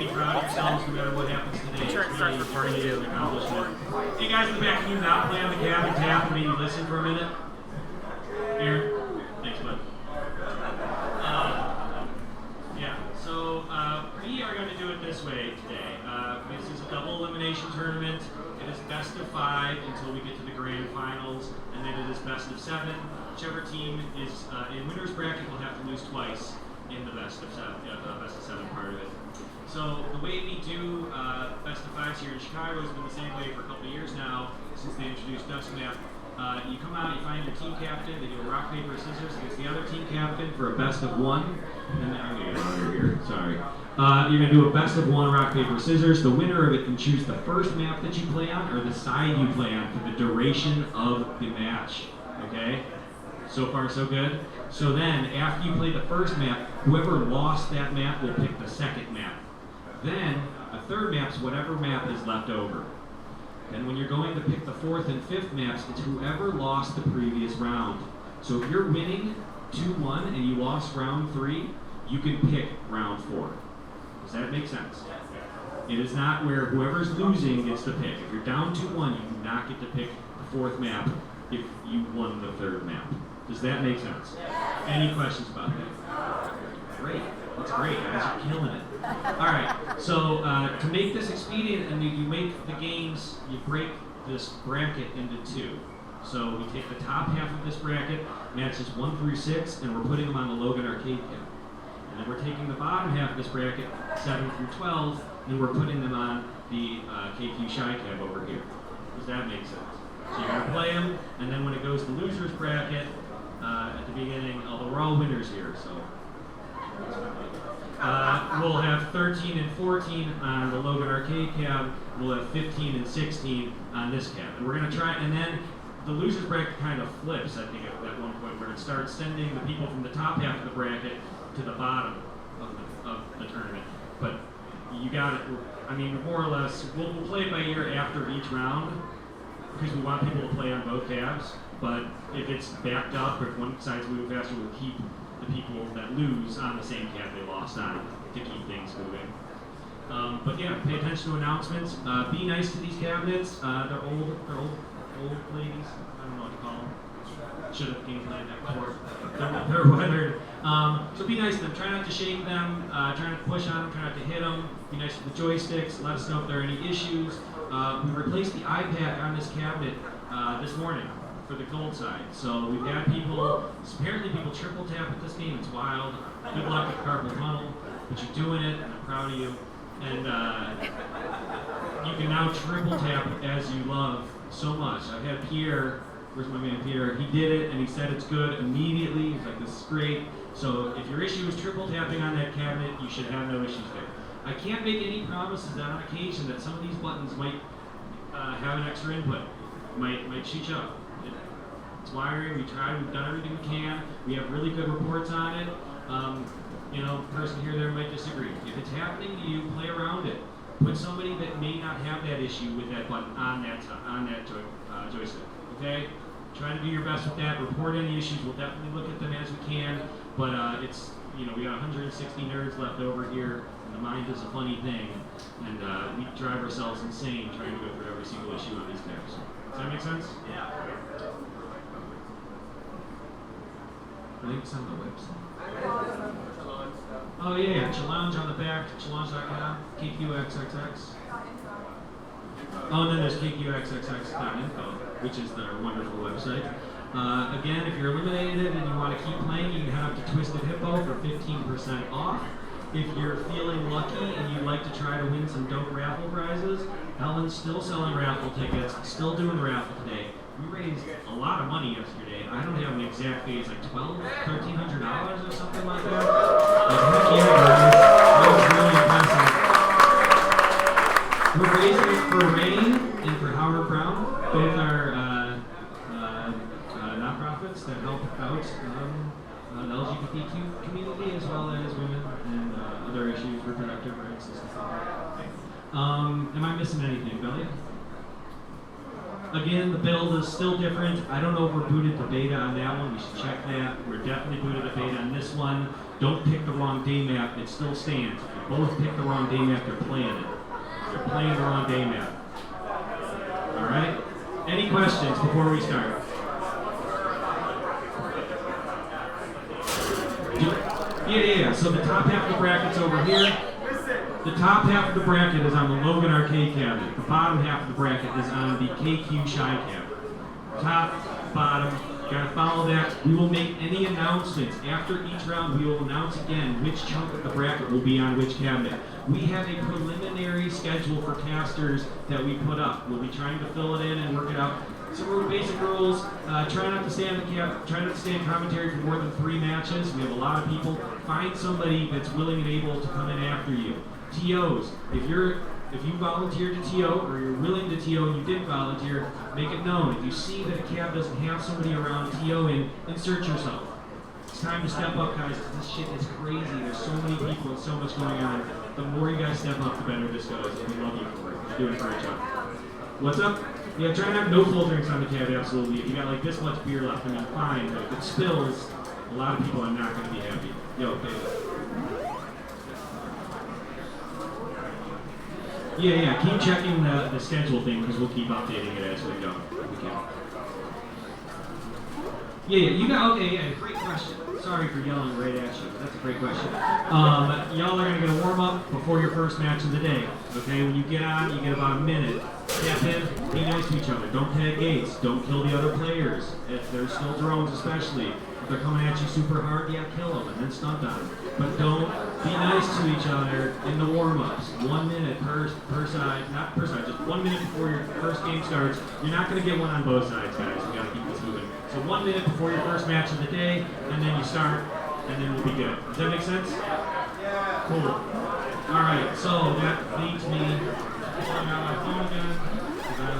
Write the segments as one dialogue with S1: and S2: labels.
S1: be proud of yourselves no matter what happens today.
S2: Sure, start recording you.
S1: Accomplishment. Hey guys in the back, can you not play on the cab and tap and maybe listen for a minute? Here. Thanks, bud. Yeah, so we are going to do it this way today. This is a double elimination tournament. It is best of 5 until we get to the grand finals, and then it is best of 7. Whichever team is in winner's bracket will have to lose twice in the best of 7 part of it. So the way we do best of 5s here in Chicago has been the same way for a couple of years now since they introduced Dust Map. You come out, you find your team captain, they do a rock, paper, scissors against the other team captain for a best of 1. And then I'm going to get under here, sorry. You're going to do a best of 1 rock, paper, scissors. The winner of it can choose the first map that you play on or the side you play on for the duration of the match. Okay? So far, so good. So then, after you play the first map, whoever lost that map will pick the second map. Then, the third map's whatever map is left over. And when you're going to pick the 4th and 5th maps, it's whoever lost the previous round. So if you're winning 2-1 and you lost round 3, you can pick round 4. Does that make sense? It is not where whoever's losing gets to pick. If you're down 2-1, you do not get to pick the 4th map if you won the 3rd map. Does that make sense? Any questions about that? Great. That's great. Guys are killing it. All right. So to make this expedient, and you make the games, you break this bracket into 2. So we take the top half of this bracket, matches 1 through 6, and we're putting them on the Logan arcade cab. And then we're taking the bottom half of this bracket, 7 through 12, and we're putting them on the KQXXX cab over here. Does that make sense? So you're going to play them, and then when it goes to loser's bracket, at the beginning, although we're all winners here, so we'll have 13 and 14 on the Logan arcade cab. We'll have 15 and 16 on this cab. And we're going to try, and then the loser's bracket kind of flips, I think, at one point, where it starts sending the people from the top half of the bracket to the bottom of the tournament. But you got it. I mean, more or less, we'll play it by ear after each round because we want people to play on both cabs. But if it's backed up, or if one side's moving faster, we'll keep the people that lose on the same cab they lost on to keep things moving. But yeah, pay attention to announcements. Be nice to these cabinets. They're old ladies. I don't know what to call them. Should have game planned that before. They're weathered. So be nice to them. Try not to shake them. Try not to push on them. Try not to hit them. Be nice to the joysticks. Let us know if there are any issues. We replaced the iPad on this cabinet this morning for the gold side. So we've had people, apparently people triple tap at this game. It's wild. Good luck at carpal tunnel. But you're doing it, and I'm proud of you. And you can now triple tap as you love so much. I've had Pierre, where's my man Pierre? He did it and he said it's good immediately. He's like, this is great. So if your issue is triple tapping on that cabinet, you should have no issues there. I can't make any promises that on occasion that some of these buttons might have an extra input, might shoot you up. It's wiring, we've done everything we can. We have really good reports on it. You know, the person here or there might disagree. If it's happening to you, play around it. Put somebody that may not have that issue with that button on that joystick. Okay? Try to do your best with that. Report any issues. We'll definitely look at them as we can. But it's, you know, we got 160 nerds left over here. And the mind is a funny thing. And we drive ourselves insane trying to go through every single issue on these tabs. Does that make sense? Yeah. I think it's on the website. Oh yeah, Challenge on the back, challenge.com, KQXXX. Oh, and then there's KQXXX.info, which is their wonderful website. Again, if you're eliminated and you want to keep playing, you can head up to Twisted Hippo for 15% off. If you're feeling lucky and you'd like to try to win some dope raffle prizes, Helen's still selling raffle tickets, still doing the raffle today. We raised a lot of money yesterday. I don't have an exact fee. It's like $1,300 or something like that. Like, heck yeah, guys. That was really impressive. We're raising it for Rain and for Howard Brown. Both are nonprofits that help out the LGBTQ community as well as women and other issues, reproductive rights and stuff like that. Am I missing anything, Billy? Again, the build is still different. I don't know if we're booted to beta on that one. We should check that. We're definitely booted to beta on this one. don't pick the wrong day map, it still stands. If you both pick the wrong day map, you're playing it. You're playing the wrong day map. All right? Any questions before we start? Yeah. So the top half of the bracket's over here. The top half of the bracket is on the Logan arcade cabinet. The bottom half of the bracket is on the KQXXX cabinet. Top, bottom, gotta follow that. We will make any announcements. After each round, we will announce again which chunk of the bracket will be on which cabinet. We have a preliminary schedule for casters that we put up. We'll be trying to fill it in and work it out. Some basic rules, try not to stay on try not to stay in commentary for more than 3 matches. We have a lot of people. Find somebody that's willing and able to come in after you. TOs, if you volunteered to TO or you're willing to TO and you didn't volunteer, make it known. If you see that a cab doesn't have somebody around TOing, insert yourself. It's time to step up, guys, because this shit is crazy. There's so many people and so much going on. The more you guys step up, the better this goes. And we love you for it. You're doing a great job. What's up? Yeah, try to have no full drinks on the cab, absolutely. If you got like this much beer left, I mean, fine, but if it spills, a lot of people are not going to be happy. Yo, baby. Yeah, keep checking the schedule thing because we'll keep updating it as we go. We can. Yeah, you got, okay, yeah, great question. Sorry for yelling right at you. That's a great question. Y'all are going to get a warm-up before your first match of the day. Okay, when you get on, you get about a minute. Step in, be nice to each other. Don't tag gates. Don't kill the other players. If there's still drones especially. If they're coming at you super hard, yeah, kill them and then stunt on them. But don't be nice to each other in the warm-ups. 1 minute per side, not per side, just 1 minute before your first game starts. You're not going to get one on both sides, guys. We got to keep this moving. So 1 minute before your first match of the day, and then you start, and then we'll be good. Does that make sense? Yeah. Cool. All right, so that leads me pulling out my phone again.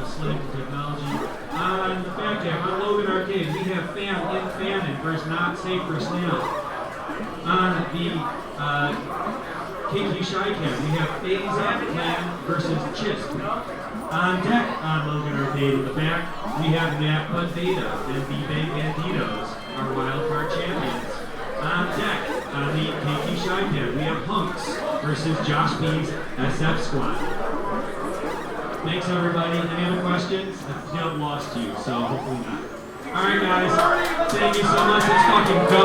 S1: Slim technology. On the back half, on Logan Arcade, we have Famine versus Not Safe for SNAIL. On the KQXXX, we have FaZe versus CHiSP. On deck on Logan Arcade in the back, we have Banditos and Banditos, our wildcard champions. On deck on the KQXXX, we have Hunks versus Joshb's SF squad. Thanks, everybody. Any other questions? I feel I've lost you, so hopefully not. All right, guys. Thank you so much. Let's fucking go.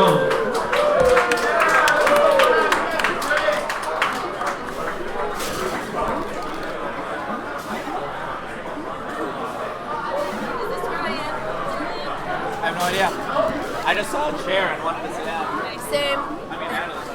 S2: I have no idea. I just saw a chair and wanted to sit down.
S3: Same.
S2: I mean, Anna's chair.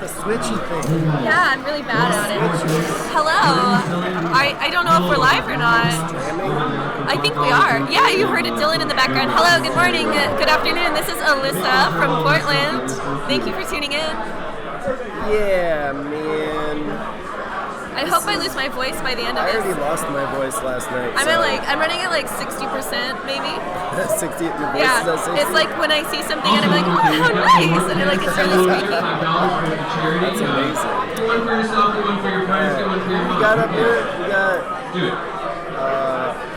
S4: The switchy thing.
S3: Yeah, I'm really bad at it. Hello. I don't know if we're live or not. I think we are. Yeah, you heard it, Dylan in the background. Hello, good morning, good afternoon. This is Alyssa from Portland. Thank you for tuning in.
S4: Yeah, man.
S3: I hope I lose my voice by the end of
S4: I
S3: this.
S4: already lost my voice last night.
S3: I'm running at like 60% maybe.
S4: 60. Your voice
S3: Yeah,
S4: is at 60?
S3: it's like when I see something and I'm like, oh, how nice, and I like it's really speaking.
S4: That's amazing.
S1: Do one for yourself, do one for your friends, do one for your mom.
S4: We got up here. We got
S1: Do it.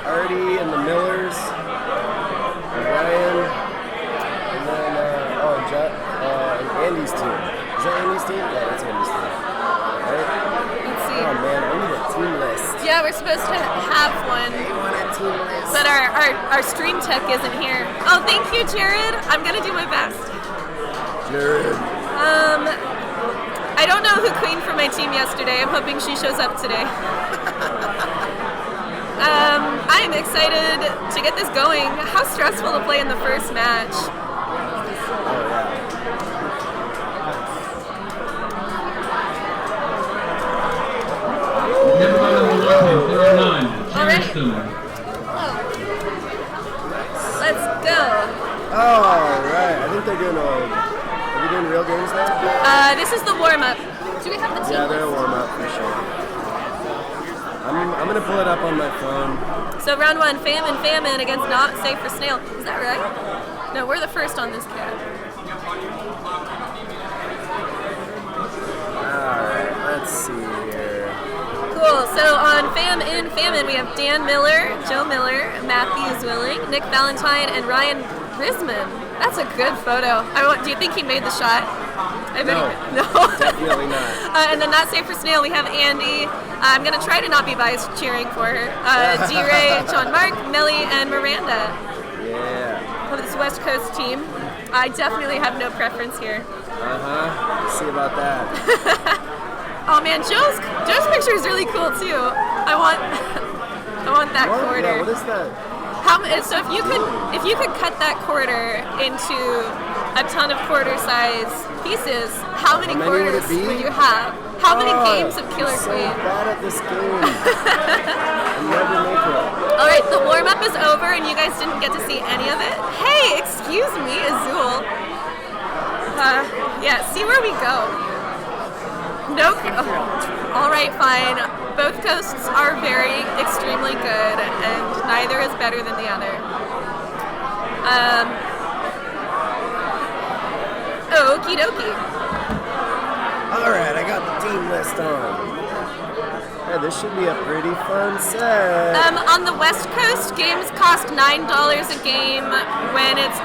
S4: Artie and the Millers, and Ryan, and then and Andy's team. Is that Andy's team? Yeah, that's Andy's team. Right? Oh man, I need a team list.
S3: Yeah, we're supposed to have one.
S4: I want a team list.
S3: But our stream tech isn't here. Oh, thank you, Jared. I'm gonna do my best.
S4: Jared.
S3: I don't know who queened for my team yesterday. I'm hoping she shows up today. I am excited to get this going. How stressful to play in the first match.
S1: Never mind on the left, there are none.
S3: Alright.
S1: Them.
S3: Let's go.
S4: Alright, I think they're doing are we doing real games now?
S3: This is the warm-up. Do we have the team
S4: Yeah, they're a
S3: list?
S4: warm-up for sure. I'm gonna pull it up on my phone.
S3: So round 1, Famine against Not Safe for SNAIL. Is that right? No, we're the first on this cat.
S4: Alright, let's see here.
S3: Cool. So on Famine, we have Dan Miller, Joe Miller, Matthew Zwilling, Nick Valentine, and Ryan Risman. That's a good photo. Do you think he made the shot?
S4: No, definitely not.
S3: And then Not Safe for SNAIL, we have Andy. I'm going to try to not be biased cheering for her. D-Ray, John Mark, Millie, and Miranda.
S4: Yeah.
S3: Of this West Coast team. I definitely have no preference here.
S4: See about that.
S3: Oh man, Joe's picture is really cool too. I want that quarter.
S4: Yeah, what is that?
S3: So if you could cut that quarter into a ton of quarter-size pieces, how many quarters would you have? How many games of Killer Queen?
S4: I'm so bad at this game. I never make it.
S3: All right, the warm-up is over, and you guys didn't get to see any of it. Hey, excuse me, Azul. Yeah, see where we go. No. All right, fine. Both coasts are extremely good, and neither is better than the other. Okie dokie.
S4: All right, I got the team list on. Yeah, this should be a pretty fun set.
S3: On the West Coast, games cost $9 a game when it's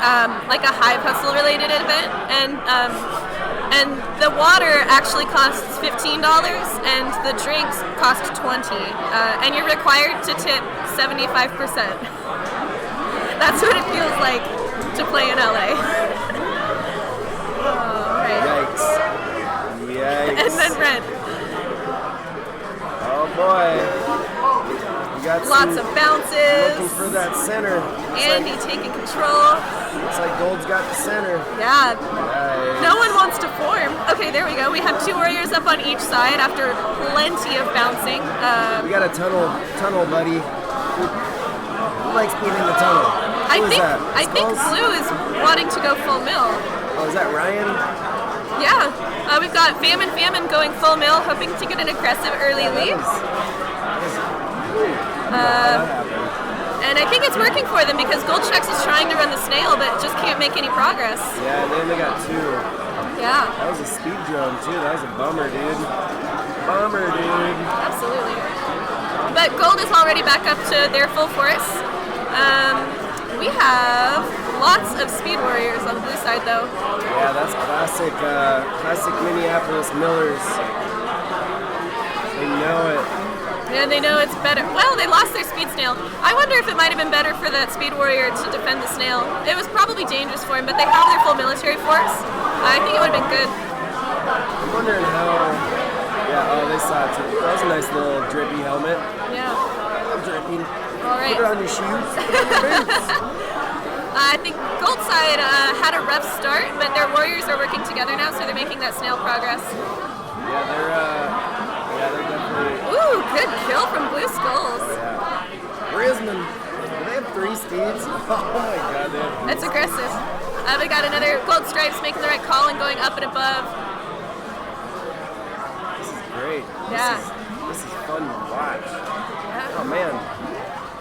S3: like a Hive Hustle related event, and the water actually costs $15, and the drinks cost $20, and you're required to tip 75%. That's what it feels like to play in LA.
S4: Yikes.
S3: And then rent.
S4: Oh boy. We got
S3: Lots of bounces.
S4: Looking for that center.
S3: Andy taking control.
S4: Looks like Gold's got the center.
S3: Yeah.
S4: Nice.
S3: No one wants to form. Okay, there we go. We have 2 warriors up on each side after plenty of bouncing.
S4: We got a tunnel buddy. Who likes being in the tunnel?
S3: I think Blue is wanting to go full mill.
S4: Oh, is that Ryan?
S3: Yeah. We've got Famine going full mill, hoping to get an aggressive early lead. And I think it's working for them because BoiXXX is trying to run the SNAIL, but just can't make any progress.
S4: Yeah, and they only got 2.
S3: Yeah.
S4: That was a speed drone too. That was a bummer, dude.
S3: Absolutely. But Gold is already back up to their full force. We have lots of speed warriors on the blue side, though.
S4: Yeah, that's classic Minneapolis Millers. They know it.
S3: Yeah, they know it's better. Well, they lost their speed SNAIL. I wonder if it might have been better for that speed warrior to defend the SNAIL. It was probably dangerous for him, but they have their full military force. I think it would have been good.
S4: I'm wondering how. Yeah, oh, they saw it too. That was a nice little drippy helmet.
S3: Yeah.
S4: Drippy.
S3: All right.
S4: Put it on your shoes. Put it on your boots.
S3: I think Gold side had a rough start, but their warriors are working together now, so they're making that SNAIL progress.
S4: Yeah, they're definitely.
S3: Ooh, good kill from Blue Skulls.
S4: Yeah. Risman. Do they have 3 speeds? Oh my god, they have 3
S3: That's aggressive. We got another Gold Stripes making the right call and going up and above.
S4: This is great.
S3: Yeah.
S4: This is fun to watch.
S3: Yeah.
S4: Oh man.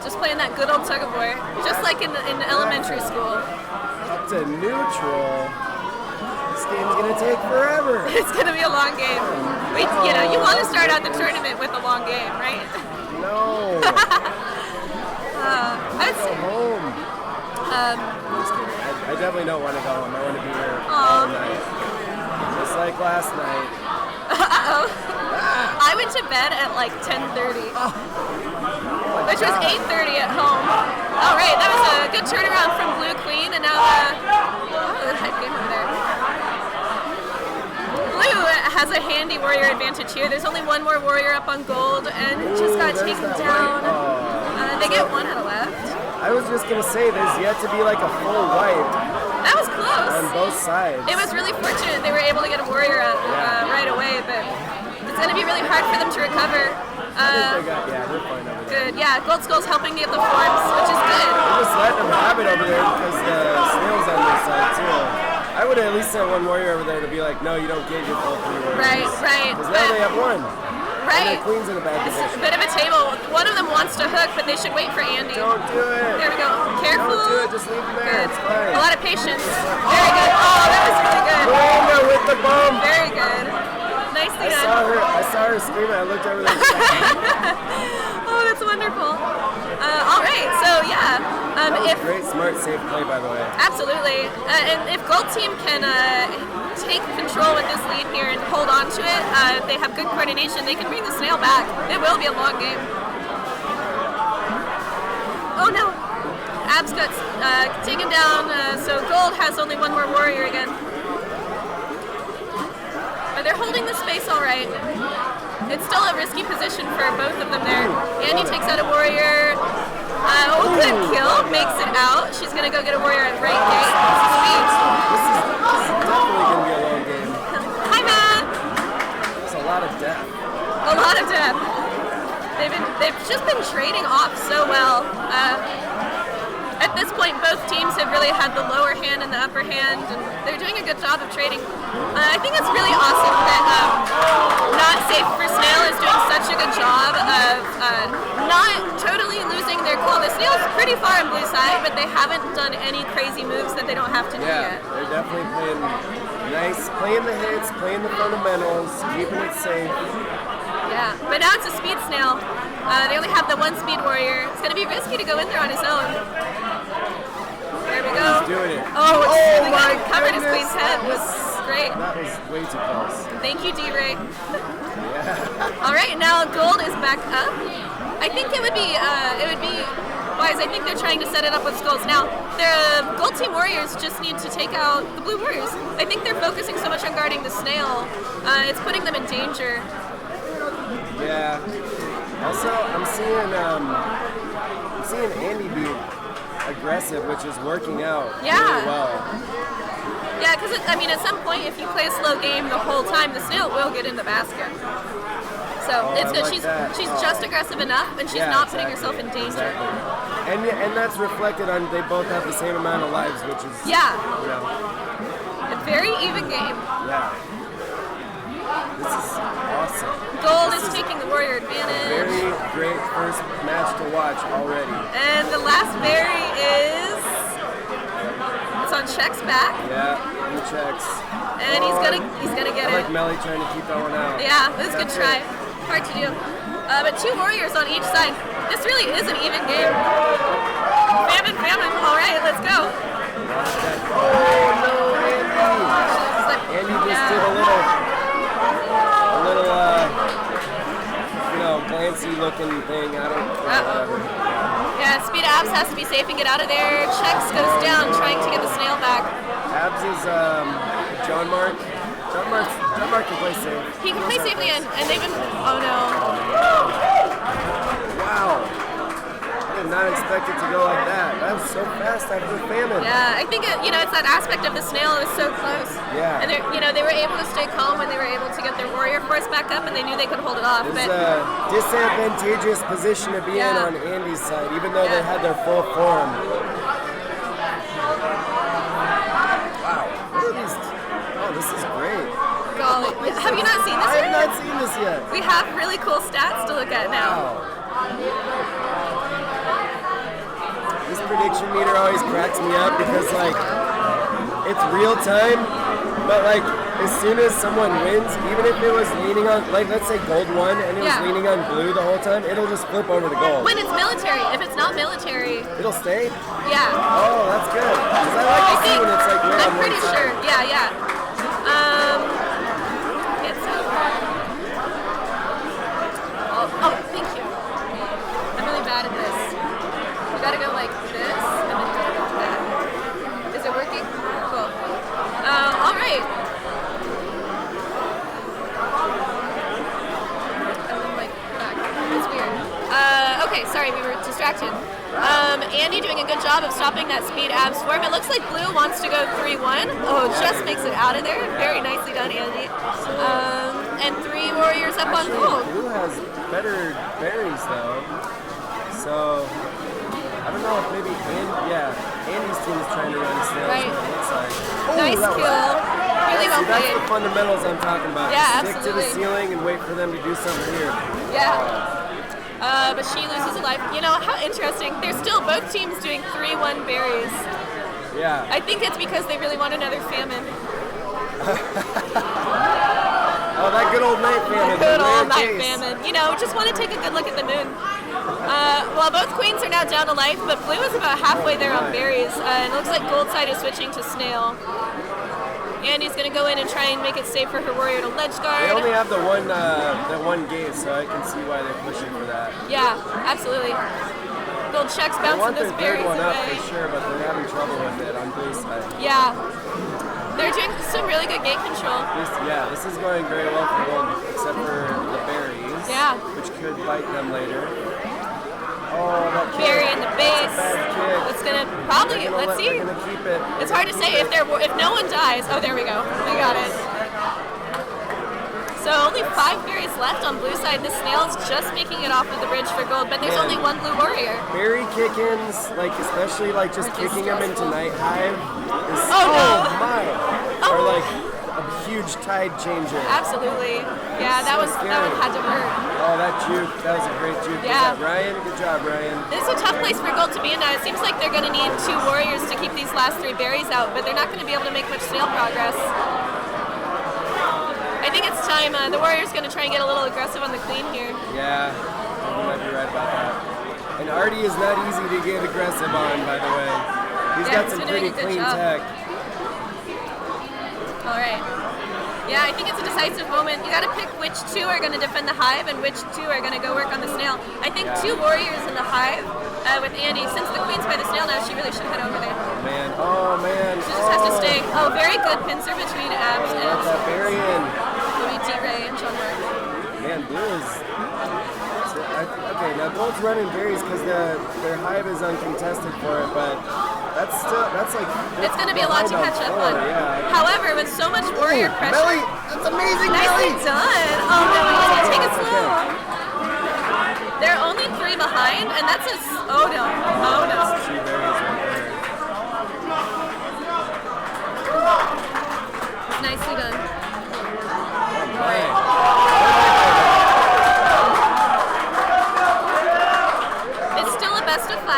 S3: Just playing that good old tug of war, just like in elementary school.
S4: Up to neutral. This game's gonna take forever.
S3: It's gonna be a long game. Wait, you want to start out the tournament with a long game, right?
S4: No.
S3: I'd
S4: Go
S3: say,
S4: home. Just kidding. I definitely don't want to go home. I want to be here all night. Just like last night.
S3: uh-oh. I went to bed at like 10:30. Which was 8:30 at home. All right, that was a good turnaround from Blue Queen, and now the hype game over there. Blue has a handy warrior advantage here. There's only 1 more warrior up on Gold, and just got taken down. They get 1 out of left.
S4: I was just gonna say, there's yet to be like a full wipe
S3: That was close.
S4: on both sides.
S3: It was really fortunate they were able to get a warrior out right away, but it's going to be really hard for them to recover.
S4: They're fine over there.
S3: Good. Yeah, Gold Skull's helping get the forms, which is good.
S4: We're just letting them have it over there because the SNAIL's on this side too. I would have at least sent 1 warrior over there to be like, no, you don't get your full 3 warriors.
S3: Right.
S4: Because now they have 1.
S3: Right.
S4: And the queen's in a bad
S3: It's a
S4: position.
S3: bit of a table. One of them wants to hook, but they should wait for Andy.
S4: Don't do it.
S3: There we go. Careful.
S4: Don't do it. Just leave him there.
S3: Good.
S4: It's fine.
S3: A lot of patience. Very good. Oh, that was really good.
S4: Miranda with the bump.
S3: Very good. Nicely
S4: I
S3: done.
S4: saw her screaming. I looked over there.
S3: Oh, that's wonderful. All right, so yeah.
S4: That was
S3: If
S4: great, smart, safe play, by the way.
S3: absolutely, and if Gold Team can take control with this lead here and hold on to it, if they have good coordination, they can bring the snail back. It will be a long game. Oh no, Abs got taken down. So Gold has only one more warrior again. But they're holding the space all right. It's still a risky position for both of them there. Andy takes out a warrior. Oh, good kill. Makes it out. She's going to go get a warrior at right gate. Sweet.
S4: This is definitely going to be a long game.
S3: Hi, Matt.
S4: There's a lot of death.
S3: A lot of depth. They've just been trading off so well. At this point, both teams have really had the lower hand and the upper hand, and they're doing a good job of trading. I think it's really awesome that Not Safe for Snail is doing such a good job of not totally losing their cool. The Snail's pretty far on blue side, but they haven't done any crazy moves that they don't have to do
S4: Yeah,
S3: yet.
S4: they're definitely playing nice, playing the hits, playing the fundamentals, keeping it safe.
S3: Yeah, but now it's a speed Snail. They only have the one speed warrior. It's going to be risky to go in there on his own. There we go.
S4: He's doing it.
S3: Oh, it's
S4: Oh
S3: really
S4: my
S3: good. Covered his
S4: goodness.
S3: queen's head. Was great.
S4: That was way too close.
S3: Thank you, D-Ray.
S4: Yeah.
S3: All right, now Gold is back up. I think it would be wise. I think they're trying to set it up with skulls. Now, the Gold Team Warriors just need to take out the Blue Warriors. I think they're focusing so much on guarding the Snail. It's putting them in danger.
S4: Yeah. Also, I'm seeing Andy be aggressive, which is working out
S3: Yeah.
S4: really well.
S3: Yeah, because at some point, if you play a slow game the whole time, the Snail will get in the basket. So it's
S4: I
S3: good.
S4: like
S3: She's
S4: that.
S3: just aggressive enough, and she's
S4: Yeah,
S3: not putting
S4: exactly,
S3: herself in danger.
S4: Exactly. And that's reflected on they both have the same amount of lives, which is
S3: Yeah,
S4: you know,
S3: a very even game.
S4: yeah. This is awesome.
S3: Gold
S4: This
S3: is taking the warrior advantage.
S4: Very great first match to watch already.
S3: And the last berry is... It's on Check's back.
S4: Yeah, he checks.
S3: And he's gonna get
S4: I like
S3: it.
S4: Melly trying to keep that one out.
S3: Yeah, that was a good
S4: That's
S3: try.
S4: it.
S3: Hard to do. But two warriors on each side. This really is an even game. Famine. All right, let's go.
S4: Oh no, Andy! Andy just did a little, glancy looking thing. I don't know.
S3: Uh-oh. Yeah, Speed Abs has to be safe and get out of there. Checks goes down trying to get the Snail back.
S4: Abs is John Mark. John Mark can play safe.
S3: He can play safely and they've been... Oh no.
S4: Wow. I did not expect it to go like that. That was so fast after Famine.
S3: Yeah, I think it's that aspect of the Snail. It was so close.
S4: Yeah.
S3: And they were able to stay calm when they were able to get their warrior force back up, and they knew they could hold it off.
S4: It's
S3: But
S4: a disadvantageous position to be in
S3: Yeah.
S4: on Andy's side, even though they
S3: Yeah.
S4: had their full form. Wow. Look at these. Oh, this is great.
S3: golly, have you not seen this
S4: I have
S3: yet?
S4: not seen this yet.
S3: We have really cool stats to look at now.
S4: Wow. This prediction meter always cracks me up because, it's real time, but, as soon as someone wins, even if it was leaning on, let's say gold won and it was
S3: Yeah.
S4: leaning on blue the whole time, it'll just flip over to gold.
S3: When it's military, if it's not military,
S4: It'll stay?
S3: yeah.
S4: Oh, that's good. Because I like to see when it's, red
S3: I'm
S4: on
S3: pretty
S4: one side.
S3: sure. Yeah. It's oh, thank you. I'm really bad at this. You gotta go like this and then go like that. Is it working? Cool. All right. And then like back. It's weird. Okay, sorry, we were distracted. Andy doing a good job of stopping that Speed Abs swarm. It looks like Blue wants to go 3-1. Oh, just makes it out of there. Very nicely done, Andy. And 3 warriors up on gold.
S4: Blue has better berries though, so I don't know if maybe Andy's team is trying to run snails
S3: Right.
S4: on the inside.
S3: Nice kill. really well
S4: That's
S3: played.
S4: the fundamentals I'm talking about.
S3: Yeah,
S4: Stick
S3: absolutely.
S4: to the ceiling and wait for them to do something weird.
S3: Yeah. But she loses a life. You know, how interesting. They're still both teams doing 3-1 berries.
S4: Yeah.
S3: I think it's because they really want another famine.
S4: Oh, that good old night famine.
S3: Good
S4: the
S3: old
S4: rare
S3: night
S4: case.
S3: famine. You know, just want to take a good look at the moon. Well, both queens are now down to life, but blue is about halfway there on berries. And it looks like gold side is switching to SNAIL. Andy's going to go in and try and make it safe for her warrior to ledge guard.
S4: They only have the one gate, so I can see why they're pushing for that.
S3: Yeah, absolutely. Gold checks
S4: They
S3: bouncing
S4: want
S3: those
S4: their third
S3: berries
S4: one up
S3: away.
S4: for sure, but they're having trouble with it on blue side.
S3: Yeah. They're doing some really good gate control.
S4: This is going very well for gold, except for the berries, which could bite them later. Oh, that kick.
S3: Berry in the base.
S4: That's a bad kick.
S3: It's gonna probably, let's see.
S4: They're gonna keep it.
S3: It's hard to say if no one dies. Oh, there we go. We got it. So only 5 berries left on blue side. The SNAIL's just making it off of the bridge for gold, but there's only one blue warrior.
S4: Berry kick-ins, like especially like just kicking them into night hive, is my, are like a huge tide changer.
S3: Absolutely. Yeah, that one had to hurt.
S4: Oh, that juke, that was a great juke.
S3: Yeah.
S4: Good job, Ryan.
S3: This is a tough place for gold to be in now. It seems like they're going to need 2 warriors to keep these last 3 berries out, but they're not going to be able to make much SNAIL progress. I think it's time. The warrior's going to try and get a little aggressive on the queen here.
S4: Yeah, you might be right about that. And Artie is not easy to get aggressive on, by the way. He's got some pretty clean tech.
S3: All right. Yeah, I think it's a decisive moment. You got to pick which 2 are going to defend the hive and which 2 are going to go work on the SNAIL. I think 2 warriors in the hive with Andy. Since the queen's by the SNAIL now, she really should head over there.
S4: Oh man.
S3: She just has to stay. Oh, very good pincer between Abs and
S4: that berry in.
S3: D-Ray and John Mark.
S4: Man, blue is... Okay, now gold's running berries because their hive is uncontested for it, but that's like...
S3: It's going to be a lot to catch up on.
S4: Yeah.
S3: However, with so much warrior pressure...
S4: Melly, that's amazing,
S3: Nicely
S4: Melly!
S3: done! Oh no, we need to take it slow. They're only 3 behind, and that's a... Oh no. Oh no.
S4: 2 berries right there.
S3: Nicely done. It's still a best of 5.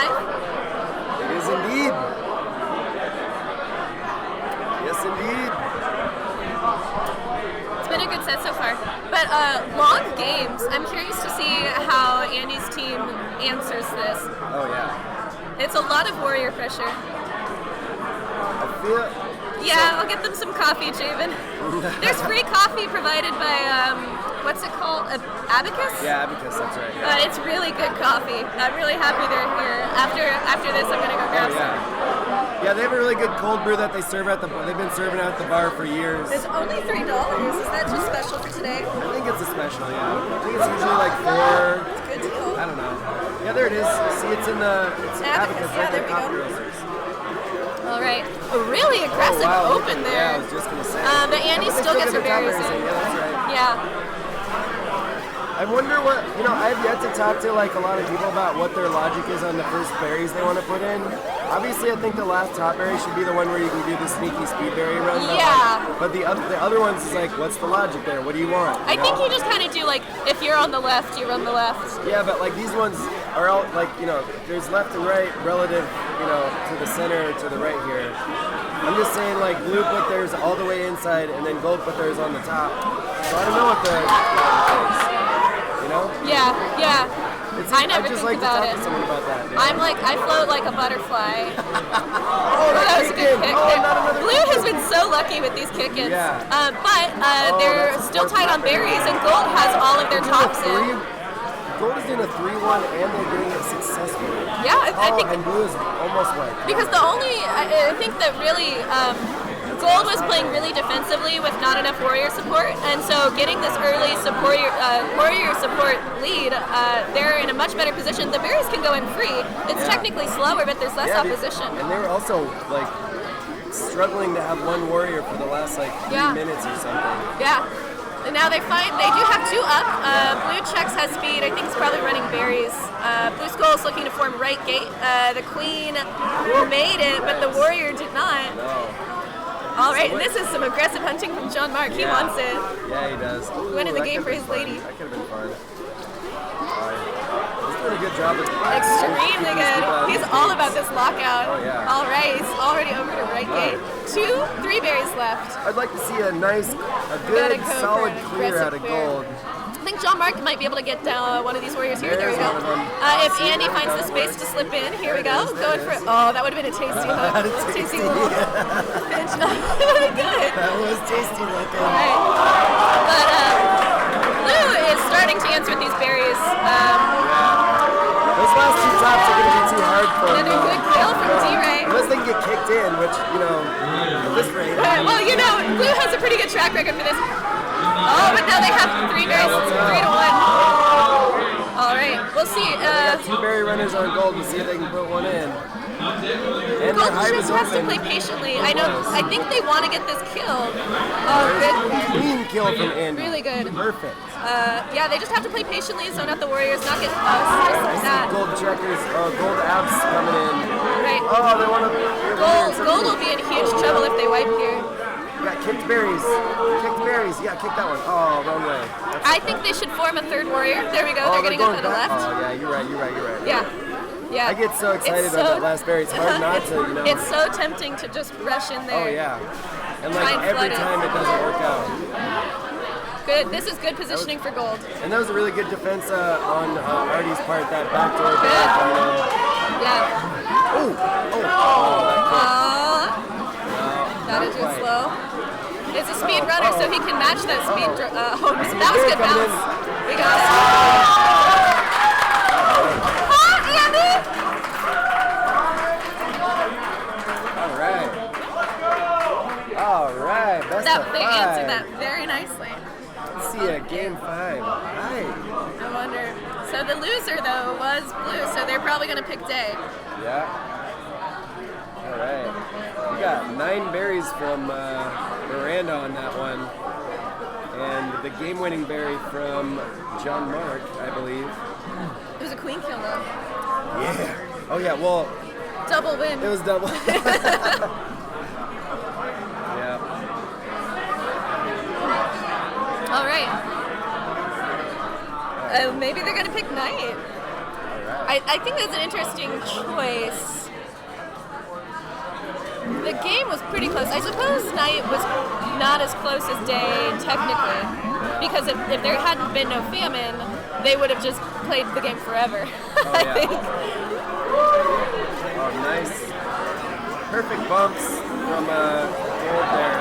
S4: It is indeed. Yes, indeed.
S3: It's been a good set so far. But long games. I'm curious to see how Andy's team answers this.
S4: Oh, yeah.
S3: It's a lot of warrior pressure.
S4: I feel...
S3: Yeah, I'll get them some coffee, Javen. There's free coffee provided by, what's it called? Abacus?
S4: Yeah, Abacus, that's right. Yeah.
S3: It's really good coffee. I'm really happy they're here. After this, I'm going to go grab some.
S4: Yeah, they have a really good cold brew that they serve at they've been serving at the bar for years.
S3: It's only $3. Is that just special for today?
S4: I think it's a special, yeah. I think it's usually like 4.
S3: It's a good deal.
S4: I don't know. Yeah, there it is. See, it's in Abacus,
S3: yeah, there we go.
S4: coffee roasters.
S3: All right. A really aggressive open there.
S4: Yeah, I was just going to say.
S3: But Andy still gets her berries in.
S4: Yeah, that's right.
S3: Yeah.
S4: I wonder what, I've yet to talk to like a lot of people about what their logic is on the first berries they want to put in. Obviously, I think the last top berry should be the one where you can do the sneaky speed berry run. But the other ones is like, what's the logic there? What do you want?
S3: I think you just kind of do like, if you're on the left, you run the left.
S4: Yeah, but like these ones are all like, there's left and right relative, to the center or to the right here. I'm just saying like blue put theirs all the way inside and then gold put theirs on the top. So I don't know what the logic is.
S3: Yeah. I never
S4: just
S3: think
S4: like
S3: about
S4: to talk
S3: it.
S4: to someone about that.
S3: I'm like, I float like a butterfly.
S4: That
S3: was a good kick there.
S4: not another
S3: Blue has been so lucky with these kick-ins.
S4: Yeah.
S3: But they're still tied on berries, and gold has all of their tops in.
S4: Gold is doing a 3-1 and they're doing it successfully.
S3: Yeah, I think...
S4: And blue is almost like...
S3: Because I think that really... Gold was playing really defensively with not enough warrior support, and so getting this early warrior support lead, they're in a much better position. The berries can go in free. It's technically slower, but there's less opposition.
S4: And they were also like struggling to have one warrior for the last 3 minutes or something.
S3: Yeah. And now they do have 2 up. Blue checks has speed. I think it's probably running berries. Blue Skull is looking to form right gate. The queen made it, but the warrior did not.
S4: No.
S3: All right, and this is some aggressive hunting from John Mark. He wants it.
S4: Yeah, he does.
S3: Winning the
S4: That
S3: game
S4: could've
S3: for his
S4: been fun.
S3: lady.
S4: That could have been fun. He's doing a good job.
S3: Extremely good. He's all about this lockout.
S4: Oh, yeah.
S3: All right, he's already over to right gate. 2 3 berries left.
S4: I'd like to see a good,
S3: go
S4: solid
S3: for an
S4: clear out of
S3: aggressive clear.
S4: gold.
S3: I think John Mark might be able to get one of these warriors here. There we
S4: There's
S3: go.
S4: one of them.
S3: If Andy finds the space to slip in, here we go. Going for oh, that would have been a tasty hook. Tasty hook. Good.
S4: That was tasty looking.
S3: All right. But Blue is starting to answer with these berries.
S4: Those last 2 tops are going to be too hard for him.
S3: Another good kill from D-Ray.
S4: Unless they can get kicked in, which, at this rate.
S3: Well, Blue has a pretty good track record for this. Oh, but now they have 3 berries. 3 to 1. All right, we'll see.
S4: They got 2 berry runners on gold and see if they can put one in. And
S3: Gold
S4: high
S3: just
S4: was
S3: has to
S4: open.
S3: play patiently. I think they want to get this kill. Oh, good.
S4: Clean kill from Andy.
S3: Really good.
S4: Perfect.
S3: Yeah, they just have to play patiently, zone out the warriors, not get us. Just like that.
S4: Gold checkers, gold abs coming in.
S3: Right.
S4: Oh, they want to.
S3: Gold will be in huge trouble if they wipe here.
S4: Yeah, kicked berries. Kicked berries. Yeah, kick that one. Oh, wrong way.
S3: I think they should form a 3rd warrior. There we go. They're getting up to the left.
S4: Oh, yeah, you're right.
S3: Yeah. Yeah.
S4: I get so excited about that last berry. It's hard not to,
S3: It's so tempting to just rush in there.
S4: Oh, yeah. And
S3: Try and
S4: every
S3: flood it.
S4: time it doesn't work out.
S3: Good. This is good positioning for gold.
S4: And that was a really good defense on Artie's part, that backdoor
S3: Good.
S4: back coming in.
S3: Yeah. That is just slow. It's a speed runner, so he can match that speed. That was good bounce. We got it. Andy!
S4: All right. Best of 5.
S3: They answered that very nicely.
S4: Let's see a game 5. All right.
S3: I wonder. So the loser, though, was Blue, so they're probably going to pick Day.
S4: Yeah. All right. We got 9 berries from Miranda on that one. And the game-winning berry from John Mark, I believe.
S3: It was a queen kill, though.
S4: Yeah. Oh, yeah. Well,
S3: Double win.
S4: it was double. Yeah.
S3: All right. Maybe they're going to pick Knight. I think that's an interesting choice. The game was pretty close. I suppose Knight was not as close as Day, technically. Because if there hadn't been no Famine, they would have just played the game forever.
S4: Oh,
S3: I
S4: yeah.
S3: think.
S4: Oh, nice. Perfect bumps from Gold there.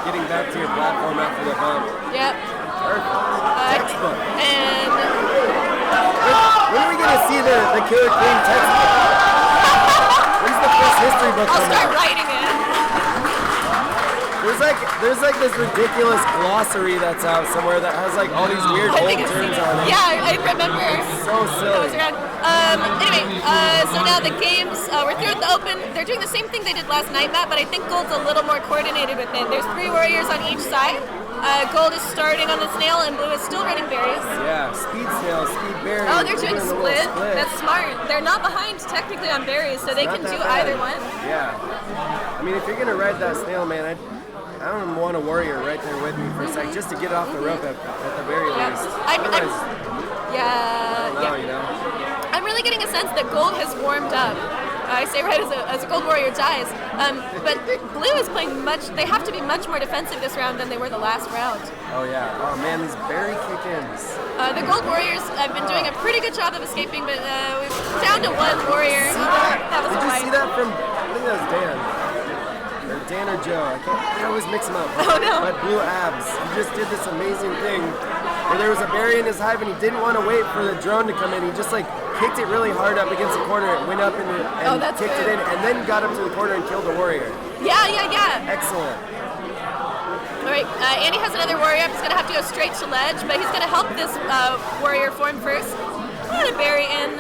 S4: Getting back to your platform after the bump.
S3: Yep.
S4: Perfect. Textbook.
S3: And
S4: When are we going to see the Killer Queen textbook? When's the first history book
S3: I'll
S4: come
S3: start
S4: out?
S3: writing it.
S4: There's like this ridiculous glossary that's out somewhere that has like all these weird
S3: I
S4: old
S3: think I've seen
S4: terms
S3: it.
S4: on it.
S3: Yeah, I remember.
S4: So silly.
S3: Anyway, so now the games, we're through at the open. They're doing the same thing they did last night, Matt, but I think Gold's a little more coordinated with it. There's 3 warriors on each side. Gold is starting on the snail, and Blue is still running berries.
S4: Yeah, speed snail, speed berry.
S3: Oh, they're doing a
S4: little
S3: split. That's smart. They're not behind technically on berries, so they
S4: Not
S3: can
S4: that
S3: do
S4: bad.
S3: either one.
S4: Yeah. I mean, if you're gonna ride that snail, man, I don't want a warrior right there with me for a sec, just to get off the rope at the very least. Otherwise, you know.
S3: I'm really getting a sense that Gold has warmed up. I say right as a Gold Warrior dies. But Blue is playing they have to be much more defensive this round than they were the last round.
S4: Oh yeah. Oh man, these berry kick-ins.
S3: The Gold Warriors have been doing a pretty good job of escaping, but we're down to 1 warrior. That was
S4: Did
S3: a
S4: you
S3: fight.
S4: see that from? I think that was Dan. Or Dan or Joe. I always mix them up.
S3: Oh no.
S4: But Blue Abs, he just did this amazing thing where there was a berry in his hive and he didn't want to wait for the drone to come in. He just like kicked it really hard up against the corner. It went up and kicked it in, and then got up to the corner and killed the warrior.
S3: Yeah.
S4: Excellent.
S3: All right, Andy has another warrior up. He's going to have to go straight to ledge, but he's going to help this warrior form first. Put a berry in,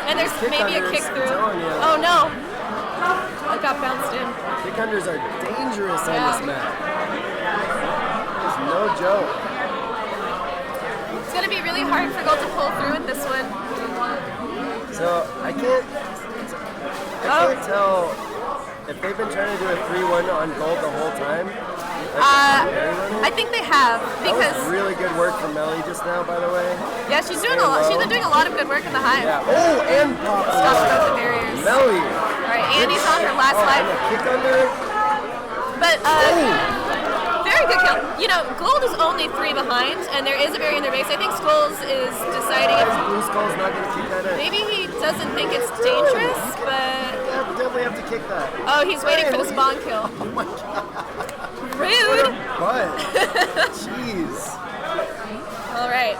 S3: and there's maybe a kick through. Oh no, I got bounced in.
S4: Kick unders are dangerous on this map. It's no joke.
S3: It's going to be really hard for Gold to pull through with this one.
S4: So I can't tell if they've been trying to do a 3-1 on gold the whole time,
S3: I think they have
S4: that
S3: because
S4: was really good work from Melly just now, by the way.
S3: yeah, she's doing a lot. She's been doing a lot of good work in the hive.
S4: Yeah. Oh, and pop.
S3: Stuff about the barriers.
S4: Melly.
S3: All right, Andy's on her last life.
S4: And a kick under.
S3: But very good kill. You know, Gold is only 3 behind, and there is a barrier in their base. I think Skulls is deciding if
S4: Blue Skull's not going to kick that in.
S3: maybe he doesn't think it's dangerous, but
S4: Definitely have to kick that.
S3: oh, he's waiting for the spawn kill.
S4: Oh my god.
S3: Rude.
S4: But jeez.
S3: All right,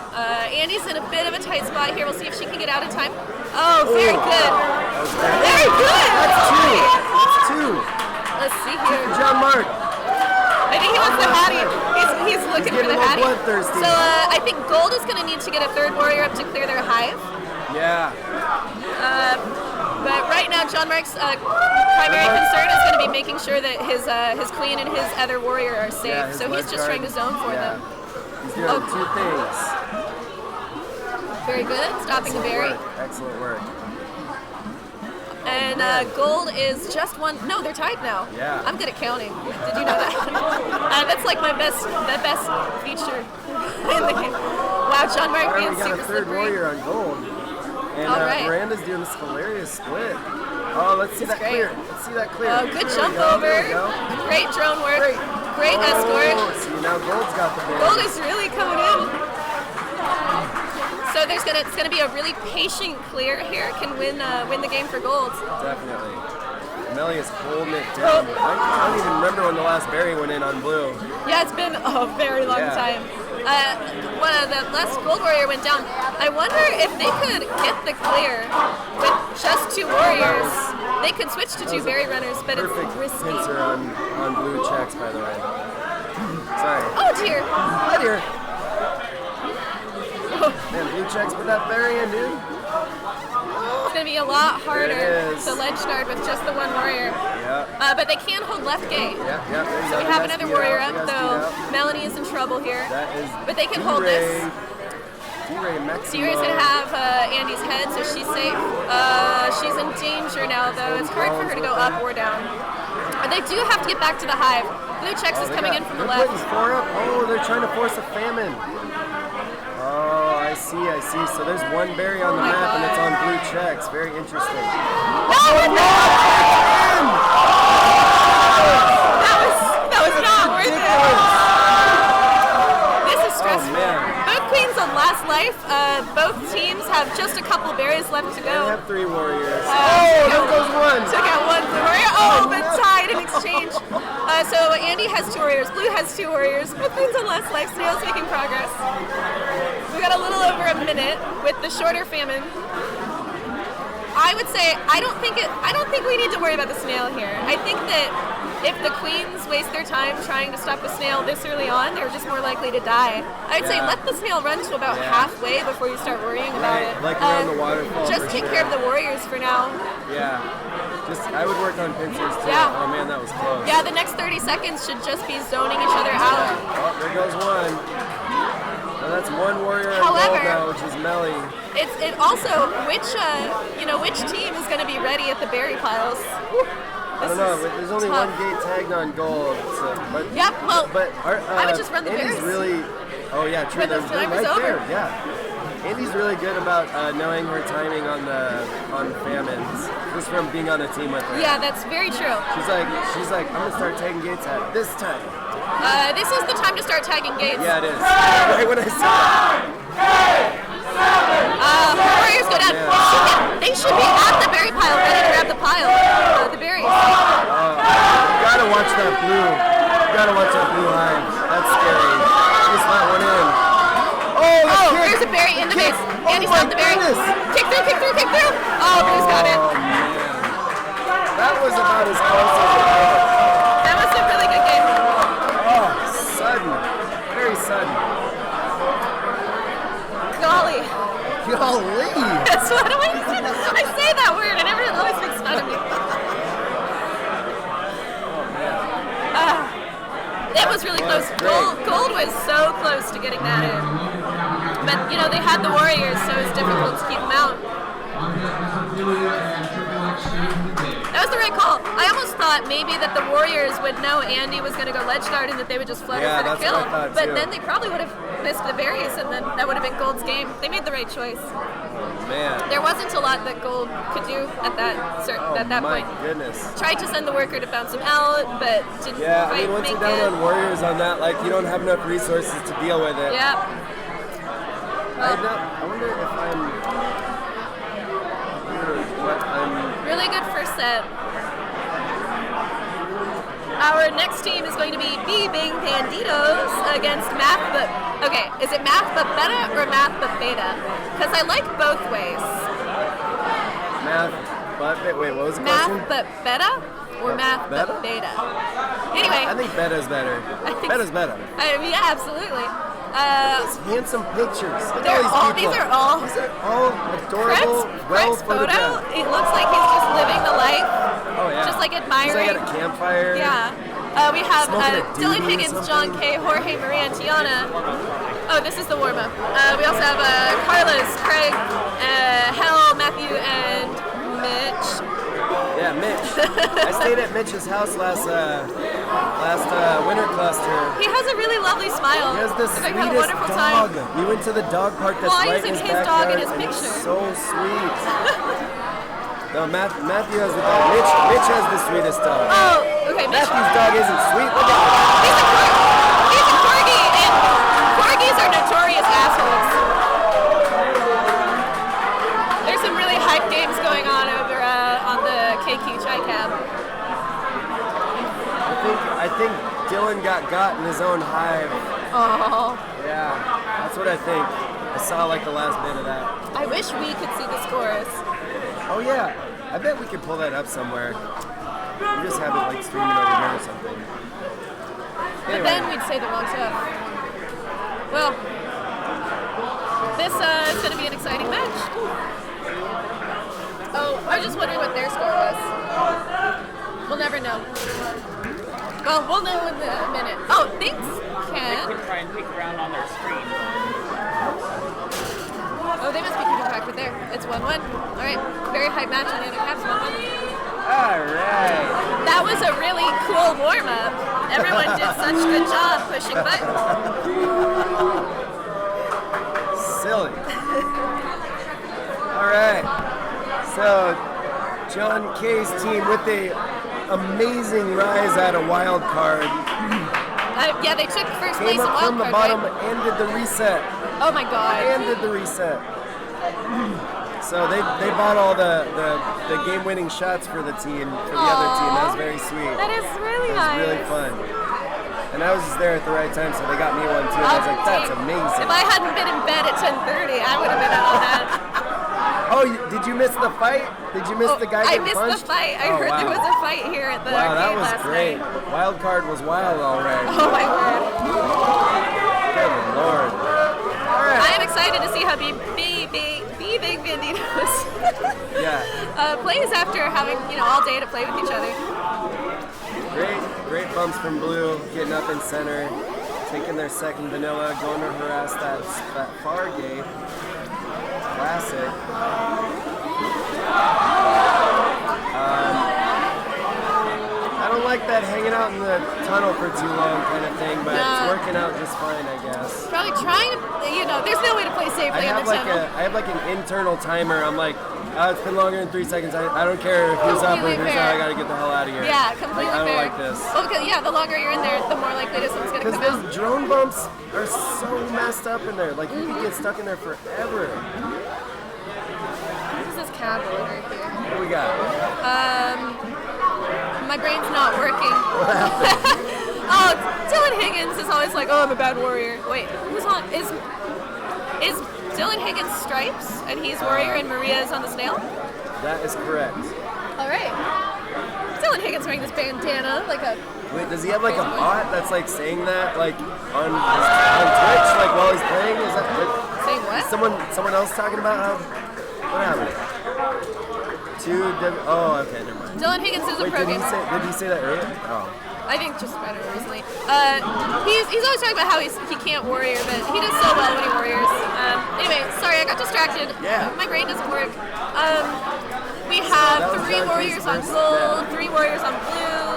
S3: Andy's in a bit of a tight spot here. We'll see if she can get out in time. Oh, very good. Very good.
S4: That's 2.
S3: Let's see here.
S4: John Mark.
S3: I think he wants the Hattie. He's looking for the Hattie.
S4: Bloodthirsty.
S3: So I think Gold is going to need to get a 3rd warrior up to clear their hive.
S4: Yeah.
S3: But right now, John Mark's primary concern is going to be making sure that his queen and his other warrior are safe.
S4: Yeah,
S3: so he's just trying to zone for them.
S4: He's doing 2 things.
S3: Very good. Stopping the berry.
S4: Excellent work.
S3: And Gold is just 1. No, they're tied now.
S4: Yeah.
S3: I'm good at counting. Did you know that? That's like the best feature in the game. Wow, John Mark being
S4: We got
S3: super
S4: a 3rd
S3: slippery.
S4: warrior on gold. And
S3: All right.
S4: Miranda's doing this hilarious split. Oh, let's see that
S3: great.
S4: clear. Let's see that clear.
S3: Oh, good
S4: There
S3: jump
S4: we go.
S3: over.
S4: There we go.
S3: Great drone work. Great escort.
S4: See, now Gold's got the ball.
S3: Gold is really coming in. So it's gonna be a really patient clear here. Can win the game for Gold.
S4: Definitely. Melly is holding it down. I don't even remember when the last berry went in on blue.
S3: Yeah, it's been a very long time. One of the last Gold warrior went down. I wonder if they could get the clear with just 2 warriors. They could switch to 2 berry runners, but it's
S4: Perfect
S3: risky.
S4: pincer on blue checks, by the way. Sorry.
S3: Oh dear.
S4: Oh dear. Man, blue checks put that berry in, dude.
S3: It's gonna be a lot harder
S4: It is.
S3: to ledge start with just the 1 warrior.
S4: Yeah.
S3: But they can hold left gate.
S4: Yeah, there you
S3: So
S4: go.
S3: we have another warrior up, though Melanie is in trouble here.
S4: That is
S3: But they can hold this.
S4: D-Ray Maximo.
S3: D-Ray's gonna have Andy's head, so she's safe. She's in danger now, though. It's hard for her to go up or down. But they do have to get back to the hive. Blue checks is coming in from the
S4: They're
S3: left.
S4: putting 4 up. Oh, they're trying to force a famine. Oh, I see. So there's 1 berry on the map, and it's on blue checks. Very interesting.
S3: That was not worth it. This is stressful.
S4: Oh, man.
S3: Both queens on last life. Both teams have just a couple berries left to
S4: They
S3: go.
S4: have 3 warriors.
S3: There
S4: goes 1.
S3: Took out 1 blue warrior. Oh, but tied in exchange. So Andy has 2 warriors. Blue has 2 warriors. Both queens on last life. Snail's making progress. We got a little over a minute with the shorter famine. I would say I don't think we need to worry about the snail here. I think that if the queens waste their time trying to stop the snail this early on, they're just more likely to die. I'd say let the snail run to about halfway before you start worrying about it.
S4: Like around the waterfall.
S3: Just take care of the warriors for now.
S4: Yeah. I would work on pincers too.
S3: Yeah.
S4: Oh man, that was close.
S3: Yeah, the next 30 seconds should just be zoning each other out.
S4: Oh, there goes 1. Now that's 1 warrior on
S3: However,
S4: gold now, which is Melly.
S3: It also which team is going to be ready at the berry piles.
S4: I don't know. There's only
S3: tough.
S4: 1 gate tagged on gold. So, but
S3: Yep. Well,
S4: but
S3: I would just run the
S4: Andy's
S3: berries.
S4: really. Oh yeah, true.
S3: When the
S4: They're
S3: time
S4: right
S3: is over.
S4: there. Yeah. Andy's really good about knowing her timing on famines, just from being on a team with her.
S3: Yeah, that's very true.
S4: She's like, I'm gonna start tagging gates at this time.
S3: This is the time to start tagging gates.
S4: Yeah, it is. Right when I said that.
S3: Warriors go down. They should be at the berry pile, ready to grab the pile, the berries.
S4: You gotta watch that blue. You gotta watch that blue hive. That's scary. Just let 1 in.
S3: Oh, there's a berry in the base. Andy's got the berry. Kick through. Oh, Blue's got it.
S4: Oh, man. That was about as close as it got.
S3: That was a really good game.
S4: Oh, sudden. Very sudden.
S3: Golly.
S4: Golly.
S3: So what do I say that word and everyone always makes fun of me. It was really close. Gold was so close to getting that in. But, they had the warriors, so it was difficult to keep them out. That was the right call. I almost thought maybe that the Warriors would know Andy was going to go ledge guard and that they would just flood her for the kill.
S4: What I thought,
S3: but
S4: too.
S3: then they probably would have missed the berries, and then that would have been Gold's game. They made the right choice.
S4: Oh, man.
S3: There wasn't a lot that Gold could do at that point.
S4: My goodness.
S3: Tried to send the worker to bounce him out, but didn't
S4: Yeah, I
S3: quite
S4: mean, once
S3: make
S4: you're down
S3: it.
S4: on Warriors on that, like, you don't have enough resources to deal with it.
S3: Yeah.
S4: I wonder if I'm
S3: Really good first set. Our next team is going to be Banditos against Math but... Okay, is it Math but Beta or Math but Beta? Because I like both ways.
S4: Math but... Wait, what was the
S3: Math
S4: question?
S3: but Beta or Math but Beta? Anyway.
S4: I think Beta's better. Beta's better.
S3: Yeah, absolutely.
S4: Handsome pictures. Look at all these
S3: These
S4: people.
S3: are all
S4: Adorable,
S3: Fred's photo. It looks like he's just living the life.
S4: Oh, yeah.
S3: Just like admiring.
S4: He's like at a campfire.
S3: Yeah. We have
S4: Smoking a
S3: Dylan
S4: doobie or
S3: Higgins,
S4: something.
S3: John K, Jorge, Maria, and Tiana. Oh, this is the warm-up. We also have Carlos, Craig, Hell, Matthew, and Mitch.
S4: Yeah, Mitch. I stayed at Mitch's house last winter cluster.
S3: He has a really lovely smile.
S4: He has the
S3: I had a
S4: sweetest
S3: wonderful
S4: dog.
S3: time.
S4: We went to the dog park that's
S3: Why
S4: right in
S3: isn't
S4: his
S3: his dog in
S4: backyard,
S3: his
S4: and it's
S3: picture?
S4: so sweet. No, Matthew has the dog. Mitch has the sweetest dog.
S3: Oh, okay. Mitch.
S4: Matthew's dog isn't sweet. Look at
S3: He's a corgi, and corgis are notorious assholes. There's some really hype games going on over on the KQXXX.
S4: I think Dylan got in his own hive.
S3: Oh.
S4: Yeah, that's what I think. I saw like the last bit of that.
S3: I wish we could see the scores.
S4: Oh yeah, I bet we could pull that up somewhere. We just have it like streaming over here or something.
S3: But then we'd say the wrong stuff. Well, this is going to be an exciting match. Oh, I was just wondering what their score was. We'll never know. Well, we'll know in a minute. Oh, thanks, Ken.
S2: They could try and peek around on their screen.
S3: Oh, they must be keeping track right there. It's 1-1. All right, very hype match on the other caps. 1-1.
S4: All right.
S3: That was a really cool warm-up. Everyone did such a good job pushing buttons.
S4: Silly. All right. So, John K's team with a amazing rise at a wild card.
S3: Yeah, they took first place
S4: Came
S3: in
S4: up
S3: wild
S4: from the
S3: card,
S4: bottom
S3: right?
S4: and did the reset.
S3: Oh my god.
S4: And did the reset. So they bought all the game-winning shots for the team, for the other team. That was very sweet.
S3: That is really
S4: It was
S3: nice.
S4: really fun. And I was just there at the right time, so they got me one too. And I was like, that's amazing.
S3: If I hadn't been in bed at 10:30, I would have been out on that.
S4: Oh, did you miss the fight? Did you miss the guy
S3: I
S4: getting
S3: missed
S4: punched?
S3: the fight. I heard there was a fight here at the
S4: Wow, that
S3: arcade
S4: was
S3: last
S4: great.
S3: night.
S4: Wild card was wild already.
S3: Oh my word.
S4: Good Lord. All right.
S3: I am excited to see how Big Banditos plays after having all day to play with each other.
S4: Great bumps from Blue, getting up in center, taking their second vanilla, going to harass that far gate. Classic. I don't like that hanging out in the tunnel for too long kind of thing, but it's working out just fine, I guess.
S3: Probably trying to, there's no way to play safely in the tunnel.
S4: I have like an internal timer. I'm like, it's been longer than 3 seconds. I don't care who's up or
S3: Completely
S4: who's
S3: fair.
S4: out. I gotta get the hell out of here.
S3: Yeah, completely
S4: I don't
S3: fair.
S4: like this.
S3: Well, because, the longer you're in there, the more likely it is someone's going to
S4: Because
S3: come out.
S4: those drone bumps are so messed up in there. Like, you can get stuck in there forever.
S3: What is this cab over here?
S4: What do we got?
S3: My brain's not working. Oh, Dylan Higgins is always like, I'm a bad warrior. Wait, who's on? Is Dylan Higgins Stripes and he's warrior and Maria is on the SNAIL?
S4: That is correct.
S3: All right. Dylan Higgins wearing this bandana like a.
S4: Wait, does he have like a bot that's like saying that like on Twitch, like while he's playing? Is that
S3: Saying what?
S4: someone else talking about how? What happened? Oh, okay, never mind.
S3: Dylan Higgins is a
S4: Wait,
S3: pro
S4: did
S3: gamer.
S4: he say that earlier? Oh.
S3: I think just better recently. He's always talking about how he can't warrior, but he does so well when he warriors. Anyway, sorry, I got distracted.
S4: Yeah.
S3: My brain doesn't work. We have
S4: that was
S3: 3
S4: John
S3: warriors
S4: K's
S3: on
S4: first
S3: gold, 3 warriors on blue.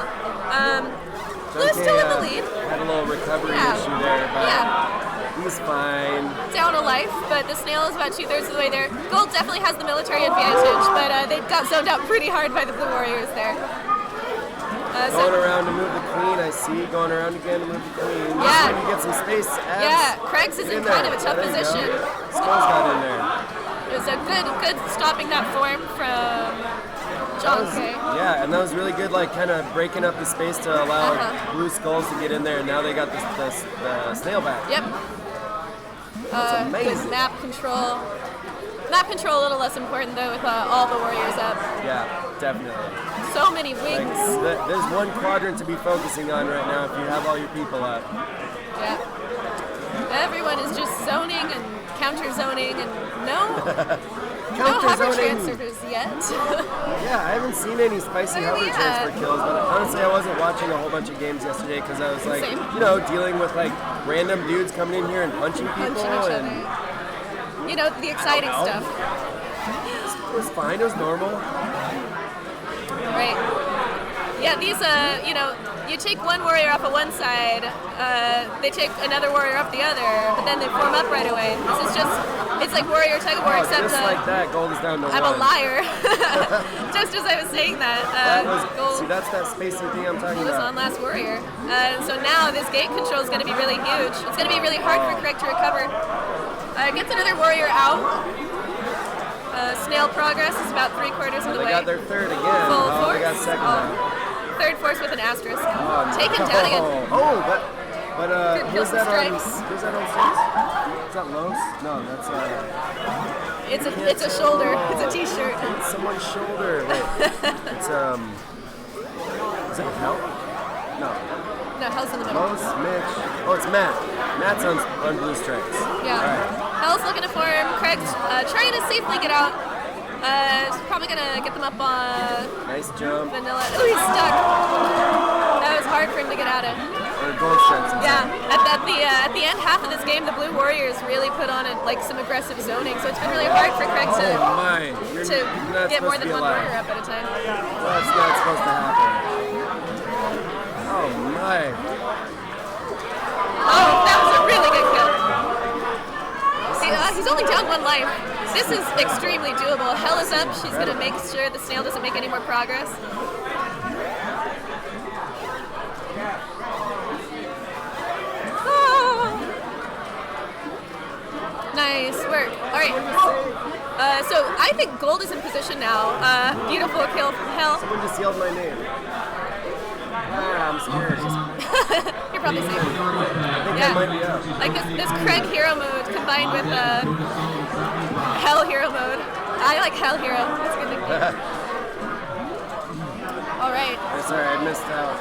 S3: Blue's
S4: John
S3: still
S4: K,
S3: in the lead.
S4: Had a little recovery
S3: Yeah.
S4: issue there, but
S3: Yeah.
S4: he's fine.
S3: Down a life, but the snail is about 2/3 of the way there. Gold definitely has the military advantage, but they got zoned out pretty hard by the blue warriors there.
S4: Going around to move the queen, I see. Going around again to move the queen.
S3: Yeah.
S4: When you get some space, abs.
S3: Yeah, Craig's is
S4: Get
S3: in
S4: there.
S3: kind of a tough
S4: There you go.
S3: position.
S4: Skull's got in there.
S3: It was a good stopping that form from John K.
S4: Yeah, and that was really good, like kind of breaking up the space to allow blue skulls to get in there, and now they got the snail back.
S3: Yep.
S4: amazing.
S3: Good map control. Map control a little less important though with all the warriors up.
S4: Yeah, definitely.
S3: So many
S4: Like,
S3: wings.
S4: there's one quadrant to be focusing on right now if you have all your people up.
S3: Yeah. Everyone is just zoning and counter zoning and no hover
S4: zoning.
S3: transfers yet.
S4: Yeah, I haven't seen any spicy
S3: Where are
S4: hover
S3: we
S4: transfer
S3: at?
S4: kills, but honestly, I wasn't watching a whole bunch of games yesterday because I was like,
S3: Same.
S4: dealing with like random dudes coming in here and punching people,
S3: Punching each
S4: and
S3: other. You know, the exciting stuff.
S4: it was fine. It was normal.
S3: Right. Yeah, these, you take one warrior off of one side, they take another warrior off the other, but then they form up right away. This is just, it's like warrior tug of war, except
S4: Just like that, gold is down to
S3: I'm
S4: one.
S3: a liar. Just as I was saying that, gold
S4: See, that's that spacey thing I'm talking
S3: was
S4: about.
S3: on last warrior. So now this gate control is going to be really huge. It's going to be really hard for Craig to recover. Gets another warrior out. Snail progress is about 3/4 of the
S4: They
S3: way.
S4: got their third again.
S3: Full
S4: Oh, they got
S3: force.
S4: second now.
S3: Third force with an asterisk.
S4: Oh, no.
S3: Taken down again.
S4: Oh, but
S3: Good
S4: who's
S3: kill
S4: that on?
S3: strikes.
S4: Who's that on stage? Is that Los? No, that's
S3: It's a shoulder. It's a t-shirt.
S4: it's someone's shoulder. Wait, it's is it Hell? No,
S3: No, Hell's in the middle.
S4: Los, Mitch. Oh, it's Matt. Matt's on blue strikes.
S3: Yeah.
S4: All right.
S3: Hell's looking to form. Craig's trying to safely get out. He's probably gonna get them up on
S4: Nice jump.
S3: vanilla. Oh, he's stuck. That was hard for him to get out of.
S4: Or gold strikes.
S3: Yeah. At the end half of this game, the blue warriors really put on some aggressive zoning. So it's been really hard for Craig
S4: Oh my! You're
S3: to
S4: not
S3: get more
S4: supposed to
S3: than
S4: be
S3: one
S4: alive.
S3: warrior up at a time.
S4: That's not supposed to happen. Oh my!
S3: Oh, that was a really good kill. See, he's only down one life. This is extremely doable. Hell is up. She's going to make sure the snail doesn't make any more progress. Oh. Nice work. All right. So I think gold is in position now. Beautiful kill from Hell.
S4: Someone just yelled my name. Ah, I'm scared.
S3: You're probably safe.
S4: I think I might be up.
S3: Like this Craig hero mode combined with Hell hero mode. I like Hell hero. That's a good nickname. All right.
S4: Sorry, I missed out.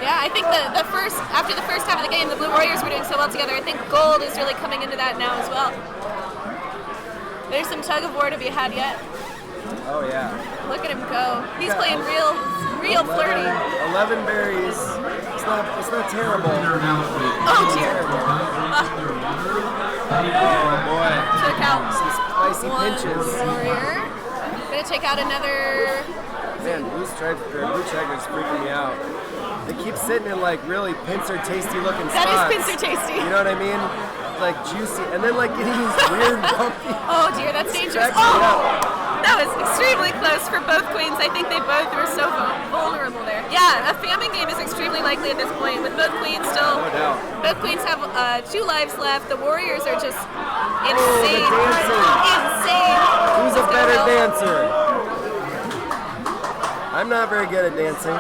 S3: Yeah, I think after the first half of the game, the Blue Warriors were doing so well together. I think gold is really coming into that now as well. There's some tug of war to be had yet.
S4: Oh yeah.
S3: Look at him go. He's playing real flirty.
S4: 11 berries. It's not terrible.
S3: Oh dear.
S4: Oh boy.
S3: Took out
S4: Some spicy
S3: one
S4: pinches.
S3: warrior. Gonna take out another.
S4: Man, blue checker is freaking me out. They keep sitting in like really pincer tasty looking spots.
S3: That is pincer tasty.
S4: You know what I mean? Like juicy, and then like getting these weird bumpy.
S3: Oh dear, that's dangerous.
S4: Cracks me
S3: Oh,
S4: up.
S3: that was extremely close for both queens. I think they both were so vulnerable there. Yeah, a famine game is extremely likely at this point with both queens still.
S4: No doubt.
S3: Both queens have 2 lives left. The warriors are just
S4: Oh,
S3: insane.
S4: the dancing.
S3: Insane.
S4: Who's a
S3: Let's go,
S4: better
S3: Hell.
S4: dancer? I'm not very good at dancing.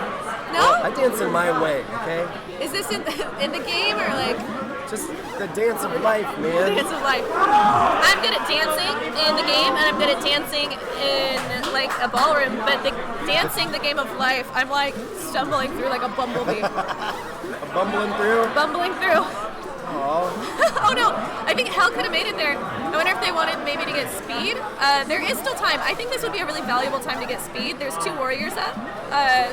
S3: No?
S4: I dance in my way, okay?
S3: Is this in the game or like
S4: Just the dance of life,
S3: the
S4: man.
S3: dance of life? I'm good at dancing in the game, and I'm good at dancing in like a ballroom. But dancing the game of life, I'm like stumbling through like a bumblebee.
S4: Bumbling through.
S3: Bumbling through.
S4: Oh,
S3: Oh no! I think Hell could have made it there. I wonder if they wanted maybe to get speed. There is still time. I think this would be a really valuable time to get speed. There's 2 warriors up,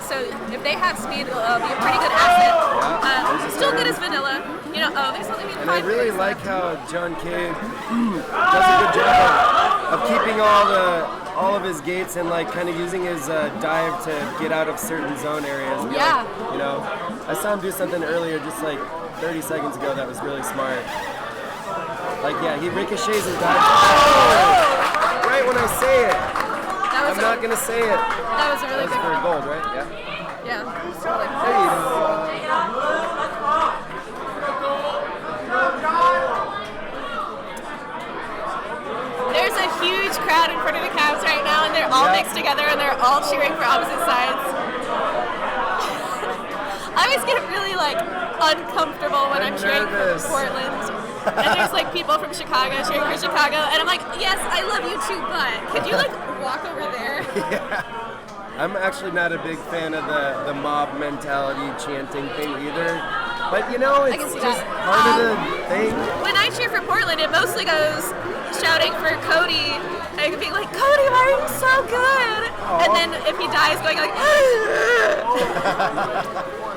S3: so if they have speed, it'll be a pretty good asset. Still good as vanilla. You know. Oh, there's only been 5
S4: and I really
S3: picks
S4: like
S3: left.
S4: how John K does a good job of keeping all all of his gates and like kind of using his dive to get out of certain zone areas. And
S3: Yeah.
S4: like, you know, I saw him do something earlier, just like 30 seconds ago, that was really smart. Like, yeah, he ricochets and dives. Oh! Right when I say it. I'm not gonna say it.
S3: That was a really
S4: That's
S3: good
S4: for gold, right? Yeah.
S3: Yeah.
S4: There you go.
S3: There's a huge crowd in front of the Cavs right now, and they're all mixed together, and they're all cheering for opposite sides. I always get really like uncomfortable when I'm cheering for Portland, and there's like people from Chicago cheering for Chicago, and I'm like, yes, I love you too, but could you like walk over there?
S4: Yeah. I'm actually not a big fan of the mob mentality chanting thing either. But you know, it's just part of the thing.
S3: When I cheer for Portland, it mostly goes shouting for Cody and being like, Cody, why are you so good?
S4: Aww.
S3: And then if he dies, going like,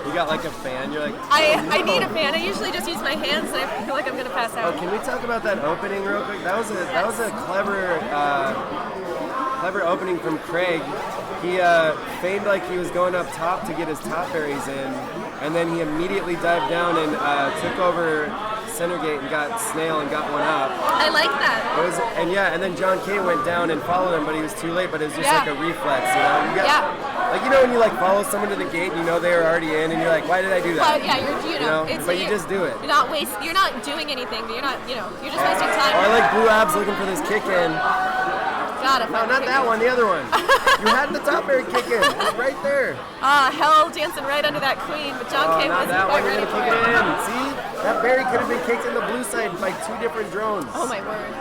S4: You got like a fan, you're like,
S3: I need a fan. I usually just use my hands and I feel like I'm gonna pass out.
S4: Oh, can we talk about that opening real quick? That was a clever opening from Craig. He feigned like he was going up top to get his top berries in, and then he immediately dived down and took over center gate and got SNAIL and got one up.
S3: I like that.
S4: And then John K went down and followed him, but he was too late. But it was just like a reflex, you know. Like, you know, when you like follow someone to the gate, you know they were already in, and you're like, why did I do that?
S3: Well, yeah, you know
S4: but you just do it.
S3: You're not doing anything. You're not, you're just wasting time.
S4: Oh, I like Blue Abs looking for this kick in. No, not that one, the other one. You had the top berry kick in. It was right there.
S3: Hell dancing right under that queen, but John K wasn't quite ready for it.
S4: See? That berry could have been kicked in the blue side by 2 different drones.
S3: Oh my word.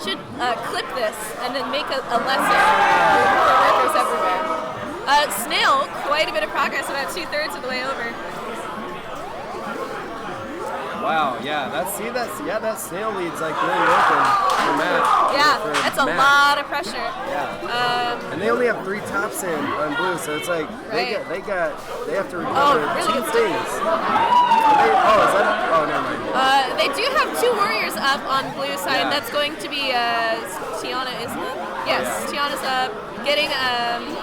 S3: Should clip this and then make a lesson for workers everywhere. SNAIL, quite a bit of progress, about 2/3 of the way over.
S4: Wow, yeah, that SNAIL lead's like really working for Matt.
S3: Yeah, that's a lot of pressure.
S4: Yeah. And they only have 3 tops in on blue, so it's like they have to recover
S3: really
S4: 2
S3: good
S4: things. Never mind.
S3: They do have 2 warriors up on blue side. That's going to be Tiana, isn't it? Yes, Tiana's up. Getting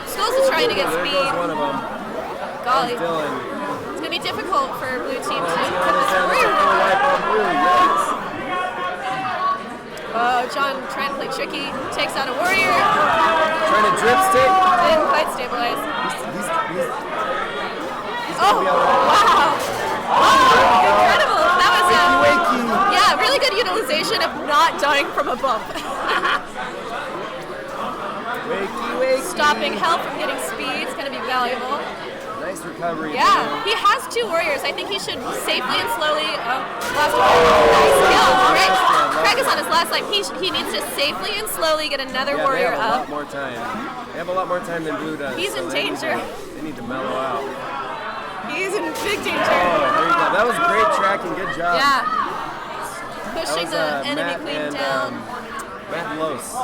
S3: Skulls is trying to get speed.
S4: There goes one of them.
S3: Golly.
S4: Dylan.
S3: It's going to be difficult for blue team to put
S4: Tiana's
S3: this warrior.
S4: wipe on blue. Yes.
S3: John trying to play tricky. Takes out a warrior.
S4: Trying to drip stick.
S3: Didn't quite stabilize.
S4: He's
S3: Oh, wow. Oh, incredible. That was yeah, really good utilization of not dying from a bump.
S4: Wakey.
S3: Stopping hell from getting speed is going to be valuable.
S4: Nice recovery.
S3: Yeah, he has 2 warriors. I think he should safely and slowly. Last one. Nice kill. Craig is on his last life. He needs to safely and slowly get another warrior up.
S4: They have a lot more time. They have a lot more time than blue does.
S3: He's in danger.
S4: They need to mellow out.
S3: He's in big danger.
S4: Oh, there you go. That was great tracking. Good job.
S3: Yeah. Pushing the enemy
S4: Matt
S3: queen
S4: and,
S3: down.
S4: Matt Los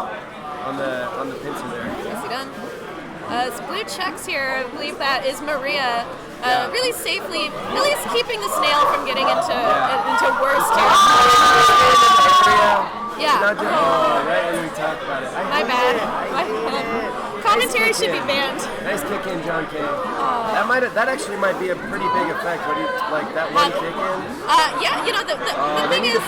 S4: on the pincer there.
S3: Nicely done. It's blue checks here. I believe that is Maria. Really safely, at least keeping the SNAIL from getting into worse territory. Yeah.
S4: Not just, right when we talked about it.
S3: My bad. Commentary should be banned.
S4: Nice kick in, John K. That actually might be a pretty big effect. What do you like that one kick in?
S3: Yeah, you know the thing is,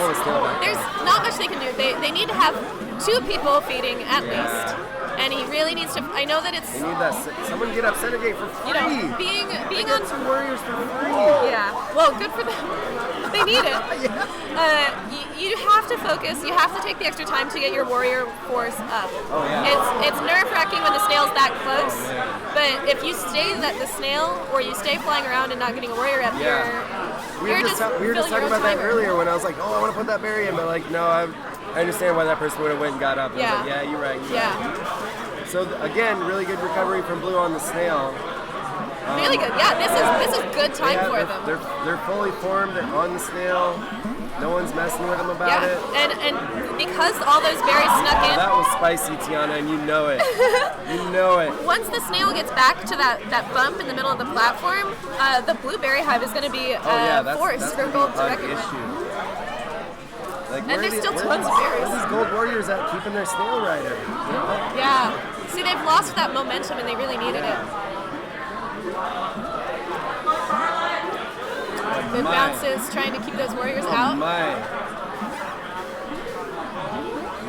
S3: there's not much they can do. They need to have 2 people feeding at least. And he really needs to. I know that it's.
S4: They need that. Someone get up center gate for free.
S3: You know, being on
S4: some warriors for free.
S3: Yeah. Well, good for them. They need it. You have to focus. You have to take the extra time to get your warrior force up.
S4: Oh yeah.
S3: It's nerve-wracking when the SNAIL's that close. But if you stay the SNAIL or you stay flying around and not getting a warrior up,
S4: we were just talking about that earlier when I was like, I want to put that berry in, but like, no, I understand why that person would have went and got up. And I was like, yeah, you're right. Right. So again, really good recovery from blue on the SNAIL.
S3: Really good. Yeah, this is good time for them.
S4: They're fully formed. They're on the SNAIL. No one's messing with them about it.
S3: And because all those berries snuck in.
S4: That was spicy, Tiana, and you know it. You know it.
S3: Once the SNAIL gets back to that bump in the middle of the platform, the blueberry hive is going to be a force for gold to reckon with.
S4: Like,
S3: And there's still tons of berries.
S4: Where's these gold warriors at keeping their snail rider? You know?
S3: Yeah. See, they've lost that momentum and they really needed it. Good bounces, trying to keep those warriors out.
S4: My.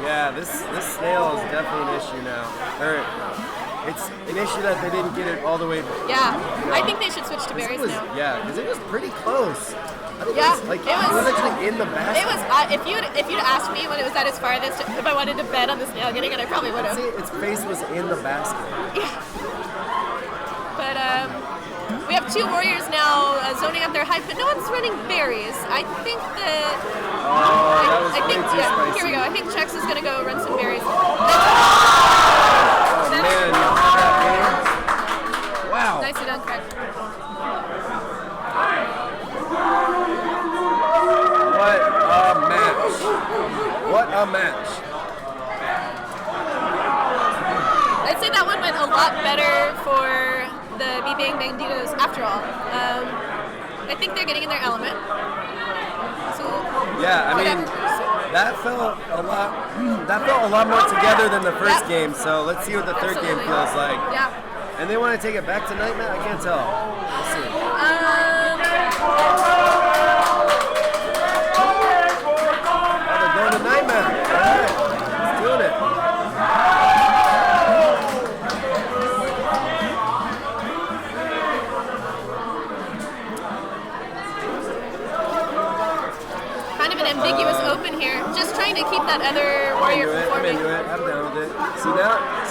S4: Yeah, this snail is definitely an issue now. Or it's an issue that they didn't get it all the way.
S3: Yeah, I think they should switch to berries now.
S4: Yeah, because it was pretty close. I think
S3: Yeah,
S4: it was,
S3: it was
S4: actually in the basket.
S3: It was. If you'd asked me when it was at its farthest, if I wanted to bet on the snail getting it, I probably would have.
S4: See, its face was in the basket.
S3: Yeah. But we have two warriors now zoning up their hype, but no one's running berries. I think that.
S4: That was
S3: I think
S4: way too spicy.
S3: here we go. I think Chex is gonna go run some berries.
S4: Oh man, you had that game. Wow.
S3: Nicely done, Craig.
S4: What a match. What a match.
S3: I'd say that one went a lot better for the Banditos after all. I think they're getting in their element. So,
S4: Yeah, I mean, that felt a lot more together than the first game, so let's see what the third game feels like.
S3: Yeah.
S4: And they want to take it back tonight, Matt? I can't tell. Let's see. They're going to night, Matt. All right, let's doing it.
S3: Kind of an ambiguous open here. Just trying to keep that other warrior
S4: I'm
S3: performing.
S4: into it. I'm down with it. See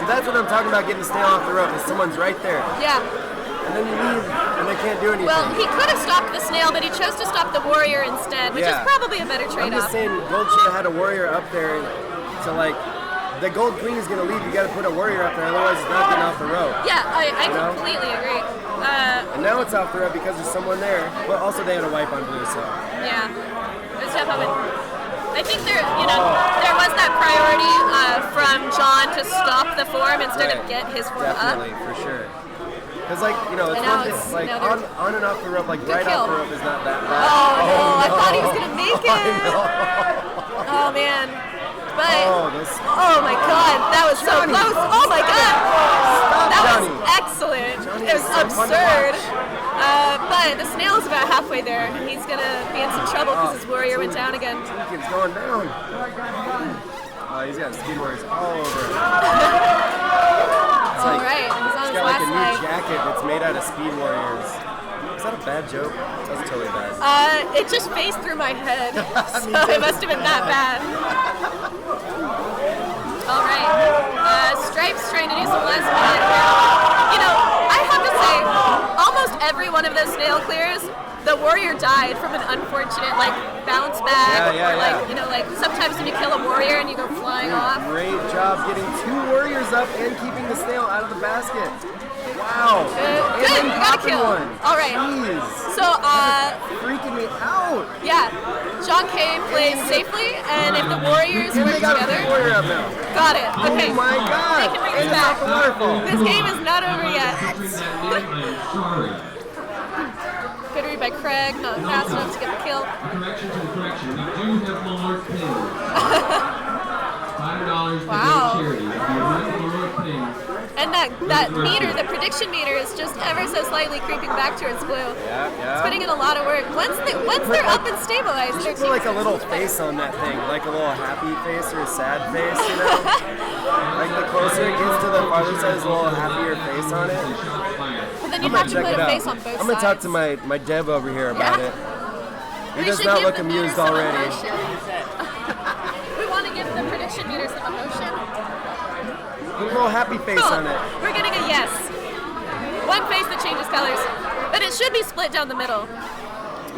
S4: that's what I'm talking about, getting the snail off the rope, is someone's right there.
S3: Yeah.
S4: And then you leave, and they can't do anything.
S3: Well, he could have stopped the snail, but he chose to stop the warrior instead, which is probably a better
S4: I'm just
S3: trade-off.
S4: saying, Gold should have had a warrior up there to, like, the gold queen is going to leave, you got to put a warrior up there, otherwise it's not getting off the rope.
S3: Yeah, I
S4: You know?
S3: completely agree.
S4: And now it's off the rope because there's someone there, but also they had a wipe on blue, so.
S3: Yeah. It's definitely. I think there was that priority from John to stop the form instead of get his form
S4: Definitely,
S3: up.
S4: for sure. Because, like, you know, it's
S3: And now
S4: one thing,
S3: it's-
S4: like,
S3: now they're-
S4: on and off the rope, like, right
S3: kill.
S4: off the rope is not that bad.
S3: Oh no, I thought he was
S4: no.
S3: gonna make
S4: I
S3: it.
S4: know.
S3: Oh man. But
S4: this.
S3: oh my god, that was so
S4: Johnny.
S3: close. Oh my god. That
S4: Johnny.
S3: was excellent.
S4: Johnny
S3: It was
S4: is so fun to
S3: absurd.
S4: watch.
S3: But the snail's about halfway there. He's gonna be in some trouble because his warrior went down again.
S4: He's going down. Oh, he's got speed warriors all over him.
S3: All right, he's on
S4: He's
S3: his
S4: got like a
S3: last
S4: new
S3: leg.
S4: jacket that's made out of speed warriors. Is that a bad joke? That was totally bad.
S3: It just phased through my head, so it must have been that bad. All right, Stripes trying to do some last minute here. You know, I have to say, almost every one of those snail clears, the warrior died from an unfortunate like bounce back,
S4: Yeah,
S3: or like
S4: yeah.
S3: you know, like sometimes when you kill a warrior and you go flying off.
S4: Great job getting two warriors up and keeping the snail out of the basket. Wow. And
S3: Good,
S4: then
S3: we got a
S4: popping
S3: kill.
S4: one.
S3: All right.
S4: Jeez.
S3: So,
S4: Freaking me out.
S3: yeah, John K plays safely, and if the warriors
S4: And
S3: work
S4: they got a
S3: together,
S4: warrior up now.
S3: got it. Okay.
S4: Oh my god.
S3: They can bring
S4: And
S3: this
S4: it's off
S3: back.
S4: the waterfall.
S3: This game is not over yet.
S1: I'm sorry.
S3: Good read by Craig, not fast enough to get the kill.
S1: Correction to the correction. We do have Malort pins. $5 for
S3: Wow.
S1: charity. If you want Malort pins,
S3: And that meter, the prediction meter, is just ever so slightly creeping back towards blue.
S4: Yeah,
S3: It's
S4: yeah.
S3: putting in a lot of work. Once they're up and stabilized,
S4: You
S3: they're
S4: should put like a little face on that thing, like a little happy face or a sad face, you know? Like the closer it gets to the farther side, there's a little happier face on it.
S1: shots fired.
S3: But then
S4: I'm
S3: you
S4: gonna
S3: have to
S4: check
S3: put
S4: it
S3: a
S4: out.
S3: face on both sides.
S4: I'm gonna talk to my dev over here about
S3: Yeah.
S4: it. He
S3: We
S4: does
S3: should
S4: not
S3: give
S4: look
S3: the meter
S4: amused
S3: some
S4: already.
S3: emotion. We want to give the prediction meter some emotion.
S4: Put a little happy face
S3: Cool.
S4: on it.
S3: We're getting a yes. One face that changes colors, but it should be split down the middle.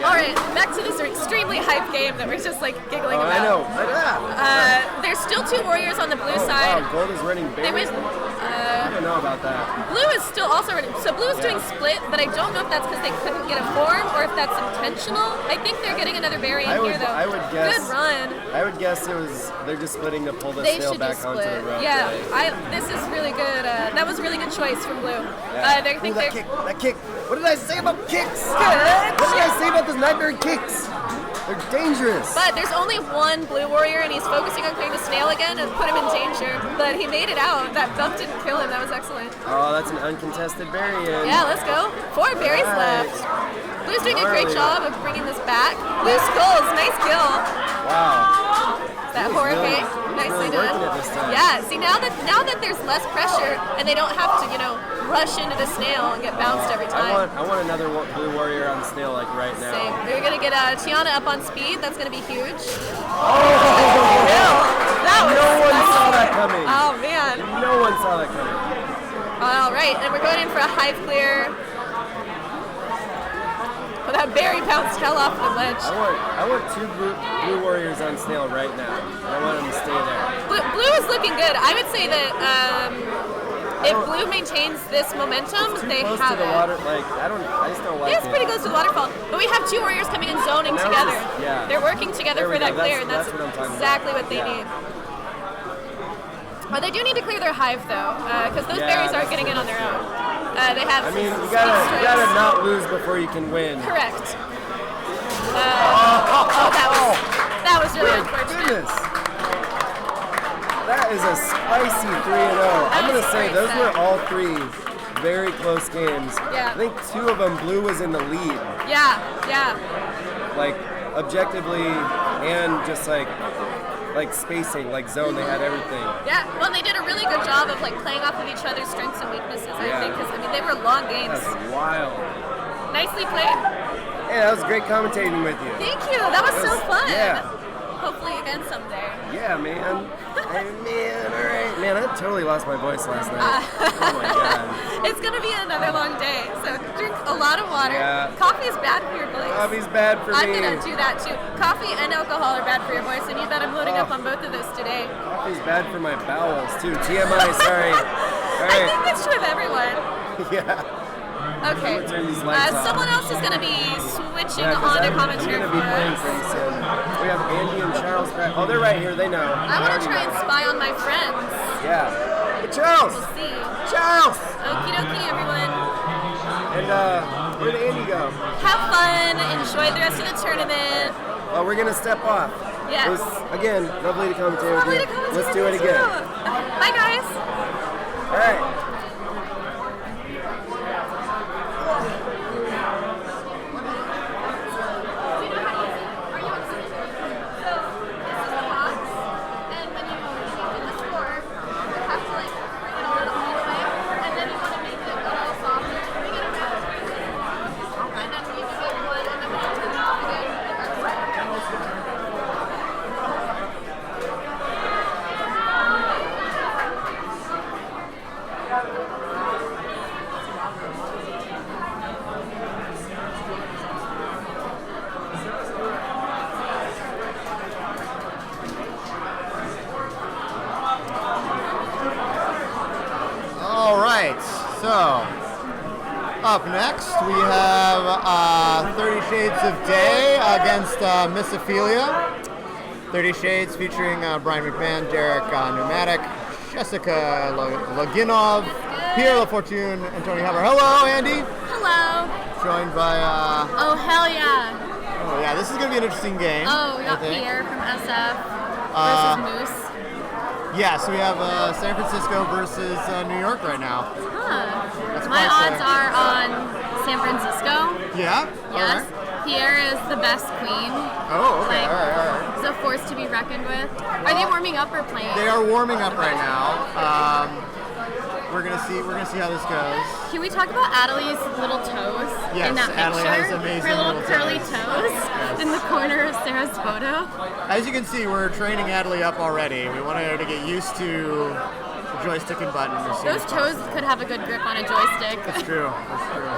S3: All right, back to this extremely hype game that we're just like giggling
S4: Oh,
S3: about.
S4: I know.
S3: There's still two warriors on the blue
S4: Oh,
S3: side.
S4: wow, Gold is running
S3: They
S4: berries.
S3: win.
S4: I don't know about that.
S3: Blue is still also running. So blue is doing split, but I don't know if that's because they couldn't get a form or if that's intentional. I think they're getting another berry in here though.
S4: I would guess.
S3: Good run.
S4: I would guess they're just splitting to pull the
S3: They
S4: snail
S3: should
S4: back
S3: just
S4: onto
S3: split.
S4: the rope.
S3: Yeah,
S4: right?
S3: this is really good. That was a really good choice from blue.
S4: Yeah.
S3: They
S4: Ooh,
S3: think
S4: that
S3: they're
S4: kick. That kick. What did I say about kicks?
S3: good.
S4: What did I say about those nightmare kicks? They're dangerous.
S3: But there's only one blue warrior, and he's focusing on clearing the snail again and put him in danger. But he made it out. That bump didn't kill him. That was excellent.
S4: Oh, that's an uncontested berry in.
S3: Yeah, let's go. 4 berries left. Blue's doing a great job of bringing this back. Blue skulls, nice kill.
S4: Wow.
S3: That Jorge, nicely done. Yeah, see now that there's less pressure and they don't have to, rush into the snail and get bounced every time.
S4: I want another blue warrior on the snail like right now.
S3: Same. We're gonna get Tiana up on speed. That's gonna be huge.
S4: Oh!
S3: That was
S4: No one saw that coming.
S3: Oh man.
S4: No one saw that coming.
S3: All right, and we're going in for a hive clear. But that berry bounced hell off the ledge.
S4: I want 2 blue warriors on snail right now. I want them to stay there.
S3: Blue is looking good. I would say that if blue maintains this momentum, they
S4: close
S3: have
S4: to the
S3: it.
S4: water, I just don't like
S3: It's pretty close to the waterfall. But we have 2 warriors coming in zoning
S4: Now
S3: together.
S4: yeah.
S3: They're working together
S4: There we
S3: for that
S4: go.
S3: clear, and that's
S4: what I'm talking
S3: exactly
S4: about.
S3: what they need. They do need to clear their hive though, because those berries aren't getting in on their own. They have.
S4: I mean, you gotta not lose before you can win.
S3: Correct. That was really unfortunate.
S4: Goodness. That is a spicy 3-0. I'm gonna say those were all 3 very close games.
S3: Yeah.
S4: I think 2 of them blue was in the lead.
S3: Yeah.
S4: Like objectively and just like spacing, like zone, they had everything.
S3: Yeah, well, they did a really good job of playing off of each other's strengths and weaknesses, I think, because they were long games.
S4: That's wild.
S3: Nicely played.
S4: Hey, that was great commentating with you.
S3: Thank you. That was so fun.
S4: Yeah.
S3: Hopefully again someday.
S4: Yeah, man. Hey, man, all right. Man, I totally lost my voice last night. Oh my god.
S3: It's gonna be another long day, so drink a lot of water.
S4: Yeah.
S3: Coffee is bad for your voice.
S4: Coffee's bad for
S3: I'm
S4: me.
S3: gonna do that too. Coffee and alcohol are bad for your voice, and you bet I'm loading up on both of those today.
S4: Coffee's bad for my bowels too. TMI, sorry. All
S3: I
S4: right.
S3: think that's true of everyone.
S4: Yeah.
S3: Okay.
S4: Turn these lights off.
S3: Someone else is gonna be switching
S4: Yeah, 'cause
S3: on to
S4: I'm
S3: commentary
S4: gonna
S3: for
S4: be playing
S3: us.
S4: pretty soon. We have Andy and Charles. Oh, they're right here. They know.
S3: I want to try and spy on my friends.
S4: Yeah. Hey, Charles.
S3: We'll see.
S4: Charles.
S3: Okie dokie, everyone.
S4: And where'd Andy go?
S3: Have fun. Enjoy the rest of the tournament.
S4: Well, we're gonna step off.
S3: Yes.
S4: It was, again, lovely to commentate with
S3: Lovely
S4: you.
S3: to commentate
S4: Let's do
S3: with
S4: it
S3: you
S4: again.
S3: too. Bye, guys.
S4: All right.
S5: All right, so up next we have 30 Shades of Day against Melissophilia. 30 Shades featuring Brian McMahon, Derek Pneumatic, Jessica Loginov, Pierre LaFortune, and Tony Haber. Hello, Andy.
S3: Hello.
S5: Joined by.
S3: Oh, hell yeah.
S5: Oh yeah, this is gonna be an interesting game.
S3: Oh, we got
S5: I think.
S3: Pierre from SF versus Moose.
S5: Yeah, so we have San Francisco versus New York right now.
S3: Huh.
S5: That's
S3: My
S5: quite
S3: odds are on San Francisco.
S5: Yeah?
S3: Yes.
S5: All right.
S3: Pierre is the best queen.
S5: Oh, okay.
S3: Like,
S5: All right.
S3: He's a force to be reckoned with. Are they warming up or playing?
S5: They are warming up right now. We're gonna see how this goes.
S3: Can we talk about Adelie's little toes
S5: Yes,
S3: in that
S5: Adelie
S3: picture?
S5: has amazing
S3: Her little
S5: little
S3: curly
S5: toes.
S3: toes
S5: Yes.
S3: in the corner of Sarah's photo.
S5: As you can see, we're training Adelie up already. We want her to get used to the joystick and button. As soon
S3: Those
S5: as
S3: toes
S5: possible.
S3: could have a good grip on a joystick.
S5: That's true. That's true.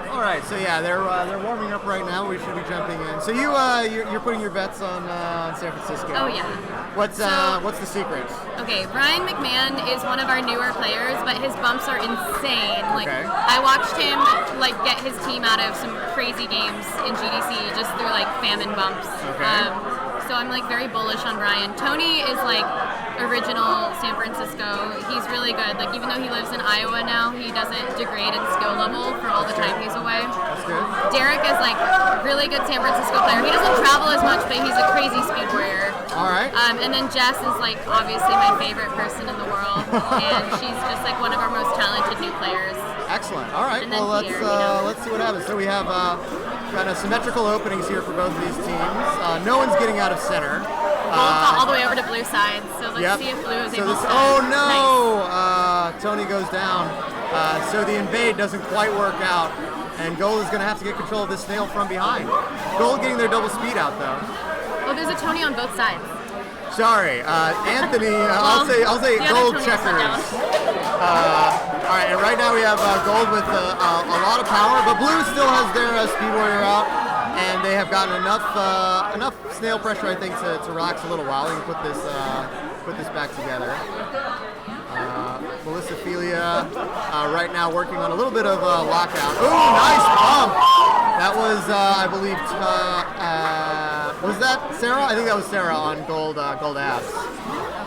S5: All right, so yeah, they're warming up right now. We should be jumping in. So you're putting your bets on San Francisco.
S3: Oh yeah.
S5: What's
S3: So-
S5: the secret?
S3: Okay, Brian McMahon is one of our newer players, but his bumps are insane. Like
S5: Okay.
S3: I watched him get his team out of some crazy games in GDC just through Famine bumps.
S5: Okay.
S3: So I'm very bullish on Brian. Tony is original San Francisco. He's really good. Like, even though he lives in Iowa now, he doesn't degrade in skill level for all the time he's away.
S5: That's good.
S3: Derek is like a really good San Francisco player. He doesn't travel as much, but he's a crazy speed warrior.
S5: All right.
S3: And then Jess is like obviously my favorite person in the world, and she's just like one of our most talented new players.
S5: Excellent. All right.
S3: And then
S5: Well,
S3: Pierre,
S5: let's see what happens. So we have kind of symmetrical openings here for both of these teams. No one's getting out of center.
S3: All the way over to blue side. So let's see if blue is able to.
S5: Oh no! Tony goes down. So the invade doesn't quite work out, and Gold is going to have to get control of this snail from behind. Gold getting their double speed out though.
S3: Oh, there's a Tony on both sides.
S5: Sorry, Anthony. I'll say Gold checkers. All right, and right now we have Gold with a lot of power, but Blue still has their Speed Warrior out, and they have gotten enough snail pressure, I think, to relax a little while. We can put this back together. Melissophilia right now working on a little bit of lockout. Ooh, nice bump! That was, I believe, was that Sarah? I think that was Sarah on Gold abs.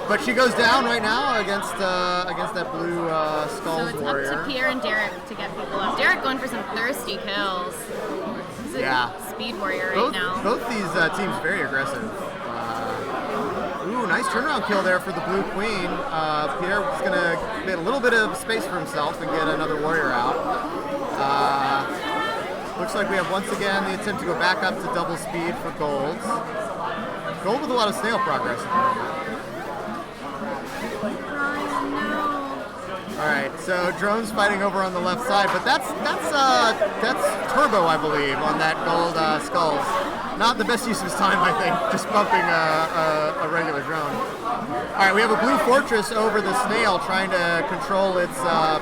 S5: But she goes down right now against that blue Skulls
S3: So it's
S5: warrior.
S3: up to Pierre and Derek to get people up. Derek going for some thirsty kills. He's a speed warrior right now.
S5: Both these teams very aggressive. Ooh, nice turnaround kill there for the blue queen. Pierre is going to get a little bit of space for himself and get another warrior out. Looks like we have once again the attempt to go back up to double speed for Gold. Gold with a lot of snail progress at the moment. All right, so Drone's fighting over on the left side, but that's Turbo, I believe, on that Gold Skulls. Not the best use of his time, I think, just bumping a regular Drone. All right, we have a blue fortress over the snail trying to control its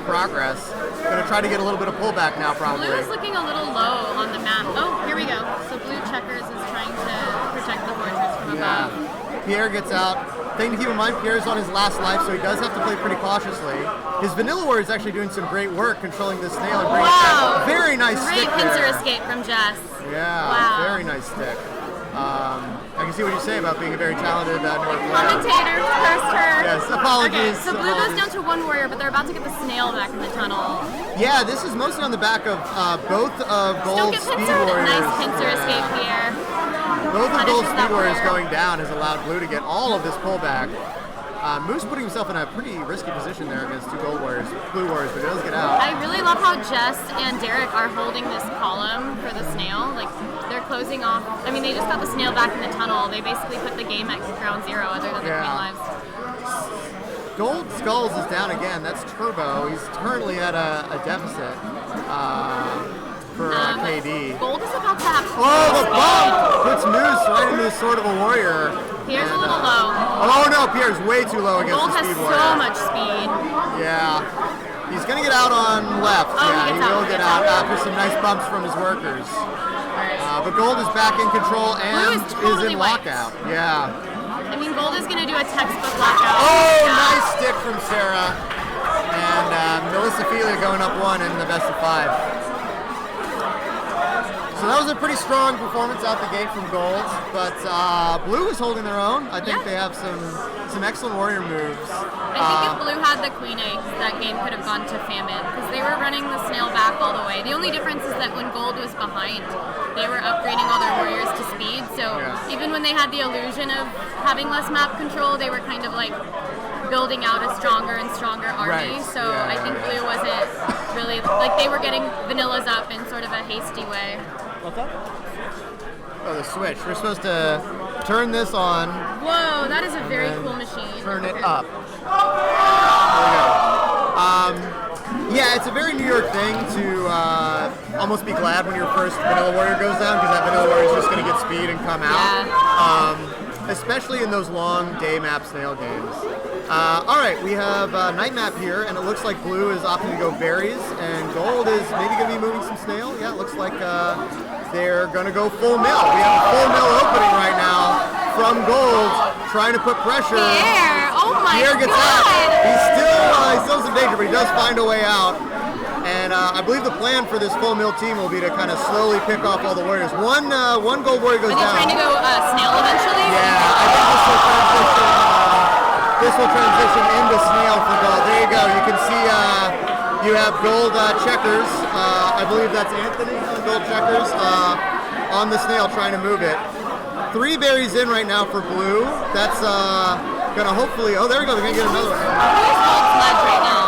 S5: progress. Gonna try to get a little bit of pullback now, probably.
S3: Blue is looking a little low on the map. Oh, here we go. So blue checkers is trying to protect the fortress from above.
S5: Pierre gets out. Thing to keep in mind, Pierre's on his last life, so he does have to play pretty cautiously. His Vanilla Warrior is actually doing some great work controlling the snail and bringing it very nice
S3: Great
S5: stick
S3: pincer
S5: there.
S3: escape from Jess.
S5: Yeah, very nice stick. I can see what you say about being a very talented North player.
S3: Commentator, first turn.
S5: Yes, apologies.
S3: Okay, so blue goes down to one warrior, but they're about to get the snail back in the tunnel.
S5: Yeah, this is mostly on the back of both of Gold's
S3: Still
S5: Speed
S3: get pincered.
S5: Warriors.
S3: Nice pincer escape here.
S5: Both of Gold's
S3: Punishes that
S5: Speed Warriors
S3: warrior.
S5: going down has allowed Blue to get all of this pullback. Moose putting himself in a pretty risky position there against two Blue Warriors, but he does get out.
S3: I really love how Jess and Derek are holding this column for the snail. Like, they're closing off. I mean, they just got the snail back in the tunnel. They basically put the game at ground zero other than the queen lives.
S5: Gold Skulls is down again. That's Turbo. He's currently at a deficit for KD.
S3: Gold is about to have...
S5: Oh, the bump! Puts Moose right into the Sword of a Warrior.
S3: Pierre's a little low.
S5: Oh no, Pierre's way too low against
S3: Gold
S5: the
S3: has
S5: Speed Warrior.
S3: so much speed.
S5: Yeah. He's going to get out on left.
S3: Oh,
S5: yeah,
S3: he
S5: will
S3: gets
S5: get
S3: out.
S5: out after some nice bumps from his workers. But Gold is back in control and
S3: Blue is totally
S5: in
S3: wiped.
S5: lockout. Yeah.
S3: I mean, Gold is going to do a textbook lockout.
S5: Oh,
S3: Yeah.
S5: nice stick from Sarah. And Melissophilia going up one in the best of 5. So that was a pretty strong performance out the gate from Gold, but Blue is holding their own. I think they have some excellent warrior moves.
S3: I think if Blue had the queen eggs, that game could have gone to Famine, because they were running the snail back all the way. The only difference is that when Gold was behind, they were upgrading all their warriors to speed, so even when they had the illusion of having less map control, they were kind of like building out a stronger and stronger army, so I think Blue wasn't really, like they were getting vanillas up in sort of a hasty way.
S5: What's up? Oh, the switch. We're supposed to turn this on.
S3: Whoa, that is a very cool machine.
S5: Turn it up. There we go. Yeah, it's a very New York thing to almost be glad when your first Vanilla Warrior goes down, because that Vanilla Warrior is just going to get speed and come out. Especially in those long day map snail games. All right, we have night map here, and it looks like Blue is opting to go berries, and Gold is maybe going to be moving some snail. Yeah, it looks like they're going to go full mill. We have a full mill opening right now from Gold, trying to put pressure.
S3: Pierre, oh my
S5: Pierre gets
S3: God.
S5: out. He's still in danger, but he does find a way out. And I believe the plan for this full mill team will be to kind of slowly pick off all the warriors. One Gold warrior goes down.
S3: Are they trying to go snail eventually?
S5: Yeah, I think this will transition this will transition into SNAIL for gold. There you go. You can see you have gold checkers. I believe that's Anthony on gold checkers on the SNAIL trying to move it. 3 berries in right now for blue. That's gonna hopefully. Oh, there we go. They're gonna get another one.
S3: Who is Gold's ledge right now?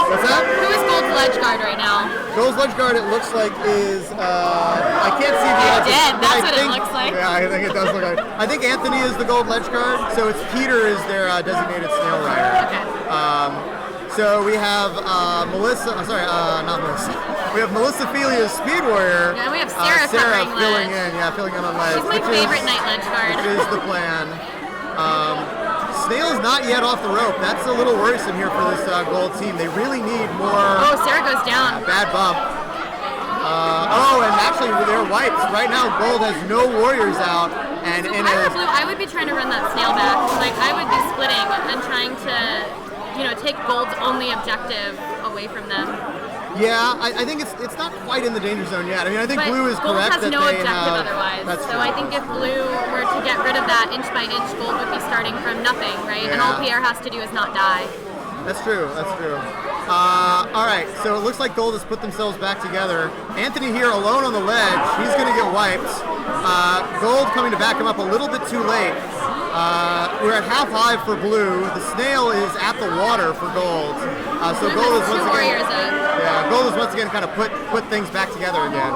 S5: What's that?
S3: Who is Gold's ledge guard right now?
S5: Gold's ledge guard, it looks like, is I can't see the edges,
S3: did.
S5: but
S3: That's
S5: I
S3: what it
S5: think-
S3: looks like.
S5: Yeah, I think it does look like. I think Anthony is the gold ledge guard, so it's Peter is their designated SNAIL rider.
S3: Okay.
S5: So we have not Melissa. We have Melissophilia Speed Warrior.
S3: Yeah, we have Sarah covering
S5: filling
S3: ledge.
S5: filling in on ledge.
S3: She's my favorite night ledge guard.
S5: Which is the plan. SNAIL is not yet off the rope. That's a little worrisome here for this gold team. They really need more.
S3: Oh, Sarah goes down.
S5: Bad bump. And actually they're wiped. Right now, gold has no warriors out. And
S3: So
S5: in
S3: if I were
S5: a,
S3: blue, I would be trying to run that SNAIL back. Like, I would be splitting and trying to, take gold's only objective away from them.
S5: yeah, I think it's not quite in the danger zone yet. I mean, I think
S3: But
S5: blue is
S3: gold
S5: correct
S3: has
S5: that
S3: no
S5: they
S3: objective
S5: have.
S3: otherwise.
S5: That's
S3: So
S5: true.
S3: I think if blue were to get rid of that inch by inch, gold would be starting from nothing, right? And all
S5: Yeah.
S3: Pierre has to do is not die.
S5: That's true. That's true. All right, so it looks like gold has put themselves back together. Anthony here alone on the ledge. He's going to get wiped. Gold coming to back him up a little bit too late. We're at half hive for blue. The SNAIL is at the water for gold. So
S3: Blue
S5: gold
S3: has
S5: is once
S3: two
S5: again.
S3: warriors up.
S5: Yeah, gold is once again kind of put things back together again.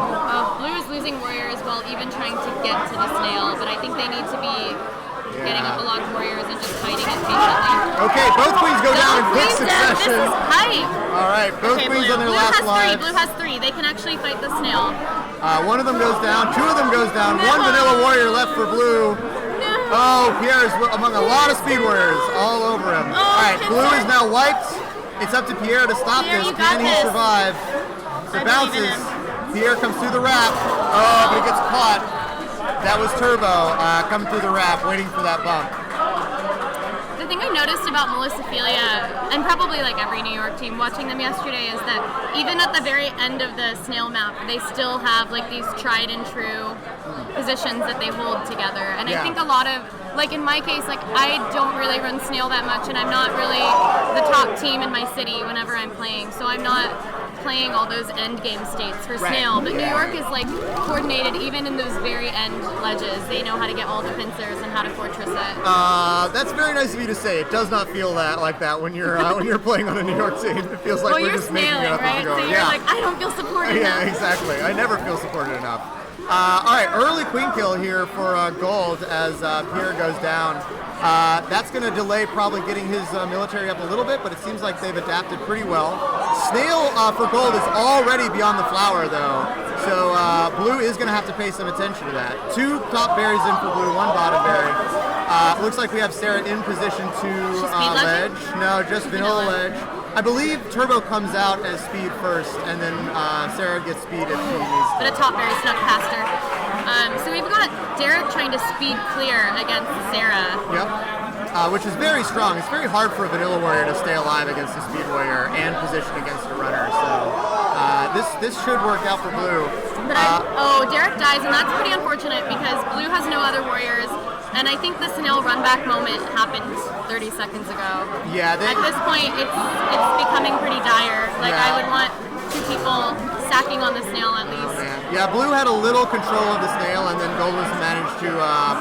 S3: Blue is losing warriors while even trying to get to the SNAIL, but I think they need to be getting up a lot of warriors and just fighting it patiently.
S5: Okay, both queens go down in quick
S3: Queen's down. This
S5: succession.
S3: is hype.
S5: All right, both
S3: Okay,
S5: queens
S3: blue.
S5: on their
S3: Blue
S5: last
S3: has
S5: lives.
S3: three. Blue has 3. They can actually fight the SNAIL.
S5: One of them goes down. 2 of them goes down.
S3: No.
S5: 1 vanilla warrior left for blue.
S3: No.
S5: Oh, Pierre is among a lot of speed warriors all over him.
S3: Oh,
S5: All right,
S3: Kinsler.
S5: blue is now wiped. It's up to Pierre to stop
S3: Pierre,
S5: this.
S3: you got
S5: Can he
S3: this.
S5: survive?
S3: I
S5: So
S3: believe in
S5: bounces.
S3: him.
S5: Pierre comes through the wrap. Oh, but he gets caught. That was Turbo coming through the wrap, waiting for that bump.
S3: The thing I noticed about Melissophilia, and probably like every New York team watching them yesterday, is that even at the very end of the SNAIL map, they still have like these tried and true positions that they hold together. And
S5: Yeah.
S3: I think a lot of, like in my case, like I don't really run SNAIL that much, and I'm not really the top team in my city whenever I'm playing, so I'm not playing all those end game states for
S5: Right.
S3: SNAIL. But New
S5: Yeah.
S3: York is like coordinated even in those very end ledges. They know how to get all the pincers and how to fortress it.
S5: That's very nice of you to say. It does not feel like that when you're playing on a New York team. It feels like
S3: Well,
S5: we're
S3: you're
S5: just making it
S3: SNAIling,
S5: up as
S3: right?
S5: we go.
S3: So you're
S5: Yeah.
S3: like, I don't feel supported
S5: Yeah,
S3: enough.
S5: exactly. I never feel supported enough. All right, early queen kill here for gold as Pierre goes down. That's going to delay probably getting his military up a little bit, but it seems like they've adapted pretty well. SNAIL for gold is already beyond the flower, though, so blue is going to have to pay some attention to that. 2 top berries in for blue, 1 bottom berry. Looks like we have Sarah in position to
S3: speed
S5: ledge. No, just vanilla
S3: Vanilla.
S5: ledge. I believe Turbo comes out as speed first, and then Sarah gets speed if she needs
S3: But
S5: to.
S3: a top berry snuck past her. So we've got Derek trying to speed clear against Sarah.
S5: Yep. Which is very strong. It's very hard for a vanilla warrior to stay alive against a speed warrior and position against a runner. So this should work out for blue.
S3: But Derek dies, and that's pretty unfortunate because blue has no other warriors. And I think the SNAIL run back moment happened 30 seconds ago.
S5: Yeah,
S3: At this point, it's becoming pretty dire. Like
S5: Yeah.
S3: I would want 2 people stacking on the SNAIL at least.
S5: yeah, blue had a little control of the SNAIL, and then gold was managed to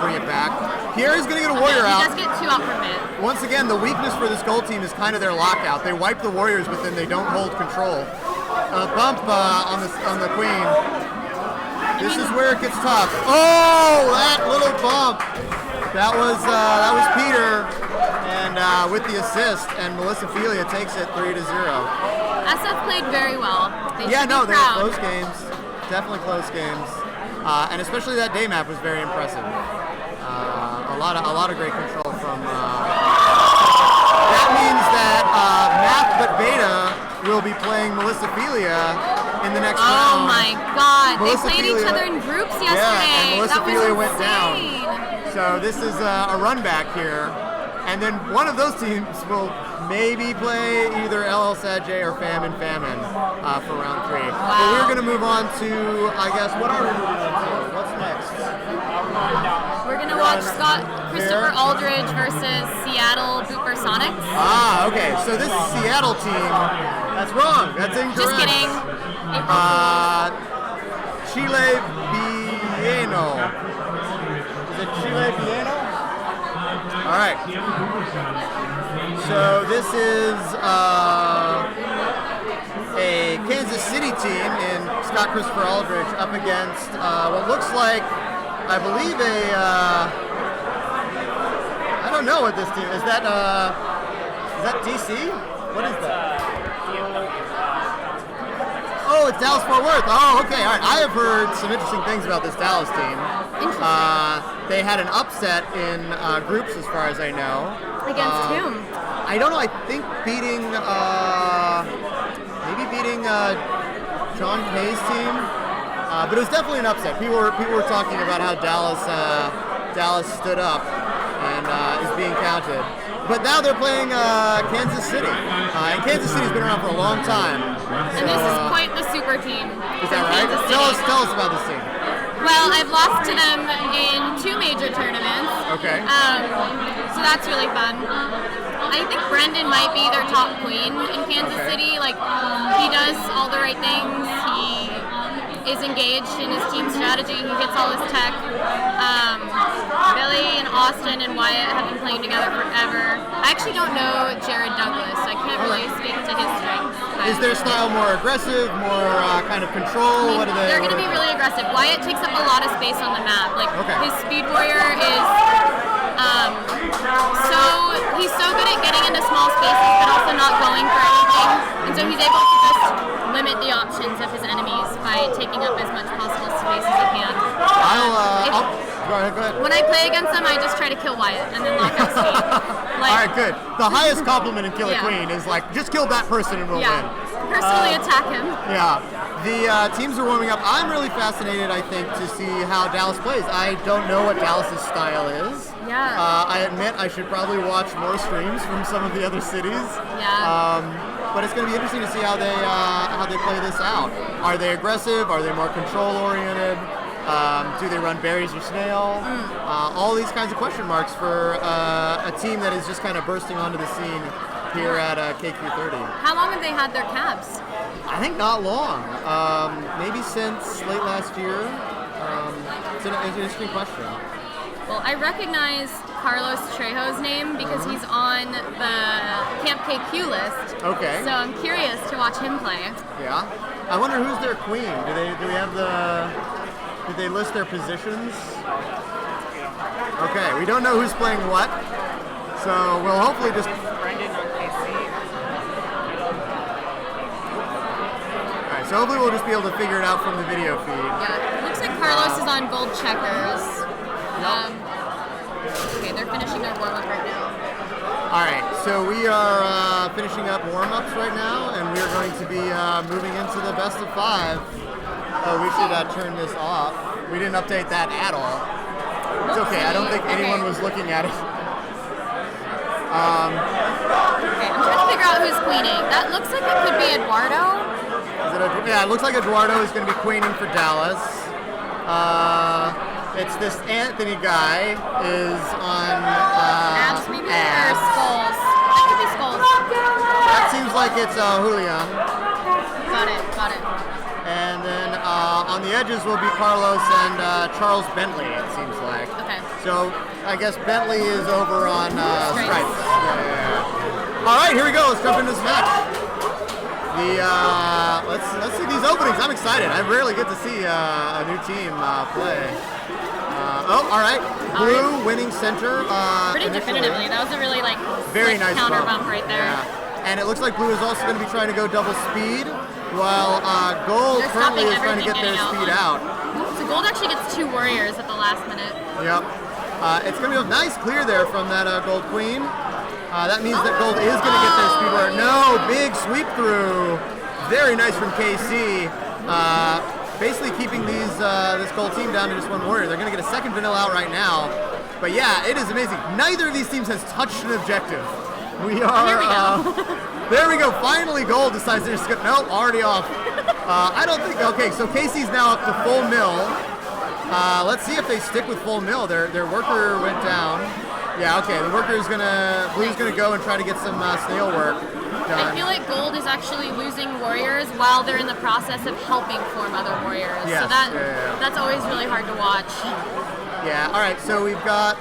S5: bring it back. Pierre is going to get a warrior
S3: He
S5: out.
S3: does get 2 out from it.
S5: Once again, the weakness for this gold team is kind of their lockout. They wipe the warriors, but then they don't hold control. Bump on the queen. This is where it gets tough. Oh, that little bump. That was Peter, and with the assist, and Melissophilia takes it 3-0.
S3: SF played very well. They
S5: Yeah,
S3: should
S5: no,
S3: be
S5: they were
S3: proud.
S5: close games, definitely close games, and especially that day map was very impressive. A lot of great control from. That means that Math but Beta will be playing Melissophilia in the next round.
S3: Oh my God! They played each
S5: Melissophilia-
S3: other in groups
S5: Yeah,
S3: yesterday.
S5: and
S3: That was
S5: Melissophilia went down.
S3: insane.
S5: So this is a run back here, and then one of those teams will maybe play either LL Sadj or Famine for round 3. But we're going to move on to, I guess, what are we moving on to? What's next?
S3: We're We're gonna watch Christopher Aldridge versus Seattle BooperSonics.
S5: Ah, okay. So this Seattle team, that's wrong. That's incorrect.
S3: Just kidding.
S5: Chile Bee-lleno. Is it Chile Bee-lleno? All right. So this is a Kansas City team in Scott Christopher Aldridge up against what looks like, I believe, I don't know what this team is. That DC? What is that? Oh, it's Dallas Fort Worth. Oh, okay. All right. I have heard some interesting things about this Dallas team. They had an upset in groups, as far as I know.
S3: Against whom?
S5: I don't know. I think beating John Kay's team, but it was definitely an upset. People were talking about how Dallas stood up and is being counted. But now they're playing Kansas City, and Kansas City's been around for a long time.
S3: And this is quite the super team.
S5: Is that right? Tell us about this team.
S3: Well, I've lost to them in 2 major tournaments.
S5: Okay.
S3: So that's really fun. I think Brendan might be their top queen in Kansas City. Like, he does all the right things. He is engaged in his team strategy. He hits all his tech. Billy and Austin and Wyatt have been playing together forever. I actually don't know Jared Douglas, so I can't really speak to his strengths.
S5: Is their style more aggressive, more kind of control? What are they?
S3: They're going to be really aggressive. Wyatt takes up a lot of space on the map. Like, his Speed Warrior is he's so good at getting into small spaces, but also not going for anything. And so he's able to just limit the options of his enemies by taking up as much possible space as he can.
S5: Go ahead.
S3: When I play against him, I just try to kill Wyatt and then lock out Speed.
S5: All right, good. The highest compliment in Kill a Queen is like, just kill that person and we'll win.
S3: Personally attack him.
S5: Yeah. The teams are warming up. I'm really fascinated, I think, to see how Dallas plays. I don't know what Dallas's style is.
S3: Yeah.
S5: I admit I should probably watch more streams from some of the other cities.
S3: Yeah.
S5: But it's going to be interesting to see how they play this out. Are they aggressive? Are they more control-oriented? Do they run berries or snail? All these kinds of question marks for a team that is just kind of bursting onto the scene here at KQ30.
S3: How long have they had their cabs?
S5: I think not long. Maybe since late last year. It's an interesting question.
S3: Well, I recognize Carlos Trejo's name because he's on the Camp KQ list.
S5: Okay.
S3: So I'm curious to watch him play.
S5: Yeah. I wonder who's their queen. Did they list their positions? Okay, we don't know who's playing what. So we'll hopefully just... Alright, so hopefully we'll just be able to figure it out from the video feed.
S3: Yeah, it looks like Carlos is on gold checkers. Okay, they're finishing their warm-up right now.
S5: Alright, so we are finishing up warm-ups right now, and we are going to be moving into the best of 5. Oh, we should turn this off. We didn't update that at all. It's okay, I don't think anyone was looking at it.
S3: Okay, I'm trying to figure out who's queening. That looks like it could be Eduardo.
S5: Yeah, it looks like Eduardo is going to be queening for Dallas. It's this Anthony guy is on
S3: Abs maybe? Or Skulls? That could be Skulls.
S5: That seems like it's Julian.
S3: Got it.
S5: And then on the edges will be Carlos and Charles Bentley, it seems like.
S3: Okay.
S5: So I guess Bentley is over on Stripes. Yeah. All right, here we go. Let's jump into this match. Let's see these openings. I'm excited. I rarely get to see a new team play. All right. Blue winning center.
S3: Pretty definitively. That was a really
S5: very nice
S3: counter bump right there.
S5: Yeah. And it looks like Blue is also going to be trying to go double speed, while Gold currently is trying to get their speed out.
S3: So Gold actually gets 2 warriors at the last minute.
S5: Yep. It's going to be a nice clear there from that Gold Queen. That means that Gold is going to get their speed warrior. No, big sweep through. Very nice from KC. Basically keeping this Gold team down to just 1 warrior. They're going to get a second vanilla out right now. But yeah, it is amazing. Neither of these teams has touched an objective. We are...
S3: Here we go.
S5: There we go. Finally, Gold decides to just go... Nope, already off. I don't think... Okay, so Casey's now up to full mill. Let's see if they stick with full mill. Their worker went down. Yeah, okay. The worker is Blue's gonna go and try to get some SNAIL work done.
S3: I feel like Gold is actually losing warriors while they're in the process of helping form other warriors.
S5: Yes,
S3: So that's always really hard to watch.
S5: Yeah. All right. So we've got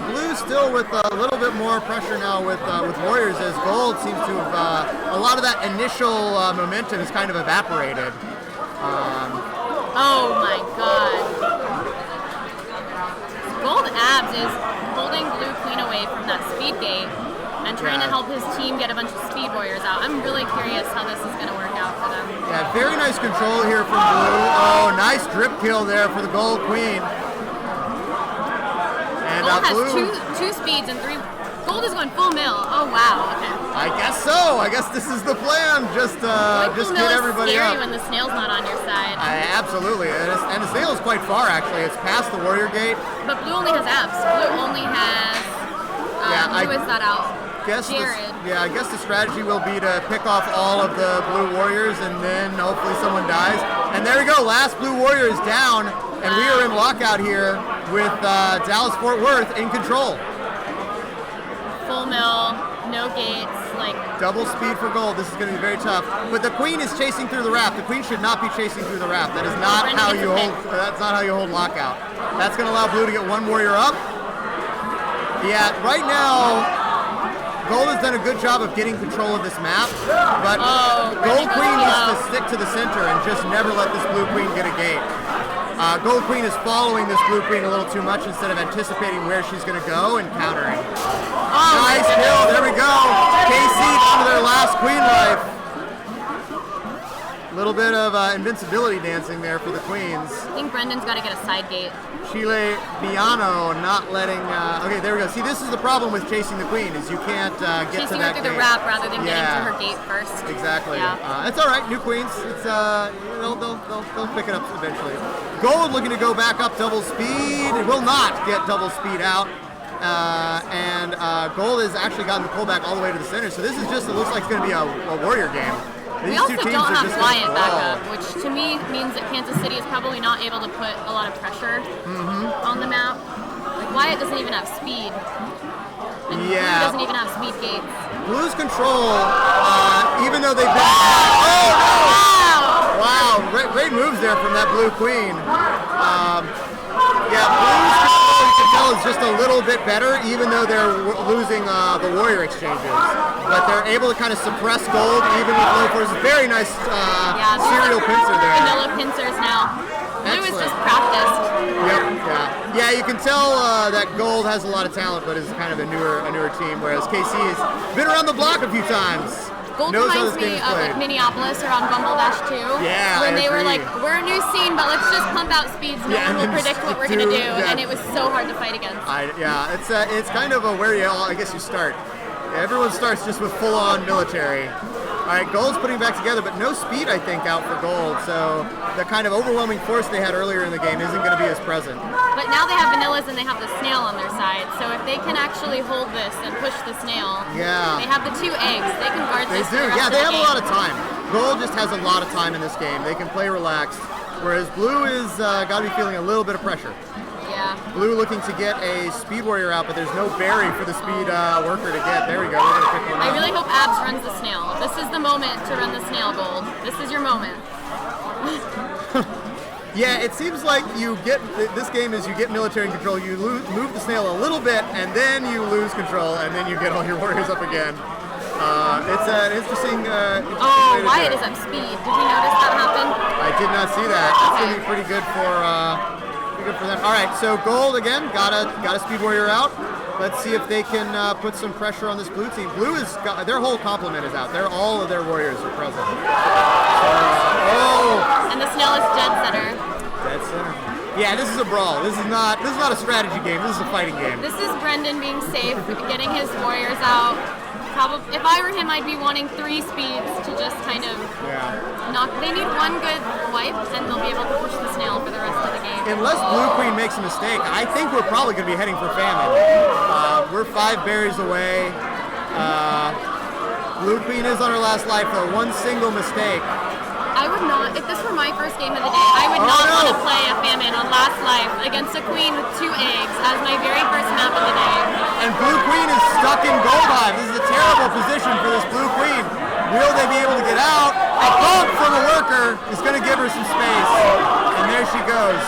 S5: Blue still with a little bit more pressure now with warriors, as Gold seems to have a lot of that initial momentum has kind of evaporated.
S3: Oh my god. Gold Abs is holding Blue Queen away from that speed gate and trying to help his team get a bunch of speed warriors out. I'm really curious how this is going to work out for them.
S5: Yeah, very nice control here from Blue. Oh, nice drip kill there for the Gold Queen. And
S3: Gold has
S5: Blue,
S3: two speeds and 3. Gold is going full mill. Oh wow. Okay.
S5: I guess so. I guess this is the plan. Just get everybody
S3: scary
S5: up.
S3: when the snail's not on your side.
S5: Absolutely, and the snail is quite far actually. It's past the warrior gate.
S3: But Blue only has abs. Blue only has. Who is that out? Jared.
S5: I guess the strategy will be to pick off all of the Blue warriors, and then hopefully someone dies. And there we go. Last Blue warrior is down, and we are in lockout here with Dallas Fort Worth in control.
S3: Full mill, no gates,
S5: double speed for Gold. This is going to be very tough. But the Queen is chasing through the raft. The Queen should not be chasing through the raft. That is not how you hold. That's not how you hold lockout. That's going to allow Blue to get one warrior up. Yeah, right now, Gold has done a good job of getting control of this map, but Gold Queen needs to stick to the center and just never let this Blue Queen get a gate. Gold Queen is following this Blue Queen a little too much instead of anticipating where she's going to go and countering. Nice kill, there we go. KC down to their last Queen life. A little bit of invincibility dancing there for the Queens.
S3: I think Brendan's got to get a side gate.
S5: Chile Bee-lleno not letting. Okay, there we go. See, this is the problem with chasing the Queen is you can't get
S3: chasing
S5: to that
S3: her through
S5: gate.
S3: the wrap rather than getting to her gate first.
S5: Exactly.
S3: Yeah.
S5: It's all right. New Queens. It's they'll pick it up eventually. Gold looking to go back up double speed. It will not get double speed out. And Gold has actually gotten the pullback all the way to the center. So this is just, it looks like it's going to be a warrior game. These
S3: we also
S5: two teams
S3: don't
S5: are
S3: have
S5: just
S3: Wyatt back
S5: brawl.
S3: up, which to me means that Kansas City is probably not able to put a lot of pressure on the map. Wyatt doesn't even have speed. And Blue doesn't even have speed gates.
S5: Blue's control, even though they've been... Oh, no! Wow, great moves there from that Blue Queen. Blue's control, you can tell, is just a little bit better, even though they're losing the warrior exchanges. But they're able to kind of suppress Gold, even with low force. Very nice serial pincer there.
S3: Vanilla pincers now. Blue is just practiced.
S5: Yep, yeah, you can tell that Gold has a lot of talent, but is kind of a newer team, whereas KC has been around the block a few times.
S3: Gold
S5: knows how
S3: reminds
S5: this game
S3: me
S5: is
S3: of
S5: played.
S3: Minneapolis around Bumble Dash 2.
S5: Yeah,
S3: when
S5: I
S3: they were
S5: agree.
S3: like, we're a new scene, but let's just pump out speeds. No one will predict what we're gonna do, and it was so hard to fight against.
S5: It's kind of where I guess you start. Everyone starts just with full-on military. All right, Gold's putting back together, but no speed, I think, out for Gold. So the kind of overwhelming force they had earlier in the game isn't going to be as present.
S3: But now they have Vanillas and they have the Snail on their side. So if they can actually hold this and push the Snail, they have the 2 eggs. They can guard this.
S5: They do. Yeah, they have a lot of time. Gold just has a lot of time in this game. They can play relaxed, whereas Blue is got to be feeling a little bit of pressure.
S3: Yeah.
S5: Blue looking to get a speed warrior out, but there's no berry for the speed worker to get. There we go. We're gonna pick one up.
S3: I really hope Abs runs the Snail. This is the moment to run the Snail, Gold. This is your moment.
S5: Yeah, it seems like you get this game is you get military control, you move the Snail a little bit, and then you lose control, and then you get all your warriors up again. It's an interesting.
S3: Wyatt is up speed. Did you notice that happen?
S5: I did not see that. It's gonna be pretty good for. Good for them. All right, so Gold again got a speed warrior out. Let's see if they can put some pressure on this Blue team. Blue is their whole complement is out. All of their warriors are present.
S3: And the Snail is dead center.
S5: Dead center. Yeah, this is a brawl. This is not a strategy game. This is a fighting game.
S3: This is Brendan being safe, getting his warriors out. If I were him, I'd be wanting 3 speeds to just kind of knock. They need one good wipe, and they'll be able to push the Snail for the rest of the game.
S5: Unless Blue Queen makes a mistake, I think we're probably going to be heading for Famine. We're 5 berries away. Blue Queen is on her last life, though. One single mistake.
S3: I would not, if this were my first game of the day, I would not want to play a Famine on Last Life against a queen with 2 eggs as my very first map of the day.
S5: And Blue Queen is stuck in Gold Hive. This is a terrible position for this Blue Queen. Will they be able to get out? A bump from a lurker is going to give her some space. And there she goes.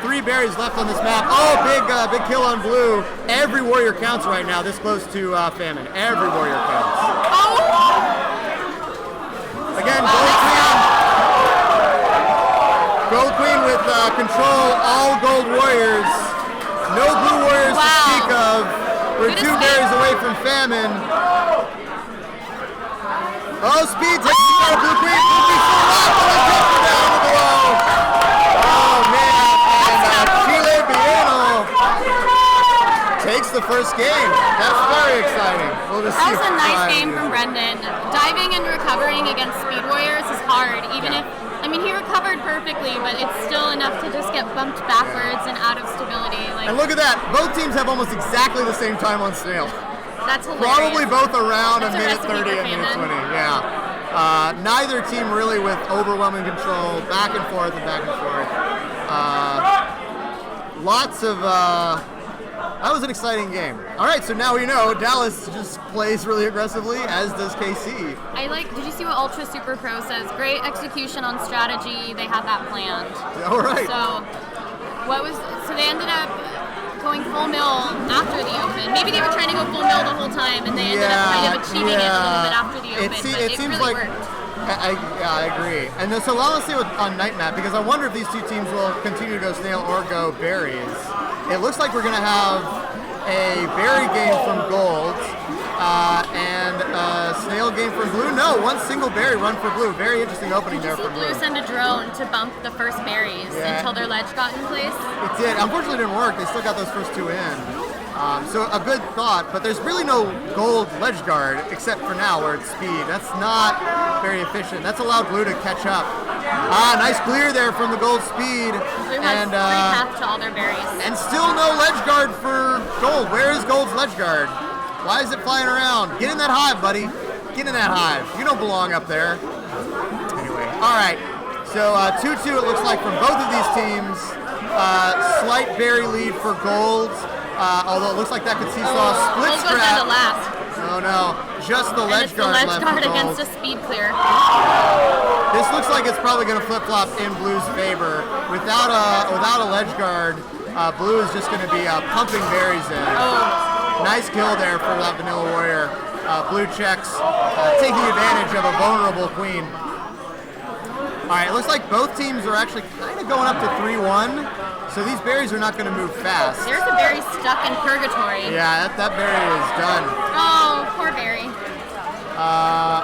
S5: 3 berries left on this map. Oh, big kill on Blue. Every warrior counts right now, this close to Famine. Every warrior counts. Again, Gold Queen with control, all gold warriors. No blue warriors to speak of. We're 2 berries away from Famine. Oh, speed takes the shot of Blue Queen. Blue Queen full lock on the jump down to below. Oh, man. And Chile Bee-lleno takes the first game. That's very exciting. We'll just
S3: That was a nice game from Brendan. Diving and recovering against Speed Warriors is hard, even if, I mean, he recovered perfectly, but it's still enough to just get bumped backwards and out of stability. Like,
S5: and look at that. Both teams have almost exactly the same time on SNAIL.
S3: That's hilarious.
S5: Probably both around
S3: That's
S5: a minute 30 and minute 20. Yeah. Neither team really with overwhelming control, back and forth and back and forth. Lots of. That was an exciting game. All right, so now we know Dallas just plays really aggressively, as does KC.
S3: Did you see what Ultra Super Pro says? Great execution on strategy. They had that planned.
S5: All right.
S3: So they ended up going full mill after the open. Maybe they were trying to go full mill the whole time, and they ended up kind of achieving it a little bit after the open.
S5: It seems
S3: really
S5: like
S3: worked.
S5: I agree. And so let's see on night map, because I wonder if these 2 teams will continue to go SNAIL or go berries. It looks like we're going to have a berry game from Gold and a SNAIL game from Blue. No, 1 single berry run for Blue. Very interesting opening there for Blue.
S3: Blue send a drone to bump the first berries until their ledge got in place.
S5: It did. Unfortunately, it didn't work. They still got those first 2 in. So a good thought, but there's really no gold ledge guard except for now where it's speed. That's not very efficient. That's allowed Blue to catch up. Nice clear there from the gold speed.
S3: Blue has free path to all their berries.
S5: And still no ledge guard for Gold. Where is Gold's ledge guard? Why is it flying around? Get in that hive, buddy. Get in that hive. You don't belong up there. Anyway, all right. So 2-2 it looks like from both of these teams. Slight berry lead for Gold. Although it looks like that could seesaw split
S3: Gold goes down to last.
S5: Oh no, just the ledge guard left.
S3: And it's the ledge guard against a speed clear.
S5: This looks like it's probably going to flip-flop in Blue's favor. Without a ledge guard, Blue is just going to be pumping berries in. Nice kill there for that Vanilla Warrior. Blue checks, taking advantage of a vulnerable queen. All right, it looks like both teams are actually kind of going up to 3-1. So these berries are not going to move fast.
S3: There's a berry stuck in purgatory.
S5: Yeah, that berry is done.
S3: Oh, poor berry.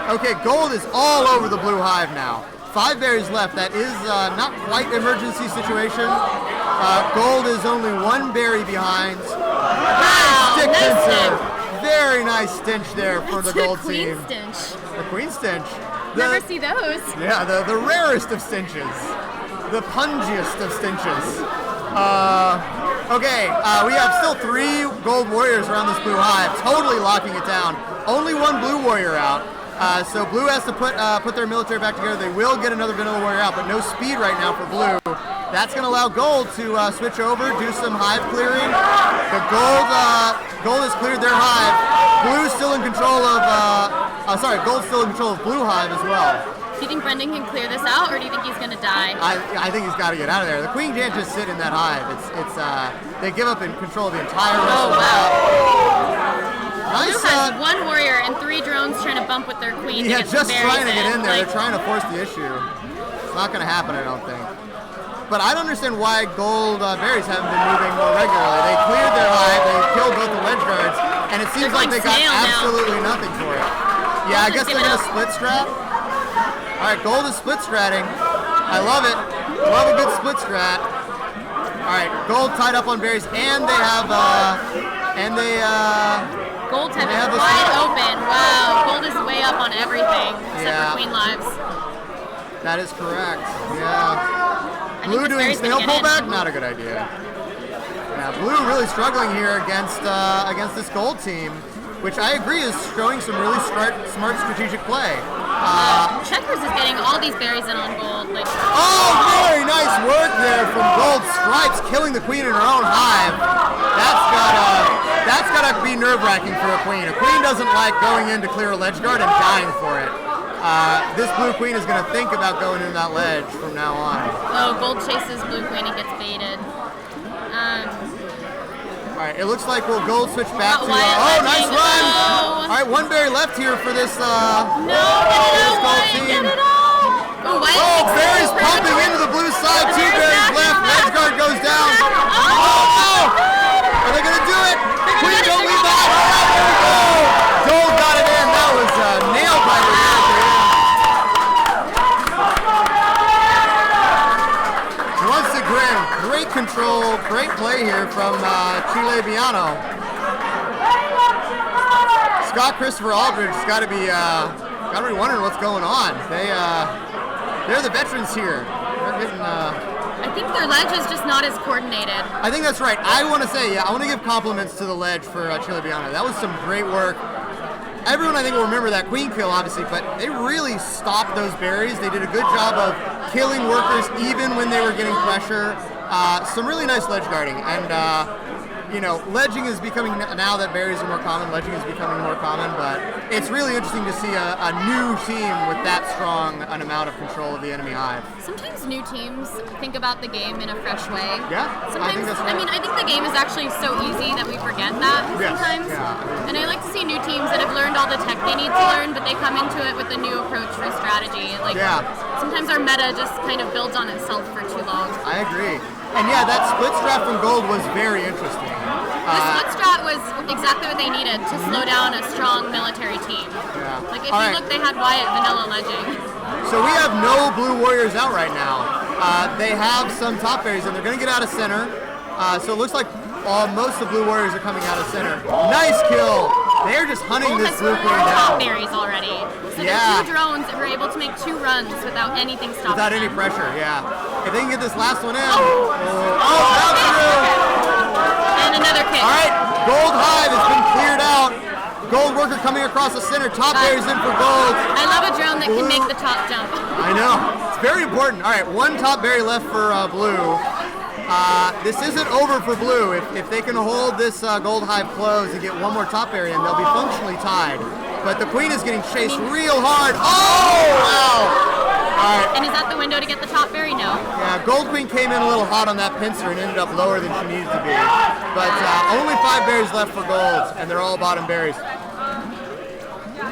S5: Okay, Gold is all over the Blue hive now. 5 berries left. That is not quite an emergency situation. Gold is only 1 berry behind.
S3: Wow, nice
S5: Very nice stench there for the Gold team.
S3: Stench.
S5: The queen stench.
S3: Never see those.
S5: Yeah, the rarest of stenches. The pungiest of stenches. We have still 3 gold warriors around this blue hive, totally locking it down. Only 1 blue warrior out. So blue has to put their military back together. They will get another vanilla warrior out, but no speed right now for blue. That's going to allow gold to switch over, do some hive clearing. The gold has cleared their hive. Blue's still in control of, gold's still in control of blue hive as well.
S3: Do you think Brendan can clear this out, or do you think he's going to die?
S5: I think he's got to get out of there. The queen can't just sit in that hive. They give up in control of the entire rest of the map. Nice.
S3: Blue has 1 warrior and 3 drones trying to bump with their queen.
S5: Yeah,
S3: to get
S5: just
S3: some
S5: trying to get in there.
S3: Like,
S5: They're trying to force the issue. It's not going to happen, I don't think. But I don't understand why gold berries haven't been moving more regularly. They cleared their hive, they killed both the ledge guards, and it seems like they got absolutely nothing for it. Yeah, I guess they're going to split strat. All right, gold is split stratting. I love it. Love a good split strat. All right, gold tied up on berries, and they have,
S3: Gold have it wide open. Wow, gold is way up on everything except for queen lives.
S5: That is correct. Yeah. Blue doing SNAIL pullback, not a good idea. Yeah, blue really struggling here against this gold team, which I agree is showing some really smart strategic play.
S3: Checkers is getting all these berries in on gold. Like,
S5: oh, very nice work there from Gold Stripes, killing the queen in her own hive. That's gotta be nerve-wracking for a queen. A queen doesn't like going in to clear a ledge guard and dying for it. This blue queen is gonna think about going in that ledge from now on.
S3: Oh, gold chases blue queen and gets baited.
S5: All right, it looks like we'll gold switch back to.
S3: Wyatt
S5: Nice
S3: ledging.
S5: run!
S3: No.
S5: All right, one berry left here for this.
S3: No, get it out, Wyatt, get it out! Oh, Wyatt
S5: Oh,
S3: takes it.
S5: berries pumping into the blue side. Two berries left. Ledge guard goes down.
S3: Oh,
S5: no! Are they gonna do it? Queen, don't leave that. All right, there we go. Gold got it in. That was nailed by the Once again, great control, great play here from Chile Bee-lleno. Scott Christopher Aldridge has got to be wondering what's going on. They're the veterans here. They're getting.
S3: I think their ledge is just not as coordinated.
S5: I think that's right. I want to give compliments to the ledge for Chile Bee-lleno. That was some great work. Everyone, I think, will remember that queen kill, obviously, but they really stopped those berries. They did a good job of killing workers even when they were getting pressure. Some really nice ledge guarding, and ledging is becoming, now that berries are more common, ledging is becoming more common, but it's really interesting to see a new team with that strong an amount of control of the enemy hive.
S3: Sometimes new teams think about the game in a fresh way.
S5: Yeah,
S3: Sometimes,
S5: I think that's right.
S3: I think the game is actually so easy that we forget that
S5: Yes,
S3: sometimes.
S5: yeah.
S3: And I like to see new teams that have learned all the tech they need to learn, but they come into it with a new approach for strategy. Like, sometimes our meta just kind of builds on itself for too long.
S5: I agree. And yeah, that split strat from gold was very interesting.
S3: The split strat was exactly what they needed to slow down a strong military team.
S5: Yeah.
S3: Like, if you look, they had Wyatt vanilla ledging.
S5: So we have no blue warriors out right now. They have some top berries, and they're going to get out of center. So it looks like most of the blue warriors are coming out of center. Nice kill. They're just hunting
S3: Gold
S5: this
S3: has
S5: blue
S3: 4
S5: queen
S3: top
S5: down.
S3: berries already. So there's 2 drones that were able to make 2 runs without anything stopping
S5: Without any
S3: them.
S5: pressure, yeah. If they can get this last one in.
S3: That's
S5: through.
S3: And another kick.
S5: All right, gold hive has been cleared out. Gold worker coming across the center. Top berries in for gold.
S3: I love a drone that can make the top jump.
S5: I know. It's very important. All right, 1 top berry left for blue. This isn't over for blue. If they can hold this gold hive closed and get 1 more top berry in, they'll be functionally tied. But the queen is getting chased real hard. Oh, wow. All right.
S3: And is that the window to get the top berry? No.
S5: Yeah, gold queen came in a little hot on that pincer and ended up lower than she needed to be. But only 5 berries left for gold, and they're all bottom berries.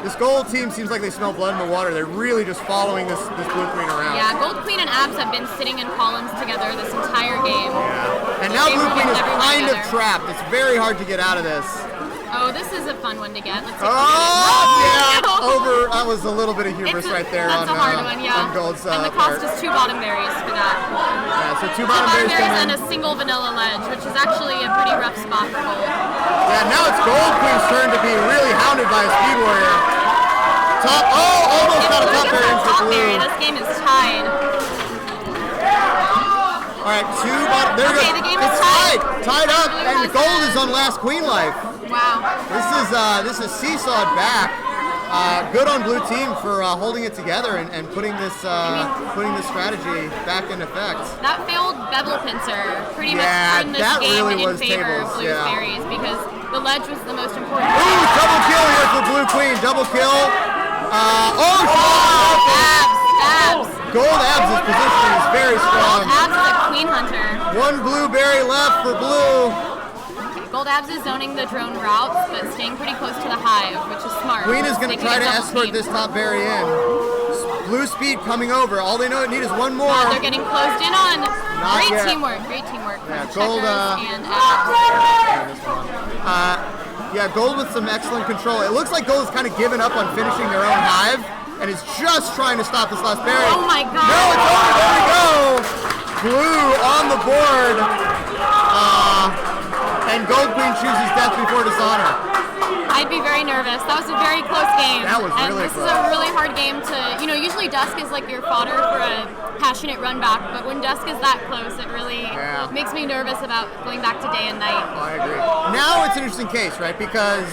S5: This gold team seems like they smell blood in the water. They're really just following this blue queen around.
S3: Yeah, gold queen and abs have been sitting in columns together this entire game.
S5: Yeah. And now blue queen is kind of trapped. It's very hard to get out of this.
S3: Oh, this is a fun one to get. Let's see
S5: over. That was a little bit of hubris right there.
S3: That's a hard one, yeah.
S5: On gold's
S3: and the cost is 2 bottom berries for that.
S5: Yeah, so 2
S3: 2
S5: bottom berries
S3: and a single vanilla ledge, which is actually a pretty rough spot for gold.
S5: Yeah, now it's gold queen's turn to be really hounded by a speed warrior. Almost got a top berry in for blue.
S3: This game is tied.
S5: All right, 2 bottom. There
S3: Okay, the game is tied.
S5: Tied up, and gold is on last queen life.
S3: Wow.
S5: This is seesawed back. Good on blue team for holding it together and putting this strategy back in effect.
S3: That failed bevel pincer pretty much turned this game
S5: really
S3: in favor of blue's berries because the ledge was the most important.
S5: Ooh, double kill here for blue queen. Double kill.
S3: Abs.
S5: Gold abs' position is very strong.
S3: Gold abs is a queen hunter.
S5: 1 blueberry left for blue.
S3: Gold abs is zoning the drone routes, but staying pretty close to the hive, which is smart.
S5: Queen is going to try to escort this top berry in. Blue speed coming over. All they know it need is 1 more.
S3: They're getting closed in on.
S5: Not
S3: Great
S5: yet.
S3: teamwork.
S5: Yeah,
S3: from
S5: gold.
S3: Checkers and abs.
S5: Yeah, gold with some excellent control. It looks like gold is kind of given up on finishing their own hive and is just trying to stop this last berry.
S3: Oh my god.
S5: No, it's over. There we go. Blue on the board. And gold queen chooses death before dishonor.
S3: I'd be very nervous. That was a very close game.
S5: That was really
S3: close.
S5: close.
S3: This is a really hard game to, usually dusk is like your fodder for a passionate run back, but when dusk is that close, it really makes me nervous about going back to day and night.
S5: Oh, I agree. Now it's an interesting case, right? Because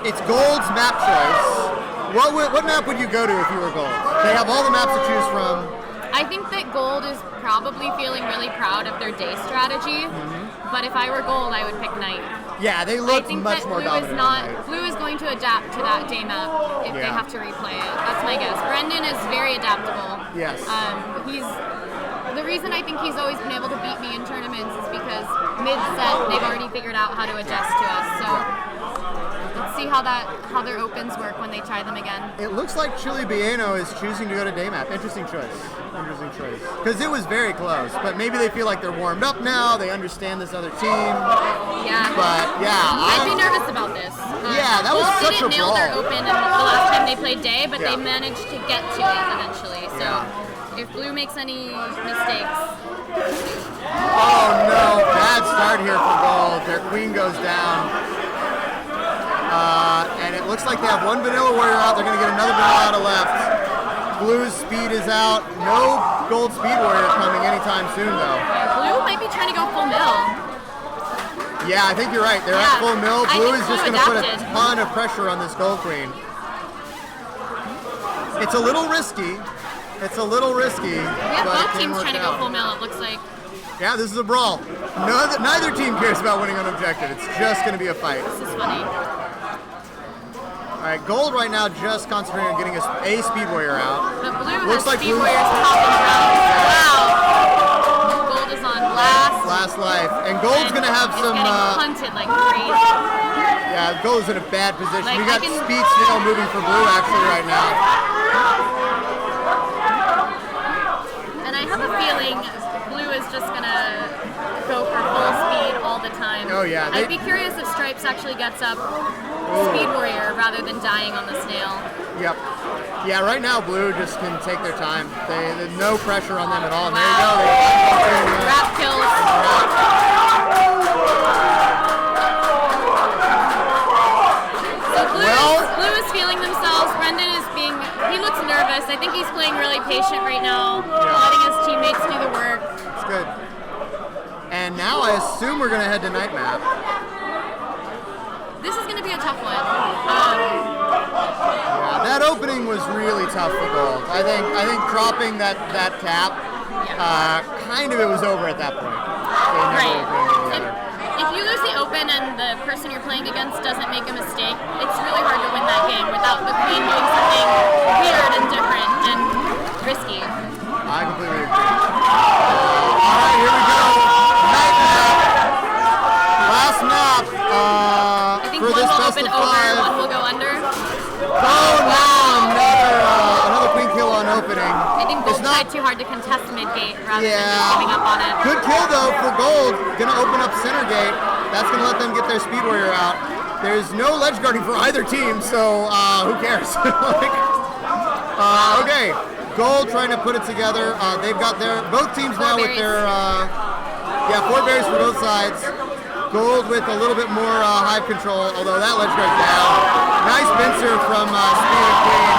S5: it's gold's map choice. What map would you go to if you were Gold? They have all the maps to choose from.
S6: I think that Gold is probably feeling really proud of their day strategy, but if I were Gold, I would pick Night.
S5: Yeah, they
S6: I
S5: look
S6: think
S5: much
S6: that
S5: more
S6: Blue
S5: dominant.
S6: is
S5: than
S6: not.
S5: Night.
S6: Blue is going to adapt to that day map if they
S5: Yeah.
S6: have to replay it. That's my guess. Brendan is very adaptable.
S5: Yes.
S6: He's the reason I think he's always been able to beat me in tournaments is because mid-set they've already figured out how to adjust to us. So let's see how their opens work when they try them again.
S5: It looks like Chile Bee-lleno is choosing to go to day map. Interesting choice. Because it was very close, but maybe they feel like they're warmed up now. They understand this other team.
S6: Yeah.
S5: But yeah,
S6: I'd be nervous about this.
S5: Yeah, that was
S6: Gold
S5: such a
S6: didn't nail their
S5: brawl.
S6: open the last time they played day, but
S5: Yeah.
S6: they managed to get to it eventually. So if Blue makes any mistakes,
S5: Oh no, bad start here for Gold. Their queen goes down. And it looks like they have one vanilla warrior out. They're going to get another vanilla out of left. Blue's speed is out. No Gold speed warrior coming anytime soon though.
S6: Blue might be trying to go full mill.
S5: Yeah, I think you're right. They're
S6: Yeah,
S5: at full mill.
S6: I
S5: Blue
S6: think
S5: is just
S6: Blue
S5: going to put a
S6: adapted.
S5: ton of pressure on this Gold queen. It's a little risky.
S6: We have
S5: but it
S6: both
S5: can
S6: teams
S5: work
S6: trying to go
S5: out.
S6: full mill, it looks like.
S5: Yeah, this is a brawl. Neither team cares about winning on objective. It's just going to be a fight.
S6: This is funny.
S5: All right, Gold right now just concentrating on getting a speed warrior out.
S6: But Blue
S5: Looks
S6: has
S5: like
S6: speed
S5: Blue-
S6: warriors topping round. Wow. Gold is on last.
S5: Last life, and Gold's going to have
S6: It's
S5: some.
S6: getting hunted like crazy.
S5: Yeah, Gold's in a bad position.
S6: Like,
S5: We got
S6: I can-
S5: Speed Snail moving for Blue actually right now.
S6: And I have a feeling Blue is just gonna go for full speed all the time.
S5: Oh, yeah,
S6: I'd be curious if Stripes actually gets up Speed Warrior rather than dying on the snail.
S5: Yep. Yeah, right now Blue just can take their time. There's no pressure on them at all. And there you go. They
S6: Wrap kills. So Blue is feeling themselves. Brendan is he looks nervous. I think he's playing really patient right now, letting his teammates do the work.
S5: It's good. And now I assume we're going to head to night map.
S6: This is going to be a tough one.
S5: Yeah, that opening was really tough for Gold. I think dropping that tap, kind of it was over at that point. They never opened any other.
S6: If you lose the open and the person you're playing against doesn't make a mistake, it's really hard to win that game without the queen doing something weird and different and risky.
S5: I completely agree. All right, here we go. Night map. Last map
S6: I think
S5: for
S6: one
S5: this
S6: will
S5: best
S6: open
S5: of
S6: over,
S5: five.
S6: one will go under.
S5: Oh no! Another queen kill on opening.
S6: I think Gold
S5: It's not-
S6: tried too hard to contest mid-gate rather than
S5: Yeah.
S6: just giving up on it.
S5: Good kill though for Gold. Gonna open up center gate. That's gonna let them get their speed warrior out. There's no ledge guarding for either team, so who cares? Okay, Gold trying to put it together. They've got both teams now with their 4 berries for both sides. Gold with a little bit more hive control, although that ledge guard's down. Nice pincer from Speed and Queen,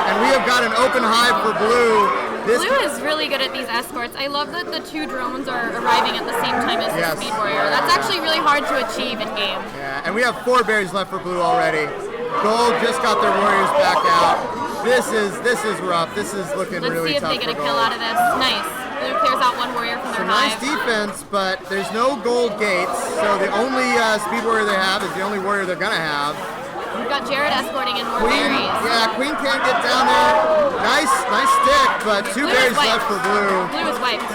S5: and we have got an open hive for Blue.
S6: Blue is really good at these escorts. I love that the two drones are arriving at the same time as
S5: Yes.
S6: the Speed Warrior. That's actually really hard to achieve in game.
S5: Yeah, and we have 4 berries left for Blue already. Gold just got their warriors back out. This is rough. This is looking
S6: Let's
S5: really
S6: see if
S5: tough
S6: they get
S5: for
S6: a kill
S5: Gold.
S6: out of this. Nice. Blue clears out one warrior from their
S5: Nice
S6: hive.
S5: defense, but there's no Gold gates, so the only speed warrior they have is the only warrior they're gonna have.
S6: We've got Jared escorting in more
S5: Queen,
S6: berries.
S5: yeah, Queen can't get down there. Nice stick, but 2
S6: Blue is
S5: berries
S6: wiped.
S5: left for Blue.
S6: Blue is wiped.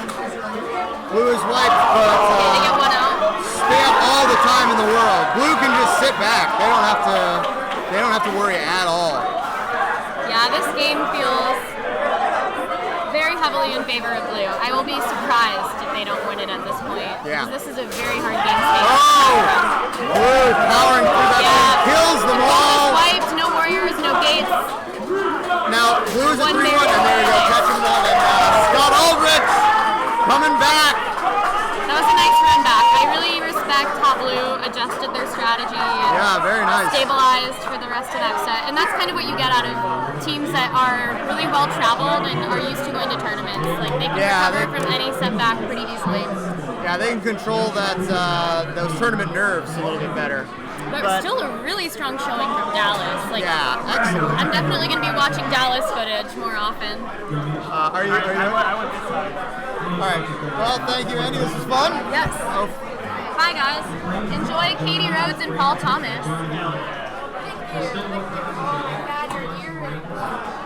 S5: Blue is wiped, but
S6: Okay, they get one out.
S5: spam all the time in the world. Blue can just sit back. They don't have to worry at all.
S6: Yeah, this game feels very heavily in favor of Blue. I will be surprised if they don't win it at this point.
S5: Yeah.
S6: Because this is a very hard game state.
S5: Oh! Blue powering through that thing, kills them
S6: Blue is
S5: all.
S6: wiped, no warriors, no gates.
S5: Now, Blue is a
S6: One
S5: 3-1,
S6: berry.
S5: and there we go, catching that. And Scott Aldridge coming back.
S6: That was a nice run back. I really respect how Blue adjusted their strategy and
S5: Yeah, very nice.
S6: stabilized for the rest of that set. And that's kind of what you get out of teams that are really well traveled and are used to going to tournaments. Like they can recover from any setback pretty easily.
S5: Yeah, they can control those tournament nerves a little bit better.
S6: But still a really strong showing from Dallas. Like,
S5: yeah, excellent.
S6: I'm definitely going to be watching Dallas footage more often.
S5: Are you?
S2: I went this side.
S5: All right. Well, thank you, Andy. This was fun.
S6: Yes.
S5: Oh,
S6: Bye, guys. Enjoy Katie Rhodes and Paul Thomas.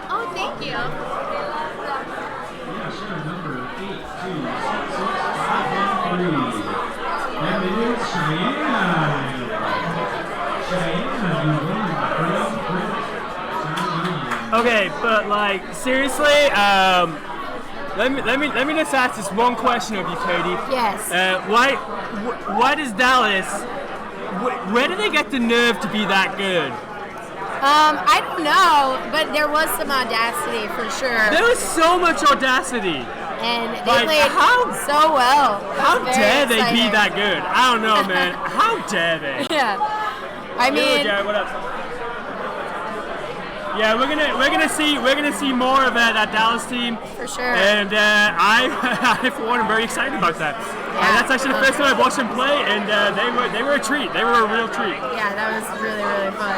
S6: Oh, thank you.
S1: Yeah, sure. Number 82653. And it is Cheyenne. Cheyenne, you win the
S2: Okay, but like seriously, let me just ask this one question of you, Katie.
S6: Yes.
S2: Why does Dallas? Where did they get the nerve to be that good?
S6: I don't know, but there was some audacity for sure.
S2: There was so much audacity.
S6: And they
S2: Like,
S6: played so well.
S2: How
S6: Very
S2: dare they be
S6: exciting.
S2: that good? I don't know, man. How dare they?
S6: Yeah. I mean,
S2: Jared, what up? Yeah, we're gonna see more of that Dallas team.
S6: for sure.
S2: And I for one am very excited about that. That's actually the first time I watched them play, and they were a treat. They were a real treat.
S6: Yeah, that was really, really fun.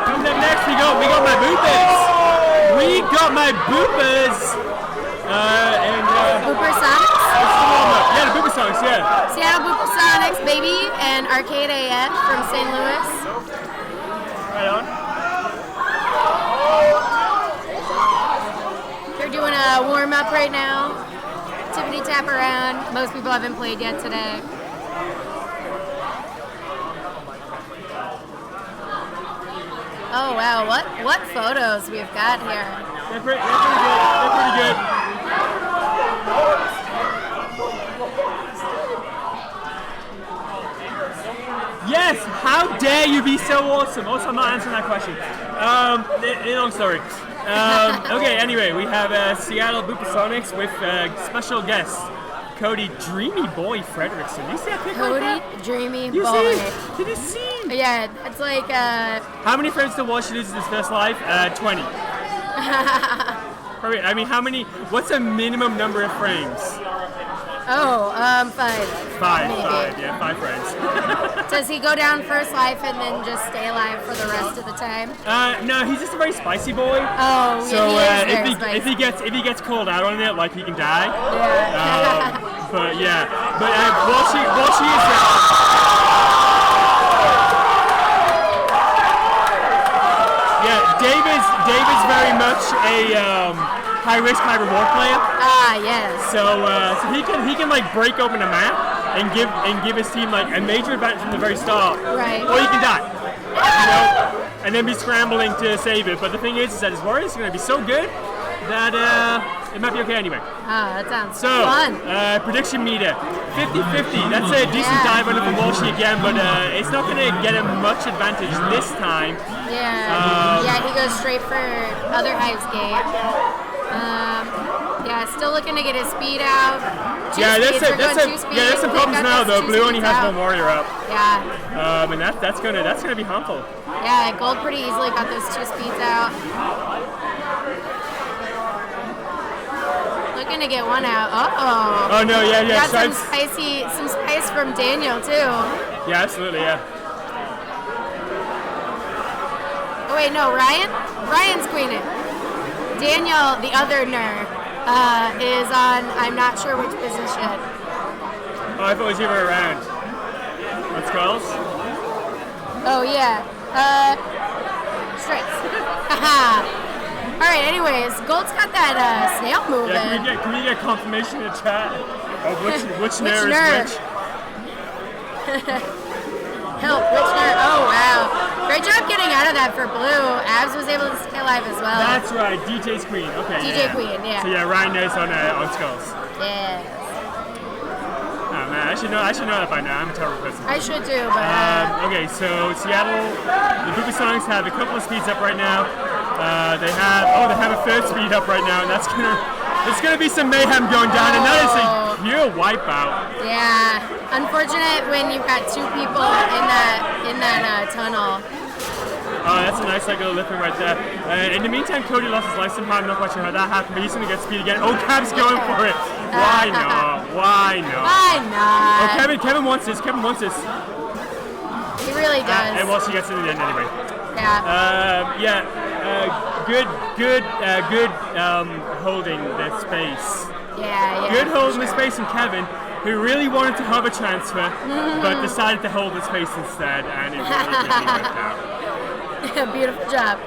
S2: Coming up next, we got my boopers. We got my boopers.
S6: BooperSonics?
S2: Yeah, the BooperSonics, yeah.
S6: Seattle BooperSonics, baby, and Arcade AF from St. Louis.
S2: Right on.
S6: They're doing a warm-up right now. Tippity tap around. Most people haven't played yet today. Oh wow, what photos we've got here.
S2: They're pretty good. Yes, how dare you be so awesome? Also, I'm not answering that question. Long story. Okay, anyway, we have Seattle BooperSonics with special guest, Cody Dreamy Boy Frederickson. You see that pic
S6: Cody
S2: right
S6: Dreamy
S2: there?
S6: Boy.
S2: Did you see?
S6: Yeah, it's like
S2: How many frames did Walsh lose in his first life? 20. Probably, I mean, what's a minimum number of frames?
S6: 5.
S2: Five,
S6: Maybe.
S2: yeah, 5 frames.
S6: Does he go down first life and then just stay alive for the rest of the time?
S2: No, he's just a very spicy boy.
S6: Oh,
S2: So
S6: yeah, he is very
S2: if
S6: spicy.
S2: he gets called out on it, like he can die.
S6: Yeah.
S2: But yeah, while she is David's very much a high risk, high reward player.
S6: Yes.
S2: So he can like break open a map and give his team like a major advantage from the very start.
S6: Right.
S2: Or he can die. You know, and then be scrambling to save it. But the thing is that his warriors are going to be so good that it might be okay anyway.
S6: That sounds
S2: So,
S6: fun.
S2: prediction meter, 50-50. That's a decent dive under from Walshy again, but it's not going to get him much advantage this time.
S6: Yeah. He goes straight for other Hives gate. Still looking to get his speed out. There's some problems now though. Blue only has one warrior up.
S3: Yeah.
S2: And that's gonna be harmful.
S3: Yeah, Gold pretty easily got those 2 speeds out. Looking to get one out. Uh-oh.
S2: Oh no, yeah.
S3: Got some spice from Daniel too.
S2: Yeah, absolutely, yeah.
S3: Oh wait, no, Ryan's queening. Daniel, the other nerd, is on, I'm not sure which position.
S2: Oh, I thought it was the other way around. What's Skulls?
S3: Oh yeah. Straights. Alright, anyways, Gold's got that snail moving.
S2: Yeah, can we get confirmation in the chat of which nerd is which?
S3: Help, which nerd? Oh wow. Great job getting out of that for Blue. Abs was able to stay alive as well.
S2: That's right, DJ's Queen. Okay.
S3: DJ Queen, yeah.
S2: So yeah, Ryan knows on Skulls.
S3: Yes.
S2: Oh man, I should know that by now. I'm a terrible person.
S3: I should too, but
S2: Okay, so Seattle, the BooperSonics have a couple of speeds up right now. They have a 3rd speed up right now, and it's gonna be some mayhem going down, and that is a pure wipeout.
S3: yeah. Unfortunate when you've got 2 people in that tunnel.
S2: That's a nice little lip right there. In the meantime, Cody lost his life somehow. I'm not quite sure how that happened, but he's going to get speed again. Oh, Cav's going for it. Why not? Why not?
S6: Why not?
S2: Oh, Kevin wants this. Kevin wants this.
S6: He really does.
S2: And well, she gets it in the end anyway.
S6: Yeah.
S2: Good holding the space.
S6: Yeah.
S2: Good holding the space from Kevin, who really wanted to hover transfer, but decided to hold the space instead, and it really worked out.
S6: Beautiful job.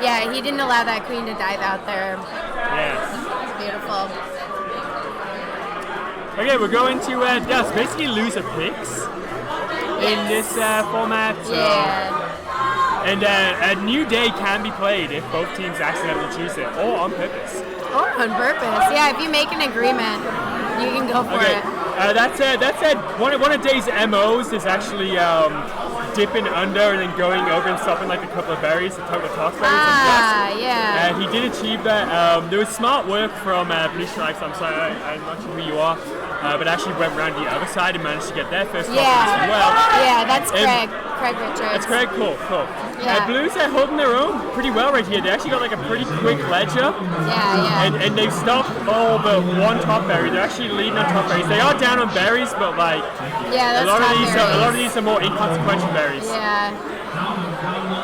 S6: Yeah, he didn't allow that queen to dive out there.
S2: Yes.
S6: It's beautiful.
S2: Okay, we're going to basically loser picks in this format.
S6: Yeah.
S2: And a new day can be played if both teams accidentally choose it, or on purpose.
S6: Or on purpose. Yeah, if you make an agreement, you can go for it.
S2: That said, one of Day's MOs is actually dipping under and then going over and stopping like a couple of berries, a couple of toss berries.
S6: Yeah.
S2: He did achieve that. There was smart work from Melissophilia. I'm sorry, I'm not sure who you are, but actually went around the other side and managed to get their first top as well.
S6: Yeah, that's Craig. Craig Richards.
S2: That's Craig. Cool.
S6: Yeah.
S2: Blues are holding their own pretty well right here. They actually got like a pretty quick ledge up.
S6: Yeah.
S2: And they've stopped all but one top berry. They're actually leading on top berries. They are down on berries, but like a lot of these are more inconsequential berries.
S6: Yeah.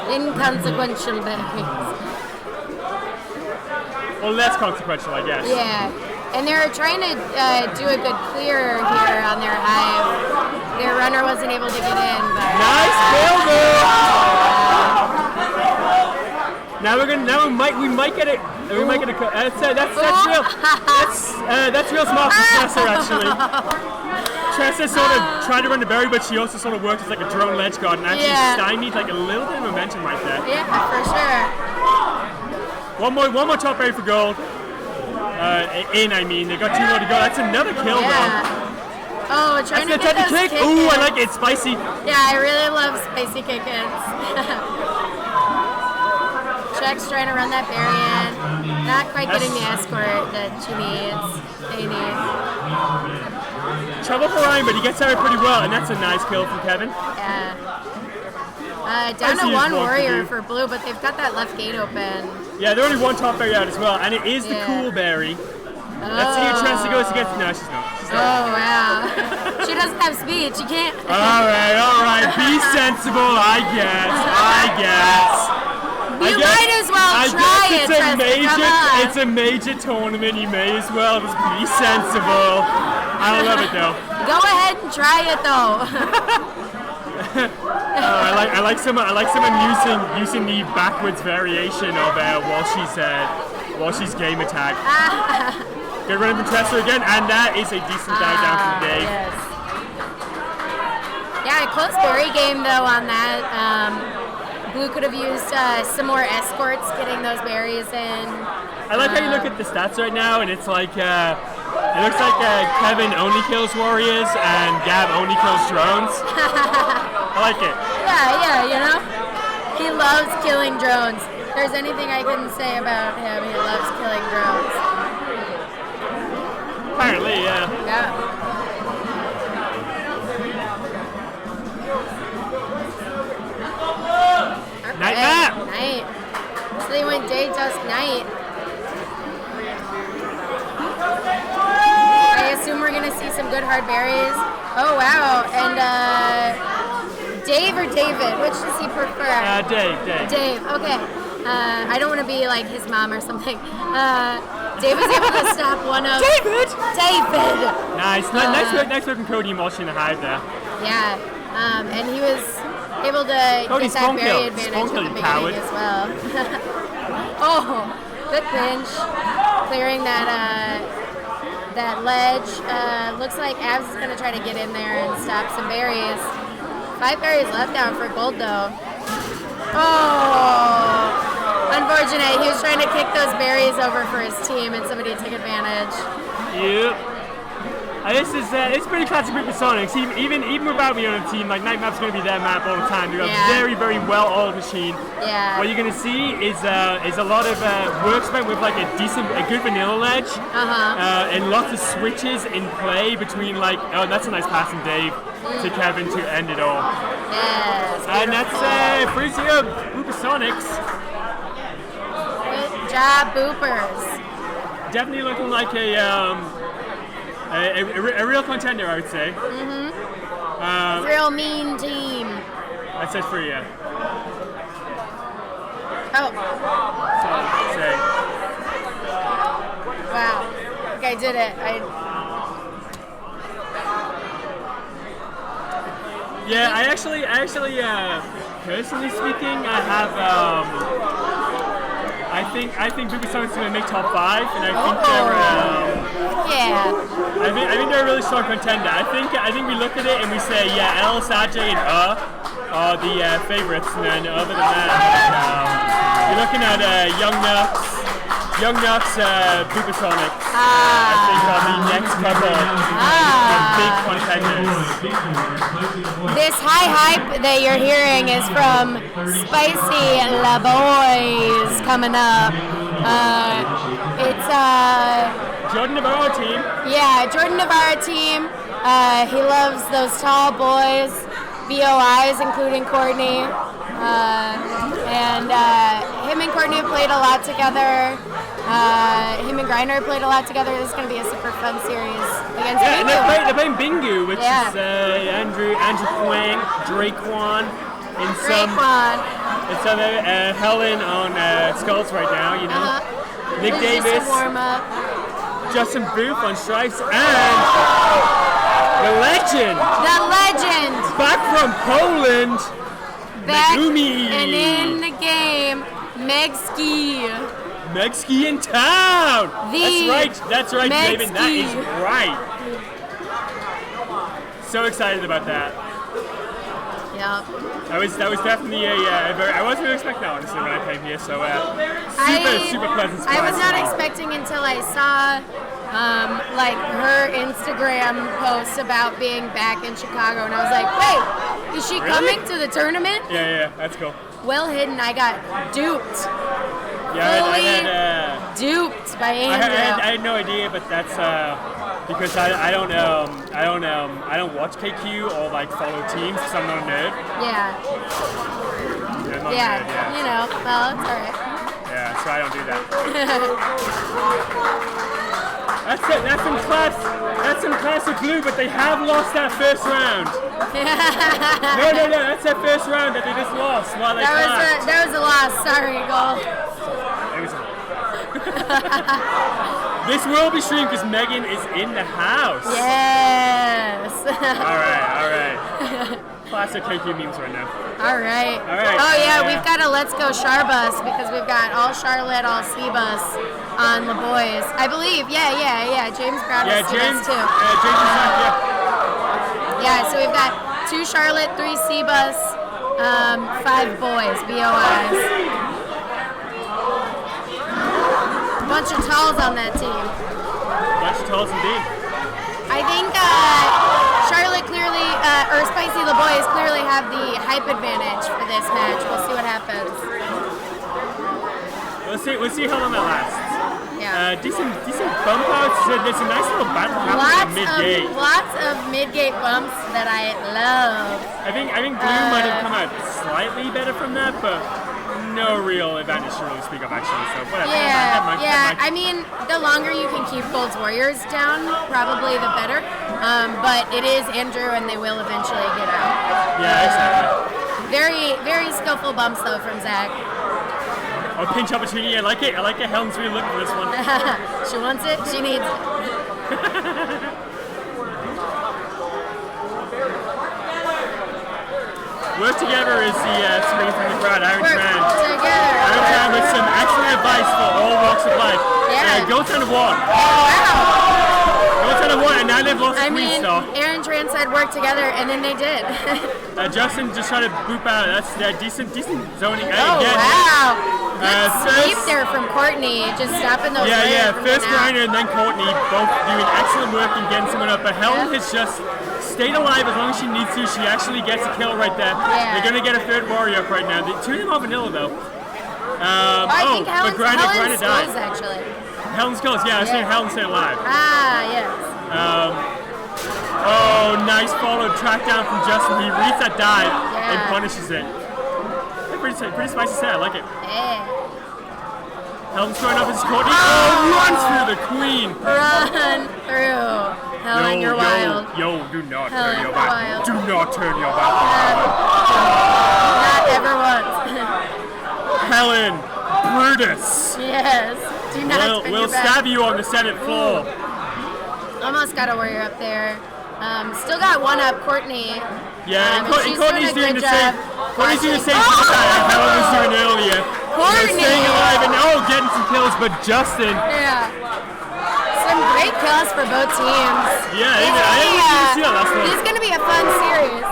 S6: Inconsequential berries.
S2: Well, less consequential, I guess.
S6: Yeah. And they're trying to do a good clear here on their hive. Their runner wasn't able to get in. But
S2: nice kill move. Now we might get it. We might get a. That's real smart from Tressa actually. Tressa sort of tried to run the berry, but she also sort of worked as like a drone ledge guard and actually stymied like a little bit of momentum right there.
S6: Yeah, for sure.
S2: One more top berry for gold. They got 2 more to go. That's another kill though.
S6: Oh, trying to get those
S2: kick. Ooh, I like it. It's spicy.
S6: Yeah, I really love spicy kick-ins. Check's trying to run that berry in. Not quite getting the escort that she needs. They need.
S2: Trouble for Ryan, but he gets out pretty well, and that's a nice kill from Kevin.
S6: Yeah. Down to one warrior for blue, but they've got that left gate open.
S2: Yeah, they're only one top berry out as well, and it is the cool berry. Let's see who Tressa goes against. No, she's not.
S6: Oh, wow. She doesn't have speed. She can't.
S2: All right. Be sensible, I guess.
S6: You might as well try it, Tressa. Come on.
S2: It's a major tournament. You may as well just be sensible. I don't love it, though.
S6: Go ahead and try it, though.
S2: I like someone using the backwards variation of while she's game attack. Good running from Tressa again, and that is a decent dive down from Dave.
S6: Yes. Yeah, a close berry game though on that. Blue could have used some more escorts getting those berries in.
S2: I like how you look at the stats right now, and it's like it looks like Kevin only kills warriors and Gab only kills drones. I like it.
S6: Yeah, you know, he loves killing drones. If there's anything I can say about him, he loves killing drones.
S2: Apparently, yeah. Night map.
S6: Night. So they went day, dusk, night. I assume we're gonna see some good hard berries. Oh wow! And Dave or David? Which does he prefer?
S2: Dave.
S6: Dave. Okay. I don't want to be like his mom or something. Dave was able to stop one of
S2: David.
S6: Nice
S2: work from Cody mulching the hive there.
S6: Yeah. And he was able to
S2: Cody's
S6: get that berry
S2: kill.
S6: advantage at the beginning
S2: Coward.
S6: as well. Oh, good pinch. Clearing that ledge. Looks like Abs is going to try to get in there and stop some berries. 5 berries left down for gold though. Oh, unfortunate. He was trying to kick those berries over for his team and somebody took advantage.
S2: Yep. It's pretty classic BooperSonics. Even without me on the team, like Nightmap's going to be their map all the time. They've got a very, very well-oiled machine.
S6: Yeah.
S2: What you're going to see is a lot of work spent with like a good vanilla ledge, and lots of switches in play between like, oh, that's a nice pass from Dave to Kevin to end it all.
S6: Yes.
S2: And that's 3-0 BooperSonics.
S6: Good job, Boopers.
S2: Definitely looking like a real contender, I would say.
S6: Real mean team.
S2: That's it for you.
S6: Oh,
S2: So I'd say.
S6: wow. I think I did it.
S2: Yeah, I actually, personally speaking, I have, I think BooperSonics is going to make top 5, and I think
S6: Yeah.
S2: I think they're a really strong contender. I think we look at it and we say, yeah, L, Sajay, and are the favorites, and then other than that, you're looking at Young Nuts, BooperSonics. I think are the next couple of big contenders.
S6: This high hype that you're hearing is from Spicy La Boys coming up. It's
S2: Jordan Navarro team.
S6: Yeah, Jordan Navarro team. He loves those tall boys, BOIs, including Courtney. And him and Courtney have played a lot together. Him and Griner played a lot together. This is going to be a super fun series against
S2: Yeah, and
S6: Bingu.
S2: they're playing Bingu, which is Andrew Huang, Draquan, and some Helen on Skulls right now, you know. Nick Davis,
S6: warm up.
S2: Justin Booth on strikes, and the legend,
S6: back
S2: from Poland, Megumi.
S6: and in the game,
S2: Megski in town. That's right, David. That
S6: Megski.
S2: is right. So excited about that.
S6: Yep.
S2: That was definitely I wasn't really expecting that, honestly, when I came here. So super pleasant surprise.
S6: I was not expecting until I saw like her Instagram post about being back in Chicago, and I was like, wait, is she coming to the tournament?
S2: Yeah, that's cool.
S6: Well hidden, I got duped.
S2: Yeah,
S6: Fully duped by Andrew.
S2: I had no idea, but that's because I don't watch KQ or like follow teams because I'm not a nerd.
S6: Yeah.
S2: I'm not a nerd,
S6: You know, well, it's alright.
S2: Yeah, so I don't do that. That's it. That's some classic blue, but they have lost that first round. No, that's that first round that they just lost while they clapped.
S6: That was a loss. Sorry, goal.
S2: It was This will be streamed because Megan is in the house.
S6: Yes.
S2: All right. Classic KQ memes right now.
S6: All right. Oh yeah, we've got a Let's Go Char bus because we've got all Charlotte, all C bus on the boys. I believe. Yeah. James grabbed a C bus too.
S2: James is not,
S6: Yeah, so we've got 2 Charlotte, 3 C bus, 5 boys, BOIs. Bunch of talls on that team.
S2: Bunch of talls indeed.
S6: I think Charlotte clearly, or Spicy the Boys clearly have the hype advantage for this match. We'll see what happens.
S2: We'll see how long that lasts.
S6: Yeah.
S2: Decent bump outs. There's a nice little battle happening mid-gate.
S6: Lots of mid-gate bumps that I love.
S2: I think Blue might have come out slightly better from that, but no real advantage to really speak of actually. So whatever.
S6: Yeah. I mean, the longer you can keep Gold's Warriors down, probably the better. But it is Andrew, and they will eventually get out.
S2: Yeah, exactly.
S6: Very, very skillful bumps though from Zach.
S2: Oh, pinch opportunity. I like it. Helen's really looking for this one.
S6: She wants it. She needs it.
S2: Work together is the scream from the crowd. Iron
S6: Together.
S2: Tran with some excellent advice for all walks of life.
S6: Yeah.
S2: Go 10 of 1.
S6: Oh, wow.
S2: Go 10 instead of one, and now they've lost
S7: I
S2: a queen
S7: mean,
S2: star.
S7: Aaron Tran said work together, and then they did.
S2: Justin just tried to boop out. That's decent zoning.
S7: Oh,
S2: Again,
S7: wow. Good sweep
S2: first-
S7: there from Courtney, just stopping those
S2: Yeah,
S7: layers
S2: yeah.
S7: from
S2: First
S7: getting out.
S2: Grinder and then Courtney, both doing excellent work in getting someone up. But Helen has just stayed alive as long as she needs to. She actually gets a kill right there.
S7: Yeah.
S2: They're gonna get a third warrior up right now. The two of them are vanilla though.
S7: I think
S2: but Grinder
S7: Helen's
S2: died.
S7: goals, actually.
S2: Helen's kills, yeah. I was saying Helen stayed alive.
S7: Ah, yes.
S2: Oh, nice follow track down from Justin. He reads that dive and
S7: Yeah.
S2: punishes it. Pretty spicy set. I like it.
S7: Yeah.
S2: Helen's throwing up his Courtney. Oh, runs through the queen.
S7: Run through. Helen, you're wild.
S2: Yo, do not
S7: Helen,
S2: turn your
S7: you're
S2: back.
S7: wild.
S2: Do not turn your back.
S7: Not ever once.
S2: Helen, Brutus.
S7: Yes. Do not turn
S2: We'll
S7: your back.
S2: stab you on the Senate floor.
S7: Almost got a warrior up there. Still got one up, Courtney.
S2: Yeah, and
S7: she's
S2: Courtney's
S7: doing a
S2: doing the
S7: good
S2: same.
S7: job.
S2: Courtney's doing the same thing that Helen was doing earlier.
S7: Courtney.
S2: Staying alive and getting some kills, but Justin.
S7: Yeah. Some great kills for both teams.
S2: Yeah, I didn't even see that last one.
S7: This is going to be a fun series.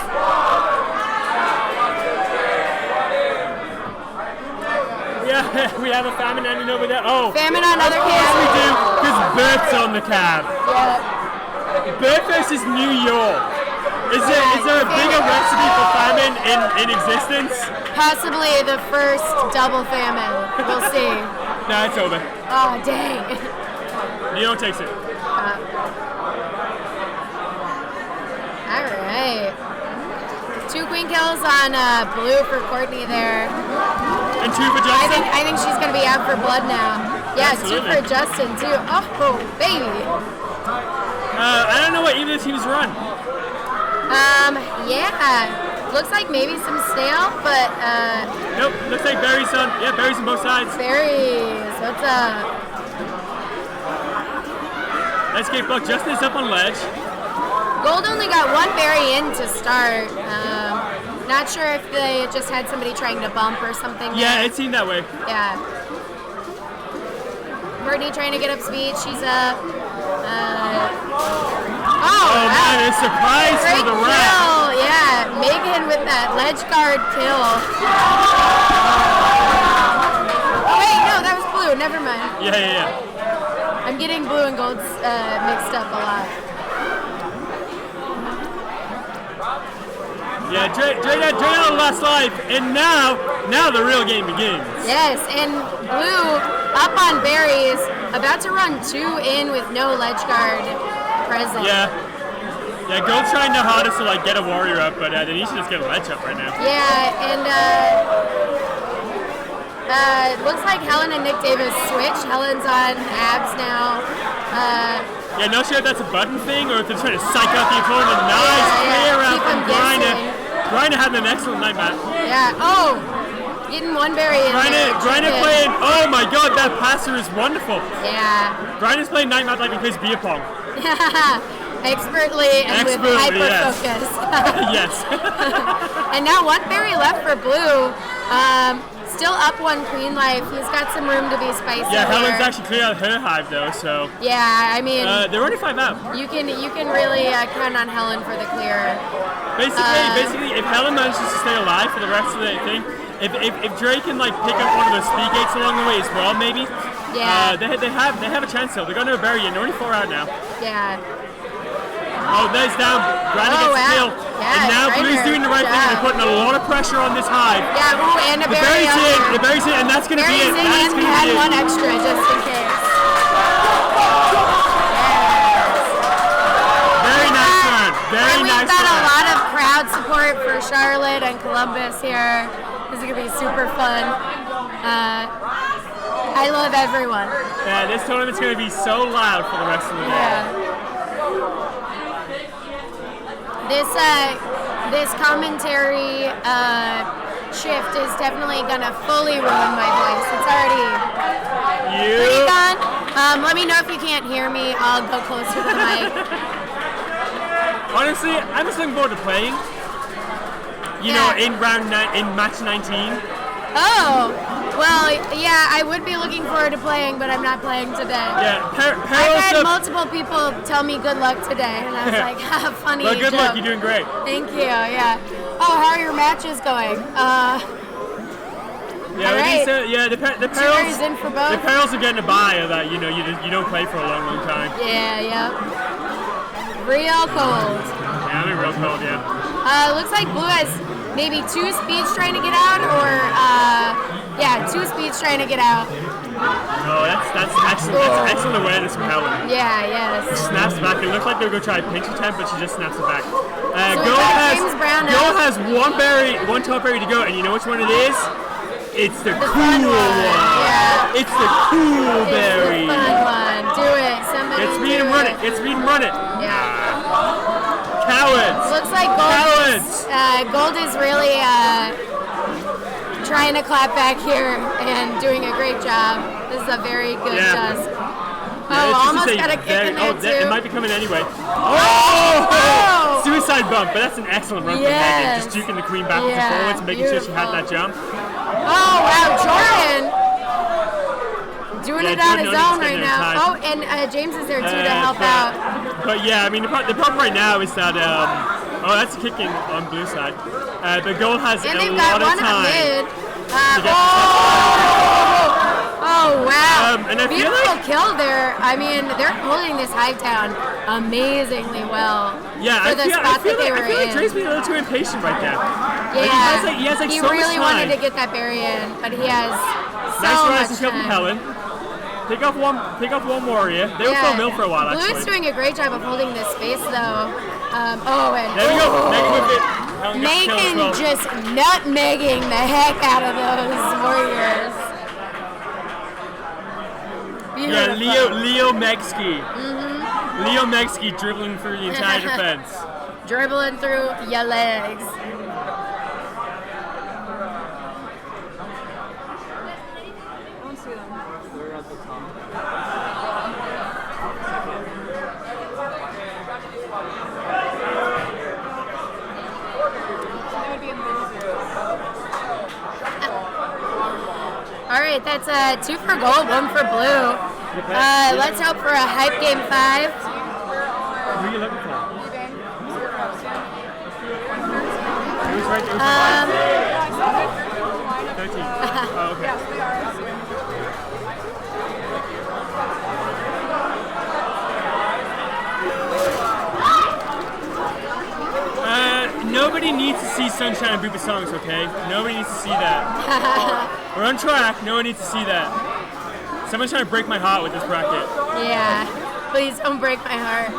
S2: Yeah, we have a Famine ending over there. Oh,
S7: Famine on other
S2: of course we
S7: cab.
S2: do, because Bert's on the cab.
S7: Yeah.
S2: Bert versus New York. Is there a bigger recipe for Famine in existence?
S7: Possibly the first double famine. We'll see.
S2: No, it's over.
S7: Oh, dang.
S2: New York takes it.
S7: All right. 2 queen kills on blue for Courtney there.
S2: And 2 for Justin.
S7: I think she's going to be out for blood now. Yeah,
S2: Absolutely.
S7: 2 for Justin, too. Oh, baby.
S2: I don't know what either team's run.
S7: Yeah. Looks like maybe some SNAIL, but
S2: Nope, looks like Barry's on. Yeah, Barry's on both sides.
S7: berries. What's up?
S2: Let's get Buck. Justin is up on ledge.
S7: Gold only got 1 berry in to start. Not sure if they just had somebody trying to bump or something.
S2: Yeah,
S7: there.
S2: it seemed that way.
S7: Yeah. Courtney trying to get up speed. She's up.
S2: Oh man, a surprise
S7: Great
S2: for the
S7: kill.
S2: rat.
S7: Yeah, Megan with that ledge guard kill. Oh wait, no, that was blue. Never mind.
S2: Yeah.
S7: I'm getting blue and golds mixed up a lot.
S2: Yeah, Drain out last life, and now the real game begins.
S7: Yes, and blue up on berries, about to run 2 in with no ledge guard present.
S2: Yeah, Gold's trying their hardest to like get a warrior up, but they need to just get a ledge up right now.
S7: Yeah, and it looks like Helen and Nick Davis switched. Helen's on abs now.
S2: Yeah, not sure if that's a button thing or if they're trying to psych out the opponent. Nice clear out
S7: Keep
S2: from
S7: them
S2: Grinder.
S7: guessing.
S2: Grinder had an excellent night, Matt.
S7: Yeah. Oh, getting 1 berry in there.
S2: Grinder
S7: Chicken.
S2: playing. Oh my God, that passer is wonderful.
S7: Yeah.
S2: Grinder's playing night map like he plays beer pong.
S7: Expertly and with
S2: Expertly,
S7: hyper
S2: yes.
S7: focus.
S2: Yes.
S7: And now 1 berry left for blue. Still up 1 queen life. He's got some room to be spicy.
S2: Yeah, Helen's
S7: here.
S2: actually cleared out her hive though, so.
S7: Yeah, I mean,
S2: They're only 5 out.
S7: you can really count on Helen for the clear.
S2: Basically, if Helen manages to stay alive for the rest of the thing, if Drake can like pick up one of those speed gates along the way as well, maybe.
S7: Yeah.
S2: They have a chance though. They're going to bury in. They're only 4 out now.
S7: Yeah.
S2: Oh, nice down. Grinder
S7: Oh,
S2: gets the
S7: wow.
S2: kill.
S7: Yeah,
S2: And now
S7: Grinder,
S2: Blue's doing the right
S7: good
S2: thing.
S7: job.
S2: They're putting a lot of pressure on this hive.
S7: Yeah, ooh, and a
S2: The
S7: berry
S2: berry's
S7: up
S2: in.
S7: there.
S2: The berry's in, and that's going to be
S7: Berry's
S2: it.
S7: in
S2: That's
S7: and
S2: going to
S7: had
S2: be it.
S7: 1 extra just in case.
S2: Very nice turn. Very
S7: And we've
S2: nice
S7: got a
S2: turn.
S7: lot of crowd support for Charlotte and Columbus here. This is going to be super fun. I love everyone.
S2: Yeah, this tournament's going to be so loud for the rest of the day.
S7: Yeah. This commentary shift is definitely gonna fully ruin my voice. It's already pretty gone. Let me know if you can't hear me. I'll go closer to the mic.
S2: Honestly, I'm just looking forward to playing. You know, in match 19.
S7: Oh, Well, yeah, I would be looking forward to playing, but I'm not playing today.
S2: Yeah,
S7: I've had multiple people tell me good luck today, and I was like, funny.
S2: Well, good
S7: joke.
S2: luck. You're doing great.
S7: Thank you. Yeah. Oh, how are your matches going?
S2: Yeah,
S7: all right.
S2: The
S7: Cheers in for both.
S2: The perils of getting a bye that you don't play for a long time.
S7: Yeah. Real cold.
S2: Yeah, I'm real cold. Yeah.
S7: Looks like Blue has maybe 2 speeds trying to get out, or 2 speeds trying to get out.
S2: Oh, that's excellent. That's excellent awareness from Helen.
S7: Yeah, yes.
S2: Snaps back. It looks like they're gonna try a pinch attempt, but she just snaps it back.
S7: So
S2: Go has one top berry to go, and you know which one it is? It's the cool one.
S7: Yeah.
S2: It's the cool berry.
S7: It's the fun one. Do it. Somebody.
S2: Let's read and run it. Let's read and run it.
S7: Yeah.
S2: Cowards.
S7: Looks like Gold is really trying to clap back here and doing a great job. This is a very good Dusk. Almost got a kick in there too.
S2: It might be coming anyway. Oh! Suicide bump, but that's an excellent run from Megan. Just juking the queen backwards and forwards, making sure she had that jump.
S7: Oh wow, Jordan! Doing it on his own right now. Oh, and James is there too to help out.
S2: But yeah, I mean, the problem right now is that, that's a kick on Blue side. But Gold has a lot of time. to get
S7: Oh wow!
S2: And I feel
S7: beautiful kill there. I mean, they're holding this hive down amazingly well.
S2: Yeah,
S7: for the spot that they were in.
S2: I feel like Dre's being a little too impatient right now.
S7: Yeah,
S2: like, he has
S7: he
S2: so
S7: really
S2: much time.
S7: wanted to get that berry in, but he has so
S2: nice
S7: much
S2: rise and kill from
S7: time.
S2: Helen. Pick up one warrior. They were pro mill for a while actually.
S7: Blue's doing a great job of holding this space though. And
S2: there we go.
S7: Megan just nutmegging the heck out of those warriors.
S2: Beautiful. Yeah, Leo Megsky. Leo Megsky dribbling through the entire defense.
S7: Dribbling through your legs. All right, that's 2 for Gold, 1 for Blue. Let's hope for a hype game 5.
S2: Who are you looking for? Who's right there? 13. Oh, okay. Nobody needs to see Sunshine and BooperSonics, okay? Nobody needs to see that. We're on track. No one needs to see that. Someone's trying to break my heart with this bracket.
S7: Yeah. Please don't break my heart.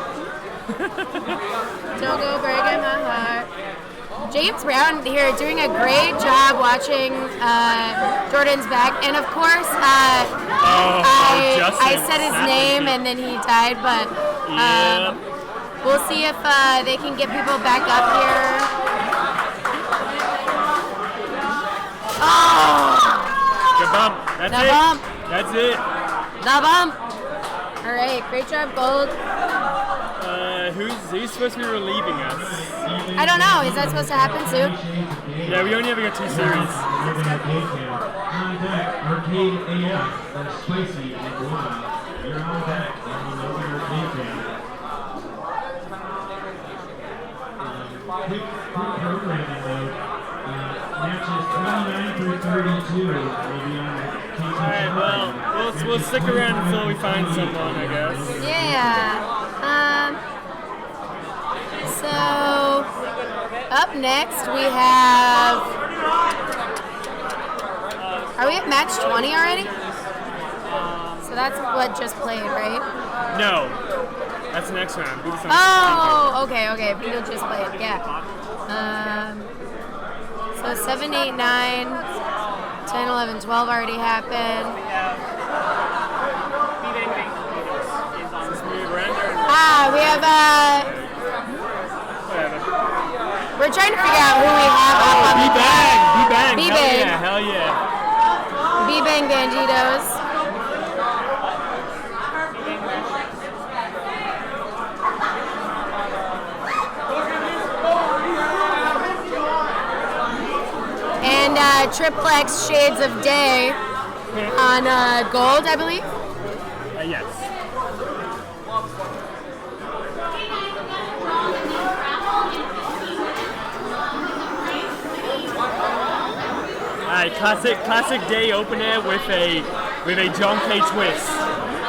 S7: Don't go breaking my heart. James Brown here doing a great job watching Jordan's back. And of course, I said his name and then he died, but we'll see if they can get people back up here. Oh!
S2: The bump. That's
S7: the
S2: it.
S7: Bump.
S2: That's it.
S7: The bump. All right, great job, Gold.
S2: Who's supposed to be relieving us?
S7: I don't know. Is that supposed to happen soon?
S2: Yeah, we only ever got 2 series.
S1: On deck, Arcade AF, that's Spicy and Logan. You're on deck, and you know your Arcade Cam. Quick programming mode. Matches 29 through 32 will be on KQXXX.
S2: Alright, well, we'll stick around until we find someone, I guess.
S7: Yeah. So, up next we have... Are we at match 20 already? So that's what just played, right?
S2: No. That's the next round.
S7: Oh, okay. Bingu just played, yeah. So 7, 8, 9, 10, 11, 12 already happened. We have we're trying to figure out who we have up on the
S2: B-Bang!
S7: B-Bang.
S2: Hell yeah.
S7: B-Bang Banditos. And XXX Shades of Day. on gold, I believe.
S2: Yes. Alright, classic day opener with a John K twist.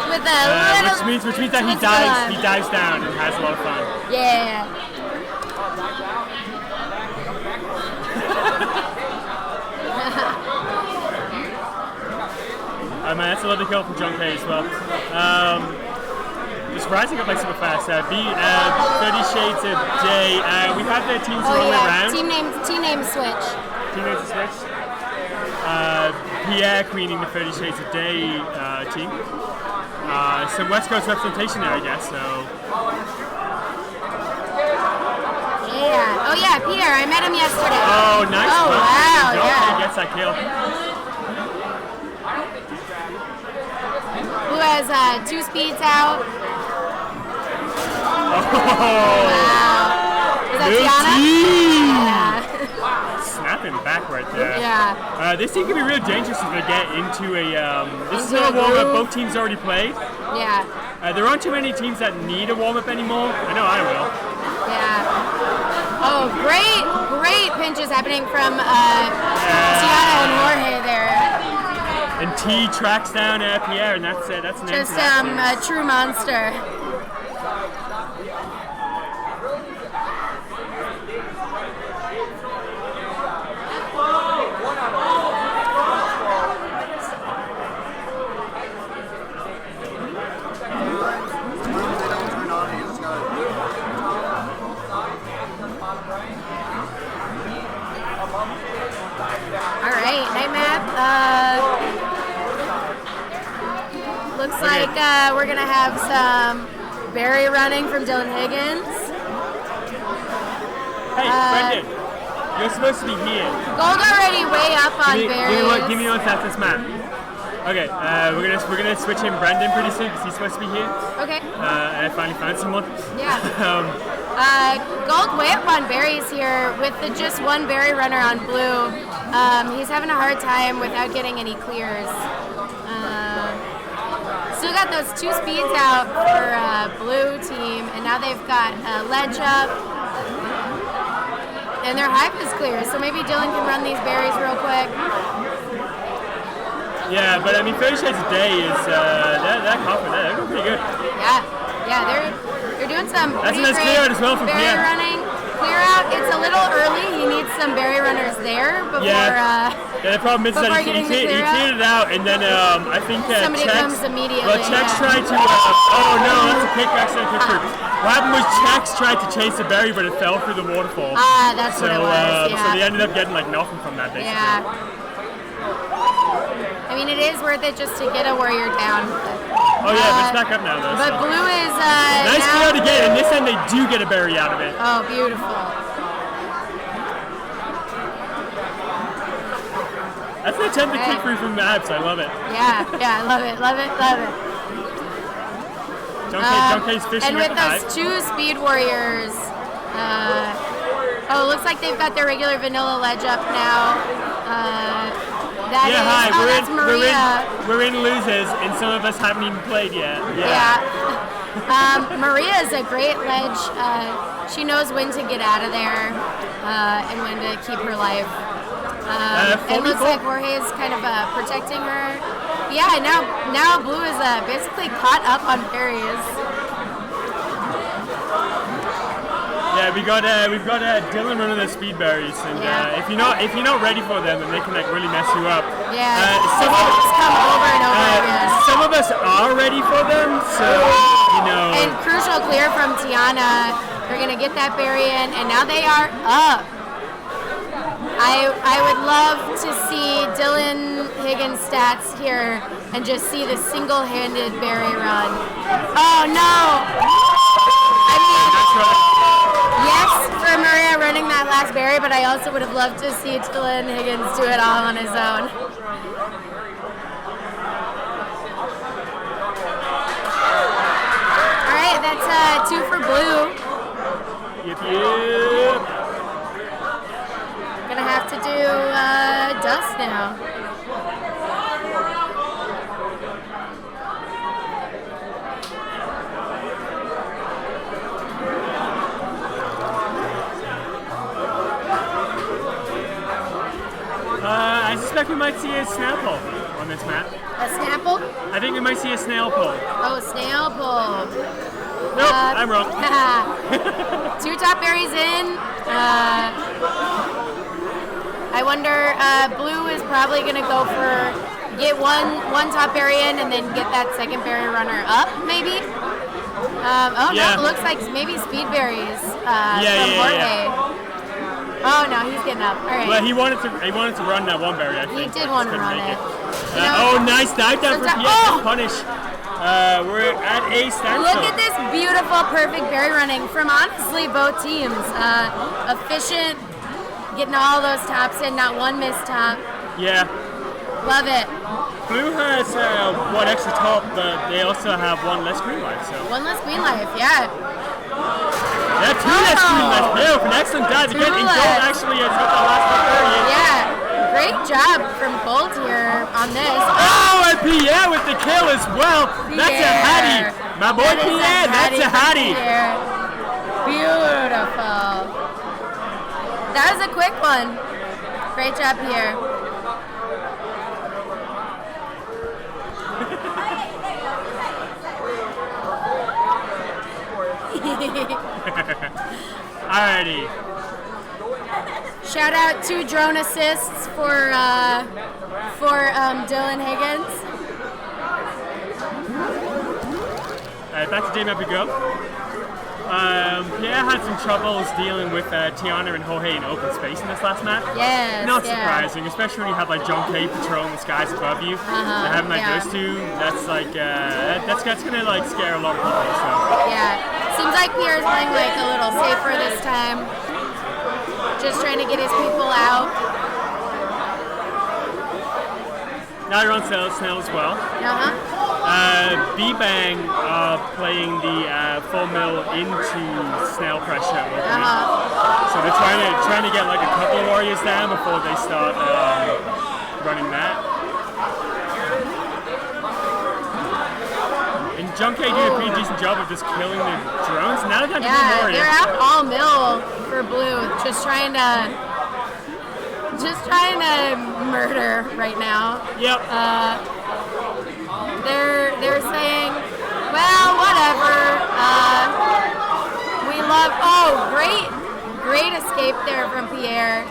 S7: With a little
S2: which means that he dives down and has a lot of fun.
S7: Yeah.
S2: Man, that's a lovely kill from John K as well. Just rising up like super fast. 30 Shades a Day. We have their teams all the way around.
S7: Team name switch.
S2: Team name switch. Pierre queening the 30 Shades a Day team. Some West Coast representation there, I guess. So.
S7: Yeah. Oh yeah, Pierre. I met him yesterday.
S2: Oh, nice.
S7: Oh wow.
S2: John
S7: Yeah.
S2: K gets that kill.
S7: Who has 2 speeds out?
S2: Oh.
S7: Wow. Is that Tiana? Yeah.
S2: Snapping back right there.
S7: Yeah.
S2: This team can be real dangerous if they get into a. This is not a warm up. Both teams already played.
S7: Yeah.
S2: There aren't too many teams that need a warm up anymore. I know I will.
S7: Yeah. Oh, great pinches happening from Tiana and Jorge there.
S2: And T tracks down Pierre, and that's it. That's an
S7: Just
S2: end to
S7: a true monster. Looks like we're gonna have some berry running from Dylan Higgins.
S2: Hey, Brendan, you're supposed to be here.
S7: Gold already way up on berries.
S2: Give me one sec, this map. Okay, we're gonna switch in Brendan pretty soon because he's supposed to be here.
S7: Okay.
S2: And I finally found someone.
S7: Yeah. Gold way up on berries here with the just one berry runner on blue. He's having a hard time without getting any clears. Still got those 2 speeds out for blue team, and now they've got ledge up. And their hive is clear, so maybe Dylan can run these berries real quick.
S2: Yeah, but I mean, 30 Shades a Day is that confident. They're doing pretty good.
S7: Yeah, they're doing some
S2: That's
S7: pretty
S2: a nice
S7: great
S2: clear out as well from
S7: berry
S2: Pierre.
S7: running. Clear out. It's a little early. He needs some berry runners there before.
S2: Yeah, the problem is that he cleared it out, and then I think
S7: somebody
S2: Chex,
S7: comes immediately.
S2: Well, Chex tried to. Oh no, that's a accident picture. What happened was Chex tried to chase a berry, but it fell through the waterfall.
S7: That's what it was. Yeah.
S2: So they ended up getting like nothing from that, basically.
S7: Yeah. I mean, it is worth it just to get a warrior down.
S2: Oh yeah, but it's back up now though.
S7: But
S2: so.
S7: blue is
S2: nice
S7: now.
S2: clear out again, and this time they do get a berry out of it.
S7: Oh, beautiful.
S2: That's an attempted kick through from Mabs. I love it.
S7: Yeah, I love it.
S2: John K's fishing
S7: and with
S2: at the hive.
S7: those 2 speed warriors, it looks like they've got their regular vanilla ledge up now. That's Maria.
S2: We're in losers, and some of us haven't even played yet.
S7: Yeah. Maria is a great ledge. She knows when to get out of there and when to keep her life. It looks like Jorge's kind of protecting her. Yeah, now blue is basically caught up on berries.
S2: Yeah, we've got Dylan running the speed berries, and if you're not ready for them, then they can like really mess you up.
S7: Yeah, some of us come over and over again.
S2: Some of us are ready for them, so you know.
S7: And crucial clear from Tiana. They're gonna get that berry in, and now they are up. I would love to see Dylan Higgins' stats here and just see the single-handed berry run. Oh no! I mean, yes for Maria running that last berry, but I also would have loved to see Dylan Higgins do it all on his own. All right, that's 2 for blue.
S2: Yep.
S7: Gonna have to do dust now.
S2: I suspect we might see a snail pull on this map.
S7: A snapple?
S2: I think we might see a snail pull.
S7: Oh, snail pull.
S2: Nope, I'm wrong.
S7: 2 top berries in. I wonder, blue is probably going to go for get one top berry in and then get that second berry runner up, maybe? No, it looks like maybe speed berries from Jorge. Oh no, he's getting up. All right.
S2: Well, he wanted to run that one berry. I think.
S7: He did want to run it.
S2: Nice dive down for Pierre. Punish. We're at a standstill.
S7: Look at this beautiful, perfect berry running from honestly both teams. Efficient, getting all those tops in, not one missed top.
S2: Yeah.
S7: Love it.
S2: Blue has one extra top, but they also have one less green life. So.
S7: One less green life, yeah.
S2: Yeah, 2 less green life. Yeah, an excellent dive again. And Gold actually has got the last one there.
S7: Yeah, great job from Gold here on this.
S2: Oh, and Pierre with the kill as well. That's a hattie. My boy Pierre, that's a hattie.
S7: Beautiful. That was a quick one. Great job here.
S2: Alrighty.
S7: Shout out to drone assists for Dylan Higgins.
S2: Alright, back to J-Map we go. Pierre had some troubles dealing with Tiana and Jorge in open space in this last map.
S7: Yes.
S2: Not surprising, especially when you have like John K patrolling the skies above you. And having like those two, that's like that's gonna like scare a lot of people. So.
S7: Yeah. Seems like Pierre's playing like a little safer this time. Just trying to get his people out.
S2: Now you're on SNAIL as well. B-Bang playing the full mill into SNAIL pressure. So they're trying to get like a couple of warriors down before they start running that. And John K did a pretty decent job of just killing the drones. Now they're going to do warriors.
S7: They're out all mill for blue, just trying to murder right now.
S2: Yep.
S7: They're saying, well, whatever. We love. Oh, great escape there from Pierre.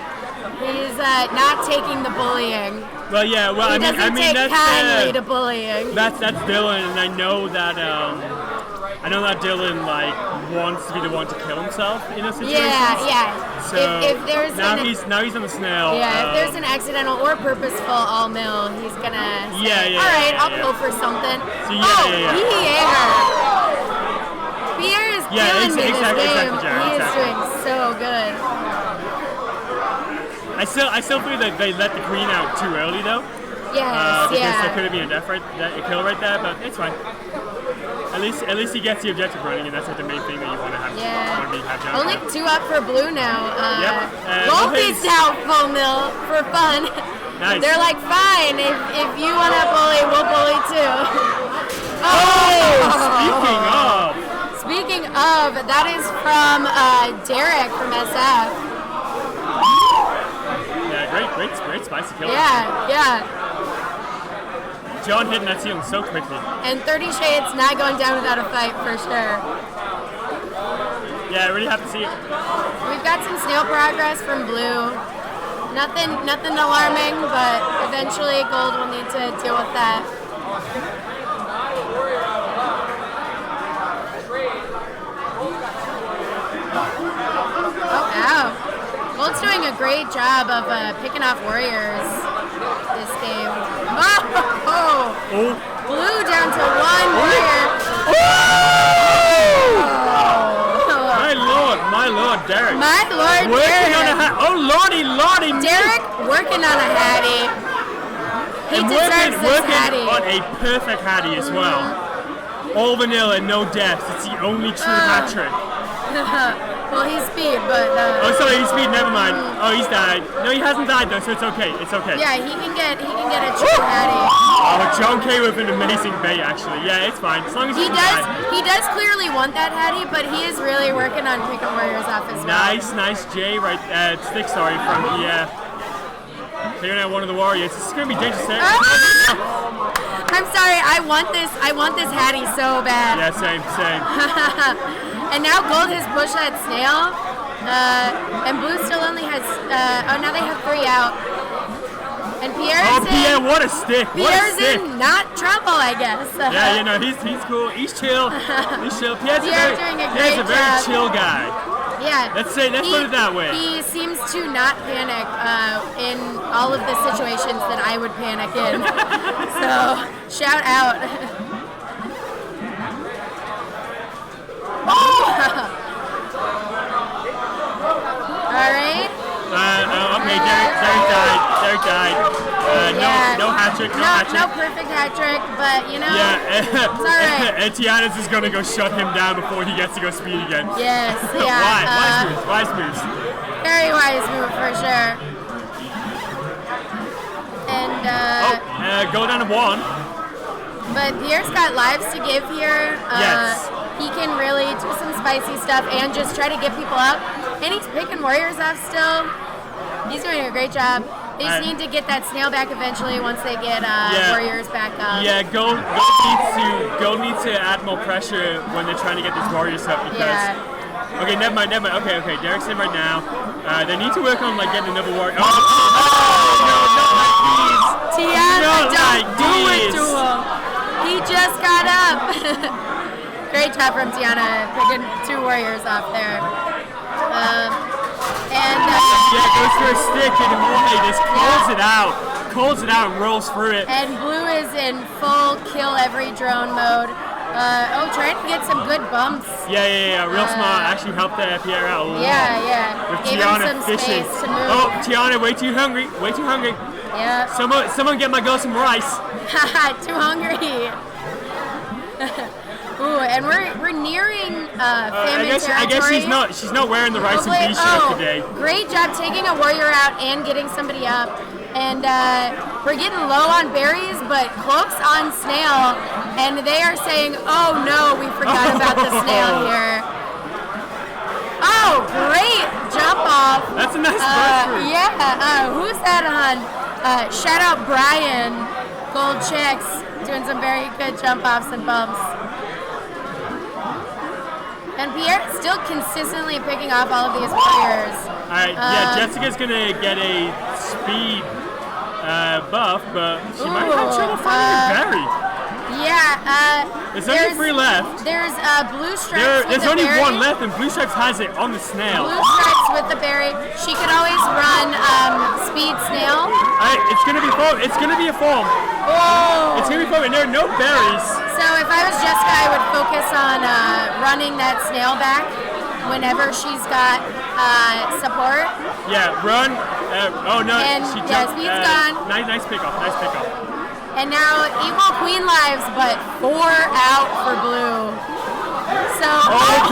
S7: He's not taking the bullying.
S2: Well, yeah. Well,
S7: he doesn't take kindly to bullying.
S2: That's Dylan, and I know that Dylan like wants to be the one to kill himself in a situation.
S7: Yeah.
S2: So
S7: if there's
S2: now he's on the SNAIL.
S7: Yeah, if there's an accidental or purposeful all mill, he's gonna say, all right, I'll pull for something.
S2: So,
S7: Pierre is killing me this game. He is doing so good.
S2: I still feel that they let the queen out too early though.
S7: Yes,
S2: because there could have been a kill right there, but it's fine. At least he gets the objective running, and that's like the main thing that you want to have. Done.
S7: Only 2 up for blue now.
S2: Gold
S7: is now full mill for fun.
S2: Nice.
S7: They're like, fine, if you want to bully, we'll bully too. Speaking of, that is from Derek from SF.
S2: Yeah, great spicy kill.
S7: Yeah.
S2: John hitting that ceiling so quickly.
S7: And 30 Shades not going down without a fight for sure.
S2: Yeah, I really have to see it.
S7: We've got some SNAIL progress from blue. Nothing alarming, but eventually Gold will need to deal with that. Oh, ow. Gold's doing a great job of picking off warriors this game. Oh! Blue down to 1 warrior.
S2: My lord, Derek.
S7: My lord,
S2: working
S7: Derek.
S2: on a oh lordy.
S7: Derek working on a hattie. He deserves this hattie.
S2: On a perfect hattie as well. All vanilla, no deaths. It's the only true hat trick.
S7: Well, he's speed, but...
S2: oh, sorry, he's speed. Never mind. Oh, he's died. No, he hasn't died though, so it's okay. It's okay.
S7: Yeah, he can get a true hattie.
S2: Oh, John K with an amazing bait, actually. Yeah, it's fine. As long as
S7: he does clearly want that hattie, but he is really working on picking warriors off as well.
S2: Nice J right. Stick, sorry, from Taking out one of the warriors. This is gonna be dangerous.
S7: I'm sorry. I want this Hattie so bad.
S2: Yeah, same.
S7: And now Gold has pushed that snail, and Blue still only has. Now they have 3 out. And Pierre's
S2: Pierre, what a stick!
S7: Pierre's in not trouble, I guess.
S2: Yeah, you know he's cool. He's chill. Pierre's
S7: doing a great
S2: a very
S7: job.
S2: chill guy.
S7: Yeah.
S2: Let's put it that way.
S7: He seems to not panic in all of the situations that I would panic in. So, shout out. All right.
S2: Okay, Derek died. No hat trick,
S7: no perfect hat trick, but you know, it's all right.
S2: And Tiana's is gonna go shut him down before he gets to go speed again.
S7: Yes, yeah.
S2: Wise moves.
S7: Very wise move for sure. And
S2: go down to 1.
S7: But Pierre's got lives to give here.
S2: Yes.
S7: He can really do some spicy stuff and just try to get people up. And he's picking warriors off still. He's doing a great job. They just need to get that snail back eventually once they get warriors back up.
S2: Yeah, Gold needs to add more pressure when they're trying to get these warriors up because. Okay, never mind. Okay, Derek's in right now. They need to work on getting another warrior. No, like these.
S7: Tiana, don't do it to him. He just got up. Great job from Tiana picking 2 warriors off there.
S2: Goes for a stick and Jorge just calls it out and rolls through it.
S7: And Blue is in full kill every drone mode. Trying to get some good bumps.
S2: Yeah. Real smart. Actually helped Pierre out a lot.
S7: Yeah.
S2: With
S7: Gave
S2: Tiana
S7: him some
S2: fishing.
S7: space to move.
S2: Oh, Tiana, way too hungry.
S7: Yeah.
S2: Someone get my girl some rice.
S7: Too hungry. Ooh, and we're nearing Famine territory.
S2: I guess she's not wearing the rice and beans shirt today.
S7: Great job taking a warrior out and getting somebody up. And we're getting low on berries, but close on snail. And they are saying, "Oh no, we forgot about the snail here." Oh, great jump off.
S2: That's a nice burst.
S7: Yeah. Who's that on? Shout out Brian, Gold Chicks, doing some very good jump offs and bumps. And Pierre's still consistently picking off all of these warriors.
S2: All right, Jessica's gonna get a speed buff, but she might have trouble finding a berry.
S7: Yeah,
S2: there's only 3 left.
S7: There's Blue Stripes
S2: There's only 1 left, and Blue Stripes has it on the snail.
S7: Blue Stripes with the berry. She could always run Speed Snail.
S2: It's gonna be foam. It's gonna be a foam.
S7: Oh!
S2: It's gonna be foam, and there are no berries.
S7: So if I was Jessica, I would focus on running that snail back whenever she's got support.
S2: Yeah, run.
S7: And
S2: she jumped.
S7: Speed's gone.
S2: Nice pickoff.
S7: And now equal queen lives, but 4 out for Blue. So.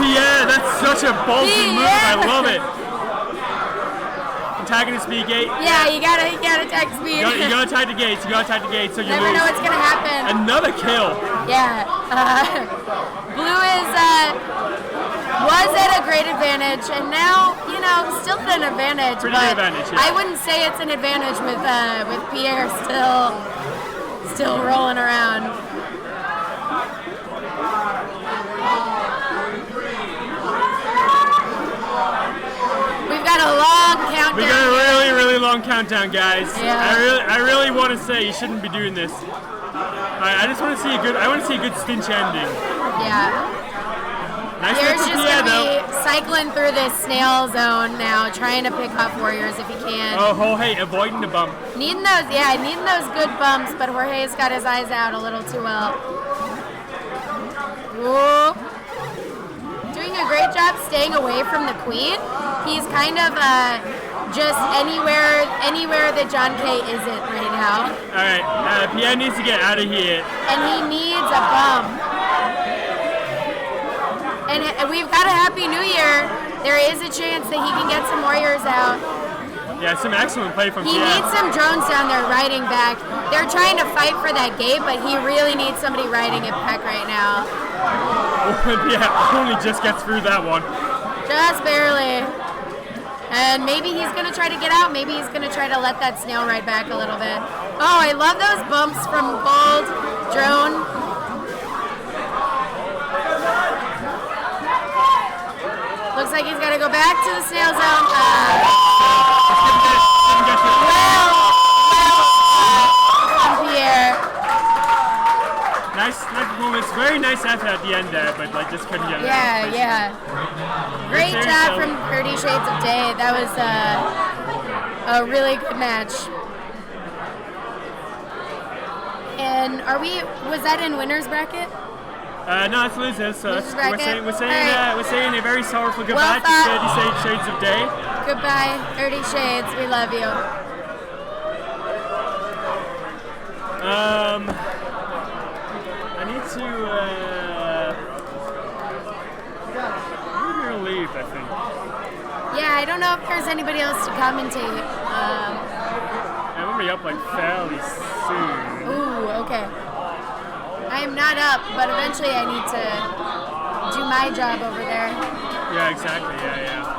S2: Pierre, that's such a ballsy move. I love it. Tagging the speed gate.
S7: Yeah, you gotta tag speed.
S2: You gotta tag the gates. So you
S7: never
S2: lose.
S7: know what's gonna happen.
S2: Another kill.
S7: Yeah. Blue was at a great advantage, and now still at an advantage.
S2: Pretty
S7: but
S2: good advantage. Yeah.
S7: I wouldn't say it's an advantage with Pierre still rolling around. We've got a long countdown.
S2: We got a really, really long countdown, guys.
S7: Yeah.
S2: I really want to say you shouldn't be doing this. I just want to see a good stinch ending.
S7: Yeah.
S2: Nice
S7: Pierre's just
S2: Pierre,
S7: gonna be cycling through this snail zone now, trying to pick off warriors if he can.
S2: Oh, Jorge avoiding the bump.
S7: Needing those good bumps, but Jorge's got his eyes out a little too well. Ooh. Doing a great job staying away from the queen. He's kind of just anywhere that John K isn't right now.
S2: All right, Pierre needs to get out of here.
S7: And he needs a bump. And we've got a Happy New Year. There is a chance that he can get some warriors out.
S2: Yeah, some excellent play from
S7: He
S2: Pierre.
S7: needs some drones down there riding back. They're trying to fight for that gate, but he really needs somebody riding it back right now.
S2: Yeah, only just gets through that one.
S7: Just barely. And maybe he's gonna try to get out, maybe he's gonna try to let that snail ride back a little bit. Oh, I love those bumps from Gold, Drone. Looks like he's gotta go back to the snail zone. Pierre.
S2: Nice performance. Very nice effort at the end there, but like just couldn't get it.
S7: Yeah. Great job from 30 Shades of Day. That was a really good match. And was that in winner's bracket?
S2: No, it's losers. So
S7: Losers bracket?
S2: we're saying
S7: Alright.
S2: we're saying a very sorrowful goodbye
S7: Well
S2: to 30 Shades of Day.
S7: Goodbye, 30 Shades. We love you.
S2: I need to I'm gonna leave, I think.
S7: Yeah, I don't know if there's anybody else to commentate.
S2: I'm gonna be up like fairly soon.
S7: Ooh, okay. I am not up, but eventually I need to do my job over there.
S2: Yeah, exactly. Yeah.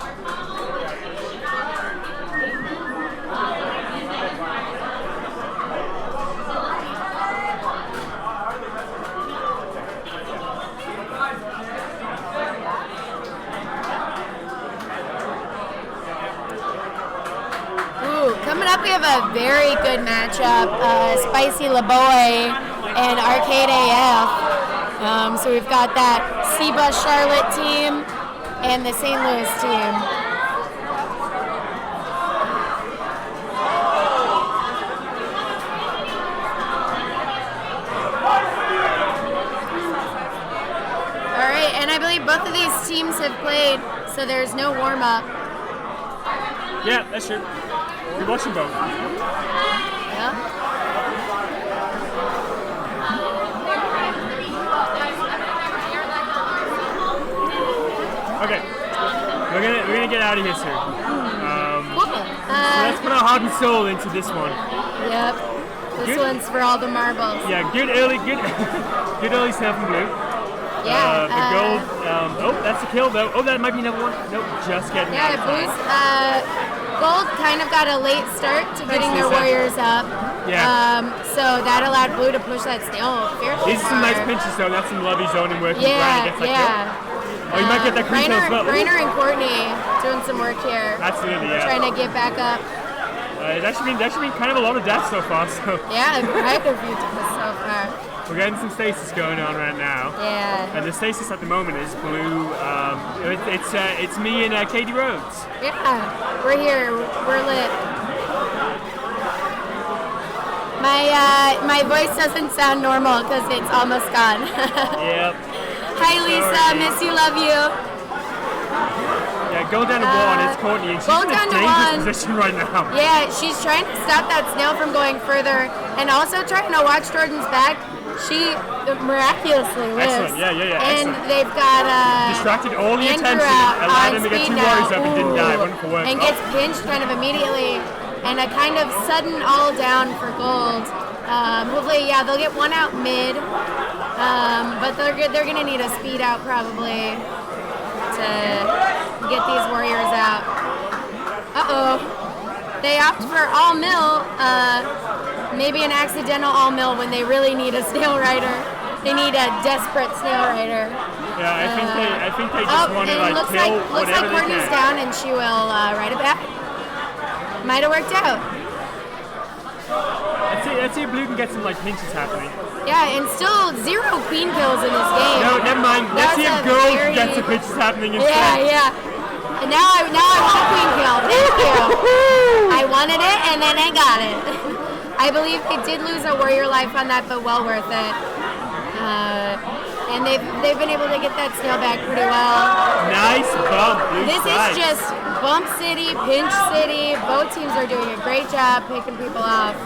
S7: Coming up, we have a very good matchup, Spicy LaBoy and Arcade AF. So we've got that C-Bus Charlotte team and the St. Louis team. All right, and I believe both of these teams have played, so there's no warm-up.
S2: Yeah, that's true. You're watching both.
S7: Yeah.
S2: Okay, we're gonna get out of here soon.
S7: Cool.
S2: So let's put our heart and soul into this one.
S7: Yep. This one's for all the marbles.
S2: Yeah, good early snail from Blue.
S7: Yeah.
S2: The gold. Oh, that's a kill though. Oh, that might be another one. Nope, just getting out of time.
S7: Blue's. Gold kind of got a late start to getting their warriors up.
S2: Yeah.
S7: So that allowed Blue to push that snail fairly
S2: These are some
S7: far.
S2: nice pinches though. That's some lovely zoning work.
S7: Yeah.
S2: Oh, you might get that green tail as well.
S7: Rainer and Courtney doing some work here.
S2: Absolutely, yeah.
S7: Trying to get back up.
S2: That should be kind of a lot of deaths so far. So.
S7: Yeah, quite a few deaths so far.
S2: We're getting some stasis going on right now.
S7: Yeah.
S2: And the stasis at the moment is Blue. It's me and Katie Rhodes.
S7: Yeah, we're here. We're lit. My voice doesn't sound normal because it's almost gone.
S2: Yep.
S7: Hi Lisa, miss you, love you.
S2: Yeah, go down to one. It's Courtney, and she's in a dangerous position right now.
S7: Yeah, she's trying to stop that snail from going further, and also trying to watch Jordan's back. She miraculously lives.
S2: Excellent. Yeah.
S7: And
S2: excellent.
S7: they've got
S2: distracted all the
S7: Andrew
S2: attention,
S7: out
S2: allowed
S7: on
S2: him to get
S7: speed
S2: 2 warriors up and didn't die.
S7: Ooh.
S2: Wonderful work.
S7: And gets pinched kind of immediately, and a kind of sudden all down for Gold. Hopefully, yeah, they'll get one out mid, but they're gonna need a speed out probably to get these warriors out. They opt for all mill, maybe an accidental all mill when they really need a snail rider. They need a desperate snail rider.
S2: Yeah, I think they just want to like
S7: looks
S2: kill
S7: like
S2: whatever they
S7: Courtney's
S2: can.
S7: down and she will ride it back. Might have worked out.
S2: Let's see if Blue can get some like pinches happening.
S7: Yeah, and still 0 queen kills in this game.
S2: No, never mind. Let's see if Gold can get some pinches happening instead.
S7: Yeah. And now I want queen kill. Thank you. I wanted it and then I got it. I believe they did lose a warrior life on that, but well worth it. And they've been able to get that snail back pretty well.
S2: Nice bump, Blue
S7: This
S2: side.
S7: is just bump city, pinch city. Both teams are doing a great job picking people off.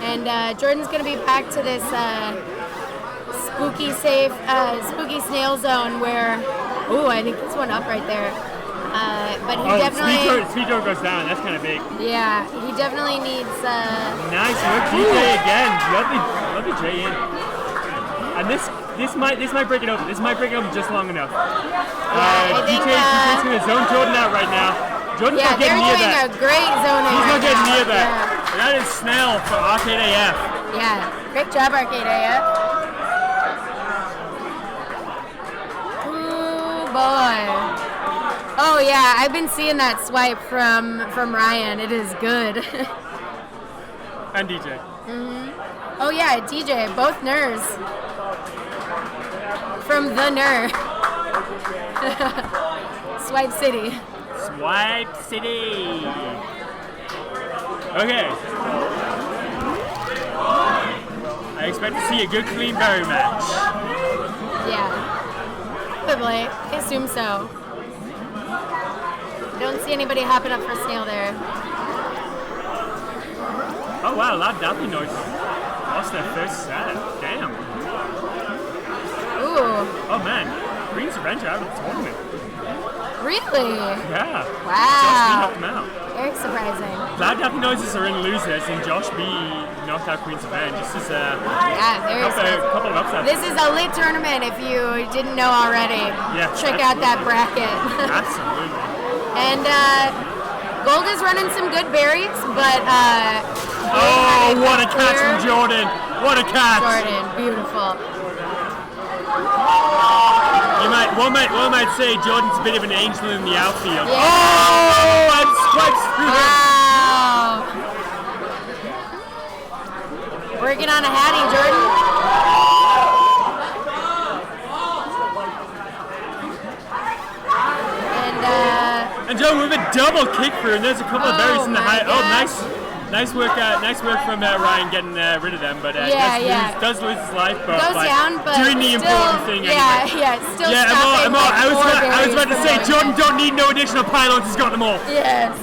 S7: And Jordan's gonna be back to this spooky snail zone where, ooh, I think this one up right there. But he definitely.
S2: Speed door goes down. That's kind of big.
S7: Yeah, he definitely needs.
S2: Nice work, DJ again. Lovely J in. And this This might break it open. This might break it open just long enough.
S7: I think,
S2: DJ's going to zone Jordan out right now. Jordan's
S7: Yeah,
S2: not
S7: they're
S2: getting near
S7: doing
S2: that.
S7: a great zoning.
S2: He's not
S7: right
S2: getting
S7: now.
S2: near that. That is SNAIL for Arcade AF.
S7: Yeah, great job, Arcade AF. Ooh, boy. Oh yeah, I've been seeing that swipe from Ryan. It is good.
S2: And DJ.
S7: Oh yeah, DJ, both Ners. From the Ner. Swipe City.
S2: Swipe City. Okay. I expect to see a good clean berry match.
S7: Yeah. Probably. I assume so. I don't see anybody hopping up for SNAIL there.
S2: Oh wow, a lot of dumping noise. Lost their first set. Damn.
S7: Ooh.
S2: Oh man. Green's Revenge out of the tournament.
S7: Really?
S2: Yeah.
S7: Wow.
S2: Helped them out.
S7: Very surprising.
S2: Loud Dumping Noises are in losers, and Joshb knocked out Queen's Revenge. This is
S7: Yeah, very
S2: a
S7: surprising.
S2: couple of upsets.
S7: This is a lit tournament if you didn't know already.
S2: Yeah,
S7: Check out that bracket.
S2: Absolutely.
S7: And Gold is running some good berries, but
S2: Oh, what a catch from Jordan! What a catch!
S7: Jordan, beautiful.
S2: One might say Jordan's a bit of an angel in the outfield.
S7: Yeah.
S2: Oh, and swipes through
S7: Wow. Working on a hattie, Jordan.
S2: And Jordan with a double kick through, and there's a couple of berries in the high. Oh, nice work from Ryan getting rid of them. But does lose his life, but
S7: goes down, but
S2: doing the
S7: still,
S2: important thing anyway.
S7: Still
S2: Yeah,
S7: stopping.
S2: I was about to say Jordan don't need no additional pylons. He's got them all.
S7: Yes.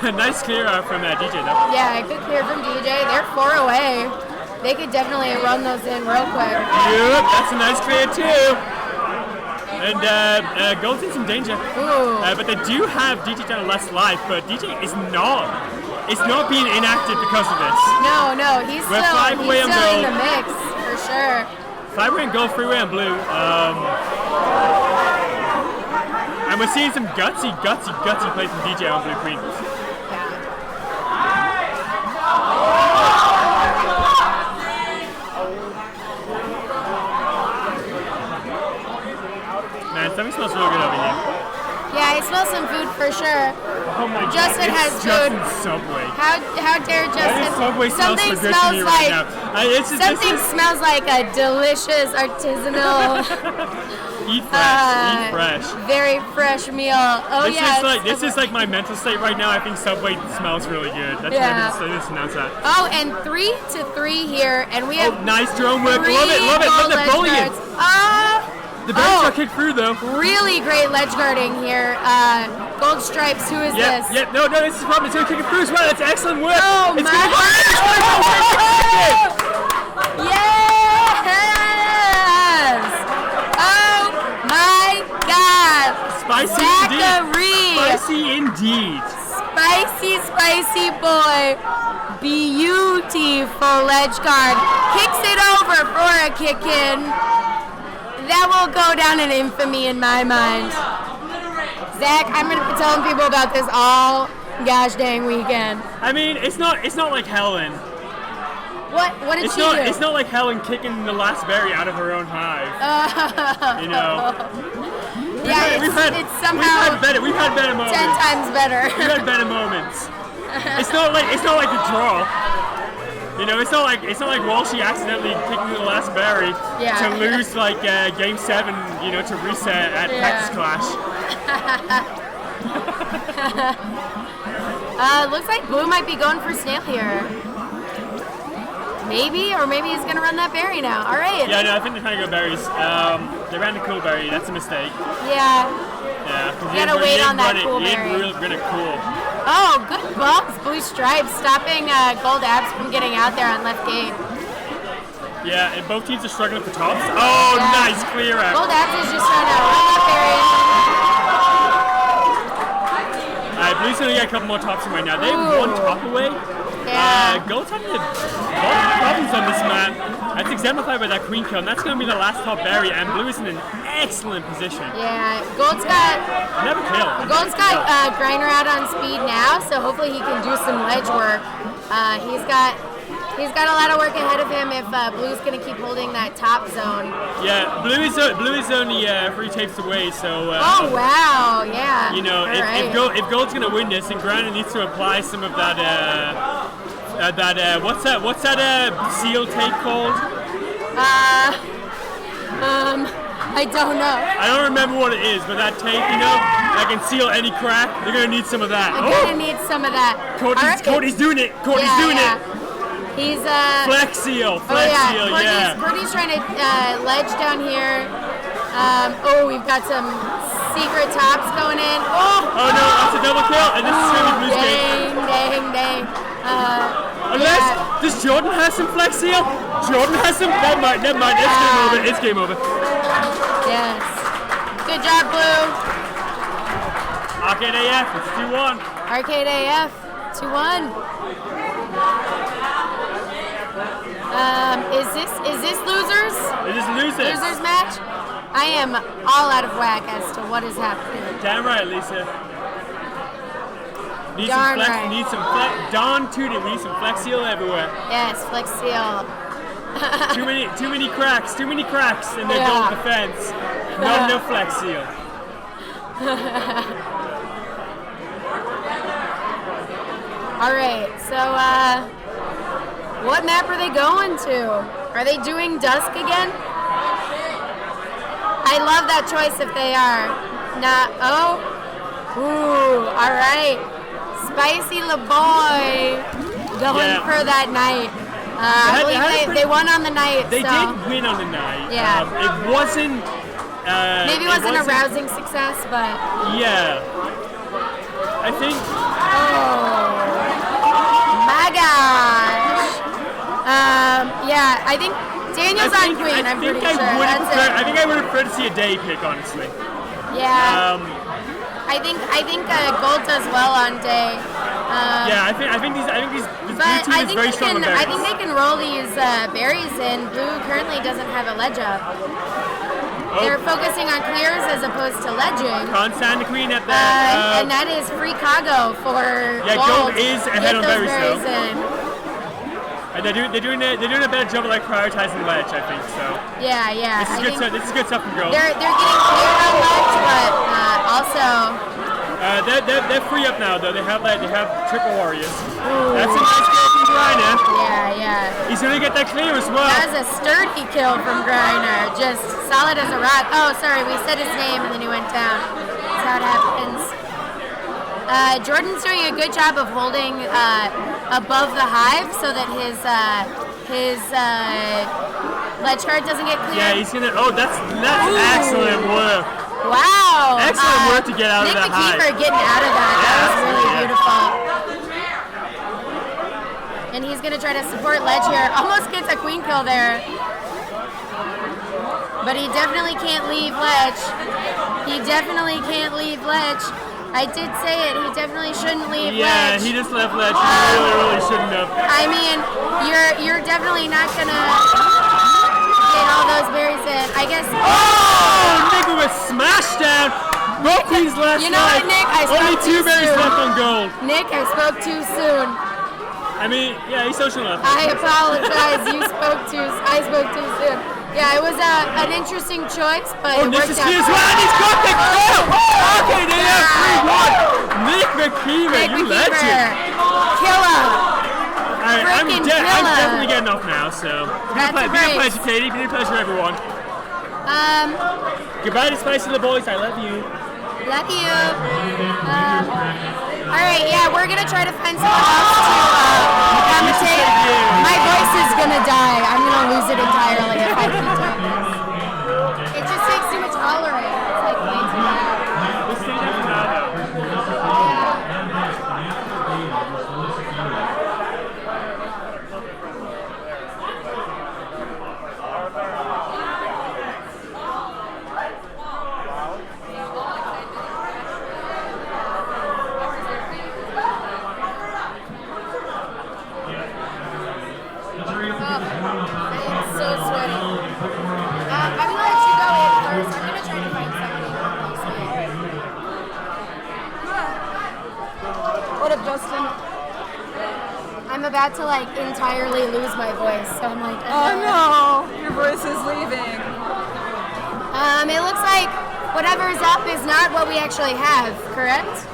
S2: Nice clear out from DJ though.
S7: Yeah, good clear from DJ. They're 4 away. They could definitely run those in real quick.
S2: Yep, that's a nice clear too. And Gold's in some danger. But they do have DJ down less life, but DJ is not. It's not being inactive because of this.
S7: No, he's
S2: We're
S7: still
S2: 5 away on
S7: in
S2: gold.
S7: the mix, for sure.
S2: 5 away on gold, 3 away on blue. And we're seeing some gutsy play from DJ on blue queen. Man, something smells real good over here.
S7: Yeah, I smell some food for sure.
S2: Oh my God,
S7: Justin has
S2: it's
S7: food.
S2: Justin's Subway.
S7: How dare Justin?
S2: Subway smells so good to me right now.
S7: Something smells like a delicious artisanal,
S2: Eat fresh.
S7: very fresh meal. Oh
S2: This is like my mental state right now. I think Subway smells really good. That's what I'm going to announce that.
S7: Oh, and 3-3 here, and we have
S2: nice drone work.
S7: three
S2: Love it.
S7: gold
S2: Let the
S7: ledge
S2: bullion.
S7: guards.
S2: The berries got kicked through though.
S7: Really great ledge guarding here. Gold Stripes, who is this?
S2: Yep, no, this is probably going to kick it through as well. That's excellent work.
S7: Oh
S2: it's
S7: my
S2: gonna work.
S7: Yes! Oh my God!
S2: Spicy indeed.
S7: Spicy boy. Beautiful ledge guard. Kicks it over for a kick in. That will go down in infamy in my mind. Zach, I'm gonna be telling people about this all gosh dang weekend.
S2: I mean, it's not like Helen.
S7: What did she do?
S2: It's not like Helen kicking the last berry out of her own hive. You know. We've had better moments.
S7: 10 times better.
S2: We've had better moments. It's not like the draw. You know, it's not like Walshy accidentally kicking the last berry to lose like game 7. You know, to reset at Texas Clash.
S7: Looks like Blue might be going for SNAIL here. Maybe he's gonna run that berry now. All right.
S2: Yeah, no, I think they're trying to go berries. They ran the cool berry. That's a mistake.
S7: Yeah.
S2: Yeah.
S7: You gotta wait on that cool berry.
S2: He didn't run it cool.
S7: Oh, good bumps, Blue Stripes, stopping Gold Abs from getting out there on left gate.
S2: Yeah, and both teams are struggling for tops. Oh, nice clear out.
S7: Gold Abs is just trying to run that berry.
S2: Blue's gonna get a couple more tops in right now. They have 1 top away.
S7: Yeah.
S2: Gold's having a lot of problems on this map. That's exemplified by that queen kill, and that's going to be the last top berry, and Blue is in an excellent position.
S7: Yeah, Gold's got Grinder out on speed now, so hopefully he can do some ledge work. He's got a lot of work ahead of him if Blue's going to keep holding that top zone.
S2: Yeah, Blue is only 3 tapes away, so.
S7: Oh wow, yeah.
S2: You know, if Gold's going to win this, then Grinder needs to apply some of that. What's that seal tape called?
S7: I don't know.
S2: I don't remember what it is, but that tape, you know, that can seal any crack. They're gonna need some of that.
S7: They're gonna need some of that.
S2: Cody's doing it. Cody's doing it.
S7: He's
S2: Flex seal.
S7: Cody's trying to ledge down here. We've got some secret tops going in. Oh
S2: no, that's a double kill, and this is gonna be Blue's game.
S7: Dang.
S2: Unless, does Jordan have some flex seal? Jordan has some, never mind, it's game over.
S7: Yes. Good job, Blue.
S2: Arcade AF, it's 2-1.
S7: Arcade AF, 2-1. Is this losers?
S2: It is losers.
S7: Losers match? I am all out of whack as to what is happening.
S2: Damn right, Lisa. Need some flex. Dawn Tootie, we need some flex seal everywhere.
S7: Yes, flex seal.
S2: too many cracks in their gold defense. Not enough flex seal.
S7: Alright, so what map are they going to? Are they doing Dusk again? I love that choice if they are. Alright. Spicy LaBoy going for that night. I believe they won on the night.
S2: They did win on the night.
S7: Yeah.
S2: It wasn't.
S7: Maybe it wasn't a rousing success, but.
S2: Yeah. I think.
S7: Oh my gosh. I think Daniel's on Queen. I'm pretty sure.
S2: I think I would have preferred to see a day pick, honestly.
S7: Yeah. I think Gold does well on day.
S2: I think these blue team is very strong on berries.
S7: I think they can roll these berries in. Blue currently doesn't have a ledge up. They're focusing on clears as opposed to ledging.
S2: Can't stand the queen at that.
S7: And that is free cargo for
S2: Gold is ahead on berries though.
S7: In.
S2: And they're doing a better job of prioritizing ledge, I think so.
S7: Yeah.
S2: This is good stuff from Gold.
S7: They're getting cleared on ledge, but also.
S2: They're free up now though. They have triple warriors. Ooh. That's a nice kill from Griner.
S7: Yeah.
S2: He's gonna get that clear as well.
S7: That was a sturdy kill from Griner. Just solid as a rock. Oh, sorry, we said his name and then he went down. That's how it happens. Jordan's doing a good job of holding above the hive so that his ledge card doesn't get cleared.
S2: Yeah, he's gonna. Oh, that's excellent work.
S7: Wow.
S2: Excellent work to get out of that hive.
S7: Nick getting out of that. That was really beautiful. And he's gonna try to support ledge here. Almost gets a queen kill there. But he definitely can't leave ledge. I did say it, he definitely shouldn't leave ledge.
S2: Yeah, he just left ledge. He really shouldn't have.
S7: I mean, you're definitely not gonna get all those berries in. I guess.
S2: Oh, Nick with a smash down. Both teams left.
S7: You know what, Nick? I spoke
S2: only
S7: too
S2: 2 berries left on Gold.
S7: Nick, I spoke too soon.
S2: I mean, yeah, he's social enough.
S7: I apologize. I spoke too soon. Yeah, it was an interesting choice, but it worked out.
S2: He's got the kill! Okay, they have 3-1! Nick McKeever, you legend!
S7: Killer!
S2: Alright, I'm definitely getting off now, so.
S7: That's
S2: been a pleasure, Katie. Been a pleasure, everyone. Goodbye to Spicy the boys. I love you.
S7: Love you. Alright, yeah, we're gonna try to find someone else to commentate. My voice is gonna die. I'm gonna lose it entirely if I keep doing this. It just takes too much hollering. It's like way too loud.
S2: Let's stay there for now, though.
S6: Austin.
S7: I'm about to like entirely lose my voice, so I'm like,
S8: Oh no, your voice is leaving.
S7: It looks like whatever's up is not what we actually have, correct?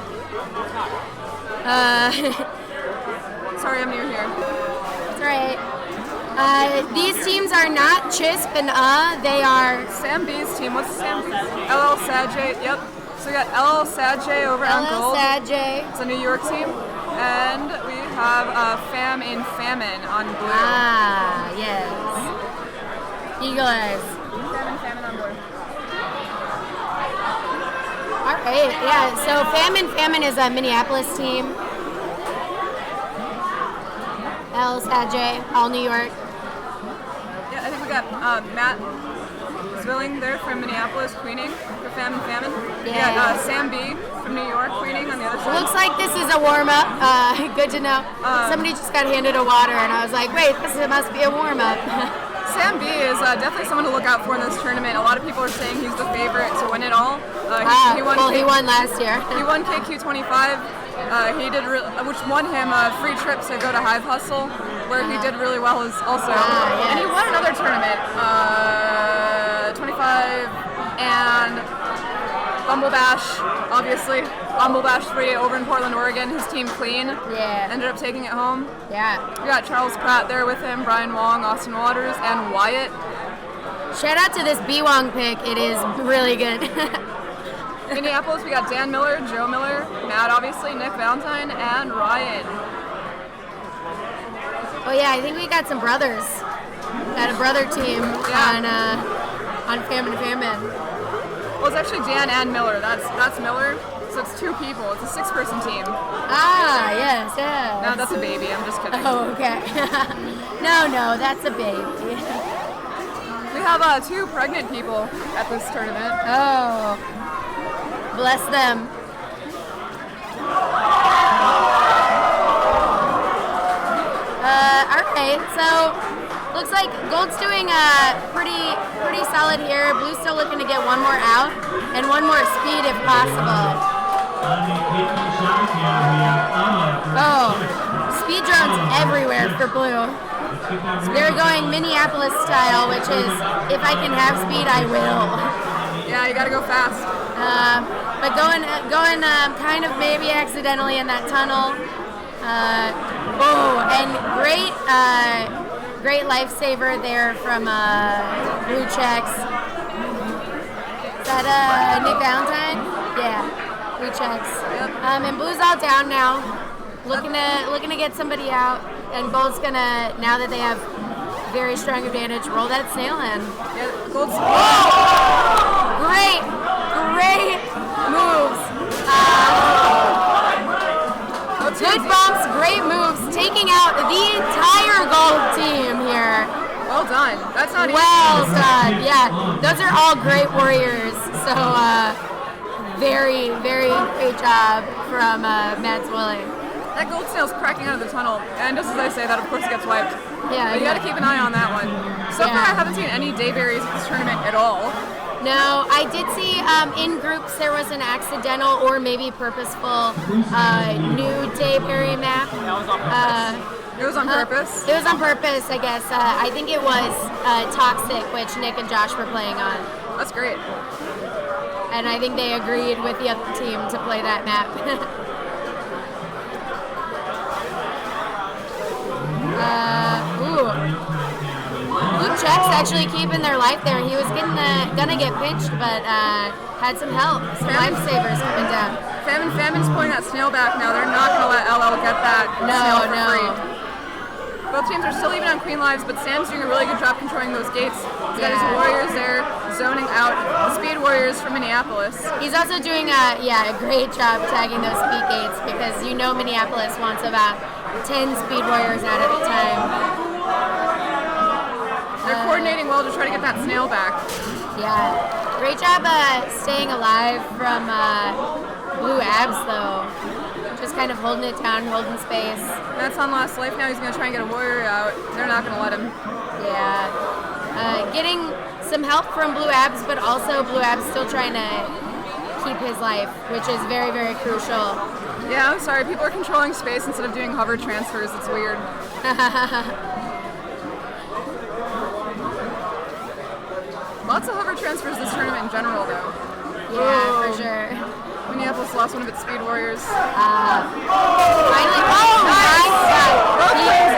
S8: Sorry, I'm new here.
S7: That's right. These teams are not CHiSP and they are
S8: Sam B's team. What's Sam? LL Sadj. Yep. So we got LL Sadj over on
S7: LL
S8: gold.
S7: Sadj.
S8: It's a New York team. And we have Famine on blue.
S7: Ah, yes. Eagle eyes.
S8: Famine on blue.
S7: All right, yeah. So Famine is a Minneapolis team. LL Sadj, all New York.
S8: Yeah, I think we got Matt Zwilling there from Minneapolis, queening for Famine. We got Sam B from New York, queening on the other side.
S7: Looks like this is a warm-up. Good to know. Somebody just got handed a water, and I was like, wait, must be a warm-up.
S8: Sam B is definitely someone to look out for in this tournament. A lot of people are saying he's the favorite to win it all.
S7: He won last year.
S8: He won KQ25. He did, which won him free trips to go to Hive Hustle, where he did really well also.
S7: Yes.
S8: And he won another tournament, 25, and Bumble Bash, obviously. Bumble Bash 3 over in Portland, Oregon. His team Clean ended up taking it home.
S7: Yeah.
S8: We got Charles Pratt there with him, Brian Wong, Austin Waters, and Wyatt.
S7: Shout out to this B-Wong pick. It is really good.
S8: Minneapolis, we got Dan Miller, Joe Miller, Matt, obviously, Nick Valentine, and Ryan.
S7: Oh yeah, I think we got some brothers. Got a brother team on Famine.
S8: Well, it's actually Dan and Miller. That's Miller. So it's two people. It's a 6-person team.
S7: Ah, yes.
S8: No, that's a baby. I'm just kidding.
S7: Oh, okay. no, that's a baby.
S8: We have 2 pregnant people at this tournament.
S7: Oh, bless them. All right, so looks like Gold's doing pretty solid here. Blue's still looking to get one more out and one more speed if possible. Oh, speed drones everywhere for Blue. They're going Minneapolis style, which is if I can have speed, I will.
S8: Yeah, you gotta go fast.
S7: But going kind of maybe accidentally in that tunnel. And great lifesaver there from Blue Checks. Is that Nick Valentine? Yeah, Blue Checks.
S8: Yep.
S7: And Blue's all down now, looking to get somebody out. And Gold's gonna, now that they have very strong advantage, roll that snail in.
S8: Yeah, Gold's.
S7: Great moves. Good bumps, great moves, taking out the entire Gold team here.
S8: Well done. That's not
S7: well
S8: easy.
S7: done. Yeah, those are all great warriors. So very great job from Matt Zwilling.
S8: That Gold snail's cracking out of the tunnel, and just as I say that, of course, it gets wiped.
S7: Yeah,
S8: but you gotta keep an eye on that one. So far, I haven't seen any dayberries at this tournament at all.
S7: No, I did see in groups there was an accidental or maybe purposeful new dayberry map.
S8: It was on purpose?
S7: It was on purpose, I guess. I think it was Toxic, which Nick and Josh were playing on.
S8: That's great.
S7: And I think they agreed with the other team to play that map. Blue Checks actually keeping their life there. He was gonna get pinched, but had some help. Some lifesavers coming down.
S8: Famine's pulling that snail back now. They're not gonna let LL get that snail for free. Both teams are still even on queen lives, but Sam's doing a really good job controlling those gates. He's got his warriors there zoning out. The speed warriors from Minneapolis.
S7: He's also doing a great job tagging those speed gates because you know Minneapolis wants about 10 speed warriors out at a time.
S8: They're coordinating well to try to get that snail back.
S7: Yeah. Great job staying alive from Blue Abs, though. Just kind of holding it down, holding space.
S8: Matt's on last life now. He's going to try and get a warrior out. They're not going to let him.
S7: Yeah. Getting some help from Blue Abs, but also Blue Abs still trying to keep his life, which is very, very crucial.
S8: Yeah, I'm sorry. People are controlling space instead of doing hover transfers. It's weird. Lots of hover transfers this tournament in general, though.
S7: Yeah, for sure.
S8: Minneapolis lost one of its speed warriors.
S7: Finally, nice!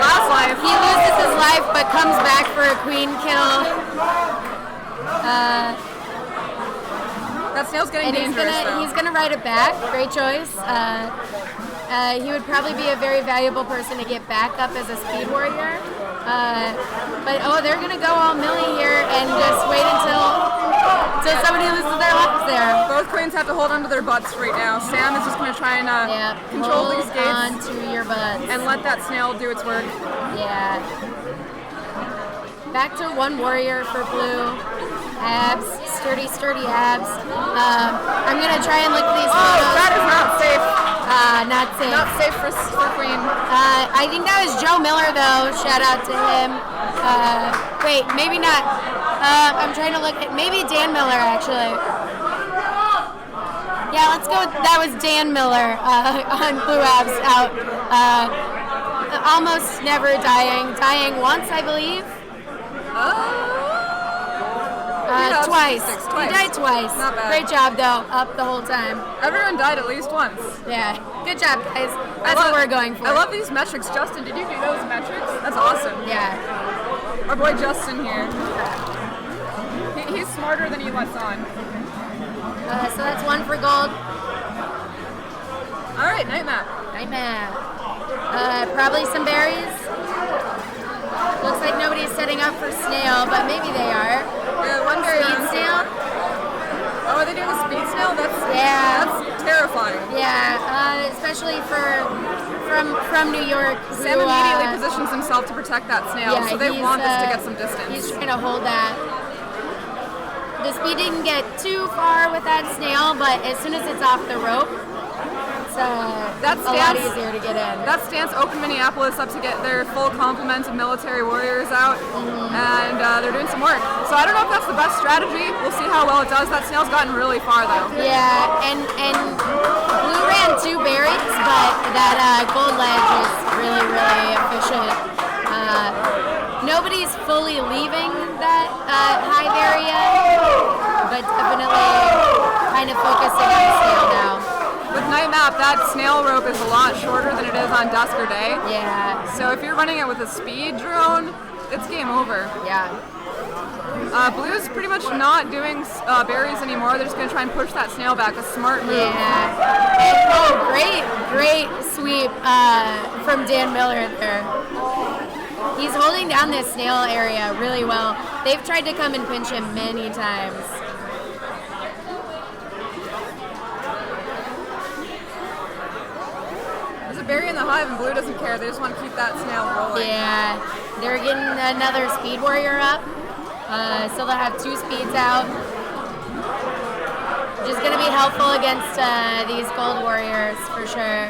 S8: Last life.
S7: He loses his life, but comes back for a queen kill.
S8: That snail's getting
S7: And
S8: dangerous,
S7: he's gonna ride it back. Great choice. He would probably be a very valuable person to get back up as a speed warrior. But they're gonna go all Millie here and just wait until somebody loses their lives there.
S8: Both queens have to hold onto their butts right now. Sam is just gonna try and control
S7: hold
S8: these gates
S7: on to your butts
S8: and let that snail do its work.
S7: Yeah. Back to one warrior for blue. Abs, sturdy abs. I'm gonna try and look at these photos.
S8: That is not safe.
S7: Not safe.
S8: Not safe for queen.
S7: I think that was Joe Miller though. Shout out to him. Wait, maybe not. I'm trying to look at maybe Dan Miller actually. Yeah, let's go. That was Dan Miller on Blue Abs out. Almost never dying once, I believe. Twice. He died twice.
S8: Not bad.
S7: Great job though, up the whole time.
S8: Everyone died at least once.
S7: Yeah, good job guys. That's what we're going for.
S8: I love these metrics. Justin, did you do those metrics? That's awesome.
S7: Yeah.
S8: Our boy Justin here. He's smarter than he lets on.
S7: So that's one for gold.
S8: All right, night map.
S7: Night map. Probably some berries. Looks like nobody's setting up for snail, but maybe they are.
S8: Yeah, one berry.
S7: Speed snail?
S8: Oh, are they doing a speed snail? That's terrifying.
S7: Yeah, especially from New York.
S8: Sam immediately positions himself to protect that snail, so they want this to get some distance.
S7: He's trying to hold that. The speed didn't get too far with that snail, but as soon as it's off the rope, it's a lot easier to get in.
S8: That stance opened Minneapolis up to get their full complement of military warriors out, and they're doing some work. So I don't know if that's the best strategy. We'll see how well it does. That snail's gotten really far, though.
S7: Yeah, and blue ran 2 berries, but that gold ledge is really, really efficient. Nobody's fully leaving that high berry yet, but definitely kind of focusing on the snail now.
S8: With night map, that snail rope is a lot shorter than it is on dusk or day.
S7: Yeah.
S8: So if you're running it with a speed drone, it's game over.
S7: Yeah.
S8: Blue's pretty much not doing berries anymore. They're just going to try and push that snail back. A smart move.
S7: Yeah. And, great sweep from Dan Miller there. He's holding down this snail area really well. They've tried to come and pinch him many times.
S8: Berry in the hive and blue doesn't care. They just want to keep that snail rolling.
S7: Yeah, they're getting another speed warrior up. So they'll have 2 speeds out. Which is going to be helpful against these gold warriors for sure.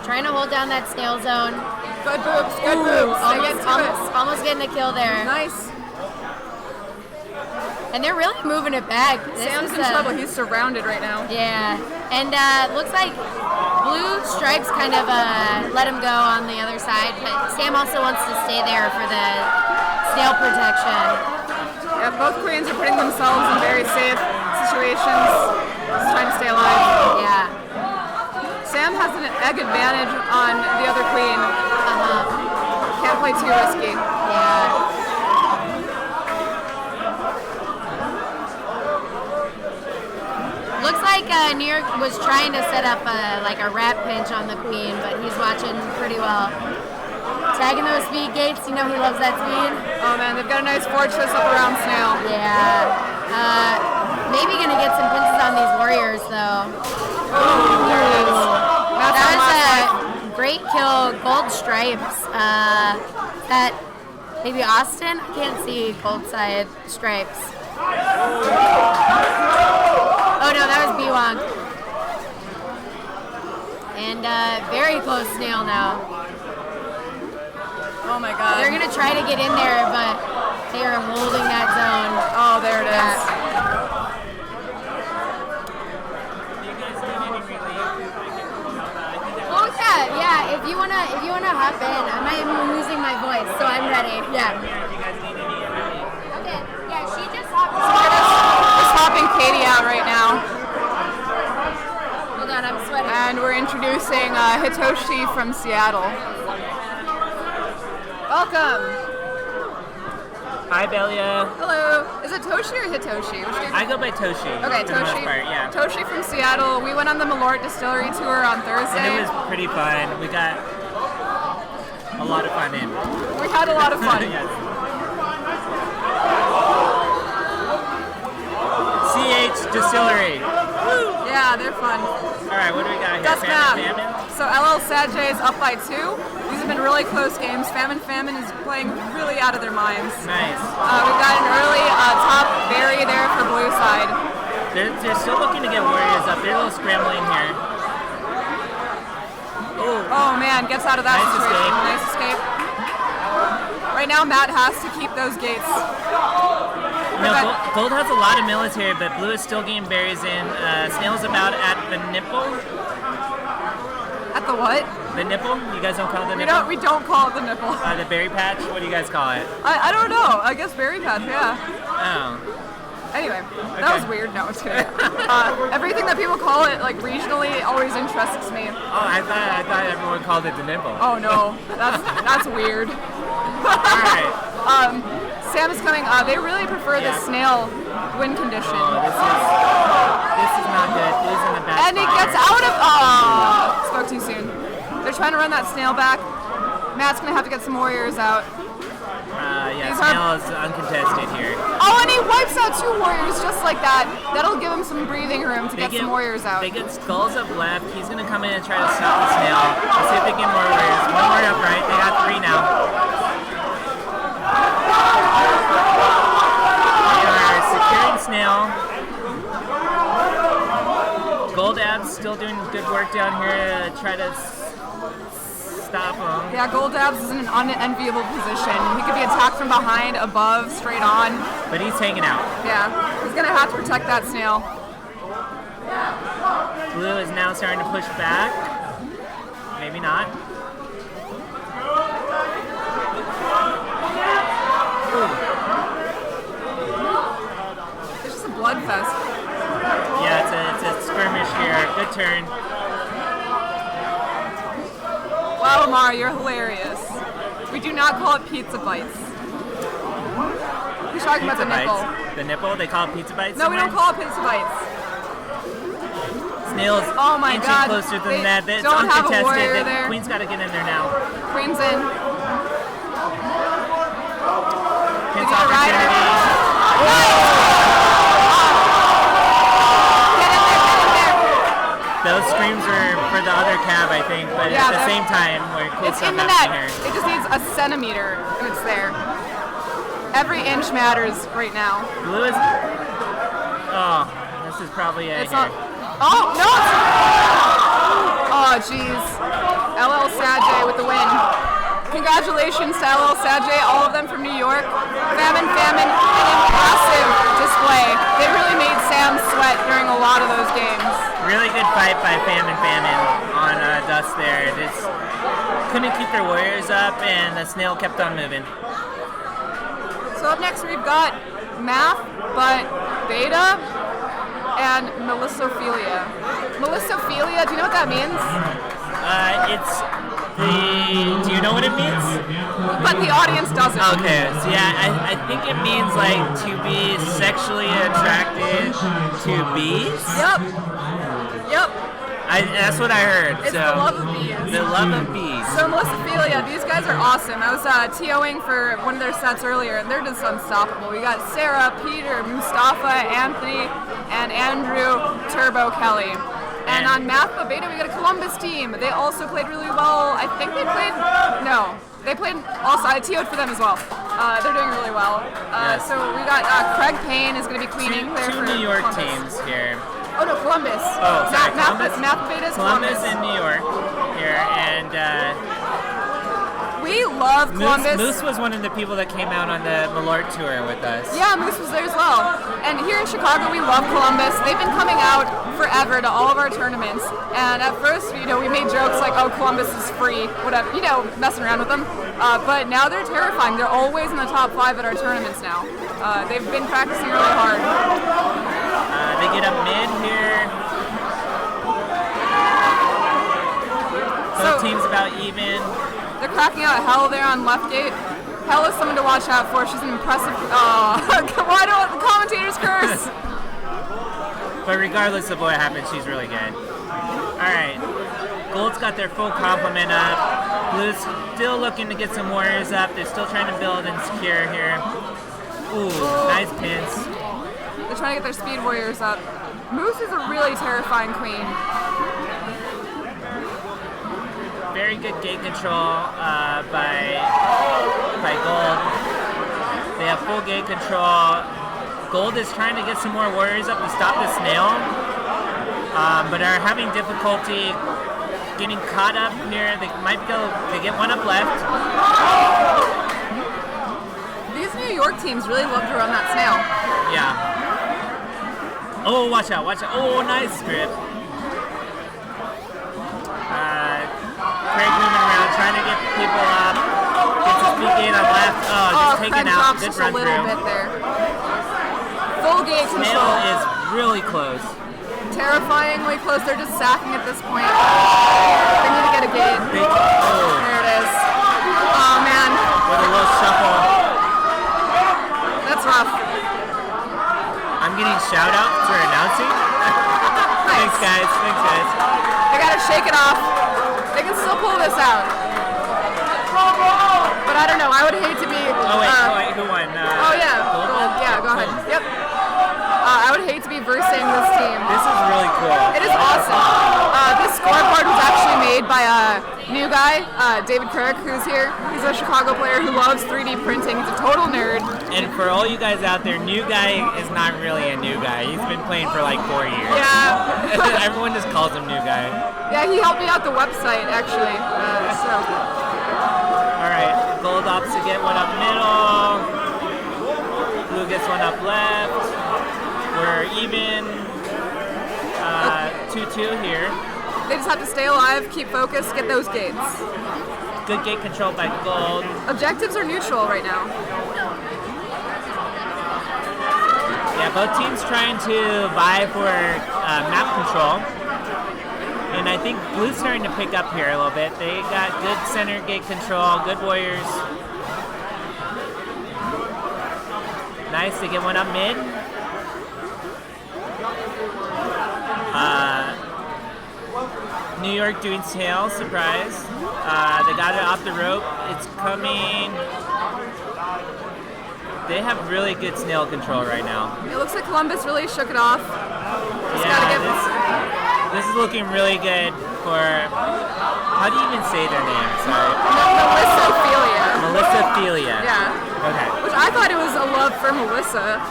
S7: Trying to hold down that snail zone.
S8: Good boobs, good boobs.
S7: Almost getting a kill there.
S8: Nice.
S7: And they're really moving it back.
S8: Sam's in trouble. He's surrounded right now.
S7: Yeah. And looks like blue stripes kind of let him go on the other side, but Sam also wants to stay there for the snail protection.
S8: Yeah, both queens are putting themselves in very safe situations. Just trying to stay alive.
S7: Yeah.
S8: Sam has an egg advantage on the other queen. Can't play too risky.
S7: Yeah. Looks like New York was trying to set up like a wrap pinch on the queen, but he's watching pretty well. Tagging those speed gates, you know he loves that speed.
S8: Oh man, they've got a nice fortress up around Snail.
S7: Yeah. Maybe gonna get some pinches on these warriors though.
S8: Oh, there it is.
S7: That was a great kill, gold stripes. That maybe Austin? I can't see gold side stripes. Oh no, that was B-Wong. And very close snail now.
S8: Oh my god.
S7: They're gonna try to get in there, but they are holding that zone.
S8: Oh, there it is.
S2: Do you guys have any
S7: Yeah. If you wanna hop in, I'm losing my voice, so I'm ready. Yeah. Okay. Yeah, she just hopped.
S8: We're swapping Katie out right now.
S7: Hold on, I'm sweating.
S8: And we're introducing Hitoshi from Seattle. Welcome.
S2: Hi, Belia.
S8: Hello. Is it Toshi or Hitoshi?
S2: I go by Toshi.
S8: Okay,
S2: for the most
S8: Toshi.
S2: part, yeah.
S8: Toshi from Seattle. We went on the Malort Distillery tour on Thursday.
S2: And it was pretty fun. We got a lot of fun in.
S8: We had a lot of fun.
S2: Yes. CH Distillery. Woo!
S8: Yeah, they're fun.
S2: All right, what do we got here?
S8: Dust map.
S2: Famine?
S8: So LL Sad J is up by 2. These have been really close games. Famine is playing really out of their minds.
S2: Nice.
S8: We've got an early top berry there for blue side.
S2: They're still looking to get warriors up. They're a little scrambling here.
S8: Oh man, gets out of that
S2: Nice
S8: situation.
S2: escape.
S8: Nice escape. Right now, Matt has to keep those gates.
S2: You know, Gold has a lot of military, but Blue is still getting berries in. SNAIL's about at the nipple.
S8: At the what?
S2: The nipple? You guys don't call it the nipple?
S8: We don't call it the nipple.
S2: The berry patch? What do you guys call it?
S8: I don't know. I guess berry patch, yeah.
S2: Oh.
S8: Anyway, that was weird. No, it's kidding. Everything that people call it, like regionally, always interests me.
S2: Oh, I thought everyone called it the nipple.
S8: Oh no, that's weird.
S2: Alright.
S8: Sam is coming. They really prefer the SNAIL win condition.
S2: Oh, this is not good. It is in the back.
S8: And it gets out of. Oh, spoke too soon. They're trying to run that SNAIL back. Matt's gonna have to get some warriors out.
S2: Yeah, SNAIL is uncontested here.
S8: Oh, and he wipes out 2 warriors just like that. That'll give him some breathing room to get some warriors out.
S2: They get skulls up left. He's gonna come in and try to stop the SNAIL. Let's see if they get more warriors. 1 warrior up right. They got 3 now. They are securing SNAIL. Gold Abs still doing good work down here to try to stop him.
S8: Yeah, Gold Abs is in an unenviable position. He could be attacked from behind, above, straight on.
S2: But he's hanging out.
S8: Yeah, he's gonna have to protect that SNAIL.
S2: Blue is now starting to push back. Maybe not.
S8: It's just a bloodfest.
S2: Yeah, it's a skirmish here. Good turn.
S8: Wow, Lamar, you're hilarious. We do not call it pizza bites. He's talking about the nipple.
S2: Bites. The nipple? They call it pizza bites?
S8: No, we don't call it pizza bites.
S2: SNAIL's
S8: Oh my
S2: inching
S8: God.
S2: closer than
S8: They
S2: that. It's
S8: don't have a
S2: uncontested.
S8: warrior there.
S2: Queen's got to get in there now.
S8: Queen's in.
S2: Pinch
S8: Get a rider.
S2: opportunity. Those screams are for the other cab, I think, but
S8: Yeah,
S2: at the
S8: they're-
S2: same time, we're cool
S8: It's
S2: stuff
S8: in the
S2: happening
S8: net.
S2: here.
S8: It just needs a centimeter, and it's there. Every inch matters right now.
S2: Blue is... Oh, this is probably it
S8: It's
S2: here.
S8: not. Oh no! Oh jeez. LL Sad J with the win. Congratulations to LL Sad J, all of them from New York. Famine, an impressive display. They really made Sam sweat during a lot of those games.
S2: Really good fight by Famine on Dust there. Just couldn't keep their warriors up, and the SNAIL kept on moving.
S8: So up next we've got Math, but Beta, and Melissophilia. Melissophilia, do you know what that means?
S2: Do you know what it means?
S8: But the audience doesn't.
S2: Okay, so yeah, I think it means like to be sexually attracted to bees.
S8: Yep.
S2: That's what I heard.
S8: It's
S2: so
S8: the love of bees.
S2: The love of bees.
S8: So Melissophilia, these guys are awesome. I was TOing for one of their sets earlier, and they're just unstoppable. We got Sarah, Peter, Mustafa, Anthony, and Andrew Turbo Kelly. And on Math but Beta, we got a Columbus team. They also played really well. I think they played, no, they played also, I TO'd for them as well. They're doing really well.
S2: Yes.
S8: So we got Craig Payne is going to be queening there
S2: Two
S8: for
S2: New York
S8: Columbus.
S2: teams here.
S8: Oh no, Columbus.
S2: Oh, sorry, Columbus.
S8: Math Beta is
S2: Columbus
S8: Columbus.
S2: and New York here, and
S8: We love Columbus.
S2: Moose was one of the people that came out on the Malort tour with us.
S8: Yeah, Moose was there as well. And here in Chicago, we love Columbus. They've been coming out forever to all of our tournaments. And at first, we made jokes like, oh, Columbus is free, whatever, messing around with them. But now they're terrifying. They're always in the top 5 at our tournaments now. They've been practicing really hard.
S9: They get up mid here. Both teams about even.
S8: They're cracking out Hell there on left gate. Hell is someone to watch out for. She's an impressive. Why don't the commentators curse?
S9: But regardless of what happens, she's really good. Alright. Gold's got their full complement up. Blue's still looking to get some warriors up. They're still trying to build and secure here. Ooh, nice pins.
S8: They're trying to get their speed warriors up. Moose is a really terrifying queen.
S9: Very good gate control by Gold. They have full gate control. Gold is trying to get some more warriors up to stop the snail, but are having difficulty getting caught up here. They might go. They get one up left.
S8: These New York teams really love to run that snail.
S9: Yeah. Oh, watch out! Watch out! Oh, nice strip. Craig moving around, trying to get people up. Gets his speed gate on left. Oh, just taken out. Good run through.
S8: Just a little bit there. Full gate control.
S9: Snail is really close.
S8: Terrifyingly close. They're just sacking at this point. They need to get a gate. There it is. Oh, man.
S9: With a little shuffle.
S8: That's rough.
S9: I'm getting shout outs for announcing. Thanks, guys. Thanks, guys.
S8: They gotta shake it off. They can still pull this out. But I don't know. I would hate to be.
S9: Oh, wait. Who won?
S8: Oh, yeah. Gold. Yeah, go ahead. Yep. I would hate to be versing this team.
S9: This is really cool.
S8: It is awesome. This scoreboard was actually made by a new guy, David Kirk, who's here. He's a Chicago player who loves 3D printing. He's a total nerd.
S9: And for all you guys out there, new guy is not really a new guy. He's been playing for like 4 years.
S8: Yeah.
S9: Everyone just calls him new guy.
S8: Yeah, he helped me out the website, actually.
S9: All right, Gold opts to get one up middle. Blue gets one up left. We're even 2-2 here.
S8: They just have to stay alive, keep focused, get those gates.
S9: Good gate control by Gold.
S8: Objectives are neutral right now.
S9: Yeah, both teams trying to vie for map control. And I think Blue's starting to pick up here a little bit. They got good center gate control, good warriors. Nice to get one up mid. New York doing SNAIL, surprise. They got it off the rope. It's coming. They have really good SNAIL control right now.
S8: It looks like Columbus really shook it off.
S9: This is looking really good for, how do you even say their name? Sorry. Melissophilia.
S8: Yeah.
S9: Okay.
S8: Which I thought it was a love for Melissa.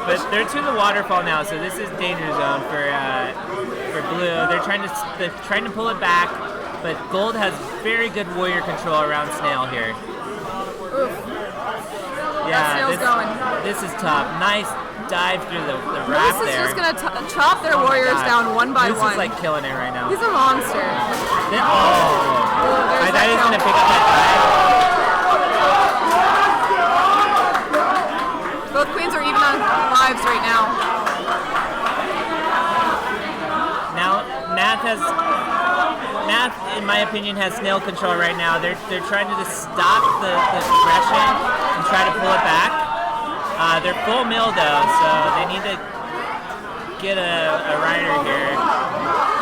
S9: But they're to the waterfall now, so this is danger zone for Blue. They're trying to pull it back, but Gold has very good warrior control around SNAIL here.
S8: Oof.
S9: Yeah, this is tough. Nice dive through the raft there.
S8: This is just gonna chop their warriors down one by one.
S9: This is like killing it right now.
S8: He's a monster.
S9: I thought he was gonna pick up that dive.
S8: Both queens are even on lives right now.
S9: Now, Math, in my opinion, has SNAIL control right now. They're trying to just stop the progression and try to pull it back. They're full mill though, so they need to get a rider here.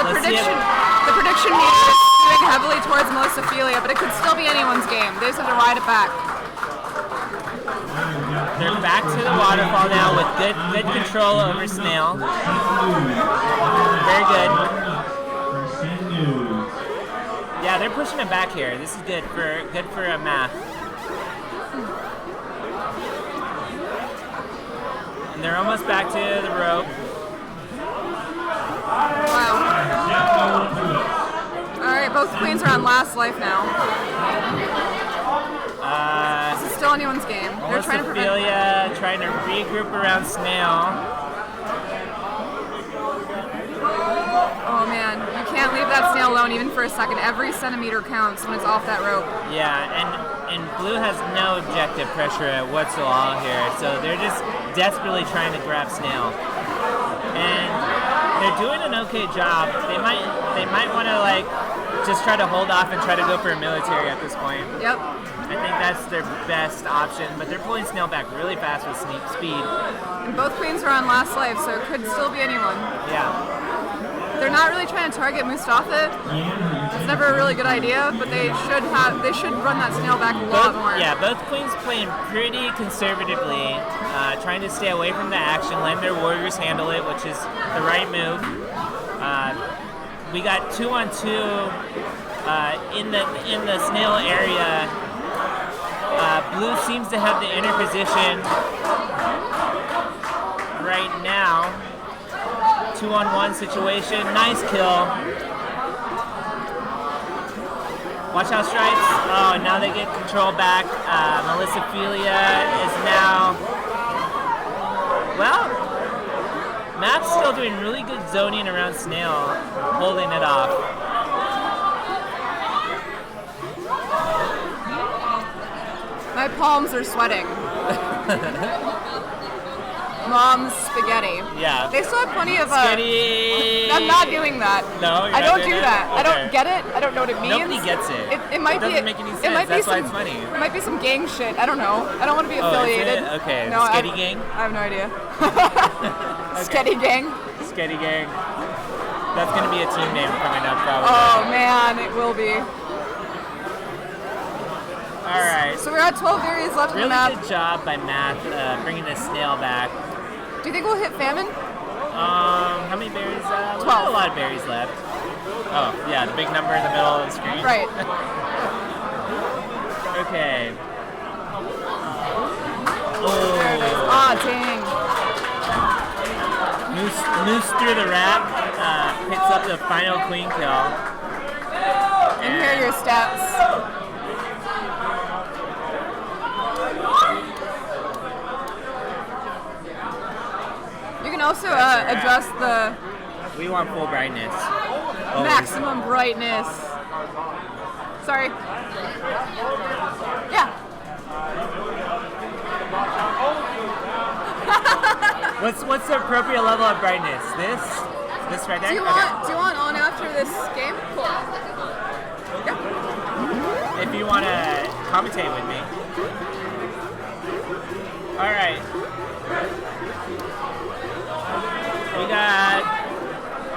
S8: The prediction meter is skewing heavily towards Melissophilia, but it could still be anyone's game. They just have to ride it back.
S9: They're back to the waterfall now with good control over SNAIL. Very good. Yeah, they're pushing it back here. This is good for a Math. And they're almost back to the rope.
S8: Wow. Alright, both queens are on last life now. This is still anyone's game. They're trying to regroup
S9: around SNAIL.
S8: Oh man, you can't leave that snail alone even for a second. Every centimeter counts when it's off that rope.
S9: Yeah, and blue has no objective pressure whatsoever here, so they're just desperately trying to grab snail. And they're doing an okay job. They might want to like just try to hold off and try to go for a military at this point.
S8: Yep.
S9: I think that's their best option, but they're pulling snail back really fast with speed.
S8: And both queens are on last life, so it could still be anyone.
S9: Yeah.
S8: They're not really trying to target Mustafa. It's never a really good idea, but they should run that snail back a lot more.
S9: Yeah, both queens playing pretty conservatively, trying to stay away from the action, letting their warriors handle it, which is the right move. We got 2-on-2 in the snail area. Blue seems to have the inner position right now. 2-on-1 situation. Nice kill. Watch out, strikes. Oh, now they get control back. Melissophilia is now. Well, Matt's still doing really good zoning around Snail, holding it off.
S8: My palms are sweating. Mom's spaghetti.
S9: Yeah.
S8: They still have plenty of.
S9: Spaghetti.
S8: I'm not doing that.
S9: No,
S8: I don't do that.
S9: Okay.
S8: I don't get it. I don't know what it means.
S9: Nobody gets it.
S8: It might
S9: doesn't
S8: be.
S9: make any sense.
S8: It might
S9: That's
S8: be
S9: why
S8: some,
S9: it's funny.
S8: It might be some gang shit. I don't know. I don't want to be
S9: Oh, is
S8: affiliated.
S9: it? Okay.
S8: No,
S9: Sketty gang.
S8: I have no idea. Sketty gang.
S9: Sketty gang. That's gonna be a team name coming up probably.
S8: Oh man, it will be.
S9: All right.
S8: So we're at 12 berries left on the map.
S9: Really good job by Math bringing the snail back.
S8: Do you think we'll hit Famine?
S9: How many berries?
S8: 12.
S9: We have a lot of berries left. Oh, yeah, the big number in the middle of the screen.
S8: Right.
S9: Okay.
S8: There it is. Ah, dang.
S9: Moose through the wrap, picks up the final queen kill.
S8: And here are your stats. You can also adjust the
S9: We want full brightness.
S8: maximum brightness. Sorry. Yeah.
S9: What's the appropriate level of brightness? This right there?
S8: Do you want on after this game? Cool. Yeah.
S9: If you want to commentate with me. All right. We got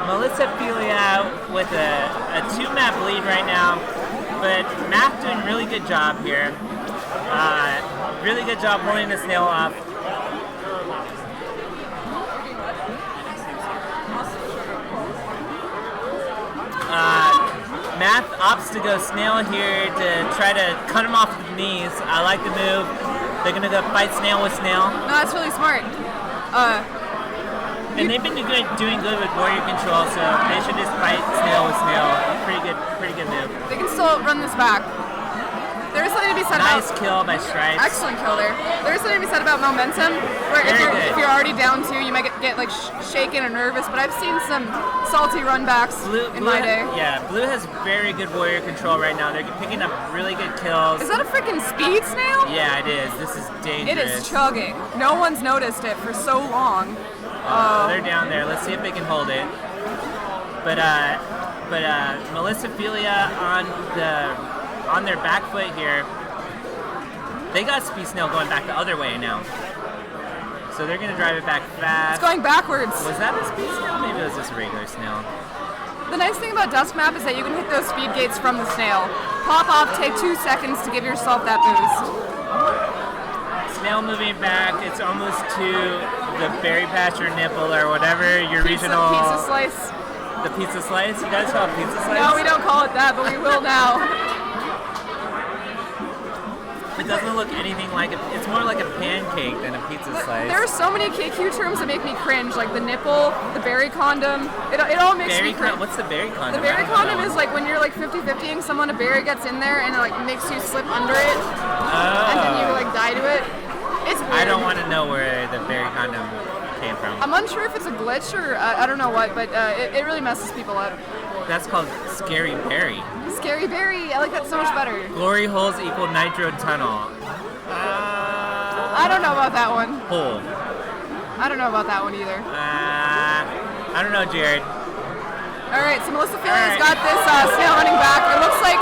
S9: Melissophilia with a 2-map lead right now, but Math doing really good job here. Really good job pulling the snail off. Math opts to go snail here to try to cut him off with the knees. I like the move. They're gonna go fight snail with snail.
S8: No, that's really smart.
S9: And they've been doing good with warrior control, so they should just fight snail with snail. Pretty good move.
S8: They can still run this back. There is something to be said about.
S9: Nice kill by Stripes.
S8: Excellent kill there. There is something to be said about momentum, where if you're already down 2, you might get like shaken or nervous. But I've seen some salty run backs in my day.
S9: Yeah, Blue has very good warrior control right now. They're picking up really good kills.
S8: Is that a freaking speed snail?
S9: Yeah, it is. This is dangerous.
S8: It is chugging. No one's noticed it for so long.
S9: They're down there. Let's see if they can hold it. But Melissophilia on their back foot here. They got Speed Snail going back the other way now. So they're going to drive it back fast.
S8: It's going backwards.
S9: Was that a Speed Snail? Maybe it was just a regular snail.
S8: The nice thing about Dusk Map is that you can hit those speed gates from the snail. Pop off, take 2 seconds to give yourself that boost.
S9: Snail moving back. It's almost to the berry patch or nipple or whatever your regional...
S8: Pizza slice.
S9: The pizza slice? You guys call it pizza slice?
S8: No, we don't call it that, but we will now.
S9: It doesn't look anything like it. It's more like a pancake than a pizza slice.
S8: There are so many KQ terms that make me cringe, like the nipple, the berry condom. It all makes me cringe.
S9: What's the berry condom?
S8: The berry condom is like when you're like 50-50ing someone, a berry gets in there and it like makes you slip under it, and then you like die to it. It's weird.
S9: I don't want to know where the berry condom came from.
S8: I'm unsure if it's a glitch or I don't know what, but it really messes people up.
S9: That's called Scary Berry.
S8: Scary Berry, I like that so much better.
S9: Glory holes equal Nitro Tunnel.
S8: I don't know about that one.
S9: Hole.
S8: I don't know about that one either.
S9: I don't know, Jared.
S8: All right, so Melissophilia got this snail running back. It looks like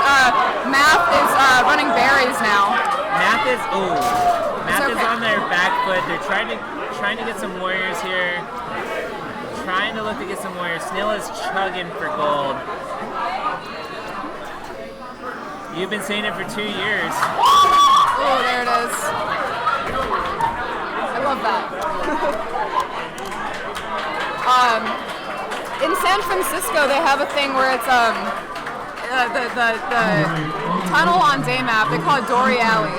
S8: Math is running berries now.
S9: Math is
S8: okay.
S9: on their back foot. They're trying to get some warriors here. Trying to look to get some warriors. Snail is chugging for gold. You've been saying it for 2 years.
S8: Oh, there it is. I love that. In San Francisco, they have a thing where it's the tunnel on day map. They call it Dory Alley.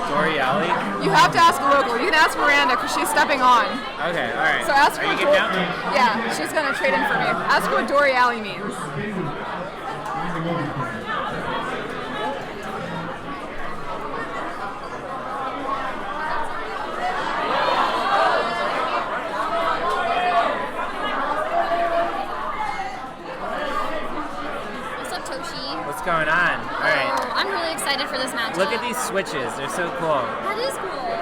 S9: Dory Alley?
S8: You have to ask a local. You can ask Miranda because she's stepping on.
S9: Okay, all right.
S8: So ask her.
S9: Are you getting down?
S8: Yeah, she's gonna trade in for me. Ask her what Dory Alley means.
S9: What's going on? All right.
S3: I'm really excited for this matchup.
S9: Look at these switches. They're so cool.
S3: That is cool.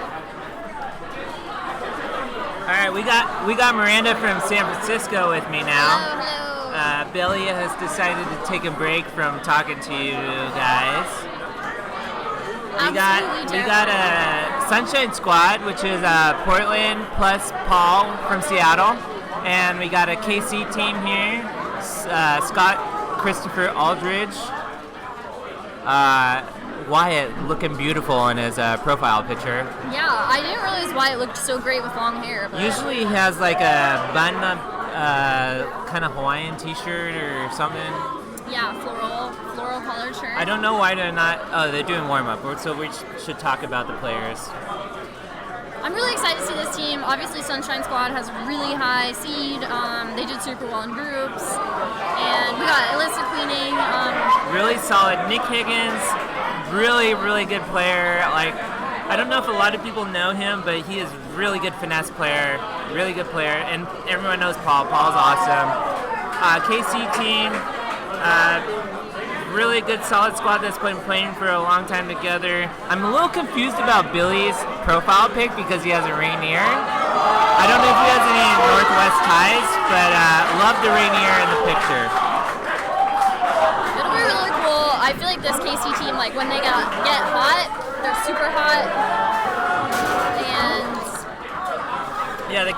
S9: All right, we got Miranda from San Francisco with me now.
S3: Hello.
S9: Billy has decided to take a break from talking to you guys. We got a Sunshine Squad, which is Portland plus Paul from Seattle, and we got a KC team here. Scott, Christopher, Aldridge, Wyatt looking beautiful in his profile picture.
S3: Yeah, I didn't realize Wyatt looked so great with long hair. But
S9: Usually he has like a button-up kind of Hawaiian t-shirt or something.
S3: Yeah, floral collared shirt.
S9: I don't know why they're not. Oh, they're doing warm-up, so we should talk about the players.
S3: I'm really excited to see this team. Obviously, Sunshine Squad has really high seed. They did super well in groups. And we got Alyssa cleaning.
S9: Really solid. Nick Higgins, really, really good player. Like, I don't know if a lot of people know him, but he is really good finesse player. Really good player. And everyone knows Paul. Paul's awesome. KC team, really good solid squad that's been playing for a long time together. I'm a little confused about Billy's profile pic because he has a Rainier. I don't know if he has any Northwest ties, but love the Rainier in the picture.
S3: It'll be really cool. I feel like this KC team, like when they get hot, they're super hot. And
S9: yeah, the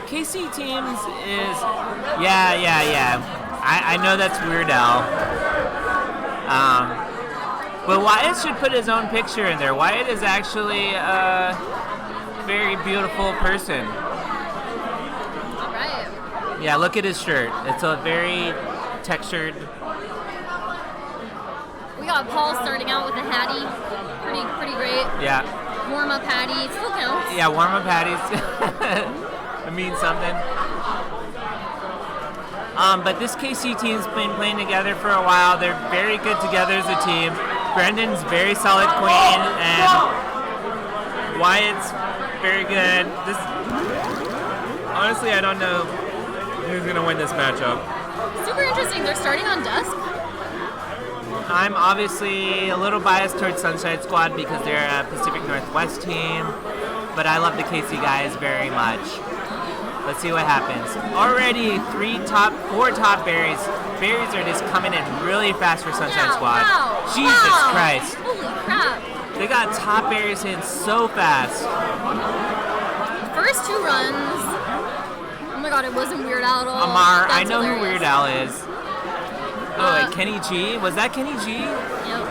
S9: KC teams is yeah. I know that's Weird Al. But Wyatt should put his own picture in there. Wyatt is actually a very beautiful person.
S3: all right.
S9: Yeah, look at his shirt. It's a very textured.
S3: We got Paul starting out with a hattie. Pretty great.
S9: Yeah.
S3: Warm up hattie. Still counts.
S9: Yeah, warm-up patties. It means something. But this KC team's been playing together for a while. They're very good together as a team. Brendan's very solid queen, and Wyatt's very good. Honestly, I don't know who's gonna win this matchup.
S3: Super interesting. They're starting on dusk.
S9: I'm obviously a little biased towards Sunshine Squad because they're a Pacific Northwest team, but I love the KC guys very much. Let's see what happens. Already 4 top berries. Berries are just coming in really fast for Sunshine Squad.
S3: Wow,
S9: Jesus
S3: wow.
S9: Christ.
S3: Holy crap.
S9: They got top berries in so fast.
S3: First 2 runs. Oh my god, it wasn't Weird Al at all.
S9: Amar,
S3: That's
S9: I know
S3: hilarious.
S9: who Weird Al is. Oh, and Kenny G? Was that Kenny G?
S3: Yep.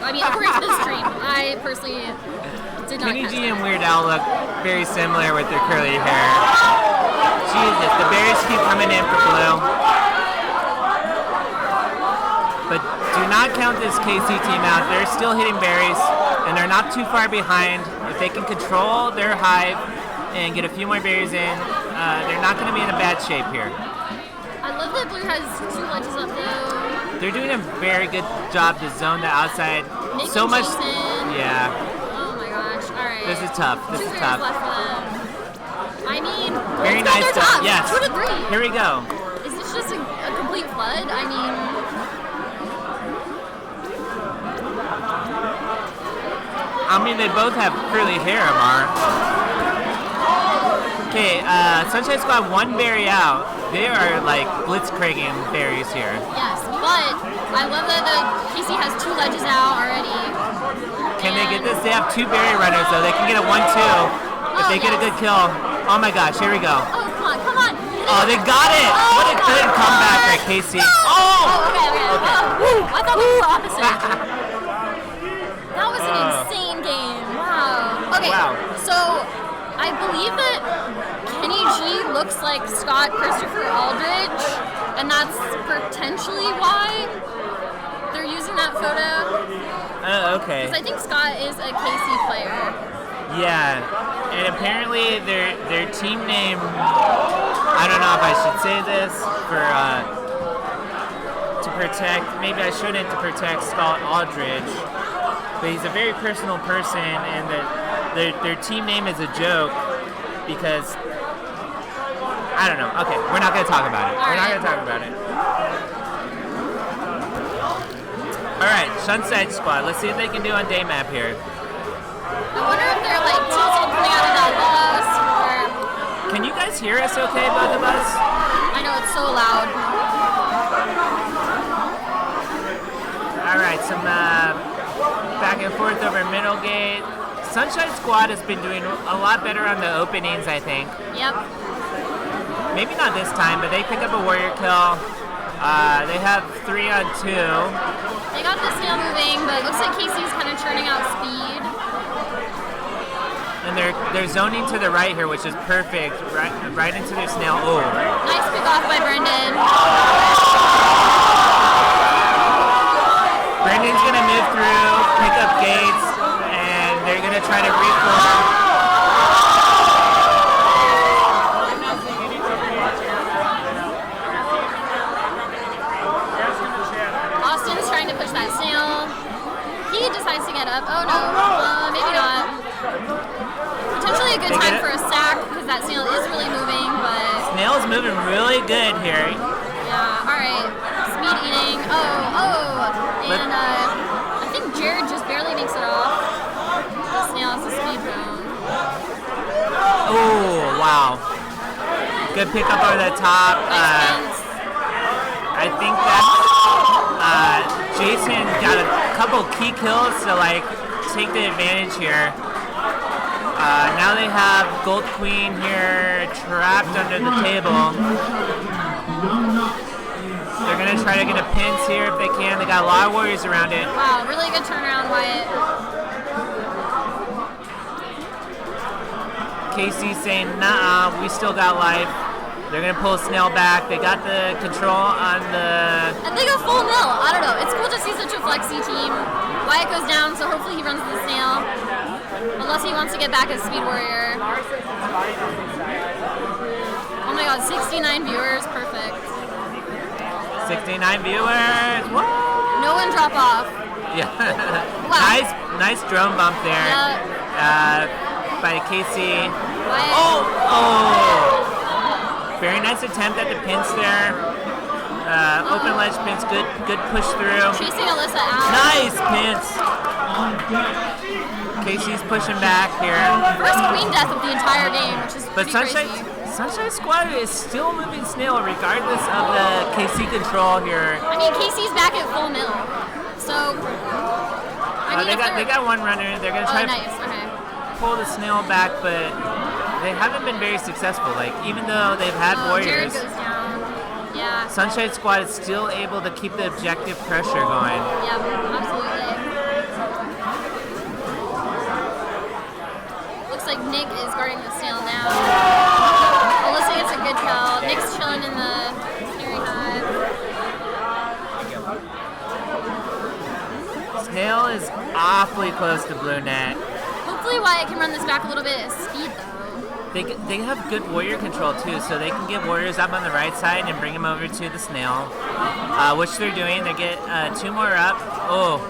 S3: I mean, according to this stream, I personally did not
S9: Kenny
S3: catch
S9: G
S3: that.
S9: and Weird Al look very similar with their curly hair. Jesus, the berries keep coming in for Blue. But do not count this KC team out. They're still hitting berries, and they're not too far behind. If they can control their hive and get a few more berries in, they're not going to be in a bad shape here.
S3: I love that Blue has 2 lunches up though.
S9: They're doing a very good job to zone the outside.
S3: Nick
S9: So
S3: and
S9: much,
S3: Jason.
S9: yeah.
S3: Oh my gosh. Alright.
S9: This is tough. This
S3: 2
S9: is
S3: berries
S9: tough.
S3: left for them. I mean,
S9: Very
S3: let's
S9: nice
S3: go their
S9: stuff.
S3: top.
S9: Yes.
S3: 2 to 3.
S9: Here we go.
S3: Is this just a complete flood? I mean,
S9: They both have curly hair, Amar. Okay, Sunshine Squad 1 berry out. They are like blitzkrieging berries here.
S3: yes, but I love that the KC has 2 ledges out already.
S9: Can they get this? They have 2 berry runners though. They can get a 1-2 if they get a good kill. Oh my gosh, here we go.
S3: Oh, come on.
S9: Oh, they got it! What a good comeback by Casey.
S3: No!
S9: Oh!
S3: Okay. Woo! I thought that was the opposite. That was an insane game. Wow. Okay,
S9: Wow.
S3: so I believe that Kenny G looks like Scott Christopher Aldridge, and that's potentially why they're using that photo.
S9: Oh, okay.
S3: Because I think Scott is a KC player.
S9: Yeah, and apparently their team name, I don't know if I should say this to protect, maybe I shouldn't, to protect Scott Aldridge, but he's a very personal person, and their team name is a joke because, I don't know. Okay, we're not going to talk about it. All right, Sunset Squad. Let's see what they can do on day map here.
S3: I wonder if they're like tilted coming out of that bus, or...
S9: Can you guys hear us okay, both of us?
S3: I know it's so loud.
S9: All right, some back and forth over middle gate. Sunshine Squad has been doing a lot better on the openings, I think.
S3: Yep.
S9: Maybe not this time, but they pick up a warrior kill. They have 3 on 2.
S3: They got the snail moving, but it looks like Casey's kind of churning out speed.
S9: And they're zoning to the right here, which is perfect. Right into their snail. Oh.
S3: Nice pick off by Brendan.
S9: Brendan's gonna move through, pick up gates, and they're gonna try to reform.
S3: Austin's trying to push that snail. He decides to get up. Oh no, maybe not. Potentially a good time for a sack because that snail is really moving, but...
S9: Snail's moving really good here.
S3: Yeah, alright. Speed eating. And I think Jared just barely makes it off. The snail has a speed bone.
S9: Oh, wow. Good pickup over the top. I think that Jason got a couple key kills to like take the advantage here. Now they have Gold Queen here trapped under the table. They're going to try to get a pinch here if they can. They got a lot of warriors around it.
S3: Wow, really good turnaround, Wyatt.
S9: Casey's saying, nah, we still got life. They're going to pull Snail back. They got the control on the...
S3: And they go full mill. I don't know. It's cool to see such a flexy team. Wyatt goes down, so hopefully he runs the Snail. Unless he wants to get back as Speed Warrior. Oh my god, 69 viewers. Perfect.
S9: 69 viewers. Woo!
S3: No one drop off.
S9: Yeah.
S3: Wow.
S9: Nice drone bump there.
S3: Yeah.
S9: By Casey.
S3: Wyatt.
S9: Oh! Very nice attempt at the pinch there. Open ledge pinch, good push through.
S3: Chasing Alyssa out.
S9: Nice pinch. Casey's pushing back here.
S3: First queen death of the entire game, which is
S9: But
S3: pretty crazy.
S9: Sunshine Squad is still moving Snail regardless of the KC control here.
S3: I mean, Casey's back at full mill. So, I mean,
S9: they got one runner. They're gonna try to
S3: Okay.
S9: pull the Snail back, but they haven't been very successful. Like, even though they've had warriors,
S3: Jared goes down. Yeah.
S9: Sunshine Squad is still able to keep the objective pressure going.
S3: Yeah, absolutely. Looks like Nick is guarding the Snail now. Alyssa gets a good kill. Nick's chilling in the Canary Hive.
S9: Snail is awfully close to blue net.
S3: Hopefully Wyatt can run this back a little bit at speed, though.
S9: They have good warrior control too, so they can get warriors up on the right side and bring them over to the Snail, which they're doing. They get 2 more up. Oh,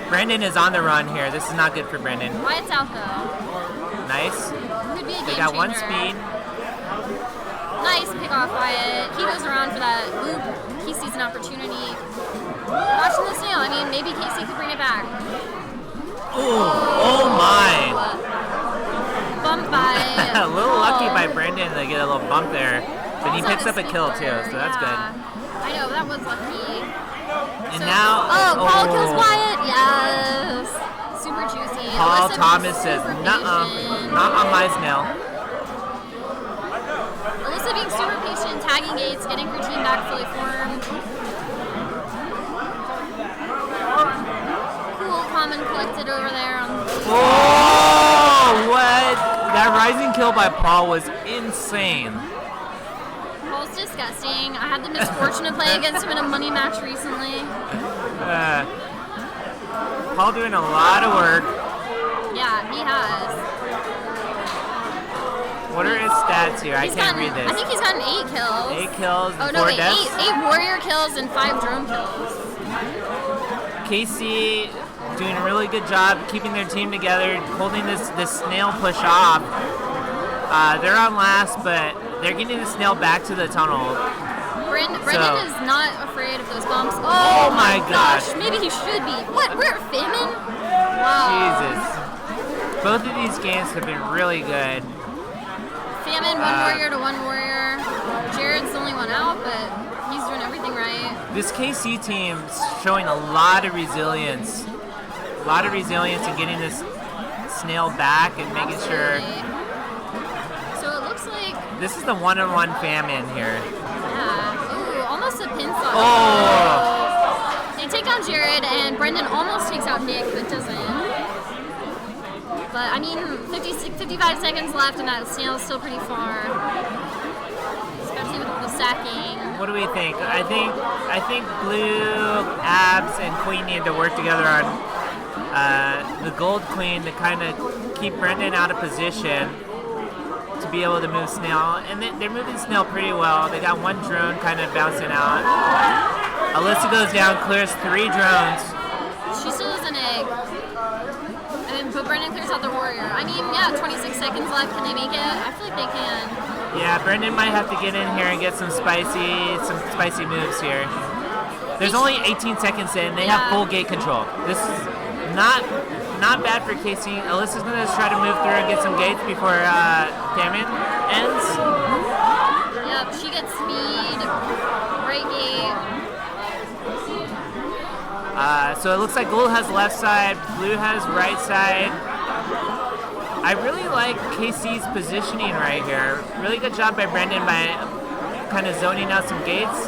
S9: Brendan is on the run here. This is not good for Brendan.
S3: Wyatt's out, though.
S9: Nice.
S3: Could be a game
S9: They got 1
S3: changer.
S9: speed.
S3: Nice pick off Wyatt. He goes around for that loop. He sees an opportunity. Watching the snail. I mean, maybe Casey could bring it back.
S9: Oh my!
S3: Bump by.
S9: A little lucky by Brendan to get a little bump there. But he picks up a kill too, so that's good.
S3: I know, that was lucky.
S9: And now...
S3: Paul kills Wyatt. Yes. Super juicy.
S9: Paul
S3: Alyssa
S9: Thomas
S3: being
S9: says,
S3: super
S9: nuh-uh,
S3: patient.
S9: not on my snail.
S3: Alyssa being super patient, tagging gates, getting her team back fully formed. Cool, calm and collected over there.
S9: Oh, what? That rising kill by Paul was insane.
S3: Paul's disgusting. I had the misfortune to play against him in a money match recently.
S9: Paul doing a lot of work.
S3: Yeah, he has.
S9: What are his stats here? I can't read this.
S3: I think he's gotten 8 kills.
S9: 8 kills and 4
S3: Oh no, wait,
S9: deaths.
S3: 8 warrior kills and 5 drone kills.
S9: Casey doing a really good job keeping their team together, holding this snail push off. They're on last, but they're getting the snail back to the tunnel.
S3: Brendan is not afraid of those bumps.
S9: Oh my gosh.
S3: Maybe he should be. What? We're at Famine? Wow.
S9: Jesus. Both of these games have been really good.
S3: Famine, 1 warrior to 1 warrior. Jared's the only one out, but he's doing everything right.
S9: This KC team's showing a lot of resilience. A lot of resilience in getting this snail back and making sure.
S3: So it looks like...
S9: This is the one-on-one Famine here.
S3: Yeah. Ooh, almost a pin slot.
S9: Oh!
S3: They take down Jared, and Brendan almost takes out Nick, but doesn't. But, I mean, 55 seconds left, and that snail's still pretty far. Especially with the sacking.
S9: What do we think? I think Blue, Abs, and Queen need to work together on the Gold Queen to kind of keep Brendan out of position to be able to move Snail. And they're moving Snail pretty well. They got 1 drone kind of bouncing out. Alyssa goes down, clears 3 drones.
S3: She still has an egg. But Brendan clears out the warrior. I mean, yeah, 26 seconds left. Can they make it? I feel like they can.
S9: Yeah, Brendan might have to get in here and get some spicy moves here. There's only 18 seconds in. They have full gate control. This is not bad for Casey. Alyssa's gonna try to move through and get some gates before Famine ends.
S3: Yep, she gets speed. Right gate.
S9: So it looks like Gold has left side, Blue has right side. I really like KC's positioning right here. Really good job by Brendan by kind of zoning out some gates.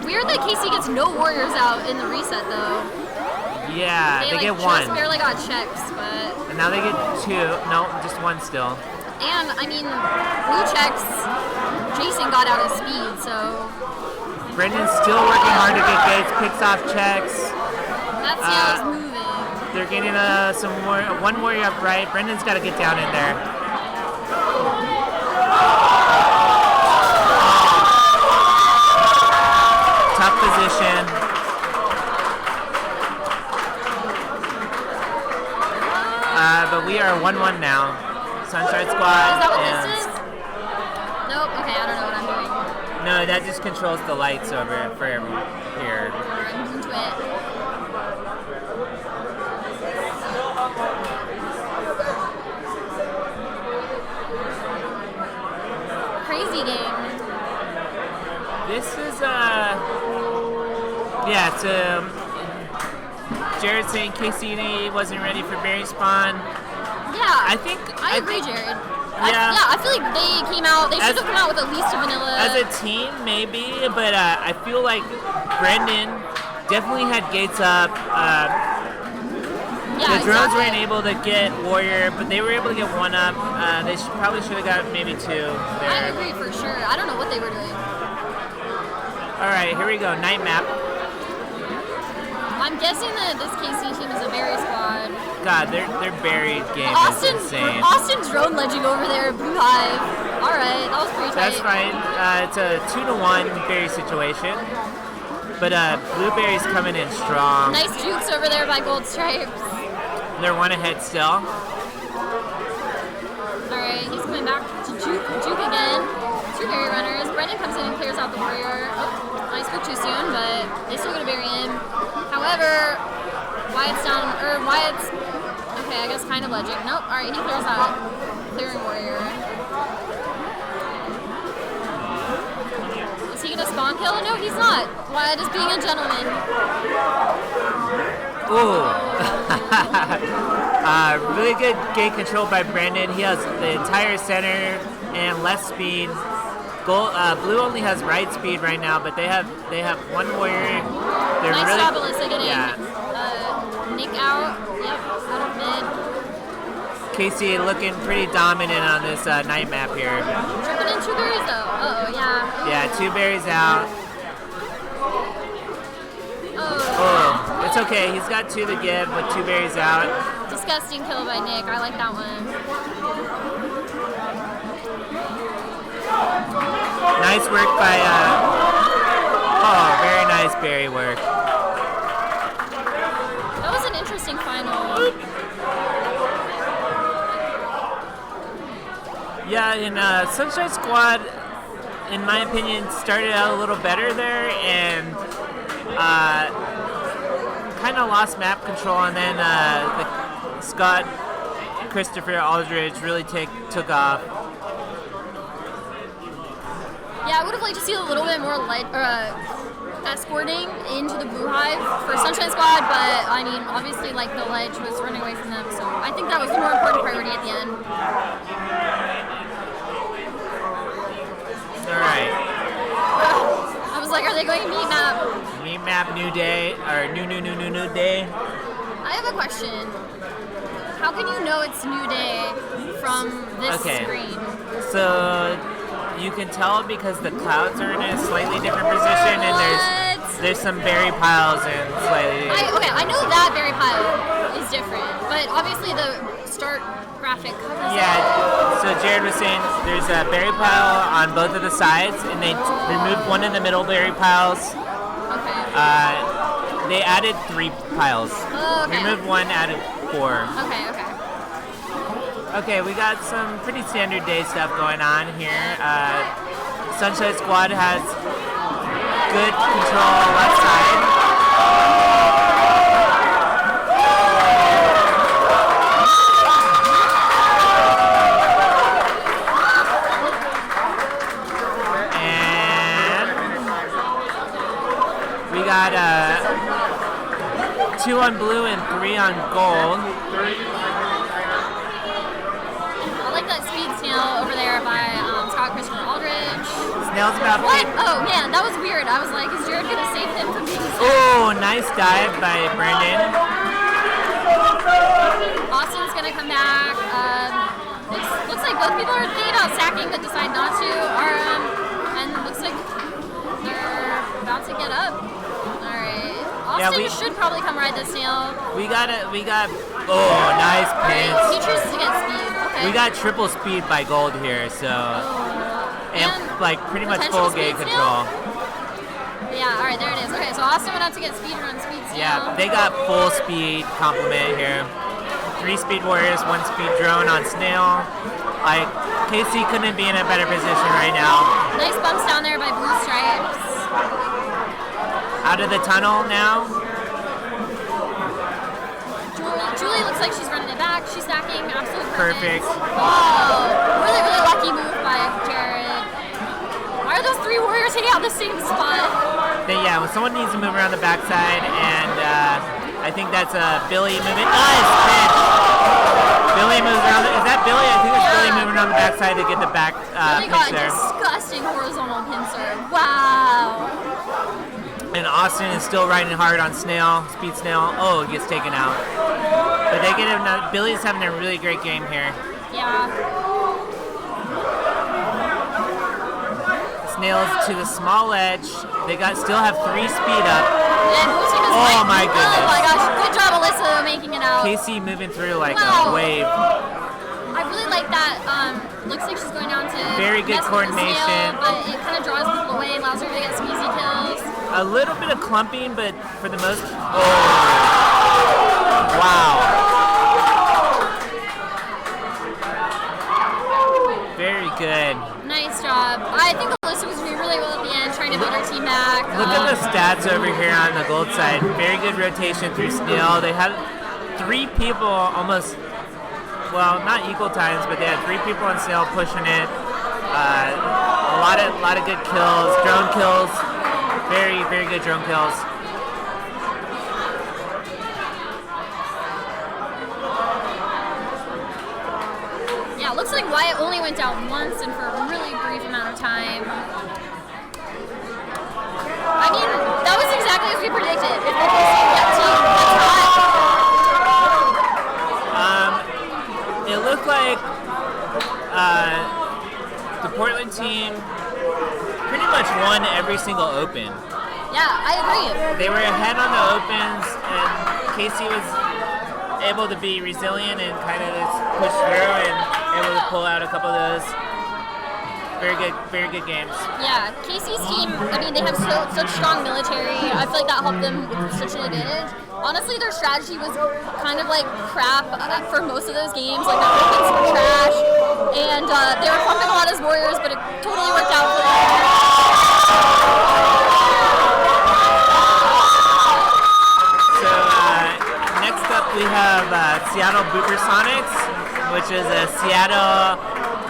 S3: Weird that KC gets no warriors out in the reset though.
S9: Yeah, they get 1.
S3: Just barely got checks, but...
S9: And now they get 2. No, just 1 still.
S3: And, I mean, Blue checks, Jason got out of speed, so...
S9: Brendan's still working hard to get gates, picks off checks.
S3: That snail's moving.
S9: They're getting one warrior up right. Brendan's got to get down in there. Tough position. But we are 1-1 now. Sunshine Squad.
S3: Is that what this is? Nope. Okay, I don't know what I'm doing.
S9: No, that just controls the lights over for everyone here.
S3: I'm into it. Crazy game.
S9: This is it's Jared saying KC wasn't ready for berry spawn.
S3: Yeah,
S9: I
S3: agree, Jared.
S9: Yeah.
S3: I feel like they came out. They should have come out with at least a vanilla.
S9: As a team, maybe, but I feel like Brendan definitely had gates up. The drones weren't able to get warrior, but they were able to get 1 up. They probably should have got maybe 2 there.
S3: I agree for sure. I don't know what they were doing.
S9: All right, here we go. Night map.
S3: I'm guessing that this KC team is a berry squad.
S9: God, their buried game is insane.
S3: Austin drone ledging over there, Blue Hive. All right, that was pretty tight.
S9: That's fine. It's a 2-1 berry situation. But Blueberry's coming in strong.
S3: Nice jukes over there by Gold Stripes.
S9: They're 1 ahead still.
S3: All right, he's coming back to juke again. 2 berry runners. Brendan comes in and clears out the warrior. Oh, I spoke too soon, but they still get a berry in. However, Wyatt's down, or Wyatt's, okay, I guess kind of ledging. Nope, alright, he clears out. Clearing warrior. Is he gonna spawn kill? No, he's not. Wyatt is being a gentleman.
S9: Ooh. Really good gate control by Brandon. He has the entire center and left speed. Blue only has right speed right now, but they have one warrior. They're
S3: Nice
S9: really,
S3: job, Alyssa, getting Nick out. Yep, out of mid.
S9: Casey looking pretty dominant on this night map here.
S3: Tripping in 2 berries though. Uh-oh, yeah.
S9: Yeah, 2 berries out. Oh, it's okay. He's got 2 to give with 2 berries out.
S3: Disgusting kill by Nick. I like that one.
S9: Nice work by, very nice berry work.
S3: That was an interesting final.
S9: Yeah, and Sunshine Squad, in my opinion, started out a little better there and kind of lost map control, and then Scott, Christopher, Aldridge really took off.
S3: Yeah, I would have liked to see a little bit more escorting into the Blue Hive for Sunshine Squad, but I mean, obviously, like the ledge was running away from them, so I think that was the more important priority at the end.
S9: All right.
S3: I was like, are they going meat map?
S9: Meat map, new day, or new day.
S3: I have a question. How can you know it's new day from this screen?
S9: So you can tell because the clouds are in a slightly different position, and there's some berry piles and slightly.
S3: I know that berry pile is different, but obviously the start graphic covers
S9: Yeah, so Jared was saying there's a berry pile on both of the sides, and they removed one of the middle berry piles.
S3: Okay.
S9: They added 3 piles.
S3: Oh, okay.
S9: Removed 1, added 4.
S3: Okay.
S9: Okay, we got some pretty standard day stuff going on here. Sunshine Squad has good control left side. And we got 2 on blue and 3 on gold.
S3: Snail over there by Scott, Christopher, Aldridge.
S9: Snail's about
S3: what? Oh man, that was weird. I was like, is Jared gonna save him from being sick?
S9: Oh, nice dive by Brandon.
S3: Austin's gonna come back. Looks like both people are thinking about sacking but decide not to. And looks like they're about to get up. Alright. Austin should probably come ride the snail.
S9: We got nice pinch.
S3: Right, he chooses to get speed.
S9: We got triple speed by gold here, so and like pretty much full gate control.
S3: Yeah, alright, there it is. Okay, so Austin went out to get speed run, speed snail.
S9: Yeah, they got full speed complement here. 3 speed warriors, 1 speed drone on snail. Like KC couldn't be in a better position right now.
S3: Nice bumps down there by Blue Stripes.
S9: Out of the tunnel now.
S3: Julie looks like she's running it back. She's stacking, absolutely
S9: perfect.
S3: Oh, really, really lucky move by Jared. Why are those 3 warriors hitting out the same spot?
S9: Yeah, when someone needs to move around the backside, and I think that's Billy moving. Nice pitch. Billy moves around. Is that Billy? I think it's Billy moving around the backside to get the back
S3: Billy got
S9: there.
S3: Disgusting horizontal pincer. Wow.
S9: And Austin is still riding hard on Snail, Speed Snail. Oh, he gets taken out. But they get him. Billy's having a really great game here.
S3: Yeah.
S9: Snails to the small edge. They still have 3 speed up.
S3: Oh
S9: my goodness.
S3: Oh my gosh. Good job, Alyssa, making it out.
S9: Casey moving through like a wave.
S3: I really like that. Looks like she's going down to
S9: very good coordination.
S3: Snail, but it kind of draws people away, allows her to get some easy kills.
S9: A little bit of clumping, but for the most. Oh. Wow. Very good.
S3: Nice job. I
S9: stats over here on the gold side. Very good rotation through SNAIL. They had 3 people almost, well, not equal times, but they had 3 people on SNAIL pushing it. A lot of good kills, drone kills. Very, very good drone kills.
S3: Yeah, looks like Wyatt only went down once and for a really brief amount of time. I mean, that was exactly as we predicted. If the KC team gets hot.
S9: It looked like the Portland team pretty much won every single open.
S3: Yeah, I agree.
S9: They were ahead on the opens, and KC was able to be resilient and kind of just push through and able to pull out a couple of those. Very good games.
S3: Yeah, KC's team, I mean, they have such strong military. I feel like that helped them with such an advantage. Honestly, their strategy was kind of like crap for most of those games. Like, their opens were trash, and they were pumping a lot as warriors, but it totally worked out for them.
S9: So, next up we have Seattle BooperSonics, which is a Seattle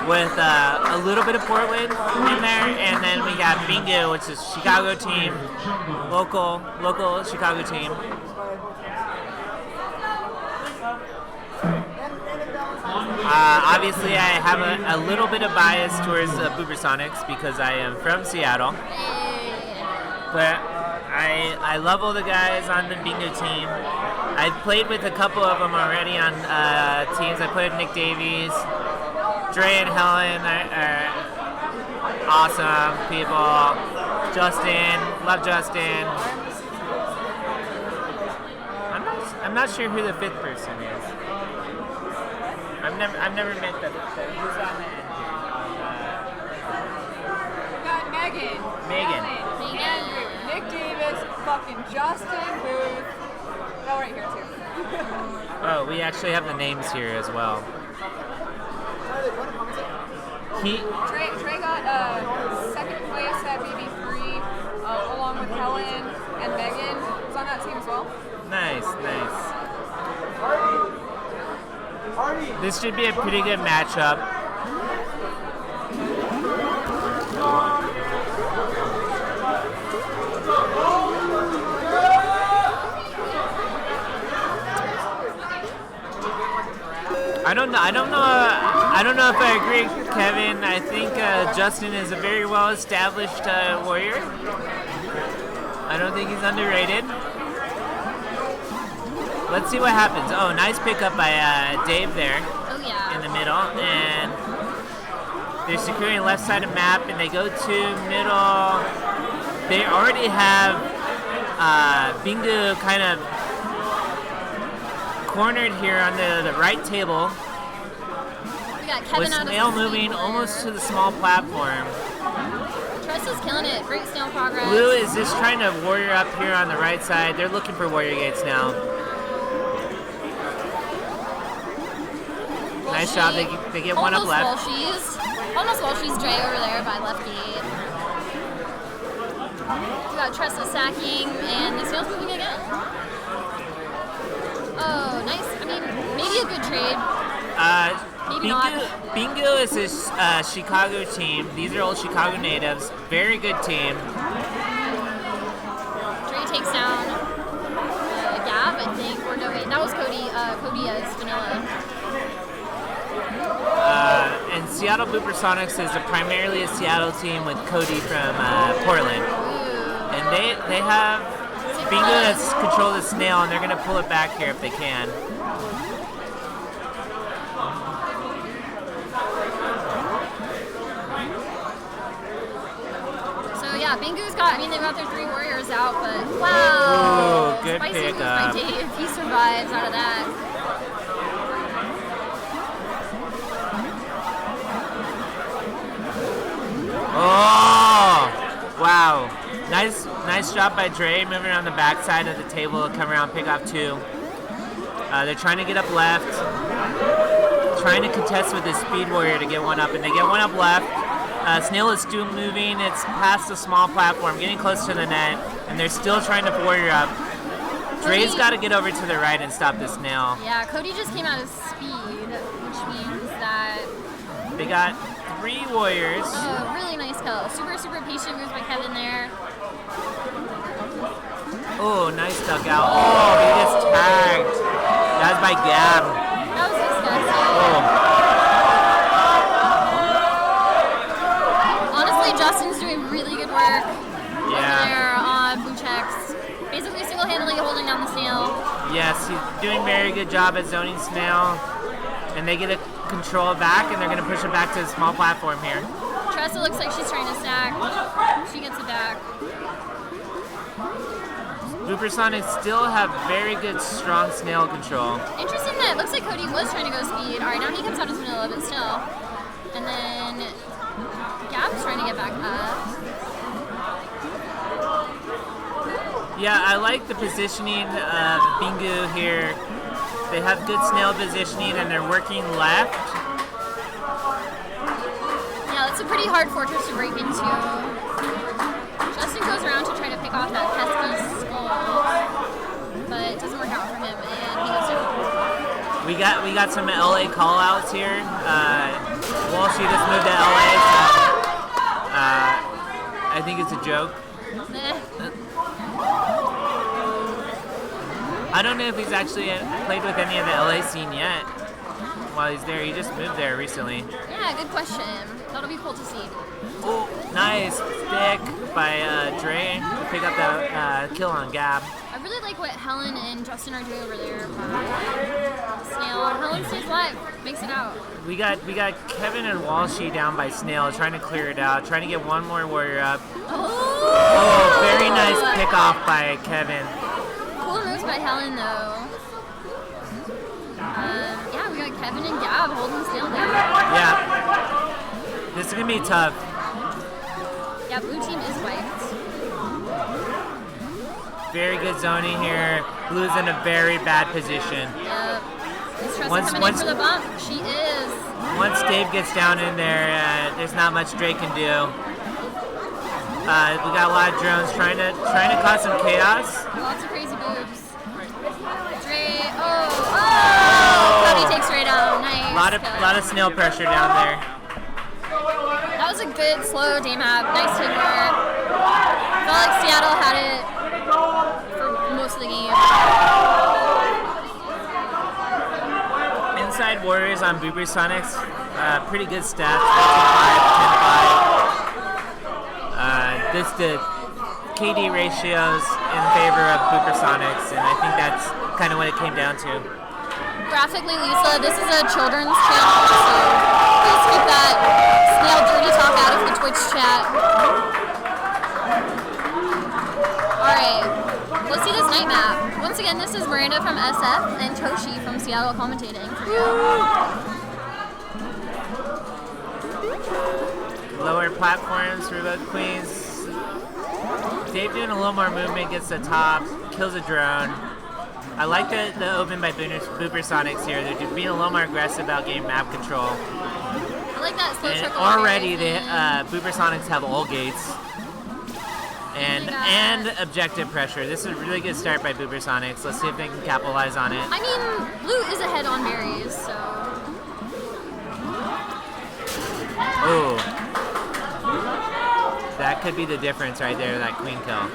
S9: with a little bit of Portland in there, and then we got Bingu, which is Chicago team, local Chicago team. Obviously, I have a little bit of bias towards BooperSonics because I am from Seattle, but I love all the guys on the Bingu team. I've played with a couple of them already on teams. I played with Nick Davies. Dre and Helen are awesome people. Justin, love Justin. I'm not sure who the 5th person is. I've never met the who's on the end here.
S8: We got Megan. Andrew, Nick Davis, fucking Justin Booth. Oh, right here too.
S9: Oh, we actually have the names here as well.
S8: Trey got 2nd place at BB3, along with Helen and Megan. Was on that team as well.
S9: Nice. This should be a pretty good matchup. I don't know if I agree, Kevin. I think Justin is a very well-established warrior. I don't think he's underrated. Let's see what happens. Oh, nice pickup by Dave there.
S3: Oh, yeah.
S9: In the middle, and they're securing left side of map, and they go to middle. They already have Bingu kind of cornered here on the right table.
S3: We got Kevin
S9: with SNAIL moving almost to the small platform.
S3: Tress is killing it. Great SNAIL progress.
S9: Blue is just trying to warrior up here on the right side. They're looking for warrior gates now. Nice job. They get one up left.
S3: Almost Walshies Dre over there by left gate. We got Tressa sacking, and the SNAIL's moving again. Oh, nice. I mean, maybe a good trade. Maybe not.
S9: Bingu is a Chicago team. These are all Chicago natives. Very good team.
S3: Dre takes down Gab, I think. Or no, wait, that was Cody. Cody as Vanilla.
S9: And Seattle BooperSonics is primarily a Seattle team with Cody from Portland.
S3: Ooh.
S9: And they have Bingu has control of the SNAIL, and they're going to pull it back here if they can.
S3: So yeah, Bingu's got, they've got their 3 warriors out, but wow.
S9: Ooh, good
S3: Spicy moves
S9: pickup.
S3: by Dave. He survives out of that.
S9: Oh, wow. Nice job by Dre, moving around the backside of the table to come around, pick off 2. They're trying to get up left, trying to contest with this speed warrior to get one up, and they get one up left. SNAIL is still moving. It's past the small platform, getting close to the net, and they're still trying to warrior up. Dre's got to get over to the right and stop the SNAIL.
S6: Yeah, Cody just came out of speed, which means that...
S9: They got 3 warriors.
S6: Oh, really nice kill. Super patient moves by Kevin there.
S9: Oh, nice dugout. Oh, he gets tagged. That was by Gab.
S6: That was disgusting.
S9: Oh.
S6: Honestly, Justin's doing really good work over
S9: Yeah.
S6: there on BooiXXX. Basically single-handedly holding down the SNAIL.
S9: Yes, he's doing a very good job at zoning SNAIL. And they get a control back, and they're going to push it back to the small platform here.
S6: Tressa looks like she's trying to stack. She gets it back.
S9: BooperSonics still have very good, strong SNAIL control.
S6: Interesting that it looks like Cody was trying to go speed. Alright, now he comes out as vanilla, but still. And then Gab's trying to get back up.
S9: Yeah, I like the positioning of Bingu here. They have good SNAIL positioning, and they're working left.
S6: Yeah, that's a pretty hard fortress to break into. Justin goes around to try to pick off that pesky skull, but it doesn't work out for him, and he goes down.
S9: We got some LA callouts here. Walshy just moved to LA, so I think it's a joke. I don't know if he's actually played with any of the LA scene yet. While he's there, he just moved there recently.
S6: Yeah, good question. That'll be cool to see.
S9: Oh, nice stick by Dre. Pick up the kill on Gab.
S6: I really like what Helen and Justin are doing over there. SNAIL. Helen stays alive, makes it out.
S9: We got Kevin and Walshy down by SNAIL, trying to clear it out, trying to get one more warrior up. Oh, very nice pick off by Kevin.
S6: Cool moves by Helen though. Yeah, we got Kevin and Gab holding SNAIL there.
S9: Yeah, this is gonna be tough.
S6: Yeah, blue team is wiped.
S9: Very good zoning here. Blue's in a very bad position.
S6: Yep. Is Tressa coming in for the bump? She is.
S9: Once Dave gets down in there, there's not much Dre can do. We got a lot of drones trying to cause some chaos.
S6: Lots of crazy boobs. Dre, Cody takes Dre down. Nice.
S9: Lot of SNAIL pressure down there.
S6: That was a good slow day map. Nice teamwork. Felt like Seattle had it for most of the game.
S9: Inside Warriors on BooperSonics, pretty good stats. 10-5, 10-5. This the KD ratios in favor of BooperSonics, and I think that's kind of what it came down to.
S6: Graphically, Lisa, this is a children's channel, so please keep that SNAIL dirty talk out of the Twitch chat. Alright, let's see this night map. Once again, this is Miranda from SF and Toshi from Seattle commentating for you.
S9: Lower platforms for both queens. Dave doing a little more movement, gets the top, kills a drone. I like the open by BooperSonics here. They're just being a little more aggressive about getting map control.
S6: I like that slow
S9: And
S6: trickle.
S9: already the BooperSonics have all gates and objective pressure. This is a really good start by BooperSonics. Let's see if they can capitalize on it.
S6: I mean, blue is ahead on berries, so.
S9: Oh, that could be the difference right there. That queen kill.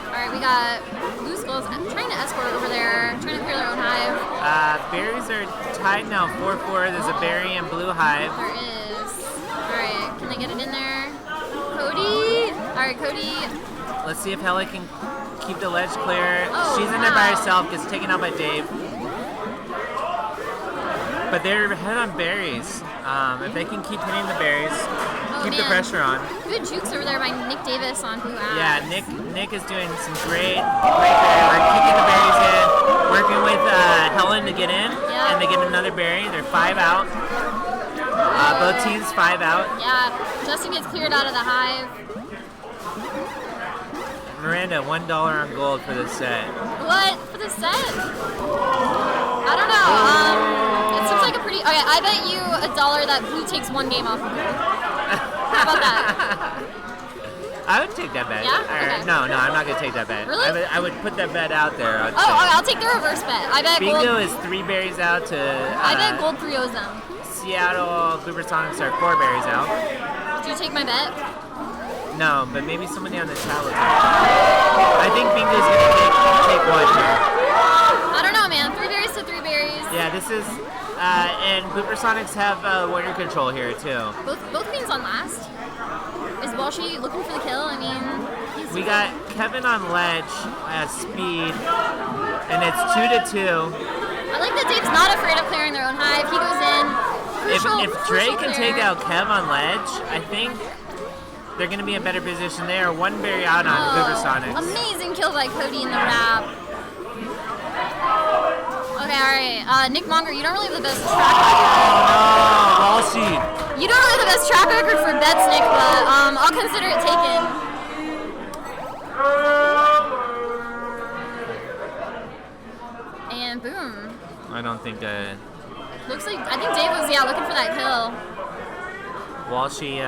S6: Alright, we got blue skulls trying to escort over there, trying to clear their own hive.
S9: Berries are tied now, 4-4. There's a berry and blue hive.
S6: There is. Alright, can they get it in there? Cody! Alright, Cody.
S9: Let's see if Hella can keep the ledge clear.
S6: Oh,
S9: She's in there by herself, gets taken out by Dave. But they're ahead on berries. If they can keep hitting the berries, keep the pressure on.
S6: Good jukes over there by Nick Davis on Blue Axe.
S9: Yeah, Nick is doing some great like keeping the berries in, working with Helen to get in, and they get another berry. They're 5 out. Both teams 5 out.
S6: Yeah, Justin gets cleared out of the hive.
S9: Miranda, $1 on gold for this set.
S6: What? For the set? I don't know. It seems like a pretty... Okay, I bet you $1 that blue takes one game off of blue.
S3: How about that?
S9: I would take that bet.
S3: Yeah?
S9: Or,
S3: Okay.
S9: No, I'm not gonna take that bet.
S3: Really?
S9: I would put that bet out there.
S3: Oh, I'll take the reverse bet. I bet
S9: Bingu
S3: gold.
S9: is 3 berries out to.
S3: I bet gold 3-0s them.
S9: Seattle BooperSonics are 4 berries out.
S3: Do you take my bet?
S9: No, but maybe somebody on the chat will take it. I think Bingu's gonna take one here.
S3: I don't know, man. 3 berries to 3 berries.
S9: Yeah, this is. And BooperSonics have warrior control here too.
S3: Both queens on last. Is Walshy looking for the kill? I mean,
S9: We got Kevin on ledge at speed, and it's 2-2.
S3: I like that Dave's not afraid of clearing their own hive. He goes in. Crucial,
S9: If Dre
S3: crucial
S9: can
S3: clear.
S9: take out Kev on ledge, I think they're going to be in a better position. They are 1 berry out on BooperSonics.
S3: Amazing kill by Cody in the wrap. Okay, alright. Nick Monger, you don't really have the best track record.
S9: Oh, Walshy.
S3: You don't really have the best track record for bets, Nick, but I'll consider it taken. And boom.
S9: I don't think
S3: Looks like, I think Dave was, looking for that kill.
S9: Walshy,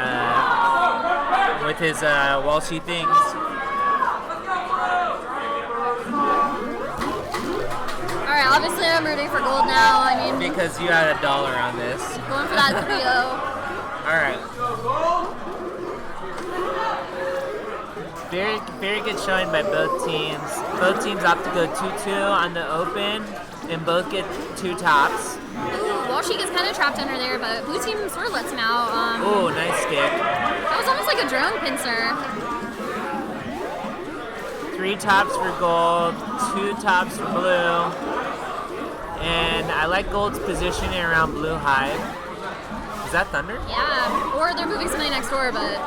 S9: with his Walshy things.
S3: Alright, obviously I'm rooting for gold now. I mean,
S9: Because you had $1 on this.
S3: going for that 3-0.
S9: Alright. Very, very good showing by both teams. Both teams opt to go 2-2 on the open, and both get 2 tops.
S3: Ooh, Walshy gets kind of trapped under there, but blue team sort of lets him out.
S9: Ooh, nice stick.
S3: That was almost like a drone pincer.
S9: 3 tops for gold, 2 tops for blue. And I like gold's positioning around blue hive. Is that thunder?
S3: Yeah, or they're moving somebody next door, but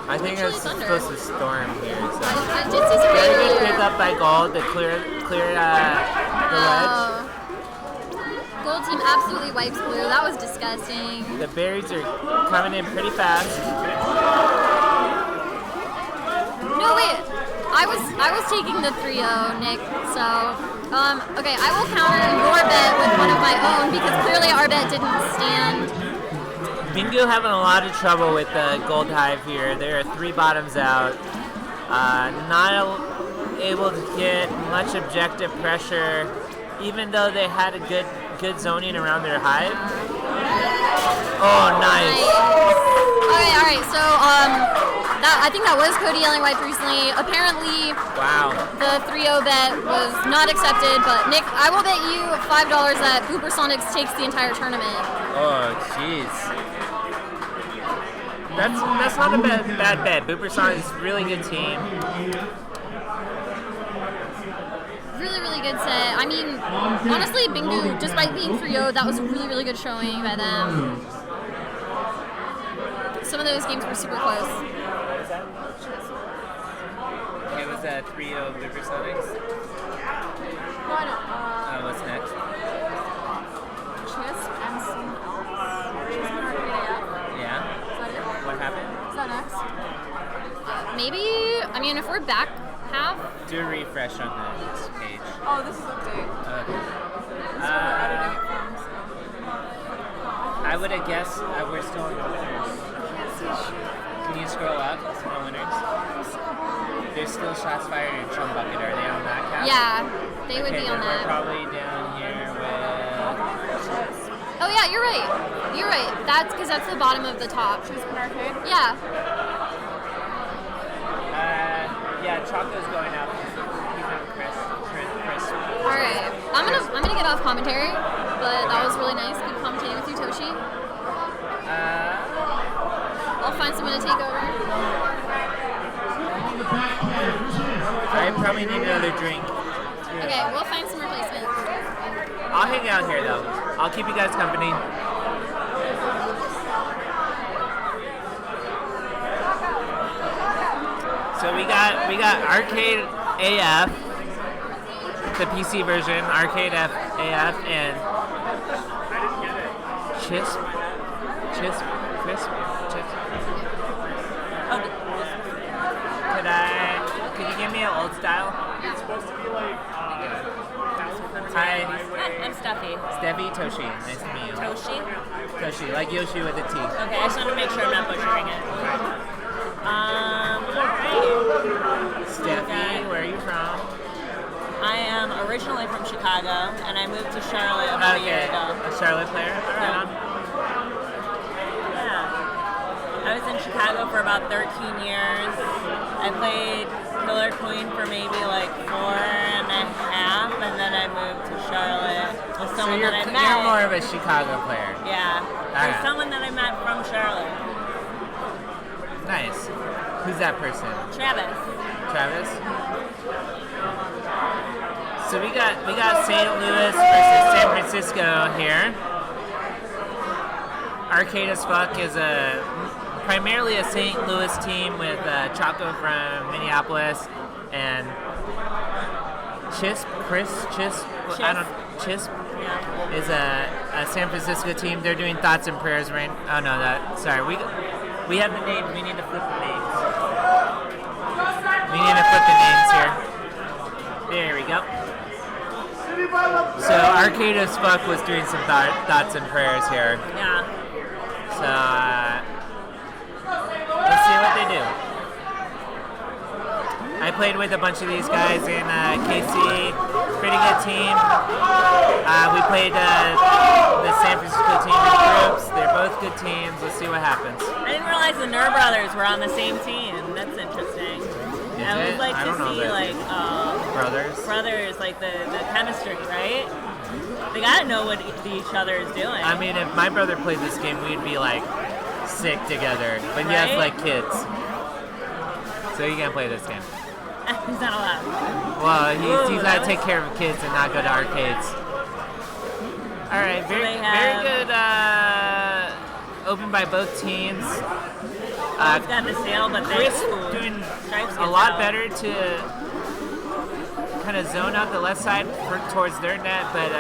S9: I think
S3: Actually,
S9: it's
S3: thunder.
S9: supposed to storm here. So.
S3: I did see some rain
S9: Very good
S3: earlier.
S9: pick up by gold to clear the ledge.
S3: Oh. Gold team absolutely wipes blue. That was disgusting.
S9: The berries are coming in pretty fast.
S3: No, wait. I was taking the 3-0, Nick. So, okay, I will counter your bet with one of my own because clearly our bet didn't stand.
S9: Bingu having a lot of trouble with the gold hive here. There are 3 bottoms out. Not able to get much objective pressure, even though they had a good zoning around their hive. Oh, nice.
S3: All right. So, I think that was Cody yelling wipe recently. Apparently,
S9: Wow.
S3: the 3-0 bet was not accepted. But Nick, I will bet you $5 that BooperSonics takes the entire tournament.
S9: Oh, jeez. That's not a bad bet. BooperSonics is a really good team.
S3: Really, really good set. I mean, honestly, Bingu, despite being 3-0, that was a really, really good showing by them. Some of those games were super close.
S9: It was a 3-0 BooperSonics. What's next?
S6: CHiSP and SNAIL. CHiSP and RKAF.
S9: Yeah.
S6: Is that it?
S9: What happened?
S6: Is that next?
S3: Maybe, I mean, if we're back half,
S9: Do a refresh on this page.
S6: Oh, this is update.
S9: Okay.
S6: This is where we're editing it from, so.
S9: I would have guessed we're still in the winners. Can you scroll up to the winners? There's still shots fired and Chum Bucket. Are they on that count?
S3: yeah, they would
S9: Okay,
S3: be on
S9: then we're
S3: that.
S9: probably down here with.
S3: Oh yeah, you're right. You're right. That's because that's the bottom of the top.
S6: CHiSP and Arcade?
S3: Yeah.
S9: Yeah, Choco's going up. He's on Chris.
S3: All right. I'm gonna get off commentary, but that was really nice. Good commentating with you, Toshi. I'll find someone to take over.
S9: I probably need another drink.
S3: Okay, we'll find some replacements.
S9: I'll hang out here though. I'll keep you guys company. So we got Arcade AF, the PC version, Arcade AF, and CHiSP. Could you give me an old style?
S10: It's supposed to be like
S9: Hi.
S10: I'm Steffi.
S3: Steffi.
S9: Steffi Toshi. Nice to meet you.
S3: Toshi?
S9: Toshi, like Yoshi with a T.
S3: Okay, I just want to make sure I'm not butchering it. Alright.
S9: Steffi, where are you from?
S3: I am originally from Chicago, and I moved to Charlotte about a year ago.
S9: A Charlotte player? Right on.
S3: Yeah. I was in Chicago for about 13 years. I played Killer Queen for maybe like 4.5, and then I moved to Charlotte with someone that I met.
S9: You're more of a Chicago player.
S3: Yeah. With someone that I met from Charlotte.
S9: Nice. Who's that person?
S3: Travis.
S9: Travis? So we got St. Louis versus San Francisco here. Arcade as Fuck is primarily a St. Louis team with Choco from Minneapolis and CHiSP, CHiSP
S3: Yeah.
S9: is a San Francisco team. They're doing thoughts and prayers right. Oh no, sorry. We have the names. We need to flip the names. We need to flip the names here. There we go. So Arcade as Fuck was doing some thoughts and prayers here.
S3: Yeah.
S9: So let's see what they do. I played with a bunch of these guys in KC, pretty good team. We played the San Francisco team in groups. They're both good teams. Let's see what happens.
S3: I didn't realize the Ner brothers were on the same team. That's interesting. I would like to see like brothers, like the chemistry, right? They gotta know what each other is doing.
S9: I mean, if my brother played this game, we'd be like sick together. But he has like kids, so he can't play this game.
S3: He's not allowed.
S9: Well, he's got to take care of kids and not go to arcades. All right, very good. Open by both teams.
S3: We've got the sale, but
S9: Chris doing a lot better to kind of zone out the left side towards their net, but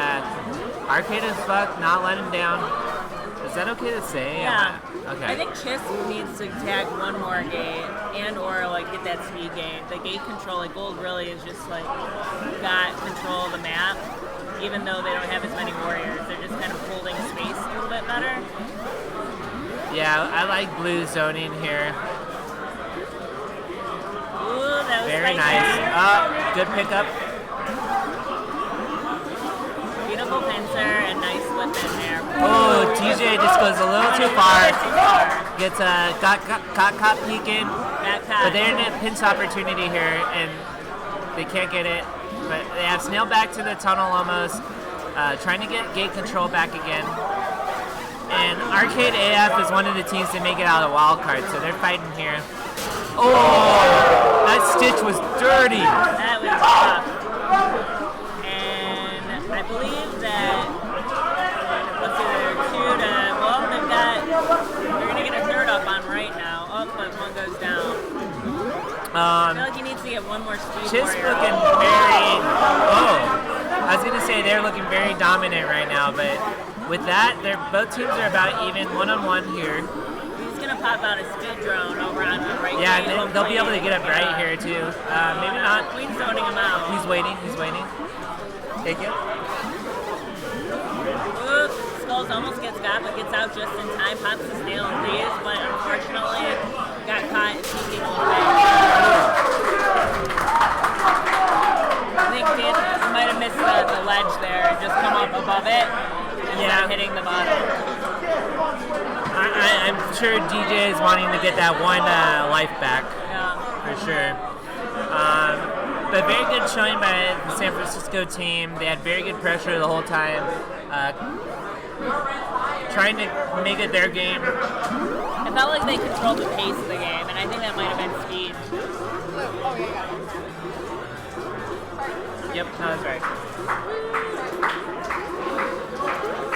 S9: Arcade as Fuck not letting down. Is that okay to say?
S3: Yeah.
S9: Okay.
S3: I think CHiSP needs to tag one more gate and or like get that speed gate. The gate control, like Gold really is just like got control of the map, even though they don't have as many warriors. They're just kind of holding space a little bit better.
S9: Yeah, I like blue zoning here.
S3: Ooh, that was
S9: very
S3: right
S9: nice.
S3: there.
S9: Good pickup.
S3: Beautiful pincer and nice flip in there.
S9: Oh, TJ just goes a little too far. Gets got caught peeking. But they're in a pinch opportunity here, and they can't get it. But they have SNAIL back to the tunnel almost, trying to get gate control back again. And Arcade AF is one of the teams that make it out of the wild card, so they're fighting here. Oh, that stitch was dirty.
S3: That was tough. And I believe that, let's see, they're they're going to get a third up on right now. Oh, but one goes down. I feel like he needs to get one more speed
S9: CHiSP
S3: warrior.
S9: looking very, I was going to say they're looking very dominant right now, but with that, both teams are about even one-on-one here.
S3: He's going to pop out a speed drone over on the right.
S9: Yeah, they'll be able to get up right here too. Maybe not.
S3: Queen's zoning him out.
S9: He's waiting. Take it.
S3: Oops, Skulls almost gets got, but gets out just in time. Pops the SNAIL and leaves, but unfortunately got caught peeking a little bit. I think Dan might have missed the ledge there and just come up above it and hitting the bottom.
S9: I'm sure DJ is wanting to get that one life back.
S3: Yeah.
S9: For sure. But very good showing by the San Francisco team. They had very good pressure the whole time. Trying to make it their game.
S3: It felt like they controlled the pace of the game, and I think that might have been speed.
S9: Yep, that was right.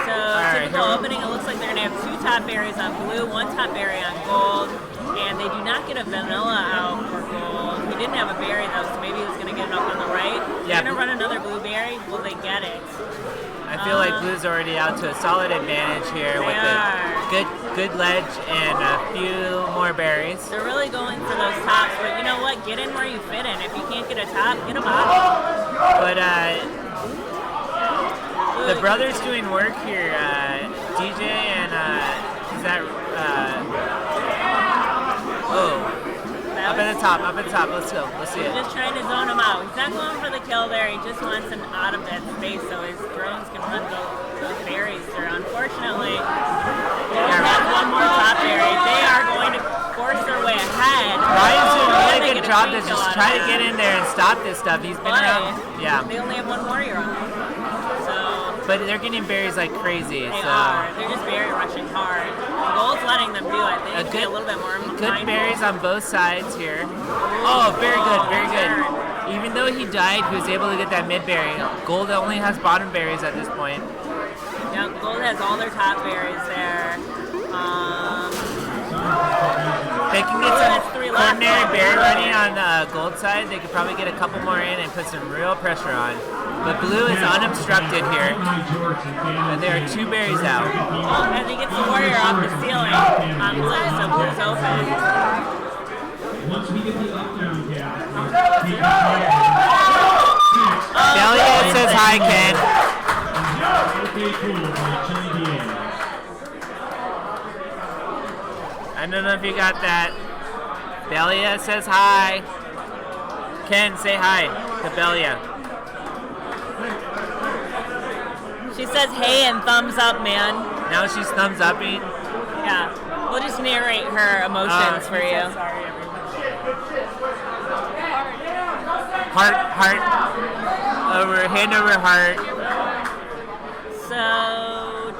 S3: So, typical opening, it looks like they're going to have 2 top berries on blue, 1 top berry on gold, and they do not get a vanilla out for gold. He didn't have a berry though, so maybe he was going to get it up on the right. They're going to run another blueberry. Will they get it?
S9: I feel like blue's already out to a solid advantage here with a good ledge and a few more berries.
S3: They're really going for those tops, but you know what? Get in where you fit in. If you can't get a top, get a bottom.
S9: But
S3: Ooh,
S9: The brother's doing work here. DJ and is that up at the top, let's go, let's see it.
S10: He's just trying to zone him out. He's not going for the kill there, he just wants him out of that space so his drones can run those berries through. Unfortunately, he has one more top berry. They are going to force their way ahead.
S9: Ryan's doing a really good job to just try to get in there and stop this stuff. He's been around, yeah.
S10: They only have one warrior on them.
S9: But they're getting berries like crazy.
S10: They are. They're just berry rushing hard. Gold's letting them do it. They need to be a little bit more
S9: good
S10: mindful.
S9: berries on both sides here. Oh, very good, very good. Even though he died, he was able to get that mid berry. Gold only has bottom berries at this point.
S10: Yeah, Gold has all their top berries there.
S9: They can get some ordinary berry running on the Gold side. They could probably get a couple more in and put some real pressure on. But Blue is unobstructed here. And there are 2 berries out.
S10: As he gets the warrior off the ceiling, Blue, so Blue's open.
S1: Once we get the up-down
S9: Delia says hi, Ken.
S1: Okay, cool. Chile.
S9: I don't know if you got that. Delia says hi. Ken, say hi to Belia.
S10: She says hey and thumbs up, man.
S9: Now she's thumbs upping.
S10: Yeah. We'll just narrate her emotions for you.
S9: Heart, hand over heart.
S10: So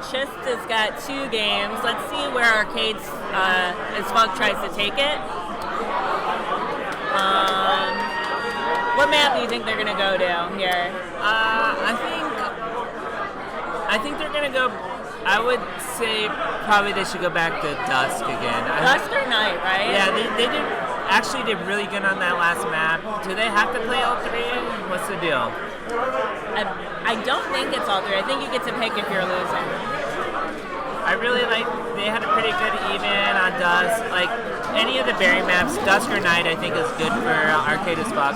S10: CHiSP has got 2 games. Let's see where Arcade's as Funk tries to take it. What map do you think they're gonna go to here?
S9: I think they're gonna go. I would say probably they should go back to Dusk again.
S10: Dusk or Night, right?
S9: Yeah, they did really good on that last map. Do they have to play all 3? What's the deal?
S10: I don't think it's all 3. I think you get to pick if you're losing.
S9: I really like. They had a pretty good even on Dusk. Like any of the berry maps, Dusk or Night, I think is good for Arcade as fuck.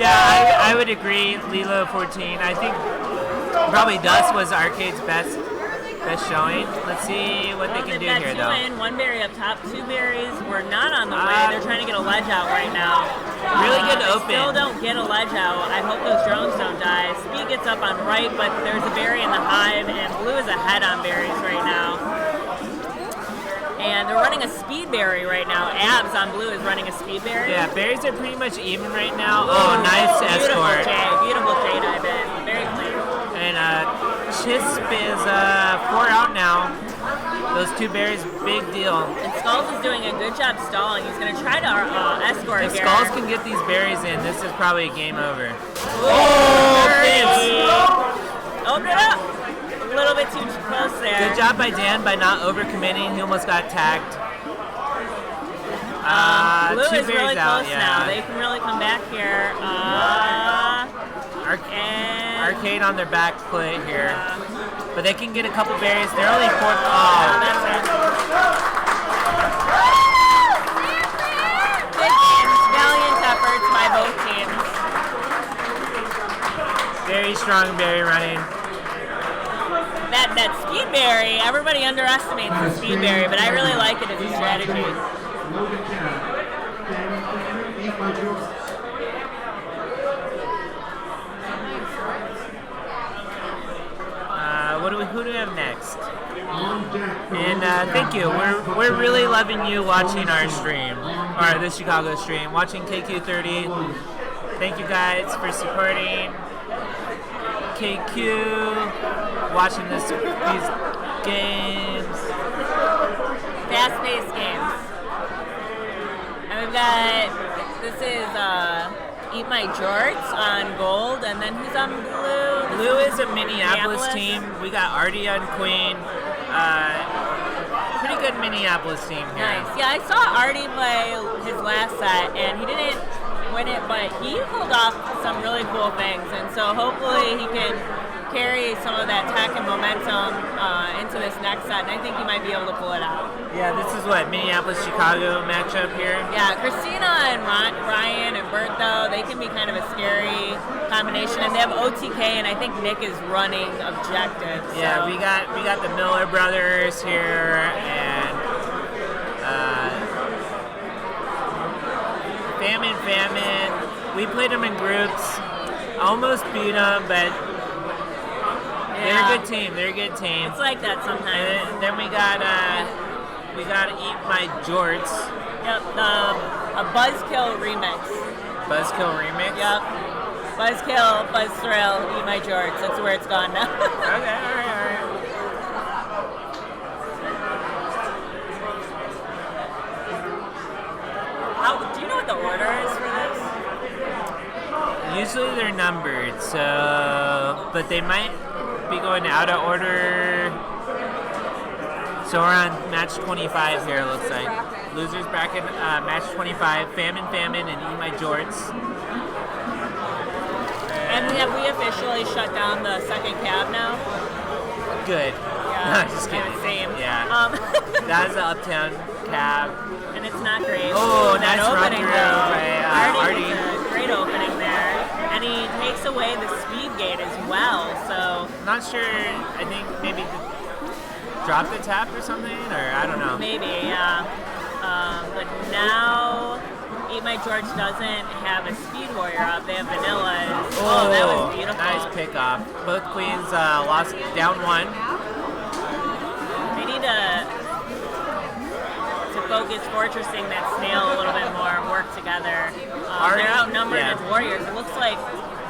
S9: Yeah, I would agree. Lilo 14. I think probably Dusk was Arcade's best showing. Let's see what they can do here, though.
S10: 2 in, 1 berry up top, 2 berries were not on the way. They're trying to get a ledge out right now.
S9: Really good open.
S10: Still don't get a ledge out. I hope those drones don't die. Speed gets up on right, but there's a berry in the hive, and Blue is ahead on berries right now. And they're running a speed berry right now. Abs on Blue is running a speed berry.
S9: Yeah, berries are pretty much even right now. Oh, nice escort.
S10: Beautiful J dive in. Very clean.
S9: And CHiSP is 4 out now. Those 2 berries, big deal.
S10: And Skulls is doing a good job stalling. He's going to try to escort
S9: If
S10: here.
S9: Skulls can get these berries in, this is probably a game over. Oh, Vince!
S10: Open it up! A little bit too close there.
S9: Good job by Dan by not overcommitting. He almost got tagged.
S10: Blue
S9: 2
S10: is
S9: berries
S10: really
S9: out,
S10: close
S9: yeah.
S10: now. They can really come back here.
S9: Arcade on their back foot here. But they can get a couple berries. They're only 4. Oh.
S10: That's it. Good games. Valiant efforts by both teams.
S9: Very strong berry running.
S10: That speed berry, everybody underestimates the speed berry, but I really like it as a strategy.
S11: Eat My Jorts.
S9: Who do we have next? And thank you. We're really loving you watching our stream, or the Chicago stream, watching KQ30. Thank you guys for supporting KQ, watching these games.
S10: Fast-paced games. And we've got, this is Eat My Jorts on Gold, and then who's on Blue?
S9: Blue is a Minneapolis team. We got Artie on Queen. Pretty good Minneapolis team here.
S10: Nice. Yeah, I saw Artie play his last set, and he didn't win it, but he pulled off some really cool things, and so hopefully he can carry some of that tech and momentum into this next set, and I think he might be able to pull it out.
S9: Yeah, this is what, Minneapolis-Chicago matchup here?
S10: Yeah, Christina and Ryan and Bert, though, they can be kind of a scary combination, and they have OTK, and I think Nick is running objective. So.
S9: Yeah, we got the Miller brothers here, and Famine. We played them in groups, almost beat them, but they're a good team.
S10: It's like that sometimes.
S9: And then we got Eat My Jorts.
S10: Yep, a Buzzkill remix.
S9: Buzzkill remix?
S10: Yep. Buzzkill, Buzzthrill, Eat My Jorts. That's where it's gone now.
S9: Okay, all right.
S10: Do you know what the order is for this?
S9: Usually they're numbered, so but they might be going out of order. So we're on match 25 here, it looks like. Losers bracket, match 25, Famine, and Eat My Jorts.
S10: And have we officially shut down the second cab now?
S9: Good.
S10: Yeah.
S9: No, just kidding.
S10: Same.
S9: Yeah. That is the Uptown cab.
S10: And it's not great.
S9: Oh, nice run
S10: opening
S9: through
S10: though.
S9: by
S10: Artie. A great opening there. And he takes away the speed gate as well, so.
S9: I'm not sure, I think maybe drop the tap or something, or I don't know.
S10: Maybe, yeah. But now Eat My Jorts doesn't have a Speed Warrior up. They have Vanilla. Oh, that was beautiful.
S9: Nice pickoff. Both queens lost down one.
S10: They need to focus fortressing that SNAIL a little bit more and work together. They're outnumbered as Warriors. It looks like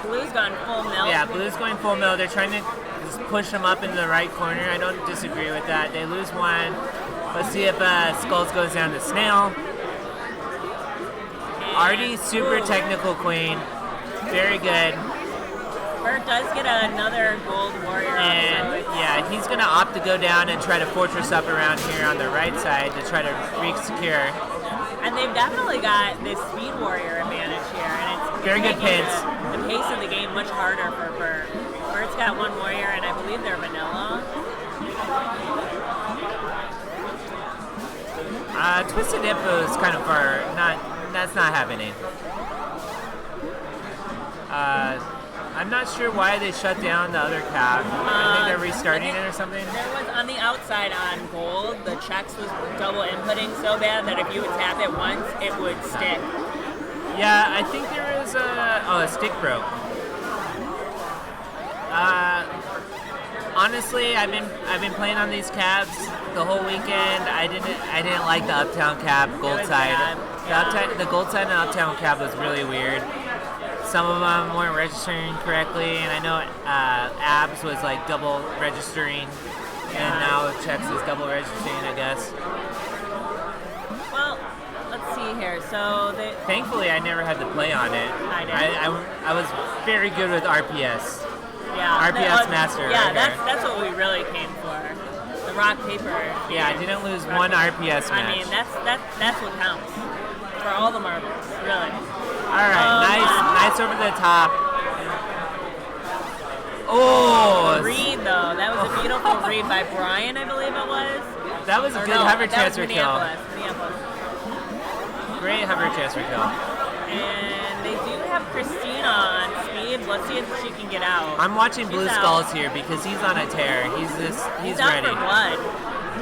S10: Blue's gone full mill.
S9: Yeah, Blue's going full mill. They're trying to just push them up into the right corner. I don't disagree with that. They lose one. Let's see if Skulls goes down to SNAIL. Artie, super technical queen. Very good.
S10: Bert does get another gold warrior.
S9: And yeah, he's going to opt to go down and try to fortress up around here on the right side to try to re-secure.
S10: And they've definitely got this speed warrior advantage here. And it's
S9: very good pins.
S10: The pace of the game much harder for Bert. Bert's got one warrior, and I believe they're vanilla.
S9: Twisted Hippo is kind of far. That's not happening. I'm not sure why they shut down the other cab. I think they're restarting it or something.
S10: There was on the outside on gold, the checks was double inputting so bad that if you would tap it once, it would stick.
S9: Yeah, I think there was a stick broke. Honestly, I've been playing on these cabs the whole weekend. I didn't like the Uptown cab gold side. The gold side and Uptown cab was really weird. Some of them weren't registering correctly, and I know Abs was like double registering, and now Checks is double registering, I guess.
S10: Well, let's see here. So
S9: thankfully, I never had to play on it. I was very good with RPS.
S10: Yeah.
S9: RPS master.
S10: Yeah,
S9: right
S10: that's what we really came for. The rock paper.
S9: Yeah, I didn't lose one RPS match.
S10: I mean, that's what counts for all the marbles, really.
S9: All right, nice over the top. Oh,
S10: read though. That was a beautiful read by Brian, I believe it was.
S9: That was a good hover transfer kill.
S10: Minneapolis.
S9: Great hover transfer kill.
S10: And they do have Christina on speed. Let's see if she can get out.
S9: I'm watching Blue Skulls here because he's on a tear. He's
S10: out
S9: ready.
S10: For blood.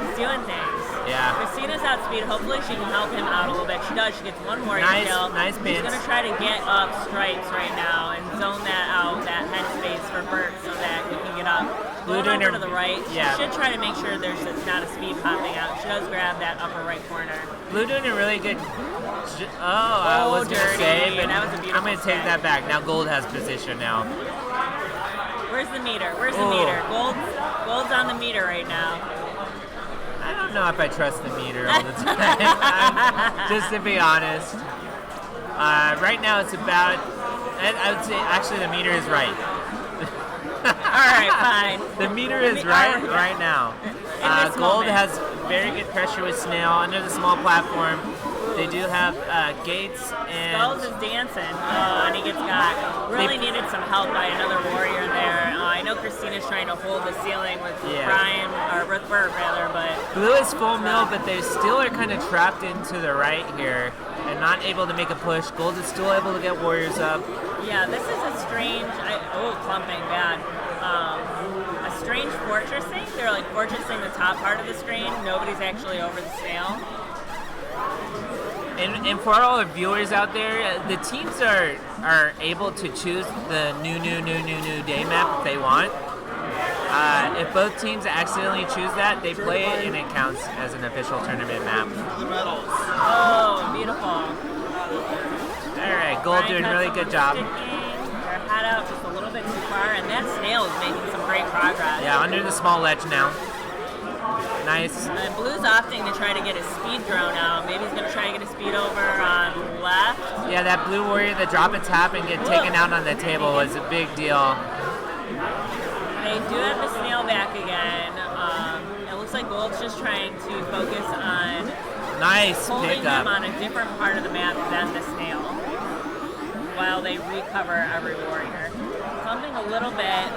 S10: He's doing things.
S9: Yeah.
S10: Christina's outspeed. Hopefully she can help him out a little bit. She does. She gets one more kill.
S9: Nice pins.
S10: She's going to try to get up stripes right now and zone that out, that headspace for Bert so that he can get up.
S9: Blue
S10: Going
S9: doing
S10: over to the right.
S9: Yeah.
S10: She should try to make sure there's not a speed popping out. She does grab that upper right corner.
S9: Blue doing a really good. I was going to say, but
S10: that was a beautiful
S9: I'm going to take that back. Now Gold has position now.
S10: Where's the meter? Where's the meter? Gold's on the meter right now.
S9: I don't know if I trust the meter all the time, just to be honest. Right now it's about, I would say actually the meter is right.
S10: Alright, fine.
S9: The meter is right now. Gold has very good pressure with SNAIL under the small platform. They do have gates and...
S10: Skulls is dancing, and he gets got. Really needed some help by another warrior there. I know Christina's trying to hold the ceiling with Brian, or with Bert rather, but...
S9: Blue is full mill, but they still are kind of trapped into the right here and not able to make a push. Gold is still able to get warriors up.
S10: Yeah, this is a strange... clumping, bad. A strange fortressing. They're like fortressing the top part of the screen. Nobody's actually over the snail.
S9: And for all the viewers out there, the teams are able to choose the new day map if they want. If both teams accidentally choose that, they play it and it counts as an official tournament map.
S10: Oh, beautiful.
S9: Alright, Gold doing a really good job.
S10: Their head out just a little bit too far, and that snail is making some great progress.
S9: Yeah, under the small ledge now. Nice.
S10: And Blue's opting to try to get his speed drone out. Maybe he's going to try to get his speed over on left.
S9: Yeah, that blue warrior, the drop and tap and get taken out on the table was a big deal.
S10: They do have the snail back again. It looks like Gold's just trying to focus on holding them on a different part of the map than the snail while they recover every warrior. Clumping a little bit.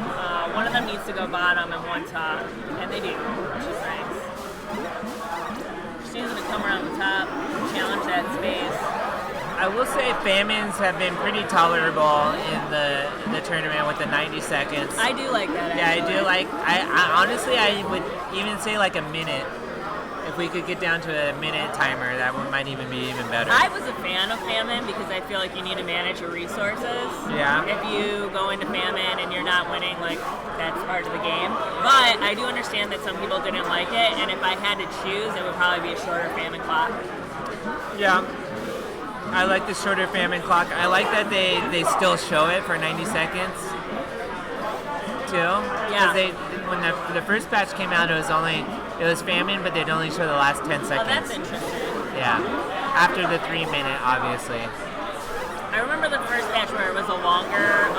S10: One of them needs to go bottom and one top, and they do, which is nice. She's going to come around the top, challenge that space.
S9: I will say Famines have been pretty tolerable in the tournament with the 90 seconds.
S10: I do like that,
S9: Yeah, I do like, I honestly, I would even say like a minute. If we could get down to a minute timer, that one might even be even better.
S10: I was a fan of Famine because I feel like you need to manage your resources.
S9: Yeah.
S10: If you go into Famine and you're not winning, like, that's part of the game. But I do understand that some people didn't like it, and if I had to choose, it would probably be a shorter Famine clock.
S9: Yeah. I like the shorter Famine clock. I like that they still show it for 90 seconds, too.
S10: Yeah.
S9: When the first patch came out, it was Famine, but they'd only show the last 10 seconds.
S10: Oh, that's interesting.
S9: Yeah. After the 3 minute, obviously.
S10: I remember the first patch where it was a longer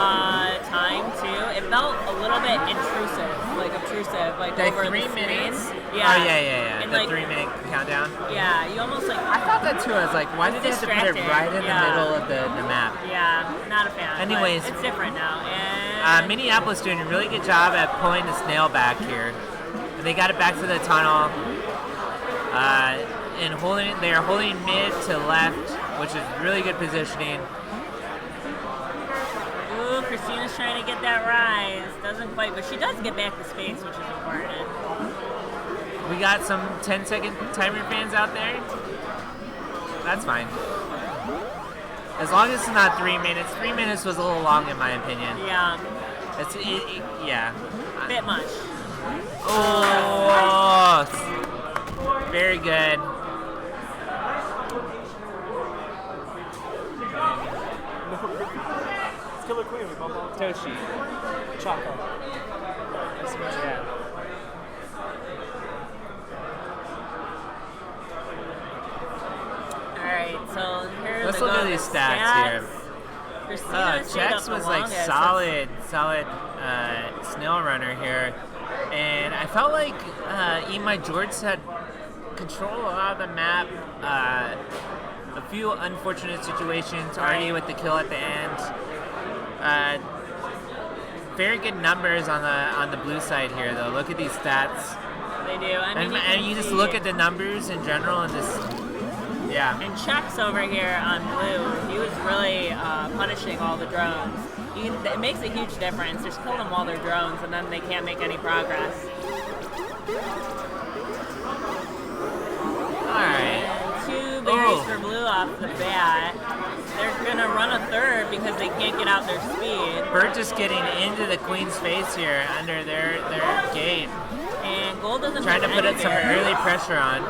S10: time, too. It felt a little bit intrusive, like obtrusive, like over
S9: 3
S10: the
S9: minutes?
S10: screen. Yeah.
S9: Oh, yeah.
S10: And
S9: The
S10: like,
S9: 3 minute countdown.
S10: Yeah, you almost like...
S9: I thought that too. I was like, why did they have to put it right in the middle of the map?
S10: Yeah, not a fan.
S9: Anyways.
S10: But it's different now. And
S9: Minneapolis doing a really good job at pulling the snail back here. And they got it back to the tunnel. And they are holding mid to left, which is really good positioning.
S10: Ooh, Christina's trying to get that rise. Doesn't quite, but she does get back the space, which is important.
S9: We got some 10-second timer fans out there. That's fine. As long as it's not 3 minutes. 3 minutes was a little long in my opinion.
S10: Yeah.
S9: Yeah.
S10: A bit much.
S9: Oh, very good.
S2: Killer Queen with Bubble
S9: Toshi.
S2: Choco.
S9: Yeah.
S10: Alright, so here's
S9: Let's look at these stats here. Chex was like solid snail runner here. And I felt like Eat My Jorts had control a lot of the map. A few unfortunate situations, already with the kill at the end. Very good numbers on the blue side here, though. Look at these stats.
S10: They do. I mean,
S9: and you just look at the numbers in general and just, yeah.
S10: And Chex over here on blue, he was really punishing all the drones. It makes a huge difference. Just kill them while they're drones, and then they can't make any progress.
S9: Alright.
S10: Two berries for blue off the bat. They're going to run a third because they can't get out their speed.
S9: Bert just getting into the queen's face here under their gate.
S10: And Gold doesn't
S9: trying to put some early pressure on.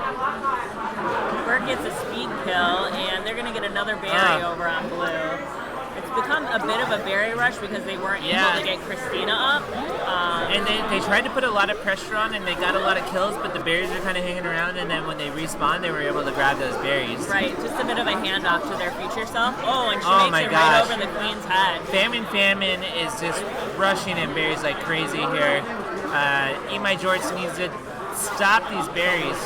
S10: Bert gets a speed kill, and they're going to get another berry over on blue. It's become a bit of a berry rush because they weren't able to get Christina up.
S9: And they tried to put a lot of pressure on, and they got a lot of kills, but the berries are kind of hanging around, and then when they respawn, they were able to grab those berries.
S10: Right, just a bit of a handoff to their future self. Oh, and she makes it right over the queen's head.
S9: Famine is just rushing in berries like crazy here. Eat My Jorts needs to stop these berries.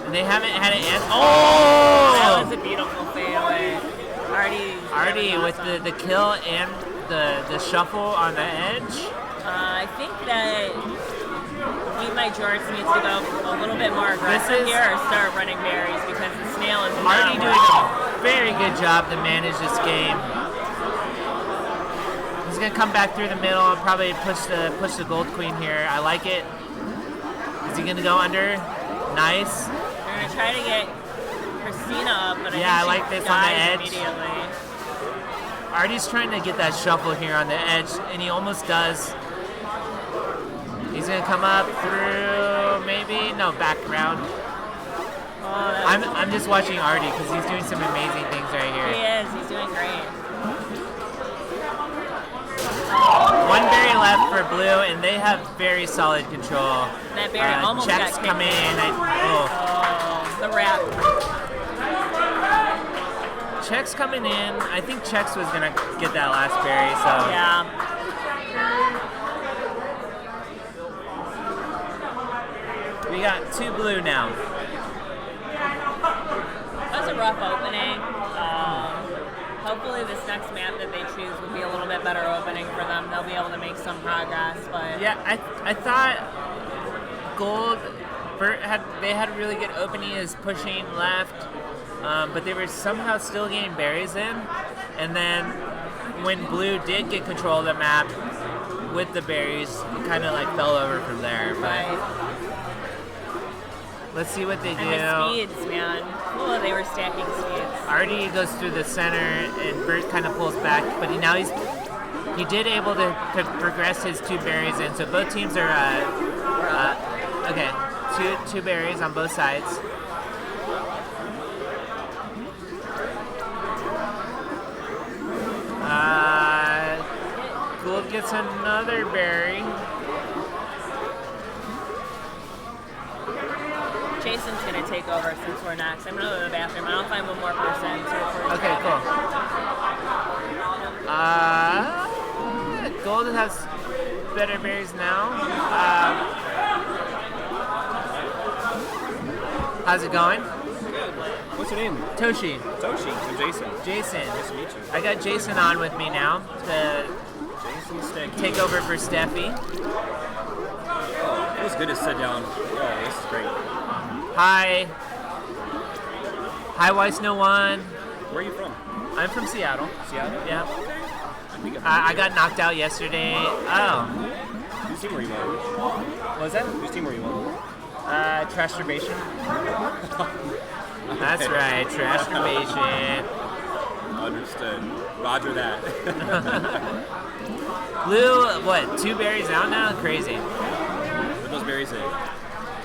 S9: And they haven't had an answer.
S10: That
S9: Oh!
S10: was a beautiful fadeaway.
S9: Artie with the kill and the shuffle on the edge.
S10: I think that Eat My Jorts needs to go a little bit more aggressive here or start running berries because the SNAIL is
S9: Artie
S10: not
S9: doing a very good job to manage this game. He's gonna come back through the middle and probably push the gold queen here. I like it. Is he gonna go under? Nice.
S10: They're gonna try to get Christina up, but
S9: Yeah, I
S10: think
S9: like
S10: she
S9: this on the
S10: dies
S9: edge.
S10: immediately.
S9: Artie's trying to get that shuffle here on the edge, and he almost does. He's gonna come up through, maybe? No, back around.
S10: Oh,
S9: I'm just watching Artie because he's doing some amazing things right
S10: he
S9: here.
S10: is. He's doing great.
S9: One berry left for blue, and they have very solid control.
S10: That berry almost
S9: checks
S10: got
S9: come in.
S10: Oh, the wrap.
S9: Checks coming in. I think Checks was gonna get that last berry, so
S10: Yeah.
S9: we got 2 blue now.
S10: That was a rough opening. Hopefully this next map that they choose will be a little bit better opening for them. They'll be able to make some progress, but
S9: Yeah, I thought Gold they had a really good opening as pushing left, but they were somehow still getting berries in. And then when Blue did get control of the map with the berries, it kind of like fell over from there. But let's see what they do.
S10: and the speeds, man. Oh, they were stacking speeds.
S9: Artie goes through the center, and Bert kind of pulls back, but he did able to progress his 2 berries in. So both teams are okay. Two berries on both sides. Gould gets another berry.
S10: Jason's gonna take over since we're next. I'm gonna go to the bathroom. I'll find one more person.
S9: Okay, cool. Gold has better berries now. How's it going?
S12: What's your name?
S9: Toshi.
S12: Toshi. I'm Jason.
S9: Jason.
S12: Nice to meet you.
S9: I got Jason on with me now to take over for Steffi.
S12: Oh, it was good to sit down. Oh, this is great.
S9: Hi. Hi, Weiss No One.
S12: Where are you from?
S9: I'm from Seattle.
S12: Seattle?
S9: Yeah. I got knocked out yesterday. Oh.
S12: Whose team were you on?
S9: What was that?
S12: Whose team were you on?
S9: Trashturbation. That's right, Trashturbation.
S12: Understood. Roger that.
S9: Blue, what, 2 berries out now? Crazy.
S12: Put those berries in.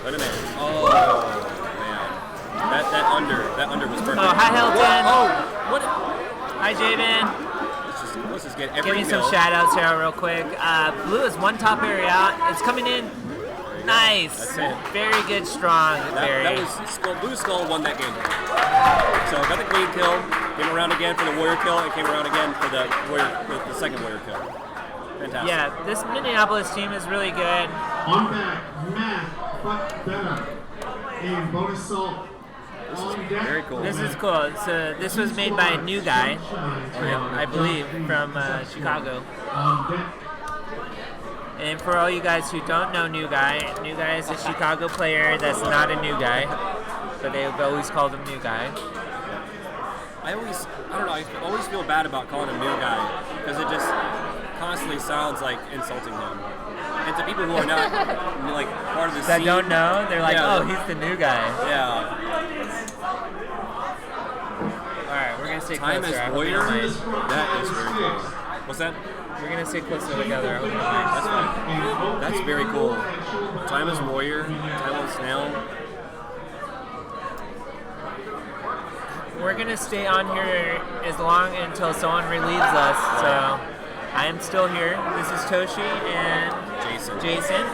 S12: Let them in. Oh, man. That under was perfect.
S9: Oh, hi, Hilton.
S12: Oh, what?
S9: Hi, Javen.
S12: Let's just get every
S9: Give me some
S12: mill.
S9: shout outs here real quick. Blue is 1 top berry out. It's coming in. Nice.
S12: That's it.
S9: Very good, strong berry.
S12: That was Skull. Blue Skull won that game. So got the queen kill, came around again for the warrior kill, and came around again for the second warrior kill. Fantastic.
S9: Yeah, this Minneapolis team is really good.
S11: On back, math, but better. And bonus salt. On deck.
S12: Very cool.
S9: This is cool. So this was made by a new guy, I believe, from Chicago.
S11: On deck.
S9: And for all you guys who don't know New Guy is a Chicago player that's not a new guy, but they've always called him New Guy.
S12: I always feel bad about calling him new guy because it just constantly sounds like insulting him. And to people who are not like part of the
S9: That
S12: scene,
S9: don't know, they're like,
S12: yeah,
S9: oh, he's the new guy.
S12: Yeah.
S9: All right, we're gonna stay
S12: Time
S9: closer. I
S12: as
S9: hope you
S12: warrior.
S9: don't mind.
S12: That is very cool. What's that?
S9: We're gonna stay closer together. I hope you don't mind.
S12: That's fine. That's very cool. Time as warrior. Time on SNAIL.
S9: We're gonna stay on here as long until someone relieves us. So I am still here. This is Toshi and Jason.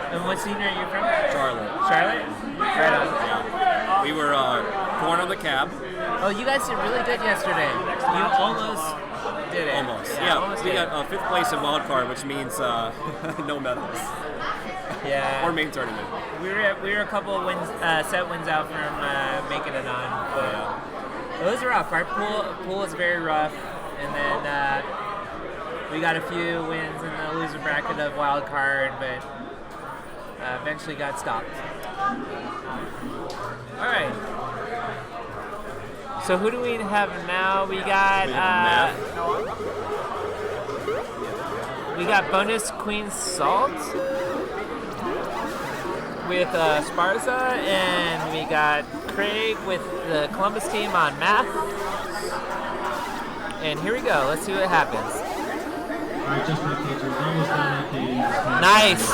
S9: And what scene are you from?
S12: Charlotte.
S9: Charlotte? Right on.
S12: Yeah. We were corn on the cab.
S9: Oh, you guys did really good yesterday. You almost did it.
S12: Almost. Yeah.
S9: almost
S12: We
S9: did
S12: got 5th place in wild card, which means no medals.
S9: Yeah.
S12: Or main tournament.
S9: We were a couple of wins, set wins out from making it on, but it was rough. Our pool was very rough, and then we got a few wins in the loser bracket of wild card, but eventually got stopped. All right. So who do we have now? We got bonus Queen Salt with Sparza, and we got Craig with the Columbus team on math. And here we go. Let's see what happens.
S1: Alright, just my kids are almost done at the
S9: Nice.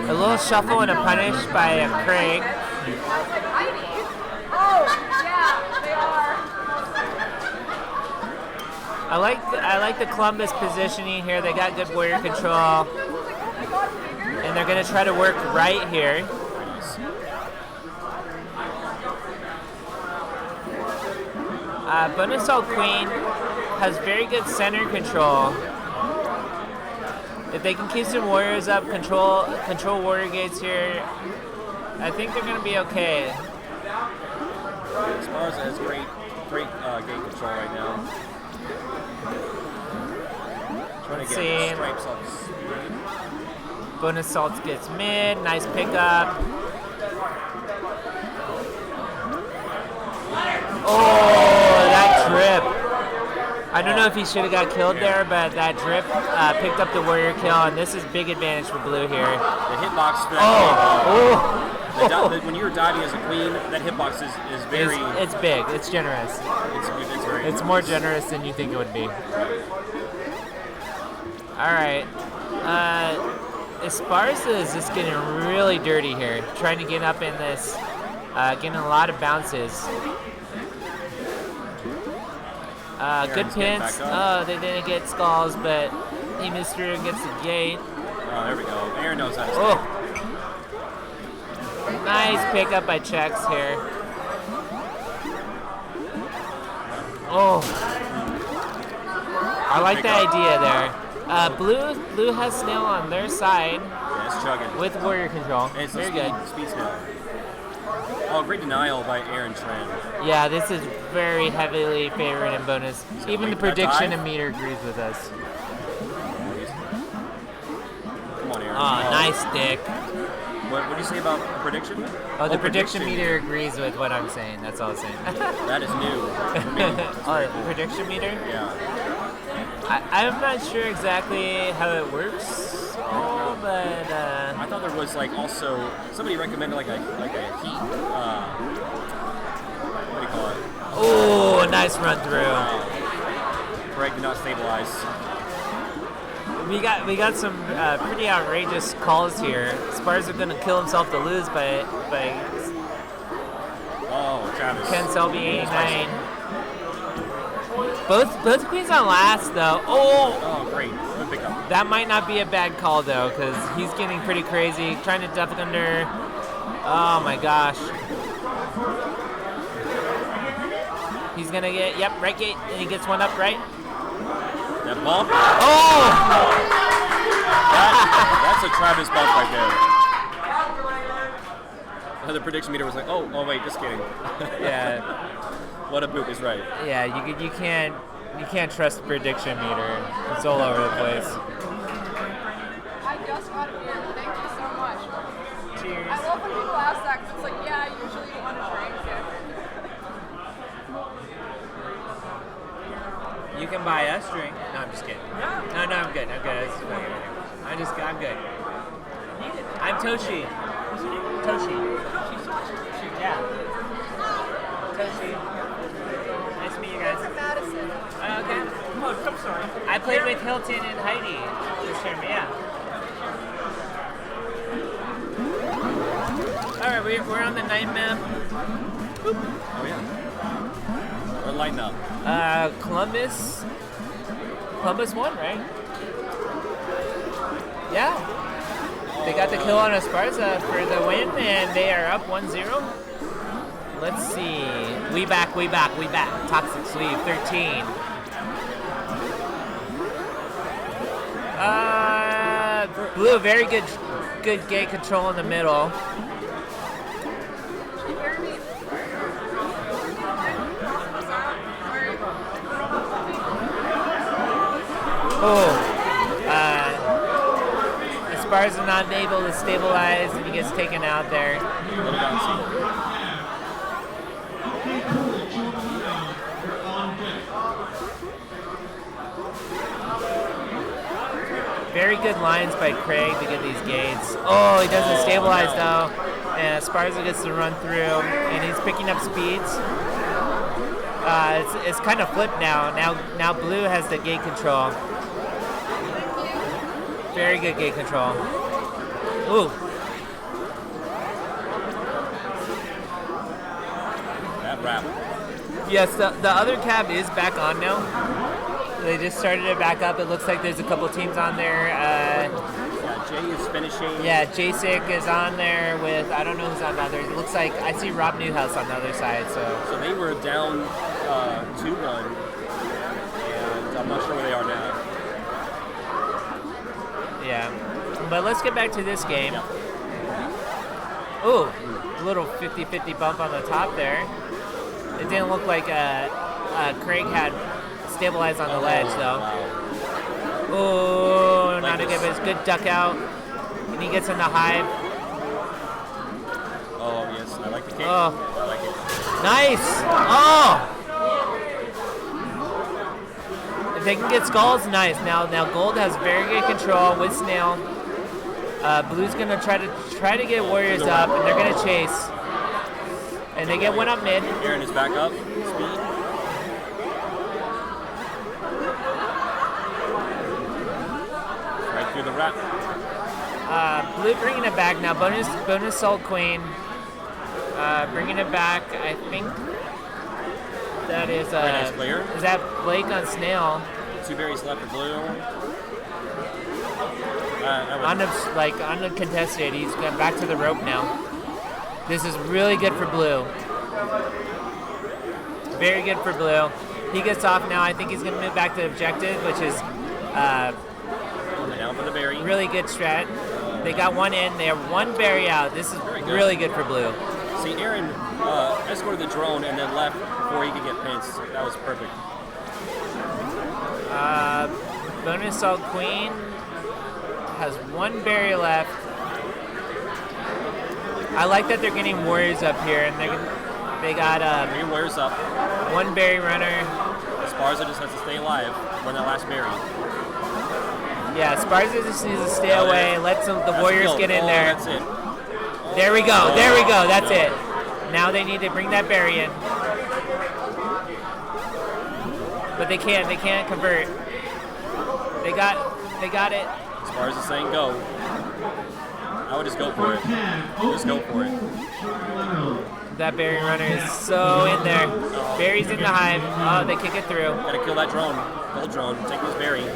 S9: A little shuffle and a punish by Craig.
S8: Oh, yeah, they are.
S9: I like the Columbus positioning here. They got good warrior control, and they're gonna try to work right here. Bonus Salt Queen has very good center control. If they can keep some warriors up, control warrior gates here, I think they're gonna be okay.
S12: Sparza has great gate control right now. Trying to get stripes up.
S9: Bonus Salt gets mid, nice pickup. Oh, that drip. I don't know if he should have got killed there, but that drip picked up the warrior kill, and this is big advantage for blue here.
S12: The hitbox. When you're diving as a queen, that hitbox is very.
S9: It's big. It's generous. It's more generous than you think it would be. All right. Esparza is just getting really dirty here, trying to get up in this, getting a lot of bounces. Good pins. Oh, they didn't get skulls, but he missed through and gets the gate.
S12: Oh, there we go. Aaron knows how to stay.
S9: Oh. Nice pickup by Chex here. Oh. I like the idea there. Blue has SNAIL on their side.
S12: Yeah, it's chugging.
S9: With warrior control.
S12: It's
S9: very good.
S12: Speed SNAIL. Oh, great denial by Aaron Tran.
S9: Yeah, this is very heavily favored in bonus. Even the prediction meter agrees with us.
S12: Come on, Aaron.
S9: Oh, nice stick.
S12: What did you say about prediction?
S9: Oh, the prediction meter agrees with what I'm saying. That's all I'm saying.
S12: That is new.
S9: The prediction meter?
S12: Yeah.
S9: I'm not sure exactly how it works. But
S12: I thought there was also somebody recommended like a heat. What do you call it?
S9: Oh, nice run through.
S12: Greg did not stabilize.
S9: We got some pretty outrageous calls here. Sparza gonna kill himself to lose by
S12: Travis.
S9: Ken Selby 89. Both queens on last though.
S12: Oh, great. Good pickup.
S9: That might not be a bad call though, because he's getting pretty crazy, trying to duck under. Oh my gosh. He's gonna get, right gate, and he gets one up right.
S12: That bump?
S9: Oh!
S12: That's a Travis bump right there. The prediction meter was like, oh wait, just kidding.
S9: Yeah.
S12: What a boop is right.
S9: Yeah, you can't trust the prediction meter. It's all over the place.
S8: I just got a beer. Thank you so much.
S9: Cheers.
S8: I love when people ask that because it's like, yeah, I usually want to drink it.
S9: You can buy us drink. No, I'm just kidding. No, I'm good. I'm good. I'm good. I'm Toshi. Toshi. Yeah. Toshi. Nice to meet you guys.
S8: Madison.
S9: Okay. Oh, I'm sorry. I played with Hilton and Heidi this term, yeah. Alright, we're on the night map. Boop.
S12: Oh, yeah. We're lighting up.
S9: Columbus won, right? Yeah. They got the kill on Esparza for the win, and they are up 1-0. Let's see. We back. Toxic Sleeve 13. Blue, very good gate control in the middle. Aspars is not able to stabilize and he gets taken out there. Very good lines by Craig to get these gates. Oh, he doesn't stabilize though. And Esparza gets to run through, and he's picking up speeds. It's kind of flipped now. Now Blue has the gate control. Very good gate control. Ooh.
S12: That wrap.
S9: Yes, the other cab is back on now. They just started it back up. It looks like there's a couple teams on there.
S12: Yeah, Jay is finishing.
S9: Yeah, Jasic is on there with, I don't know who's on the other. It looks like, I see Rob Newhouse on the other side.
S12: So they were down 2-1, and I'm not sure where they are now.
S9: Yeah, but let's get back to this game.
S12: Yeah.
S9: Ooh, a little 50-50 bump on the top there. It didn't look like Craig had stabilized on the ledge though.
S12: Wow.
S9: Oh, not a good, but it's good duck out. And he gets in the hive.
S12: Oh, yes, I like the kick.
S9: Oh.
S12: I like it.
S9: Nice! Oh! If they can get skulls, nice. Now Gold has very good control with SNAIL. Blue's gonna try to get Warriors up, and they're gonna chase. And they get one up mid.
S12: Aaron is back up. Speed. Right through the wrap.
S9: Blue bringing it back now. Bonus Salt Queen. Bringing it back. I think that is
S12: nice clear.
S9: Is that Blake on SNAIL?
S12: 2 berries left for Blue.
S9: Uncontested. He's got back to the rope now. This is really good for Blue. Very good for Blue. He gets off now. I think he's going to move back to the objective, which is
S12: down for the berry.
S9: Really good strat. They got one in. They have one berry out. This is really good for Blue.
S12: See, Aaron escorted the drone and then left before he could get pins. That was perfect.
S9: Bonus Salt Queen has one berry left. I like that they're getting Warriors up here, and they got
S12: bringing Warriors up.
S9: One berry runner.
S12: Esparza just has to stay alive when that last berry.
S9: Yeah, Esparza just needs to stay away. Let the Warriors get in there.
S12: That's it.
S9: There we go. There we go. That's it. Now they need to bring that berry in, but they can't. They can't convert. They got it.
S12: Esparza saying go. I would just go for it. Just go for it.
S9: That berry runner is so in there. Berry's in the hive. Oh, they kick it through.
S12: Gotta kill that drone. Gold drone. Take this berry.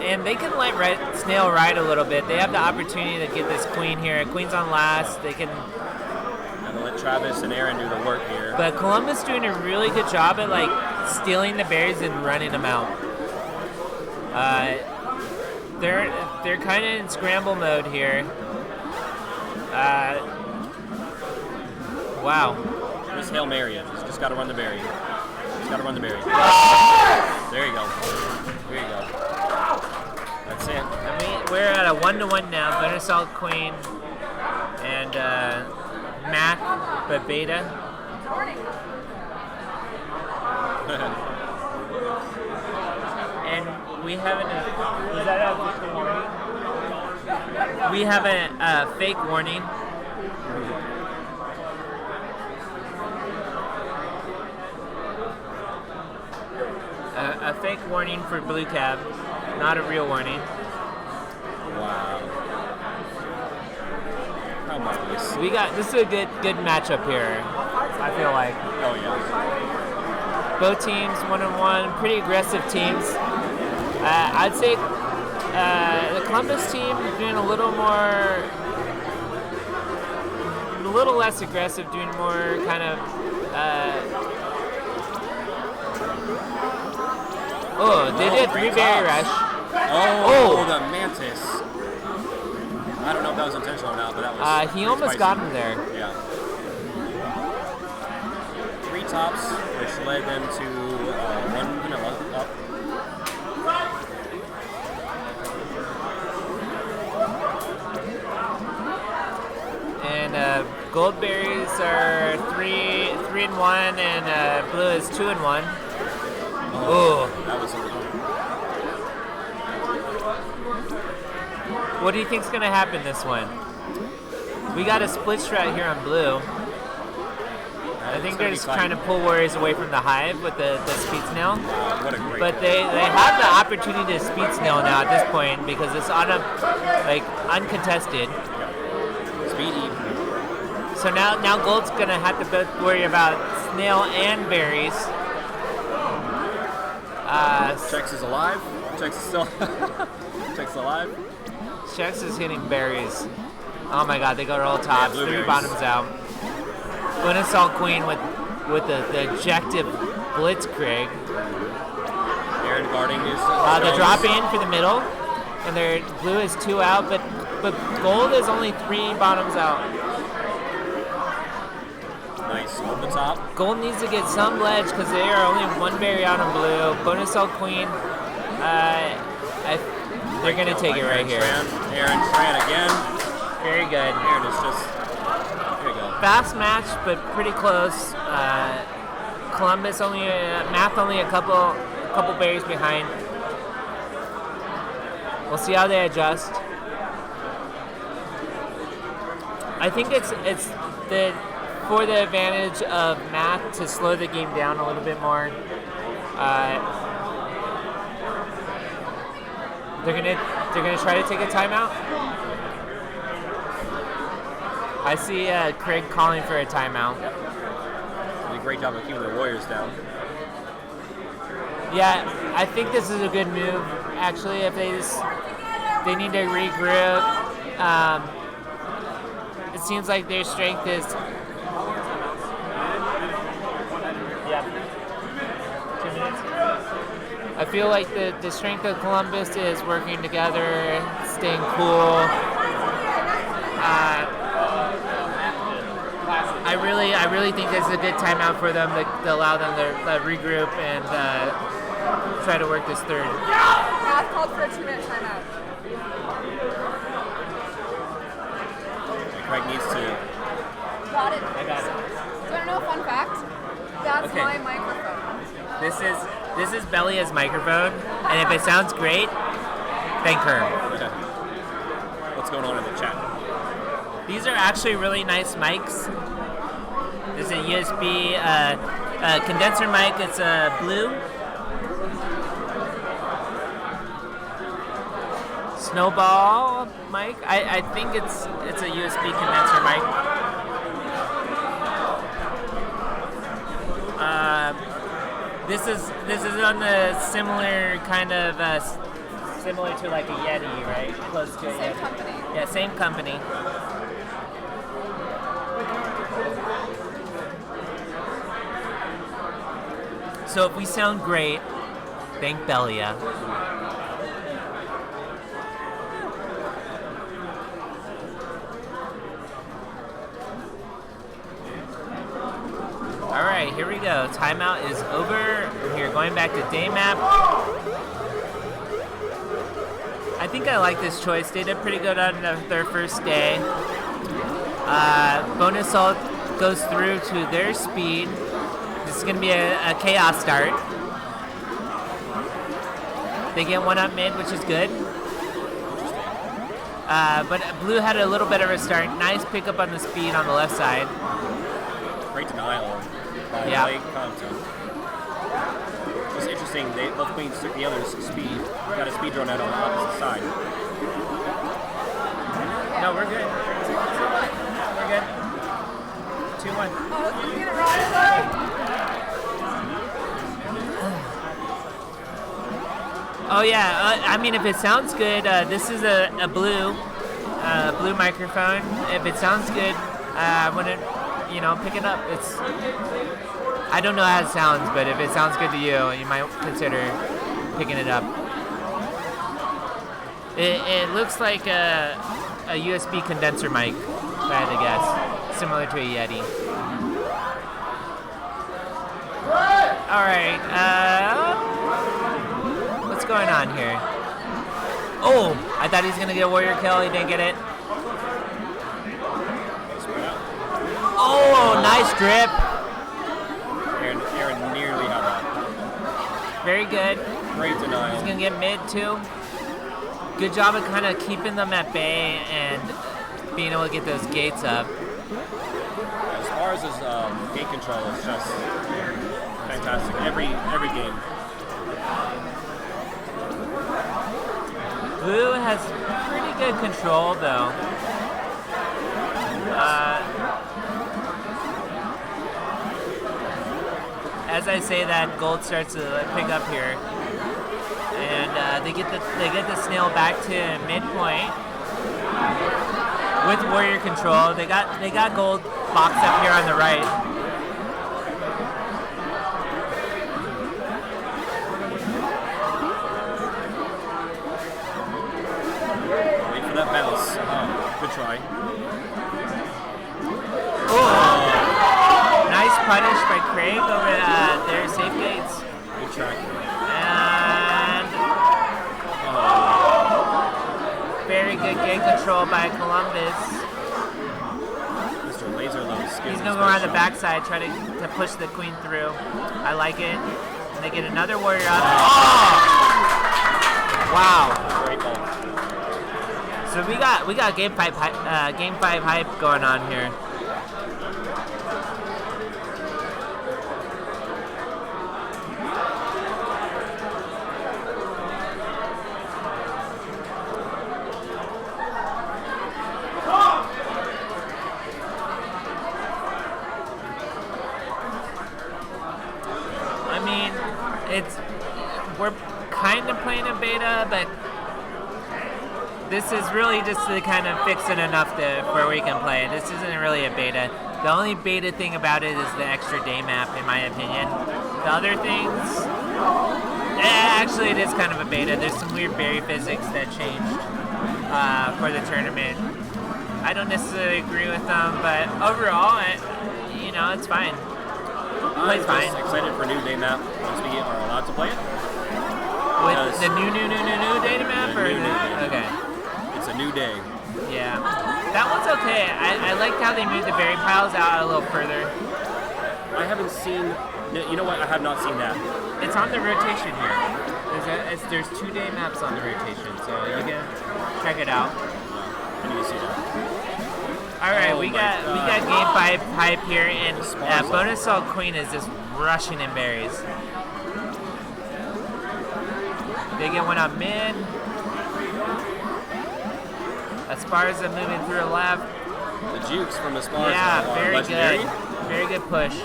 S9: And they can let SNAIL ride a little bit. They have the opportunity to get this queen here. Queen's on last. They can.
S12: Gotta let Travis and Aaron do the work here.
S9: But Columbus doing a really good job at stealing the berries and running them out. They're kind of in scramble mode here. Wow.
S12: Just Hail Mary it. Just got to run the berry. Just got to run the berry. There you go. There you go. That's it.
S9: We're at a 1-1 now. Bonus Salt Queen and Math, but Beta. And we have we have a fake warning. A fake warning for Blue Cab, not a real warning.
S12: Wow. How marvelous.
S9: This is a good matchup here, I feel like.
S12: Oh yeah.
S9: Both teams 1-on-1, pretty aggressive teams. I'd say the Columbus team doing a little less aggressive, doing more kind of Oh, they did 3 berry rush.
S12: Oh, the Mantis. I don't know if that was intentional or not, but that was
S9: he almost
S12: spicy.
S9: got him there.
S12: Yeah. 3 tops, which led them to 1 vanilla up.
S9: And gold berries are 3 and 1, and blue is 2 and 1. Oh,
S12: that was a little.
S9: What do you think's gonna happen this one? We got a split strat here on blue. I think they're just trying to pull warriors away from the hive with the speed snail.
S12: What a great.
S9: But they have the opportunity to speed snail now at this point because it's on a uncontested.
S12: Speed even.
S9: So now gold's gonna have to both worry about snail and berries.
S12: Chex is alive. Chex is still. Chex alive.
S9: Chex is hitting berries. Oh my god, they go roll tops,
S12: Yeah,
S9: 3 bottoms out. Assault Queen with the ejective Blitzkrieg.
S12: Aaron guarding his.
S9: They drop in for the middle, and their blue is 2 out, but gold is only 3 bottoms out.
S12: Nice on the top.
S9: Gold needs to get some ledge because they are only 1 berry out on blue. Assault Queen, they're gonna take it right here.
S12: Aaron Tran again.
S9: Very good.
S12: Aaron is just. Here we go.
S9: Fast match, but pretty close. Columbus Math only a couple berries behind. We'll see how they adjust. I think it's for the advantage of Math to slow the game down a little bit more. They're gonna try to take a timeout. I see Craig calling for a timeout.
S12: Did a great job of keeping the Warriors down.
S9: Yeah, I think this is a good move. Actually, if they need to regroup. It seems like their strength is. Yeah. 2 minutes. I feel like the strength of Columbus is working together, staying cool. I really think this is a good timeout for them to allow them to regroup and try to work this third.
S8: Math called for a 2-minute timeout.
S12: Craig needs to.
S8: Got it.
S9: I got it.
S8: Do you want to know a fun fact? That's
S9: Okay.
S8: my microphone.
S9: This is Belia's microphone, and if it sounds great, thank her.
S12: Okay. What's going on in the chat?
S9: These are actually really nice mics. This is a USB condenser mic. It's blue. Snowball mic. I think it's a USB condenser mic. This is on the similar kind of similar to like a Yeti, right? Close to a Yeti.
S8: Same company.
S9: Yeah, same company. So if we sound great, thank Belia. All right, here we go. Timeout is over. We're going back to day map. I think I like this choice. They did pretty good on their first day. Bonus Salt goes through to their speed. This is going to be a chaos start. They get 1 up mid, which is good. But Blue had a little bit of a start. Nice pickup on the speed on the left side.
S12: Great denial by Blake Compton. Just interesting, both queens took the other's speed. Got a speed drone out on the opposite side.
S9: No, we're good. We're good. 2-1. Oh yeah, I mean if it sounds good, this is a blue microphone. If it sounds good, I wouldn't, pick it up. I don't know how it sounds, but if it sounds good to you, you might consider picking it up. It looks like a USB condenser mic, if I had to guess. Similar to a Yeti. Alright, what's going on here? Oh, I thought he was going to get a warrior kill. He didn't get it. Oh, nice drip.
S12: Aaron nearly had that.
S9: Very good.
S12: Great denial.
S9: He's going to get mid, too. Good job of kind of keeping them at bay and being able to get those gates up.
S12: As far as his gate control, it's just fantastic. Every game.
S9: Blue has pretty good control, though. As I say that, gold starts to pick up here, and they get the SNAIL back to midpoint with warrior control. They got gold boxed up here on the right.
S12: Wait for that bounce. Good try.
S9: Oh. Nice punish by Craig over their safe gates.
S12: Good track.
S9: And very good gate control by Columbus.
S12: Mr. Laser Lowe's
S9: He's going to go around the backside, try to push the queen through. I like it. And they get another warrior up. Oh! Wow.
S12: Great ball.
S9: So we got game 5 hype going on here. We're kind of playing a beta, but this is really just to kind of fix it enough where we can play it. This isn't really a beta. The only beta thing about it is the extra day map, in my opinion. The other things, actually it is kind of a beta. There's some weird berry physics that changed for the tournament. I don't necessarily agree with them, but overall, it's fine.
S12: I'm just excited for new day map once we are allowed to play it.
S9: With the new data map? Okay.
S12: It's a new day.
S9: Yeah. That one's okay. I liked how they moved the berry piles out a little further.
S12: I haven't seen... You know what? I have not seen that.
S9: It's on the rotation here. There's 2 day maps on the rotation, so you can check it out.
S12: I need to see that.
S9: Alright, we got game 5 hype here, and bonus assault queen is just rushing in berries. They get one up mid. Esparza moving through the left.
S12: The jukes from Esparza.
S9: Yeah, very
S12: legendary.
S9: good. Very good push.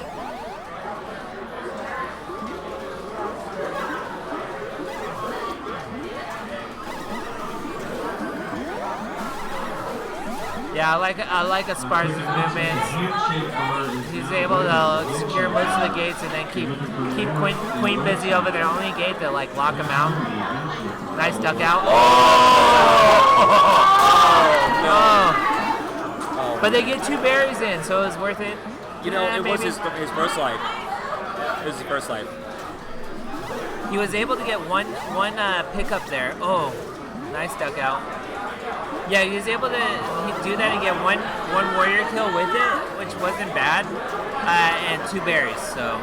S9: Yeah, I like Esparza's movements. He's able to secure most of the gates and then keep Queen busy over their only gate to lock him out. Nice duck out. Oh! But they get 2 berries in, so it was worth it.
S12: It was his first life. It was his first life.
S9: He was able to get one pickup there. Oh, nice duck out. Yeah, he was able to do that and get one warrior kill with it, which wasn't bad, and 2 berries. So.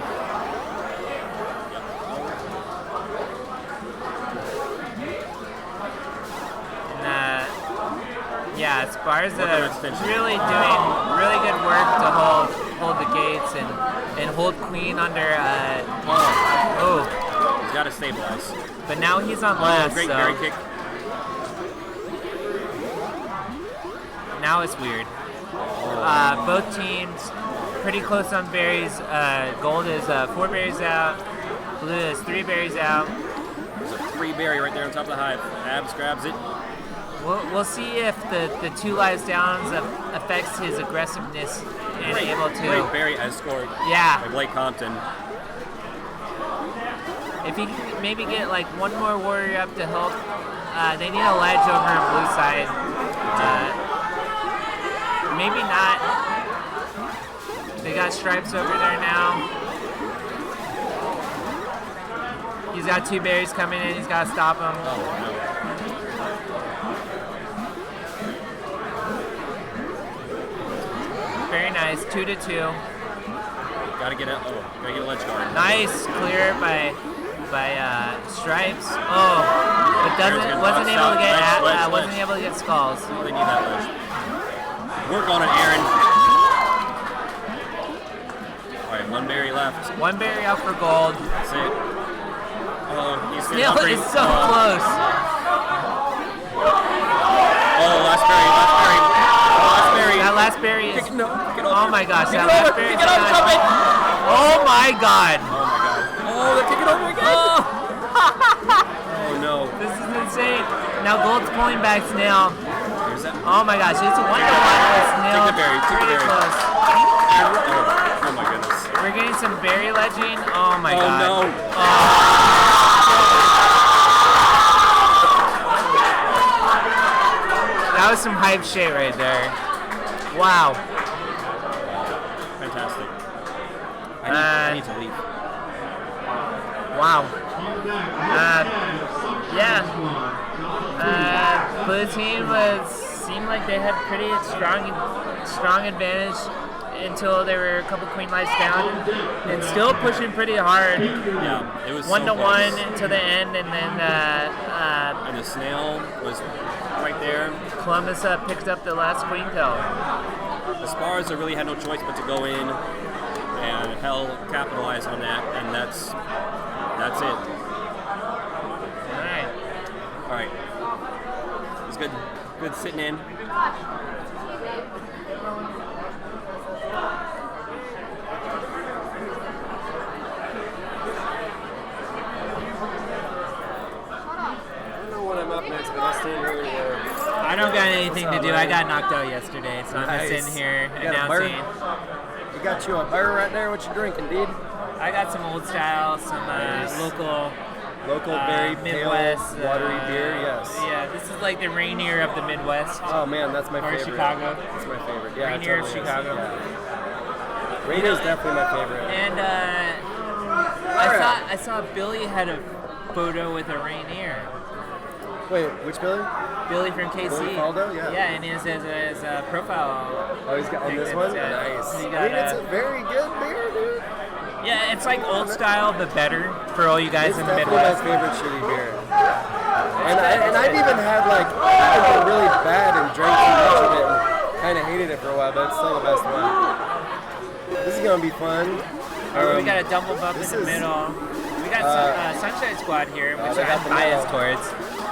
S9: And, yeah, Esparza really doing really good work to hold the gates and hold queen under.
S12: He's got to stabilize.
S9: But now he's on last.
S12: Great
S9: so.
S12: berry kick.
S9: Now it's weird. Both teams pretty close on berries. Gold is 4 berries out. Blue is 3 berries out.
S12: There's a 3 berry right there on top of the hive. Abs grabs it.
S9: We'll see if the 2 lives downs affects his aggressiveness and able to.
S12: Great berry escort.
S9: Yeah.
S12: By Blake Compton.
S9: if he can maybe get like one more warrior up to help, they need a ledge over on blue side. Maybe not. They got stripes over there now. He's got 2 berries coming in. He's got to stop them. Very nice. 2-2.
S12: Gotta get a ledge guard.
S9: Nice clear by Stripes. Oh, but wasn't able to get Skulls.
S12: Oh, they need that ledge. Work on it, Aaron. All right, 1 berry left.
S9: 1 berry out for gold.
S12: That's it. He's
S9: Snail is so close.
S12: Last berry.
S9: That last berry is. Oh my gosh, that last berry is. Oh my god.
S12: Oh, they take it over again. Oh no.
S9: This is insane. Now Gold's pulling back Snail. Oh my gosh, it's a 1-1 with Snail.
S12: Take the berry.
S9: Close.
S12: Oh my goodness.
S9: We're getting some berry ledging. Oh my god.
S12: No.
S9: That was some hype shit right there. Wow.
S12: Fantastic. I need to leave.
S9: Wow. Yeah. Blue team seemed like they had pretty strong advantage until they were a couple queen lives down, and still pushing pretty hard.
S12: Yeah, it was
S9: 1-1 to the end, and then
S12: and the snail was right there.
S9: Columbus picked up the last queen kill.
S12: The Spars really had no choice but to go in and Hell capitalize on that, and that's it. All right. It was good sitting in.
S9: I don't got anything to do. I got knocked out yesterday, so I'm just sitting here announcing.
S4: You got you a bar right there. What you drinking, dude?
S9: I got some old style, some local
S4: very
S9: Midwest
S4: pale, watery beer. Yes.
S9: Yeah, this is like the Rainier of the Midwest.
S4: Oh man, that's my favorite.
S9: Or Chicago.
S4: That's my favorite. Yeah,
S9: Rainier of
S4: totally
S9: Chicago.
S4: Yeah. Rainier is definitely my favorite.
S9: And I saw Billy had a photo with a Rainier.
S4: Wait, which Billy?
S9: Billy from KC.
S4: Billy Faldo? Yeah.
S9: Yeah, and his profile.
S4: Oh, he's got on this one? Nice.
S9: It's
S4: a very good beer, dude.
S9: Yeah, it's like old style, but better for all you guys in the
S4: Midwest.
S9: Midwest.
S4: It's definitely my favorite shitty beer. And I've even had been really bad and drank too much of it and kind of hated it for a while, but it's still the best one. This is gonna be fun.
S9: We got a double bump in the middle. We got Sunshine Squad here, which I'm biased towards.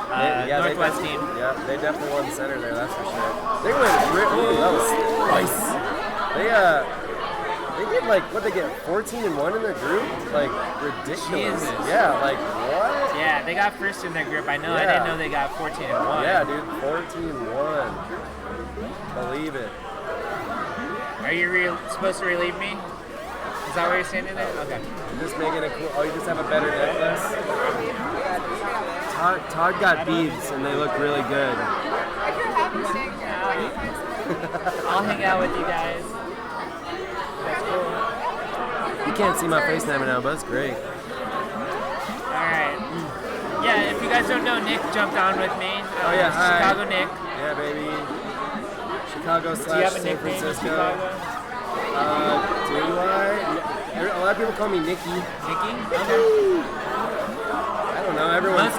S9: Northwest team.
S4: Yeah, they definitely won the center there, that's for sure. They went that was nice. They did they get 14-1 in their group? Ridiculous.
S9: Jesus.
S4: Yeah, what?
S9: Yeah, they got first in their group. I didn't know they got 14-1.
S4: Yeah, dude, 14-1. Believe it.
S9: Are you supposed to relieve me? Is that what you're saying there? Okay.
S4: You're just making it cool. Oh, you just have a better necklace? Todd got beads and they look really good.
S9: I'll hang out with you guys. That's cool.
S4: You can't see my face now, but it's great.
S9: Alright. Yeah, if you guys don't know, Nick jumped on with me. Chicago
S4: hi.
S9: Nick.
S4: Yeah, baby. Chicago / San Francisco. Do I? A lot of people call me Nicky.
S9: Nicky? Okay.
S4: I don't know.
S9: Everyone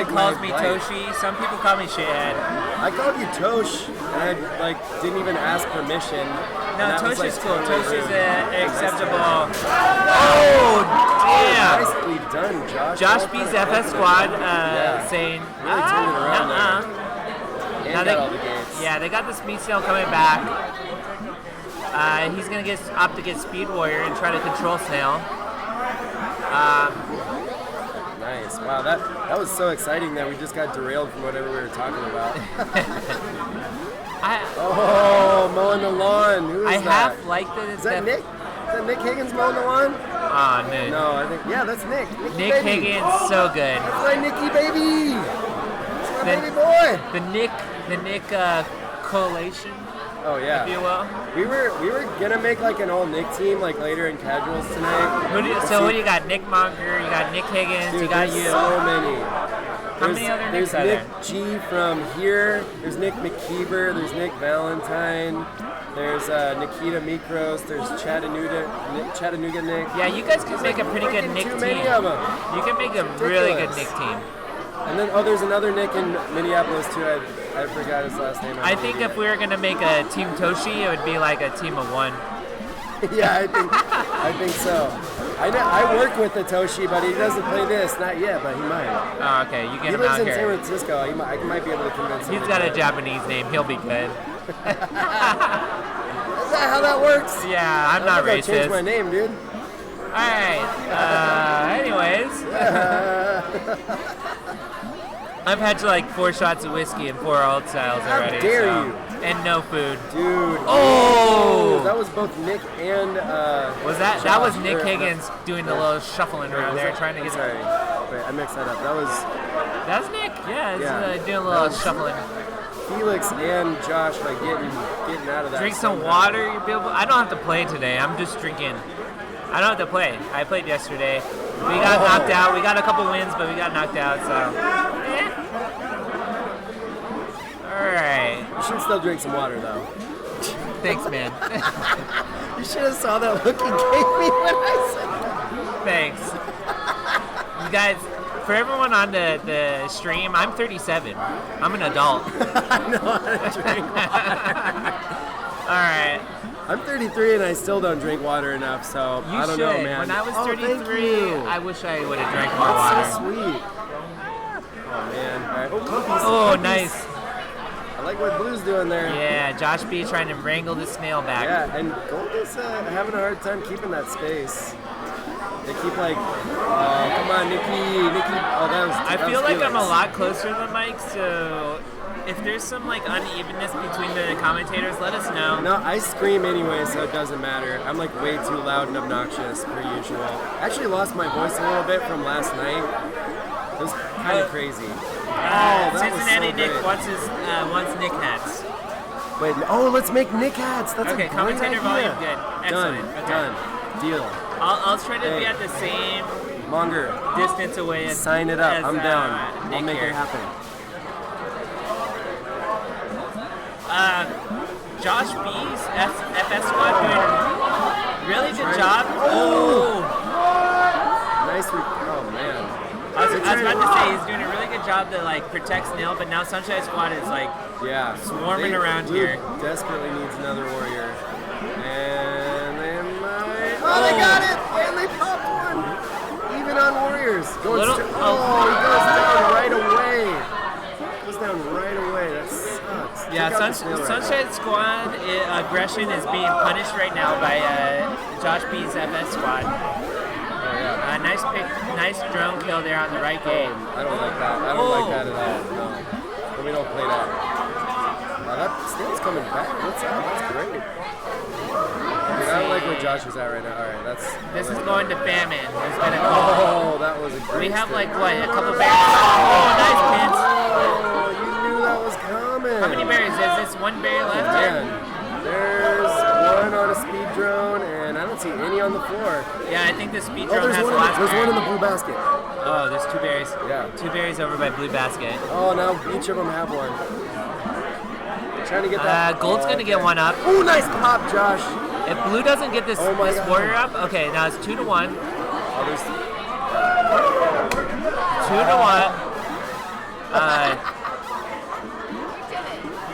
S9: calls me Toshi. Some people call me Shithead.
S4: I called you Tosh, and I didn't even ask permission.
S9: No, Toshi's cool. Toshi's acceptable. Oh, damn!
S4: Nicely done, Josh.
S9: Joshb's FS squad saying,
S4: really turning it around there. And got all the gates.
S9: Yeah, they got this meat snail coming back. He's gonna opt to get Speed Warrior and try to control Snail.
S4: Nice. Wow, that was so exciting that we just got derailed from whatever we were talking about. mowing the lawn. Who is that?
S9: I half like that.
S4: Is that Nick? that Nick Higgins mowing the lawn?
S9: No.
S4: No, I think, yeah, that's Nick.
S9: Nick Higgins, so good.
S4: That's my Nicky baby. That's my baby boy.
S9: The Nick collation.
S4: Oh yeah.
S9: If you will.
S4: We were gonna make like an all Nick team like later in casuals tonight.
S9: What do you got? Nick Monger, you got Nick Higgins,
S4: Dude,
S9: you got
S4: there's
S9: you.
S4: so many.
S9: How many other Nicks are
S4: There's
S9: there?
S4: Nick G from here. There's Nick McKeever. There's Nick Valentine. There's Nikita Mikros. There's Chattanooga Nick.
S9: Yeah, you guys can make a pretty good Nick
S4: too
S9: team.
S4: many of them.
S9: You can make a
S4: It's
S9: really good
S4: ridiculous.
S9: Nick team.
S4: And then there's another Nick in Minneapolis too. I forgot his last name.
S9: I think if we were gonna make a Team Toshi, it would be like a team of one.
S4: Yeah, I think so. I work with the Toshi, but he doesn't play this. Not yet, but he might.
S9: Oh, okay, you get
S4: He
S9: him
S4: lives
S9: out
S4: in
S9: here.
S4: San Francisco. I might be able to convince him.
S9: He's
S4: to
S9: got
S4: do
S9: a
S4: it.
S9: Japanese name. He'll be good.
S4: Is that how that works?
S9: Yeah, I'm not
S4: I'm gonna
S9: racist.
S4: change my name, dude.
S9: All right. Anyways, I've had like 4 shots of whiskey and 4 old styles
S4: How
S9: already.
S4: dare
S9: so-
S4: you.
S9: And no food.
S4: Dude.
S9: Oh!
S4: That was both Nick and
S9: Was that? That was
S4: Josh.
S9: Nick
S4: Or-
S9: Higgins doing the little shuffling around there, trying to get.
S4: Sorry. Wait, I mixed that up. That was
S9: That's Nick. Yeah, he's
S4: Yeah.
S9: doing a little
S4: That was-
S9: shuffling.
S4: Felix and Josh like getting out of that.
S9: Drink some
S4: somehow.
S9: water. You be able. I don't have to play today. I'm just drinking. I don't have to play. I played yesterday. We got knocked out. We got a couple wins, but we got knocked out. So. All right.
S4: You should still drink some water though.
S9: Thanks, man.
S4: You should have saw that look he gave me when I said
S9: Thanks. You guys, for everyone on the stream, I'm 37. I'm an adult.
S4: I know how to drink water.
S9: All right.
S4: I'm 33 and I still don't drink water enough, so
S9: You
S4: I don't
S9: should.
S4: know, man.
S9: When I was
S4: Oh, thank
S9: 33,
S4: you.
S9: I wish I would have drank more
S4: That's
S9: water.
S4: so sweet. Oh man. All right. Cookies,
S9: Oh,
S4: cookies.
S9: nice.
S4: I like what Blue's doing there.
S9: Yeah, Joshb trying to wrangle the snail back.
S4: Yeah, and Gold is having a hard time keeping that space. They keep like, come on, Nikki. Oh, that was.
S9: I
S4: that
S9: feel
S4: was
S9: like I'm a
S4: Felix.
S9: lot closer to the mic, so if there's some like unevenness between the commentators, let us know.
S4: No, I scream anyway, so it doesn't matter. I'm like way too loud and obnoxious per usual. I actually lost my voice a little bit from last night. It was kind of crazy. That was
S9: Cincinnati
S4: so
S9: Nick
S4: great.
S9: wants Nick hats.
S4: Wait, let's make Nick hats. That's
S9: Okay,
S4: a great
S9: commentator
S4: idea.
S9: volume, good. Excellent.
S4: Done.
S9: Okay.
S4: Done. Deal.
S9: I'll try to be
S4: Hey.
S9: at the same
S4: Monger.
S9: distance away as
S4: Sign it up.
S9: as,
S4: I'm down.
S9: Nick
S4: I'll make
S9: here.
S4: it happen.
S9: Josh B's FS squad doing a really good job.
S4: Oh! Nice. Oh man.
S9: I was about to say he's doing a really good job to like protect Snail, but now Sunshine Squad is like
S4: Yeah.
S9: swarming around
S4: Blue
S9: here.
S4: Desperately needs another warrior. And they might. Oh, they got it! And they popped one! Even on warriors. He goes down right away. Goes down right away. That sucks.
S9: Yeah,
S4: Check out the snail right
S9: Sunshine Squad aggression is being punished right now by Josh B's FS squad. Nice pick, nice drone kill there on the right gate.
S4: I don't like that. I don't like that at all. No. We don't play that. That snail's coming back. What's up? That's great. Dude, I don't like where Josh is at right now. All right,
S9: This is going to Famine. There's been a
S4: Oh, that was a great.
S9: We have
S4: stick.
S9: like what, a couple berries? Oh, nice pins.
S4: Oh, you knew that was coming.
S9: How many berries? Is this one berry left?
S4: Man, there's one on a speed drone, and I don't see any on the floor.
S9: Yeah, I think the speed
S4: Oh,
S9: drone
S4: there's
S9: has
S4: one.
S9: the last
S4: There's
S9: berry.
S4: one in the blue basket.
S9: Oh, there's 2 berries.
S4: Yeah.
S9: 2 berries over by Blue Basket.
S4: Oh, now each of them have one. Trying to get that.
S9: Gold's gonna get one up.
S4: Oh, nice pop, Josh.
S9: If Blue doesn't get this,
S4: Oh my
S9: this
S4: God.
S9: warrior up, okay, now it's 2-1.
S4: Oh, there's
S9: 2-1.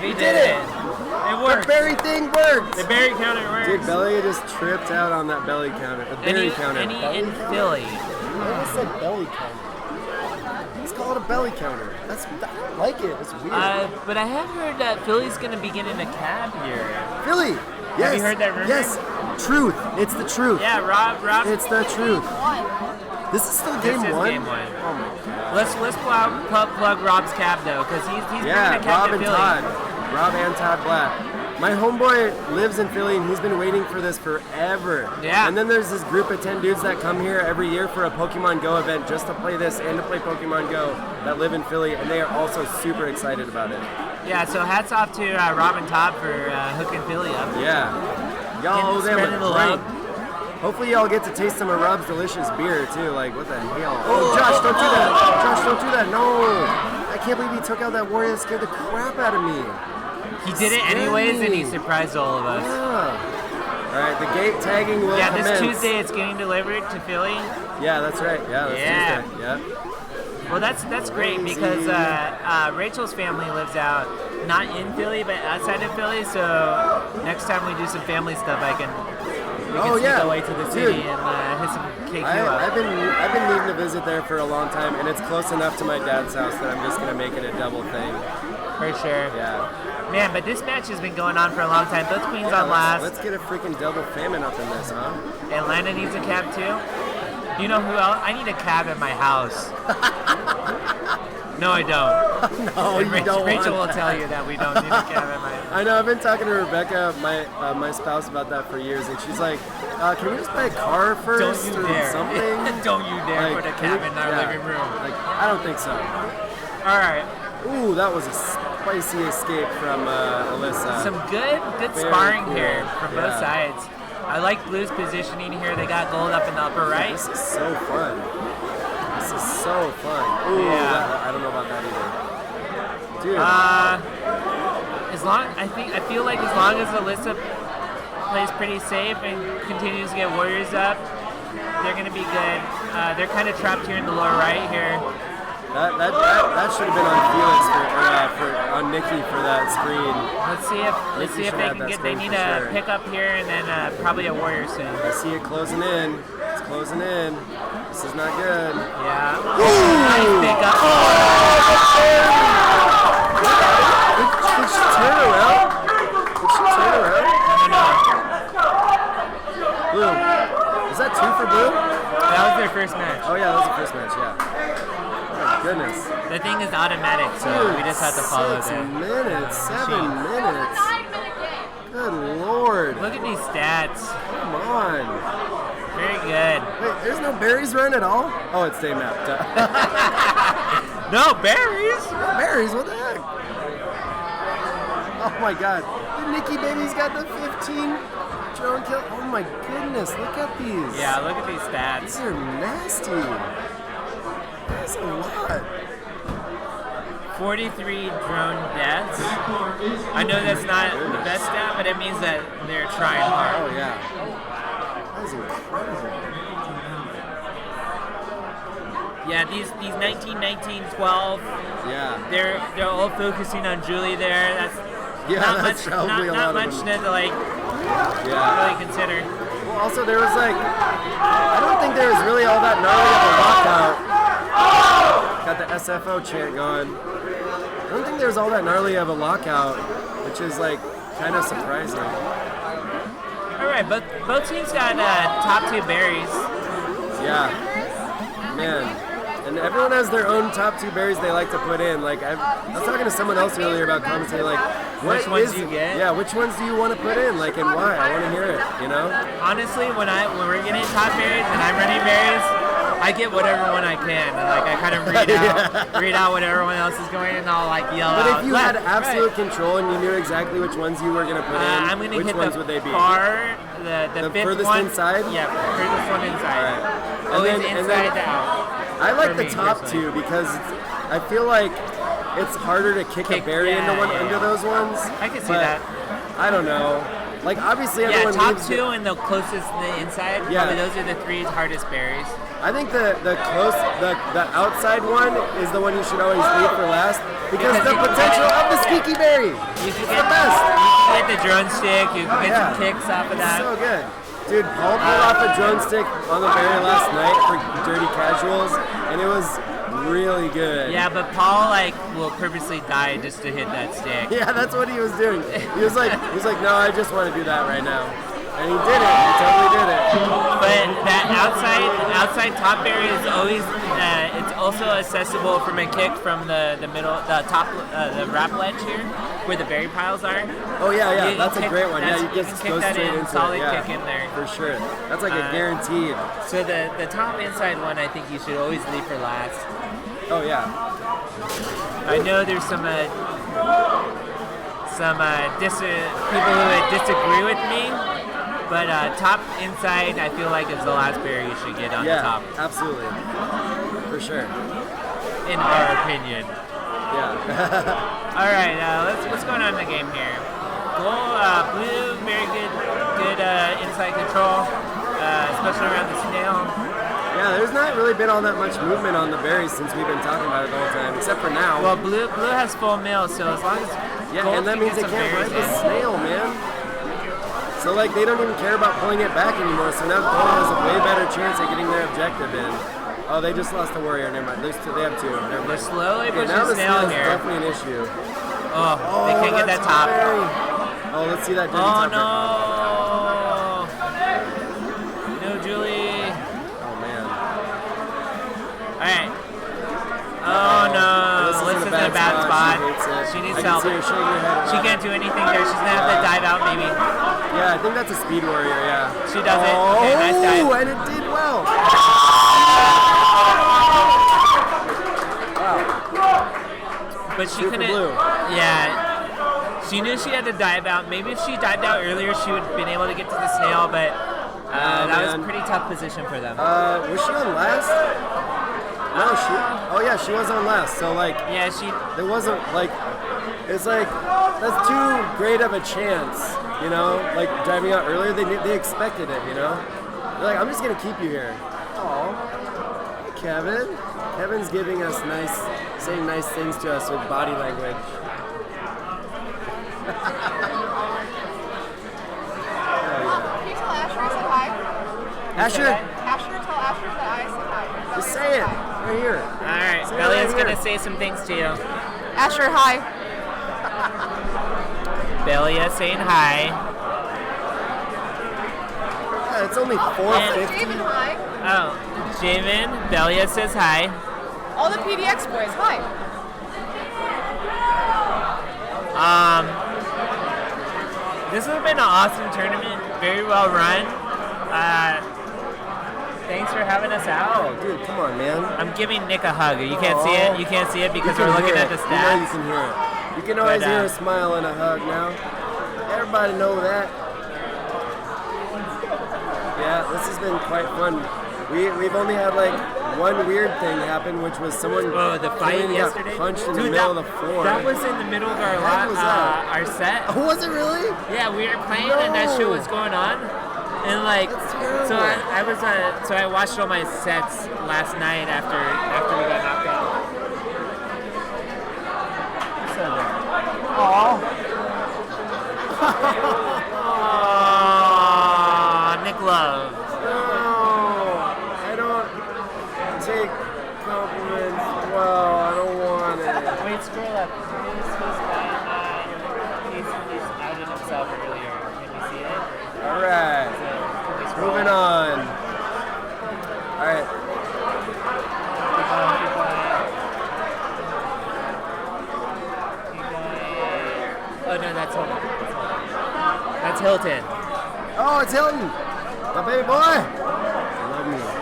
S9: He did it. It worked.
S4: The berry thing worked.
S9: The berry counter works.
S4: Dude, Belly just tripped out on that belly counter. The berry counter.
S9: Any
S4: Belly
S9: in
S4: counter?
S9: Philly.
S4: I almost said belly counter. Let's call it a belly counter. I don't like it. It's weird.
S9: But I have heard that Philly's gonna be getting a cab here.
S4: Philly. Yes.
S9: Have you heard that rumor?
S4: Yes. Truth. It's the truth.
S9: Yeah, Rob.
S4: It's the truth. This is still game
S9: This is
S4: one.
S9: game 1.
S4: Oh my God.
S9: Let's plug Rob's cab though, because he's bringing
S4: Yeah,
S9: a cab
S4: Rob
S9: to
S4: and
S9: Philly.
S4: Todd. Rob and Todd Black. My homeboy lives in Philly, and he's been waiting for this forever.
S9: Yeah.
S4: And then there's this group of 10 dudes that come here every year for a Pokemon Go event just to play this and to play Pokemon Go that live in Philly, and they are also super excited about it.
S9: Yeah, so hats off to Rob and Todd for hooking Philly up.
S4: Yeah. Y'all owe them
S9: Spreading the
S4: a
S9: love.
S4: drink. Hopefully y'all get to taste some of Rob's delicious beer too. Like, what the hell? Oh, Josh, don't do that. Josh, don't do that. No. I can't believe he took out that warrior. That scared the crap out of me.
S9: He did it anyways, and he surprised all of us.
S4: Yeah. All right, the gate tagging will commence.
S9: This Tuesday it's getting delivered to Philly.
S4: Yeah, that's right. Yeah, that's Tuesday. Yeah.
S9: Well, that's great because Rachel's family lives out not in Philly but outside of Philly. So next time we do some family stuff, we can sneak away to the city and hit some KQ up.
S4: I've been needing to visit there for a long time, and it's close enough to my dad's house that I'm just gonna make it a double thing.
S9: For sure.
S4: Yeah.
S9: Man, but this match has been going on for a long time. Both queens on last.
S4: Let's get a freaking double Famine up in this, huh?
S9: Atlanta needs a cab too. You know who else? I need a cab at my house. No, I don't.
S4: No, you don't.
S9: Rachel will tell you that we don't need a cab at my house.
S4: I know. I've been talking to Rebecca, my spouse, about that for years, and she's like, "Can we just buy a car first
S9: Don't you
S4: or
S9: dare.
S4: something?"
S9: Don't you dare put a cab in our living room.
S4: Like, I don't think so.
S9: All right.
S4: Ooh, that was a spicy escape from Alyssa.
S9: Some good
S4: Very
S9: sparring
S4: cool.
S9: here from both sides. I like Blue's positioning here. They got gold up in the upper right.
S4: This is so fun. This is so fun. Ooh,
S9: Yeah.
S4: I don't know about that either. Dude.
S9: I feel like as long as Alyssa plays pretty safe and continues to get warriors up, they're gonna be good. They're kind of trapped here in the lower right here.
S4: That should have been on Felix on Nikki for that screen.
S9: Let's see if they can get. They need a pick up here and then probably a warrior soon.
S4: I see it closing in. It's closing in. This is not good.
S9: Yeah.
S4: Ooh.
S9: Nice pick up.
S4: Did she turn around? Did she turn around?
S9: No.
S4: Blue. Is that 2 for Blue?
S9: That was their first match.
S4: Oh yeah, that was the first match. Yeah. Oh goodness.
S9: The thing is automatic, so
S4: Dude,
S9: we just have to follow
S4: 6
S9: them.
S4: minutes, 7 minutes. Good lord.
S9: Look at these stats.
S4: Come on.
S9: Very good.
S4: Wait, there's no berries run at all? Oh, it's day mapped.
S9: No berries.
S4: Berries? What the heck? Oh my god. The Nikki baby's got the 15 drone kill. Oh my goodness, look at these.
S9: Yeah, look at these stats.
S4: These are nasty. That's a lot.
S9: 43 drone deaths. I know that's not the best stat, but it means that they're trying hard.
S4: Oh yeah. That is incredible.
S9: Yeah, these 19, 19, 12.
S4: Yeah.
S9: They're all focusing on Julie there. That's
S4: that's probably a lot
S9: not
S4: of
S9: much
S4: them.
S9: to like really consider.
S4: Well, also there was like, I don't think there was really all that gnarly of a lockout. Got the SFO chant going. I don't think there was all that gnarly of a lockout, which is like kind of surprising.
S9: All right, but both teams got top 2 berries.
S4: Yeah, man. And everyone has their own top 2 berries they like to put in. Like I was talking to someone else earlier about commentating, like,
S9: Which ones do you get?
S4: Yeah, which ones do you want to put in? Like, and why? I want to hear it. You know?
S9: Honestly, when we're getting top berries and I'm running berries, I get whatever one I can. And, like I kind of read out what everyone else is going, and I'll like yell out.
S4: But if you had absolute control and you knew exactly which ones you were gonna put in,
S9: I'm gonna
S4: which
S9: hit
S4: ones
S9: the
S4: would they be?
S9: far, the fifth
S4: furthest
S9: one.
S4: inside?
S9: Yeah, furthest one inside.
S4: All right.
S9: Always
S4: And then-
S9: inside the out.
S4: I like
S9: For
S4: the
S9: me,
S4: top
S9: personally.
S4: 2 because I feel like it's harder to kick a berry into those ones.
S9: I can see
S4: but
S9: that.
S4: I don't know. Like obviously
S9: Yeah,
S4: everyone
S9: top
S4: leaves
S9: 2 and the closest to the inside.
S4: Yeah.
S9: Probably those are the 3 hardest berries.
S4: I think the outside one is the one you should always leave for last because the potential of the skeeky berry.
S9: You can
S4: It's
S9: get
S4: the best.
S9: You can get the drumstick. You can get some kicks off of
S4: It's
S9: that.
S4: so good. Dude, Paul pulled off a drumstick on the berry last night for Dirty Casuals, and it was really good.
S9: Yeah, but Paul will purposely die just to hit that stick.
S4: Yeah, that's what he was doing. He was like, no, I just want to do that right now. And he did it. He totally did it.
S9: But that outside top area is always, it's also accessible from a kick from the middle, the top, the wrap ledge here, where the berry piles are.
S4: Oh yeah,
S9: You
S4: that's a
S9: kick-
S4: great one. Yeah,
S9: that's-
S4: you
S9: you
S4: just
S9: can
S4: go
S9: kick that
S4: straight
S9: in,
S4: into
S9: solid
S4: it. Yeah,
S9: kick in there.
S4: for sure. That's like a guaranteed.
S9: So the top inside one, I think you should always leave for last.
S4: Oh yeah.
S9: I know there's some people who would disagree with me, but top inside, I feel like is the last bear you should get on the top.
S4: Yeah, absolutely. For sure.
S9: In our opinion.
S4: Yeah.
S9: All right, what's going on in the game here? Goal, blue, very good inside control, especially around the snail.
S4: Yeah, there's not really been all that much movement on the berries since we've been talking about it the whole time, except for now.
S9: Well, blue has full mill, so as long as gold
S4: and that
S9: can
S4: means
S9: get
S4: they
S9: some
S4: can't ride
S9: berries
S4: the
S9: in.
S4: snail, man. So like they don't even care about pulling it back anymore. So now gold has a way better chance at getting their objective in. Oh, they just lost a warrior. Never mind. They have two. Never mind.
S9: They're slowly
S4: Okay,
S9: pushing
S4: now the
S9: snail
S4: snail is
S9: here.
S4: definitely an issue.
S9: Oh, they can't get that
S4: that's
S9: top.
S4: very- Oh, let's see that dirty
S9: Oh
S4: top.
S9: no! No, Julie.
S4: Oh man.
S9: All right. Oh no!
S4: Alyssa's
S9: Alyssa's in a bad spot. She needs
S4: I can
S9: help.
S4: see her shaking her head.
S9: She can't do anything there. She's gonna have to dive out maybe.
S4: Yeah, I think that's a speed warrior. Yeah.
S9: She does it.
S4: Oh,
S9: Okay, nice dive.
S4: and it did well.
S9: But she
S4: Two for
S9: couldn't.
S4: blue.
S9: Yeah. She knew she had to dive out. Maybe if she dived out earlier, she would have been able to get to the snail. But that was a
S4: man.
S9: pretty tough position for them.
S4: Was she on last? No, she. Oh yeah, she was on last. So like.
S9: Yeah, she.
S4: It wasn't like. It's like that's too great of a chance, you know. Like driving out earlier, they expected it, you know. They're like, I'm just gonna keep you here. Oh, Kevin. Kevin's giving us saying nice things to us with body language.
S8: Can you tell Asher I said hi?
S4: Asher,
S8: Asher, tell Asher that I said hi.
S4: just say it right here.
S9: All right,
S4: Say it
S9: Bellia's
S4: right
S9: gonna
S4: here.
S9: say some things to you.
S8: Asher, hi.
S9: Bellia saying hi.
S4: Yeah, it's only 4:50.
S8: David, hi.
S9: Oh, Jamin, Bellia says hi.
S8: All the PDX boys, hi.
S9: This has been an awesome tournament. Very well run. Thanks for having us out.
S4: Oh, dude, come on, man.
S9: I'm giving Nick a hug. You can't see it. You can't see it because
S4: You
S9: we're
S4: can
S9: looking
S4: hear
S9: at the
S4: it. You know you
S9: stats.
S4: can hear it. You can always
S9: But,
S4: hear a smile and a hug now. Everybody know that. Yeah, this has been quite fun. We've only had like one weird thing happen, which was someone
S9: Oh, the fight
S4: came and
S9: yesterday.
S4: got punched in the
S9: Dude,
S4: middle of the floor.
S9: That was in the middle of our
S4: What was that?
S9: our set.
S4: Oh, was it really?
S9: Yeah, we were playing and that shit was going on, and like,
S4: That's terrible.
S9: so I watched all my sets last night after we got knocked out. Aww, Nick Love.
S4: No, I don't take compliments. Well, I don't want it.
S9: Wait, scroll up. He's outed himself earlier. Can you see it?
S4: All right, moving on. All right.
S9: Oh no, that's Hilton. That's Hilton.
S4: Oh, it's Hilton, my baby boy.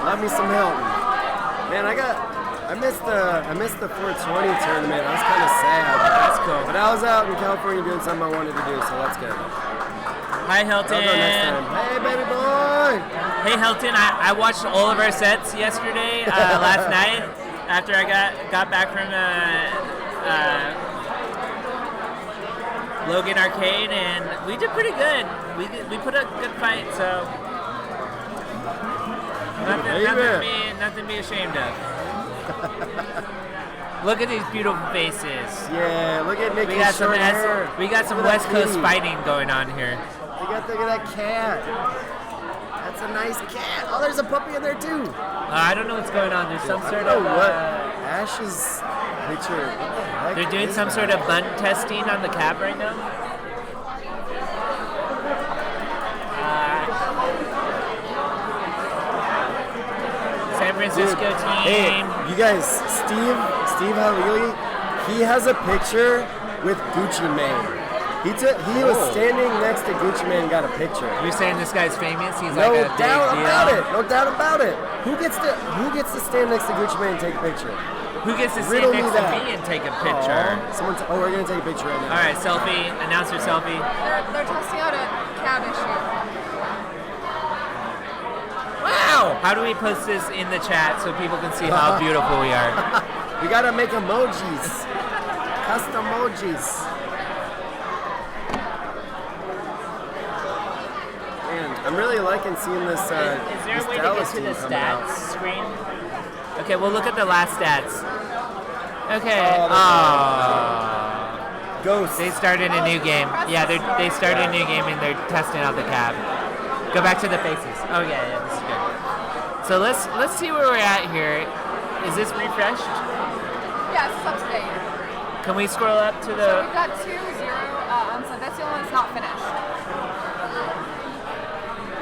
S4: Love me some Hilton. Man, I missed the 420 tournament. I was kind of sad.
S9: That's cool.
S4: But I was out in California doing something I wanted to do, so that's good.
S9: Hi Hilton.
S4: I'll go next time. Hey, baby boy.
S9: Hey Hilton, I watched all of our sets yesterday, last night, after I got back from Logan Arcade, and we did pretty good. We put a good fight, so nothing to be ashamed of. Look at these beautiful faces.
S4: Yeah, look at Nikki's
S9: We got some
S4: short hair.
S9: we got some
S4: Look at
S9: West
S4: that
S9: Coast
S4: kitty.
S9: fighting going on here.
S4: Look at that cat. That's a nice cat. Oh, there's a puppy in there too.
S9: I don't know what's going on. There's some
S4: I
S9: sort
S4: don't
S9: of
S4: know what Ash's picture. What the heck
S9: they're doing
S4: is
S9: some
S4: that?
S9: sort of bunt testing on the cab right now. Francisco team.
S4: Hey, you guys, Steve Halili, he has a picture with Gucci Mane. He was standing next to Gucci Mane and got a picture.
S9: You're saying this guy's famous? He's
S4: No
S9: like a big
S4: doubt
S9: deal?
S4: about it. No doubt about it. Who gets to stand next to Gucci Mane and take a picture?
S9: Who gets to stand
S4: Riddle
S9: next
S4: me
S9: to
S4: that.
S9: me and take a picture?
S4: We're gonna take a picture right now.
S9: All right, selfie. Announcer selfie.
S8: They're testing out a cab issue.
S9: Wow! How do we post this in the chat so people can see how beautiful we are?
S4: We gotta make emojis. Custom emojis. Man, I'm really liking seeing this.
S9: Is there
S4: this
S9: a way to
S4: Dallas
S9: get to the
S4: team coming out.
S9: stats screen? Okay, we'll look at the last stats. Okay.
S4: Ghost.
S9: They started a new game. Yeah, they started a new game and they're testing out the cab. Go back to the faces. Oh yeah, this is good. So let's see where we're at here. Is this refreshed?
S8: Yes, it's up to date.
S9: Can we scroll up to
S8: So
S9: the?
S8: we've got 2-0 so that's the only one that's not finished.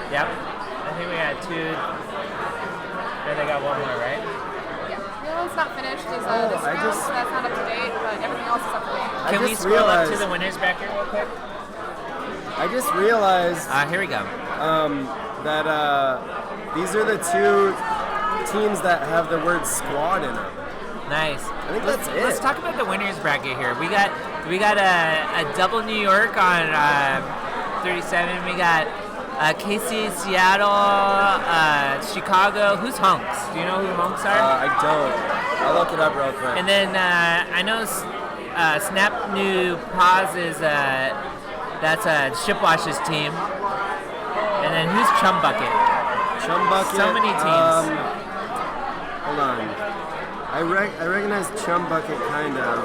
S9: Yep. I think we got 2. Then they got 1 more, right?
S8: Yeah. The only one's not finished is this round, so that's not up to date, but everything else is up to date.
S9: Can we scroll up to the winners bracket real quick?
S4: I just realized.
S9: Here we go.
S4: That these are the 2 teams that have the word squad in them.
S9: Nice.
S4: I think that's it.
S9: Let's talk about the winners bracket here. We got a double New York on 37. We got KC, Seattle, Chicago. Who's Hunks? Do you know who Hunks are?
S4: I don't. I'll look it up real quick.
S9: And then I know Snap New Pause is that's Shipwash's team. And then who's Chum Bucket?
S4: Chum Bucket.
S9: So many teams.
S4: Hold on. I recognize Chum Bucket kind of.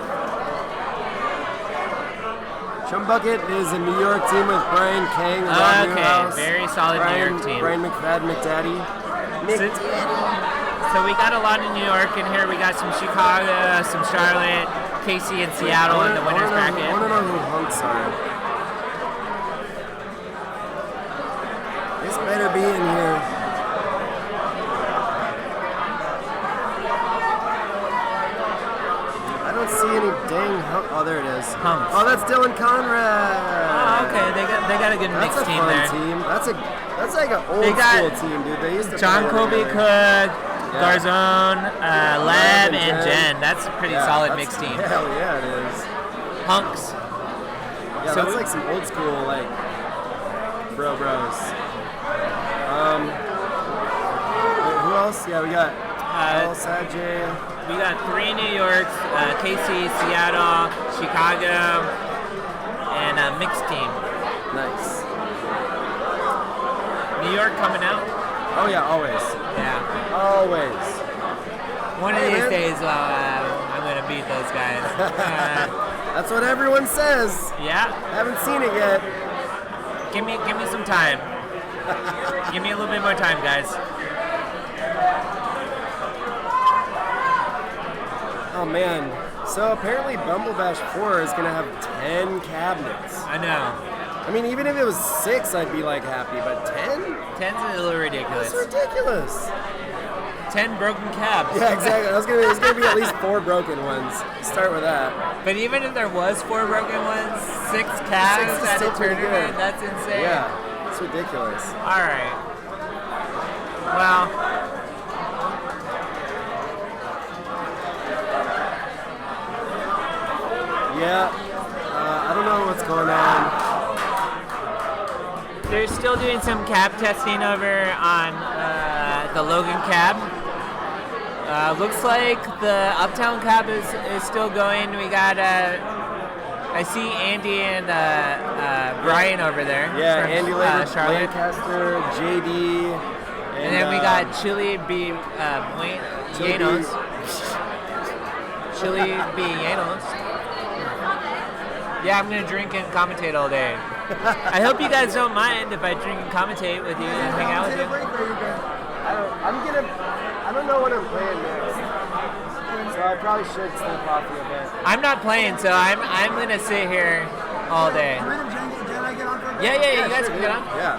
S4: Chum Bucket is a New York team with Brian Kang, Rob Newhouse,
S9: very solid New York team.
S4: Brian McDaddy.
S9: So we got a lot of New York in here. We got some Chicago, some Charlotte, KC, and Seattle in the winners bracket.
S4: I want to know who Hunks are. This better be in here. I don't see any dang Hunks. Oh, there it is.
S9: Hunks.
S4: Oh, that's Dylan Conrad.
S9: Oh, okay. They got a good mixed
S4: That's a
S9: team
S4: fun
S9: there.
S4: team. That's like an old
S9: They got
S4: school team, dude. They used to
S9: John
S4: play
S9: Colby
S4: together.
S9: Cook, Garzone, Lab, and Jen. That's a pretty solid
S4: that's-
S9: mixed team.
S4: Hell yeah, it is.
S9: Hunks.
S4: Yeah,
S9: So
S4: that's like some old school, like, bros. Who else? Yeah, we got El Sajay.
S9: We got 3 New Yorks, KC, Seattle, Chicago, and a mixed team.
S4: Nice.
S9: New York coming out.
S4: Oh yeah, always.
S9: Yeah.
S4: Always.
S9: One of
S4: Hey,
S9: these
S4: man.
S9: days, I'm gonna beat those guys.
S4: That's what everyone says.
S9: Yeah.
S4: Haven't seen it yet.
S9: Give me some time. Give me a little bit more time, guys.
S4: Oh man. So apparently Bumble Bash 4 is gonna have 10 cabinets.
S9: I know.
S4: I mean, even if it was 6, I'd be like happy, but 10?
S9: 10's a little ridiculous.
S4: That's ridiculous.
S9: 10 broken cabs.
S4: Yeah, exactly. There's gonna be at least 4 broken ones. Start with that.
S9: But even if there was 4 broken ones, 6 cabs
S4: 6 is
S9: at
S4: still
S9: a
S4: pretty
S9: tournament,
S4: good.
S9: that's insane.
S4: Yeah, it's ridiculous.
S9: All right. Well.
S4: Yeah, I don't know what's going on.
S9: They're still doing some cab testing over on the Logan cab. Looks like the Uptown cab is still going. We got, I see Andy and Brian over there.
S4: Yeah,
S9: from,
S4: Andy
S9: Charlotte.
S4: Lancaster, JD,
S9: And then we got Chile Bee-llenos. Chile Bee-llenos. Yeah, I'm gonna drink and commentate all day. I hope you guys don't mind if I drink and commentate with you and hang out with you.
S4: I don't know what I'm playing next, so I probably should step off a bit.
S9: I'm not playing, so I'm gonna sit here all day. Yeah, you guys can get on.
S4: Yeah.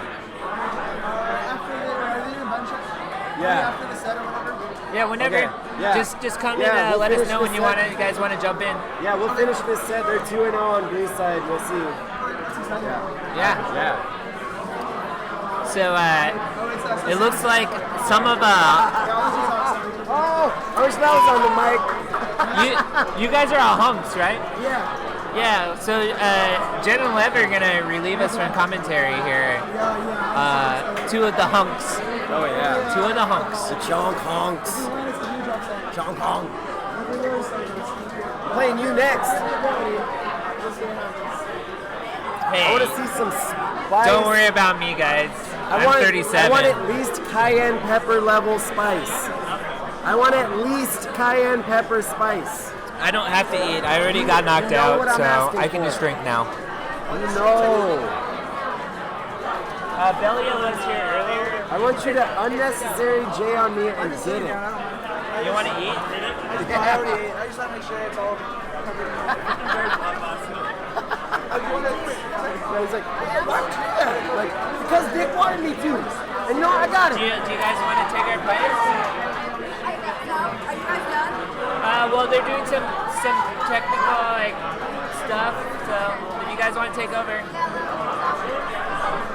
S4: Yeah.
S5: set or whatever?
S9: Yeah, whenever.
S4: Okay, yeah.
S9: Just come
S4: Yeah,
S9: and
S4: we'll
S9: let us
S4: finish
S9: know
S4: this
S9: when you
S4: set.
S9: you guys want to jump in.
S4: Yeah, we'll finish this set. They're 2-0 on green side. We'll see.
S9: Yeah.
S4: Yeah.
S9: So it looks like some of
S4: Oh, I wish that was on the mic.
S9: you guys are all hunks, right?
S4: Yeah.
S9: Yeah. So Jen and Lev are gonna relieve us from commentary here. Two of the hunks.
S4: Oh yeah.
S9: Two of the hunks.
S4: The Chonk honks. Chonk honk. Playing you next.
S9: Hey.
S4: I want to see some spice.
S9: Don't worry about me, guys. I'm 37.
S4: I want at least cayenne pepper level spice. I want at least cayenne pepper spice.
S9: I don't have to eat. I already got knocked out,
S4: what I'm
S9: so
S4: asking
S9: I can
S4: for.
S9: just drink now.
S4: No.
S9: Bee-lleno was here earlier.
S4: I want you to unnecessary J on me and did it.
S9: You want to eat?
S5: I already ate. I just want to make sure it's all covered.
S4: He's like, why would you do that? Like, because Dick wanted me to. And no, I got it.
S9: Do you guys want to take our place?
S3: Are you guys done?
S9: Well, they're doing some technical stuff. So if you guys want to take over,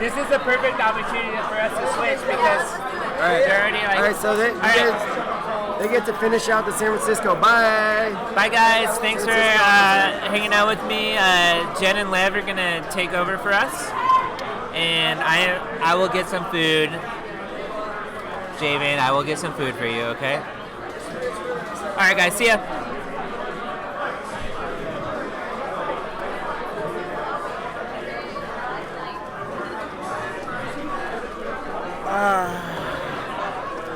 S9: this is the perfect opportunity for us to switch because they're already
S4: All right, so they get to finish out the San Francisco. Bye.
S9: Bye, guys. Thanks for hanging out with me. Jen and Lev are gonna take over for us, and I will get some food. Javen, I will get some food for you. Okay. All right, guys. See ya.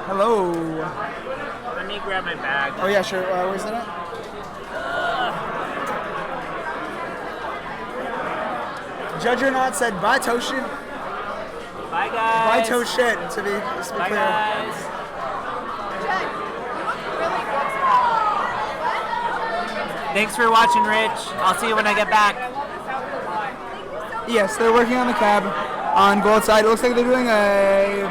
S5: Hello.
S9: Let me grab my bag.
S5: Oh yeah, sure. Where's that at? Judge or not said bye Toshin.
S9: Bye, guys.
S5: Bye Toshin. To be
S9: Bye,
S5: clear.
S9: guys. Thanks for watching, Rich. I'll see you when I get back.
S5: Yes, they're working on the cab on both sides. It looks like they're doing a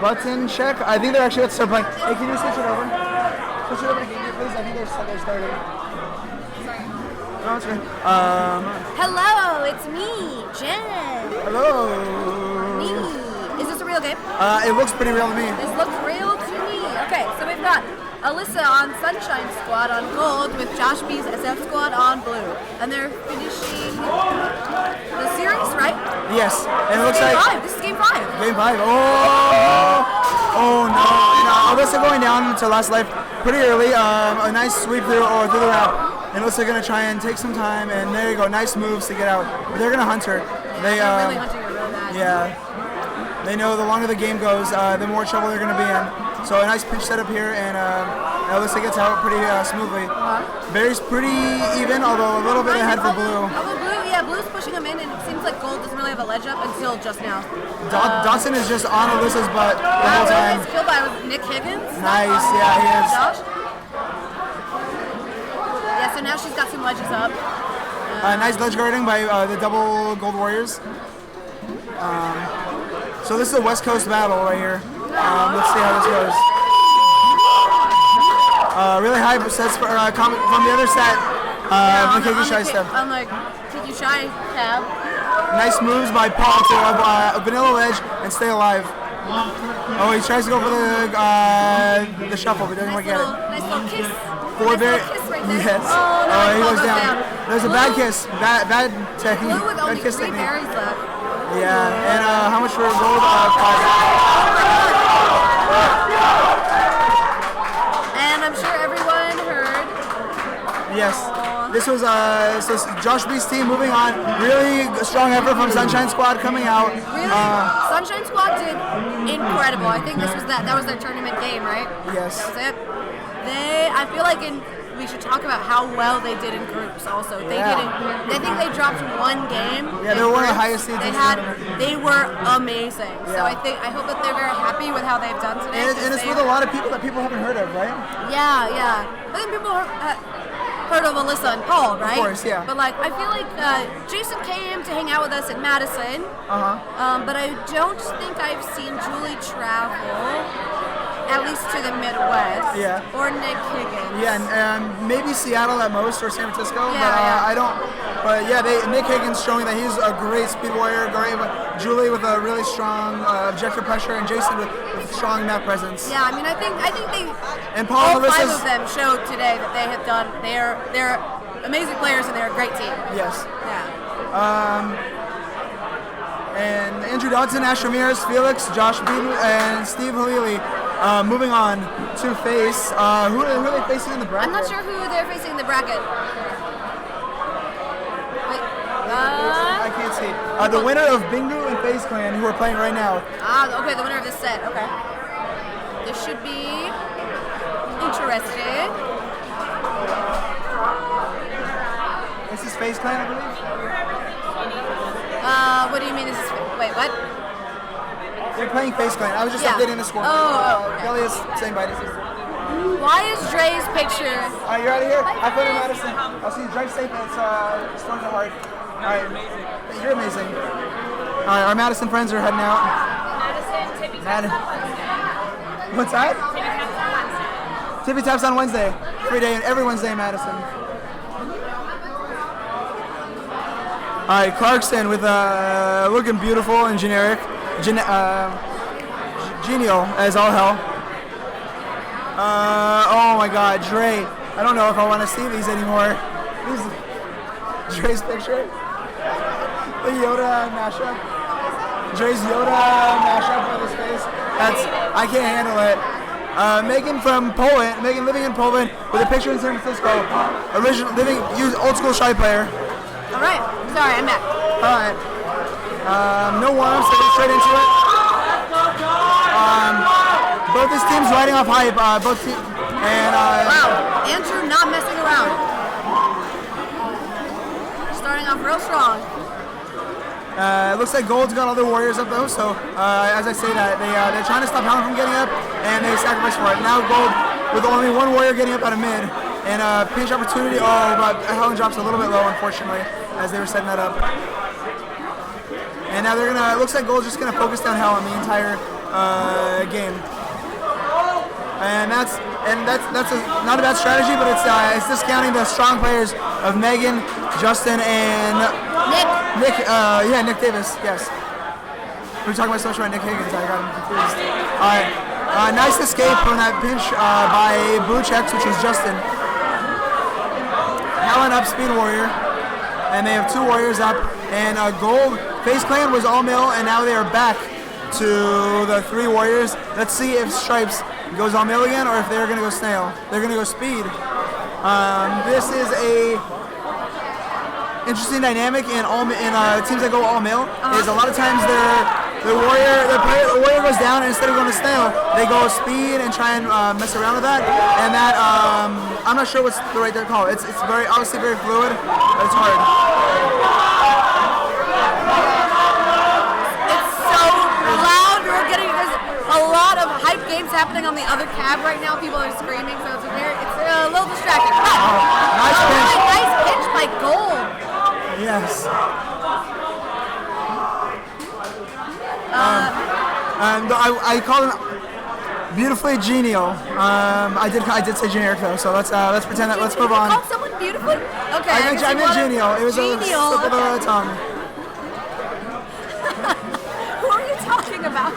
S5: button check. I think they're actually about to start playing. Hey, can you switch it over? Switch it over to Bingu, please. I think they're starting. No, it's good.
S7: Hello, it's me, Jen.
S5: Hello.
S7: Me. Is this a real game?
S5: It looks pretty real to me.
S7: This looks real to me. Okay, so we've got Alyssa on Sunshine Squad on gold with Joshb's SF Squad on blue. And they're finishing the series, right?
S5: Yes, and it looks
S7: game
S5: like
S7: 5. This is game 5.
S5: Game 5. Oh no! Alyssa going down to last life pretty early. A nice sweep through the route. And Alyssa gonna try and take some time. And there you go, nice moves to get out. But they're gonna hunt her.
S7: They're really hunting her really bad.
S5: Yeah. They know the longer the game goes, the more trouble they're gonna be in. So a nice pitch setup here, and Alyssa gets out pretty smoothly. Berry's pretty even, although a little bit ahead for Blue.
S7: Blue's pushing him in, and it seems like Gold doesn't really have a ledge up until just now.
S5: Dotson is just on Alyssa's butt the whole time.
S7: It's killed by Nick Higgins.
S5: Nice, yeah, he is.
S7: Josh. Yeah, so now she's got some ledges up.
S5: Nice ledge guarding by the double Gold Warriors. So this is a West Coast battle right here. Let's see how this goes. Really high sets from the other set.
S7: On
S5: KQXXX.
S7: On the KQXXX tab.
S5: Nice moves by Paul to vanilla ledge and stay alive. Oh, he tries to go for the shuffle, but doesn't quite get it.
S7: Nice little kiss.
S5: Forward
S7: Nice little kiss right there.
S5: Yes.
S7: Oh,
S5: He goes down. There's a bad kiss. Bad technique.
S7: Blue with only
S5: Bad kiss
S7: 3
S5: technique.
S7: berries left.
S5: Yeah, and how much for Gold? 5.
S7: And I'm sure everyone heard.
S5: Yes. This was so Josh B's team moving on. Really strong effort from Sunshine Squad coming out.
S7: Really? Sunshine Squad did incredible. I think this was that was their tournament game, right?
S5: Yes.
S7: That was it. I feel like we should talk about how well they did in groups also. I think they dropped 1 game.
S5: Yeah, they were one of the highest seeds.
S7: They were amazing. So
S5: Yeah.
S7: I hope that they're very happy with how they've done today.
S5: And it's with a lot of people that people haven't heard of, right?
S7: Yeah. I think people heard of Alyssa and Paul, right?
S5: Of course, yeah.
S7: But I feel like Jason came to hang out with us in Madison. But I don't think I've seen Julie travel.
S13: at least to the Midwest.
S14: Yeah.
S13: Or Nick Higgins.
S14: Yeah, and maybe Seattle at most, or San Francisco.
S13: Yeah,
S14: but
S13: yeah.
S14: I don't. But yeah, Nick Higgins showing that he's a great speed warrior. Great, Julie with a really strong objective pressure, and Jason with strong map presence.
S13: Yeah, I mean, I think they
S14: And Paul
S13: all
S14: and
S13: five
S14: Alyssa's-
S13: of them showed today that they have done. They're amazing players and they're a great team.
S14: Yes.
S13: Yeah.
S14: And Andrew Dodson, Ash Ramirez, Felix, Joshb, and Steve Halili. Moving on to face. Who are they facing in the bracket?
S13: I'm not sure who they're facing in the bracket. Wait.
S14: I can't see. The winner of Bingu and FaZe Clan, who are playing right now.
S13: Okay, the winner of this set. Okay. This should be interesting.
S14: This is FaZe Clan, I believe.
S13: What do you mean? Wait, what?
S14: They're playing FaZe Clan. I was just
S13: Yeah.
S14: updating the score.
S13: Okay.
S14: Kelly is saying bye to you.
S13: Why is Dre's picture?
S14: Alright, you're out of here. Have fun in Madison. I'll see you. Drive safe. It's storms are hard. Alright. You're amazing. Alright, our Madison friends are heading out.
S10: Madison, Tippy Taps on Wednesday.
S14: What's that?
S10: Tippy Taps on Wednesday.
S14: Tippy Taps on Wednesday. Free day, every Wednesday in Madison. Alright, Clarkson with looking beautiful and generic. Genial as all hell. Oh my god, Dre. I don't know if I want to see these anymore. Dre's picture. The Yoda mashup. Dre's Yoda mashup for this face. I can't handle it. Megan from Poland, Megan living in Poland with a picture in San Francisco. Old school shy player.
S13: Alright, sorry, I'm back.
S14: Alright. No warm-ups, so get straight into it. Both these teams riding off hype. Both teams. And
S13: wow, Andrew not messing around. Starting off real strong.
S14: It looks like Gold's got all their warriors up though, so as I say that, they're trying to stop Helen from getting up, and they sacrifice for it. Now Gold with only one warrior getting up out of mid, and pinch opportunity. Oh, but Helen drops a little bit low, unfortunately, as they were setting that up. And now they're gonna. It looks like Gold's just gonna focus down Helen the entire game. And that's not a bad strategy, but it's discounting the strong players of Megan, Justin, and Nick Davis. Yes. We were talking about social about Nick Higgins. I got him confused. All right. Nice escape from that pinch by BooperSonics, which is Justin. Helen up speed warrior, and they have two warriors up. And Gold FaZe Clan was all male, and now they are back to the three warriors. Let's see if Stripes goes all male again, or if they're gonna go SNAIL. They're gonna go speed. This is a interesting dynamic in teams that go all male. Is a lot of times the warrior goes down, and instead of going to SNAIL, they go speed and try and mess around with that. And that I'm not sure what's the right call. It's very obviously very fluid, but it's hard.
S13: A lot of hype games happening on the other cab right now. People are screaming, so it's a little distracting.
S14: Nice pinch.
S13: Nice pinch by Gold.
S14: Yes. And I call him beautifully genial. I did say generic though, so let's pretend that. Let's move on.
S13: You called someone beautifully? Okay.
S14: I meant genial. It was a slip of the tongue.
S13: Who are you talking about?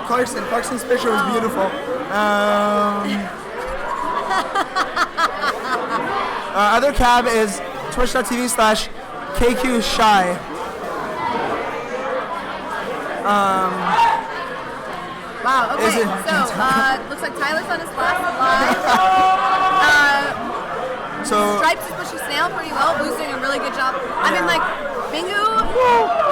S14: Clarkson's picture was beautiful. Other cab is twitch.tv/KQXXX.
S13: Wow, okay, looks like Tyler's on his last live. Stripes is pushing SNAIL pretty well, boosting a really good job. I mean, like, Bingu,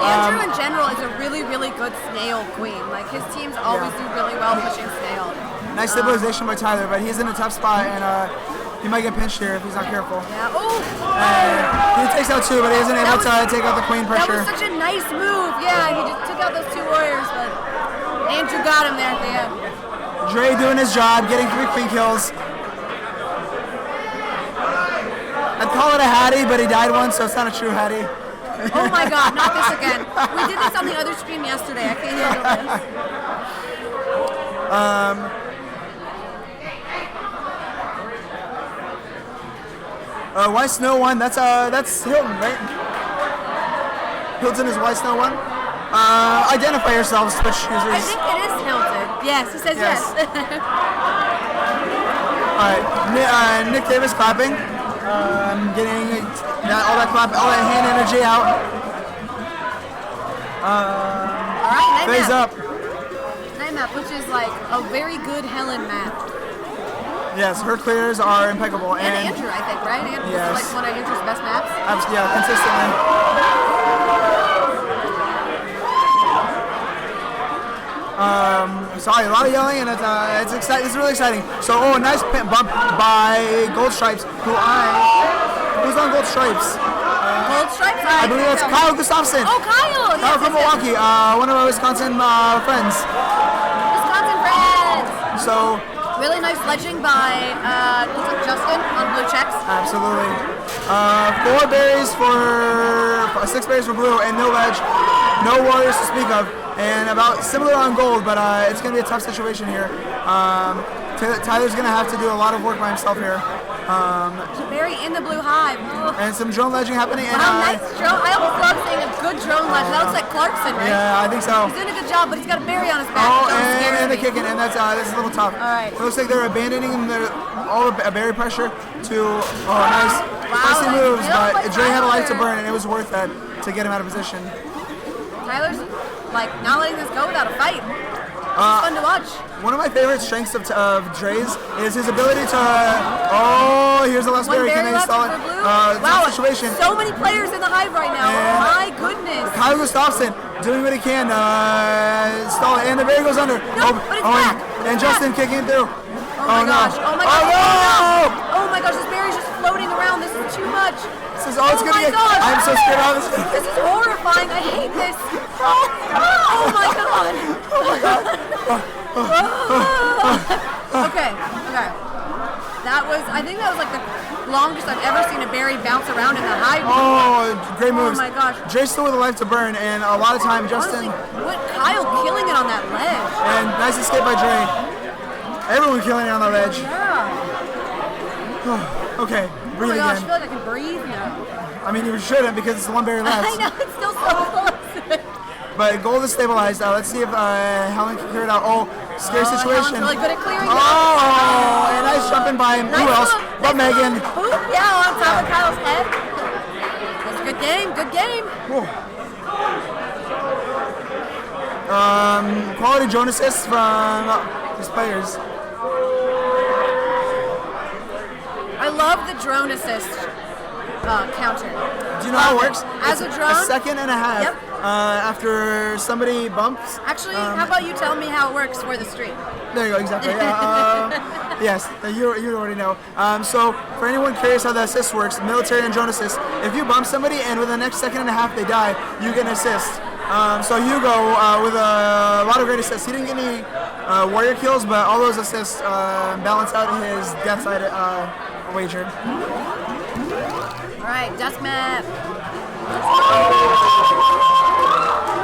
S13: Andrew in general is a really, really good SNAIL queen. Like, his teams always do really well pushing SNAIL.
S14: Nice stabilization by Tyler, but he's in a tough spot, and he might get pinched here if he's not careful.
S13: Yeah, oh!
S14: He takes out two, but he isn't able to take out the queen pressure.
S13: That was such a nice move. Yeah, he just took out those two warriors, but Andrew got him there at the end.
S14: Dre doing his job, getting 3 queen kills. I'd call it a Hattie, but he died once, so it's not a true Hattie.
S13: Oh my god, not this again. We did this on the other stream yesterday. I can't handle this.
S14: Why Snow 1? That's Hilton, right? Hilton is Why Snow 1? Identify yourselves, Twitch users.
S13: I think it is Hilton. Yes, he says yes.
S14: Alright, Nick Davis clapping. Getting all that hand energy out.
S13: Alright,
S14: FaZe up.
S13: Night map, which is like a very good Helen map.
S14: Yes, her clears are impeccable.
S13: And Andrew, I think, right? Andrew is like one of Andrew's best maps.
S14: Yeah, consistently. Sorry, a lot of yelling, and it's exciting. It's really exciting. So, a nice bump by Gold Stripes, who's on Gold Stripes?
S13: Gold Stripes?
S14: I believe that's Kyle Gustafson.
S13: Oh, Kyle!
S14: Kyle from Milwaukee, one of our Wisconsin friends.
S13: Wisconsin friends!
S14: So,
S13: really nice ledging by looks like Justin on blue checks.
S14: Absolutely. 4 berries for 6 berries for blue, and no ledge, no warriors to speak of, and about similar on gold, but it's going to be a tough situation here. Tyler's going to have to do a lot of work by himself here.
S13: Berry in the blue hive.
S14: And some drone ledging happening. And,
S13: nice drone. I almost love seeing a good drone ledge. That looks like Clarkson, right?
S14: Yeah, I think so.
S13: He's doing a good job, but he's got a berry on his back.
S14: Oh, and the kicking, and that's a little tough.
S13: All right.
S14: It looks like they're abandoning all the berry pressure to nice, spicy moves, but Dre had a life to burn, and it was worth it to get him out of position.
S13: Tyler's like not letting this go without a fight. It's fun to watch.
S14: One of my favorite strengths of Dre's is his ability to. Here's the last berry. Can they install it?
S13: Wow,
S14: situation.
S13: So many players in the hive right now.
S14: And
S13: my goodness.
S14: Kyle Gustafson doing what he can. Install it, and the berry goes under.
S13: No, but it's back.
S14: And Justin kicking it through.
S13: Oh my gosh.
S14: No.
S13: Oh my gosh.
S14: No.
S13: Oh my gosh. This berry's just floating around. This is too much.
S14: This is all it's gonna get. I'm so scared of this.
S13: This is horrifying. I hate this. Oh my god.
S14: Oh my god.
S13: Okay. I think that was like the longest I've ever seen a berry bounce around in the hive.
S14: Oh, great moves.
S13: Oh my gosh.
S14: Dre's still with a life to burn, and a lot of time Justin.
S13: Honestly, what Kyle killing it on that ledge.
S14: And nice escape by Dre. Everyone killing it on the ledge.
S13: Yeah.
S14: Okay, breathe
S13: oh my gosh,
S14: again.
S13: I feel like I can breathe now.
S14: I mean, you shouldn't because it's the one berry left.
S13: I know, it's still so close.
S14: But gold is stabilized. Let's see if Helen can clear it out. Oh, scary situation.
S13: Helen's really good at clearing it.
S14: And nice jumping by him. Who else? But Megan.
S13: Boop, yeah, on top of Kyle's head. That's a good game, good game.
S14: Quality drone assists from his players.
S13: I love the drone assist counter.
S14: Do you know how it works?
S13: As
S14: it's
S13: a drone?
S14: A second and a half.
S13: Yep.
S14: After somebody bumps.
S13: Actually, how about you tell me how it works for the stream?
S14: There you go, exactly. Yes, you already know. So, for anyone curious how the assist works, military and drone assist, if you bump somebody and within the next second and a half they die, you get an assist. So Hugo with a lot of great assists. He didn't get any warrior kills, but all those assists balance out his death side wager.
S13: All right, death map.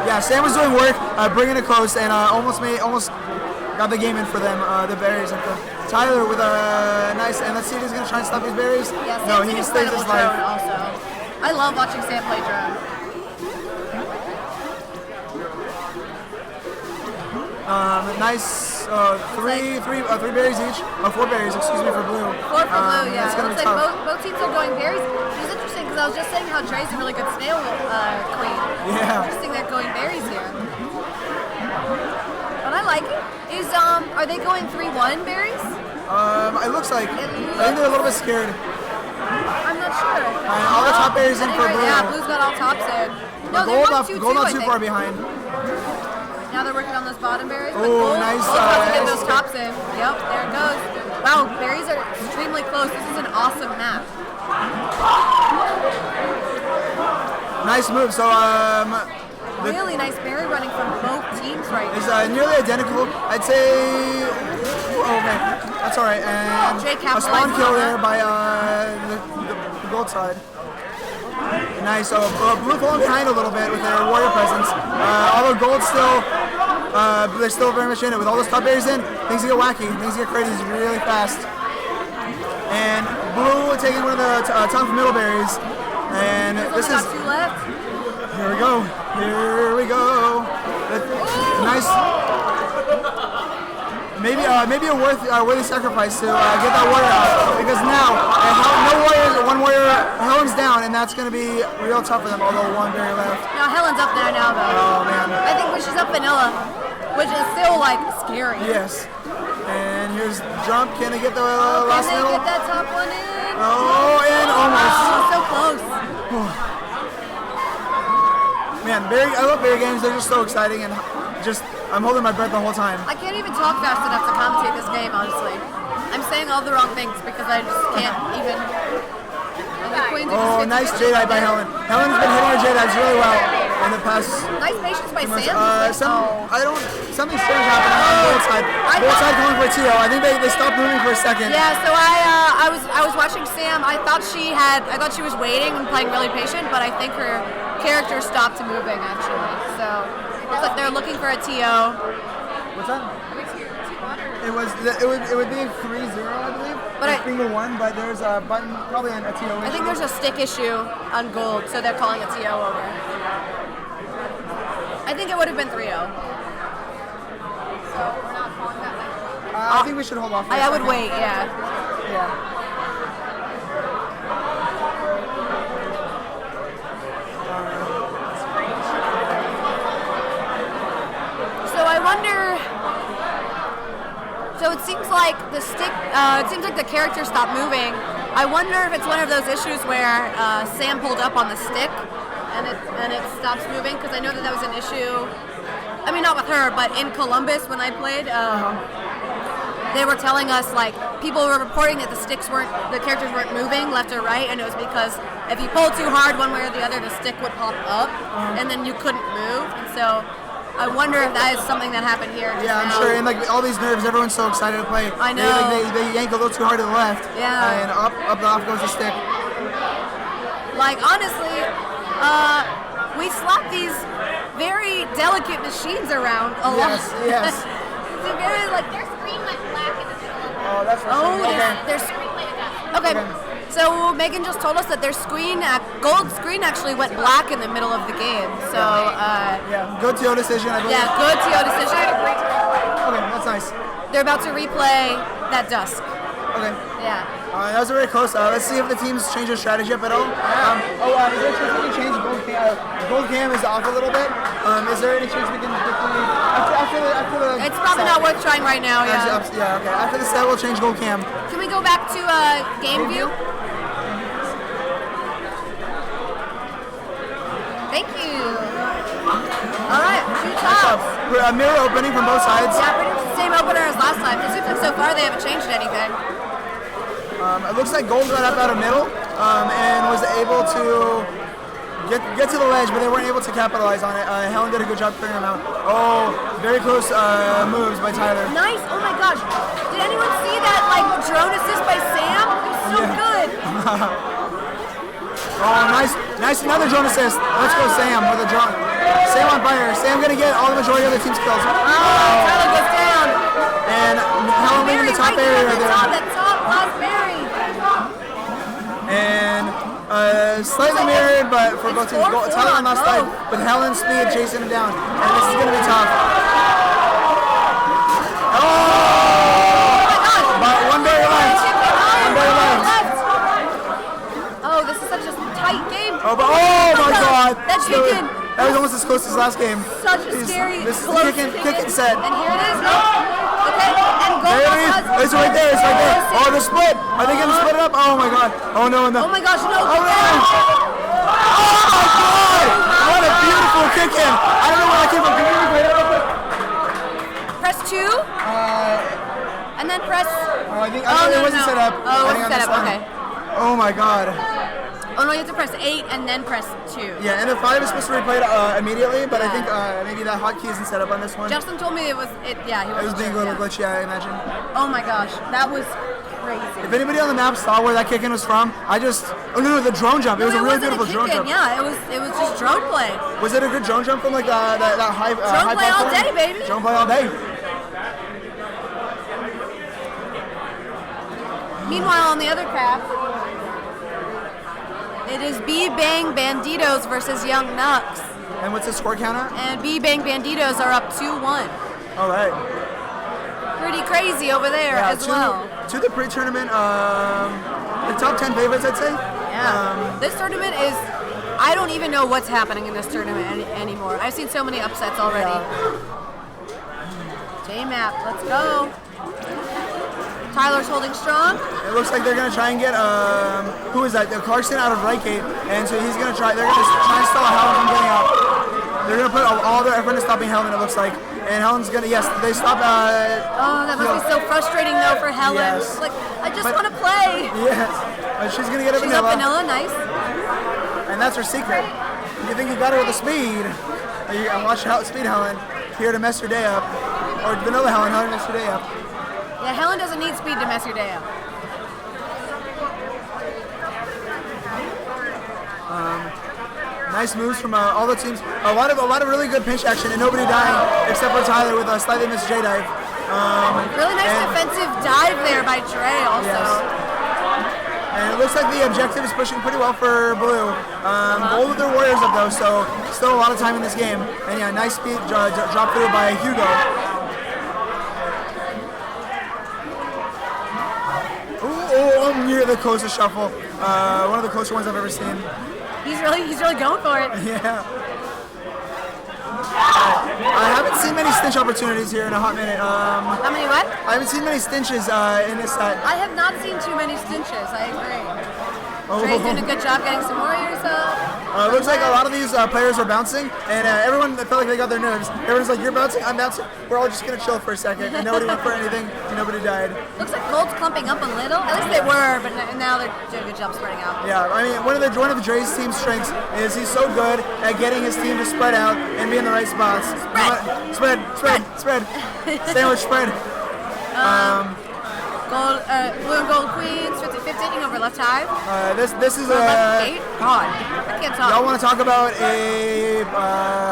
S14: Yeah, Sam was doing work, bringing it close, and almost got the game in for them. The berries. Tyler with a nice, and let's see if he's gonna try and stop these berries.
S13: Yeah,
S14: no, he stays his life.
S13: Also, I love watching Sam play drone.
S14: Nice three berries each. 4 berries, excuse me, for blue.
S13: 4 for blue, yeah.
S14: It's gonna
S13: Looks
S14: be
S13: like
S14: tough.
S13: both teams are going berries. It's interesting because I was just saying how Dre's a really good snail queen.
S14: Yeah.
S13: Interesting they're going berries here. But I like it. Are they going 3-1 berries?
S14: It looks like. I think they're a little bit scared.
S13: I'm not sure.
S14: All the top berries in for blue.
S13: Yeah, blue's got all tops in. No,
S14: gold
S13: they're 1-2-2,
S14: not
S13: I
S14: too
S13: think.
S14: far behind.
S13: Now they're working on those bottom berries. But
S14: Oh,
S13: gold,
S14: nice,
S13: gold's about to get
S14: nice
S13: those tops in. Yep, there it goes. Wow, berries are extremely close. This is an awesome map.
S14: Nice move. So
S13: Really nice berry running from both teams right now.
S14: It's nearly identical. I'd say. Okay, that's all right. And
S13: Jay
S14: a spawn
S13: capitalized
S14: kill
S13: on
S14: there
S13: that.
S14: by the gold side. Nice. So blue falling behind a little bit with their warrior presence. Although gold still, they're still very much in it. With all those top berries in, things get wacky. Things get crazy really fast. And Blue taking one of the tough middleberries, and this is.
S13: Got 2 left.
S14: Here we go. Here we go. Nice. Maybe a worthy sacrifice to get that warrior out, because now no warriors, one warrior, Helen's down, and that's going to be real tough for them. Although one barrier left.
S13: No, Helen's up there now though.
S14: Oh man.
S13: I think she's up vanilla, which is still like scary.
S14: Yes. And here's jump. Can they get the last
S13: Can they
S14: middle?
S13: get that top one in?
S14: Oh, and almost.
S13: Oh, so close.
S14: Man, I love Barry games. They're just so exciting, and I'm holding my breath the whole time.
S13: I can't even talk fast enough to commentate this game, honestly. I'm saying all the wrong things because I just can't even.
S14: Oh, nice Jedi by Helen. Helen's been hitting her Jedi's really well in the past.
S13: Nice patience by Sam.
S14: Something strange happened on both side. Both side going for a TO. I think they stopped moving for a second.
S13: Yeah, so I was watching Sam. I thought she was waiting and playing really patient, but I think her character stopped moving actually. So looks like they're looking for a TO.
S14: What's that? It would be 3-0, I believe.
S13: But
S14: Bingu won, but there's a button, probably a TO issue.
S13: I think there's a stick issue on gold, so they're calling a TO over. I think it would have been 3-0. So we're not calling that way.
S14: I think we should hold off.
S13: I would wait, yeah.
S14: Yeah.
S13: So I wonder. So it seems like the stick. It seems like the character stopped moving. I wonder if it's one of those issues where Sam pulled up on the stick, and it stops moving, because I know that was an issue. I mean, not with her, but in Columbus when I played, they were telling us, like, people were reporting that the characters weren't moving left or right, and it was because if you pulled too hard one way or the other, the stick would pop up, and then you couldn't move. And so I wonder if that is something that happened here.
S14: Yeah, I'm sure. And like all these nerves, everyone's so excited to play.
S13: I know.
S14: They yank a little too hard to the left.
S13: Yeah.
S14: And up off goes the stick.
S13: Like, honestly, we slap these very delicate machines around a lot.
S14: Yes.
S13: It's very, like, their screen went black in the middle of it.
S14: Oh, that's right.
S13: Their screen went black. Okay. So Megan just told us that their gold screen actually went black in the middle of the game. So
S14: good TO decision, I believe.
S13: Yeah, good TO decision.
S14: Okay, that's nice.
S13: They're about to replay that dusk.
S14: Okay.
S13: Yeah.
S14: That was very close. Let's see if the teams change their strategy up at all. Is there a chance we can change gold cam? Gold cam is off a little bit. Is there any chance we can quickly after the
S13: It's probably not worth trying right now. Yeah.
S14: Okay. After the set, we'll change gold cam.
S13: Can we go back to game view? Thank you. All right, 2 tops.
S14: A mirror opening from both sides.
S13: Yeah, pretty much the same opener as last time. It seems like so far they haven't changed anything.
S14: It looks like Gold got up out of middle and was able to get to the ledge, but they weren't able to capitalize on it. Helen did a good job clearing them out. Oh, very close moves by Tyler.
S13: Nice. Oh my gosh. Did anyone see that drone assist by Sam? It was so good.
S14: Oh, nice, another drone assist. Let's go Sam with a drone. Sam on fire. Sam gonna get all the majority of the team's kills.
S13: Tyler goes down.
S14: And Helen leaving the top area right there.
S13: That top last berry.
S14: And slightly mirrored, but for both teams. Tyler on last side, with Helen's speed chasing him down. And this is gonna be tough. Oh! But one barrier left.
S13: Oh, this is such a tight game.
S14: Oh my God!
S13: That chicken.
S14: That was almost as close as last game.
S13: Such a scary,
S14: This is
S13: close
S14: kicking set.
S13: And here it is. Okay, and Gold has.
S14: It's right there. Oh, the split. Are they gonna split it up? Oh my God. Oh no.
S13: Oh my gosh, no.
S14: Oh my God! What a beautiful kick in. I don't know where that came from. Can you replay that real quick?
S13: Press 2. And then press.
S14: I think it wasn't set up.
S13: Oh, it wasn't set up. Okay.
S14: Oh my God.
S13: Oh no, you have to press 8 and then press 2.
S14: Yeah, and the 5 is supposed to replay it immediately, but I think maybe that hotkey isn't set up on this one.
S13: Justin told me it was. Yeah, he was.
S14: It was being a little glitchy, I imagine.
S13: Oh my gosh, that was crazy.
S14: If anybody on the map saw where that kick-in was from, the drone jump. It was a really beautiful drone jump.
S13: Yeah, it was just drone play.
S14: Was it a good drone jump from that high?
S13: Drone play all day, baby.
S14: Drone play all day.
S13: Meanwhile, on the other cap, it is B-Bang Banditos versus Young Nux.
S14: And what's the score counter?
S13: And B-Bang Banditos are up 2-1.
S14: All right.
S13: Pretty crazy over there as well.
S14: To the pre-tournament, the top 10 favorites, I'd say.
S13: Yeah. This tournament is, I don't even know what's happening in this tournament anymore. I've seen so many upsets already. J-Map, let's go. Tyler's holding strong.
S14: It looks like they're going to try and get, who is that? Clarkson out of right gate. And so he's going to try, they're going to try and stall Helen from getting out. They're going to put all their effort into stopping Helen, it looks like. And Helen's going to, yes, they stop.
S13: Oh, that must be so frustrating, though, for Helen.
S14: Yes.
S13: Like, I just want to play.
S14: Yes. But she's going to get a vanilla.
S13: She's up vanilla, nice.
S14: And that's her secret. You think you got her with the speed. And watch speed Helen here to mess your day up. Or vanilla Helen, how to mess your day up.
S13: Yeah, Helen doesn't need speed to mess your day up.
S14: Nice moves from all the teams. A lot of really good pinch action and nobody dying except for Tyler with a slightly missed J dive.
S13: Really nice defensive dive there by Dre also.
S14: Yes. And it looks like the objective is pushing pretty well for Blue. Both of their warriors up though, so still a lot of time in this game. And yeah, nice speed drop through by Hugo. Oh, near the closest shuffle. One of the closer ones I've ever seen.
S13: He's really going for it.
S14: Yeah. I haven't seen many stinch opportunities here in a hot minute.
S13: How many what?
S14: I haven't seen many stinches in this set.
S13: I have not seen too many stinches, I agree. Dre's doing a good job getting some warriors up.
S14: It looks like a lot of these players are bouncing, and everyone felt like they got their nerves. Everyone's like, you're bouncing, I'm bouncing. We're all just going to chill for a second, and nobody went for anything, and nobody died.
S13: Looks like Gold's clumping up a little. At least they were, but now they're doing a good job spreading out.
S14: Yeah, I mean, one of Dre's team's strengths is he's so good at getting his team to spread out and be in the right spots. Spread. Sandwich spread.
S13: Gold, blue and gold queens, 50-50 over left high.
S14: This is
S13: left gate? God, I can't talk.
S14: Y'all want to talk about a,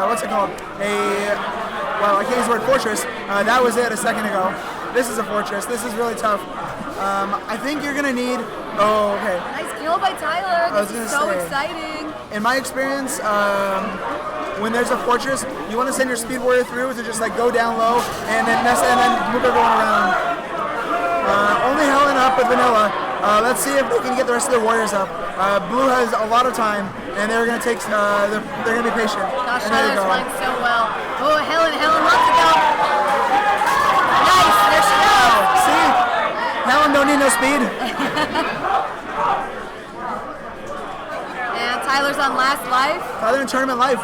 S14: what's it called? Well, I can't use the word fortress. That was it a second ago. This is a fortress. This is really tough. I think you're going to need, okay.
S13: Nice kill by Tyler. This is so exciting.
S14: In my experience, when there's a fortress, you want to send your speed warrior through to just like go down low and then move everyone around. Only Helen up with vanilla. Let's see if they can get the rest of their warriors up. Blue has a lot of time, and they're going to take. They're going to be patient.
S13: Gosh, Tyler's playing so well. Oh, Helen wants to go. Nice, there she goes.
S14: See, Helen don't need no speed.
S13: And Tyler's on last life.
S14: Tyler in tournament life.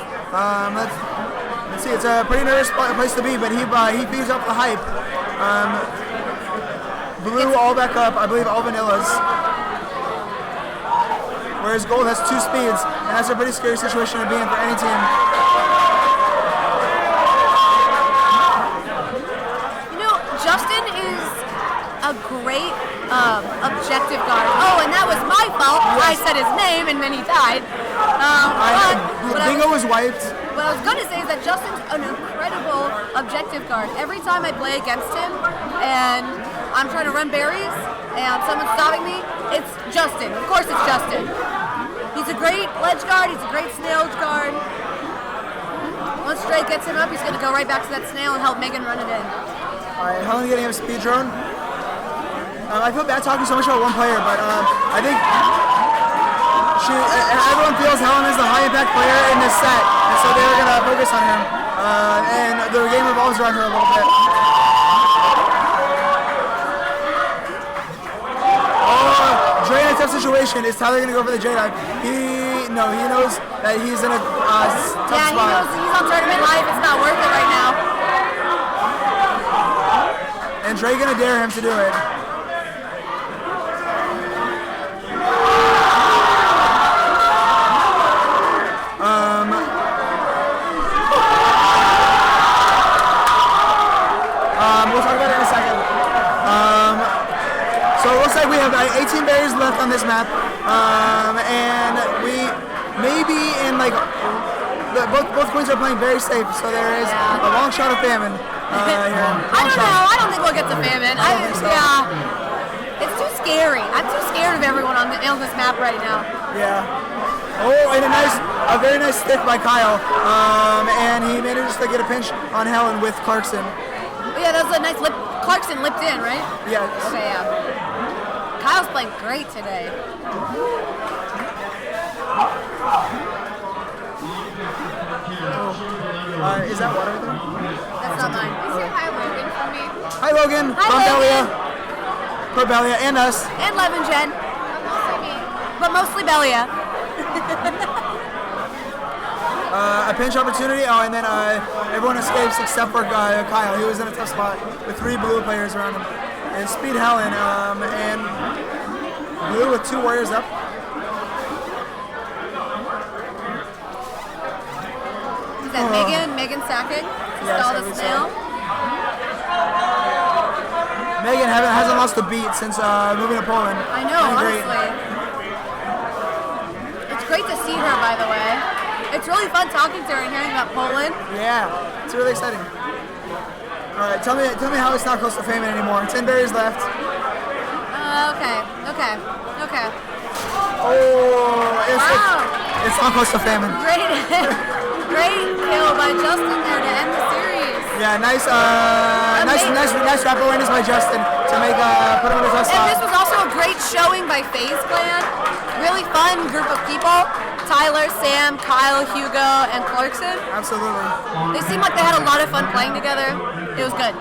S14: Let's see. It's a pretty nervous place to be, but he feeds up the hype. Blue all back up, I believe all vanillas. Whereas Gold has 2 speeds, and that's a pretty scary situation to be in for any team.
S13: You know, Justin is a great objective guard. Oh, and that was my fault. Yes. I said his name, and then he died.
S14: Bingu was wiped.
S13: What I was going to say is that Justin's an incredible objective guard. Every time I play against him, and I'm trying to run berries and someone's stopping me, it's Justin. Of course it's Justin. He's a great ledge guard, he's a great snail guard. Once Dre gets him up, he's going to go right back to that snail and help Megan run it in.
S14: Alright, Helen getting a speed drone. I feel bad talking so much about one player, but I think everyone feels Helen is the high impact player in this set, and so they're going to focus on him. And the game revolves around her a little bit. Dre in a tough situation. Is Tyler going to go for the J-dive? He knows that he's in a tough spot.
S13: Yeah, he knows he's on tournament life. It's not worth it right now.
S14: And Dre going to dare him to do it. We'll talk about it in a second. So it looks like we have 18 berries left on this map, and we maybe in like both queens are playing very safe, so there is a long shot of Famine here.
S13: I don't know. I don't think we'll get to Famine.
S14: I don't think so.
S13: Yeah, it's too scary. scared of everyone on this map right now.
S14: Yeah. Oh, and a very nice stick by Kyle. And he manages to get a pinch on Helen with Clarkson.
S13: Oh, yeah, that was a nice lip. Clarkson lipped in, right?
S14: Yeah.
S13: Okay, yeah. Kyle's playing great today.
S14: Is that water there?
S13: That's not mine.
S6: Say hi, Logan, for me.
S14: Hi, Logan.
S13: Hi,
S14: From
S13: Logan.
S14: Belia, and us.
S13: And Lev and Jen. But mostly Belia.
S14: A pinch opportunity. Oh, and then everyone escapes except for Kyle. He was in a tough spot with 3 blue players around him. And Speed Helen, and blue with 2 warriors up.
S13: Is that Megan sacking to
S14: Yes,
S13: stall
S14: I
S13: the
S14: believe
S13: snail?
S14: Megan hasn't lost a beat since moving to Poland.
S13: I know,
S14: Doing great.
S13: honestly. It's great to see her, by the way. It's really fun talking to her and hearing about Poland.
S14: Yeah, it's really exciting. All right, tell me how it's not close to Famine anymore. 10 berries left.
S13: Okay.
S14: Oh,
S13: Wow.
S14: it's not close to Famine.
S13: Great kill by Justin there to end the series.
S14: Yeah, nice rap awareness by Justin to make put him in his best
S13: And
S14: spot.
S13: this was also a great showing by FaZe Clan. Really fun group of people. Tyler, Sam, Kyle, Hugo, and Clarkson.
S14: Absolutely.
S13: They seemed like they had a lot of fun playing together. It was good.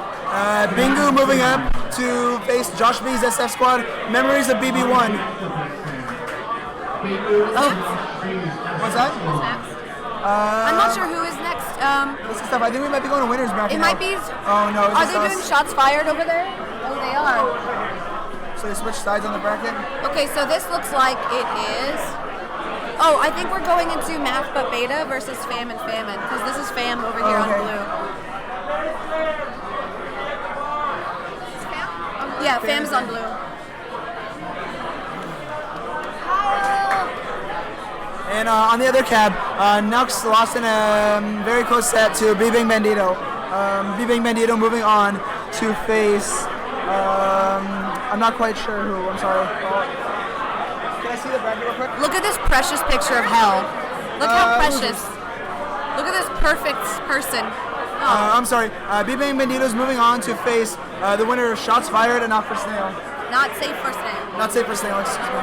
S14: Bingu moving up to face Joshb's SF squad. Memories of BB1.
S13: Oh.
S14: What's that?
S13: I'm not sure who is next.
S14: This is stuff. I think we might be going to winners bracket.
S13: It
S14: now.
S13: might be.
S14: Oh no.
S13: Are they doing shots fired over there? Oh, they are.
S14: So they switched sides on the bracket.
S13: Okay, so this looks like it is. Oh, I think we're going into Math but Beta versus Fam and Famine, because this is Fam over here on blue. Yeah, Fam's on blue.
S14: And on the other cab, Nux lost in a very close set to Bee-lleno Bandito. Bee-lleno Bandito moving on to face, I'm not quite sure who, I'm sorry. Can I see the bracket real quick?
S13: Look at this precious picture of hell. Look how precious. Look at this perfect person. Oh.
S14: I'm sorry. Bee-lleno Bandito's moving on to face the winner of Shots Fired and Not for Snail.
S13: Not safe for snail.
S14: Not safe for snail, excuse me.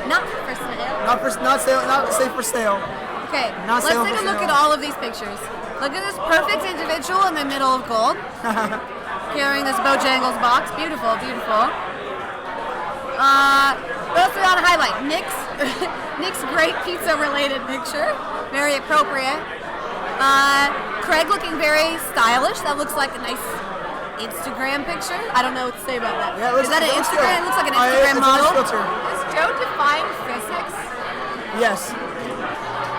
S13: Not for snail.
S14: Not safe for snail.
S13: Okay,
S14: Not
S13: let's
S14: safe
S13: take
S14: for
S13: a look
S14: snail.
S13: at all of these pictures. Look at this perfect individual in the middle of gold. Carrying this Bojangles box. Beautiful, beautiful. What else do we want to highlight? Nick's great pizza related picture. Very appropriate. Craig looking very stylish. That looks like a nice Instagram picture. I don't know what to say about that.
S14: Yeah,
S13: Is that an Instagram? It looks like an Instagram
S14: it's a nice
S13: model.
S14: filter.
S6: Is Joe defying physics?
S14: Yes.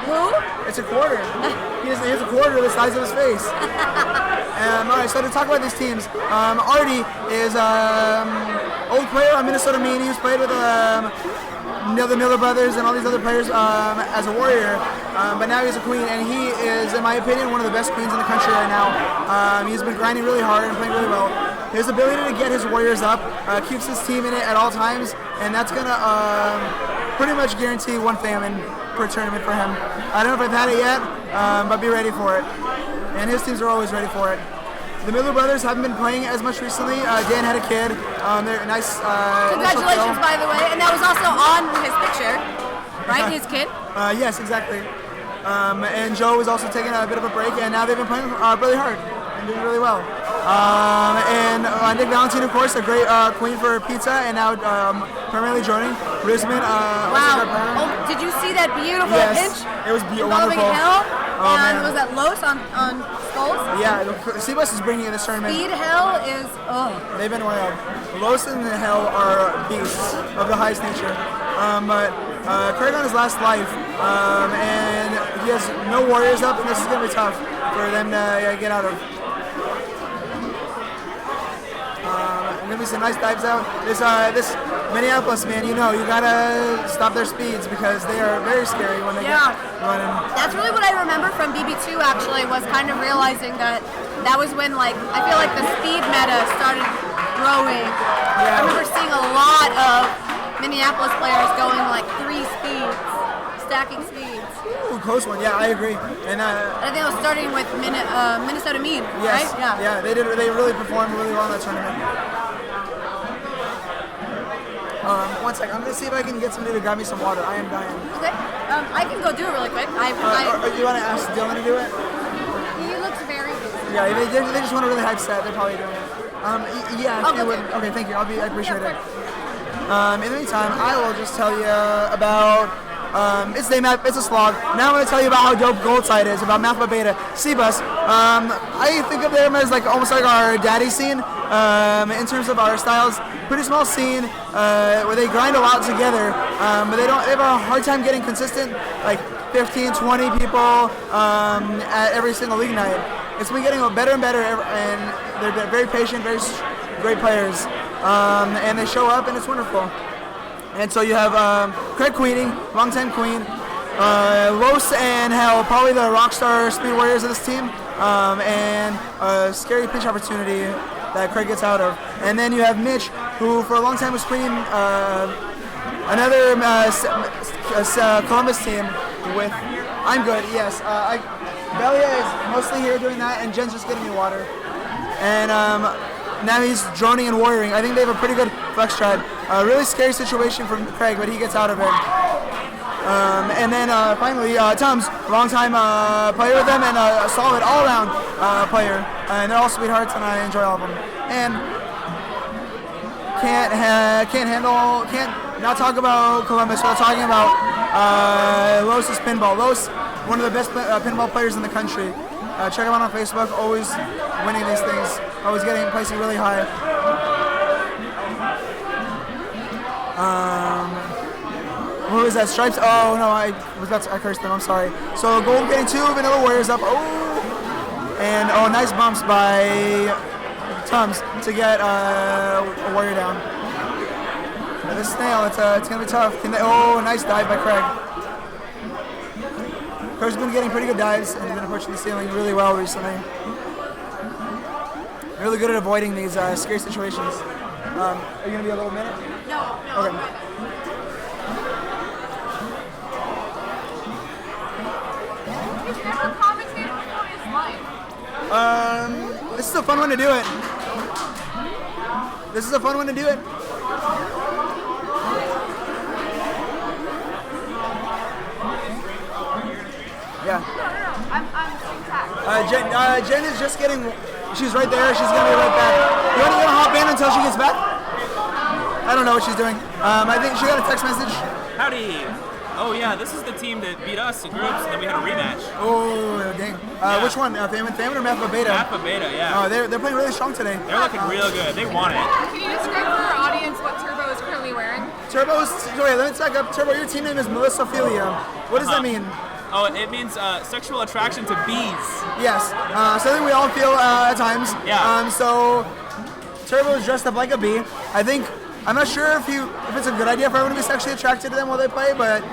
S13: Who?
S14: It's a quarter. He has a quarter the size of his face. All right, so to talk about these teams, Artie is old player on Minnesota Mean. He's played with the Miller brothers and all these other players as a warrior, but now he's a queen, and he is, in my opinion, one of the best queens in the country right now. He's been grinding really hard and playing really well. His ability to get his warriors up keeps his team in it at all times, and that's going to pretty much guarantee one Famine per tournament for him. I don't know if I've had it yet, but be ready for it. And his teams are always ready for it. The Miller brothers haven't been playing as much recently. Dan had a kid. They're nice.
S13: Congratulations, by the way. And that was also on his picture, right? His kid?
S14: Yes, exactly. And Joe was also taking a bit of a break, and now they've been playing really hard and doing really well. And Nick Valentine, of course, a great queen for pizza, and now primarily joining. Risman.
S13: Wow. Oh, did you see that beautiful
S14: Yes,
S13: pinch?
S14: it was
S13: Involving
S14: wonderful.
S13: Hell?
S14: Oh,
S13: and
S14: man.
S13: was that Los on Skulls?
S14: Yeah, CBus is bringing in this tournament.
S13: Speed Hell is,
S14: They've been wild. Los and Hell are beasts of the highest nature. But Craig on his last life, and he has no warriors up, and this is going to be tough for them to get out of. Going to be some nice dives out. This Minneapolis, man, you gotta stop their speeds because they are very scary when they get running.
S13: That's really what I remember from BB2 actually, was kind of realizing that was when, like, I feel like the speed meta started growing. I remember seeing a lot of Minneapolis players going like 3 speeds, stacking speeds.
S14: Ooh, close one. Yeah, I agree. And
S13: I think it was starting with Minnesota Mean,
S14: yes,
S13: right? Yeah.
S14: Yeah, they really performed really well in that tournament. One sec, I'm gonna see if I can get somebody to grab me some water. I am dying.
S13: Okay. I can go do it really quick.
S14: You want to ask Dylan to do it?
S13: He looks very busy.
S14: Yeah, they just want a really hype set. They're probably doing it. Yeah, if you would. Okay, thank you. I appreciate it. In the meantime, I will just tell you about. It's a slog. Now I'm going to tell you about how dope Gold Side is, about Math Beta, C-Bus. I think of them as like almost like our daddy scene in terms of our styles. Pretty small scene where they grind a lot together, but they have a hard time getting consistent, like 15, 20 people at every single league night. It's been getting better and better, and they're very patient, very great players, and they show up, and it's wonderful. And so you have Craig Queening, longtime Queen, Los and Hell, probably the rockstar speed warriors of this team, and a scary pitch opportunity that Craig gets out of. And then you have Mitch, who for a long time was Queen, another Columbus team with I'm Good, yes. Belia is mostly here doing that, and Jen's just getting me water. And now he's droning and warrioring. I think they have a pretty good flex tribe. A really scary situation for Craig, but he gets out of it. And then finally, Tums, longtime player with them and a solid all-around player. And they're all sweethearts, and I enjoy all of them. And can't not talk about Columbus without talking about Los's pinball. Los, one of the best pinball players in the country. Check him out on Facebook. Always winning these things. Always placing really high. Who is that? Stripes? Oh no, I cursed them. I'm sorry. So Gold getting 2 Vanilla Warriors up. Oh, and nice bumps by Tums to get a Warrior down. But this Snail, it's gonna be tough. Nice dive by Craig. Craig's been getting pretty good dives and he's been approaching the ceiling really well recently. Really good at avoiding these scary situations. Are you gonna be a little minute?
S13: No.
S14: Okay.
S13: Did you ever commentate on his life?
S14: This is a fun one to do it. Yeah. Jen is just getting. She's right there. She's gonna be right back. You want to hop in until she gets back? I don't know what she's doing. I think she got a text message.
S15: Howdy. Oh yeah, this is the team that beat us in groups, and then we had a rematch.
S14: Oh dang. Which one? Famine or Math Beta?
S15: Math Beta, yeah.
S14: Oh, they're playing really strong today.
S15: They're looking real good. They want it.
S8: Can you describe for our audience what Turbo is currently wearing?
S14: Wait, let me back up. Turbo, your team name is Melissophilia. What does that mean?
S15: Oh, it means sexual attraction to bees.
S14: Yes, something we all feel at times.
S15: Yeah.
S14: So Turbo is dressed up like a bee. I'm not sure if it's a good idea for everyone to be sexually attracted to them while they play, but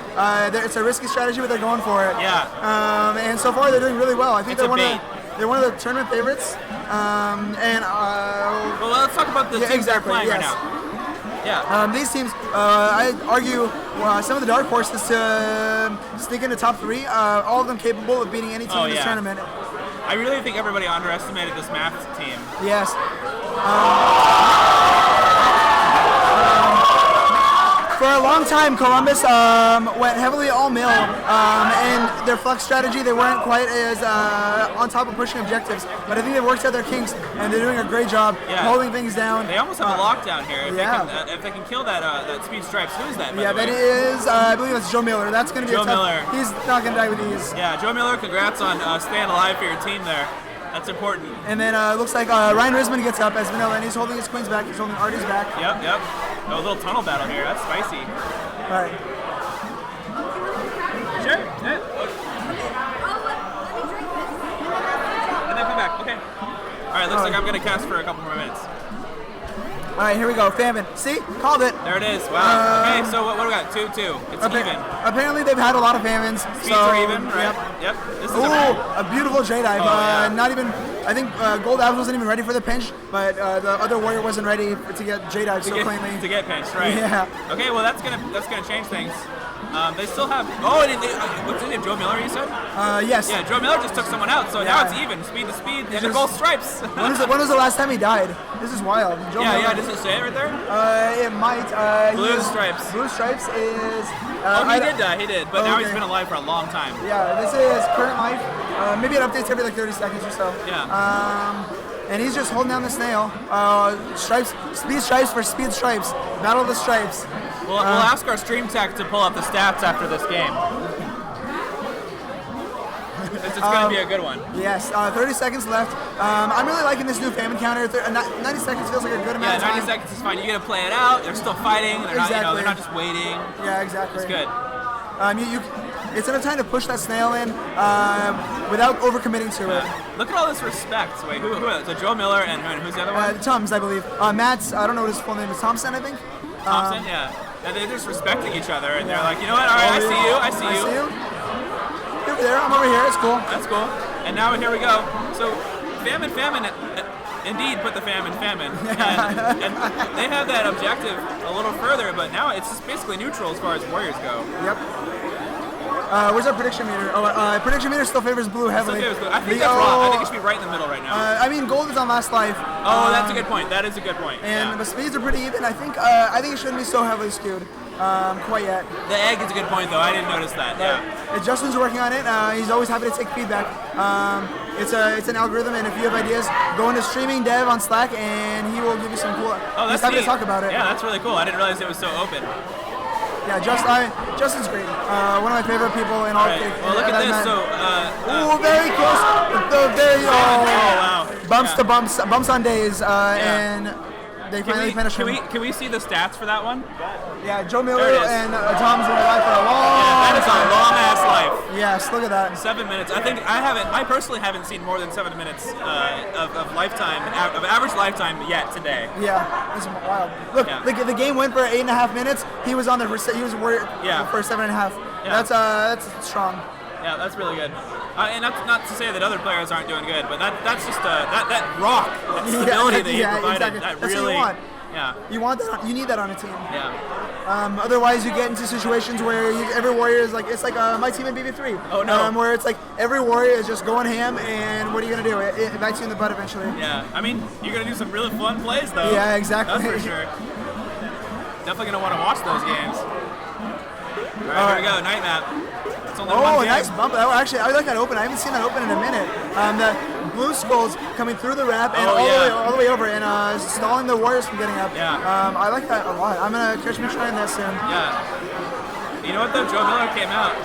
S14: it's a risky strategy, but they're going for it.
S15: Yeah.
S14: And so far they're doing really well. I think
S15: it's
S14: they're one of the tournament favorites.
S15: Well, let's talk about the teams they're playing right now. Yeah.
S14: These teams, I argue, some of the dark horses to sneak into top 3. All of them capable of beating any team in this tournament.
S15: I really think everybody underestimated this math team.
S14: Yes. For a long time, Columbus went heavily all-mill, and their flex strategy, they weren't quite as on top of pushing objectives, but I think they've worked out their kinks, and they're doing a great job holding things down.
S15: They almost have a lockdown here. If they can kill that Speed Stripes, who is that, by the way?
S14: That is, I believe it's Joe Miller. That's going to be
S15: Joe
S14: a tough,
S15: Miller.
S14: He's not going to die with ease.
S15: Yeah, Joe Miller, congrats on staying alive for your team there. That's important.
S14: And then it looks like Ryan Risman gets up as Vanilla, and he's holding his queens back. He's holding Artie's back.
S15: Yep. Oh, a little tunnel battle here. That's spicy.
S14: All right.
S15: Sure. Yeah. And then come back. Okay. All right. Looks like I'm gonna cast for a couple more minutes.
S14: All right, here we go. Famine. See? Called it.
S15: There it is. Wow. Okay, so what do we got? 2-2. It's even.
S14: Apparently they've had a lot of famines.
S15: Speeds are even, right? Yep. This is
S14: a beautiful J dive.
S15: yeah.
S14: Not even. I think Gold Abs wasn't even ready for the pinch, but the other warrior wasn't ready to get J dive so cleanly.
S15: To get pinched, right?
S14: Yeah.
S15: Okay, well that's gonna change things. They still have. Oh, what's his name? Joe Miller, you said?
S14: Yes.
S15: Yeah, Joe Miller just took someone out, so now it's even. Speed to speed, and they're both stripes.
S14: When was the last time he died? This is wild. Joe Miller.
S15: Yeah. Does it say it right there?
S14: It might.
S15: Blue stripes.
S14: Blue stripes is.
S15: He did die. He did, but now he's been alive for a long time.
S14: Yeah, this is current life. Maybe it updates every like 30 seconds or so.
S15: Yeah.
S14: And he's just holding down the snail. Stripes, speed stripes for speed stripes. Battle of the stripes.
S15: We'll ask our stream tech to pull up the stats after this game. It's going to be a good one.
S14: Yes, 30 seconds left. I'm really liking this new famine counter. 90 seconds feels like a good amount of time.
S15: 90 seconds is fine. You get to play it out. They're still fighting. They're not, they're not just waiting.
S14: Yeah, exactly.
S15: It's good.
S14: It's enough time to push that snail in without overcommitting to it.
S15: Look at all this respect. Wait, who is it? So Joe Miller and who's the other one?
S14: Tums, I believe. Matt's, I don't know what his full name is. Thompson, I think.
S15: Thompson, yeah. And they're just respecting each other, and they're like, you know what? All right, I see you. I see you.
S14: You're over there. I'm over here. It's cool.
S15: That's cool. And now here we go. So Famine, indeed put the famine. And they have that objective a little further, but now it's just basically neutral as far as warriors go.
S14: Yep. Where's our prediction meter? Prediction meter still favors blue heavily.
S15: I think that's wrong. I think it should be right in the middle right now.
S14: I mean, gold is on last life.
S15: Oh, that's a good point. That is a good point.
S14: And the speeds are pretty even. I think it shouldn't be so heavily skewed quite yet.
S15: The egg is a good point, though. I didn't notice that. Yeah.
S14: Justin's working on it. He's always happy to take feedback. It's an algorithm, and if you have ideas, go into streaming dev on Slack, and he will give you some cool.
S15: He's
S14: happy to talk about it.
S15: Yeah, that's really cool. I didn't realize it was so open.
S14: Yeah, Justin's great. One of my favorite people in all.
S15: Right. Well, look at this. So,
S14: very close.
S15: Wow.
S14: Bumps to bumps on days, and they finally finish him.
S15: Can we see the stats for that one?
S14: Yeah, Joe Miller and Tom's been alive for a long.
S15: Yeah, that is a long ass life.
S14: Yes, look at that.
S15: 7 minutes. I think I personally haven't seen more than 7 minutes of average lifetime yet today.
S14: Yeah, it's wild. Look, the game went for 8.5 minutes. He was on there for for 7.5. Yeah. That's strong.
S15: Yeah, that's really good. And not to say that other players aren't doing good, but that's just that rock, that stability that he provided.
S14: Exactly.
S15: That
S14: that's
S15: really.
S14: What you want.
S15: Yeah.
S14: You want that. You need that on a team.
S15: Yeah.
S14: Otherwise, you get into situations where every warrior is like my team in BB3.
S15: Oh no.
S14: Where it's like every warrior is just going ham, and what are you gonna do? It bites you in the butt eventually.
S15: Yeah. I mean, you're gonna do some really fun plays though.
S14: Yeah, exactly.
S15: That's for sure. Definitely gonna want to watch those games. All right, here we go. Night map. It's only one game.
S14: Nice bump. Actually, I like that open. I haven't seen that open in a minute. The blue skulls coming through the wrap and all the way over and stalling the warriors from getting up.
S15: Yeah.
S14: I like that a lot. I'm gonna catch me trying that soon.
S15: Yeah. You know what though? Joe Miller came out.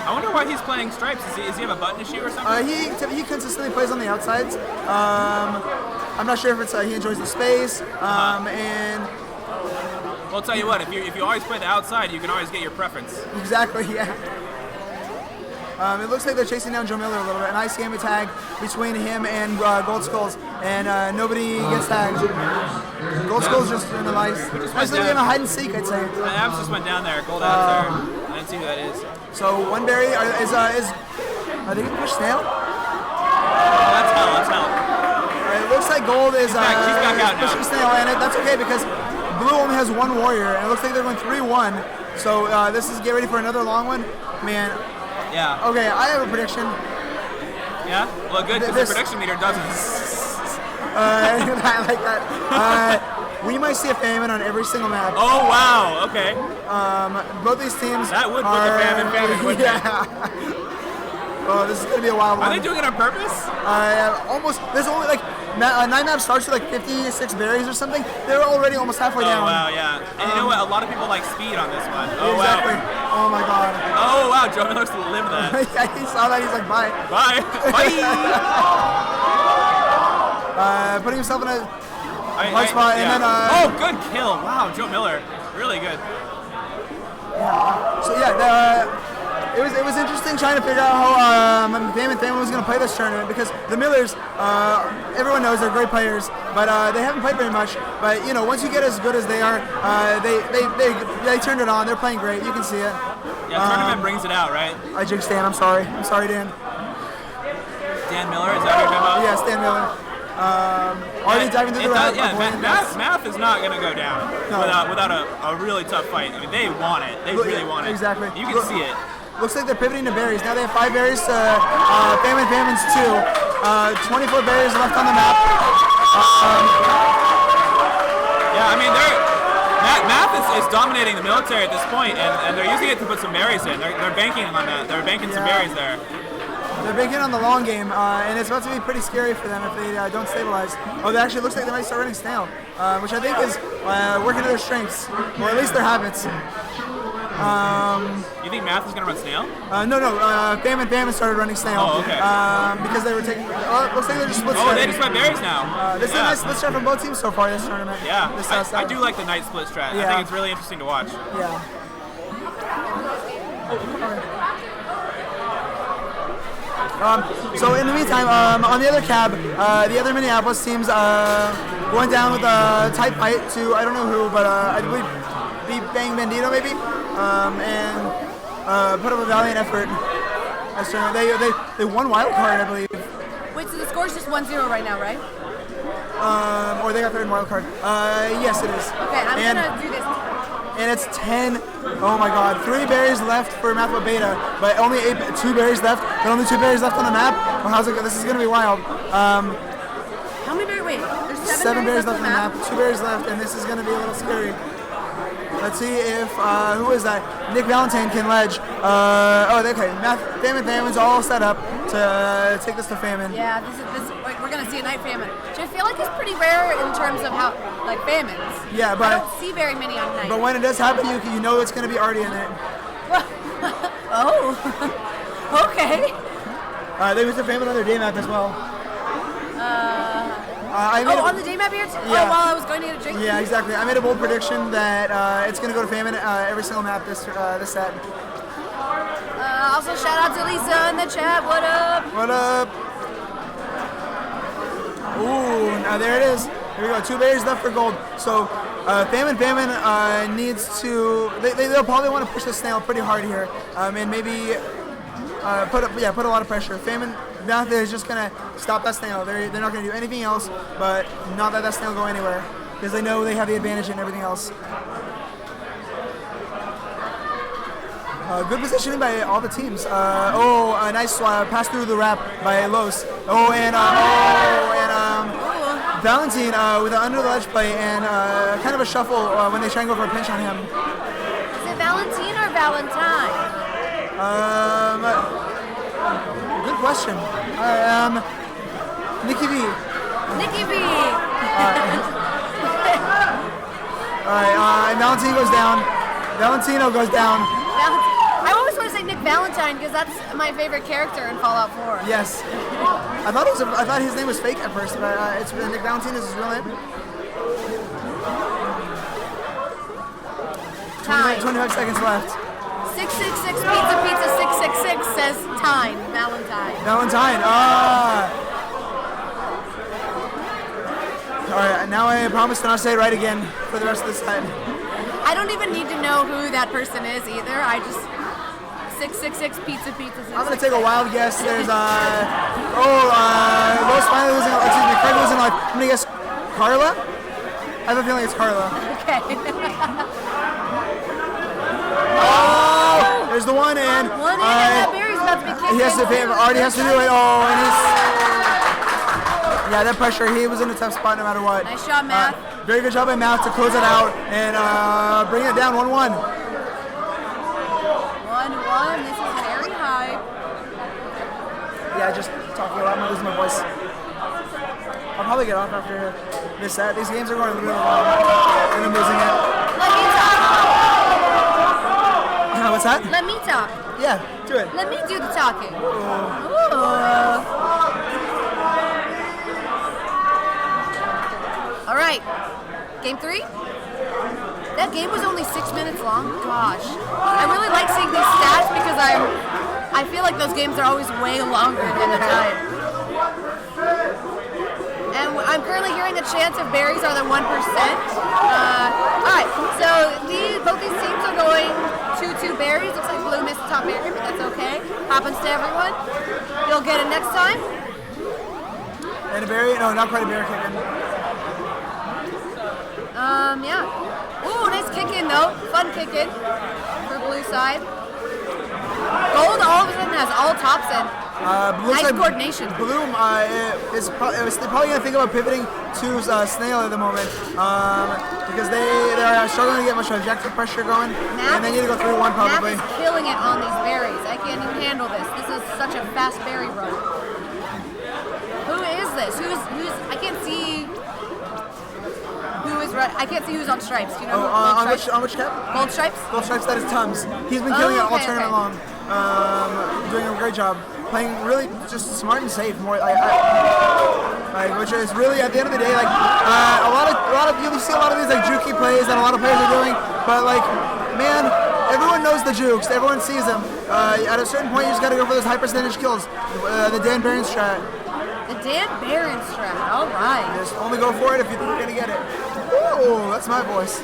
S15: I wonder why he's playing stripes. Does he have a button issue or something?
S14: He consistently plays on the outsides. I'm not sure if it's he enjoys the space and.
S15: Well, I'll tell you what. If you always play the outside, you can always get your preference.
S14: Exactly. Yeah. It looks like they're chasing down Joe Miller a little bit. An ICM tag between him and Gold Skulls, and nobody gets tagged. Gold Skulls just in the lights. Nice little game of hide and seek, I'd say.
S15: The abs just went down there. Gold abs there. I didn't see who that is.
S14: So one berry are they going to push SNAIL?
S15: Oh, that's hell.
S14: It looks like Gold is
S15: she's back out
S14: pushing SNAIL, and that's okay because Blue only has one warrior, and it looks like they're going 3-1. So this is get ready for another long one, man.
S15: Yeah.
S14: Okay, I have a prediction.
S15: Yeah? Well, good, because the prediction meter doesn't.
S14: I like that. We might see a famine on every single map.
S15: Oh, wow. Okay.
S14: Both these teams
S15: that would put the famine, wouldn't it?
S14: Oh, this is going to be a wild one.
S15: Are they doing it on purpose?
S14: Almost. There's only 9 maps starts with 56 berries or something. They're already almost halfway down.
S15: Oh, wow, yeah. And you know what? A lot of people like speed on this one. Oh,
S14: exactly.
S15: wow.
S14: Oh, my God.
S15: Oh, wow. Joe Miller to live that.
S14: Yeah, he saw that. He's like, bye.
S15: Bye. Bye.
S14: Putting himself in a hard spot.
S15: Yeah.
S14: And then,
S15: oh, good kill. Wow, Joe Miller. Really good.
S14: Yeah. So, yeah, it was interesting trying to figure out how Famine was going to play this tournament because the Millers, everyone knows they're great players, but they haven't played very much. But once you get as good as they are, they turned it on. They're playing great. You can see it.
S15: Yeah, tournament brings it out, right?
S14: I jinxed Dan. I'm sorry. I'm sorry, Dan.
S15: Dan Miller, is that your demo?
S14: Yes, Dan Miller. Already diving through the route.
S15: Math is not going to go down without a really tough fight. I mean, they want it. They really want it.
S14: Exactly.
S15: You can see it.
S14: Looks like they're pivoting to berries. Now they have 5 berries to Famine's 2. 24 berries left on the map.
S15: Yeah, I mean, Math is dominating the military at this point, and they're using it to put some berries in. They're banking on that. They're banking some berries there.
S14: They're banking on the long game, and it's about to be pretty scary for them if they don't stabilize. Oh, it actually looks like they might start running SNAIL, which I think is working to their strengths, or at least their habits.
S15: You think Math is going to run SNAIL?
S14: No. Famine started running SNAIL.
S15: Oh, okay.
S14: Because they were taking. Looks like they just split.
S15: Oh, they just went berries now.
S14: This is a nice split strat from both teams so far this tournament.
S15: Yeah, I do like the night split strat.
S14: Yeah.
S15: I think it's really interesting to watch.
S14: Yeah. So in the meantime, on the other cab, the other Minneapolis teams went down with a tight fight to I don't know who, but I believe Bandito maybe, and put up a valiant effort. They won wild card, I believe.
S13: Wait, so the score's just 1-0 right now, right?
S14: Or they got third in wild card. Yes, it is.
S13: Okay, I'm gonna do this.
S14: And it's 10. Oh my God! 3 berries left for Math Beta, but only 2 berries left. But only 2 berries left on the map. Well, how's it go? This is gonna be wild.
S13: How many berries? Wait, there's 7
S14: berries left on the map. 2 berries left, and this is gonna be a little scary. Let's see if who is that? Nick Valentine can ledge. Okay. Famine's all set up to take this to Famine.
S13: Yeah, this like we're gonna see a night Famine, which I feel like is pretty rare in terms of how Famines.
S14: Yeah, but
S13: I don't see very many on night.
S14: But when it does happen, you know it's gonna be Artie in it.
S13: Oh, okay.
S14: They went to Famine on their day map as well.
S13: On the day map here?
S14: Yeah.
S13: Oh, while I was going to get a drink?
S14: Yeah, exactly. I made a bold prediction that it's going to go to Famine every single map this set.
S13: Also, shout out to Lisa in the chat. What up?
S14: What up? Ooh, now there it is. Here we go. 2 berries left for gold. So Famine needs to. They'll probably want to push the SNAIL pretty hard here, and maybe put a lot of pressure. Famine. Now they're just gonna stop that SNAIL. They're not gonna do anything else, but not let that SNAIL go anywhere because they know they have the advantage in everything else. Good positioning by all the teams. A nice pass through the wrap by Los. Valentine with an under the ledge play and kind of a shuffle when they try and go for a pinch on him.
S7: Is it Valentine or Valentine?
S14: Good question. Nikki V.
S7: Nikki V.
S14: Alright, Valentine goes down. Valentino goes down.
S7: I always want to say Nick Valentine because that's my favorite character in Fallout 4.
S14: Yes. I thought his name was fake at first, but it's Nick Valentine is his real name.
S7: Time.
S14: 25 seconds left.
S7: 666 pizza 666 says time.
S14: Valentine. Alright, now I promise to not say it right again for the rest of this set.
S7: I don't even need to know who that person is either. I just 666 pizza.
S14: I'm gonna take a wild guess. There's Lowe's finally losing. Excuse me, Craig losing life. I'm gonna guess Carla. I have a feeling it's Carla.
S7: Okay.
S14: Oh, there's the one in.
S7: One in, and that berry's about to be kicked.
S14: Already has to do it. Oh, and yeah, that pressure. He was in a tough spot no matter what.
S7: Nice shot, Math.
S14: Very good job by Math to close it out and bring it down 1-1.
S7: 1-1. This is very high.
S14: Yeah, just talking a lot. I'm losing my voice. I'll probably get off after this set. These games are going really long, and I'm losing it.
S7: Let me talk.
S14: What's that?
S7: Let me talk.
S14: Yeah, do it.
S7: Let me do the talking.
S14: Ooh.
S7: All right. Game 3?
S13: That game was only 6 minutes long. Gosh, I really like seeing these stats because I feel like those games are always way longer than the time. And I'm currently hearing the chance of berries are the 1%. Alright, so both these teams are going 2-2 berries. Looks like blue missed the top berry, but that's okay. Happens to everyone. You'll get it next time.
S14: And a berry? No, not quite a berry kick in.
S13: Yeah. Ooh, nice kick in though. Fun kick in for blue side. Gold all of a sudden has all tops in. Nice coordination.
S14: Blue is probably going to think about pivoting to SNAIL at the moment because they're struggling to get much objective pressure going, and they need to go 3-1 probably.
S13: Matt is killing it on these berries. I can't even handle this. This is such a fast berry run. Who is this? Who's? I can't see. Who is red? I can't see who's on stripes. Do you know?
S14: On which cap?
S13: Gold stripes.
S14: Gold stripes. That is Tums. He's been killing it all tournament long. Doing a great job. Playing really just smart and safe. More which is really at the end of the day like a lot of you see a lot of these like jukey plays that a lot of players are doing, but like man, everyone knows the jukes. Everyone sees them. At a certain point, you just got to go for those high percentage kills. The Dan Barron strat.
S13: The Dan Barron strat. All right.
S14: Just only go for it if you think you're gonna get it. Ooh, that's my voice.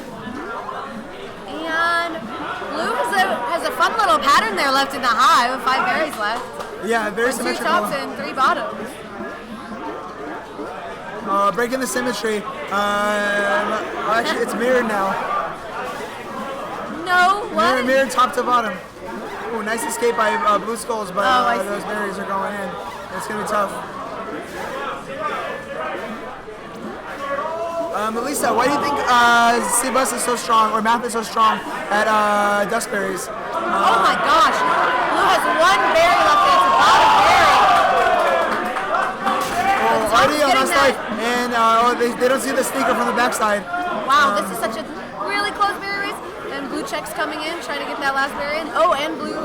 S13: And blue has a fun little pattern there left in the high with 5 berries left.
S14: Yeah, very symmetrical.
S13: 2 tops and 3 bottoms.
S14: Breaking the symmetry. Actually, it's mirrored now.
S13: No, what?
S14: Mirrored top to bottom. Ooh, nice escape by Blue Skulls, but those berries are going in. It's gonna be tough. Melissa, why do you think CHiSP is so strong, or Math is so strong at Duskberries?
S13: Oh my gosh! Blue has 1 berry left and it's a bottom berry.
S14: Already on last life, and they don't see the sneaker from the backside.
S13: Wow, this is such a really close berry race. And blue checks coming in, trying to get that last berry in. Oh, and blue.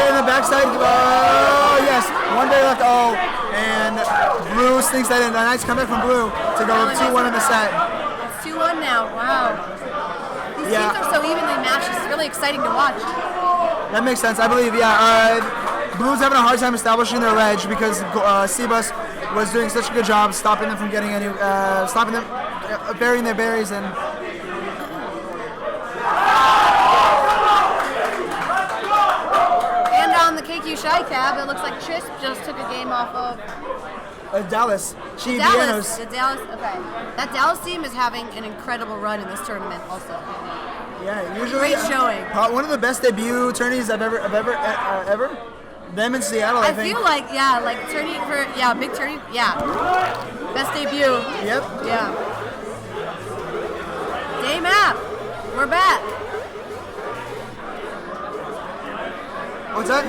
S14: In the backside. Oh, yes. 1 berry left. Oh, and blue sneaks that in. A nice comeback from blue to go 2-1 in the set.
S13: It's 2-1 now. Wow. These teams are so evenly matched. It's really exciting to watch.
S14: That makes sense. I believe, Blue's having a hard time establishing their edge because CHiSP was doing such a good job stopping them from getting any, stopping them burying their berries in.
S13: And on the KQXXX cab, it looks like CHiSP just took a game off of
S14: Dallas.
S13: Dallas. Okay. That Dallas team is having an incredible run in this tournament also.
S14: Yeah, usually
S13: great showing.
S14: One of the best debut tourneys I've ever. Them in Seattle, I think.
S13: I feel like, tourney for, big tourney, best debut.
S14: Yep.
S13: Yeah. Day map, we're back.
S14: What's that?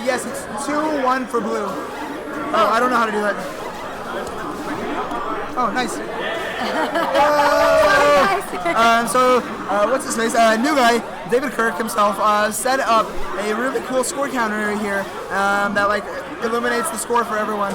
S14: Yes, it's 2-1 for blue. Oh, I don't know how to do that. Oh, nice. What's his face? New guy, David Kirk himself, set up a really cool score counter here that illuminates the score for everyone.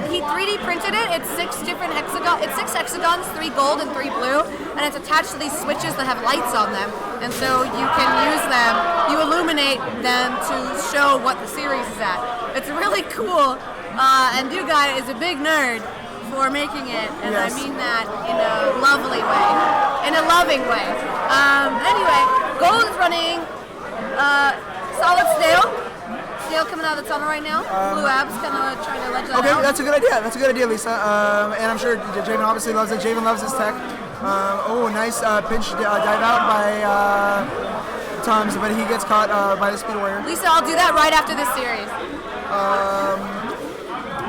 S13: He 3D printed it. It's 6 different hexagons. It's 6 hexagons, 3 gold and 3 blue, and it's attached to these switches that have lights on them. And so you can use them. You illuminate them to show what the series is at. It's really cool. And New guy is a big nerd for making it, and yes. I mean that in a lovely way, in a loving way. Anyway, gold is running solid SNAIL coming out of the tunnel right now. Blue abs kind of trying to ledge that out.
S14: Okay, that's a good idea. That's a good idea, Lisa. And I'm sure Javen obviously loves it. Javen loves his tech. Nice pinch dive out by Tums, but he gets caught by the Speed Warrior.
S13: Lisa, I'll do that right after this series.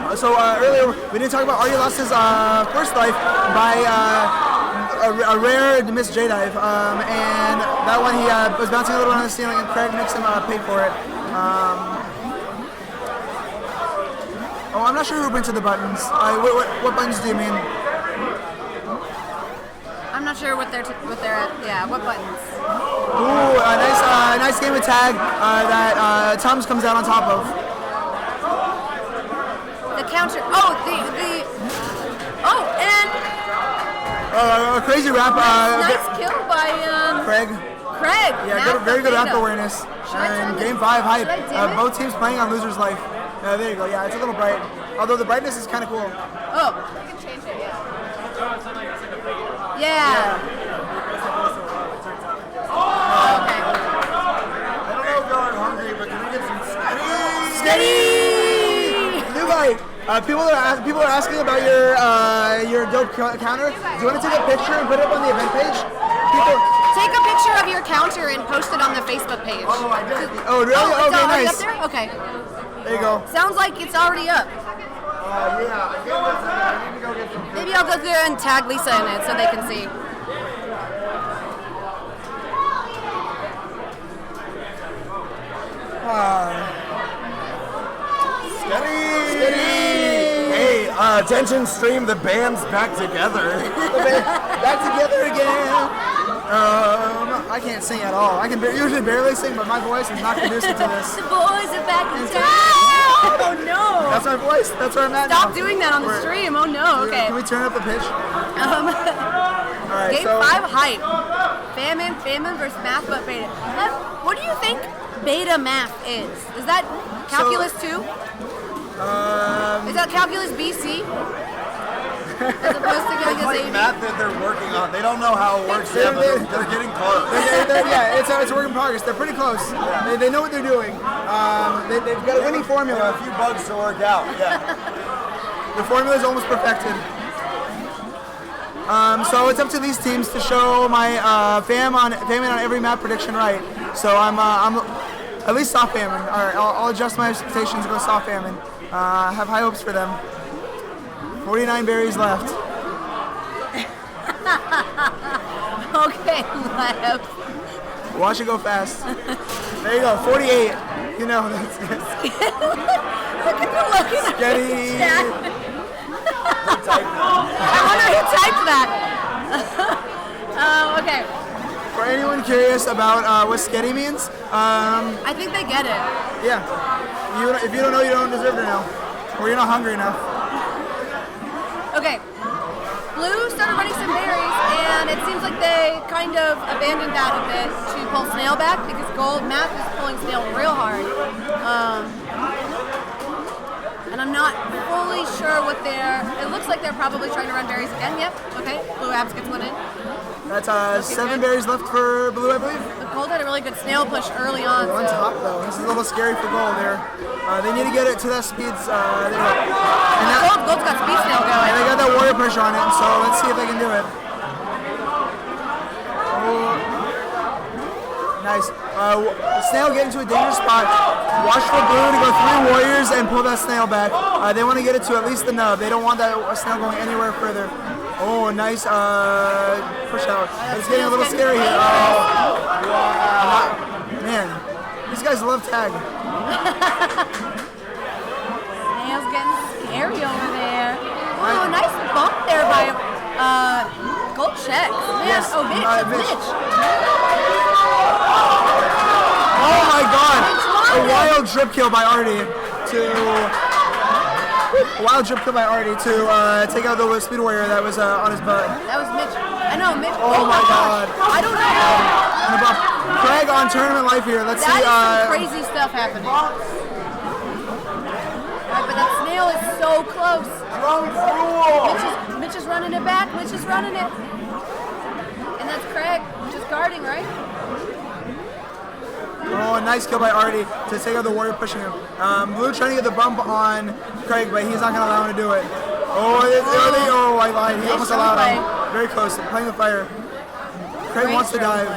S14: Earlier we didn't talk about Artie lost his first life by a rare missed J dive, and that one he was bouncing a little on the ceiling, and Craig makes him pay for it. I'm not sure who printed the buttons. What buttons do you mean?
S13: I'm not sure what they're at. Yeah, what buttons?
S14: Ooh, nice game of tag that Tums comes out on top of.
S13: The counter. And
S14: A crazy rap.
S13: Nice kill by
S14: Craig.
S13: Craig.
S14: Yeah, very good rap
S13: Beta.
S14: awareness.
S13: Should I turn
S14: And
S13: this-
S14: game 5 hype.
S13: should I dim it?
S14: Both teams playing on loser's life. There you go. Yeah, it's a little bright. Although the brightness is kind of cool.
S13: Oh, I can change it. Yeah. Okay.
S5: I don't know if y'all are hungry, but can we get some
S14: Steady! New guy. People are asking about your dope counter. Do you want to take a picture and put it up on the event page?
S13: Take a picture of your counter and post it on the Facebook page.
S14: Oh, I did. Oh, really?
S13: Oh, it's
S14: Okay,
S13: already
S14: nice.
S13: up there? Okay.
S14: There you go.
S13: Sounds like it's already up.
S5: yeah, I need to go get some.
S13: Maybe I'll go through and tag Lisa in it so they can see.
S5: Hey, attention stream, the band's back together.
S14: Back together again. I can't sing at all. I can usually barely sing, but my voice is not conducive to this.
S13: The boys are back in town. Oh no.
S14: That's my voice. That's where I'm at
S13: Stop
S14: now.
S13: doing that on the stream. Oh no. Okay.
S14: Can we turn up the pitch?
S13: All
S14: right,
S13: Game
S14: so-
S13: 5 hype. Famine versus Math but Beta. What do you think Beta Math is? Is that Calculus 2? Is that Calculus BC? As opposed to
S5: It's
S13: Calculus
S5: like
S13: AB?
S5: math that they're working on. They don't know how it works yet, but they're getting close.
S14: Yeah, it's a work in progress. They're pretty close. They know what they're doing. They've got a winning formula.
S5: A few bugs to work out. Yeah.
S14: The formula is almost perfected. So it's up to these teams to show my Famine on every map prediction right. So I'm at least soft Famine. All right, I'll adjust my expectations and go soft Famine. I have high hopes for them. 49 berries left.
S13: Okay, left.
S14: Watch it go fast. There you go, 48. You know, that's good.
S13: Look at the look in
S14: Sketty.
S13: the chat. I wonder who typed that. Okay.
S14: For anyone curious about what sketty means,
S13: I think they get it.
S14: yeah. If you don't know, you don't deserve to know. Or you're not hungry enough.
S13: Okay. Blue started running some berries, and it seems like they kind of abandoned that a bit to pull Snail back because Gold Math is pulling Snail real hard. And I'm not fully sure what it looks like they're probably trying to run berries again. Yep. Okay. Blue Abs gets one in.
S14: That's 7 berries left for Blue, I believe.
S13: But Gold had a really good Snail push early on.
S14: On
S13: so.
S14: top though, this is a little scary for Gold there. They need to get it to that speeds.
S13: Gold's got speed Snail going.
S14: And they got that warrior push on it, so let's see if they can do it. Oh, nice. Snail get into a dangerous spot. Watch for Blue to go 3 warriors and pull that Snail back. They want to get it to at least the nub. They don't want that Snail going anywhere further. Oh, nice push out. It's getting a little scary here. Man, these guys love tag.
S13: Snail's getting scary over there. Oh, nice bump there by Gold checks. Man,
S14: Yes,
S13: oh, Mitch.
S14: Oh my god! A wild drip kill by Artie to take out the speed warrior that was on his butt.
S13: That was Mitch. I know, Mitch.
S14: Oh my god.
S13: I don't know.
S14: Craig on tournament life here. Let's
S13: That
S14: see.
S13: is some crazy stuff happening. Alright, but that Snail is so close. Mitch is running it back. Mitch is running it. And that's Craig, just guarding, right?
S14: Oh, a nice kill by Artie to take out the warrior pushing him. Blue trying to get the bump on Craig, but he's not going to allow him to do it. Oh, I lied. He almost allowed him. Very close, playing the fire. Craig wants to dive.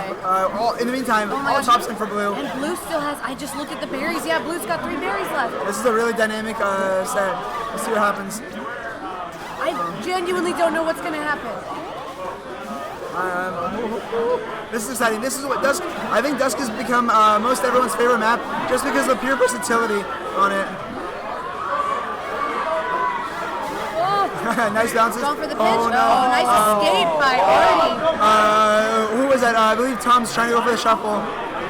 S14: In the meantime, all tops in for Blue.
S13: And Blue still has, I just looked at the berries. Yeah, Blue's got 3 berries left.
S14: This is a really dynamic set. Let's see what happens.
S13: I genuinely don't know what's going to happen.
S14: This is exciting. This is what Dusk. I think Dusk has become most everyone's favorite map just because of the pure versatility on it. Nice bounces.
S13: Going for the pitch.
S14: Oh no!
S13: Nice escape by Artie.
S14: Who was that? I believe Tom's trying to go for the shuffle.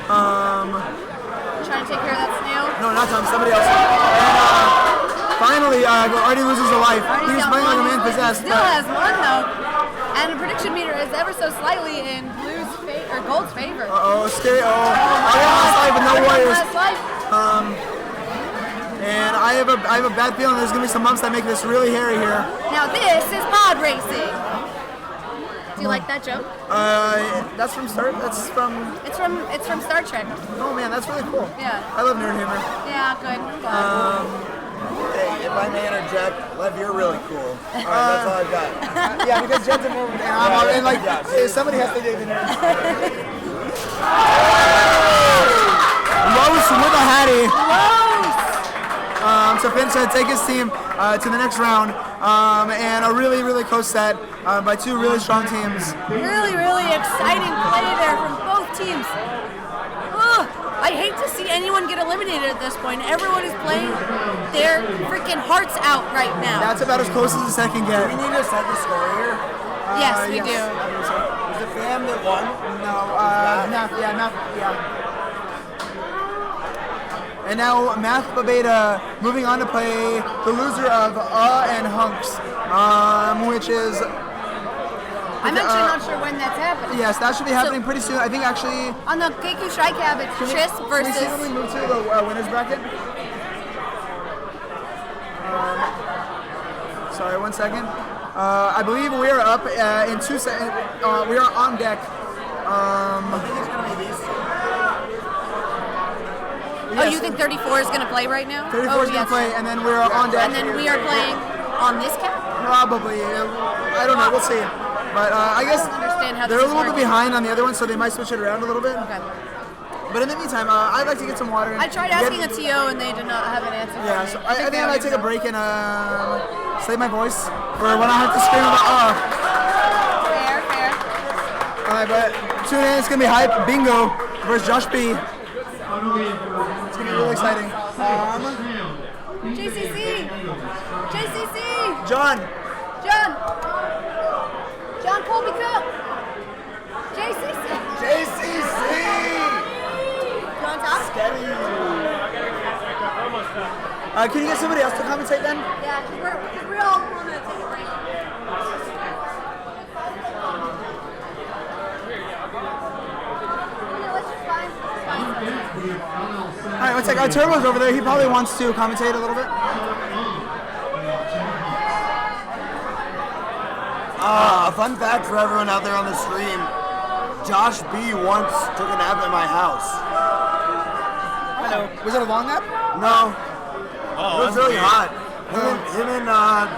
S13: Trying to take care of that Snail.
S14: No, not Tom. Somebody else. And finally, Artie loses a life. He was playing like a man possessed.
S13: Still has one though. And the prediction meter is ever so slightly in Gold's favor.
S14: Uh-oh, scary. Oh, I got last life with no warriors.
S13: Last life.
S14: And I have a bad feeling there's gonna be some bumps that make this really hairy here.
S13: Now this is pod racing. Do you like that joke?
S14: That's from Star. That's from.
S13: It's from Star Trek.
S14: Oh man, that's really cool.
S13: Yeah.
S14: I love nerd humor.
S13: Yeah, good.
S4: Hey, if I may interject, Lev, you're really cool. All right, that's all I've got.
S14: Yeah, because Jen's and I'm like, somebody has to do the nerd. Los with a hattie. So Finn's going to take his team to the next round, and a really, really close set by two really strong teams.
S13: Really, really exciting play there from both teams. Ugh, I hate to see anyone get eliminated at this point. Everyone is playing their freaking hearts out right now.
S14: That's about as close as the set can get.
S4: We need to set the score here.
S13: Yes, we do.
S4: Was it Fam that won?
S14: No, yeah. And now Math Babeta moving on to play the loser of and Hunks, which is...
S13: I'm actually not sure when that's happening.
S14: Yes, that should be happening pretty soon. I think actually...
S13: On the KQXXX, it's CHiSP versus...
S14: Can we move to the winners bracket? Sorry, 1 second. I believe we are up in 2 seconds. We are on deck.
S4: I think it's going to be these two.
S13: Oh, you think 34 is going to play right now?
S14: 34 is going to play, and then we're on deck.
S13: And then we are playing on this cap?
S14: Probably. I don't know. We'll see. But I guess they're a little bit behind on the other one, so they might switch it around a little bit.
S13: Okay.
S14: But in the meantime, I'd like to get some water.
S13: I tried asking a TO, and they did not have an answer.
S14: Yeah, so I think I might take a break and save my voice for when I have to scream about
S13: Fair.
S14: All right, but tune in. It's going to be hype. Bingu versus Joshb. It's going to be really exciting.
S13: JCC!
S14: John,
S13: Colby Cook! JCC! You on top?
S14: can you get somebody else to commentate then?
S13: Yeah, because we're all going to take a break.
S14: All right, let's take Turbo's over there. He probably wants to commentate a little bit.
S4: A fun fact for everyone out there on the stream. Joshb once took a nap at my house.
S14: Was it a long nap?
S4: No.
S12: Oh,
S4: it was really hot. Him and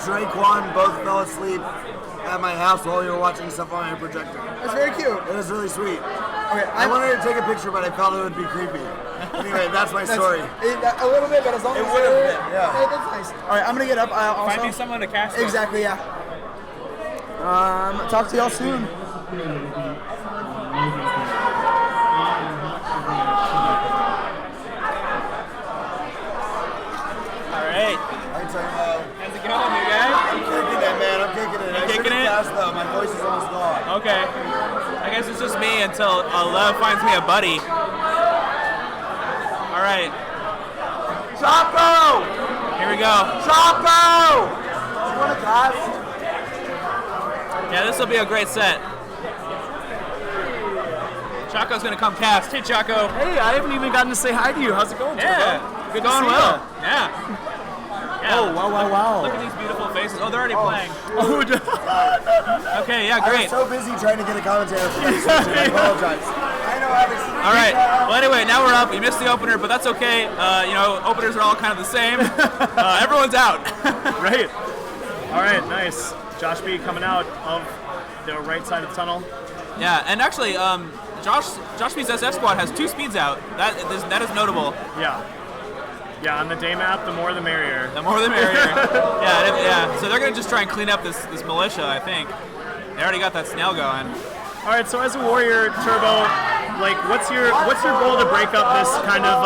S4: Draquan both fell asleep at my house while we were watching stuff on my projector.
S14: That's very cute.
S4: It was really sweet.
S14: Okay,
S4: I wanted to take a picture, but I felt it would be creepy. Anyway, that's my story.
S14: A little bit, but as long as
S4: it would have been. Yeah.
S14: Hey, that's nice. All right, I'm gonna get up.
S15: Find me someone to cast.
S14: Exactly. Yeah. Talk to y'all soon.
S15: Alright. How's it going, you guys?
S4: I'm kicking it, man. I'm kicking it.
S15: You kicking it?
S4: Fast, though. My voice is almost gone.
S15: Okay. I guess it's just me until Lev finds me a buddy. Alright.
S4: Chaco!
S15: Here we go.
S4: Chaco! You want to cast?
S15: Yeah, this will be a great set. Chaco's gonna come cast. Hey, Chaco.
S16: Hey, I haven't even gotten to say hi to you. How's it going,
S15: Yeah.
S16: Turbo?
S15: Good
S16: Going
S15: to see
S16: well.
S15: you. Yeah.
S16: Oh, wow.
S15: Look at these beautiful faces. Oh, they're already playing.
S16: Oh,
S15: okay, yeah,
S4: I
S15: great.
S4: was so busy trying to get a commentator for this. I apologize. I know, obviously.
S15: All right. Well, anyway, now we're up. We missed the opener, but that's okay. Openers are all kind of the same. Everyone's out.
S16: Right. All right, nice. Joshb coming out of the right side of the tunnel.
S15: Yeah, and actually, Joshb's SF squad has 2 speeds out. That is notable.
S16: Yeah, on the day map, the more the merrier.
S15: The more the merrier. yeah. So they're gonna just try and clean up this militia, I think. They already got that SNAIL going.
S16: All right, so as a warrior, Turbo, like, what's your goal to break up this kind of,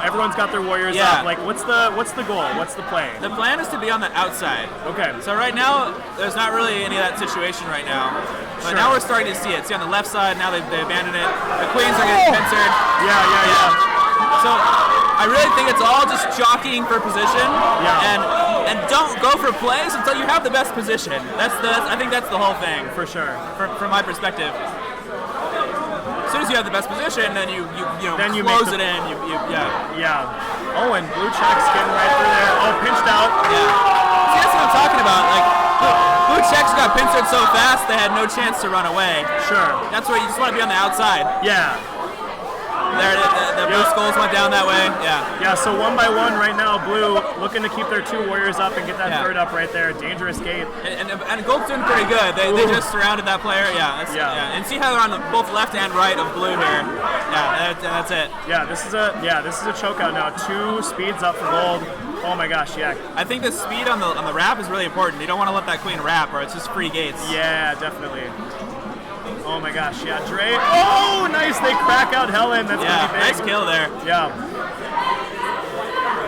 S16: everyone's got their warriors up. Like, what's the goal? What's the play?
S15: The plan is to be on the outside.
S16: Okay.
S15: So right now, there's not really any of that situation right now. But now we're starting to see it. See, on the left side, now they abandoned it. The queens are getting pincered.
S16: Yeah.
S15: So I really think it's all just jockeying for position.
S16: Yeah.
S15: And And don't go for plays until you have the best position. I think that's the whole thing.
S16: For sure.
S15: From my perspective. As soon as you have the best position, then you close it in.
S16: Yeah. Oh, and blue check's getting right through there. Oh, pinched out.
S15: Yeah. See, that's what I'm talking about. Like, blue checks got pincered so fast they had no chance to run away.
S16: Sure.
S15: That's where you just want to be on the outside.
S16: Yeah.
S15: There, the blue skulls went down that way. Yeah.
S16: Yeah, so 1 by 1 right now, blue looking to keep their 2 warriors up and get that third up right there. Dangerous gate.
S15: And gold's doing pretty good. They just surrounded that player. Yeah. And see how they're on both left and right of blue here. Yeah, that's it.
S16: Yeah, this is a chokeout now. 2 speeds up for gold. Oh my gosh, yeah.
S15: I think the speed on the wrap is really important. You don't want to let that queen wrap, or it's just free gates.
S16: Yeah, definitely. Oh my gosh, yeah, Dre. Oh, nice, they crack out Helen. That's gonna be big.
S15: Nice kill there.
S16: Yeah.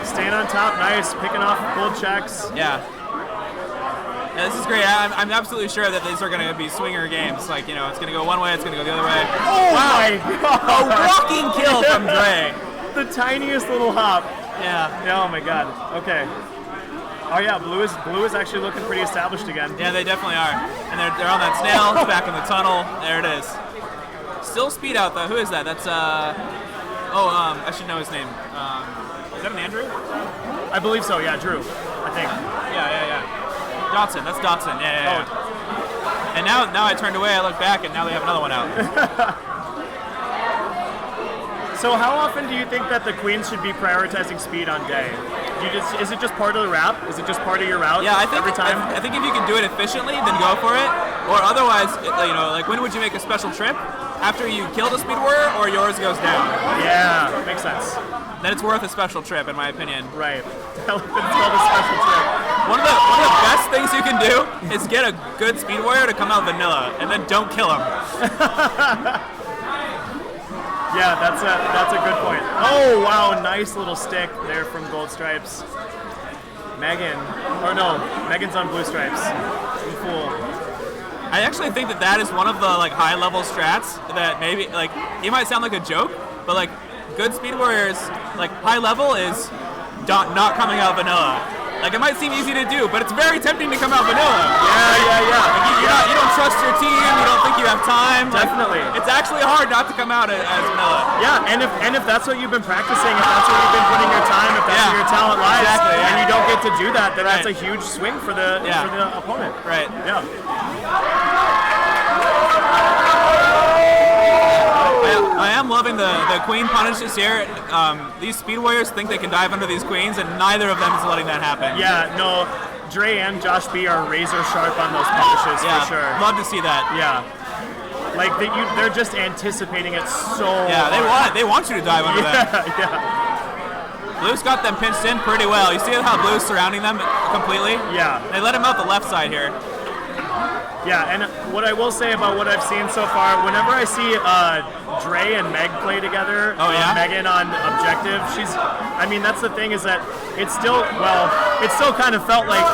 S16: Staying on top, nice, picking off gold checks.
S15: Yeah, this is great. I'm absolutely sure that these are going to be swinger games. Like, it's going to go one way, it's going to go the other way.
S16: Oh my God.
S15: A walking kill from Dre.
S16: The tiniest little hop.
S15: Yeah.
S16: Oh my God. Okay. Oh yeah, blue is actually looking pretty established again.
S15: Yeah, they definitely are. And they're on that snail, it's back in the tunnel. There it is. Still speed out though. Who is that? That's I should know his name. Is that an Andrew?
S16: I believe so. Yeah, Drew. I think.
S15: Yeah. Dotson. That's Dotson. Yeah. And now I turned away. I look back, and now they have another one out.
S16: So how often do you think that the queens should be prioritizing speed on day? Is it just part of the wrap? Is it just part of your route?
S15: Yeah, I think
S16: every time.
S15: I think if you can do it efficiently, then go for it. Or otherwise, like when would you make a special trip? After you kill the speed warrior, or yours goes down?
S16: Yeah, makes sense.
S15: Then it's worth a special trip, in my opinion.
S16: Right. It's called a special trip.
S15: One of the best things you can do is get a good speed warrior to come out vanilla, and then don't kill him.
S16: Yeah, that's a good point. Oh wow, nice little stick there from Gold Stripes. Megan's on Blue Stripes. Cool.
S15: I actually think that is one of the high level strats that maybe it might sound like a joke, but good speed warriors high level is not coming out vanilla. It might seem easy to do, but it's very tempting to come out vanilla.
S16: Yeah.
S15: You don't trust your team. You don't think you have time.
S16: Definitely.
S15: It's actually hard not to come out as vanilla.
S16: Yeah, and if that's what you've been practicing, if that's what you've been putting your time, if that's where your talent lies, and you don't get to do that, then that's a huge swing for the opponent.
S15: Right.
S16: Yeah.
S15: I am loving the queen punishes here. These speed warriors think they can dive under these queens, and neither of them is letting that happen.
S2: Yeah, no, Dre and Joshb are razor sharp on those punishes for sure.
S15: Love to see that.
S2: Yeah. Like they're just anticipating it so
S15: hard. They want you to dive under that.
S2: Yeah.
S15: Blue's got them pinched in pretty well. You see how Blue's surrounding them completely?
S2: Yeah.
S15: They let him out the left side here.
S2: Yeah, and what I will say about what I've seen so far, whenever I see Dre and Meg play together, Megan on objective, that's the thing, is that it still kind of felt like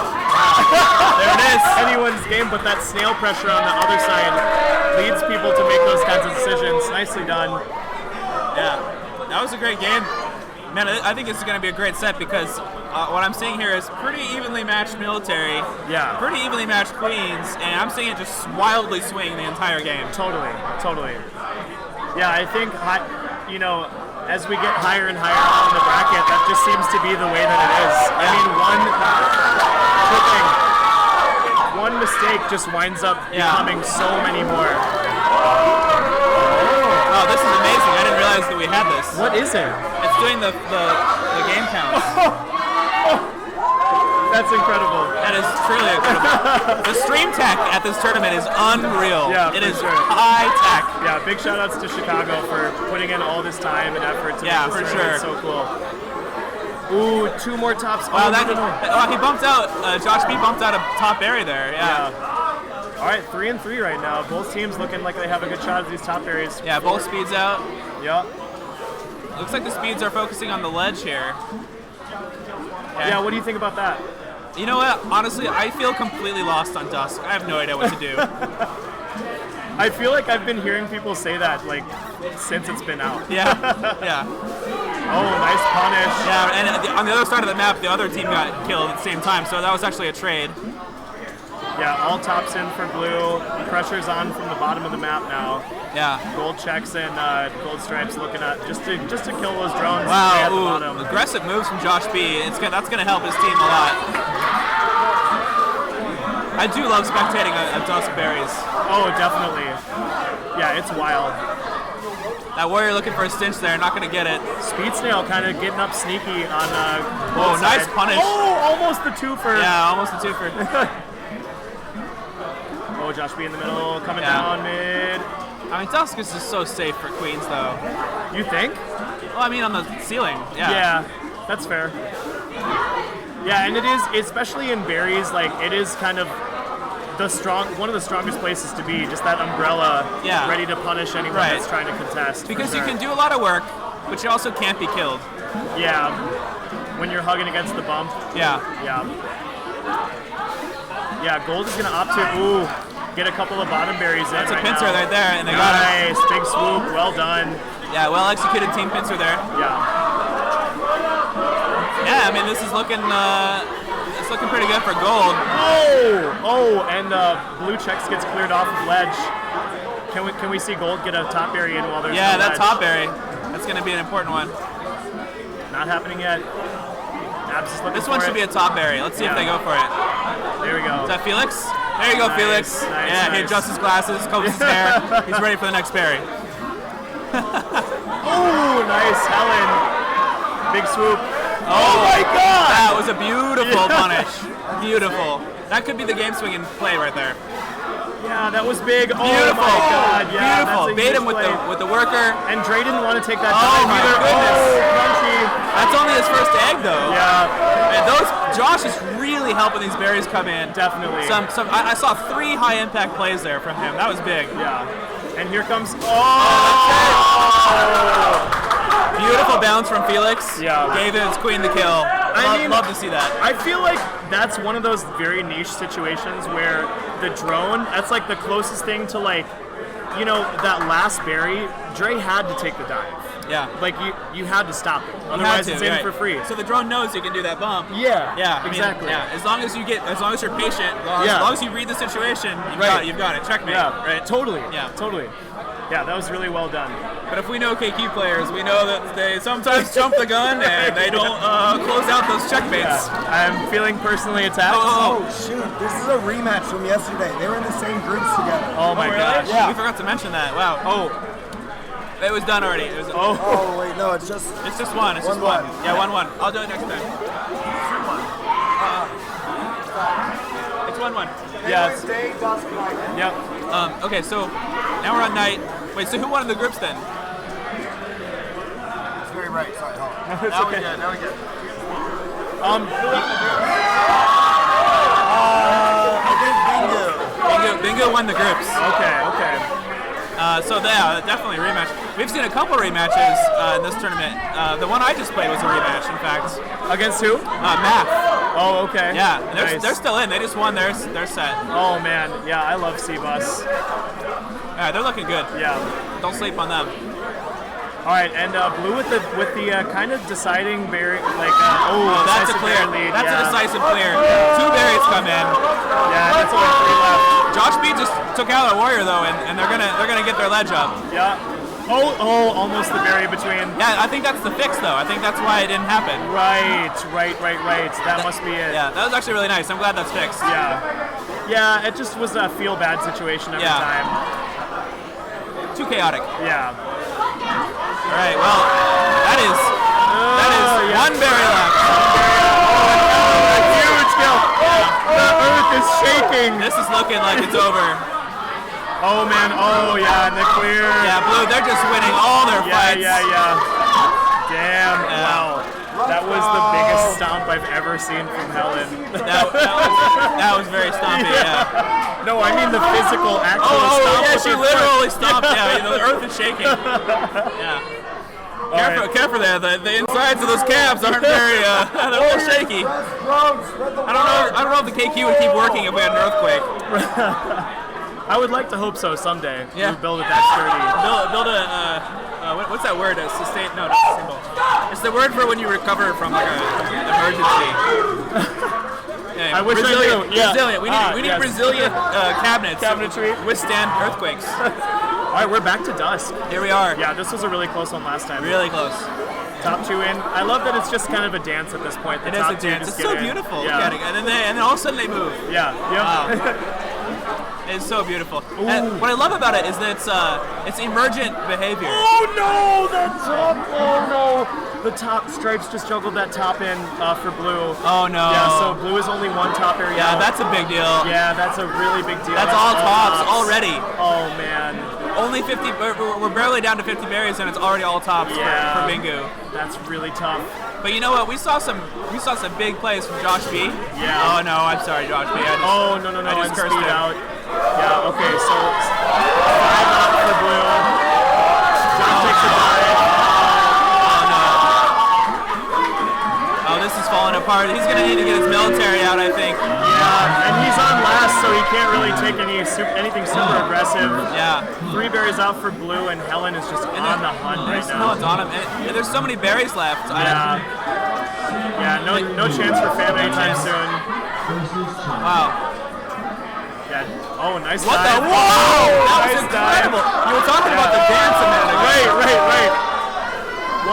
S15: there it is,
S2: anyone's game, but that snail pressure on the other side leads people to make those kinds of decisions. Nicely done.
S15: Yeah, that was a great game. Man, I think this is going to be a great set because what I'm seeing here is pretty evenly matched military, pretty evenly matched queens, and I'm seeing it just wildly swing the entire game.
S2: Totally. Yeah, I think, as we get higher and higher on the bracket, that just seems to be the way that it is. I mean, one mistake just winds up becoming so many more.
S15: Oh, this is amazing. I didn't realize that we had this.
S2: What is it?
S15: It's doing the game counts.
S2: That's incredible.
S15: That is truly incredible. The stream tech at this tournament is unreal.
S2: Yeah,
S15: it is high tech.
S2: Yeah, big shout outs to Chicago for putting in all this time and effort to make this tournament so cool. Ooh, 2 more tops.
S15: Wow, he bumped out. Joshb bumped out a top berry there. Yeah.
S2: All right, 3 and 3 right now. Both teams looking like they have a good shot at these top berries.
S15: Yeah, both speeds out.
S2: Yeah.
S15: Looks like the speeds are focusing on the ledge here.
S2: Yeah, what do you think about that?
S15: You know what? Honestly, I feel completely lost on Dusk. I have no idea what to do.
S2: I feel like I've been hearing people say that, since it's been out.
S15: Yeah.
S16: Oh, nice punish.
S15: Yeah, and on the other side of the map, the other team got killed at the same time, so that was actually a trade.
S16: Yeah, all tops in for blue. Pressure's on from the bottom of the map now.
S15: Yeah.
S16: Gold checks and gold stripes looking at just to kill those drones.
S15: Wow,
S16: at the bottom.
S15: aggressive moves from Joshb. That's gonna help his team a lot. I do love spectating a Dusk Berries.
S16: Oh, definitely. Yeah, it's wild.
S15: That warrior looking for a stinch there, not gonna get it.
S16: Speed Snail kind of getting up sneaky on.
S15: Oh, nice punish.
S16: Oh, almost the twofer.
S15: Yeah, almost the twofer.
S16: Oh, Joshb in the middle, coming down mid.
S15: I mean, Dusk is just so safe for queens, though.
S16: You think?
S15: Well, I mean, on the ceiling, yeah.
S16: Yeah, that's fair. Yeah, and it is, especially in berries, like, it is kind of one of the strongest places to be, just that umbrella ready to punish anyone that's trying to contest.
S15: Because you can do a lot of work, but you also can't be killed.
S16: Yeah, when you're hugging against the bump.
S15: Yeah.
S16: Yeah, Gold is going to opt to, get a couple of bottom berries in.
S15: That's
S16: right
S15: a pincer
S16: now.
S15: right there, and they got it.
S16: Nice, big swoop, well done.
S15: Yeah, well executed team pincer there. Yeah, I mean, this is looking pretty good for Gold.
S16: And blue checks gets cleared off of ledge. Can we see Gold get a top berry in while there's no
S15: that
S16: ledge?
S15: top berry. That's going to be an important one.
S16: Not happening yet. Abs is looking
S15: This one
S16: for
S15: should be a top berry. Let's see if they go for it.
S16: There we go.
S15: Is that Felix? There you go, Felix. He adjusts his glasses, combs his hair. He's ready for the next berry.
S16: Oh, nice, Helen. Big swoop.
S15: Oh my God! That was a beautiful punish. Beautiful. That could be the game swinging play right there.
S16: Yeah, that was big.
S15: Beautiful.
S16: Oh my God! Yeah,
S15: beautiful. Bait him with the worker.
S16: And Dre didn't want to take that
S15: dive
S16: either.
S15: My goodness.
S16: Oh, crunchy.
S15: That's only his first egg though.
S16: Yeah.
S15: And Josh is really helping these berries come in.
S16: Definitely.
S15: I saw 3 high impact plays there from him. That was big.
S16: Yeah. And here comes.
S15: Beautiful bounce from Felix.
S16: Yeah.
S15: Gave his queen the kill. Love to see that.
S16: I feel like that's one of those very niche situations where the drone, that's like the closest thing to like, that last berry, Dre had to take the dive.
S15: Yeah.
S16: Like you had to stop it. Otherwise it's in for free.
S15: So the drone knows you can do that bump.
S16: Yeah.
S15: Yeah.
S16: Exactly.
S15: As long as you're patient, as long as you read the situation, you've got it. Checkmate.
S16: Yeah.
S15: Right.
S16: Totally.
S15: Yeah.
S16: Totally. Yeah, that was really well done.
S15: But if we know KQ players, we know that they sometimes jump the gun and they don't close out those checkmates.
S16: Yeah. I'm feeling personally attacked.
S17: Oh shoot, this is a rematch from yesterday. They were in the same groups together.
S16: Oh my gosh.
S15: Yeah. We forgot to mention that. Wow. Oh. It was done already.
S17: Oh wait, no, it's just
S15: one. It's just one. Yeah, 1-1. I'll do it next time. It's 1-1.
S16: Yeah. Yep.
S15: Okay, so now we're on night. Wait, so who won in the groups then?
S17: It's very right. Sorry, hold on.
S16: Now we good.
S17: I think
S15: Bingu won the groups.
S16: Okay.
S15: So definitely a rematch. We've seen a couple rematches in this tournament. The one I just played was a rematch, in fact.
S16: Against who?
S15: Math.
S16: Oh, okay.
S15: Yeah,
S16: nice.
S15: they're still in. They just won their set.
S16: Oh man, yeah, I love C-Bus.
S15: Yeah, they're looking good.
S16: Yeah.
S15: Don't sleep on them.
S16: All right, and blue with the kind of deciding berry,
S15: that's a clear lead. That's a decisive clear. 2 berries come in.
S16: Yeah, that's only 3 left.
S15: Joshb just took out a warrior though, and they're gonna get their ledge up.
S16: Yeah. Oh, almost the berry between.
S15: Yeah, I think that's the fix though. I think that's why it didn't happen.
S16: Right. That must be it.
S15: Yeah, that was actually really nice. I'm glad that's fixed.
S16: Yeah, it just was a feel bad situation every time.
S15: Too chaotic.
S16: Yeah.
S15: All right. Well, that is 1 berry left.
S16: Huge kill. The earth is shaking.
S15: This is looking like it's over.
S16: Oh man, and the clear.
S15: Yeah, blue, they're just winning all their fights.
S16: Yeah. Damn, wow. That was the biggest stomp I've ever seen from Helen.
S15: That was very stompy, yeah.
S16: No, I mean the physical, actual stomp.
S15: Yeah, she literally stomped. Yeah, the earth is shaking. Yeah. Careful there. The insides of those calves aren't very, they're a little shaky. I don't know if the KQ would keep working if we had an earthquake.
S16: I would like to hope so someday.
S15: Yeah.
S16: We'll build it that sturdy.
S15: Build a what's that word? A sustain? No, not sustainable. It's the word for when you recover from like an emergency. Yeah,
S16: I wish
S15: Brazilian,
S16: I knew. Yeah.
S15: Brazilian. We need
S16: yes.
S15: Brazilian cabinets.
S16: Cabinetry.
S15: To withstand earthquakes.
S16: All right, we're back to dusk.
S15: Here we are.
S16: Yeah, this was a really close one last time.
S15: Really close.
S16: Top 2 in. I love that it's just kind of a dance at this point.
S15: It is a dance. It's so beautiful.
S16: Yeah.
S15: And then all of a sudden they move.
S16: Yeah.
S15: Wow. It's so beautiful. And what I love about it is that it's emergent behavior.
S16: Oh no, that top! Oh no, the top stripes just juggled that top in for blue.
S15: Oh no.
S16: Yeah, so blue is only one top area.
S15: Yeah,
S16: out.
S15: that's a big deal.
S16: Yeah, that's a really big deal.
S15: That's all tops already.
S16: Oh man.
S15: Only 50. We're barely down to 50 berries, and it's already all tops for Bingu.
S16: That's really tough.
S15: But you know what? We saw some big plays from Joshb.
S16: Yeah.
S15: Oh no, I'm sorry, Joshb.
S16: No,
S15: I just cursed
S16: speed
S15: him.
S16: out. Yeah. Okay, so 5 out for blue. John takes a dive.
S15: Oh, this is falling apart. He's gonna need to get his military out, I think.
S16: Yeah, and he's on last, so he can't really take anything super aggressive.
S15: Yeah.
S16: 3 berries out for blue, and Helen is just on the hunt right now.
S15: Helen's on him, and there's so many berries left.
S16: Yeah, no chance for Famine anytime soon.
S15: Wow.
S16: Yeah. Oh, nice
S15: What
S16: dive.
S15: the? Whoa! That was
S16: Nice
S15: incredible.
S16: dive.
S15: You were talking about the dance a minute ago.
S16: Right.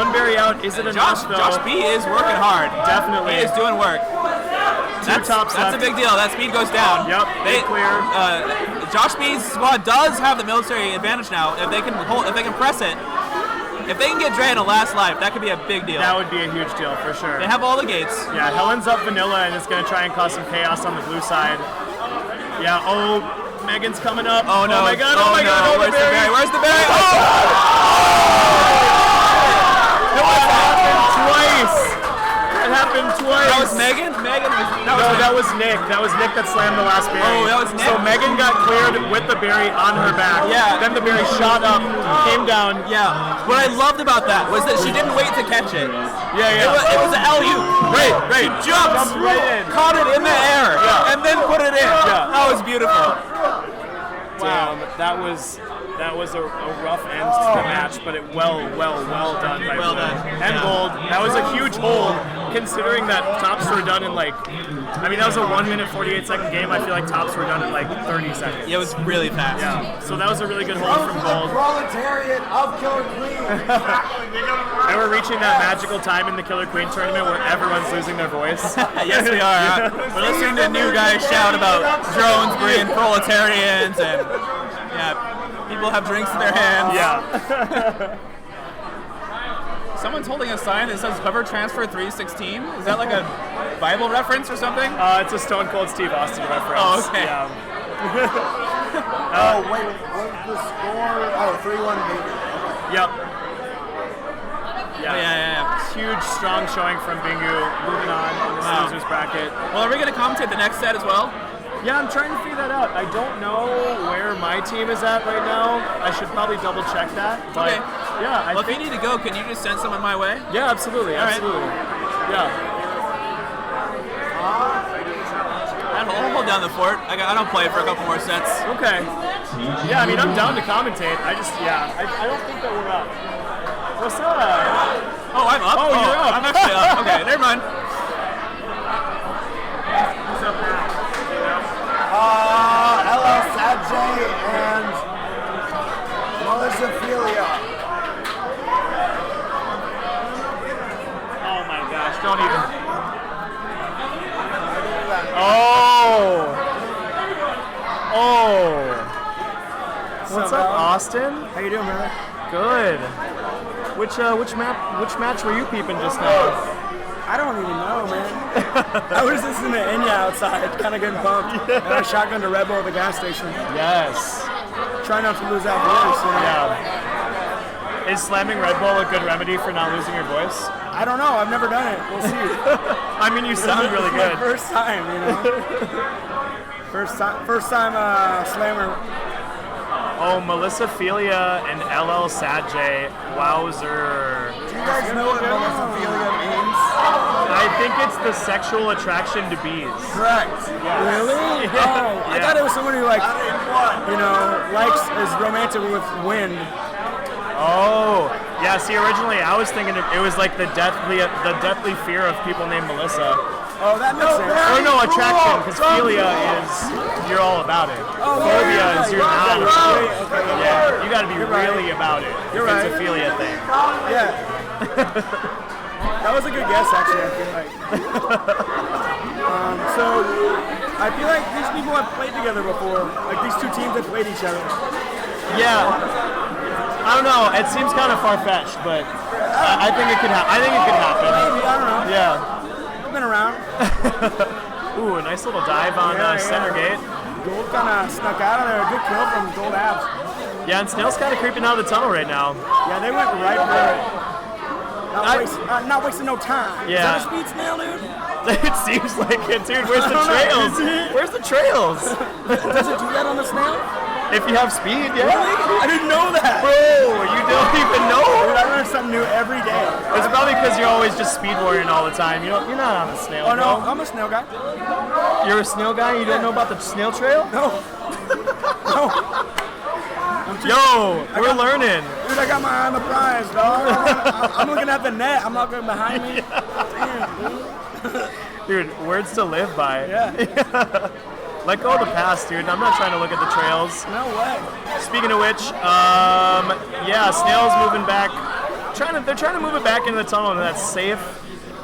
S16: 1 berry out. Is it enough, though?
S15: Joshb is working hard.
S16: Definitely.
S15: He is doing work.
S16: Two tops
S15: That's
S16: left.
S15: a big deal. That speed goes down.
S16: Yep,
S15: They
S16: clear.
S15: Joshb's squad does have the military advantage now. If they can press it, if they can get Dre in a last life, that could be a big deal.
S16: That would be a huge deal for sure.
S15: They have all the gates.
S16: Yeah, Helen's up vanilla and it's going to try and cause some chaos on the blue side. Yeah, oh, Megan's coming up.
S15: Oh no.
S16: Oh my god,
S15: oh
S16: my
S15: no.
S16: god,
S15: Where's the berry? Where's the berry?
S16: Oh! It happened twice.
S15: That was Megan?
S16: That was Nick. That was Nick that slammed the last berry.
S15: Oh, that was Nick.
S16: So Megan got cleared with the berry on her back.
S15: Yeah.
S16: Then the berry shot up, came down.
S15: Yeah. What I loved about that was that she didn't wait to catch it.
S16: Yeah.
S15: It was an LU.
S16: Right.
S15: She jumped
S16: right in.
S15: caught it in the air, and then put it in.
S16: Yeah.
S15: That was beautiful.
S16: Damn, that was a rough end to the match, but it well done by
S15: Well
S16: Blue.
S15: done.
S16: And
S15: Yeah.
S16: Gold. That was a huge hold, considering that tops were done in that was a 1 minute 48-second game. I feel like tops were done in 30 seconds.
S15: Yeah, it was really fast.
S16: Yeah, so that was a really good hold from Gold.
S17: Proletariat of Killer Queen.
S16: And we're reaching that magical time in the Killer Queen tournament where everyone's losing their voice.
S15: Yes, we are. We're listening to new guys shout about drones being proletarians, and people have drinks in their hands.
S16: Yeah.
S15: Someone's holding a sign that says Cover Transfer 316. Is that like a Bible reference or something?
S16: It's a Stone Cold Steve Austin reference.
S15: Oh, okay.
S16: Yeah.
S17: Oh, wait, what's the score? Oh, 3-1 Bingu.
S16: Yep.
S15: Yeah.
S16: Huge, strong showing from Bingu. Moving on in this losers bracket.
S15: Well, are we going to commentate the next set as well?
S16: Yeah, I'm trying to figure that out. I don't know where my team is at right now. I should probably double check that. But
S15: Okay.
S16: Yeah,
S15: Well, if you need to go, can you just send someone my way?
S16: Yeah, absolutely.
S15: All right.
S16: Absolutely. Yeah.
S15: I'll hold down the fort. I don't play for a couple more sets.
S16: Okay. Yeah, I mean, I'm down to commentate. I don't think that we're up. What's up?
S15: Oh, I'm up?
S16: Oh, you're up.
S15: I'm actually up. Okay, never mind.
S16: What's up now?
S17: LL Sadjay and Melissophilia.
S16: Oh my gosh, don't even. Oh. What's up, Austin?
S14: How you doing, brother?
S16: Good. Which match were you peeping just now?
S14: I don't even know, man. I was listening to Enya outside, kind of getting pumped. And I shotgunned a Red Bull at the gas station.
S16: Yes.
S14: Try not to lose that voice, you know?
S16: Yeah. Is slamming Red Bull a good remedy for not losing your voice?
S14: I don't know. I've never done it. We'll see.
S16: I mean, you sound really good.
S14: My first time, you know? First time slammer.
S16: Oh, Melissophilia and LL Sadjay. Wowzer.
S17: Do you guys know what Melissophilia means?
S16: I I think it's the sexual attraction to bees.
S14: Correct. Really? Oh, I thought it was someone who likes is romantic with wind.
S16: Oh, yeah. See, originally I was thinking it was like the deathly fear of people named Melissa.
S14: Oh, that makes sense.
S16: Or no, attraction, because philia is you're all about it.
S14: Oh,
S16: Phobia is you're not about it.
S14: Okay,
S16: Yeah, you got to be really about it.
S14: You're
S16: if
S14: right.
S16: It's a philia thing.
S14: Yeah. That was a good guess, actually, I feel like. So, I feel like these people have played together before. Like, these two teams have played each other.
S16: Yeah. I don't know. It seems kind of far-fetched, but I think it could happen. I think it could happen.
S14: Maybe, I don't know.
S16: Yeah.
S14: I've been around.
S16: Ooh, a nice little dive on center gate.
S14: Gold kind of snuck out of there. A good kill from Gold Abs.
S16: Yeah, and Snail's kind of creeping out of the tunnel right now.
S14: Yeah, they went right for it. Not wasting no time.
S16: Yeah.
S14: Is that a speed Snail, dude?
S16: It seems like it, dude. Where's the trails? Where's the trails?
S14: Does it do that on the Snail?
S16: If you have speed, yeah.
S14: Really? I didn't know that.
S16: Bro, you don't even know?
S14: Dude, I learn something new every day.
S16: It's probably because you're always just speed warring all the time. You're not on the Snail,
S14: Oh, no,
S16: bro.
S14: I'm a Snail guy.
S16: You're a Snail guy? You don't know about the Snail Trail?
S14: No. No.
S16: Yo, we're learning.
S14: Dude, I got my eye on the prize, dog. I'm looking at the net. I'm not going behind me. Damn,
S16: dude. Dude, words to live by.
S14: Yeah.
S16: Let go of the past, dude. I'm not trying to look at the trails.
S14: No way.
S16: Speaking of which, yeah, Snail's moving back. They're trying to move it back into the tunnel, into that safe,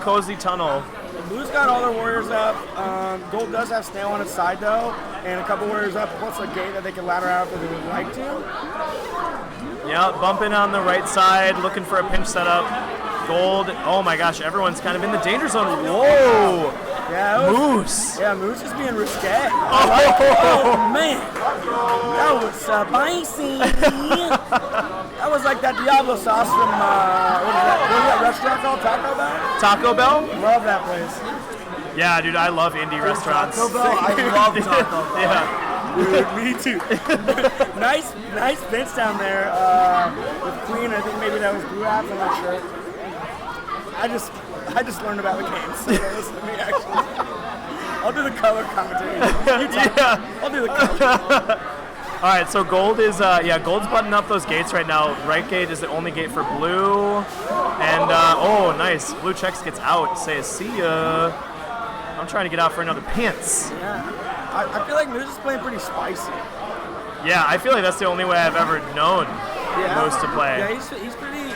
S16: cozy tunnel.
S14: Blue's got all their warriors up. Gold does have Snail on its side though, and a couple warriors up, plus a gate that they can ladder out if they would like to.
S16: Yeah, bumping on the right side, looking for a pinch setup. Gold. Oh my gosh, everyone's kind of in the danger zone. Whoa!
S14: Yeah,
S16: Moose.
S14: Yeah, Moose is being risque. Oh man, that was spicy. That was like that Diablo sauce from what is that restaurant called? Taco Bell.
S16: Taco Bell?
S14: Love that place.
S16: Yeah, dude, I love indie restaurants.
S14: Taco Bell, I love Taco Bell.
S16: Yeah.
S14: Dude, me too. nice bench down there with Queen. I think maybe that was Blue Apps. I'm not sure. I just learned about the games. So listen to me actually. I'll do the color commentary.
S16: Yeah.
S14: I'll do the color.
S16: All right, so Gold is Gold's buttoning up those gates right now. Right gate is the only gate for Blue, and oh, nice. Blue checks gets out. Says see ya. I'm trying to get out for another pants.
S14: Yeah, I feel like Moose is playing pretty spicy.
S16: Yeah, I feel like that's the only way I've ever known Moose to play.
S14: Yeah, he's pretty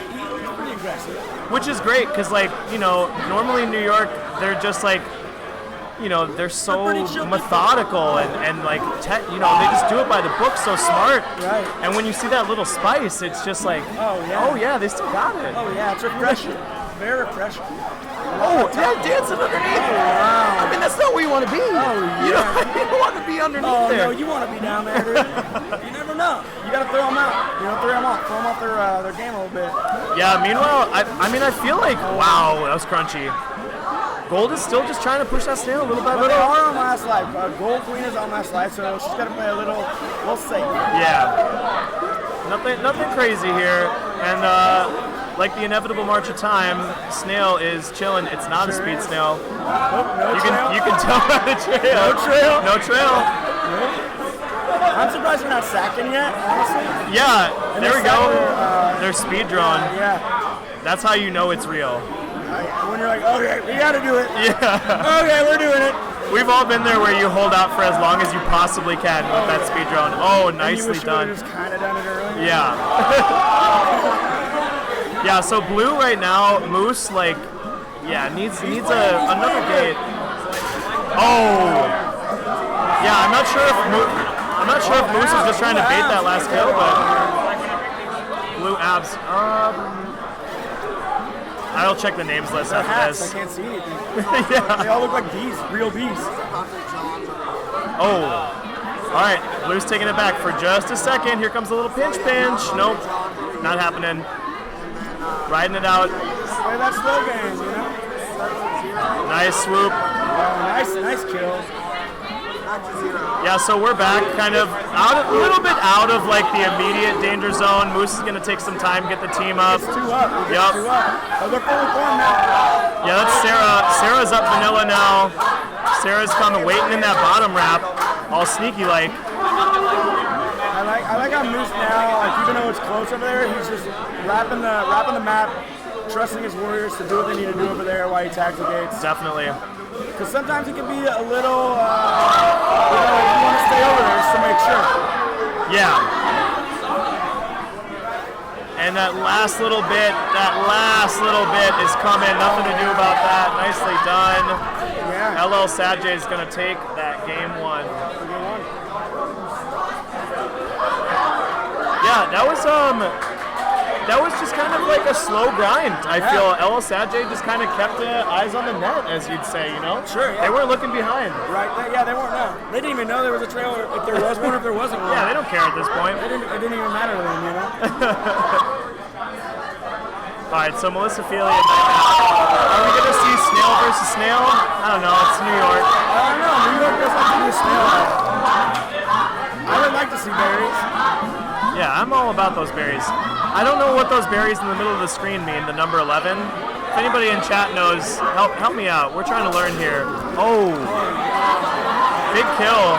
S14: aggressive.
S16: Which is great, because like, normally in New York, they're just like, they're so methodical and like, they just do it by the book so smart.
S14: Right.
S16: And when you see that little spice, it's just like, oh yeah, they still got it.
S14: Oh yeah, it's refreshing. Very refreshing.
S16: Oh, yeah, dancing underneath.
S14: Oh, wow.
S16: I mean, that's not where you want to be.
S14: Oh, yeah.
S16: You don't want to be underneath there.
S14: Oh, no, you want to be down there, dude. You never know. You got to throw them out. Throw them off their game a little bit.
S16: Yeah, meanwhile, I feel like, wow, that was crunchy. Gold is still just trying to push that Snail a little by
S14: But
S16: little.
S14: they are on last life. Gold Queen is on last life, so she's got to play a little safe.
S16: Yeah. Nothing crazy here. And, like the inevitable march of time, Snail is chilling. It's not a speed Snail.
S14: No trail.
S16: You can tell by the trail.
S14: No trail.
S16: Nope.
S14: I'm surprised they're not sacking yet, honestly.
S16: Yeah, there we go. They're speed drawn.
S14: Yeah.
S16: That's how you know it's real.
S14: When you're like, okay, we got to do it.
S16: Yeah.
S14: Okay, we're doing it.
S16: We've all been there where you hold out for as long as you possibly can with that speed drone. Oh, nicely done.
S14: You just kind of done it earlier.
S16: Yeah. Yeah, so Blue right now, Moose, needs another gate. Oh. Yeah, I'm not sure if Moose is just trying to bait that last kill, but Blue abs. I'll check the names list after this.
S14: I can't see anything.
S16: Yeah.
S14: They all look like bees, real bees.
S16: Oh. All right, Blue's taking it back for just a second. Here comes a little pinch. Nope, not happening. Riding it out.
S14: Play that slow game,
S16: Nice swoop.
S14: Oh, nice kill.
S16: Yeah, so we're back, kind of a little bit out of like the immediate danger zone. Moose is gonna take some time, get the team up.
S14: It's 2 up.
S16: Yep.
S14: 2 up. Oh, they're fully formed now.
S16: Yeah, that's Sarah. Sarah's up vanilla now. Sarah's kind of waiting in that bottom wrap, all sneaky like.
S14: I like how Moose now, like even though it's close over there, he's just wrapping the map, trusting his warriors to do what they need to do over there while he tags the gates.
S16: Definitely.
S14: Because sometimes it can be a little, you want to stay over there just to make sure.
S16: Yeah. And that last little bit is coming. Nothing to do about that. Nicely done.
S14: Yeah.
S16: LL Sajay is going to take that game 1. Yeah, that was just kind of like a slow grind. I feel LL Sajay just kind of kept eyes on the net, as you'd say, you know?
S14: Sure, yeah.
S16: They weren't looking behind.
S14: Right, they weren't, no. They didn't even know there was a trail, if there was one, or if there wasn't one.
S16: Yeah, they don't care at this point.
S14: It didn't even matter to them, you know?
S16: All right, so Melissophilia. Are we going to see Snail versus Snail? I don't know, it's New York.
S14: I don't know, New York does like to be a snail out. I would like to see berries.
S16: Yeah, I'm all about those berries. I don't know what those berries in the middle of the screen mean, the number 11. If anybody in chat knows, help me out. We're trying to learn here. Oh, big kill.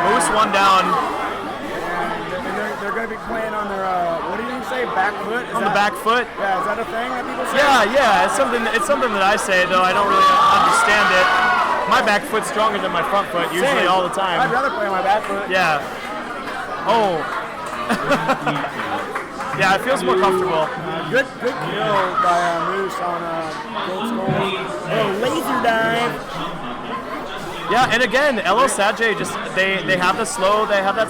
S16: Moose 1 down.
S14: And they're going to be playing on their, what do you say, back foot?
S16: On the back foot?
S14: Yeah, is that a thing that people say?
S16: Yeah, it's something that I say, though I don't really understand it. My back foot's stronger than my front foot, usually all the time.
S14: I'd rather play on my back foot.
S16: Yeah. Oh. Yeah, it feels more comfortable.
S14: Good kill by Moose on Gold Skull. Oh, laser dive.
S16: Yeah, and again, LL Sajay just they have that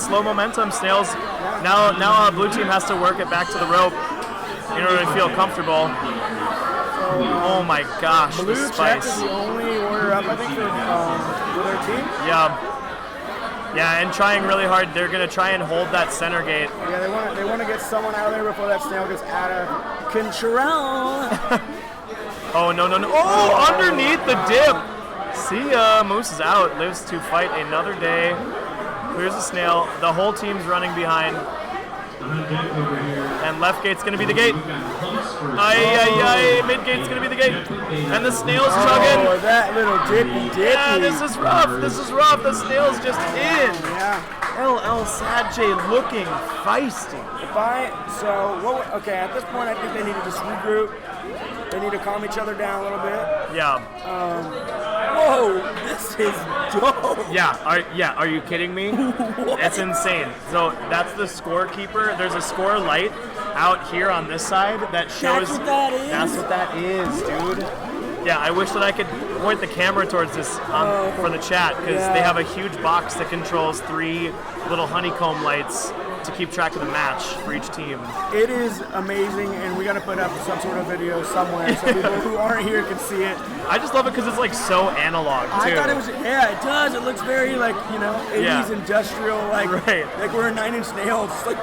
S16: slow momentum. Snails now blue team has to work it back to the rope in order to feel comfortable. Oh my gosh,
S14: Blue
S16: the spice.
S14: Check is the only order up, I think, for their team.
S16: Yeah, and trying really hard. They're gonna try and hold that center gate.
S14: Yeah, they want to get someone out of there before that snail gets out of control.
S16: Oh no! Oh, underneath the dip. See ya. Moose is out. Lives to fight another day. Clears the snail. The whole team's running behind. And left gate's gonna be the gate. Mid gate's gonna be the gate. And the snail's chugging.
S14: Oh, that little dippy.
S16: Yeah, this is rough. The snail's just in.
S14: Yeah.
S16: LL Sajay looking feisty.
S14: Okay, at this point I think they need to just regroup. They need to calm each other down a little bit.
S16: Yeah.
S14: Whoa, this is dope.
S16: Yeah, are you kidding me? It's insane. So that's the scorekeeper. There's a score light out here on this side that shows.
S14: That's what that is?
S16: That's what that is, dude. Yeah, I wish that I could point the camera towards this for the chat, because they have a huge box that controls 3 little honeycomb lights to keep track of the match for each team.
S14: It is amazing, and we got to put up some sort of video somewhere so people who aren't here can see it.
S16: I just love it because it's like so analog too.
S14: I thought it was, it does. It looks very like, 80s industrial, like we're in 9 Inch Nails. It's like,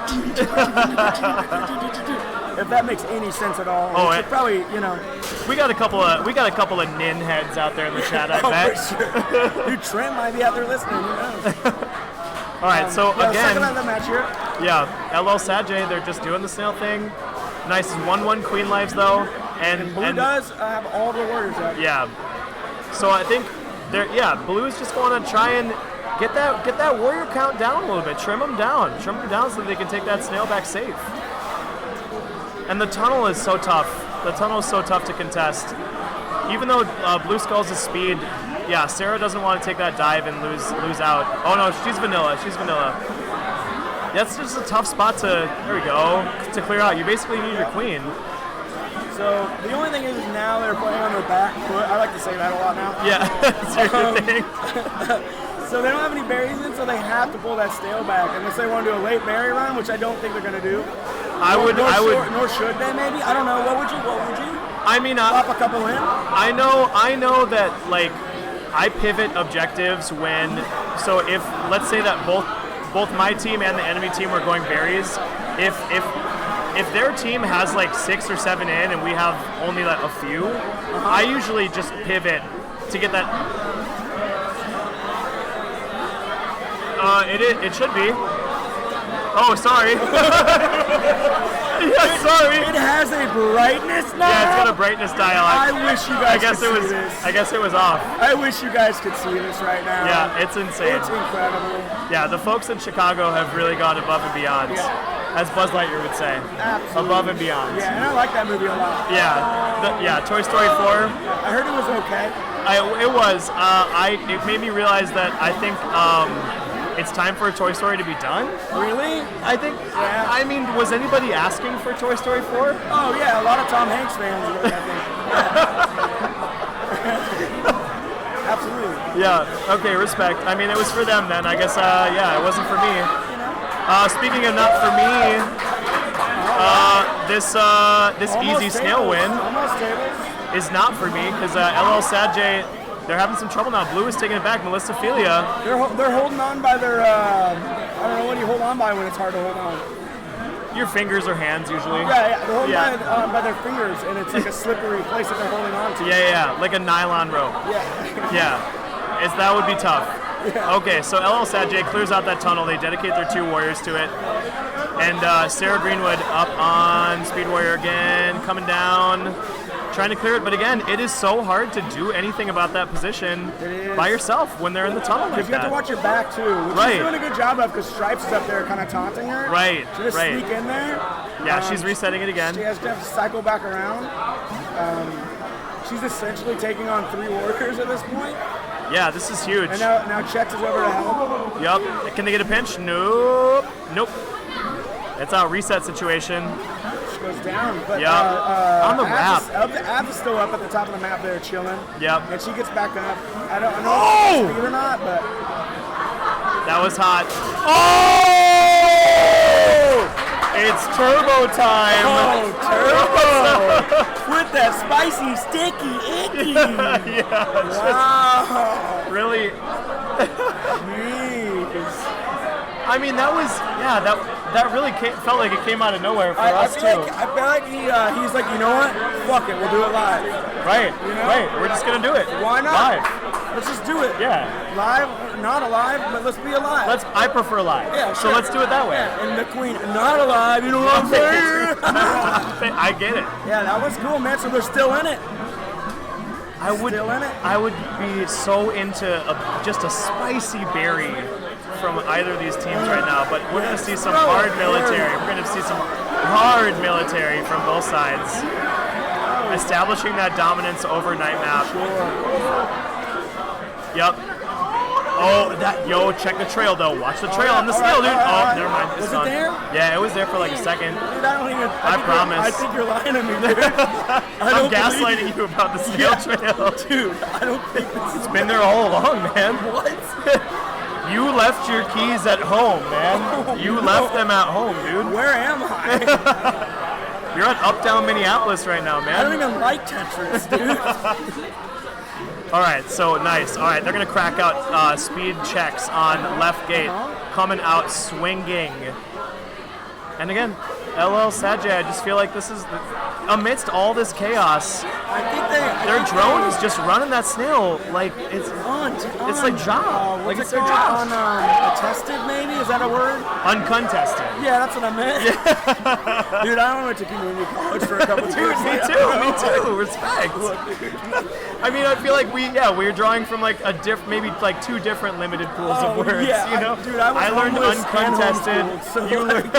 S14: if that makes any sense at all.
S16: Oh,
S14: it probably,
S16: We got a couple of nin heads out there in the chat, I bet.
S14: For sure. Dude, Trent might be out there listening, who knows?
S16: All right, so again,
S14: second of the match here.
S16: Yeah, LL Sajay, they're just doing the snail thing. Nice 1-1 queen lives though, and
S14: Blue does have all the warriors up.
S16: Yeah, so I think Blue is just going to try and get that warrior count down a little bit, trim them down so they can take that snail back safe. And the tunnel is so tough. The tunnel is so tough to contest. Even though Blue Skull's a speed. Yeah, Sarah doesn't want to take that dive and lose out. Oh no, she's vanilla. That's just a tough spot to clear out. You basically need your queen.
S14: So the only thing is now they're playing on their back foot. I like to say that a lot now.
S16: Yeah, that's your thing.
S14: So they don't have any berries in, so they have to pull that snail back unless they want to do a late berry run, which I don't think they're going to do. Nor should they maybe. I don't know. What would you?
S16: I mean,
S14: pop a couple in.
S16: I know that like. I pivot objectives when, so if let's say that both my team and the enemy team are going berries, if their team has like 6 or 7 in and we have only like a few, I usually just pivot to get that. It should be. Oh, sorry. Yeah, sorry.
S14: It has a brightness now.
S16: Yeah, it's got a brightness dial.
S14: I wish you guys could see this.
S16: I guess it was off.
S14: I wish you guys could see this right now.
S16: Yeah, it's insane.
S14: It's incredible.
S16: Yeah, the folks in Chicago have really gone above and beyond, as Buzz Lightyear would say.
S14: Absolutely.
S16: Above and beyond.
S14: Yeah, and I like that movie a lot.
S16: Yeah, Toy Story 4.
S14: I heard it was okay.
S16: It was. It made me realize that I think it's time for Toy Story to be done.
S14: Really?
S16: I think. Yeah. I mean, was anybody asking for Toy Story 4?
S14: Oh yeah, a lot of Tom Hanks fans were, I think. Absolutely.
S16: Yeah. Okay. Respect. I mean, it was for them then. I guess. Yeah, it wasn't for me. Speaking of not for me, this easy snail win is not for me because LL Sad J, they're having some trouble now. Blue is taking it back. Melissophilia.
S14: They're holding on by their. I don't know what you hold on by when it's hard to hold on.
S16: Your fingers or hands usually.
S14: Yeah. They're holding by their fingers, and it's like a slippery place that they're holding on to.
S16: Yeah, like a nylon rope. Yeah, that would be tough. Yeah. Okay, so LL Sad J clears out that tunnel. They dedicate their 2 warriors to it. And Sarah Greenwood up on Speed Warrior again, coming down, trying to clear it. But again, it is so hard to do anything about that position by yourself when they're in the tunnel like that.
S14: You have to watch your back too, which she's doing a good job of because Stripes is up there kind of taunting her.
S16: Right,
S14: So just sneak in there.
S16: Yeah, she's resetting it again.
S14: She has to cycle back around. She's essentially taking on 3 warriors at this point.
S16: Yeah, this is huge.
S14: And now Chex is over to help.
S16: Yep. Can they get a pinch? Nope. It's a reset situation.
S14: She goes down. But,
S16: on the wrap.
S14: Abs is still up at the top of the map there chilling.
S16: Yep.
S14: And she gets back up. I don't know if it's speed or not, but...
S16: That was hot. Oh! It's turbo time.
S14: Oh, turbo! With that spicy, sticky, icky. Wow.
S16: Really? I mean, that was, that really felt like it came out of nowhere for us too.
S14: I feel like he's like, you know what? Fuck it, we'll do it live.
S16: Right,
S14: you know?
S16: right. We're just gonna do it.
S14: Why not?
S16: Live.
S14: Let's just do it.
S16: Yeah.
S14: Live, not alive, but let's be alive.
S16: I prefer live.
S14: Yeah,
S16: so let's do it that way.
S14: Yeah. And the queen, not alive, you know what I'm saying?
S16: I get it.
S14: Yeah, that was cool, man. So they're still in it.
S16: I would be so into just a spicy berry from either of these teams right now, but we're going to see some hard military. We're going to see some hard military from both sides, establishing that dominance over night map. Yep. Oh, check the trail though. Watch the trail on the snail, dude. Oh, never mind. It's gone.
S14: Was it there?
S16: Yeah, it was there for like a second.
S14: Dude, I
S16: promise.
S14: I think you're lying to me, dude.
S16: I'm gaslighting you about the snail trail.
S14: Dude, I don't think
S16: it's been there all along, man.
S14: What?
S16: You left your keys at home, man. You left them at home, dude.
S14: Where am I?
S16: You're at Uptown Minneapolis right now, man.
S14: I don't even like Tetris, dude.
S16: All right, so nice. All right, they're going to crack out speed checks on left gate, coming out swinging. And again, LL Sajay, I just feel like this is, amidst all this chaos, their drone is just running that snail like it's like job. Like it's their job.
S14: Untested, maybe? Is that a word?
S16: Uncontested.
S14: Yeah, that's what I meant. Dude, I went to community college for a couple of years.
S16: Me too. Respect. I mean, I feel like we're drawing from like maybe like 2 different limited pools of words.
S14: Yeah,
S16: you know,
S14: I
S16: learned uncontested.
S14: You learned.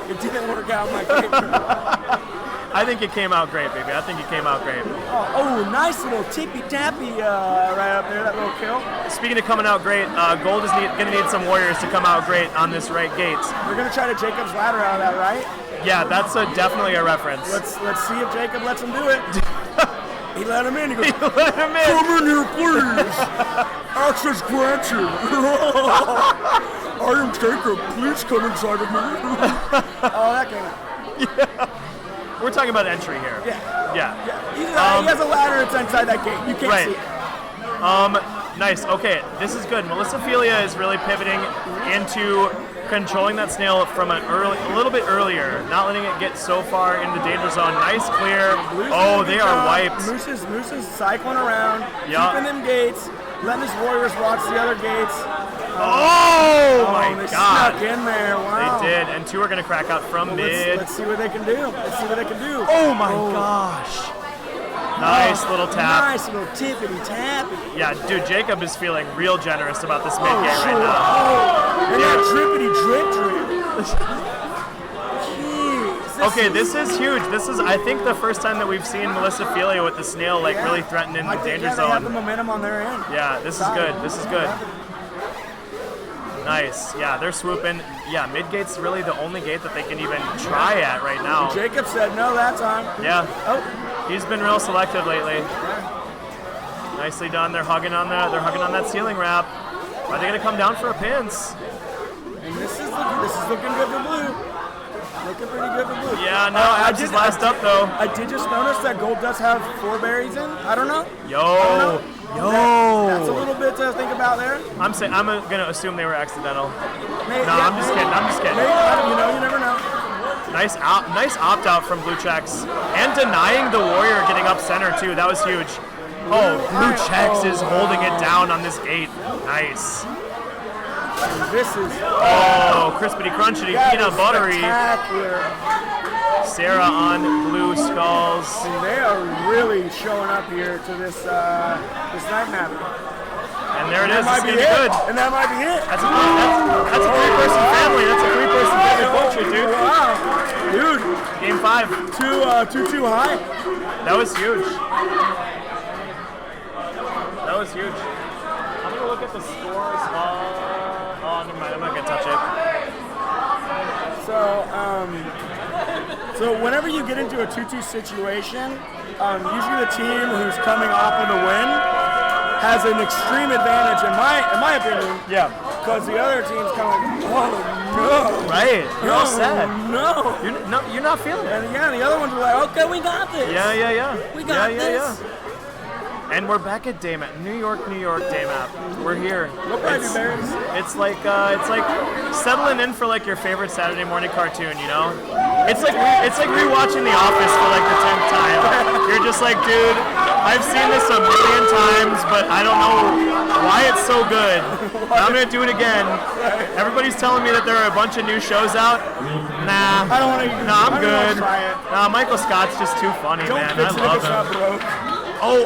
S14: It didn't work out in my favor.
S16: I think it came out great, baby. I think it came out great.
S14: Oh, nice little tippy-tappy right up there, that little kill.
S16: Speaking of coming out great, Gold is going to need some warriors to come out great on this right gate.
S14: We're going to try to Jacob's ladder out of that, right?
S16: Yeah, that's definitely a reference.
S14: Let's see if Jacob lets him do it. He let him in. He goes,
S16: let him in.
S14: Come in here, please. Access granted. I am Jacob. Please come inside of me. Oh, that came out.
S16: Yeah. We're talking about entry here.
S14: Yeah. He has a ladder that's inside that gate. You can't see it.
S16: Nice. Okay, this is good. Melissophilia is really pivoting into controlling that snail from a little bit earlier, not letting it get so far into the danger zone. Nice clear. They are wiped.
S14: Moose is cycling around, keeping them gates, letting his warriors watch the other gates.
S2: Oh my
S14: they
S2: God!
S14: snuck in there. Wow.
S2: They did, and two are gonna crack out from mid.
S14: Let's see what they can do. Let's see what they can do.
S2: Oh my gosh! Nice little tap.
S14: Nice little tippity tappy.
S2: Yeah, dude, Jacob is feeling real generous about this mid game right
S14: sure.
S2: now.
S14: Oh, and that drippity drip drip.
S2: Okay, this is huge. This is, I think, the first time that we've seen Melissophilia with the snail like really threatening the danger
S14: They
S2: zone.
S14: have the momentum on their end.
S2: Yeah, this is good. This is good. Nice. Yeah, they're swooping. Yeah, mid gate's really the only gate that they can even try at right now.
S14: Jacob said no that time.
S2: Yeah. Oh, he's been real selective lately. Nicely done. They're hugging on that. They're hugging on that ceiling wrap. Are they gonna come down for a pinch?
S14: And this is looking good for blue. Looking pretty good for blue.
S2: Yeah, no, Abs is last up though.
S14: I did just notice that gold does have 4 berries in. I don't know.
S2: Yo.
S14: That's a little bit to think about there.
S2: I'm gonna assume they were accidental.
S14: Maybe,
S2: no, I'm just kidding. I'm just kidding.
S14: Maybe, you never know.
S2: Nice opt out from Blue Checks and denying the warrior getting up center too. That was huge. Oh, Blue Checks is holding it down on this gate. Nice.
S14: This is
S2: crispity crunchity peanut buttery. Sarah on blue skulls.
S14: And they are really showing up here to this night map.
S2: And there it is. It's gonna be good.
S14: And that might be it.
S2: That's a 3-person family. That's a 3-person family culture, dude.
S14: Wow, dude.
S2: Game 5.
S14: 2-2 high.
S2: That was huge. That was huge. I'm gonna look at the scores. Oh, never mind. I'm not gonna touch it.
S14: So whenever you get into a 2-2 situation, usually the team who's coming off of the win has an extreme advantage, in my opinion.
S2: Yeah.
S14: Because the other team's kind of like, oh no.
S2: Right. You're all sad.
S14: No.
S2: You're not feeling it.
S14: And yeah, the other ones are like, okay, we got this.
S2: Yeah.
S14: We got this.
S2: Yeah. And we're back at Day Map, New York Day Map. We're here. It's like settling in for like your favorite Saturday morning cartoon, you know? It's like rewatching The Office for like the 10th time. You're just like, dude, I've seen this a million times, but I don't know why it's so good. I'm gonna do it again. Everybody's telling me that there are a bunch of new shows out. Nah.
S14: I don't want to.
S2: Nah, I'm good.
S14: Try it.
S2: Nah, Michael Scott's just too funny, man. I love him.
S14: Broke.
S2: Oh,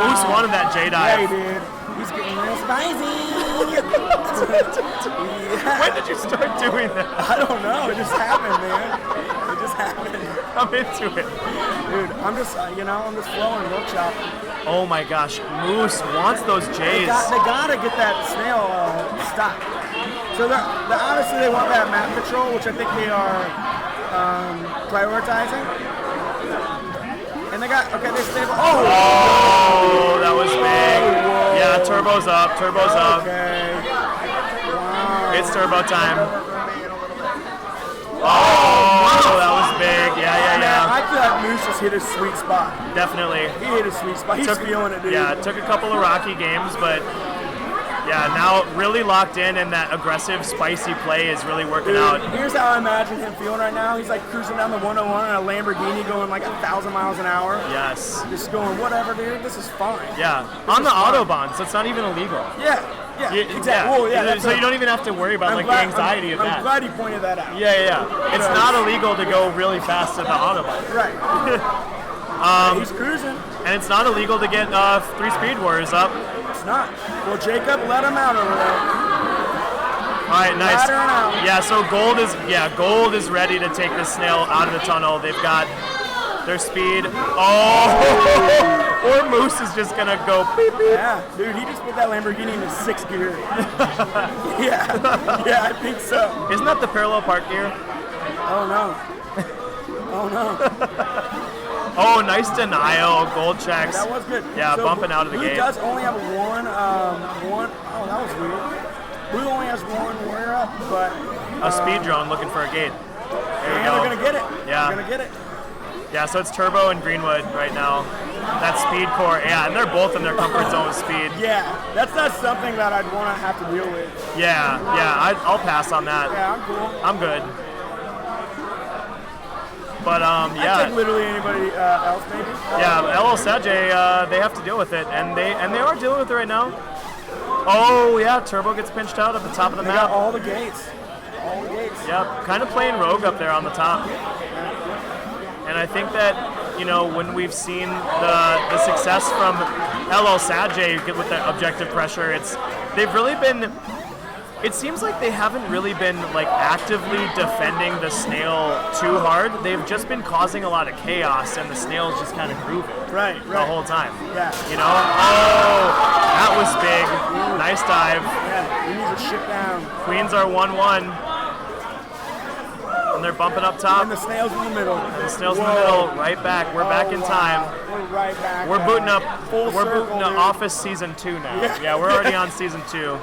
S2: Moose wanted that J-dive.
S14: Yeah, he did. He's getting real spicy.
S2: When did you start doing that?
S14: I don't know. It just happened, man. It just happened.
S2: I'm into it.
S14: Dude, I'm just flowing milk chop.
S2: Oh my gosh, Moose wants those J's.
S14: They gotta get that snail stock. So obviously they want that map control, which I think they are prioritizing. And they got, they stable.
S2: Oh, that was big. Yeah, turbo's up.
S14: Okay. Wow.
S2: It's turbo time. Oh, that was big. Yeah.
S14: I feel like Moose just hit his sweet spot.
S2: Definitely.
S14: He hit his sweet spot. He's feeling it, dude.
S2: Yeah, it took a couple of rocky games, but yeah, now really locked in, and that aggressive, spicy play is really working out.
S14: Here's how I imagine him feeling right now. He's like cruising down the 101 in a Lamborghini going like 1,000 miles an hour.
S2: Yes.
S14: Just going, whatever, dude, this is fine.
S2: Yeah, on the Autobahn, so it's not even illegal.
S14: Yeah, exactly.
S2: Yeah. So you don't even have to worry about the anxiety of that.
S14: I'm glad you pointed that out.
S2: Yeah. It's not illegal to go really fast at the Autobahn.
S14: Right. He's cruising.
S2: And it's not illegal to get 3 Speed Warriors up.
S14: It's not. Well, Jacob, let him out over there.
S2: All right, nice.
S14: Out.
S2: Yeah, so Gold is ready to take the snail out of the tunnel. They've got their speed. Oh, or Moose is just gonna go beep beep.
S14: Yeah, dude, he just put that Lamborghini into 6th gear. yeah, I think so.
S2: Isn't that the parallel park gear?
S14: Oh no.
S2: Oh, nice denial. Gold checks.
S14: That was good.
S2: Yeah,
S14: so
S2: bumping out of the
S14: Blue
S2: gate.
S14: Does only have one. Oh, that was weird. Blue only has one warrior up, but
S2: a speed drone looking for a gate. There you go.
S14: They're gonna get it.
S2: Yeah.
S14: They're gonna get it.
S2: Yeah, so it's Turbo and Greenwood right now. That speed core, yeah, and they're both in their comfort zone with speed.
S14: Yeah, that's not something that I'd want to have to deal with.
S2: Yeah, I'll pass on that.
S14: Yeah, I'm cool.
S2: I'm good. But
S14: I take literally anybody else, maybe.
S2: Yeah, LL Sajay, they have to deal with it, and they are dealing with it right now.
S16: Oh yeah, Turbo gets pinched out at the top of the
S14: They
S16: map.
S14: got all the gates. All the gates.
S16: Yep, kind of playing rogue up there on the top. And I think that, you know, when we've seen the success from LL Sajay with the objective pressure, they've really been. It seems like they haven't really been like actively defending the snail too hard. They've just been causing a lot of chaos, and the snail's just kind of grooving the whole time.
S14: Yeah.
S16: You know? Oh, that was big. Nice dive.
S14: Yeah, we need to ship down.
S16: Queens are 1-1. And they're bumping up top.
S14: And the snail's in the middle.
S16: And the snail's in the middle. Right back. We're back in time.
S14: We're right back.
S16: We're booting up.
S14: Full
S16: We're
S14: circle,
S16: booting up
S14: dude.
S16: Office Season 2 now.
S14: Yeah.
S16: Yeah, we're already on Season 2.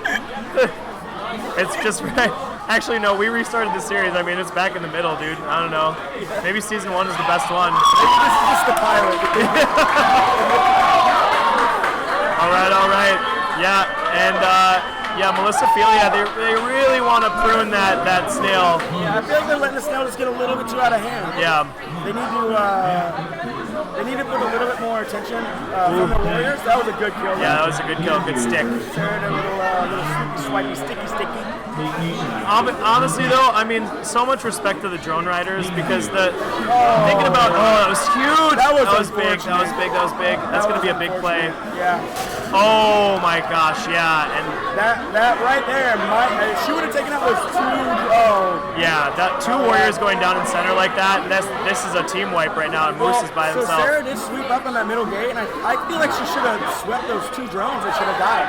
S16: It's just right. Actually, no, we restarted the series. I mean, it's back in the middle, dude. I don't know. Maybe Season 1 is the best one.
S14: This is the pilot.
S16: All right. Yeah, and Melissophilia, they really want to prune that snail.
S14: Yeah, I feel like they're letting the snail just get a little bit too out of hand.
S16: Yeah.
S14: They need to put a little bit more attention from the Warriors. That was a good kill.
S16: Yeah, that was a good kill. Good stick.
S14: Turn a little swipey, sticky.
S16: Honestly, though, I mean, so much respect to the drone riders because thinking about that was huge. That was big. That was big. That's gonna be a big play.
S14: Yeah.
S16: Oh my gosh, yeah, and
S14: that right there, she would have taken out those two. Oh.
S16: Yeah, that two Warriors going down in center like that. This is a team wipe right now, and Moose is by himself.
S14: So Sarah did sweep up on that middle gate, and I feel like she should have swept those two drones. They should have died.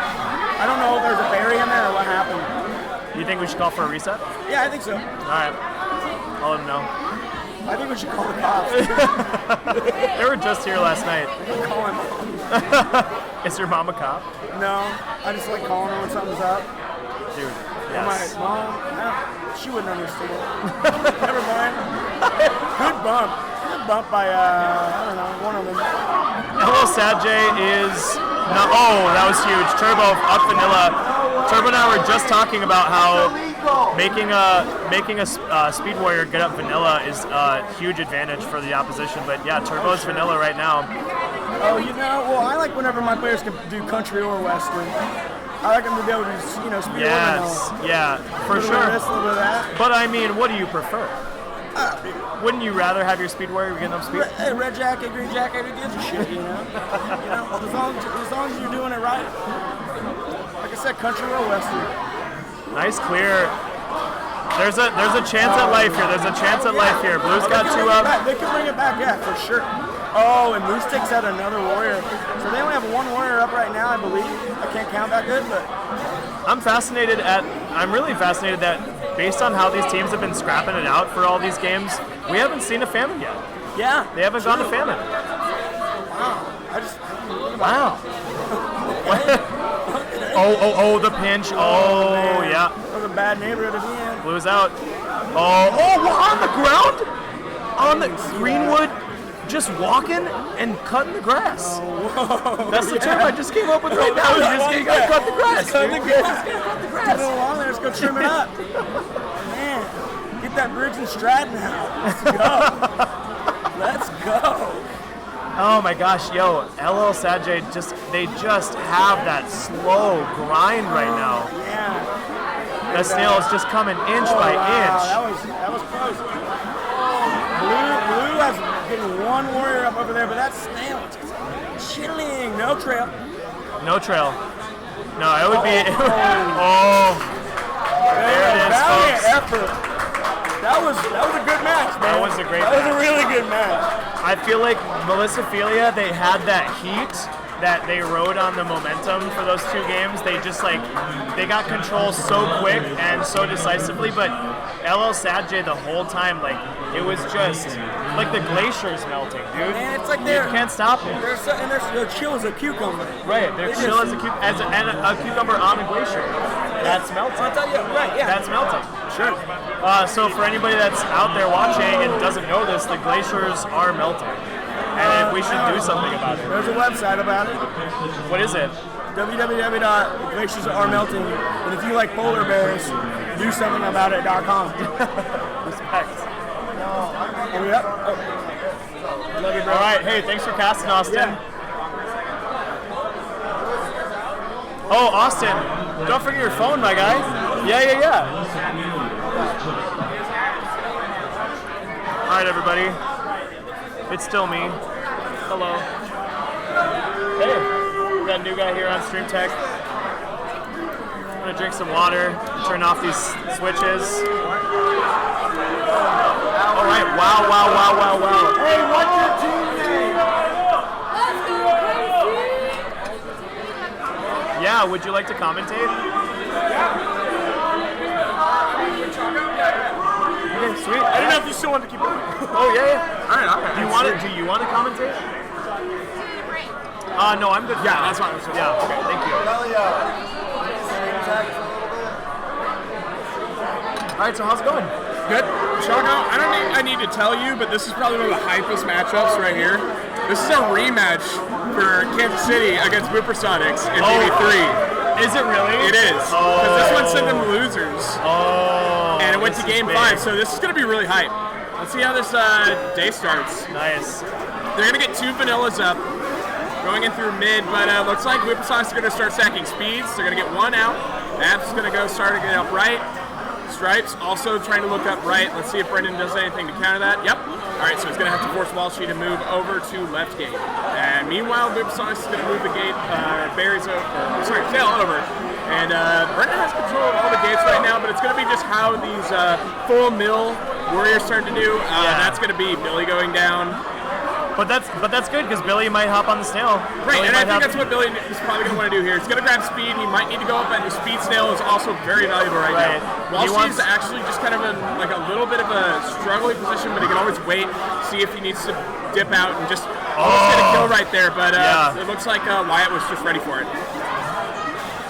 S14: I don't know if there's a berry in there or what happened.
S16: You think we should call for a reset?
S14: Yeah, I think so.
S16: All right, I'll let him know.
S14: I think we should call the cops.
S16: They were just here last night.
S14: Call him.
S16: Is your mom a cop?
S14: No, I just like calling her when something's up.
S16: Dude,
S14: I'm
S16: yes.
S14: like, Mom, she wouldn't understand. Never mind. Good bump. Good bump by, I don't know, one of them.
S16: Hello, Sajay is... No, oh, that was huge. Turbo up vanilla. Turbo and I were just talking about how making a Speed Warrior get up vanilla is a huge advantage for the opposition. But yeah, Turbo's vanilla right now.
S14: Oh, you know, well, I like whenever my players can do country or western. I like them to be able to do, Speed or vanilla.
S16: Yes, yeah, for sure.
S14: A little bit of this, a little bit of that.
S16: But I mean, what do you prefer? Wouldn't you rather have your Speed Warrior getting up speed?
S14: Hey, red jacket, green jacket, who gives a shit, you know? As long as you're doing it right. Like I said, country or western.
S16: Nice clear. There's a chance at life here. There's a chance at life here. Blue's got two up.
S14: They can bring it back, yeah, for sure. Oh, and Moose takes out another warrior. So they only have one warrior up right now, I believe. I can't count that good, but
S16: I'm really fascinated that based on how these teams have been scrapping it out for all these games, we haven't seen a Famine yet.
S14: Yeah.
S16: They haven't gone to Famine.
S14: Wow.
S16: Oh, the pinch. Oh,
S14: man.
S16: yeah.
S14: That was a bad neighborhood to be in.
S16: Blue's out. Oh, we're on the ground? On the Greenwood, just walking and cutting the grass.
S14: Whoa.
S16: That's the term I just came up with right now. You just gotta cut the grass.
S14: Cut the grass.
S16: Cut the grass.
S14: Get a little long there, let's go trim it up. Man, get that bridge in Stratton out. Let's go.
S16: Oh my gosh, yo, LL Sajay they just have that slow grind right now.
S14: Yeah.
S16: That snail is just coming inch by inch.
S14: That was close. Blue has getting one warrior up over there, but that snail just chilling. No trail.
S16: No trail. No, it would be. Oh. There it is, folks.
S14: Effort. That was a good match, man.
S16: That was a great
S14: match. That was a really good match.
S16: I feel like Melissophilia, they had that heat that they rode on the momentum for those two games. They just they got control so quick and so decisively, but LL Sajay the whole time, it was just like the glacier's melting, dude.
S14: Man, it's like
S16: you can't stop it.
S14: They're chill as a cucumber.
S16: Right, they're chill as a cucumber on a glacier. That's melting.
S14: Right, yeah.
S16: That's melting.
S14: Sure.
S16: So for anybody that's out there watching and doesn't know this, the glaciers are melting. And we should do something about it.
S14: There's a website about it.
S16: What is it?
S14: www.glaciersaremelting. And if you like polar bears, do something about it.com.
S16: Respect.
S14: Are we up? Oh.
S16: Love you, bro. All right. Hey, thanks for casting, Austin.
S14: Yeah.
S16: Oh, Austin, don't forget your phone, my guy. Yeah. All right, everybody. It's still me. Hello. Hey, we got a new guy here on Stream Tech. I'm gonna drink some water, turn off these switches. All right, wow.
S11: Hey, what's your team name?
S16: Yeah, would you like to commentate? Okay, sweet. I didn't know if you still wanted to keep going. Oh yeah. All right. Do you want to commentate? No, I'm good. Yeah, that's fine. Yeah. Okay, thank you. All right, so how's it going?
S18: Good. Choco, I need to tell you, but this is probably one of the hypest matchups right here. This is a rematch for Kansas City against BooperSonics in BB3.
S16: Is it really?
S18: It is. Because this one sent them losers.
S16: Oh.
S18: And it went to game 5, so this is going to be really hype. Let's see how this day starts.
S16: Nice.
S18: They're going to get 2 vanillas up, going in through mid, but looks like BooperSonics are going to start stacking speeds. They're going to get 1 out. Abs is going to go start to get up right. Stripes also trying to look up right. Let's see if Brendan does anything to counter that. Yep. All right, so he's going to have to force Walshy to move over to left gate. And meanwhile, BooperSonics is going to move the gate, SNAIL over. And Brendan has control of all the gates right now, but it's going to be just how these full mill warriors start to do. That's going to be Billy going down.
S16: But that's good because Billy might hop on the SNAIL.
S18: Right, and I think that's what Billy is probably going to want to do here. He's going to grab speed. He might need to go up, and the speed SNAIL is also very valuable right now. Walshy's actually just kind of in like a little bit of a struggling position, but he can always wait, see if he needs to dip out and just almost get a kill right there. But it looks like Wyatt was just ready for it.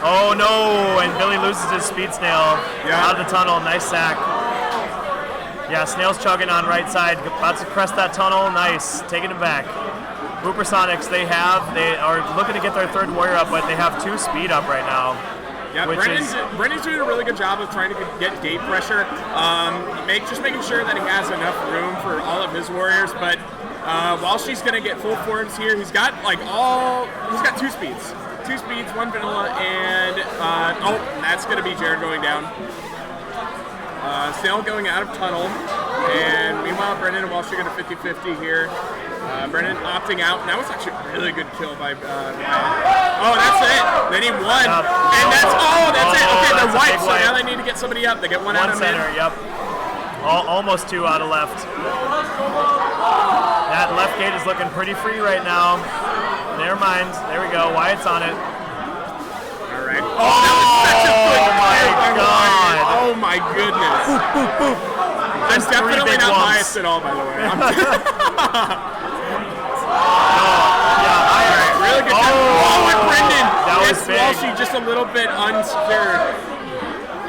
S16: Oh no! And Billy loses his speed SNAIL out of the tunnel. Nice sack. Yeah, SNAIL's chugging on right side, about to crest that tunnel. Nice, taking him back. BooperSonics, they are looking to get their 3rd warrior up, but they have 2 speed up right now.
S18: Yeah, Brendan's doing a really good job of trying to get gate pressure, just making sure that he has enough room for all of his warriors. But while she's going to get full forms here, he's got 2 speeds. 2 speeds, 1 vanilla, and that's going to be Jared going down. SNAIL going out of tunnel, and meanwhile Brendan and Walsh are going to 50-50 here. Brendan opting out, and that was actually a really good kill by Wyatt. Oh, that's it. Then he won, and that's it. Okay, they're white, so now they need to get somebody up. They get 1 out of
S16: center,
S18: mid.
S16: Yep. Almost 2 out of left. That left gate is looking pretty free right now. Never mind. There we go. Wyatt's on it.
S18: All right. Oh, that was such a quick
S16: God.
S18: Oh my goodness. I'm definitely not biased at all, by the way. Really good job. Oh, and Brendan gets Walshy just a little bit unsecured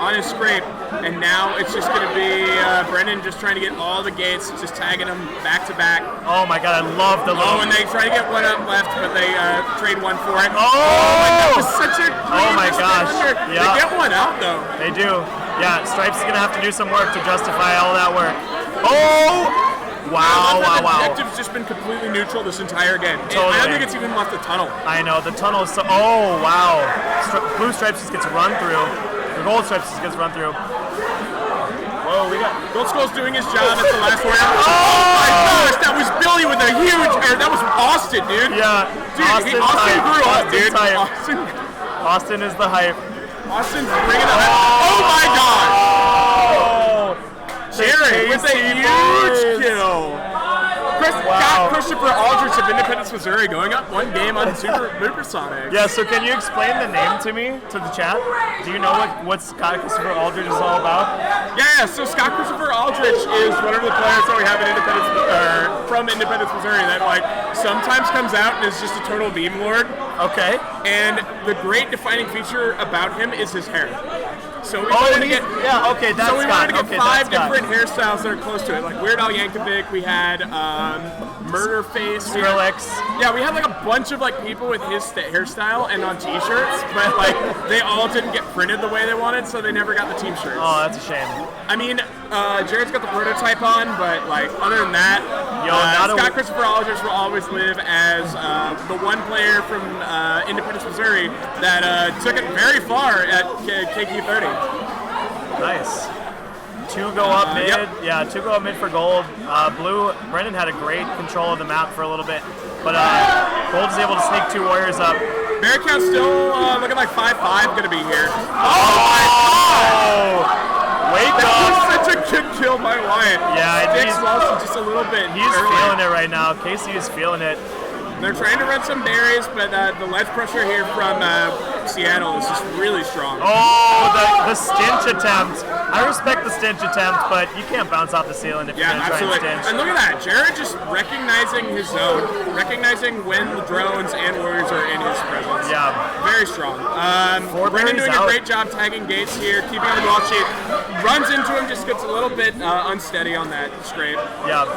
S18: on his scrape. And now it's just going to be Brendan just trying to get all the gates, just tagging them back to back.
S16: Oh my God, I love the look.
S18: Oh, and they try to get 1 up left, but they trade 1 for it.
S16: Oh,
S18: that was such a
S16: my gosh.
S18: They get 1 out, though.
S16: They do. Yeah, Stripes is going to have to do some work to justify all that work. Oh! Wow.
S18: The objective's just been completely neutral this entire game.
S16: Totally.
S18: I don't think it's even left the tunnel.
S16: I know, the tunnel is so... Oh, wow. Blue Stripes just gets run through. The Gold Stripes just gets run through. Whoa, we got...
S18: Gold Skull's doing his job at the last warrior. Oh my gosh, that was Billy with a huge... that was Austin, dude.
S16: Yeah.
S18: Dude, Austin grew up, dude.
S16: Austin is the hype.
S18: Austin's bringing the hype. Oh my god! Jared with a huge kill. Got Christopher Aldridge of Independence, Missouri, going up 1 game on BooperSonics.
S16: Yeah, so can you explain the name to me, to the chat? Do you know what Scott Christopher Aldridge is all about?
S18: Yeah, so Scott Christopher Aldridge is one of the players that we have in from Independence, Missouri, that sometimes comes out and is just a total meme lord.
S16: Okay.
S18: And the great defining feature about him is his hair. So we wanted to get
S16: that's
S18: so we wanted to get
S16: Scott.
S18: 5 different hairstyles that are close to it. Like Weird Al Yankovic, we had Murderface,
S16: Skrillex.
S18: Yeah, we had a bunch of people with his hairstyle and on T-shirts, but they all didn't get printed the way they wanted, so they never got the team shirts.
S16: Oh, that's a shame.
S18: I mean, Jared's got the prototype on, but like other than that, Scott Christopher Aldridge will always live as the one player from Independence, Missouri that took it very far at KQ30.
S16: Nice. 2 go up mid.
S18: Yep.
S16: Yeah, 2 go up mid for Gold. Blue, Brendan had a great control of the map for a little bit, but Gold is able to sneak 2 warriors up.
S18: Bear count still looking like 5-5 going to be here.
S16: Oh my God! Wake
S18: that
S16: up!
S18: was such a good kill by Wyatt.
S16: Yeah,
S18: Sticks Wilson just a little bit.
S16: He's feeling it right now. Casey is feeling it.
S18: They're trying to run some berries, but the ledge pressure here from Seattle is just really strong.
S16: Oh, the stinch attempt. I respect the stinch attempt, but you can't bounce off the ceiling if you're going to try and stinch.
S18: And look at that. Jared just recognizing his zone, recognizing when the drones and warriors are in his presence.
S16: Yeah.
S18: Very strong. Brendan doing a great job tagging gates here, keeping on the ball sheet. Runs into him, just gets a little bit unsteady on that scrape.
S16: Yeah.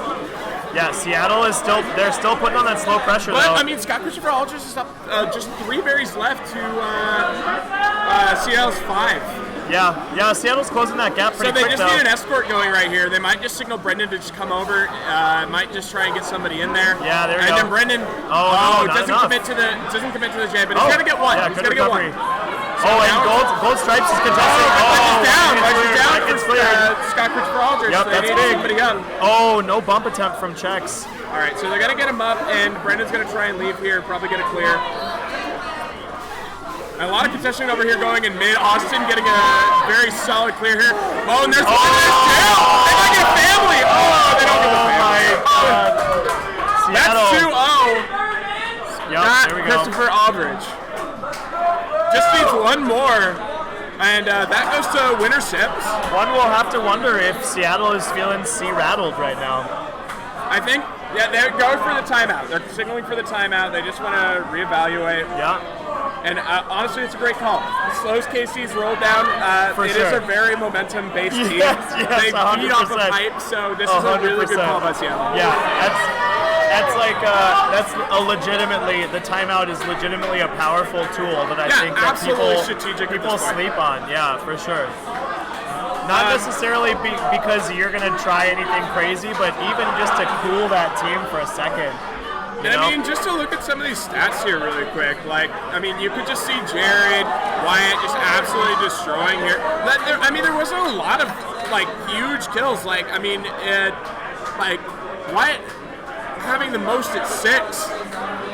S16: Yeah, Seattle is they're still putting on that slow pressure,
S18: but,
S16: though.
S18: I mean, Scott Christopher Aldridge is up just 3 berries left to Seattle's 5.
S16: Yeah, Seattle's closing that gap pretty quick,
S18: So they just need an escort going right here. They might just signal Brendan to just come over. Might just try and get somebody in there.
S16: Yeah, there we go.
S18: And then Brendan doesn't commit to the J, but he's got to get one.
S16: Yeah,
S18: he's got to get one.
S16: So and Gold Stripes is contesting.
S18: Ledge down for Scott Christopher Aldridge.
S16: Yep,
S18: so
S16: that's
S18: they
S16: big.
S18: need somebody up.
S16: Oh, no bump attempt from Chex.
S18: All right, so they're going to get him up, and Brendan's going to try and leave here, probably get a clear. A lot of contesting over here going in mid. Austin getting a very solid clear here. Oh, and there's one there too! They might get family! Oh, they don't get the family.
S16: Seattle.
S18: That's 2-0.
S16: Yep,
S18: Not
S16: there we go.
S18: Christopher Aldridge. Just needs one more. And that goes to winner Sips.
S16: One will have to wonder if Seattle is feeling C-rattled right now.
S18: I think, they're going for the timeout. They're signaling for the timeout. They just want to reevaluate.
S16: Yeah.
S18: And honestly, it's a great call. Slows KC's roll down. It is a very momentum-based team.
S16: Yes,
S18: they
S16: 100%.
S18: feed off the pipe, so this is a really good call by Seattle.
S16: Yeah, that's like that's a legitimately, the timeout is legitimately a powerful tool that I think that people sleep on. Yeah, for sure. Not necessarily because you're going to try anything crazy, but even just to cool that team for a second.
S18: And I mean, just to look at some of these stats here really quick, like, I mean, you could just see Jared, Wyatt just absolutely destroying here. There wasn't a lot of, like, huge kills. Like, I mean, Wyatt having the most at 6.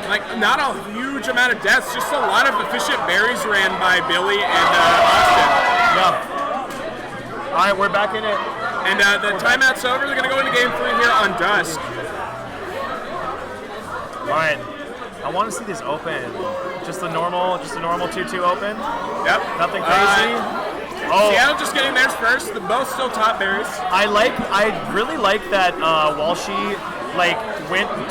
S18: Like, not a huge amount of deaths, just a lot of efficient berries ran by Billy and Austin.
S16: Yeah. All right, we're back in it.
S18: And the timeout's over. They're going to go into game 3 here on Dusk.
S16: All right, I want to see this open. Just a normal 2-2 open.
S18: Yep.
S16: Nothing crazy.
S18: Seattle just getting theirs first. They're both still top berries.
S16: I really like that Walshy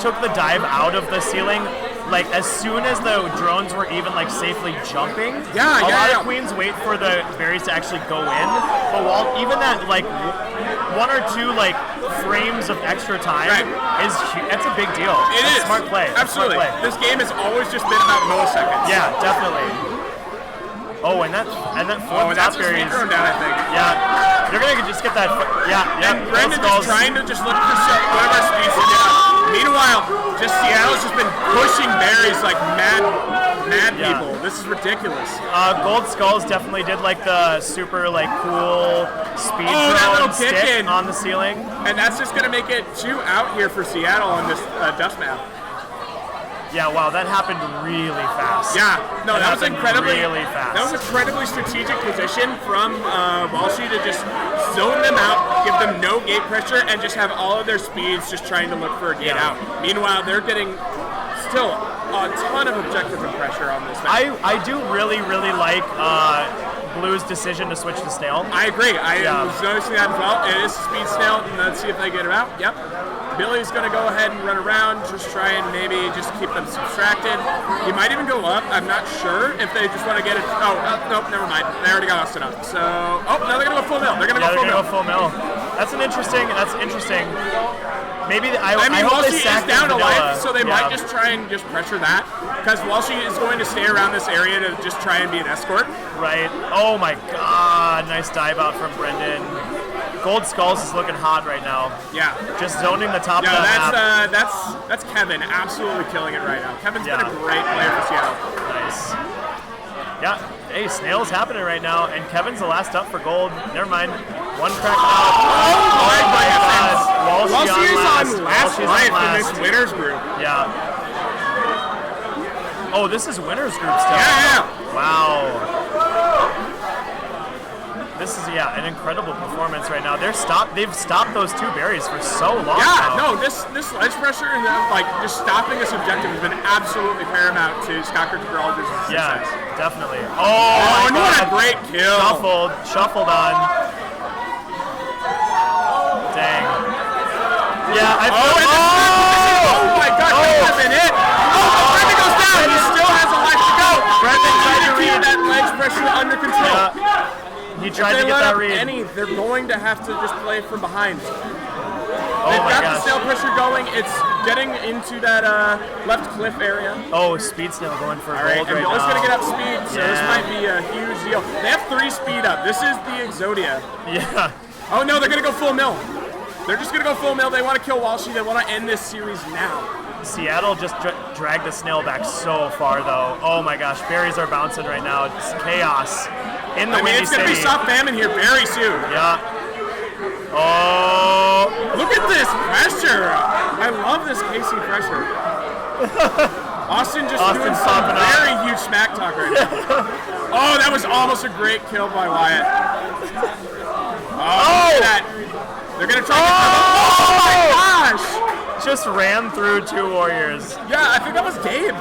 S16: took the dive out of the ceiling. Like as soon as the drones were even like safely jumping. A lot of queens wait for the berries to actually go in. But even that like 1 or 2 like frames of extra time that's a big deal.
S18: It is
S16: smart play.
S18: Absolutely.
S16: Smart play.
S18: This game has always just been about milliseconds.
S16: Yeah, definitely. Oh, and that fourth
S18: that's
S16: top berries.
S18: thrown down, I think.
S16: Yeah, you're gonna just get that.
S18: And Brendan just trying to just look for whatever speeds to get out. Meanwhile, Seattle's just been pushing berries like mad people. This is ridiculous.
S16: Gold Skulls definitely did like the super like cool speed drone stick on the ceiling,
S18: and that's just gonna make it 2 out here for Seattle on this dust map.
S16: Yeah, wow, that happened really fast.
S18: Yeah, no, that was incredibly
S16: really fast.
S18: That was incredibly strategic position from Walshy to just zone them out, give them no gate pressure, and just have all of their speeds just trying to look for a gate out. Meanwhile, they're getting still a ton of objective and pressure on this map.
S16: I do really like Blue's decision to switch to SNAIL.
S18: I agree. I was noticing that as well. It is speed SNAIL, and let's see if they get it out. Yep. Billy's going to go ahead and run around, just try and maybe just keep them subtracted. He might even go up. I'm not sure if they just want to get it. Oh, nope, never mind. They already got Austin up. So, they're going to go full mill. They're going to go full mill.
S16: That's interesting. Maybe I hope
S18: Walshy
S16: they
S18: is
S16: sack
S18: down to
S16: vanilla.
S18: life, so they might just try and just pressure that. Because Walshy is going to stay around this area to just try and be an escort.
S16: Right. Oh my God. Nice dive out from Brendan. Gold Skulls is looking hot right now.
S18: Yeah.
S16: Just zoning the top of
S18: Yeah,
S16: that map.
S18: that's Kevin absolutely killing it right now. Kevin's been a great player for Seattle.
S16: Nice. Yeah. Hey, SNAIL's happening right now, and Kevin's the last up for gold. Never mind. One crack out.
S18: Oh my God.
S16: Walshy
S18: on last life in this winners group.
S16: Yeah. Oh, this is winners group still.
S18: Yeah.
S16: Wow. This is an incredible performance right now. They've stopped those two berries for so long.
S18: Yeah,
S16: now.
S18: no, this ledge pressure and just stopping this objective has been absolutely paramount to Scott Christopher Aldridge's success.
S16: Yeah, definitely. Oh,
S18: and what a great kill.
S16: Shuffled on. Dang. Yeah, oh my God, that could have been it. Oh,
S18: Brendan goes down. He still has a life to go. Brendan tried to keep that ledge pressure under control.
S16: Yeah. He tried to get that read.
S18: They're going to have to just play from behind.
S16: Oh
S18: They've
S16: my
S18: got
S16: gosh.
S18: the SNAIL pressure going. It's getting into that left cliff area.
S16: Oh, Speed SNAIL going for
S18: All right,
S16: gold
S18: and
S16: right
S18: Bill's
S16: now.
S18: going to get up speed, so this might be a huge deal. They have 3 speed up. This is the Exodia.
S16: Yeah.
S18: Oh no, they're going to go full mill. They're just going to go full mill. They want to kill Walshy. They want to end this series now.
S16: Seattle just dragged the SNAIL back so far, though. Oh my gosh, berries are bouncing right now. It's chaos in the Windy
S18: it's going to be
S16: City.
S18: soft famine here very soon.
S16: Yeah. Oh.
S18: Look at this pressure. I love this KC pressure. Austin doing some very huge smack talk right now. Oh, that was almost a great kill by Wyatt. Oh, look at that. They're going to try to get oh my gosh.
S16: Just ran through 2 warriors.
S18: Yeah, I think that was Gabe.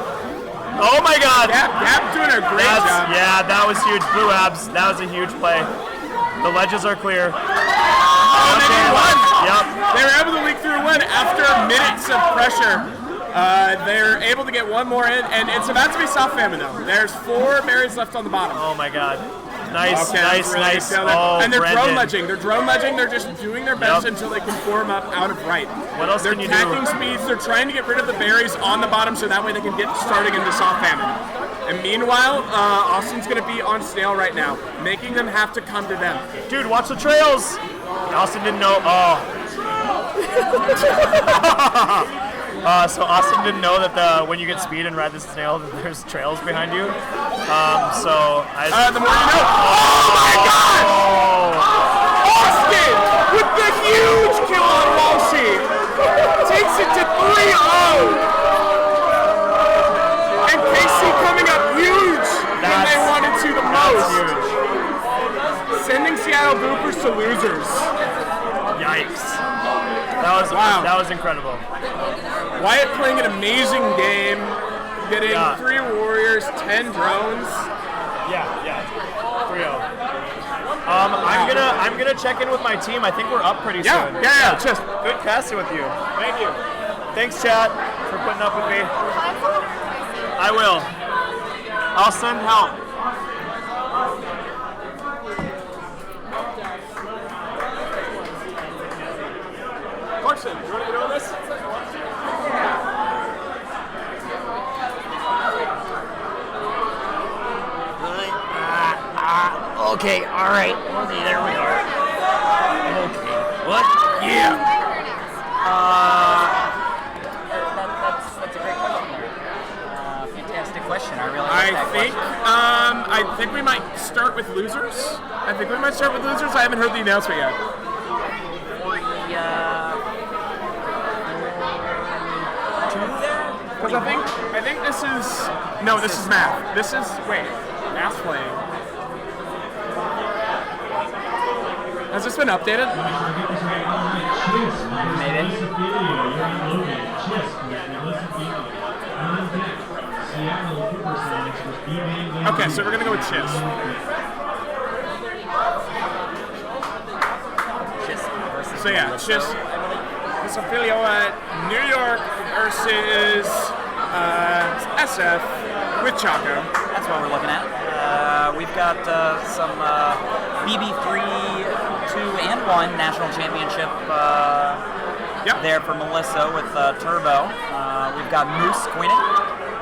S16: Oh my God.
S18: Gab doing a great job.
S16: Yeah, that was huge. Blue abs. That was a huge play. The ledges are clear.
S18: Oh, they need one.
S16: Yep.
S18: They were able to leak through one after minutes of pressure. They're able to get one more in, and it's about to be soft famine though. There's 4 berries left on the bottom.
S16: Oh my God. Nice,
S18: okay,
S16: nice. Oh,
S18: and they're
S16: Brendan.
S18: drone ledging. They're just doing their best until they can form up out of right.
S16: What else can you do?
S18: They're tacking speeds. They're trying to get rid of the berries on the bottom so that way they can get starting into soft famine. And meanwhile, Austin's going to be on SNAIL right now, making them have to come to them.
S16: Dude, watch the trails. Austin didn't know. Oh. So Austin didn't know that when you get speed and ride the SNAIL, that there's trails behind you.
S18: The more you know. Oh my God! Austin with the huge kill on Walshy takes it to 3-0. And KC coming up huge when they wanted to the most.
S16: Huge.
S18: Sending Seattle Boopers to losers.
S16: Yikes. That was incredible.
S18: Wyatt playing an amazing game, getting 3 warriors, 10 drones.
S16: Yeah. 3-0. I'm gonna check in with my team. I think we're up pretty soon.
S18: Yeah. Just
S16: good casting with you. Thank you. Thanks, chat, for putting up with me. I will. I'll send help.
S18: Clarkson, you want to get on this?
S19: Okay, all right. Okay, there we are. Okay. What? Yeah.
S9: That's a great question there. Fantastic question. I really like
S18: I think we might start with losers. I haven't heard the announcement yet. Because I think this is math. This is math's playing. Has this been updated?
S1: Maybe.
S18: Okay, so we're gonna go with CHiSP. So yeah, CHiSP. Melissophilia, New York versus SF with Chaco.
S9: That's what we're looking at. We've got some BB3, 2, and 1 national championship there for Melissa with Turbo. We've got Moose queening.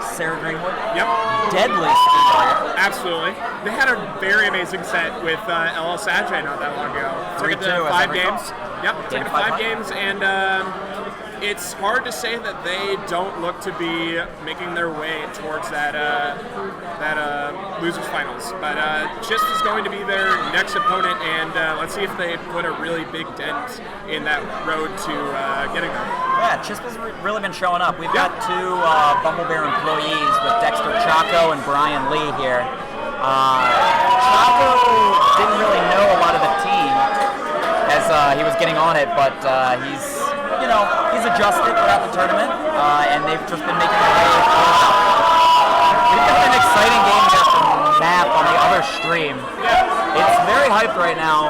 S20: Sarah Greenwood.
S18: Yep.
S20: Deadly speed warrior.
S18: Absolutely. They had a very amazing set with LL Sadje not that long ago. Took it to 5 games. Yep, took it to 5 games, and it's hard to say that they don't look to be making their way towards that losers finals. But CHiSP is going to be their next opponent, and let's see if they put a really big dent in that road to getting there.
S20: Yeah, CHiSP has really been showing up. We've got 2 Bumble Bear employees with Dexter Chaco and Brian Lee here. Chaco didn't really know a lot of the team as he was getting on it, but he's adjusted throughout the tournament, and they've just been making their way. We've got an exciting game here from Map on the other stream. It's very hyped right now.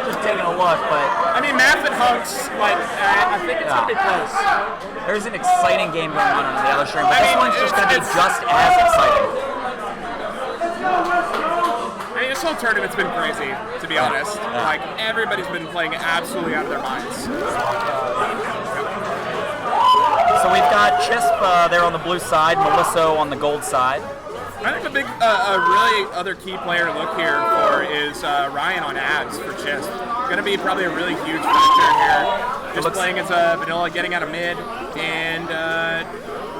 S20: Just taking a look, but
S18: I mean, Map and Hunks, I think it's gonna be close.
S20: There's an exciting game going on the other stream, but this one's just gonna be just as exciting.
S18: I mean, this whole tournament's been crazy, to be honest. Like, everybody's been playing absolutely out of their minds.
S20: So we've got CHiSP there on the blue side, Melisso on the gold side.
S18: I think the big, really other key player to look here for is Ryan on ads for CHiSP. Going to be probably a really huge factor here. Just playing as a vanilla, getting out of mid, and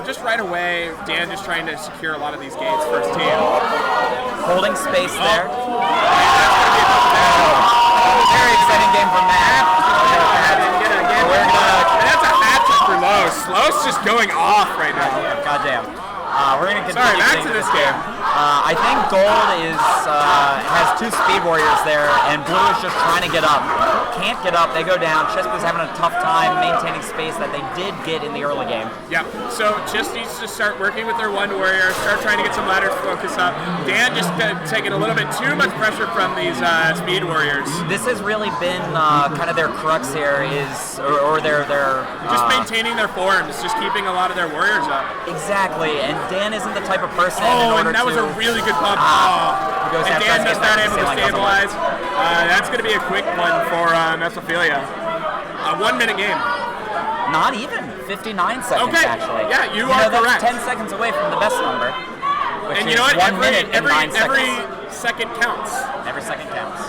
S18: just right away, Dan just trying to secure a lot of these gates for his team.
S20: Holding space there. Very exciting game from Matt.
S18: That's a hat trick for Los. Los just going off right now.
S20: Goddamn. We're going to continue.
S18: Sorry, back to this game.
S20: I think Gold has 2 speed warriors there, and Blue is just trying to get up. Can't get up, they go down. CHiSP is having a tough time maintaining space that they did get in the early game.
S18: Yep, so CHiSP needs to start working with their 1 warrior, start trying to get some ladders to focus up. Dan just taking a little bit too much pressure from these speed warriors.
S20: This has really been kind of their crux here, or their
S18: just maintaining their forms, just keeping a lot of their warriors up.
S20: Exactly, and Dan isn't the type of person
S18: and that was a really good pump. And Dan just not able to stabilize. That's going to be a quick one for Melissophilia. A 1-minute game.
S20: Not even 59 seconds, actually.
S18: Yeah, you are correct.
S20: That's 10 seconds away from the best number.
S18: And you know what? Every second counts.
S20: Every second counts.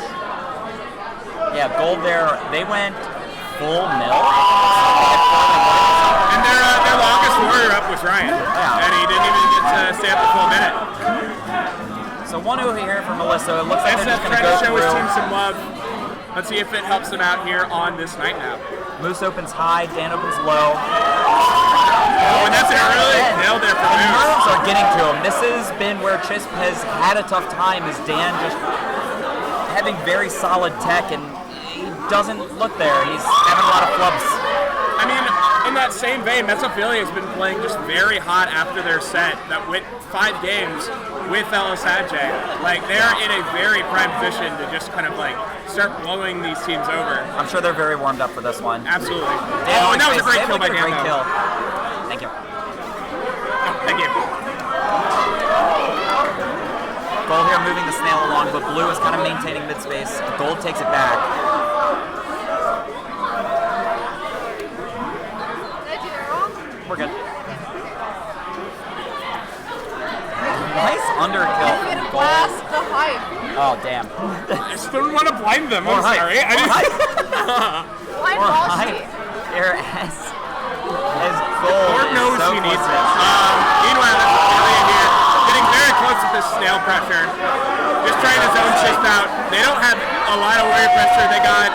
S20: Yeah, Gold there. They went full mill.
S18: And their longest warrior up was Ryan. And he didn't even get to stay up the full minute.
S20: So 1-0 here for Melissa. It looks like they're just going to
S18: go
S20: through.
S18: Show his team some love. Let's see if it helps them out here on this night nap.
S20: Moose opens high, Dan opens low.
S18: Oh, and that's a really nailed there for
S20: The
S18: Moose.
S20: nerves are getting to him. This has been where CHiSP has had a tough time, is Dan just having very solid tech, and he doesn't look there. He's having a lot of flubs.
S18: I mean, in that same vein, Melissophilia has been playing just very hot after their set that went 5 games with LL Sadje. Like, they're in a very prime position to just kind of start blowing these teams over.
S20: I'm sure they're very warmed up for this one.
S18: Absolutely.
S20: Dan
S18: and that was a great kill by Dan.
S20: Great kill. Thank you.
S18: Thank you.
S20: Gold here moving the snail along, but Blue is kind of maintaining mid-space. Gold takes it back. We're good. Nice underkill from Gold.
S13: Blast the hype.
S20: Oh, damn.
S18: I just didn't want to blind them.
S20: More
S18: I'm sorry.
S13: Blind Wall Street.
S20: Here as Gold.
S18: Lord knows
S20: so
S18: he needs it. Meanwhile, Melissophilia here getting very close to this snail pressure. Just trying to zone CHiSP out. They don't have a lot of warrior pressure. They got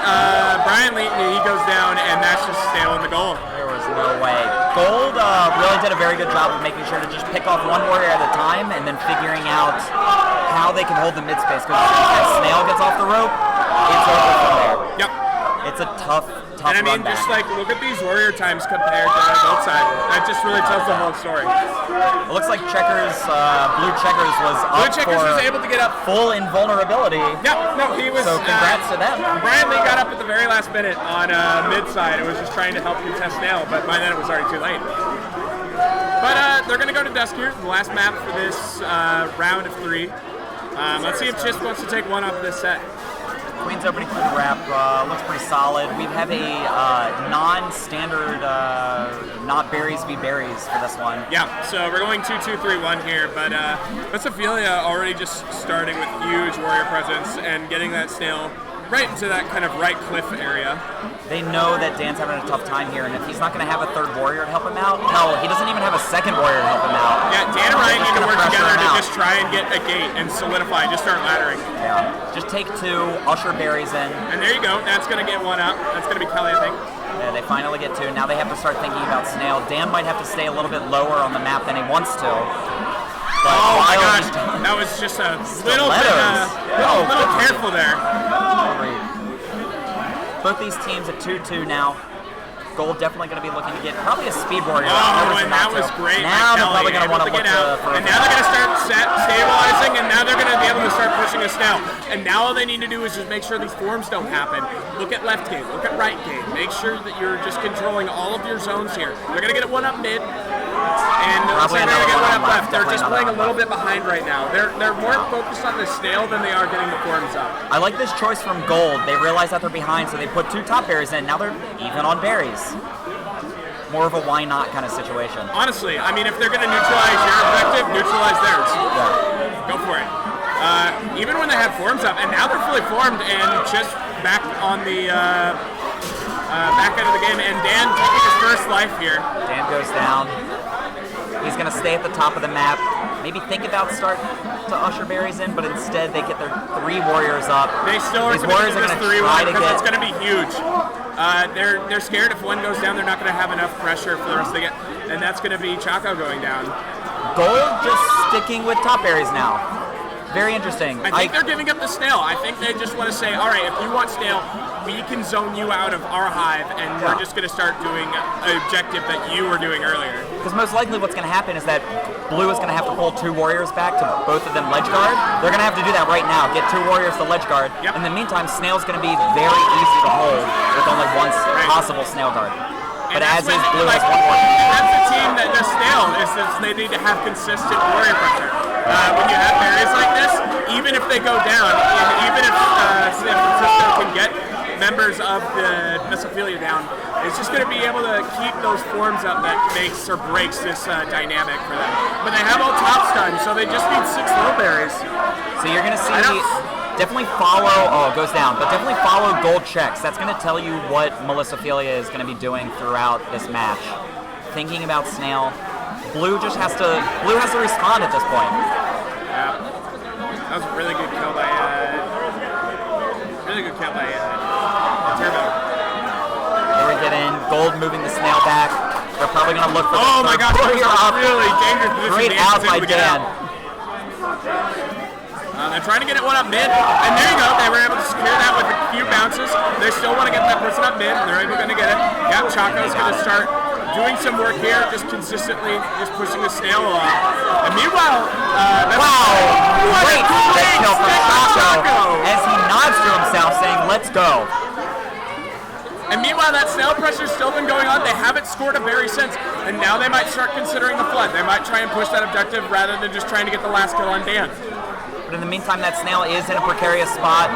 S18: Brian Leighton, he goes down, and that's just snail in the goal.
S20: There was no way. Gold really did a very good job of making sure to just pick off 1 warrior at a time and then figuring out how they can hold the mid space. Because as soon as that snail gets off the rope, it's over from there.
S18: Yep.
S20: It's a tough
S18: And I mean,
S20: run back.
S18: just look at these warrior times compared to both sides. That just really tells the whole story.
S20: It looks like Checkers, Blue Checkers was up
S18: Blue Checkers was able to get up
S20: full invulnerability.
S18: Yeah, no, he was.
S20: So congrats to them.
S18: Brian Lee got up at the very last minute on mid side. It was just trying to help contest Snail, but by then it was already too late. But they're going to go to dusk here, the last map for this round of 3. Let's see if CHiSP wants to take one off this set.
S20: Queen's opening through the wrap looks pretty solid. We have a non-standard not berries v. berries for this one.
S18: Yeah, so we're going 2-2-3-1 here, but Melissophilia already just starting with huge warrior presence and getting that snail right into that kind of right cliff area.
S20: They know that Dan's having a tough time here, and if he's not going to have a third warrior to help him out, hell, he doesn't even have a second warrior to help him out.
S18: Yeah, Dan and Ryan need to work together to just try and get a gate and solidify, just start laddering.
S20: Yeah, just take 2, usher berries in.
S18: And there you go, that's going to get one up. That's going to be Kelly, I think.
S20: Yeah, they finally get 2. Now they have to start thinking about Snail. Dan might have to stay a little bit lower on the map than he wants to. But
S18: oh my gosh, that was just a little bit, little careful there.
S20: Both these teams at 2-2 now. Gold definitely going to be looking to get probably a speed warrior.
S18: Oh, and that was great.
S20: Now they're probably going to want to look for.
S18: And now they're going to start stabilizing, and now they're going to be able to start pushing a snail. And now all they need to do is just make sure these forms don't happen. Look at left game, look at right game. Make sure that you're just controlling all of your zones here. They're going to get it one up mid, and they're going to get one up left. They're just playing a little bit behind right now. They're more focused on the snail than they are getting the forms up.
S20: I like this choice from Gold. They realize that they're behind, so they put 2 top berries in. Now they're even on berries. More of a why not kind of situation.
S18: Honestly, I mean, if they're going to neutralize your objective, neutralize theirs.
S20: Yeah.
S18: Go for it. Even when they had forms up, and now they're fully formed and just back on the back end of the game, and Dan taking his first life here.
S20: Dan goes down. He's going to stay at the top of the map. Maybe think about start to usher berries in, but instead they get their 3 warriors up.
S18: They still are going to this 3-1 because it's going to be huge. They're scared if one goes down, they're not going to have enough pressure for the rest of the game, and that's going to be Chaco going down.
S20: Gold just sticking with top berries now. Very interesting.
S18: I think they're giving up the snail. I think they just want to say, all right, if you want snail, we can zone you out of our hive, and we're just going to start doing an objective that you were doing earlier.
S20: Because most likely what's going to happen is that Blue is going to have to pull 2 warriors back to both of them ledge guard. They're going to have to do that right now, get 2 warriors to ledge guard. In the meantime, Snail's going to be very easy to hold with only one possible snail guard. But as is, Blue has 1 warrior.
S18: And that's the team that does snail, is they need to have consistent warrior pressure. When you have berries like this, even if they go down, even if San Francisco can get members of the Melissophilia down, it's just going to be able to keep those forms up that makes or breaks this dynamic for them. But they have all tops done, so they just need 6 low berries.
S20: So you're going to see definitely follow, it goes down, but definitely follow gold checks. That's going to tell you what Melissophilia is going to be doing throughout this match. Thinking about Snail. Blue has to respond at this point.
S18: Yeah. That was a really good kill by Turbo.
S20: They were getting Gold moving the Snail back. They're probably going to look for
S18: oh my gosh, that was a really dangerous position.
S20: Great out by Dan.
S18: They're trying to get it one up mid, and there you go. They were able to secure that with a few bounces. They still want to get that person up mid. They're able to get it. Yeah, Chaco's going to start doing some work here, just consistently, just pushing the snail along. And meanwhile,
S20: great kill from Chaco as he nods to himself, saying, "Let's go."
S18: And meanwhile, that snail pressure's still been going on. They haven't scored a berry since, and now they might start considering the flood. They might try and push that objective rather than just trying to get the last kill on Dan.
S20: But in the meantime, that snail is in a precarious spot.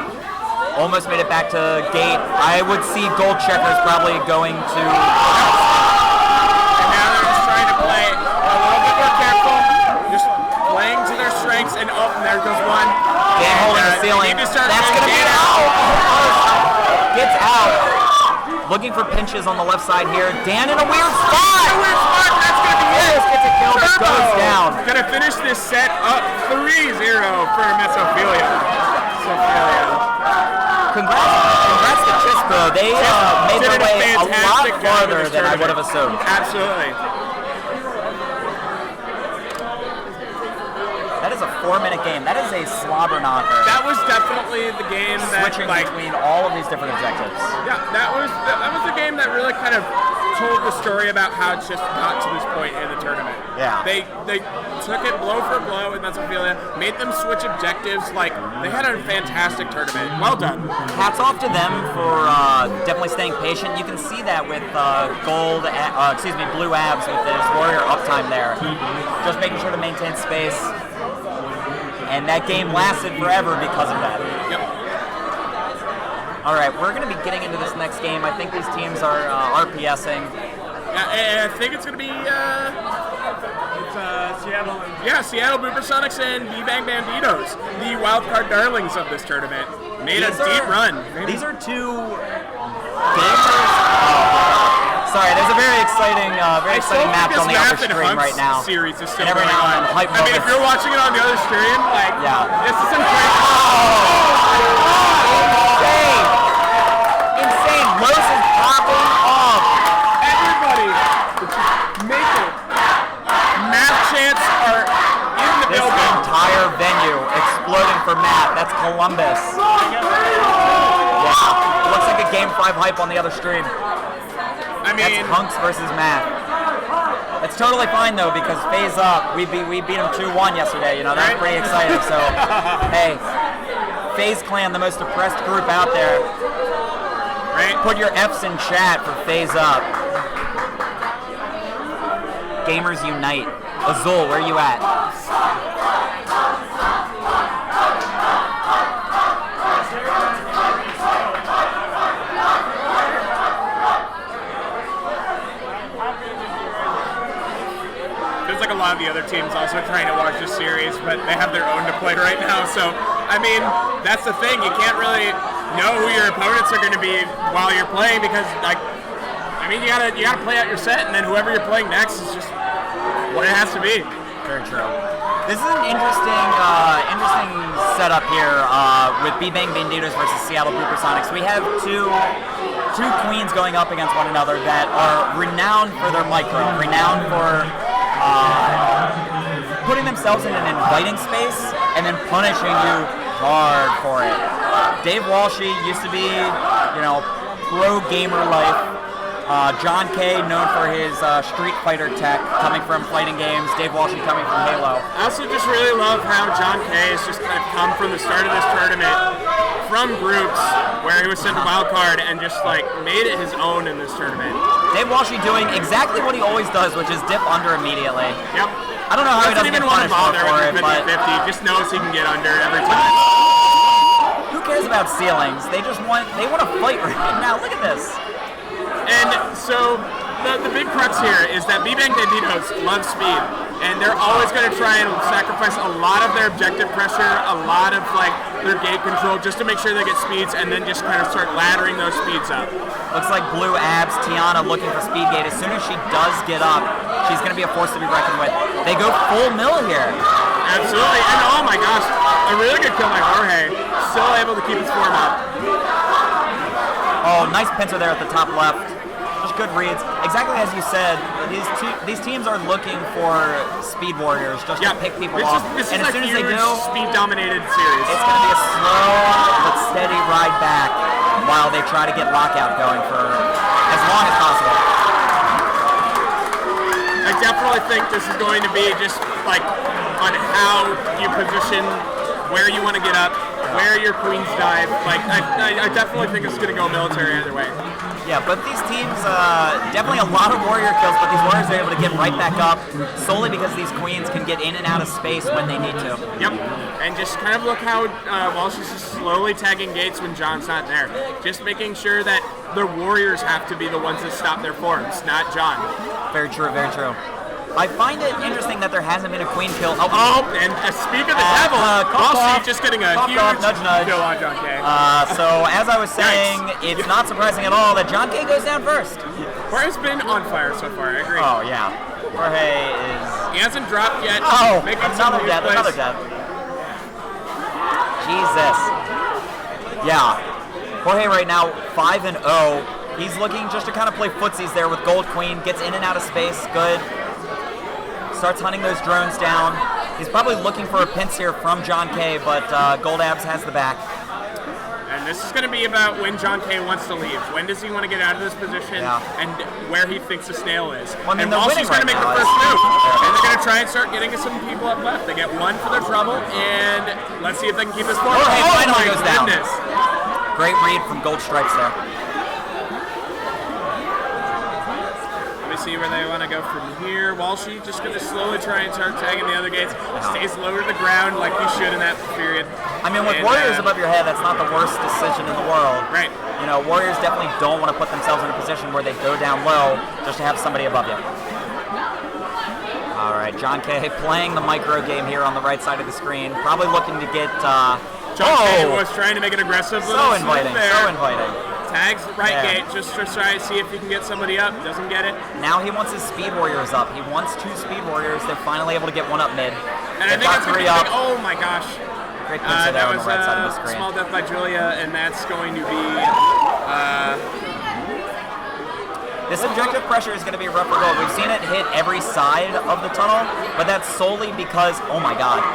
S20: Almost made it back to gate. I would see gold checkers probably going to.
S18: And now they're just trying to play a little bit more careful, just playing to their strengths. And oh, and there goes one.
S20: Dan holding the ceiling. That's going to be out. Gets out. Looking for pinches on the left side here. Dan in a weird spot.
S18: That's going to be it.
S20: Gets a kill, but goes down.
S18: Going to finish this set up 3-0 for Melissophilia.
S20: Congrats to CHiSP. They made their way a lot farther than I would have assumed.
S18: Absolutely.
S20: That is a 4-minute game. That is a slobber knocker.
S18: That was definitely the game that
S20: switching between all of these different objectives.
S18: Yeah, that was the game that really kind of told the story about how CHiSP got to this point in the tournament.
S20: Yeah.
S18: They took it blow for blow in Melissophilia, made them switch objectives. Like, they had a fantastic tournament. Well done.
S20: Hats off to them for definitely staying patient. You can see that with Blue Abs with his warrior uptime there. Just making sure to maintain space. And that game lasted forever because of that.
S18: Yep.
S20: All right, we're going to be getting into this next game. I think these teams are RPSing.
S18: I think it's going to be
S2: Seattle.
S18: Yeah, Seattle BooperSonics and Banditos, the wild card darlings of this tournament, made a deep run.
S20: These are two gamers. Sorry, there's a very exciting match on the other stream right now.
S18: Series is still
S20: and every
S18: going
S20: now
S18: on.
S20: and then, hype
S18: I mean, if
S20: moments.
S18: you're watching it on the other stream, like, this is
S20: Insane! Los is popping off.
S18: Everybody, make it. Math chants are in the
S20: This
S18: building.
S20: entire venue exploding for Matt. That's Columbus. Yeah, looks like a Game 5 hype on the other stream. That's Hunks versus Matt. It's totally fine though because FaZe up. We beat them 2-1 yesterday. You know that's pretty exciting. So hey, FaZe Clan, the most oppressed group out there. Put your F's in chat for FaZe up. Gamers unite. Azul, where you at?
S18: Feels like a lot of the other teams also trying to watch this series, but they have their own to play right now. So, I mean, that's the thing. You can't really know who your opponents are going to be while you're playing because, like, I mean, you gotta play out your set, and then whoever you're playing next is just what it has to be.
S20: Very true. This is an interesting setup here with Banditos versus Seattle BooperSonics. We have two queens going up against one another that are renowned for their micro, renowned for putting themselves in an inviting space and then punishing you hard for it. Dave Walshy used to be, pro gamer life. John K, known for his Street Fighter tech, coming from fighting games. Dave Walshy coming from Halo.
S18: I also just really love how John K has just kind of come from the start of this tournament from groups where he was sent a wild card and just like made it his own in this tournament.
S20: Dave Walshy doing exactly what he always does, which is dip under immediately.
S18: Yep.
S20: I don't know how he doesn't get punished for it, but
S18: 50-50, just knows he can get under every time.
S20: Who cares about ceilings? They want to fight right now. Look at this.
S18: And so the big crux here is that Banditos love speed, and they're always going to try and sacrifice a lot of their objective pressure, a lot of like their gate control, just to make sure they get speeds, and then just kind of start laddering those speeds up.
S20: Looks like Blue Abs, Tiana looking for speed gate. As soon as she does get up, she's going to be a force to be reckoned with. They go full mill here.
S18: Absolutely, and oh my gosh, a really good kill by Jorge, still able to keep his form up.
S20: Oh, nice pincer there at the top left. Just good reads. Exactly as you said, these teams are looking for speed warriors just to pick people off.
S18: This
S20: and
S18: is
S20: as soon as they do,
S18: speed-dominated series.
S20: It's going to be a slow but steady ride back while they try to get lockout going for as long as possible.
S18: I definitely think this is going to be just like on how you position, where you want to get up, where your queens dive. Like I definitely think it's going to go military either way.
S20: Yeah, but these teams, definitely a lot of warrior kills, but these warriors are able to get right back up solely because these queens can get in and out of space when they need to.
S18: Yep, and just kind of look how Walsh is just slowly tagging gates when John's not there. Just making sure that the warriors have to be the ones that stop their forms, not John.
S20: Very true, very true. I find it interesting that there hasn't been a queen kill.
S18: And speak of the devil, Walsh just getting a huge
S20: nudge.
S18: kill on John K.
S20: So as I was saying, it's not surprising at all that John K goes down first.
S18: Jorge's been on fire so far, I agree.
S20: Oh yeah, Jorge is...
S18: He hasn't dropped yet.
S20: Oh,
S18: another
S20: death. Jesus. Yeah, Jorge right now 5-0. He's looking just to kind of play footsies there with Gold Queen. Gets in and out of space, good. Starts hunting those drones down. He's probably looking for a pinch here from John K, but Gold Abs has the back.
S18: And this is going to be about when John K wants to leave. When does he want to get out of this position, and where he thinks the SNAIL is.
S20: Well, I mean,
S18: and Walshy's going to make the first move. And they're going to try and start getting some people up left. They get one for their trouble, and let's see if they can keep this forward.
S20: Jorge finally
S18: my
S20: goes down.
S18: goodness.
S20: Great read from Gold Stripes there.
S18: see where they want to go from here. Walshy just going to slowly try and start tagging the other gates. Stays low to the ground like he should in that period.
S20: I mean, with Warriors above your head, that's not the worst decision in the world.
S18: Right.
S20: You know, Warriors definitely don't want to put themselves in a position where they go down low just to have somebody above you. All right, John K playing the micro game here on the right side of the screen. Probably looking to get...
S18: John K was trying to make it aggressive.
S20: So inviting, so inviting.
S18: Tags right gate just to try to see if he can get somebody up. Doesn't get it.
S20: Now he wants his Speed Warriors up. He wants 2 Speed Warriors. They're finally able to get one up mid.
S18: And I think that's 3 up. Oh my gosh.
S20: Great pincer there on the right side of the screen.
S18: Small death by Julia, and that's going to be...
S20: This objective pressure is going to be rough for Gold. We've seen it hit every side of the tunnel, but that's solely because, oh my god.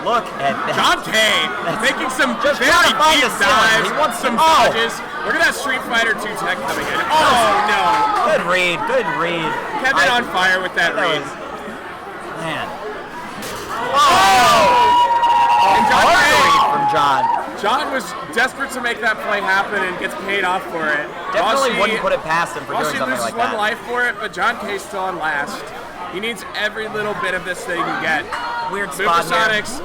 S20: Look at that.
S18: John K making some
S20: just
S18: very deep dives.
S20: He wants
S18: some dodges. Look at that Street Fighter 2 tech coming in. Oh no.
S20: Good read, good read.
S18: Kevin on fire with that read.
S20: Man.
S18: And John
S20: read from John.
S18: John was desperate to make that play happen and gets paid off for it.
S20: Definitely wouldn't put it past him for doing something like that.
S18: Loses 1 life for it, but John K's still on last. He needs every little bit of this that he can get.
S20: Weird spot
S18: BooperSonics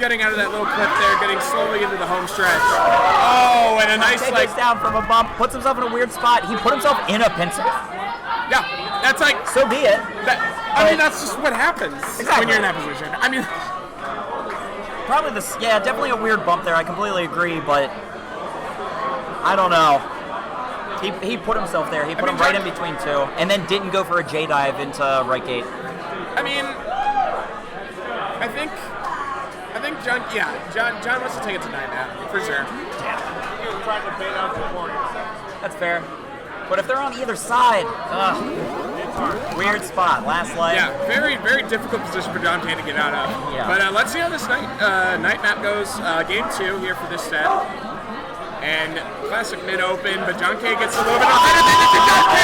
S18: getting out of that little clip there, getting slowly into the home stretch. Oh, and a nice
S20: goes down from a bump, puts himself in a weird spot. He put himself in a pincer.
S18: Yeah, that's like...
S20: So be it.
S18: I mean, that's just what happens when you're in that position. I mean...
S20: Probably this, yeah, definitely a weird bump there. I completely agree, but I don't know. He put himself there. He put him right in between 2, and then didn't go for a J dive into right gate.
S18: I mean, I think John wants to take it tonight now, for sure.
S20: That's fair. But if they're on either side, weird spot. Last life.
S18: Yeah, very, very difficult position for John K to get out of.
S20: Yeah.
S18: But let's see how this night map goes. Game 2 here for this set. And classic mid-open, but John K gets a little bit of John K!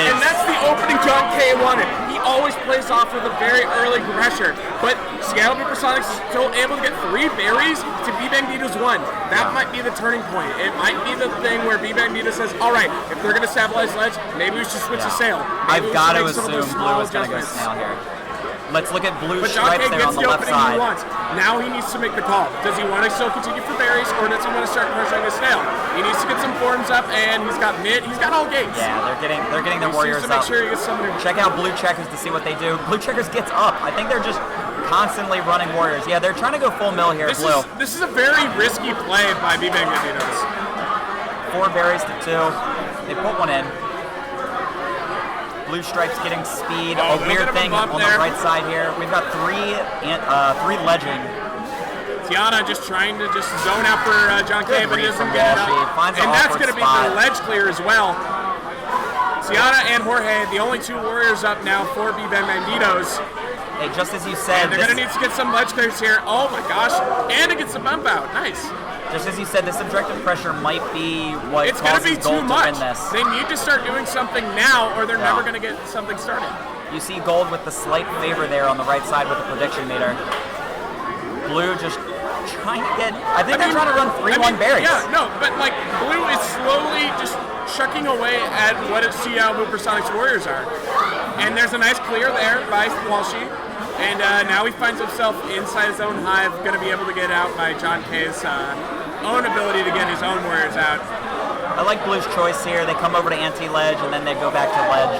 S18: And that's the opening John K wanted. He always plays off with a very early pressure, but Seattle BooperSonics is still able to get 3 berries to Banditos 1. That might be the turning point. It might be the thing where Banditos says, all right, if they're going to stabilize ledge, maybe we should switch to SNAIL.
S20: I've got to assume Blue is going to go SNAIL here. Let's look at Blue stripes there on the left side.
S18: He wants. Now he needs to make the call. Does he want to still continue for berries, or does he want to start pressuring the SNAIL? He needs to get some forms up, and he's got mid. He's got all gates.
S20: Yeah, they're getting their warriors
S18: up.
S20: Sure he gets check out Blue Checkers to see what they do. Blue Checkers gets up. I think they're just constantly running warriors. Yeah, they're trying to go full mill here. Blue.
S18: This is a very risky play by Banditos.
S20: 4 berries to 2. They put 1 in. Blue stripes getting speed. A weird thing on the right side here. We've got 3 legend.
S18: Tiana just trying to zone out for John K, but he doesn't get it up. And that's going to be the ledge clear as well. Tiana and Jorge, the only 2 warriors up now for Banditos.
S20: Hey, just as you said,
S18: and they're going to need to get some ledge clears here. Oh my gosh. And it gets a bump out. Nice.
S20: Just as you said, this objective pressure might be what causes Gold to win this.
S18: They need to start doing something now, or they're never going to get something started.
S20: You see Gold with the slight favor there on the right side with the prediction meter. Blue just trying to get... I think they're trying to run 3-1 berries.
S18: Yeah, no, but like Blue is slowly just chucking away at what Seattle BooperSonics Warriors are. And there's a nice clear there by Walshy. And now he finds himself inside his own hive, going to be able to get out by John K's own ability to get his own warriors out.
S20: I like Blue's choice here. They come over to anti-ledge, and then they go back to ledge.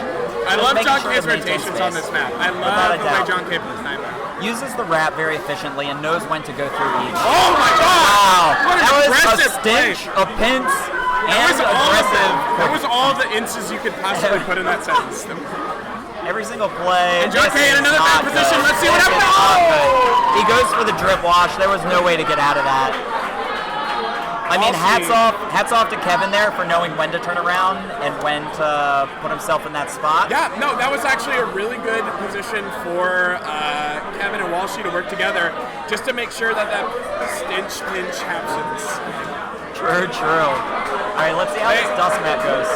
S18: I love John K's rotations on this map. I love the way John K plays time.
S20: Uses the wrap very efficiently and knows when to go through each.
S18: Oh my god!
S20: Wow!
S18: What
S20: that was a
S18: play.
S20: stench, a pinch, and aggressive.
S18: That was all the inches you could possibly put in that sentence.
S20: Every single play.
S18: And John K in another bad position. Let's see what happens.
S20: Oh! He goes for the drip wash. There was no way to get out of that. I mean, hats off to Kevin there for knowing when to turn around and when to put himself in that spot.
S18: Yeah, no, that was actually a really good position for Kevin and Walshy to work together just to make sure that stench pinch happens.
S20: True. All right, let's see how this dust mat goes.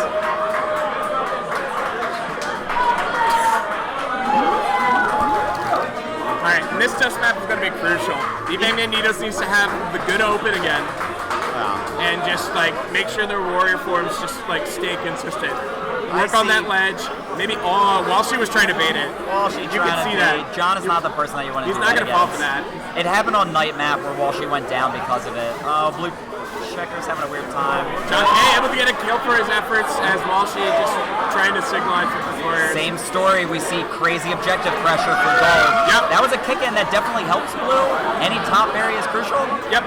S18: Alright, this dust map is going to be crucial. Banditos needs to have the good open again. And just like make sure their warrior forms just like stay consistent. Work on that ledge. Maybe, while she was trying to bait it.
S20: Walshy
S18: You can see that.
S20: John is not the person that you want to
S18: He's
S20: do
S18: not
S20: that
S18: going to fall for
S20: against.
S18: that.
S20: It happened on night map where Walshy went down because of it. Blue checker's having a weird time.
S18: John K able to get a kill for his efforts as Walshy just trying to signalize with the Warriors.
S20: Same story, we see crazy objective pressure for gold.
S18: Yep.
S20: That was a kick-in that definitely helps Blue. Any top berry is crucial.
S18: Yep.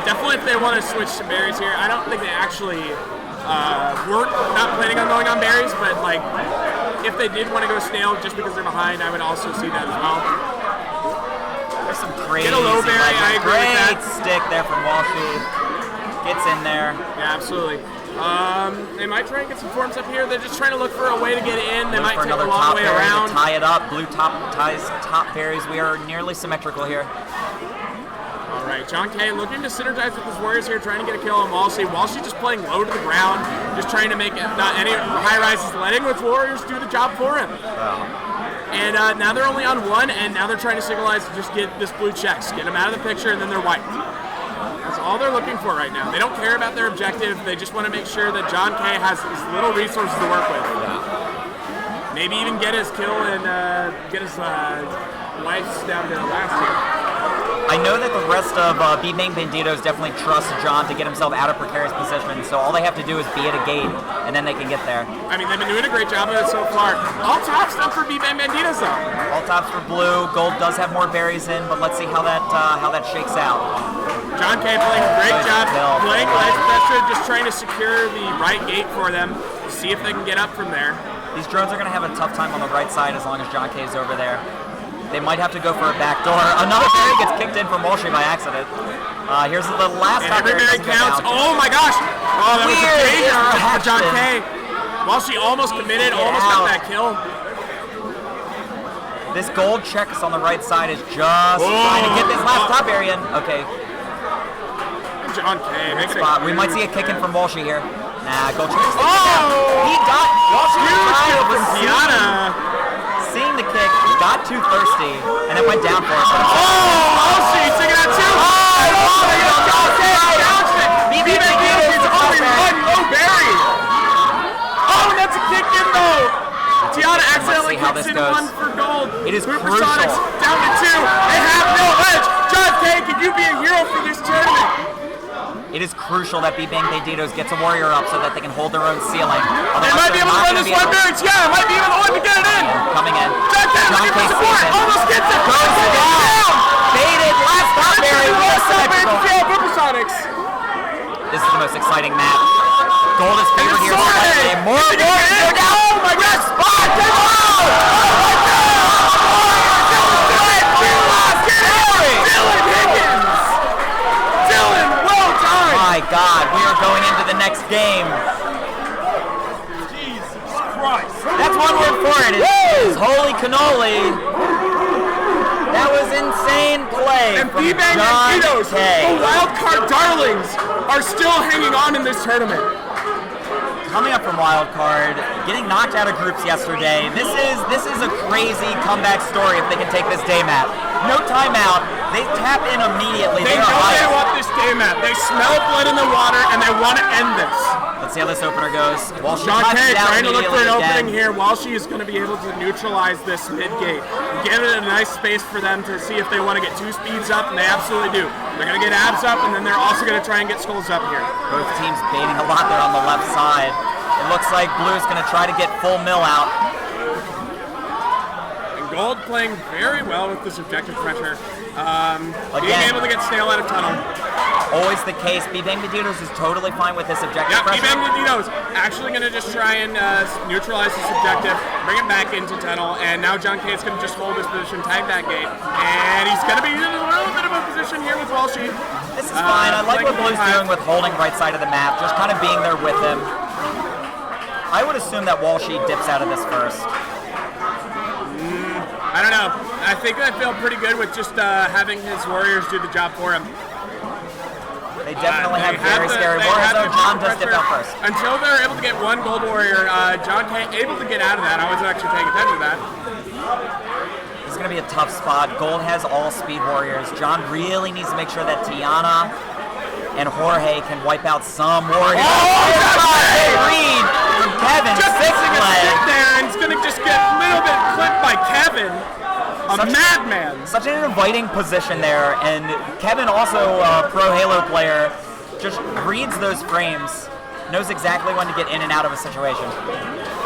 S18: Definitely if they want to switch to berries here. I don't think they actually were not planning on going on berries, but like if they did want to go snail just because they're behind, I would also see that as well.
S20: There's some crazy
S18: Get a low berry, I agree with that.
S20: Great stick there from Walshy. Gets in there.
S18: Yeah, absolutely. They might try and get some forms up here. They're just trying to look for a way to get in. They might take a long way around.
S20: To tie it up. Blue ties top berries. We are nearly symmetrical here.
S18: All right, John K looking to synergize with his Warriors here, trying to get a kill on Walshy. Walshy just playing low to the ground, just trying to make not any high rises, letting his Warriors do the job for him. And now they're only on one, and now they're trying to signalize to just get this blue checks, get them out of the picture, and then they're wiped. That's all they're looking for right now. They don't care about their objective. They just want to make sure that John K has as little resources to work with. Maybe even get his kill and get his wipes down to the last here.
S20: I know that the rest of Banditos definitely trust John to get himself out of precarious position, so all they have to do is be at a gate, and then they can get there.
S18: I mean, they've been doing a great job of it so far. All tops up for Banditos, though.
S20: All tops for Blue. Gold does have more berries in, but let's see how that shakes out.
S18: John K playing a great job, playing life pressure, just trying to secure the right gate for them, see if they can get up from there.
S20: These drones are going to have a tough time on the right side as long as John K is over there. They might have to go for a back door. Another berry gets kicked in from Walshy by accident. Here's the last time.
S18: Every berry counts. Oh my gosh! Oh, that was a danger for John K. Walshy almost committed, almost got that kill.
S20: This gold checks on the right side is just trying to get this last top berry in. Okay.
S18: John K. Make it
S20: spot. We might see a kick in from Walshy here. Nah, gold checks. Oh! He got Walshy.
S18: Huge kill from Tiana.
S20: Seeing the kick, got too thirsty, and it went down for us.
S18: Walshy taking out two. Banditos only one low berry. Oh, and that's a kick in though. Tiana accidentally kicks in one for gold.
S20: It is
S18: BooperSonics down to two. They have no edge. John K, can you be a hero for this tournament?
S20: It is crucial that Banditos gets a Warrior up so that they can hold their own ceiling.
S18: They might be able to run this one berries. Yeah, might be able to to get it in.
S20: Coming in.
S18: John K looking for support. Almost gets it.
S20: Goes down. Baited. Last top berry.
S18: BooperSonics.
S20: This is the most exciting map. Gold is favored here. More Warriors go down.
S18: Oh my God. Spot. Oh my God.
S20: My God, we are going into the next game.
S18: Jesus Christ.
S20: That's one word for it. It's holy cannoli. That was insane play
S18: and
S20: from
S18: Banditos,
S20: John K.
S18: the wild card darlings, are still hanging on in this tournament.
S20: Coming up from wild card, getting knocked out of groups yesterday. This is a crazy comeback story if they can take this day map. No timeout. They tap in immediately.
S18: They know they want this day map. They smell blood in the water and they want to end this.
S20: Let's see how this opener goes.
S18: John K trying to look for an opening here. Walshy is going to be able to neutralize this mid gate. Give it a nice space for them to see if they want to get two speeds up, and they absolutely do. They're going to get abs up, and then they're also going to try and get skulls up here.
S20: Both teams baiting a lot there on the left side. It looks like Blue's going to try to get full mill out.
S18: And Gold playing very well with this objective pressure. Being able to get SNAIL out of tunnel.
S20: Always the case. Banditos is totally fine with this objective pressure.
S18: Banditos actually going to just try and neutralize this objective, bring it back into tunnel, and now John K is going to just hold his position, tag that gate, and he's going to be in a little bit of a position here with Walshy.
S20: This is fine. I like what Blue's doing with holding right side of the map, just kind of being there with him. I would assume that Walshy dips out of this first.
S18: I don't know. I think I feel pretty good with just having his Warriors do the job for him.
S20: They definitely have very scary Warriors, though. John does dip out first.
S18: Until they're able to get one Gold Warrior, John K able to get out of that. I wasn't actually paying attention to that.
S20: This is going to be a tough spot. Gold has all speed Warriors. John really needs to make sure that Tiana and Jorge can wipe out some Warriors.
S18: Oh,
S20: read from Kevin,
S18: just
S20: sixth
S18: missing a
S20: play.
S18: stick there, and he's gonna just get a little bit clipped by Kevin. Madman.
S20: Such an inviting position there, and Kevin, also a pro Halo player, just reads those frames, knows exactly when to get in and out of a situation.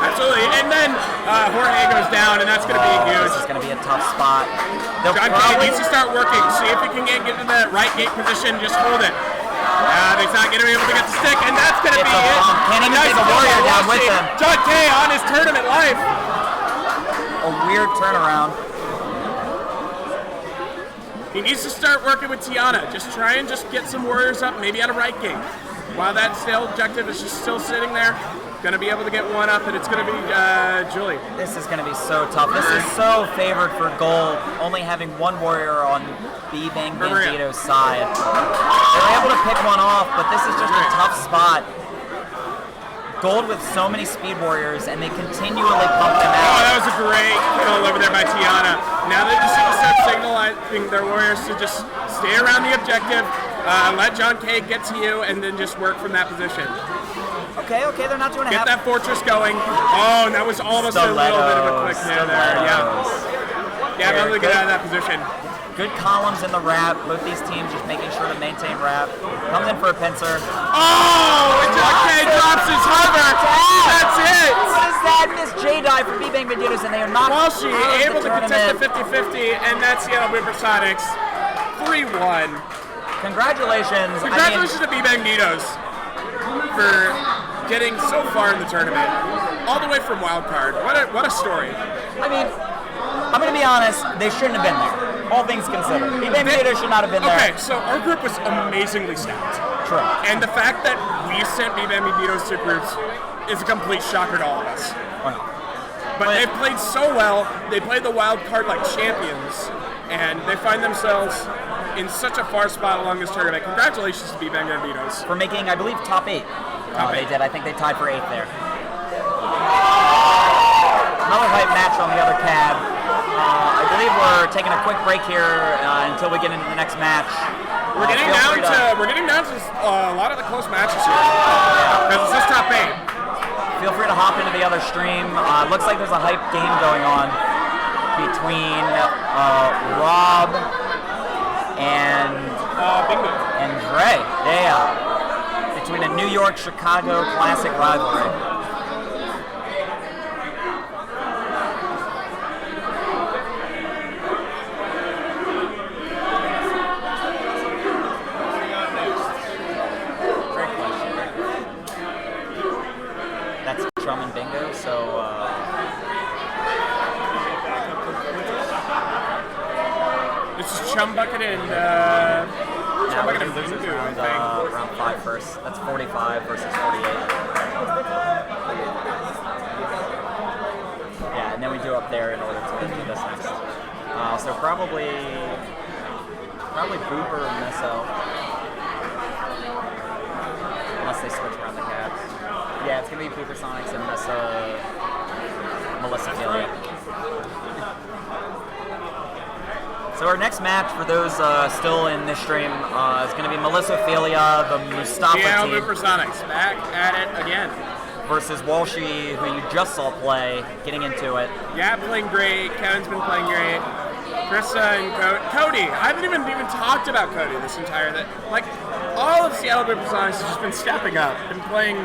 S18: Absolutely, and then Jorge goes down, and that's going to be huge.
S20: This is going to be a tough spot.
S18: John K needs to start working, see if he can get into the right gate position, just hold it. He's not going to be able to get the stick, and that's going to be it.
S20: Can't even take a warrior down with him.
S18: John K on his tournament life.
S20: A weird turnaround.
S18: He needs to start working with Tiana. Just try and just get some warriors up, maybe at a right gate. While that SNAIL objective is just still sitting there, going to be able to get one up, and it's going to be Julie.
S20: This is going to be so tough. This is so favored for gold, only having one warrior on Banditos' side. They're able to pick one off, but this is just a tough spot. Gold with so many speed warriors, and they continually pump them out.
S18: Oh, that was a great kill over there by Tiana. Now they just start signaling their warriors to just stay around the objective, let John K get to you, and then just work from that position.
S20: Okay, they're not doing a
S18: Get that fortress going. Oh, and that was almost a little bit of a quick nail there. Yeah, able to get out of that position.
S20: Good columns in the wrap. Both these teams just making sure to maintain wrap. Comes in for a pincer.
S18: Oh, and John K drops his hover. That's it.
S20: What is that? Miss J dive for Banditos, and they are not
S18: able to contest the 50-50, and that's BooperSonics 3-1.
S20: Congratulations.
S18: Congratulations to Banditos for getting so far in the tournament, all the way from wildcard. What a story.
S20: I mean, I'm going to be honest, they shouldn't have been there. All things considered. Banditos should not have been there.
S18: Okay, so our group was amazingly stacked.
S20: True.
S18: And the fact that we sent Banditos to groups is a complete shocker to all of us.
S20: Wow.
S18: But they've played so well, they played the wild card like champions, and they find themselves in such a far spot along this tournament. Congratulations to Banditos.
S20: For making, I believe, top 8. They did. I think they tied for 8th there. Another hype match on the other cab. I believe we're taking a quick break here until we get into the next match.
S18: We're getting down to a lot of the close matches here because it's this top 8.
S20: Feel free to hop into the other stream. Looks like there's a hype game going on between Rob and
S18: Bingu
S20: and Dre. Yeah, between a New York-Chicago classic rivalry. That's Chum and Bingu, so
S18: this is Chum Bucket and Chum Bucket and Bingu, I think.
S20: Round 5 first. That's 45 versus 48. Yeah, and then we do up there in order to do this next. So probably Booper and Meso. Unless they switch around the cabs. Yeah, it's going to be BooperSonics and Melissophilia. So our next match, for those still in this stream, is going to be Melissophilia, the Mustafa team.
S18: BooperSonics back at it again.
S20: Versus Walshy, who you just saw play, getting into it.
S18: Yeah, playing great. Kevin's been playing great. Krista and Cody. I haven't even talked about Cody this entire thing. Like, all of Seattle BooperSonics has just been stepping up and playing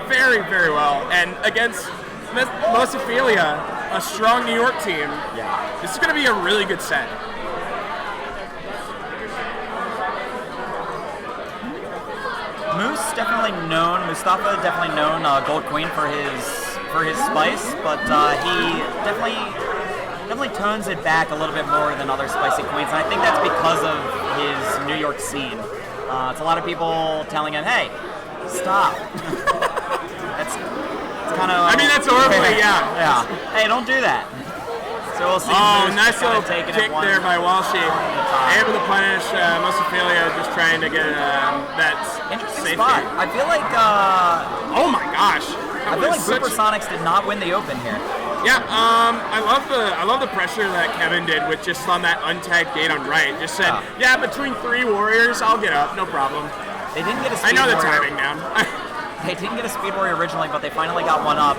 S18: very, very well. And against Melissophilia, a strong New York team, this is going to be a really good set.
S20: Moose definitely known, Mustafa definitely known Gold Queen for his spice, but he definitely tones it back a little bit more than other spicy queens, and I think that's because of his New York scene. It's a lot of people telling him, "Hey, stop." It's kind of.
S18: I mean, that's horribly,
S20: yeah. Hey, don't do that. So we'll see.
S18: Oh, nice little kick there by Walshy. Able to punish Melissophilia, just trying to get that
S20: interesting
S18: safety.
S20: Spot. I feel like.
S18: Oh my gosh!
S20: I feel like BooperSonics did not win the open here.
S18: Yeah, I love the pressure that Kevin did with just on that untagged gate on right. Just said, yeah, between 3 warriors, I'll get up, no problem.
S20: They didn't get a speed
S18: I know the
S20: warrior.
S18: timing down.
S20: They didn't get a Speed Warrior originally, but they finally got one up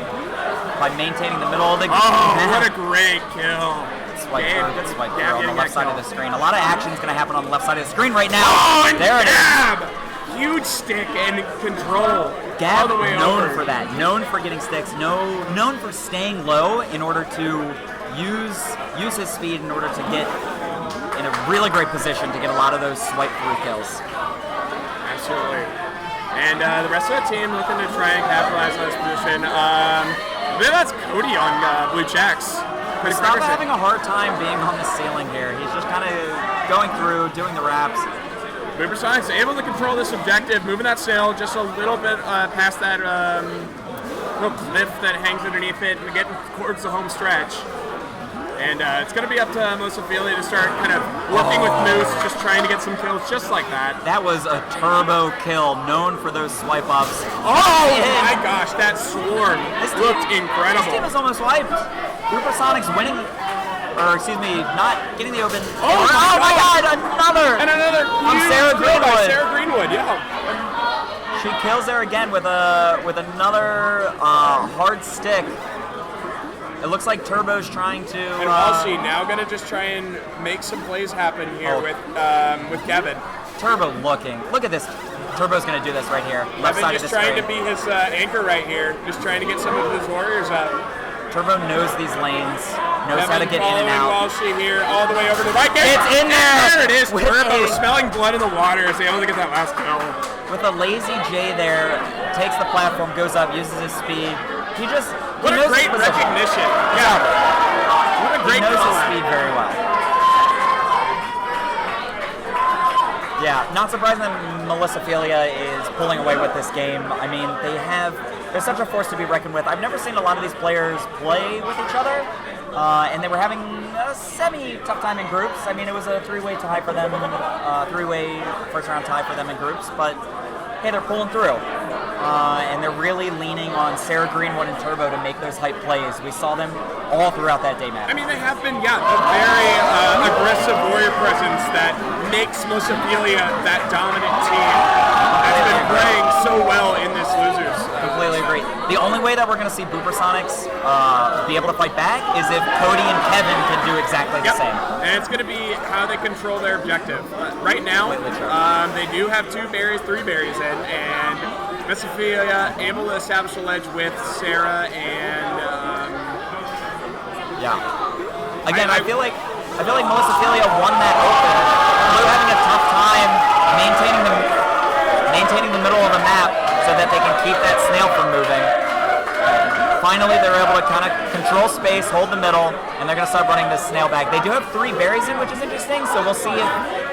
S20: by maintaining the middle of the game.
S18: Oh, what a great kill.
S20: Good swipe through on the left side of the screen. A lot of action is going to happen on the left side of the screen right now.
S18: Oh, and
S20: there it
S18: Gab!
S20: is.
S18: Huge stick and control.
S20: Gab,
S18: all the way
S20: known
S18: over.
S20: for that. Known for getting sticks. Known for staying low in order to use his speed in order to get in a really great position to get a lot of those swipe through kills.
S18: Absolutely. And the rest of the team looking to try and capitalize on this position. I believe that's Cody on BoiXXX.
S20: Mustafa having a hard time being on the ceiling here. He's just kind of going through, doing the wraps.
S18: BooperSonics able to control this objective, moving that sail just a little bit past that little cliff that hangs underneath it and getting towards the home stretch. And it's going to be up to Melissophilia to start kind of working with Moose, just trying to get some kills just like that.
S20: That was a turbo kill, known for those swipe ups.
S18: Oh my gosh, that swarm looked incredible.
S20: This team is almost wiped. BooperSonics winning, or excuse me, not getting the open.
S18: Oh
S20: my god, another!
S18: And another
S20: from
S18: huge
S20: Sarah
S18: kill by
S20: Greenwood.
S18: Sarah Greenwood, yeah.
S20: She kills there again with another hard stick. It looks like Turbo's trying to.
S18: And Walshy now going to just try and make some plays happen here with Kevin.
S20: Turbo looking. Look at this. Turbo's going to do this right here. Left
S18: Kevin
S20: side of
S18: just
S20: the
S18: trying
S20: screen.
S18: to be his anchor right here. Just trying to get some of his warriors up.
S20: Turbo knows these lanes. Knows
S18: Kevin
S20: how to get in and out.
S18: Walshy here all the way over to the right.
S20: It's in there.
S18: There it is.
S20: With
S18: Turbo
S20: a-
S18: smelling blood in the water is able to get that last kill.
S20: With a lazy J there, takes the platform, goes up, uses his speed. He just.
S18: What
S20: he
S18: a
S20: knows
S18: great
S20: his position.
S18: recognition. Yeah. What a great
S20: He knows his
S18: call-out.
S20: speed very well. Yeah, not surprising that Melissophilia is pulling away with this game. I mean, they're such a force to be reckoned with. I've never seen a lot of these players play with each other, and they were having a semi-tough time in groups. I mean, it was a three-way tie for them, three-way first-round tie for them in groups, but hey, they're pulling through. And they're really leaning on Sarah Greenwood and Turbo to make those hype plays. We saw them all throughout that day match.
S18: I mean, they have been, a very aggressive warrior presence that makes Melissophilia that dominant team. That's been playing so well in this losers.
S20: Completely agree. The only way that we're going to see BooperSonics be able to fight back is if Cody and Kevin can do exactly the same.
S18: And it's going to be how they control their objective. Right now, they do have three berries in, and Melissophilia able to establish a ledge with Sarah and.
S20: Again, I feel like Melissophilia won that open. Blue having a tough time maintaining the middle of the map so that they can keep that snail from moving. Finally, they're able to kind of control space, hold the middle, and they're going to start running this snail back. They do have three berries in, which is interesting, so we'll see if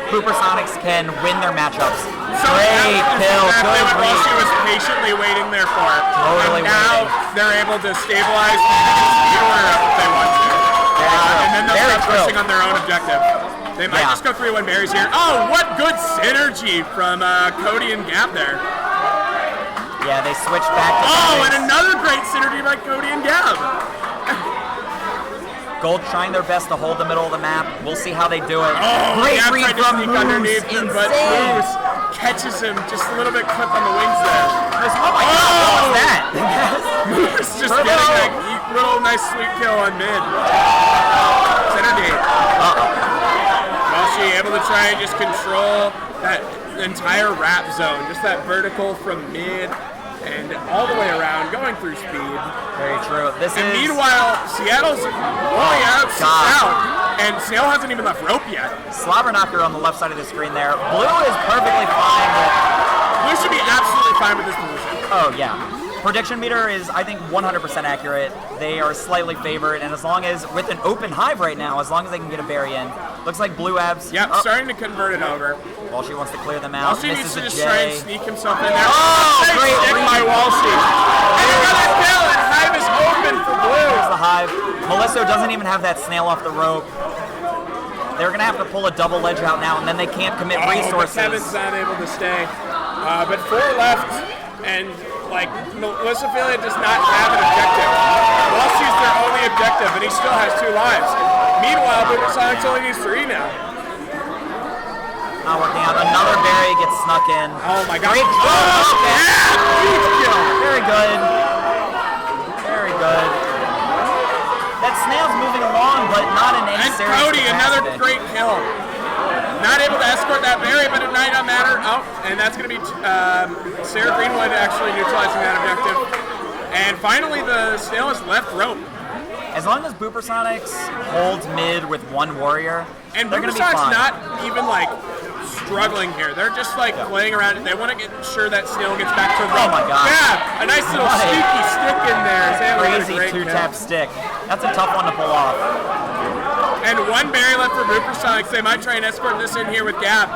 S20: BooperSonics can win their matchups. Great kill, good
S18: what
S20: read.
S18: she was patiently waiting there for.
S20: Totally
S18: and now they're able to stabilize if they want to. And then they'll start pushing on their own objective. They might just go 3-1 berries here. Oh, what good synergy from Cody and Gab there.
S20: Yeah, they switched back to
S18: and another great synergy by Cody and Gab.
S20: Gold trying their best to hold the middle of the map. We'll see how they do it.
S18: Oh,
S20: Great
S18: Gab
S20: read
S18: tried to
S20: from
S18: sneak
S20: Moose.
S18: underneath him, but
S20: Insane.
S18: Moose catches him just a little bit clipped on the wings there.
S20: Oh my god, what was that?
S18: Moose just getting that little nice sweet kill on mid. Synergy. Walshy able to try and just control that entire wrap zone, just that vertical from mid and all the way around, going through speed.
S20: Very true.
S18: Meanwhile, Seattle's only out 6 out, and SNAIL hasn't even left rope yet.
S20: Slobber knocker on the left side of the screen there. Blue is perfectly fine with.
S18: Blue should be absolutely fine with this position.
S20: Oh yeah. Prediction meter is, I think, 100% accurate. They are slightly favored, and as long as, with an open hive right now, as long as they can get a berry in, looks like Blue Abs.
S18: Yep, starting to convert it over.
S20: Walshy wants to clear them out.
S18: Walshy needs to just
S20: J.
S18: try and sneak himself in there.
S20: Oh, great
S18: stick
S20: read.
S18: by Walshy. And another kill, and hive is open for Blue.
S20: There's the hive. Melisso doesn't even have that snail off the rope. They're going to have to pull a double ledge out now, and then they can't commit resources.
S18: But Kevin's not able to stay. But 4 left, and Melissophilia does not have an objective. Walshy's their only objective, and he still has 2 lives. Meanwhile, BooperSonics only needs 3 now.
S20: Not working out. Another berry gets snuck in.
S18: Oh my god.
S20: Great kill.
S18: Oh, yeah! Huge kill.
S20: Very good. Very good. That snail's moving along, but not in any
S18: And
S20: serious
S18: Cody, another
S20: capacity.
S18: great kill. Not able to escort that berry, but it might not matter. Oh, and that's going to be Sarah Greenwood actually neutralizing that objective. And finally, the snail has left rope.
S20: As long as BooperSonics holds mid with one warrior,
S18: And
S20: they're going to be
S18: BooperSonics
S20: fine.
S18: not even like struggling here. They're just like playing around. They want to get sure that snail gets back to rope.
S20: Oh my god.
S18: Yeah, a nice little
S20: What a
S18: sneaky stick in there. Sam with a
S20: Crazy
S18: great
S20: two-tap
S18: kill.
S20: stick. That's a tough one to pull off.
S18: And one berry left for BooperSonics. They might try and escort this in here with Gab.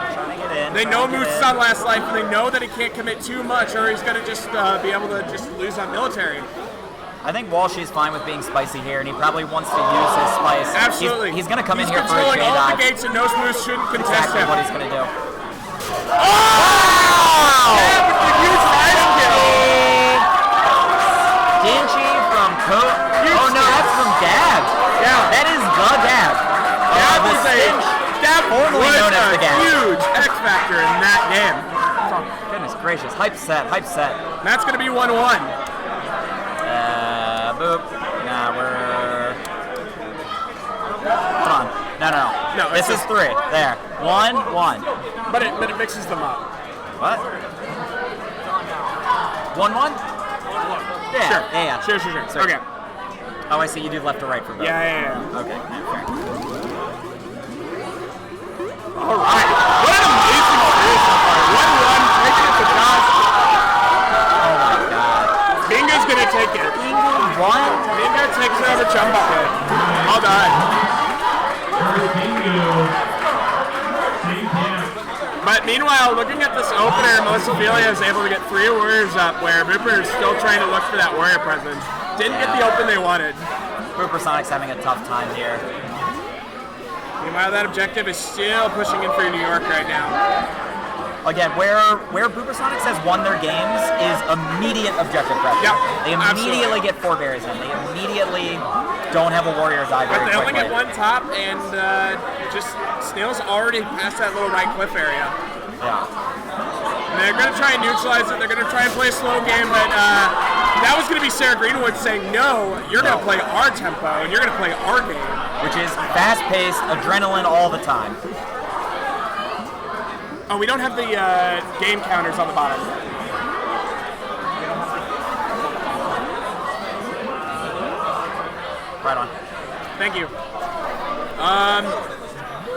S18: They know Moose is on last life, and they know that he can't commit too much, or he's going to just be able to just lose on military.
S20: I think Walshy's fine with being spicy here, and he probably wants to use his spice.
S18: Absolutely.
S20: He's going to come in
S18: He's
S20: here for a
S18: controlling
S20: J
S18: all
S20: dive.
S18: the gates, and Nose Moose shouldn't contest
S20: Exactly
S18: him.
S20: what he's going to do.
S18: Oh! Yeah, with the huge ice kill.
S20: Dingy from Coat. Oh no, that's from Gab.
S18: Yeah.
S20: That is the Gab.
S18: Gab
S20: The
S18: is
S20: Stinch,
S18: Gab
S20: formerly
S18: was
S20: known as the
S18: a
S20: Gab.
S18: huge X factor in that game.
S20: Oh, goodness gracious. Hype set, hype set.
S18: And that's going to be 1-1.
S20: Boop. Nah, we're... Hold on. No. This is 3. There. 1-1.
S18: But it mixes them up.
S20: What? 1-1? Yeah.
S18: Sure.
S20: Yeah.
S18: Sure.
S20: Sorry.
S18: Okay.
S20: Oh, I see. You do left to right for both.
S18: Yeah.
S20: Okay. Fair.
S18: All right. What an amazing series so far. 1-1, taking it to Josh.
S20: Oh my god.
S18: Bingu's going to take it.
S20: Bingu won?
S18: Bingu takes it over Chumba. Well done. But meanwhile, looking at this opener, Melissophilia is able to get 3 warriors up, where Booper is still trying to look for that warrior presence. Didn't get the open they wanted.
S20: BooperSonics having a tough time here.
S18: Meanwhile, that objective is still pushing in for New York right now.
S20: Again, where BooperSonics has won their games is immediate objective pressure.
S18: Yep,
S20: They immediately get 4 berries in. They immediately don't have a warrior die very
S18: But they only
S20: quickly.
S18: get 1 top, and just Snail's already past that little right cliff area.
S20: Yeah.
S18: And they're going to try and neutralize it. They're going to try and play a slow game, but that was going to be Sarah Greenwood saying, no, you're going to play our tempo, and you're going to play our game.
S20: Which is fast-paced, adrenaline all the time.
S18: Oh, we don't have the game counters on the bottom.
S20: Right on.
S18: Thank you.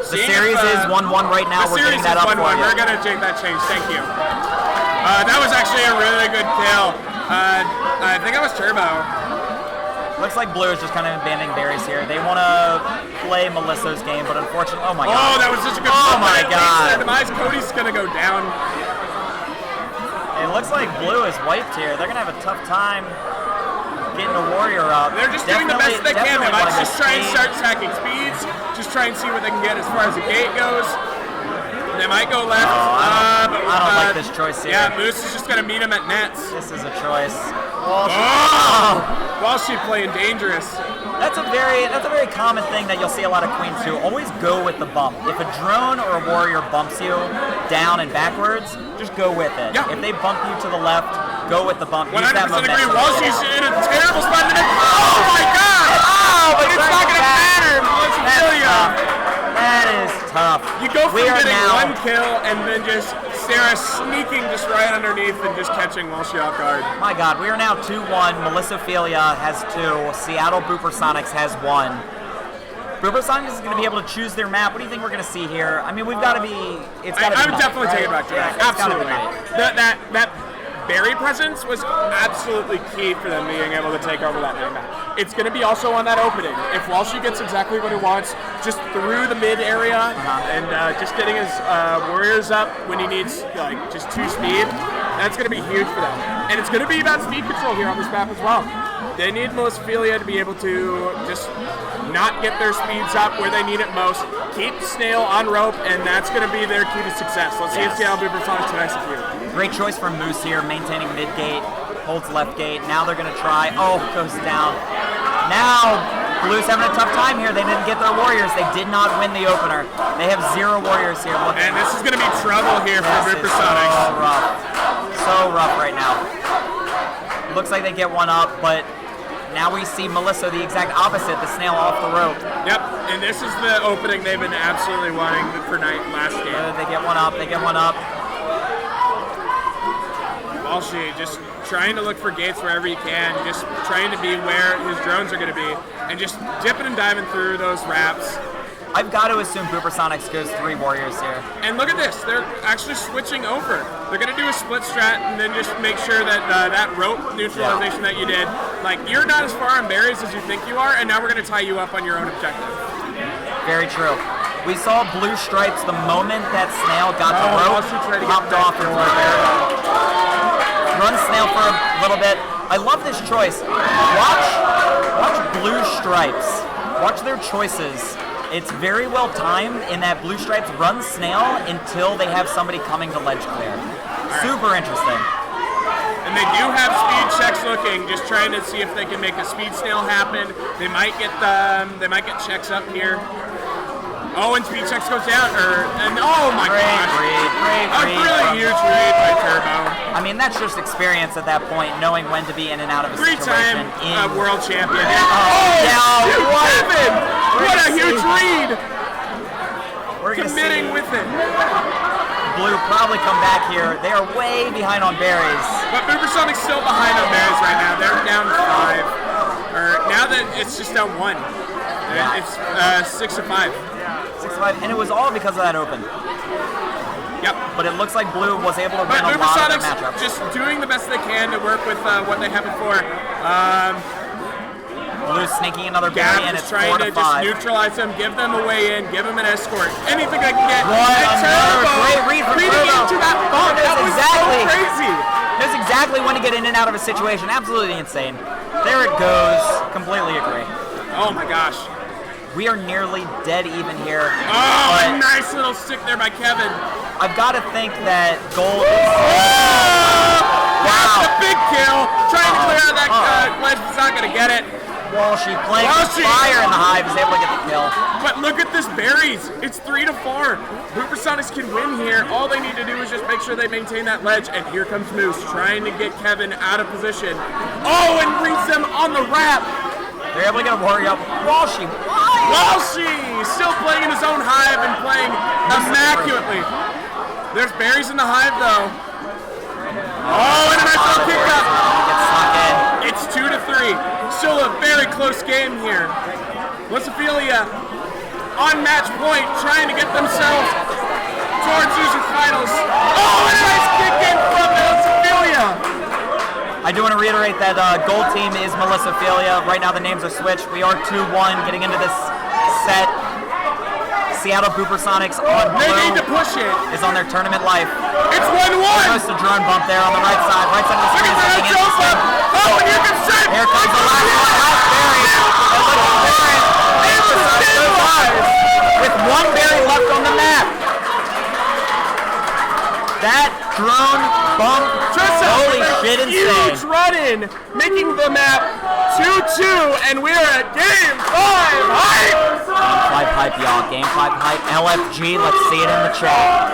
S20: The series is 1-1 right now. We're getting that up for you.
S18: We're going to take that change. Thank you. That was actually a really good kill. I think it was Turbo.
S20: Looks like Blue is just kind of abandoning berries here. They want to play Melisso's game, but unfortunately, oh my god.
S18: Oh, that was such a good
S20: Oh my
S18: play.
S20: god.
S18: Demise. Cody's going to go down.
S20: It looks like Blue is wiped here. They're going to have a tough time getting a warrior up.
S18: They're just doing the best they can. They might just try and start stacking speeds, just try and see what they can get as far as the gate goes. They might go left.
S20: I don't like this choice here.
S18: Yeah, Moose is just going to meet him at nets.
S20: This is a choice.
S18: Walshy playing dangerous.
S20: That's a very common thing that you'll see a lot of queens do. Always go with the bump. If a drone or a warrior bumps you down and backwards, just go with it.
S18: Yeah.
S20: If they bump you to the left, go with the bump.
S18: 100%
S20: Use that momentum.
S18: agree. Walshy's in a terrible spot. Oh my god!
S20: Oh,
S18: but it's not going to matter. Melissophilia.
S20: That is tough.
S18: You go from getting
S20: now
S18: 1 kill and then just Sarah sneaking just right underneath and just catching Walshy off guard.
S20: My god, we are now 2-1. Melissophilia has 2. Seattle BooperSonics has 1. BooperSonics is going to be able to choose their map. What do you think we're going to see here? I mean, we've got to be. It's got to be.
S18: I would
S20: night,
S18: definitely
S20: right?
S18: take it back to back.
S20: Yeah, it's gotta be
S18: Absolutely.
S20: night.
S18: That berry presence was absolutely key for them being able to take over that main map. It's going to be also on that opening. If Walshy gets exactly what he wants, just through the mid area and just getting his warriors up when he needs like just 2 speed, that's going to be huge for them. And it's going to be about speed control here on this map as well. They need Melissophilia to be able to just not get their speeds up where they need it most, keep Snail on rope, and that's going to be their key to success. Let's see if Seattle BooperSonics can execute.
S20: Great choice from Moose here, maintaining mid gate, holds left gate. Now they're going to try. Oh, goes down. Now, Blue's having a tough time here. They didn't get their warriors. They did not win the opener. They have 0 warriors here.
S18: And this is going to be trouble here for BooperSonics.
S20: So rough. So rough right now. Looks like they get one up, but now we see Melissa the exact opposite, the snail off the rope.
S18: Yep, and this is the opening they've been absolutely wanting for last game.
S20: They get one up, they get one up.
S18: Walshy just trying to look for gates wherever he can, just trying to be where his drones are going to be, and just dipping and diving through those wraps.
S20: I've got to assume BooperSonics goes 3 warriors here.
S18: And look at this, they're actually switching over. They're going to do a split strat and then just make sure that that rope neutralization that you did, like you're not as far on berries as you think you are, and now we're going to tie you up on your own objective.
S20: Very true. We saw blue stripes the moment that snail got the rope, popped off and run snail for a little bit. I love this choice. Watch blue stripes. Watch their choices. It's very well timed in that blue stripes run snail until they have somebody coming to ledge clear. Super interesting.
S18: And they do have speed checks looking, just trying to see if they can make a speed snail happen. They might get checks up here. Oh, and speed checks goes down, and oh my gosh.
S20: Great
S18: a really huge read by Turbo.
S20: I mean, that's just experience at that point, knowing when to be in and out of a situation.
S18: 3-time world champion.
S20: Kevin!
S18: What a huge lead!
S20: We're
S18: committing with it.
S20: Blue probably come back here. They are way behind on berries.
S18: But BooperSonic's still behind on berries right now. They're down 5. Or now that it's just down 1. Yeah. It's 6-5.
S20: 6-5, and it was all because of that open.
S18: Yep.
S20: But it looks like Blue was able to win a lot of their matchups.
S18: Just doing the best they can to work with what they have before.
S20: Blue sneaking another berry, and it's 4-5.
S18: Trying to just neutralize them, give them a way in, give them an escort, anything I can get.
S20: Great read from Turbo.
S18: Into that bump. That was so crazy.
S20: Knows exactly when to get in and out of a situation. Absolutely insane. There it goes. Completely agree.
S18: Oh my gosh.
S20: We are nearly dead even here.
S18: Oh, a nice little stick there by Kevin.
S20: I've got to think that Gold is...
S18: That's a big kill. Trying to clear out that ledge, he's not going to get it.
S20: Walshy playing with fire in the hive is able to get the kill.
S18: But look at this berries. It's 3-4. BooperSonics can win here. All they need to do is just make sure they maintain that ledge. And here comes Moose trying to get Kevin out of position. Oh, and reach them on the wrap.
S20: They're able to get a warrior up. Walshy
S18: still playing in his own hive and playing immaculately. There's berries in the hive though. Oh, and a nice little kick up. It's 2-3. Still a very close game here. Melissophilia on match point, trying to get themselves towards losing finals. Oh, and a nice kick in from Melissophilia.
S20: I do want to reiterate that gold team is Melissophilia. Right now the names are switched. We are 2-1 getting into this set. Seattle BooperSonics on blue.
S18: They need to push it.
S20: Is on their tournament life.
S18: It's 1-1.
S20: Almost a drone bump there on the right side. Right side of the screen.
S18: Oh, and here comes Chip.
S20: Here comes the last one. Last berry. With 1 berry left on the map. That drone bump. Holy shit, insane.
S18: Huge run-in, making the map 2-2, and we're at Game 5 Hype!
S20: Game 5 Hype, y'all. Game 5 Hype. LFG, let's see it in the chat.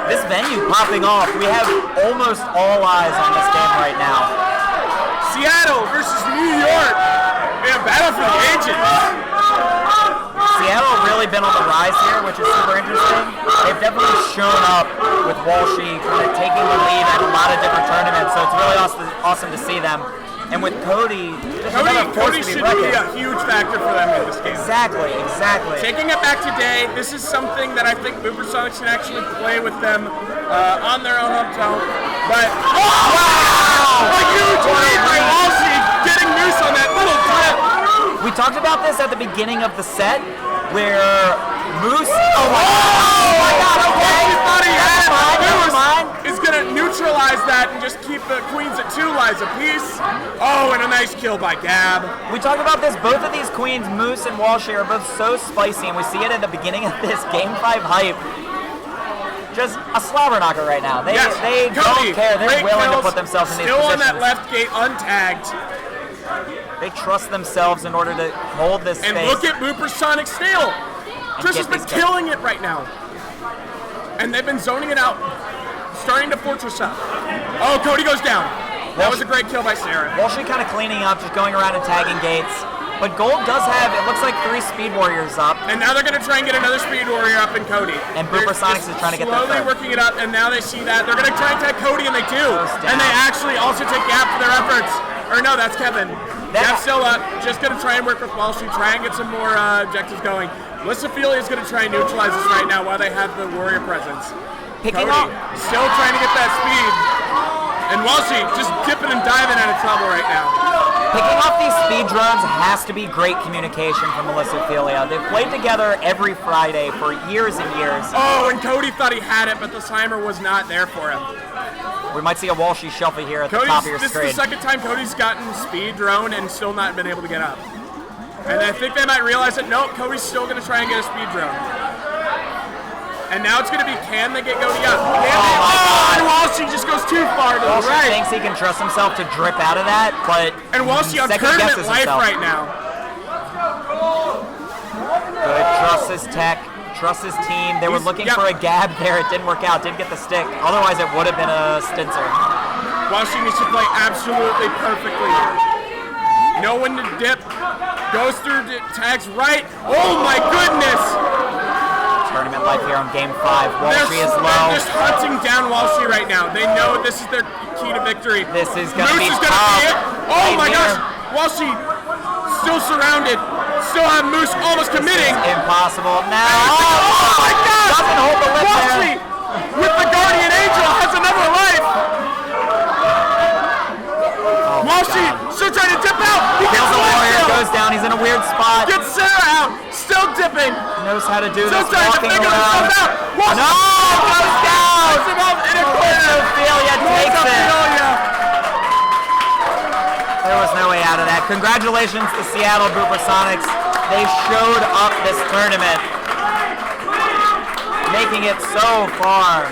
S20: This venue popping off. We have almost all eyes on this game right now.
S18: Seattle versus New York. In a battle for the ages.
S20: Seattle really been on the rise here, which is super interesting. They've definitely shown up with Walshy kind of taking the lead at a lot of different tournaments, so it's really awesome to see them. And with Cody
S18: should be a huge factor for them in this game.
S20: Exactly.
S18: Taking it back today, this is something that I think BooperSonics can actually play with them on their own hometown. But a huge lead by Walshy, getting Moose on that little clip.
S20: We talked about this at the beginning of the set, where Moose.
S18: Oh my God! Okay. He thought he had Moose is gonna neutralize that and just keep the queens at 2 lives apiece. Oh, and a nice kill by Gab.
S20: We talked about this. Both of these queens, Moose and Walshy, are both so spicy, and we see it at the beginning of this Game 5 Hype. Just a slobber knocker right now. They don't care. They're willing to put themselves in these positions.
S18: Still on that left gate, untagged.
S20: They trust themselves in order to hold this space.
S18: And look at BooperSonics SNAIL. Chris has been killing it right now. And they've been zoning it out, starting to fortress up. Oh, Cody goes down. That was a great kill by Sarah.
S20: Walshy kind of cleaning up, just going around and tagging gates. But Gold does have, it looks like 3 Speed Warriors up.
S18: And now they're going to try and get another Speed Warrior up in Cody.
S20: And BooperSonics is trying to get that
S18: slowly working it up, and now they see that. They're going to try and tag Cody, and they do. And they actually also take Gap for their efforts. Or no, that's Kevin. Gap's still up, just going to try and work with Walshy, try and get some more objectives going. Melissophilia is going to try and neutralize this right now while they have the Warrior presence. Cody still trying to get that speed. And Walshy just dipping and diving out of trouble right now.
S20: Picking off these speed drones has to be great communication from Melissophilia. They've played together every Friday for years and years.
S18: Oh, and Cody thought he had it, but the timer was not there for him.
S20: We might see a Walshy shuffle here at the top of your screen.
S18: This is the second time Cody's gotten speed drone and still not been able to get up. And I think they might realize that, nope, Cody's still going to try and get a speed drone. And now it's going to be, can they get Cody up? And Walshy just goes too far to the right.
S20: Thinks he can trust himself to drip out of that, but
S18: and Walshy on tournament life right now.
S20: Good, trust his tech, trust his team. They were looking for a gab there. It didn't work out, didn't get the stick. Otherwise, it would have been a Stinser.
S18: Walshy needs to play absolutely perfectly. No one to dip. Goes through, tags right. Oh my goodness!
S20: Tournament life here on Game 5. Walshy is low.
S18: They're just hunting down Walshy right now. They know this is their key to victory.
S20: This is going to be tough.
S18: Oh my gosh! Walshy still surrounded. Still have Moose almost committing.
S20: Impossible. Now.
S18: Oh my gosh!
S20: Doesn't hold the lip
S18: Walshy with the Guardian Angel has another life. Walshy still trying to dip out. He gets the
S20: Warrior goes down. He's in a weird spot.
S18: Gets Sarah out. Still dipping.
S20: Knows how to do
S18: still
S20: this. Walking around.
S18: No,
S20: goes down. Melissophilia takes it. There was no way out of that. Congratulations to Seattle BooperSonics. They showed up this tournament, making it so far.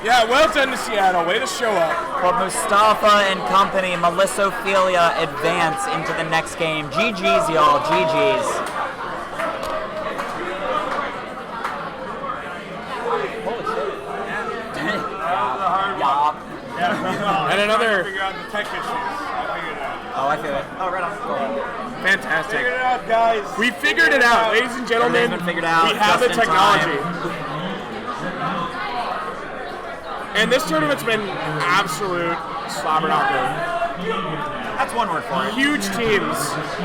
S18: Yeah, well done to Seattle. Way to show up.
S20: But Mustafa and company, Melissophilia advance into the next game. GG's, y'all. GG's.
S18: And another.
S11: Figure out the tech issues. I figured it out.
S20: Oh, I feel it. Oh, right on.
S18: Fantastic.
S11: Figured it out, guys.
S18: We figured it out, ladies and gentlemen.
S20: Everything's been figured out.
S18: We have the
S20: just in
S18: technology.
S20: time.
S18: And this tournament's been absolute slobber knocker.
S20: That's one word for it.
S18: Huge teams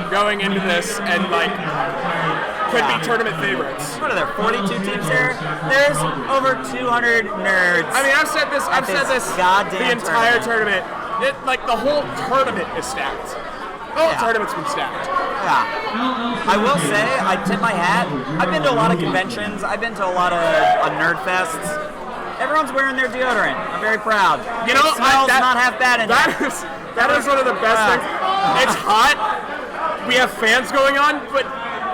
S18: going into this and like could be tournament favorites.
S20: What are there? 42 teams here. There's over 200 nerds.
S18: I mean, I've said this
S20: goddamn
S18: the entire tournament. Like the whole tournament is stacked. The whole tournament's been stacked.
S20: Yeah. I will say, I tip my hat. I've been to a lot of conventions. I've been to a lot of nerd fests. Everyone's wearing their deodorant. I'm very proud.
S18: You know,
S20: it smells not half bad in here.
S18: That is one of the best things. It's hot. We have fans going on, but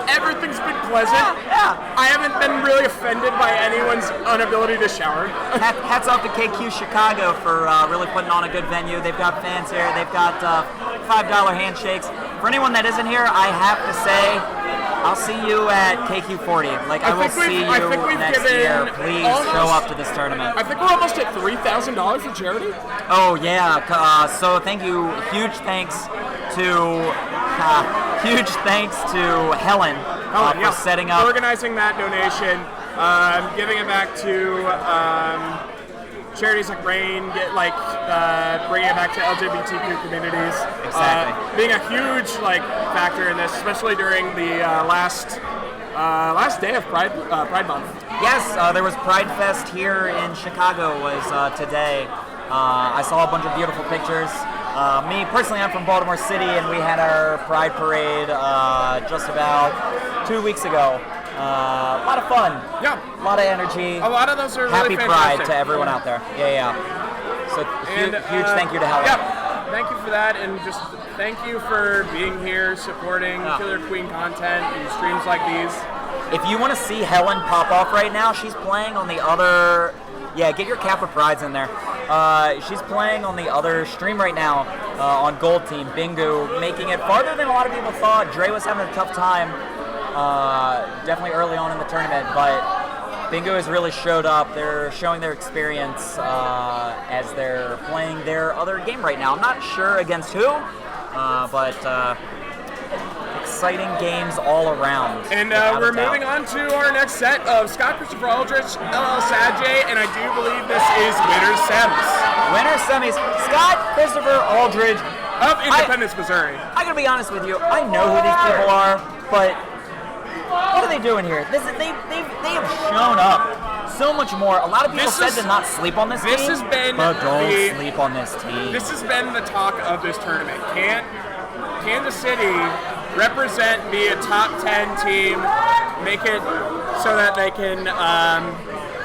S18: everything's been pleasant.
S20: Yeah.
S18: I haven't been really offended by anyone's inability to shower.
S20: Hats off to KQXXX Chicago for really putting on a good venue. They've got fans here. They've got $5 handshakes. For anyone that isn't here, I have to say, I'll see you at KQ40. Like, I will see you next year. Please show up to this tournament.
S18: I think we're almost at $3,000 for charity.
S20: Oh, yeah. So thank you. Huge thanks to Helen for setting up.
S18: Organizing that donation, giving it back to charities like RAIN, bringing it back to LGBTQ communities.
S20: Exactly.
S18: Being a huge factor in this, especially during the last day of Pride Month.
S20: Yes, there was Pride Fest here in Chicago was today. I saw a bunch of beautiful pictures. Me personally, I'm from Baltimore City, and we had our Pride Parade just about 2 weeks ago. A lot of fun.
S18: Yeah.
S20: A lot of energy.
S18: A lot of those are
S20: Happy
S18: really
S20: Pride
S18: fantastic.
S20: to everyone out there. Yeah. So huge thank you to Helen.
S18: Yeah. Thank you for that, and just thank you for being here, supporting Killer Queen content and streams like these.
S20: If you want to see Helen pop off right now, she's playing on the other. Yeah, get your Kappa Prides in there. She's playing on the other stream right now. on Gold Team. Bingu making it farther than a lot of people thought. Dre was having a tough time definitely early on in the tournament, but Bingu has really showed up. They're showing their experience as they're playing their other game right now. I'm not sure against who, but exciting games all around.
S18: And we're moving on to our next set of Scott Christopher Aldridge, LL Sadjay, and I do believe this is winner's semis.
S20: Winner's semis. Scott Christopher Aldridge
S18: of Independence, Missouri.
S20: I gotta be honest with you. I know who these people are, but what are they doing here? They have shown up so much more. A lot of people said to not sleep on this team.
S18: This has been
S20: but don't sleep on this team.
S18: This has been the talk of this tournament. Can Kansas City represent, be a top 10 team, make it so that they can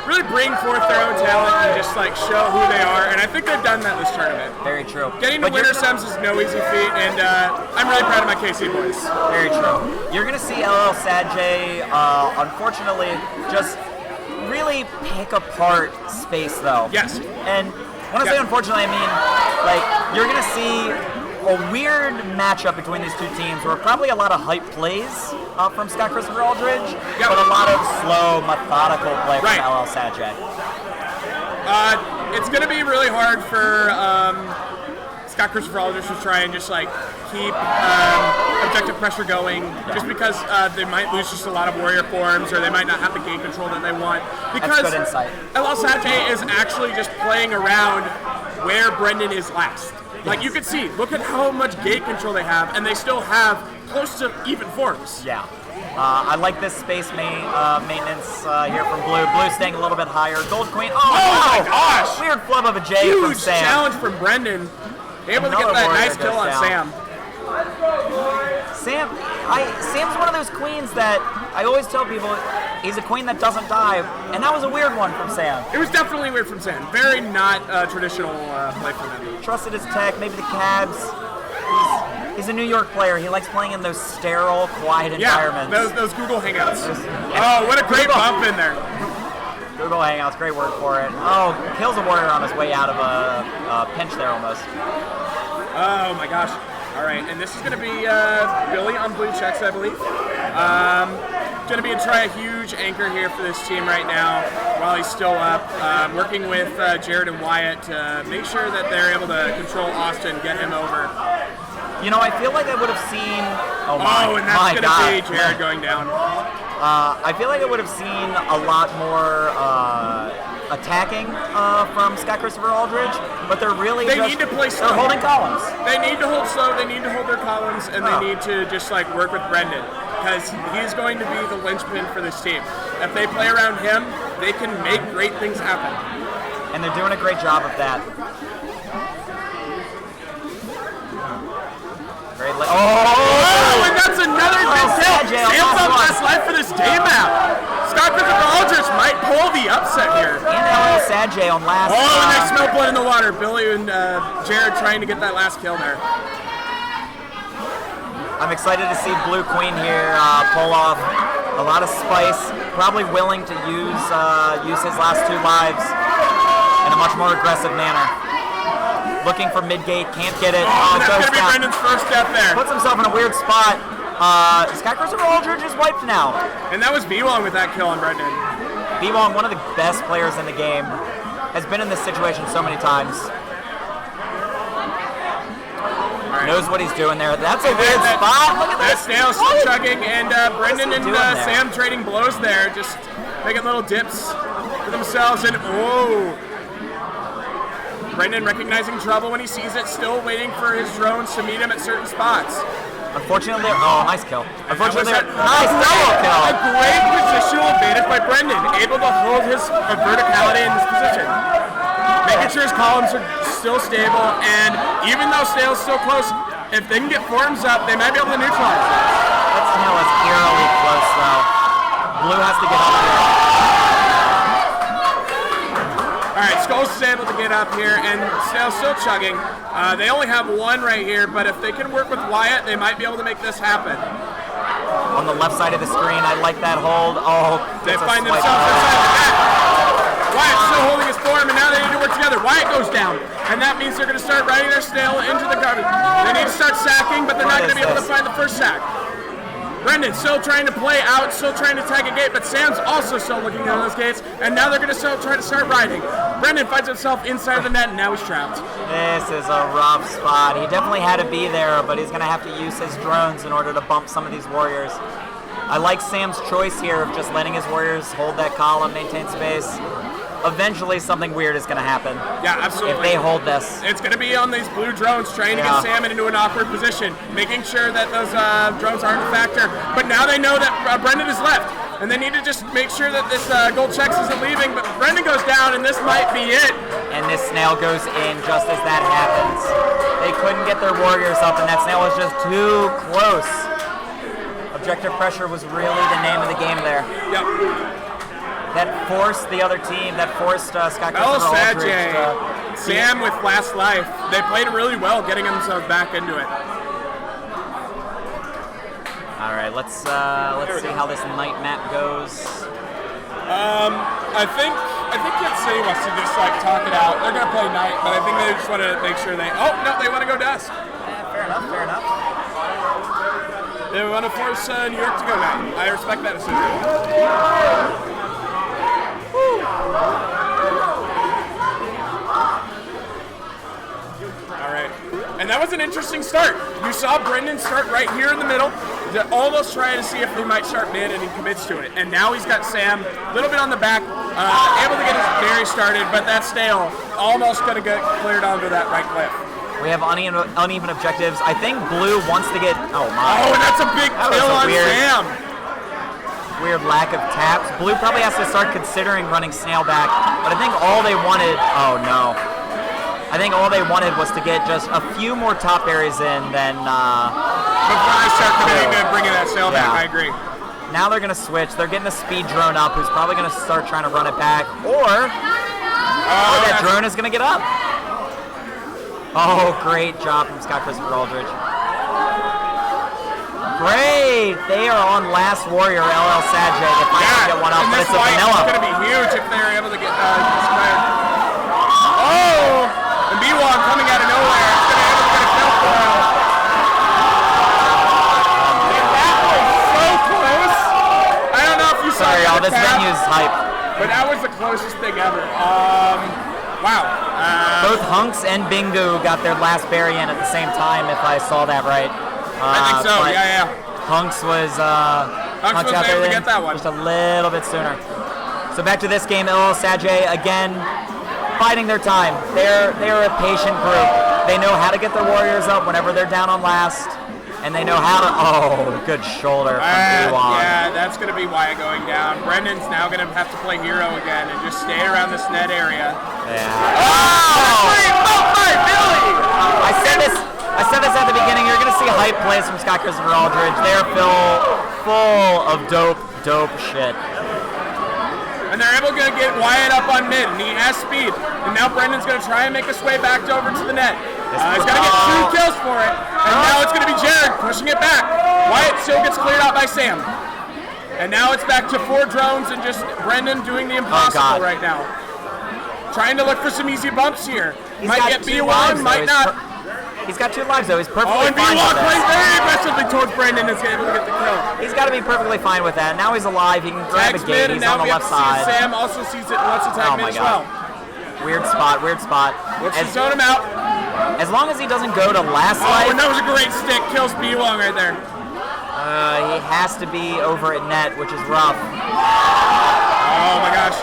S18: really bring forth their own talent and just like show who they are, and I think they've done that this tournament.
S20: Very true.
S18: Getting to winner sems is no easy feat, and I'm really proud of my KC boys.
S20: Very true. You're going to see LL Sadjay, unfortunately, just really pick apart space, though.
S18: Yes.
S20: And when I say unfortunately, I mean, like, you're going to see a weird matchup between these two teams where probably a lot of hype plays from Scott Christopher Aldridge, but a lot of slow, methodical play from LL Sadjay.
S18: It's going to be really hard for Scott Christopher Aldridge to try and just like keep objective pressure going, just because they might lose just a lot of warrior forms, or they might not have the game control that they want. Because
S20: that's good insight.
S18: LL Sadjay is actually just playing around where Brendan is last. Like you can see, look at how much gate control they have, and they still have close to even forms.
S20: Yeah. I like this space maintenance here from Blue. Blue staying a little bit higher. Gold Queen. Oh
S18: my gosh!
S20: Weird flub of a J
S18: Huge
S20: from Sam.
S18: challenge from Brendan. Able to get that nice kill on Sam.
S20: Sam's one of those queens that I always tell people he's a queen that doesn't die, and that was a weird one from Sam.
S18: It was definitely weird from Sam. Very not traditional play from him.
S20: Trusted his tech, maybe the cabs. He's a New York player. He likes playing in those sterile, quiet environments.
S18: Those Google Hangouts. Oh, what a great bump in there.
S20: Google Hangouts, great word for it. Oh, kills a warrior on his way out of a pinch there almost.
S18: Oh my gosh. All right, and this is going to be Billy on blue checks, I believe. Going to be try a huge anchor here for this team right now while he's still up. Working with Jared and Wyatt to make sure that they're able to control Austin, get him over.
S20: You know, I feel like I would have seen...
S18: and that's going to be Jared going down.
S20: I feel like I would have seen a lot more attacking from Scott Christopher Aldridge, but they're really
S18: need to play slow.
S20: They're holding columns.
S18: They need to hold slow, they need to hold their columns, and they need to just like work with Brendan, because he's going to be the linchpin for this team. If they play around him, they can make great things happen.
S20: And they're doing a great job of that.
S18: And that's another good kill. Sam's on last life for this game map. Scott Christopher Aldridge might pull the upset here.
S20: And LL Sadjay on last.
S18: And they smell blood in the water. Billy and Jared trying to get that last kill there.
S20: I'm excited to see Blue Queen here pull off a lot of spice. Probably willing to use his last 2 lives in a much more aggressive manner. Looking for mid-gate, can't get it.
S18: That's going to be Brendan's first step there.
S20: Puts himself in a weird spot. Scott Christopher Aldridge is wiped now.
S18: And that was B-Wong with that kill on Brendan.
S20: B-Wong, one of the best players in the game, has been in this situation so many times. Knows what he's doing there. That's a weird spot. Look at
S18: that. SNAIL still chugging, and Brendan and Sam trading blows there, just making little dips for themselves. And Brendan recognizing trouble when he sees it, still waiting for his drones to meet him at certain spots.
S20: Unfortunately, nice kill. Unfortunately, nice double kill.
S18: A great positional advantage by Brendan, able to hold his verticality in this position. Making sure his columns are still stable, and even though SNAIL's still close, if they can get forms up, they might be able to neutralize it.
S20: That SNAIL is eerily close, though. Blue has to get up here.
S18: Alright, Skulls is able to get up here, and SNAIL's still chugging. They only have 1 right here, but if they can work with Wyatt, they might be able to make this happen.
S20: On the left side of the screen, I like that hold. Oh,
S18: they find themselves inside the net. Wyatt's still holding his form, and now they need to work together. Wyatt goes down, and that means they're going to start riding their snail into the garbage. They need to start sacking, but they're not going to be able to find the first sack. Brendan still trying to play out, still trying to tag a gate, but Sam's also still looking at those gates, and now they're going to still try to start riding. Brendan finds himself inside of the net, and now he's trapped.
S20: This is a rough spot. He definitely had to be there, but he's going to have to use his drones in order to bump some of these warriors. I like Sam's choice here of just letting his warriors hold that column, maintain space. Eventually something weird is going to happen.
S18: Yeah, absolutely.
S20: If they hold this.
S18: It's going to be on these blue drones trying to get Sam into an awkward position, making sure that those drones aren't a factor. But now they know that Brendan is left, and they need to just make sure that this gold checks isn't leaving. But Brendan goes down, and this might be it.
S20: And this snail goes in just as that happens. They couldn't get their warriors up, and that snail was just too close. Objective pressure was really the name of the game there.
S18: Yep.
S20: That forced the other team, that forced Scott Aldridge.
S18: Sam with last life. They played really well, getting themselves back into it.
S20: All right, let's see how this night map goes.
S18: I think Kid City wants to just like talk it out. They're gonna play night, but I think they just want to make sure they. Oh no, they want to go dusk.
S20: Yeah, fair enough. Fair enough.
S18: They want to force New York to go night. I respect that decision. Alright, and that was an interesting start. You saw Brendan start right here in the middle, almost trying to see if they might start mid, and he commits to it. And now he's got Sam a little bit on the back, able to get his berry started, but that snail almost going to get cleared onto that right cliff.
S20: We have uneven objectives. I think Blue wants to get... Oh, my.
S18: Oh, and that's a big kill on Sam.
S20: Weird lack of taps. Blue probably has to start considering running snail back, but I think all they wanted... Oh, no. I think all they wanted was to get just a few more top berries in than...
S18: Before they start committing to bringing that snail back, I agree.
S20: Now they're going to switch. They're getting the speed drone up, who's probably going to start trying to run it back, or that drone is going to get up. Oh, great job from Scott Christopher Aldridge. Great! They are on last warrior, LL Sajay. If I can get one up, but it's a vanilla.
S18: It's going to be huge if they're able to get inspired. Oh! And B-Wong coming out of nowhere. It's going to be able to get a kill for him. That was so close. I don't know if you saw
S20: Sorry, all this venue's hype.
S18: But that was the closest thing ever. Wow.
S20: Both Hunks and Bingu got their last berry in at the same time, if I saw that right.
S18: I think so, yeah.
S20: Hunks was
S18: Hunks was able to get that one
S20: just a little bit sooner. So back to this game, LL Sajay again biding their time. They're a patient group. They know how to get their warriors up whenever they're down on last, and they know how to. Oh, good shoulder from B-Wong.
S18: Yeah, that's going to be Wyatt going down. Brendan's now going to have to play hero again and just stay around this net area.
S20: Yeah.
S18: Oh! Billy!
S20: I said this at the beginning. You're going to see hype plays from Scott Christopher Aldridge. They're full of dope shit.
S18: And they're able to get Wyatt up on mid, and he has speed. And now Brendan's going to try and make his way back over to the net. He's going to get 2 kills for it. And now it's going to be Jared pushing it back. Wyatt still gets cleared out by Sam. And now it's back to 4 drones and just Brendan doing the impossible right now. Trying to look for some easy bumps here. Might get B1, might not.
S20: He's got 2 lives though. He's perfectly
S18: fine.
S20: with
S18: B1
S20: that.
S18: plays very aggressively towards Brendan and is able to get the kill.
S20: He's got to be perfectly fine with that. Now he's alive. He can grab a gate. He's on the left side.
S18: Sam also sees it and wants to tag mid as well.
S20: Weird spot.
S18: Let's zone him out.
S20: As long as he doesn't go to last life.
S18: And that was a great stick. Kills B1 right there.
S20: He has to be over at net, which is rough.
S18: Oh my gosh.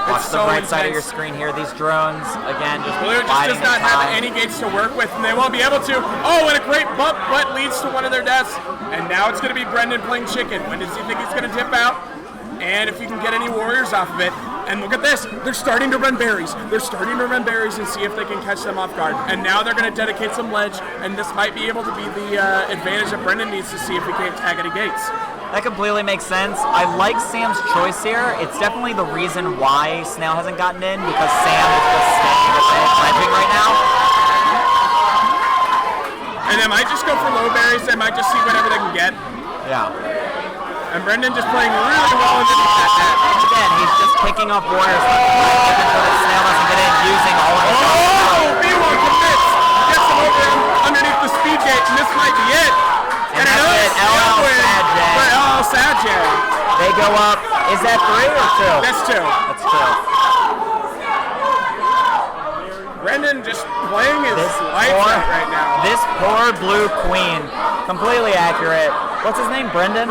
S20: Watch the right side of your screen here. These drones, again, just
S18: Blue just does not have any gates to work with, and they won't be able to. Oh, and a great bump, but leads to one of their deaths. And now it's going to be Brendan playing chicken. When does he think he's going to dip out? And if you can get any warriors off of it. And look at this. They're starting to run berries. They're starting to run berries and see if they can catch them off guard. And now they're going to dedicate some ledge, and this might be able to be the advantage that Brendan needs to see if he can't tag any gates.
S20: That completely makes sense. I like Sam's choice here. It's definitely the reason why Snail hasn't gotten in, because Sam is just staying at the edging right now.
S18: And they might just go for low berries. They might just see whatever they can get.
S20: Yeah.
S18: And Brendan just playing really well into that.
S20: Again, he's just picking up warriors. Snail doesn't get in, using all of his.
S18: Oh, B1 commits. Gets him over underneath the speed gate, and this might be it.
S20: And that's it. LL Sadjay.
S18: For LL Sadjay.
S20: They go up. Is that 3 or 2?
S18: That's 2.
S20: That's 2.
S18: Brendan just playing his life right now.
S20: This poor blue queen. Completely accurate. What's his name? Brendan?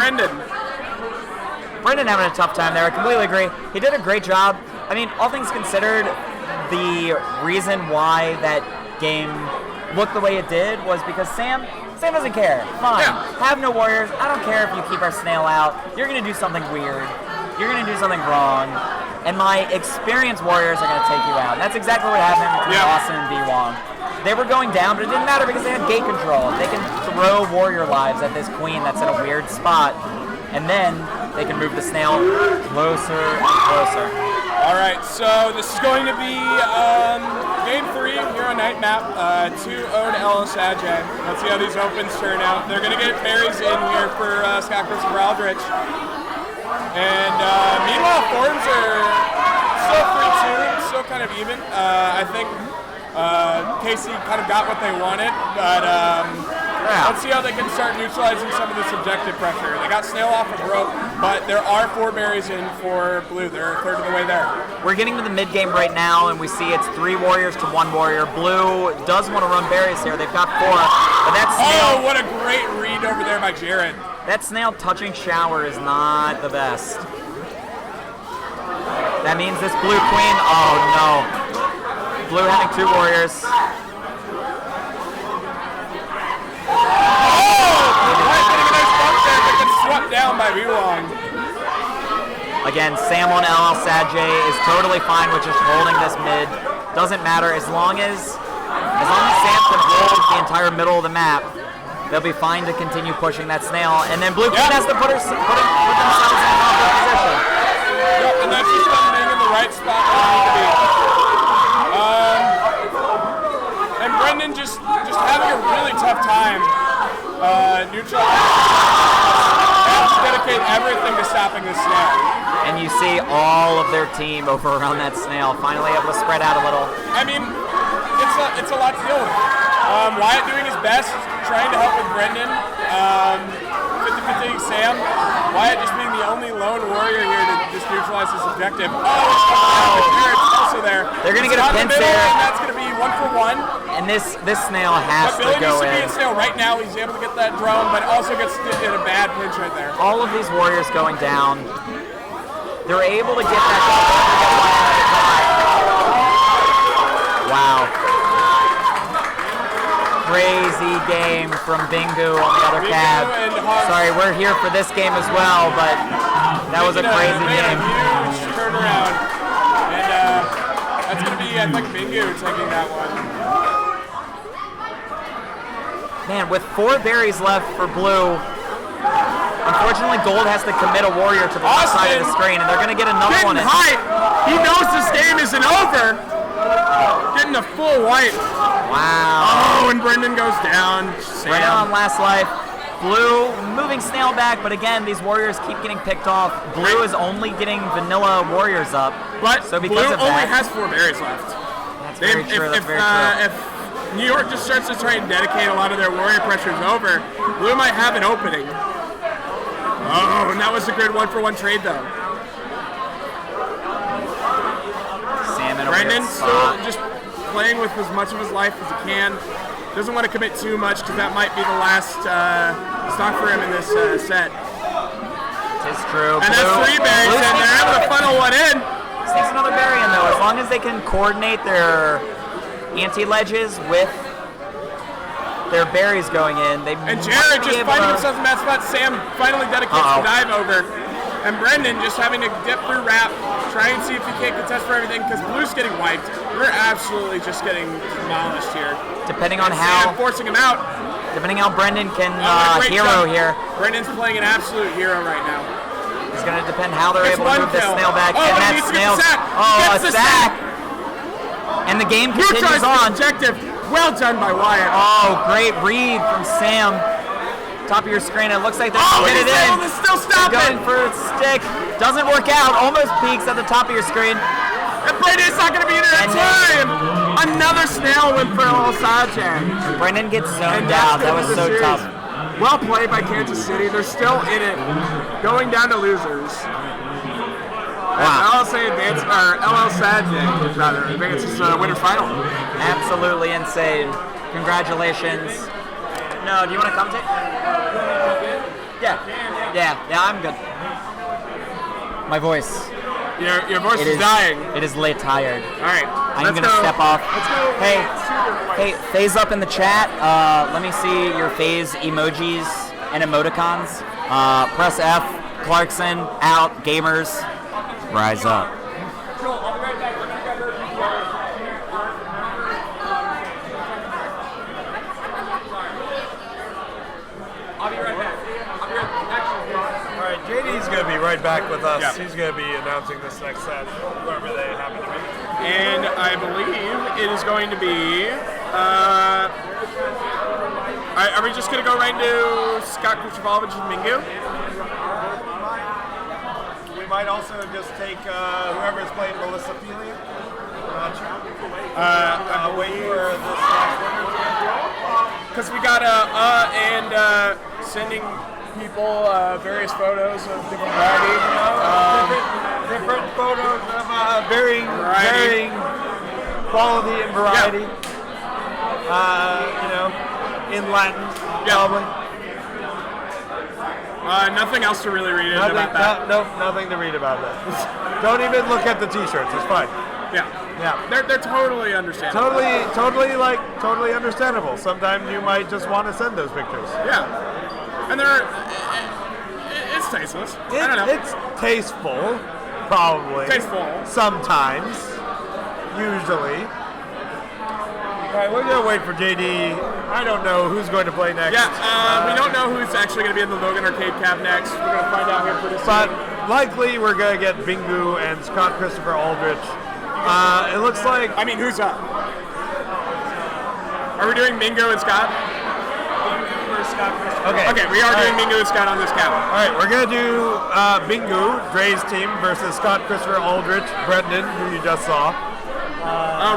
S20: Brendan having a tough time there. I completely agree. He did a great job. I mean, all things considered, the reason why that game looked the way it did was because Sam doesn't care. Fine. Yeah. Have no warriors. I don't care if you keep our snail out. You're going to do something weird. You're going to do something wrong. And my experienced warriors are going to take you out. That's exactly what happened between Austin and B-Wong. They were going down, but it didn't matter because they had gate control. They can throw warrior lives at this queen that's in a weird spot. And then they can move the snail closer and closer.
S18: All right, so this is going to be game 3 here on Night Map, 2-0 to LL Sadjay. Let's see how these opens turn out. They're going to get berries in here for Scott Chris for Aldridge. And meanwhile, forms are still 3-2, still kind of even. I think Casey kind of got what they wanted, but let's see how they can start neutralizing some of the subjective pressure. They got Snail off of rope, but there are 4 berries in for blue. They're a third of the way there.
S20: We're getting to the mid game right now, and we see it's 3 warriors to 1 warrior. Blue does want to run berries here. They've got 4, but that's Snail.
S18: Oh, what a great read over there by Jared.
S20: That snail touching shower is not the best. That means this blue queen, oh no. Blue having 2 warriors.
S18: Swept down by B-Wong.
S20: Again, Sam on LL Sadjay is totally fine with just holding this mid. Doesn't matter as long as Sam can hold the entire middle of the map. They'll be fine to continue pushing that snail, and then Blue Queen has to put themselves in a confident position.
S18: Yep, and that's just them being in the right spot where they need to be. And Brendan just having a really tough time neutralizing. Have to dedicate everything to stopping this snail.
S20: And you see all of their team over around that snail, finally able to spread out a little.
S18: I mean, it's a lot to deal with. Wyatt doing his best, trying to help with Brendan. 50-50 Sam. Wyatt just being the only lone warrior here to just neutralize this objective. Jared's also there.
S20: They're going to get a pinch here.
S18: And that's going to be 1 for 1.
S20: And this snail has to go in.
S18: Billy needs to be in snail right now. He's able to get that drone, but also gets in a bad pinch right there.
S20: All of these warriors going down. They're able to get that. Wow. Crazy game from Bingu on the other cab. Sorry, we're here for this game as well, but that was a crazy game.
S18: Huge turnaround. And that's going to be, I think, Bingu taking that one.
S20: Man, with 4 berries left for blue, unfortunately Gold has to commit a warrior to the left side of the screen, and they're going to get another one in.
S18: He knows this game isn't over. Getting a full wipe.
S20: Wow.
S18: Oh, and Brendan goes down.
S20: Brendan on last life. Blue moving snail back, but again, these warriors keep getting picked off. Blue is only getting vanilla warriors up.
S18: But
S20: so because
S18: Blue
S20: of that,
S18: only has 4 berries left.
S20: That's very true.
S18: If New York just starts to try and dedicate a lot of their warrior pressures over, Blue might have an opening. Oh, and that was a good 1-for-1 trade though.
S20: Sam in a
S18: Brendan
S20: weird spot.
S18: still just playing with as much of his life as he can. Doesn't want to commit too much because that might be the last stock for him in this set.
S20: It's true.
S18: And that's 3 berries, and they're able to funnel one in.
S20: Sneaks another berry in though. As long as they can coordinate their anti-ledges with their berries going in, they
S18: and Jared just finding himself in that spot. Sam finally dedicates the dive over. And Brendan just having to dip through wrap, try and see if he can't contest for everything because Blue's getting wiped. We're absolutely just getting demolished here.
S20: Depending on
S18: and
S20: how
S18: Sam forcing him out.
S20: Depending how Brendan can hero here.
S18: Brendan's playing an absolute hero right now.
S20: It's going to depend how they're able to move this snail back.
S18: Oh,
S20: and that snail. Oh, a sack. And the game continues on.
S18: Objective. Well done by Wyatt.
S20: Oh, great read from Sam. top of your screen. It looks like they're going to get it in.
S18: It's still stopping.
S20: Going for a stick. Doesn't work out. Almost peaks at the top of your screen.
S18: And Braden's not going to be in there in time. Another snail win for LL Sajang.
S20: Brendan gets zoned out. That was so tough.
S18: Well played by Kansas City. They're still in it, going down to losers.
S20: Wow.
S18: LL Sajang advances to the winner's final.
S20: Absolutely insane. Congratulations. No, do you want to come take? Yeah, I'm good. My voice.
S18: Your voice is dying.
S20: It is late tired.
S18: All right.
S20: I'm gonna step off.
S18: Let's go.
S20: Hey, FaZe up in the chat. Let me see your FaZe emojis and emoticons. Press F. Clarkson out. Gamers, rise up.
S21: JD's going to be right back with us. Yep. He's going to be announcing this next set, whoever they happen to be.
S18: And I believe it is going to be. Are we just going to go right into Scott Kuchavalovich and Bingu?
S21: We might also just take whoever is playing Melissophilia. Not sure. Wait for this last one.
S18: Because we got and sending people various photos of different varieties,
S21: different photos of varying quality and variety. In Latin, probably.
S18: Nothing else to really read about that.
S21: Nothing to read about that. Don't even look at the T-shirts. It's fine.
S18: Yeah. They're totally understandable.
S21: Totally understandable. Sometimes you might just want to send those pictures.
S18: Yeah. And it's tasteless. I don't know.
S21: It's tasteful, probably.
S18: Tasteful.
S21: Sometimes. Usually. All right, we're going to wait for JD. I don't know who's going to play next.
S18: Yeah, we don't know who's actually going to be in the Logan Arcade Cab next. We're going to find out here pretty soon.
S21: But likely we're going to get Bingu and Scott Christopher Aldridge. It looks like...
S18: I mean, who's up? Are we doing Bingu and Scott? Okay, we are doing Bingu and Scott on this cap.
S21: All right, we're going to do Bingu, Dre's team, versus Scott Christopher Aldridge, Brendan, who you just saw.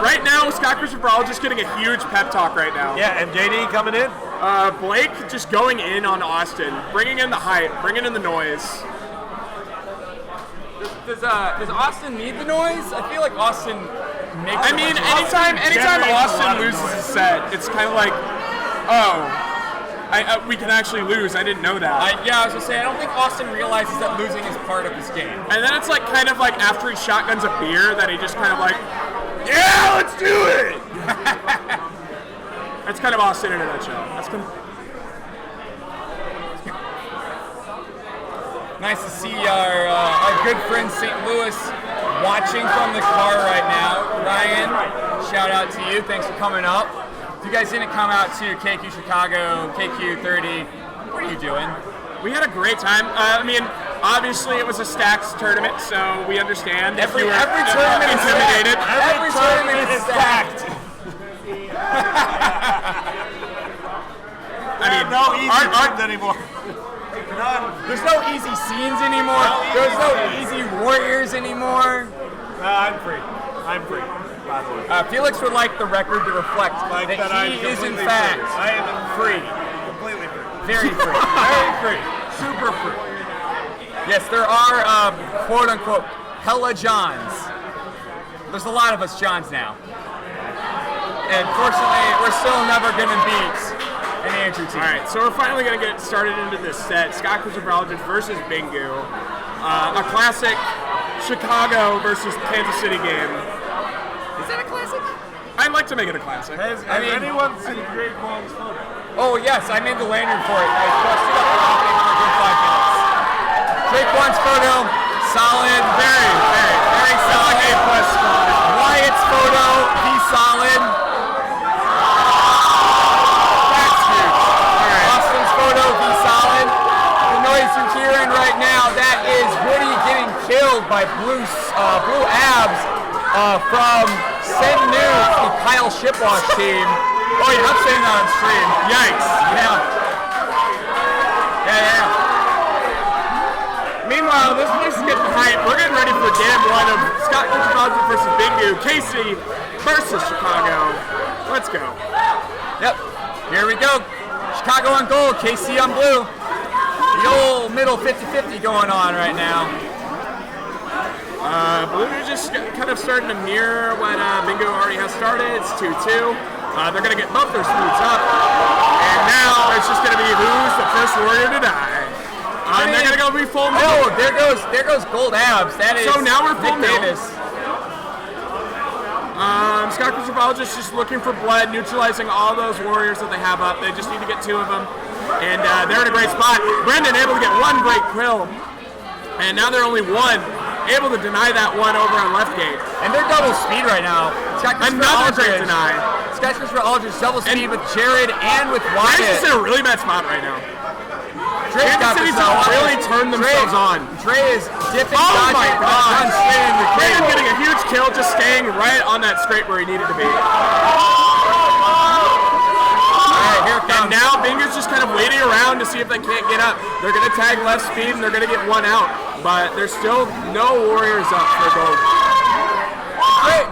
S18: Right now, Scott Christopher Aldridge getting a huge pep talk right now.
S21: Yeah, and JD coming in.
S18: Blake just going in on Austin, bringing in the hype, bringing in the noise.
S12: Does Austin need the noise? I feel like Austin makes.
S18: I mean, anytime Austin loses a set, it's kind of like, we can actually lose. I didn't know that.
S12: I was gonna say I don't think Austin realizes that losing is part of this game.
S18: And then it's like kind of like after he shotguns a beer that he just kind of like, yeah, let's do it. That's kind of Austin in a nutshell.
S12: Nice to see our good friend St. Louis watching from the car right now. Ryan, shout out to you. Thanks for coming up. If you guys didn't come out to KQ Chicago, KQ30, what are you doing?
S18: We had a great time. I mean, obviously it was a stacked tournament, so we understand.
S12: Every tournament is intimidated. Every tournament is stacked.
S21: I mean, no easy scenes anymore.
S12: There's no easy scenes anymore. There's no easy warriors anymore.
S21: I'm free. By the way.
S12: Felix would like the record to reflect that he is in fact
S21: I am
S12: free.
S21: Completely free.
S12: Very free.
S21: Very free. Super free.
S12: Yes, there are quote unquote hella Johns. There's a lot of us Johns now. And fortunately, we're still never gonna beat an Andrew team.
S18: All right, so we're finally gonna get started into this set. Scott Kuchavalovich versus Bingu, a classic Chicago versus Kansas City game.
S12: Is that a classic?
S18: I'd like to make it a classic.
S21: Has anyone seen Drake Wong's photo?
S12: Oh yes, I made the lanyard for it. I crushed it up for a good 5 minutes. Drake Wong's photo, solid, very solid.
S18: Like A+ spot.
S12: Wyatt's photo, he's solid. That's huge. Austin's photo, he's solid. The noise you're hearing right now, that is Woody getting killed by Blue Abs from Send News, the Kyle Shipwash team. Oh, you're not saying that on stream.
S18: Yikes.
S12: Yeah.
S18: Aldridge versus Bingu. KC versus Chicago. Let's go.
S12: Yep. Here we go. Chicago on gold, KC on blue. The old middle 50-50 going on right now.
S18: Blue is just kind of starting to mirror what Bingu already has started. It's 2-2. They're going to get both their speeds up. And now it's just going to be who's the first warrior to die. They're going to go be full mill.
S12: Oh, there goes gold abs. That is
S18: so now we're full
S12: Nick
S18: mill.
S12: Davis.
S18: Scott Christopher just looking for blood, neutralizing all those warriors that they have up. They just need to get 2 of them. And they're in a great spot. Brendan able to get 1 great kill. And now they're only 1. Able to deny that 1 over on left gate.
S12: And they're double speed right now.
S18: Another great deny.
S12: Scott Christopher Aldridge double speed with Jared and with Wyatt.
S18: Dre's just in a really bad spot right now.
S12: Kansas
S18: City's really turned themselves on.
S12: Dre is dipping.
S18: Oh my God!
S12: Brandon
S18: getting a huge kill, just staying right on that straight where he needed to be.
S12: Here it comes.
S18: And now Bingu's just kind of waiting around to see if they can't get up. They're going to tag left speed and they're going to get 1 out. But there's still no warriors up for gold.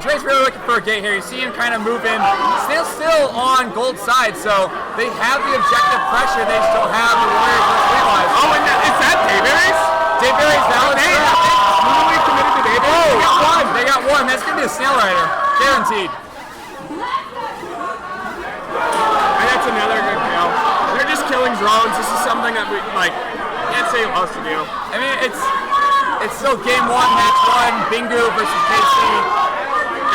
S12: Dre's really looking for a gate here. You see him kind of moving. Still on gold side, so they have the objective pressure. They still have the warriors realize.
S18: Oh, and is that Dayberries?
S12: Dayberries now.
S18: Smoothly committed to Dayberries.
S12: Oh, they got 1. That's going to be a Snail Rider. Guaranteed.
S18: And that's another good kill. They're just killing drones. This is something that we can't say else to do.
S12: I mean, it's still game 1, match 1, Bingu versus KC.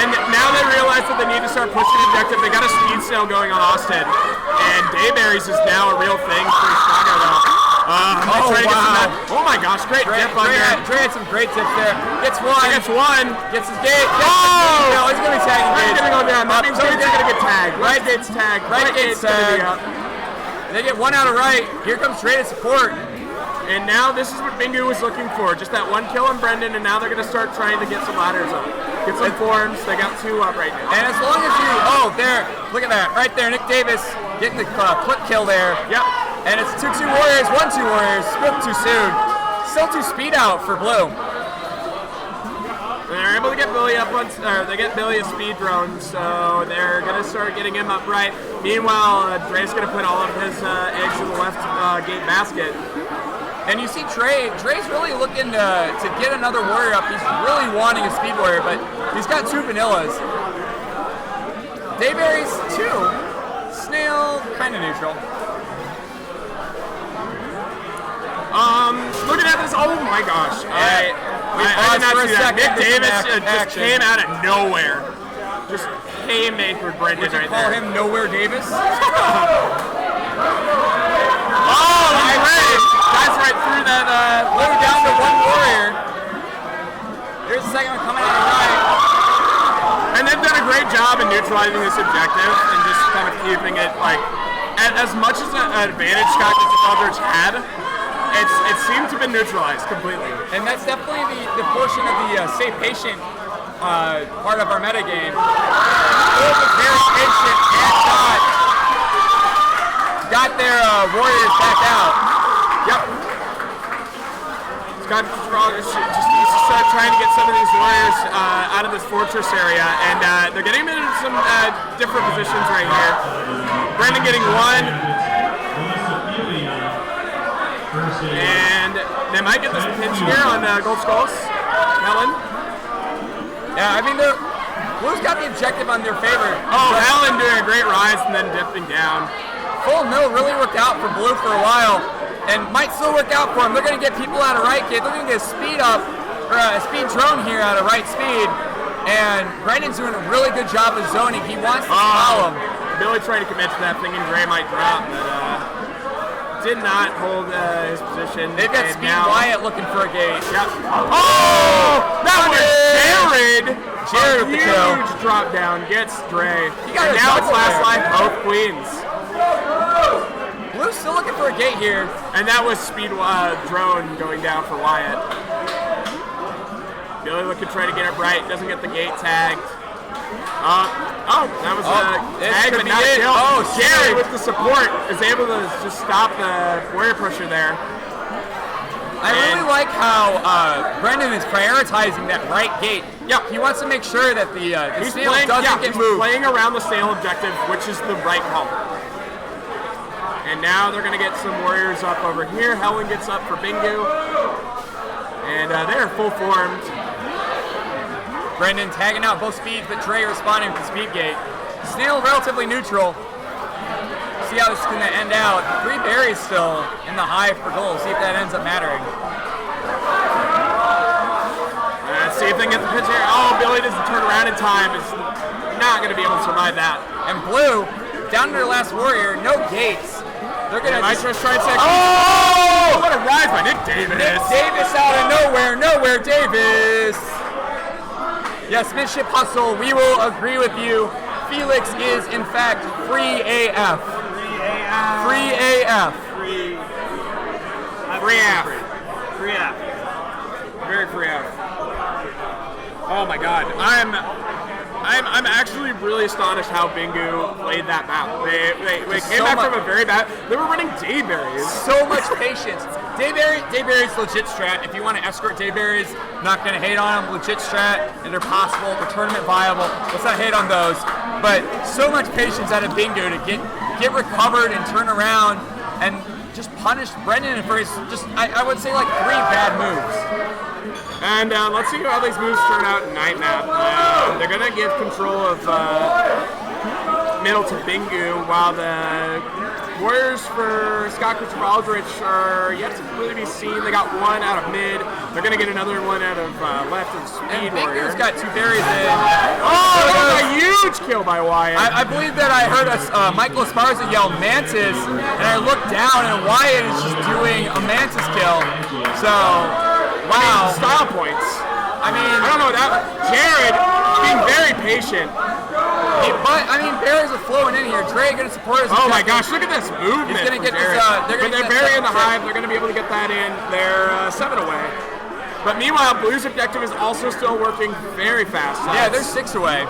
S18: And now they realize that they need to start pushing the objective. They got a speed sale going on Austin. And Dayberries is now a real thing for Chicago though. Oh my gosh, great dip on there.
S12: Dre had some great tips there. Gets 1. Gets his gate.
S18: Oh!
S12: He's going to be tagging
S18: Right
S12: gates.
S18: gonna go down. That means gates are going to get tagged. Right gate's tagged.
S12: Right gate's
S18: gonna be up.
S12: They get 1 out of right. Here comes Dre to support.
S18: And now this is what Bingu was looking for. Just that 1 kill on Brendan, and now they're going to start trying to get some ladders up. Get some forms. They got 2 up right now.
S12: And as long as you, there, look at that, right there, Nick Davis getting the clip kill there.
S18: Yep.
S12: And it's 2-2 warriors, 1-2 warriors, spoke too soon. Still 2 speed out for blue.
S18: They're able to get Billy up on, they get Billy a speed drone, so they're going to start getting him up right. Meanwhile, Dre's going to put all of his eggs in the left gate basket.
S12: And you see Dre's really looking to get another warrior up. He's really wanting a speed warrior, but he's got 2 vanillas. Dayberries 2. Snail, kind of neutral.
S18: Looking at this, oh my gosh. I did not see that. Nick Davis just came out of nowhere. Just haymaker Brendan right there.
S12: Would you call him Nowhere Davis?
S18: Oh, that's right through that.
S12: Blue down to 1 warrior. Here's the second one coming out right.
S18: And they've done a great job in neutralizing this objective and just kind of keeping it as much as an advantage Scott Aldridge had. It seemed to have been neutralized completely.
S12: And that's definitely the portion of the stay patient part of our metagame. Very patient and got their warriors back out.
S18: Yep. Scott just needs to start trying to get some of these warriors out of this fortress area, and they're getting them into some different positions right here. Brendan getting 1. And they might get this pinch here on Gold Skulls. Helen.
S12: Yeah, I mean, Blue's got the objective on their favor.
S18: Oh, Helen doing a great rise and then dipping down.
S12: Full mill really worked out for Blue for a while, and might still work out for them. They're going to get people out of right gate. They're going to get a speed up, or a speed drone here out of right speed. And Brendan's doing a really good job of zoning. He wants to follow him.
S18: Billy trying to commit to that, thinking Gray might drop, but did not hold his position.
S12: They've got Speed Wyatt looking for a gate.
S18: Yep. Oh! That was Jared!
S12: Jared with the kill.
S18: Huge drop down, gets Dre.
S12: And
S18: now it's last life, both queens.
S12: Blue's still looking for a gate here.
S18: And that was Speed drone going down for Wyatt. Billy looking to try to get it right, doesn't get the gate tagged. That was a tag, but not a kill. Oh, Jared with the support is able to just stop the warrior pusher there.
S12: I really like how Brendan is prioritizing that right gate. Yeah, he wants to make sure that the snail doesn't get moved.
S18: Playing around the snail objective, which is the right call. And now they're going to get some warriors up over here. Helen gets up for Bingu. And they're full formed.
S12: Brendan tagging out both speeds, but Trey responding to speed gate. Snail relatively neutral. See how this is going to end out. 3 berries still in the hive for gold. See if that ends up mattering.
S18: Let's see if they can get the pitch here. Oh, Billy doesn't turn around in time. It's not going to be able to survive that.
S12: And Blue, down to their last warrior, no gates. They're going to
S18: just try to say,
S12: oh!
S18: What a rise by Nick Davis.
S12: Nick Davis out of nowhere Davis. Yes, midship hustle, we will agree with you. Felix is, in fact, free AF. Free AF.
S18: Free AF. Very free AF. Oh my God, I'm actually really astonished how Bingu played that map. They came back from a very bad. They were running dayberries.
S12: So much patience. Dayberries legit strat. If you want to escort dayberries, not gonna hate on them. Legit strat, and they're possible. They're tournament viable. Let's not hate on those. But so much patience out of Bingu to get recovered and turn around and just punish Brendan for his I would say like 3 bad moves.
S18: And let's see how these moves turn out in night map. They're gonna give control of middle to Bingu, while the warriors for Scott Christopher Aldridge are yet to really be seen. They got 1 out of mid. They're gonna get another 1 out of left and speed warrior.
S12: Bingu's got 2 berries in.
S18: Oh, that was a huge kill by Wyatt.
S12: I believe that I heard Michael Esparza yell Mantis, and I looked down and Wyatt is just doing a Mantis kill. So, wow.
S18: Style points.
S12: I mean,
S18: I don't know that. Jared being very patient.
S12: But I mean, berries are flowing in here. Trey gonna support us.
S18: Oh my gosh, look at this movement.
S12: He's gonna get
S18: Jared.
S12: this.
S18: They're burying the hive. They're gonna be able to get that in. They're 7 away. But meanwhile, Blue's objective is also still working very fast.
S12: Yeah, they're 6 away.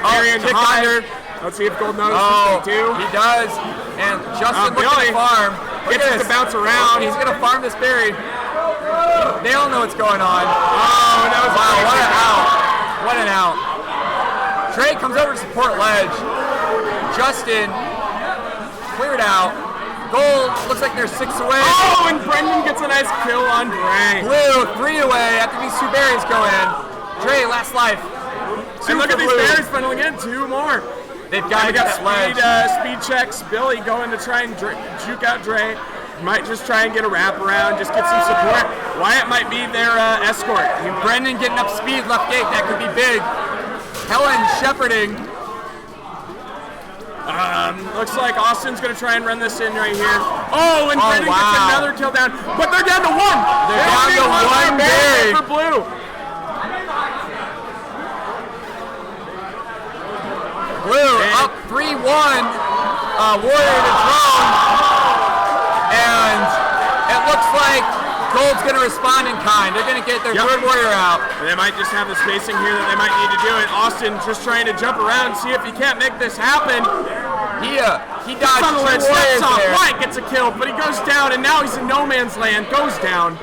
S18: Burying the hive. Let's see if Gold notices this too.
S12: He does. And Justin looks at the farm.
S18: Gets it to bounce around.
S12: He's gonna farm this berry. They all know what's going on.
S18: Oh, that was
S12: wow! What an out! What an out! Trey comes over to support ledge. Justin cleared out. Gold looks like they're 6 away.
S18: Oh, and Brendan gets a nice kill on Dre.
S12: Blue 3 away after these 2 berries go in. Dre last life. 2
S18: and look
S12: for
S18: at these
S12: Blue.
S18: berries funneling in. 2 more.
S12: They've got to get
S18: speed checks. Billy going to try and juke out Dre. Might just try and get a wraparound, just get some support. Wyatt might be their escort.
S12: Brendan getting up speed left gate, that could be big. Helen shepherding.
S18: Looks like Austin's going to try and run this in right here. Oh, and Brendan gets another kill down. But they're down to 1.
S12: They're down to 1 berry.
S18: For Blue.
S12: Blue up 3-1. Warrior to drone. And it looks like Gold's going to respond in kind. They're going to get their 3rd warrior out.
S18: And they might just have the spacing here that they might need to do it. Austin just trying to jump around, see if he can't make this happen.
S12: He dodged
S18: on the ledge,
S12: 2 warriors
S18: steps off.
S12: there.
S18: Wyatt gets a kill, but he goes down, and now he's in no man's land. Goes down.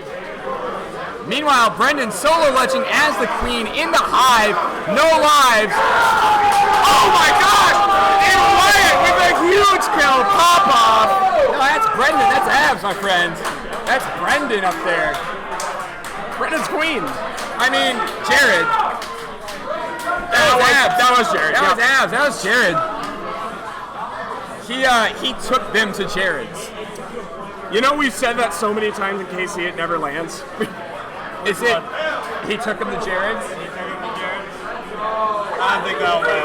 S12: Meanwhile, Brendan solo ledging as the queen in the hive. No lives.
S18: Oh my gosh! And Wyatt with a huge kill. Pop off.
S12: No, that's Brendan. That's abs, my friends. That's Brendan up there.
S18: Brendan's queen.
S12: I mean, Jared.
S18: That was Jared.
S12: That was abs. That was Jared. He took them to Jared's.
S18: You know, we've said that so many times in KC, it never lands.
S12: Is it? He took him to Jared's?
S21: I don't think that'll win.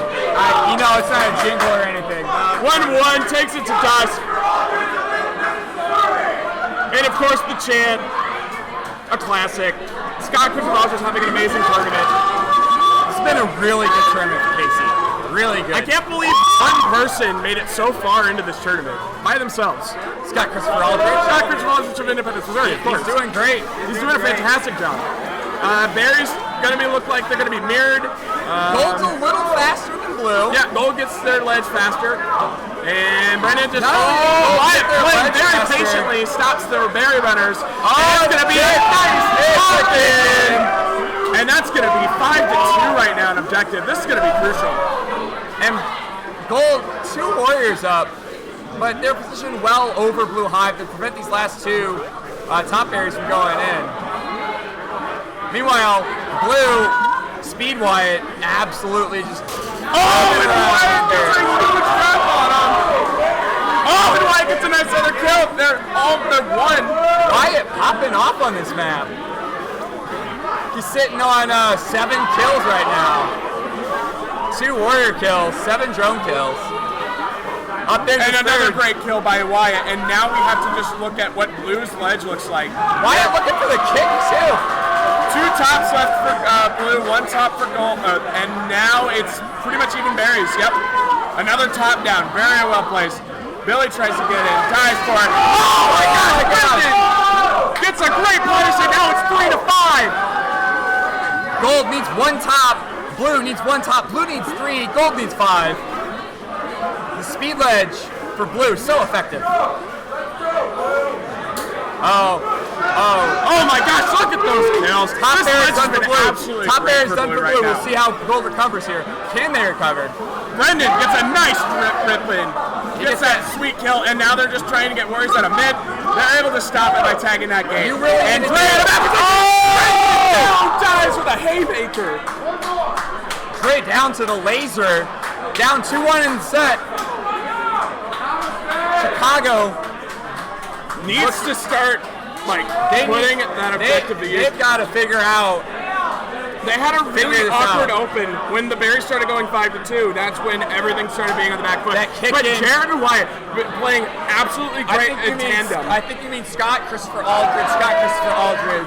S12: You know, it's not a jingle or anything.
S18: 1-1 takes it to Dusk. And of course, the chant, a classic. Scott Christopher is having an amazing tournament.
S12: It's been a really good tournament for Casey. Really good.
S18: I can't believe one person made it so far into this tournament by themselves.
S12: Scott Christopher Aldridge.
S18: Scott Christopher Aldridge of Independence, Missouri, of course.
S12: He's doing great.
S18: He's doing a fantastic job. Barry's gonna look like they're gonna be mirrored.
S12: Gold's a little faster than Blue.
S18: Yeah, Gold gets their ledge faster. And Brendan just Wyatt playing very patiently, stops the berry runners. Oh, it's going to be a nice pop-in! And that's going to be 5-2 right now in objective. This is going to be crucial.
S12: And Gold, 2 warriors up, but they're positioned well over Blue Hive to prevent these last 2 top berries from going in. Meanwhile, Blue, Speed Wyatt, absolutely just...
S18: Oh, and Wyatt gets a huge drop on him! Oh, and Wyatt gets a nice other kill! They're 1.
S12: Wyatt popping off on this map. He's sitting on 7 kills right now. 2 warrior kills, 7 drone kills. Up there,
S18: and another great kill by Wyatt, and now we have to just look at what Blue's ledge looks like.
S12: Wyatt looking for the kick too.
S18: 2 tops left for Blue, 1 top for Gold, and now it's pretty much even berries. Yep, another top down, very well placed. Billy tries to get in, dives for it. Oh my God! Gets a great punish, and now it's 3-5.
S12: Gold needs 1 top. Blue needs 1 top. Blue needs 3. Gold needs 5. The speed ledge for Blue, so effective.
S18: Oh my gosh, look at those kills.
S12: Top air is done for Blue. Top air is done for Blue. We'll see how Gold recovers here. Can they recover?
S18: Brendan gets a nice rip in. Gets that sweet kill, and now they're just trying to get warriors out of mid. They're able to stop it by tagging that game.
S12: You really
S18: and
S12: need to
S18: dives with a haymaker.
S12: Dre down to the laser. Down 2-1 in the set. Chicago
S18: needs to start putting that objective to use.
S12: They've got to figure out.
S18: They had a really awkward open when the berries started going 5-2. That's when everything started being on the back foot. But Jared and Wyatt playing absolutely great in tandem.
S12: I think you mean Scott Christopher Aldridge.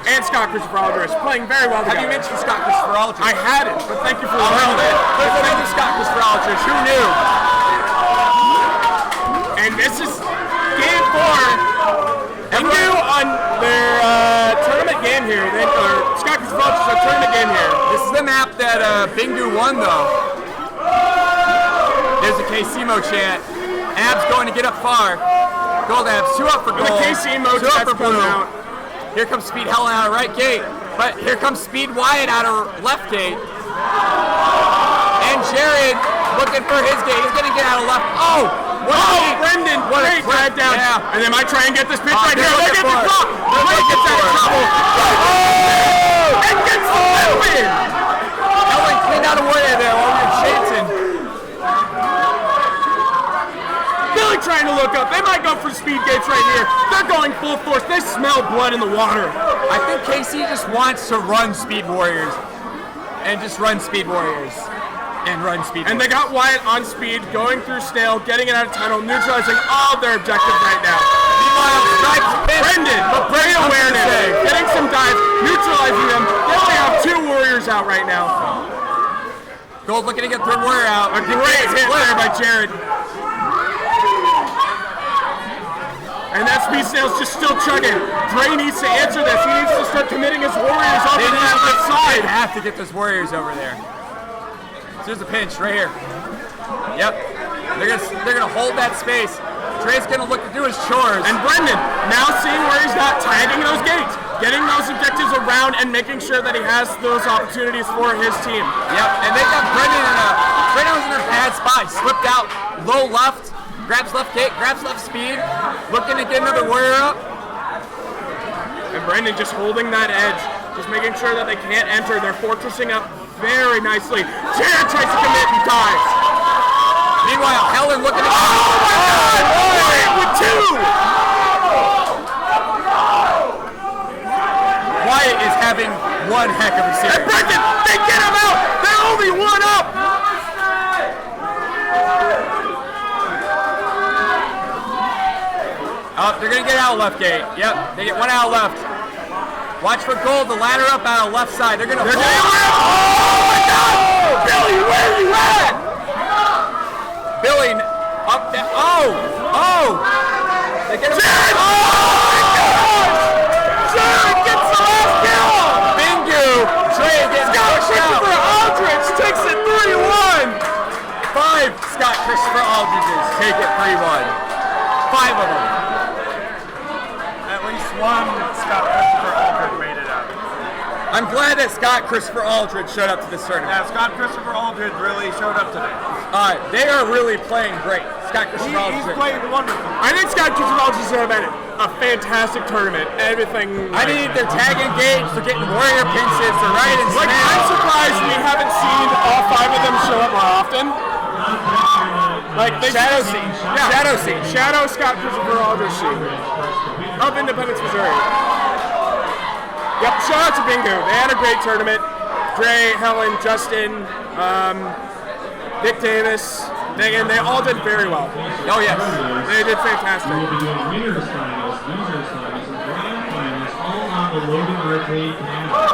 S18: And Scott Christopher Aldridge playing very well together.
S12: Have you mentioned Scott Christopher Aldridge?
S18: I hadn't, but thank you for reminding me.
S12: There's another Scott Christopher Aldridge. Who knew?
S18: And this is game 4. Bingu on their tournament game here. Scott Christopher Aldridge on tournament game here.
S12: This is the map that Bingu won, though. There's a KCMO chant. Abs going to get up far. Gold Abs, 2 up for Gold.
S18: The KCMO
S12: 2 up for Blue.
S18: Out.
S12: Here comes Speed Helen out of right gate. But here comes Speed Wyatt out of left gate. And Jared looking for his gate. He's going to get out of left.
S18: Brendan, great drag down.
S12: Yeah.
S18: And they might try and get this pitch right here. Look at the clock. Blake gets out of trouble. And gets the win.
S12: Helen cleaned out a warrior there while we were chasing.
S18: Billy trying to look up. They might go for speed gates right here. They're going full force. They smell blood in the water.
S12: I think KC just wants to run Speed Warriors. And just run Speed Warriors. And run Speed
S18: And they got Wyatt on speed, going through SNAIL, getting it out of tunnel, neutralizing all their objectives right now.
S12: Meanwhile, Stripes
S18: Brendan, but great awareness, getting some dives, neutralizing them. They only have 2 warriors out right now.
S12: Gold looking to get 3rd warrior out.
S18: A great hit there by Jared. And that Speed SNAIL's just still chugging. Dre needs to answer this. He needs to start committing his warriors over to that left side.
S12: They have to get those warriors over there. There's a pinch right here. Yep. They're gonna hold that space. Dre's gonna look to do his chores.
S18: And Brendan now seeing where he's not tagging those gates, getting those objectives around and making sure that he has those opportunities for his team.
S12: Yep. And they got Brendan was in a bad spot. He slipped out low left, grabs left gate, grabs left speed, looking to get another warrior up.
S18: And Brendan just holding that edge, just making sure that they can't enter. They're fortressing up very nicely. Jared tries to commit and dives.
S12: Meanwhile, Helen looking at
S18: with 2!
S12: Wyatt is having one heck of a series.
S18: And Brendan, they get him out! They're only 1 up!
S12: Oh, they're gonna get out left gate. Yep, they get 1 out left. Watch for Gold, the ladder up out of left side. They're gonna
S18: oh my God! Billy, where are you at?
S12: Billy up there. They get him.
S18: Jared! Oh my gosh! Jared gets the last kill!
S12: Bingu! Dre gets
S18: Scott Christopher Aldridge takes it 3-1!
S12: 5 Scott Christopher Aldridges take it 3-1. 5 of them.
S21: That least one Scott Christopher Aldridge made it out.
S12: I'm glad that Scott Christopher Aldridge showed up to this tournament.
S21: Yeah, Scott Christopher Aldridge really showed up today.
S12: They are really playing great. Scott Christopher Aldridge.
S21: He's playing wonderful.
S16: I think Scott Christopher Aldridge has been a fantastic tournament. Everything.
S12: I mean, they're tag engaged, they're getting warrior pinches, they're right in
S16: Like, I'm surprised we haven't seen all 5 of them show up more often. Like
S12: Shadow Siege.
S16: Yeah.
S12: Shadow Siege.
S16: Shadow Scott Christopher Aldridge of Independence, Missouri. Yep, shout out to Bingu. They had a great tournament. Dre, Helen, Justin, Dick Davis, Megan, they all did very well.
S12: Oh, yes.
S16: They did fantastic.
S1: We'll be doing winners finals, losers finals, and grand finals, all on the Logan Arcade camera.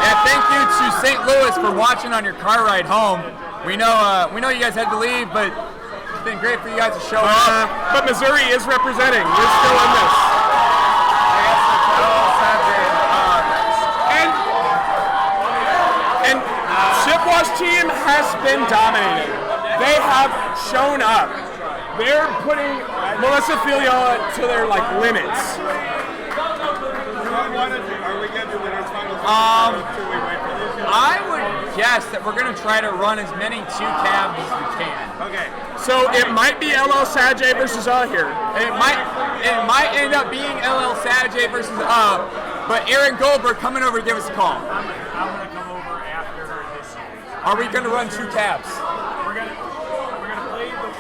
S12: Yeah, thank you to St. Louis for watching on your car ride home. We know you guys had to leave, but it's been great for you guys to show up.
S16: But Missouri is representing. We're still in this. And Chipwash's team has been dominating. They have shown up. They're putting Melissophilia to their limits.
S21: Are we going to do winners finals?
S12: I would guess that we're going to try to run as many 2 cabs as we can.
S21: Okay.
S16: So it might be LL Sajay versus here.
S12: It might end up being LL Sajay versus but Aaron Goldberg coming over to give us a call.
S21: I'm going to come over after this.
S12: Are we going to run 2 cabs?
S21: We're gonna play the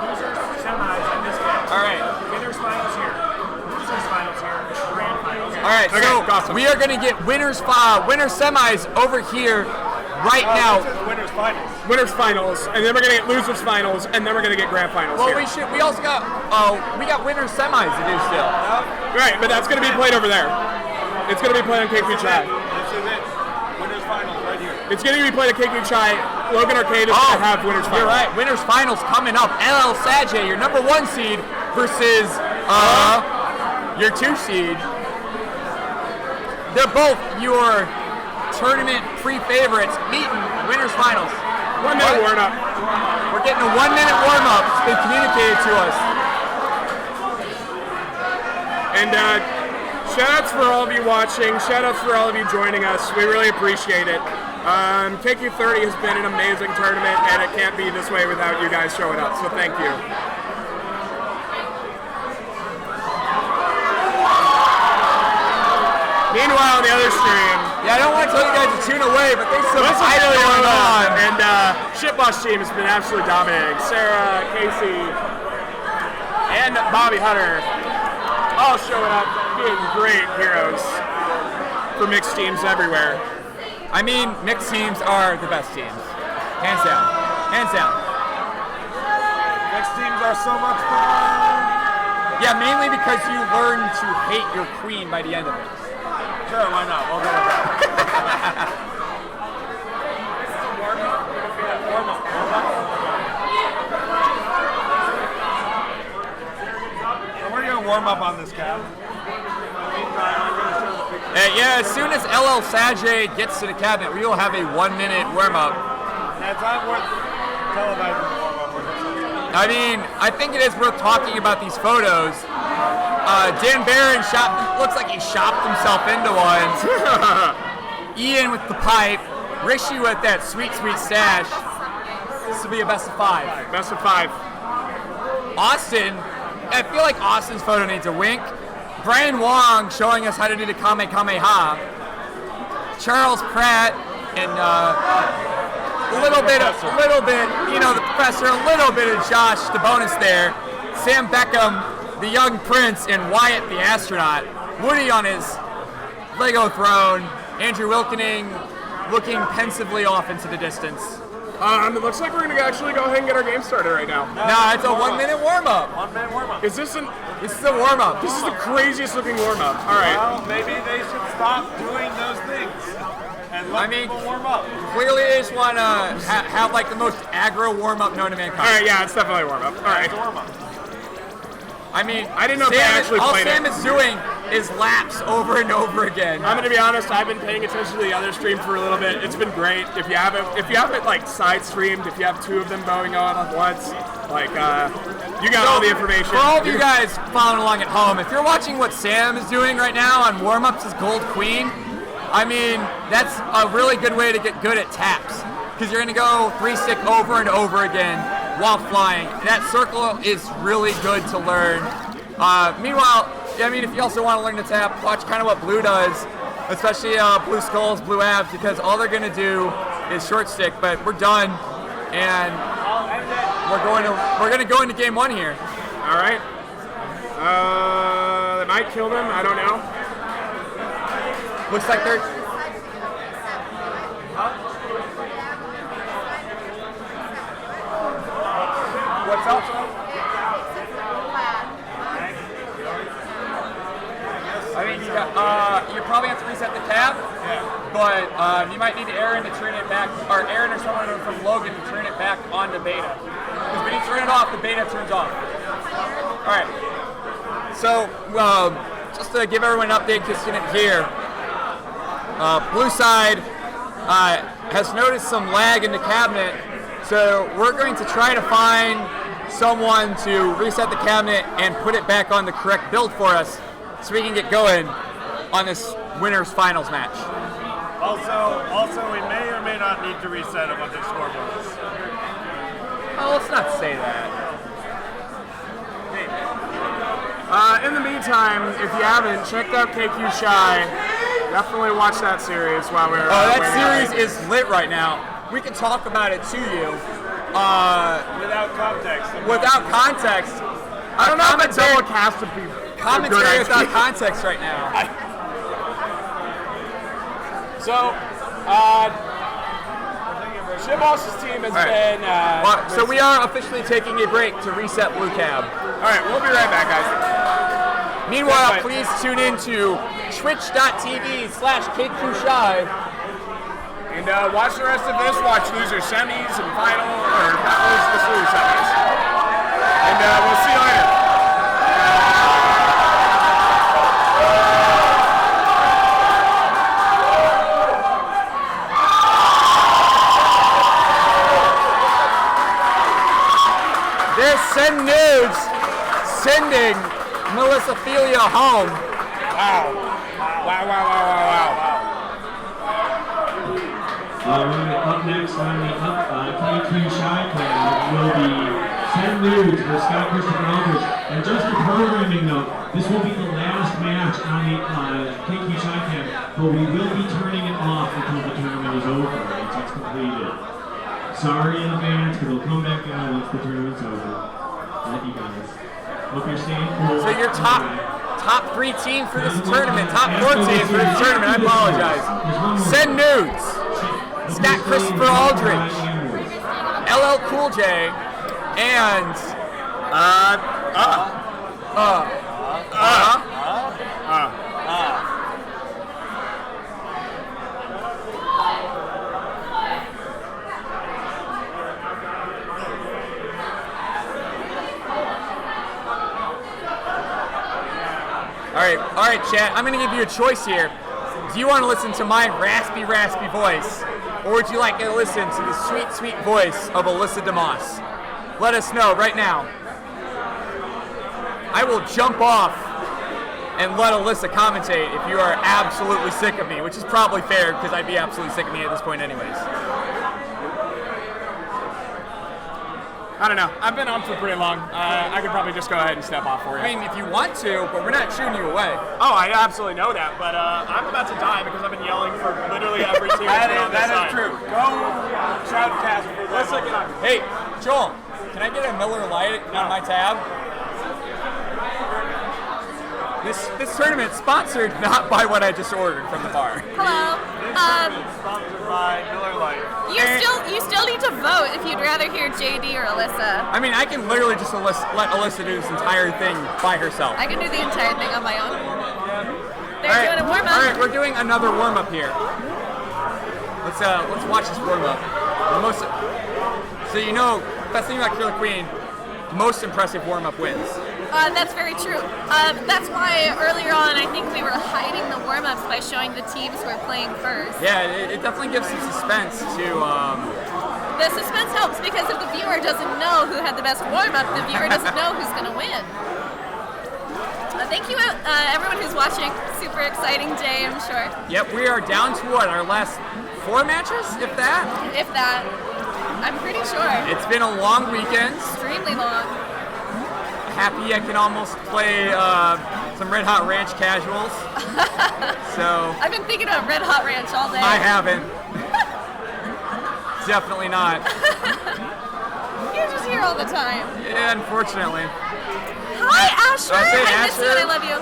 S21: losers semis in this game.
S12: All right.
S21: Winners finals here. Losers finals here. Grand finals.
S12: All right. So
S16: awesome.
S12: we are going to get winners semis over here right now.
S21: Winners finals.
S16: Winners finals, and then we're gonna get losers finals, and then we're gonna get grand finals.
S12: Well,
S16: here.
S12: we also got winners semis to do still.
S16: Right, but that's gonna be played over there. It's gonna be played on KQXXX.
S21: This is it. Winners finals right here.
S16: It's gonna be played at KQXXX. Logan Arcade is gonna have winners finals.
S12: You're right. Winners finals coming up. LL Sajay, your number 1 seed, versus your 2 seed. They're both your tournament favorites meeting winners finals.
S16: 1 minute warm up.
S12: We're getting a 1 minute warm up. It's been communicated to us.
S16: And shout outs for all of you watching. Shout outs for all of you joining us. We really appreciate it. KQ30 has been an amazing tournament, and it can't be this way without you guys showing up. So thank you. Meanwhile, on the other stream,
S12: yeah, I don't want to tell you guys to tune away, but there's some
S16: idle
S12: going on.
S16: And Chipwash's team has been absolutely dominating. Sarah, Casey, and Bobby Hunter all showing up, being great heroes for mixed teams everywhere.
S12: I mean, mixed teams are the best teams. Hands down. Hands down.
S21: Mixed teams are so much fun.
S12: Yeah, mainly because you learn to hate your queen by the end of it.
S21: Sure, why not? We'll go with that. We're going to warm up on this cab.
S12: Yeah, as soon as LL Sajay gets to the cabinet, we will have a 1 minute warm up.
S21: That's not worth televising the warm up.
S12: I mean, I think it is worth talking about these photos. Dan Barron looks like he shopped himself into one. Ian with the pipe. Rishi with that sweet, sweet stash. This will be a best of 5.
S16: Best of 5.
S12: Austin, I feel like Austin's photo needs a wink. Brian Wong showing us how to do the Kamehameha. Charles Pratt and a little bit, the professor, a little bit of Josh, the bonus there. Sam Beckham, the young prince, and Wyatt the astronaut. Woody on his Lego throne. Andrew Wilkening looking pensively off into the distance.
S16: It looks like we're gonna actually go ahead and get our game started right now.
S12: Nah, it's a 1 minute warm up.
S21: 1 minute warm up.
S16: This is
S12: a warm up.
S16: This is the craziest looking warm up. All right.
S21: Well, maybe they should stop doing those things and let people warm up.
S12: Clearly, they just want to have like the most aggro warm up known to mankind.
S16: All right, yeah, it's definitely a warm up. All right.
S21: Warm up.
S12: I mean,
S16: I didn't know if they actually played
S12: it. All Sam is doing is laps over and over again.
S16: I'm gonna be honest. I've been paying attention to the other stream for a little bit. It's been great. If you have it like side streamed, if you have 2 of them going on at once, like
S18: You got all the information.
S12: For all of you guys following along at home, if you're watching what Sam is doing right now on warm-ups as Gold Queen, I mean, that's a really good way to get good at taps. Because you're going to go 3-stick over and over again while flying. And that circle is really good to learn. Meanwhile, I mean, if you also want to learn to tap, watch kind of what Blue does, especially Blue Skulls, Blue Abs, because all they're going to do is short stick. But we're done, and we're going to go into game 1 here.
S18: All right. They might kill them. I don't know.
S12: Looks like they're. What's up? I mean, you probably have to reset the tab, but you might need Aaron to turn it back, or Aaron or someone from Logan to turn it back onto beta. Because when you turn it off, the beta turns off. All right. So, just to give everyone an update, because you didn't hear, Blue side has noticed some lag in the cabinet, so we're going to try to find someone to reset the cabinet and put it back on the correct build for us, so we can get going on this winners finals match.
S21: Also, we may or may not need to reset a bunch of scoreboards.
S12: Oh, let's not say that.
S18: In the meantime, if you haven't checked out KQXXX, definitely watch that series while we're.
S12: That series is lit right now. We can talk about it to you.
S21: Without context.
S12: Without context.
S18: I don't know if a double cast would be.
S12: Commentary without context right now.
S18: So, Shibboss's team has been.
S12: So we are officially taking a break to reset Blue Cab.
S18: All right, we'll be right back, guys.
S12: Meanwhile, please tune in to twitch.tv/KQXXX.
S18: And watch the rest of this. Watch loser semis and final, or not loser semis. And we'll see you later.
S12: Send nudes, sending Melissophilia home.
S18: Wow.
S1: Up next on the KQXXX will be 10 nudes for Scott Christopher Aldridge. And just a programming note, this will be the last match on the KQXXX, but we will be turning it off until the tournament is over, once it's completed. Sorry in advance, but it'll come back on once the tournament's over. Love you guys. Hope you're staying cool.
S12: So your top 3 team for this tournament, top 4 teams for this tournament, I apologize. Send nudes. Scott Christopher Aldridge, LL Cool J, and All right, chat. I'm going to give you a choice here. Do you want to listen to my raspy voice, or would you like to listen to the sweet, sweet voice of Alyssa DeMoss? Let us know right now. I will jump off and let Alyssa commentate if you are absolutely sick of me, which is probably fair because I'd be absolutely sick of me at this point anyways.
S18: I don't know. I've been on for pretty long. I could probably just go ahead and step off for you.
S12: I mean, if you want to, but we're not shooting you away.
S18: Oh, I absolutely know that, but I'm about to die because I've been yelling for literally every team.
S12: That is true.
S21: Go shoutcast for
S12: Let's look it up. Hey, Joel, can I get a Miller Lite on my tab? This tournament sponsored not by what I just ordered from the bar.
S6: Hello.
S21: Sponsored by Miller Lite.
S6: You still need to vote if you'd rather hear JD or Alyssa.
S12: I mean, I can literally just let Alyssa do this entire thing by herself.
S6: I can do the entire thing on my own. They're doing a warm up.
S12: All right, we're doing another warm up here. Let's watch this warm up. So you know, best thing about Killer Queen, most impressive warm up wins.
S6: That's very true. That's why earlier on I think we were hiding the warm-ups by showing the teams who were playing first.
S12: Yeah, it definitely gives some suspense to
S13: the suspense helps because if the viewer doesn't know who had the best warm-up, the viewer doesn't know who's going to win. Thank you, everyone who's watching. Super exciting day, I'm sure.
S12: Yep, we are down to what, our last 4 matches, if that?
S13: If that. I'm pretty sure.
S12: It's been a long weekend.
S13: Extremely long.
S12: Happy I can almost play some Red Hot Ranch casuals. So
S13: I've been thinking about Red Hot Ranch all day.
S12: I haven't. Definitely not.
S13: You're just here all the time.
S12: Yeah, unfortunately.
S13: Hi, Asher. I miss you and I
S12: Asher.
S13: love you.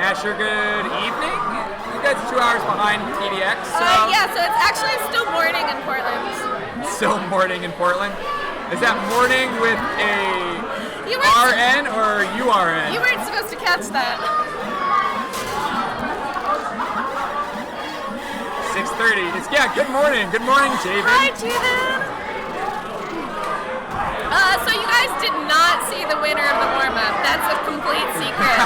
S12: Asher, good evening. You guys are 2 hours behind TDX. So
S13: Yeah, so it's actually still morning in Portland.
S12: still morning in Portland. Is that morning with a
S13: You weren't-
S12: RN or URN?
S13: You weren't supposed to catch that.
S12: 6:30. Good morning. Good morning, Javen.
S13: Hi, Javen. So you guys did not see the winner of the warm-up. That's a complete secret.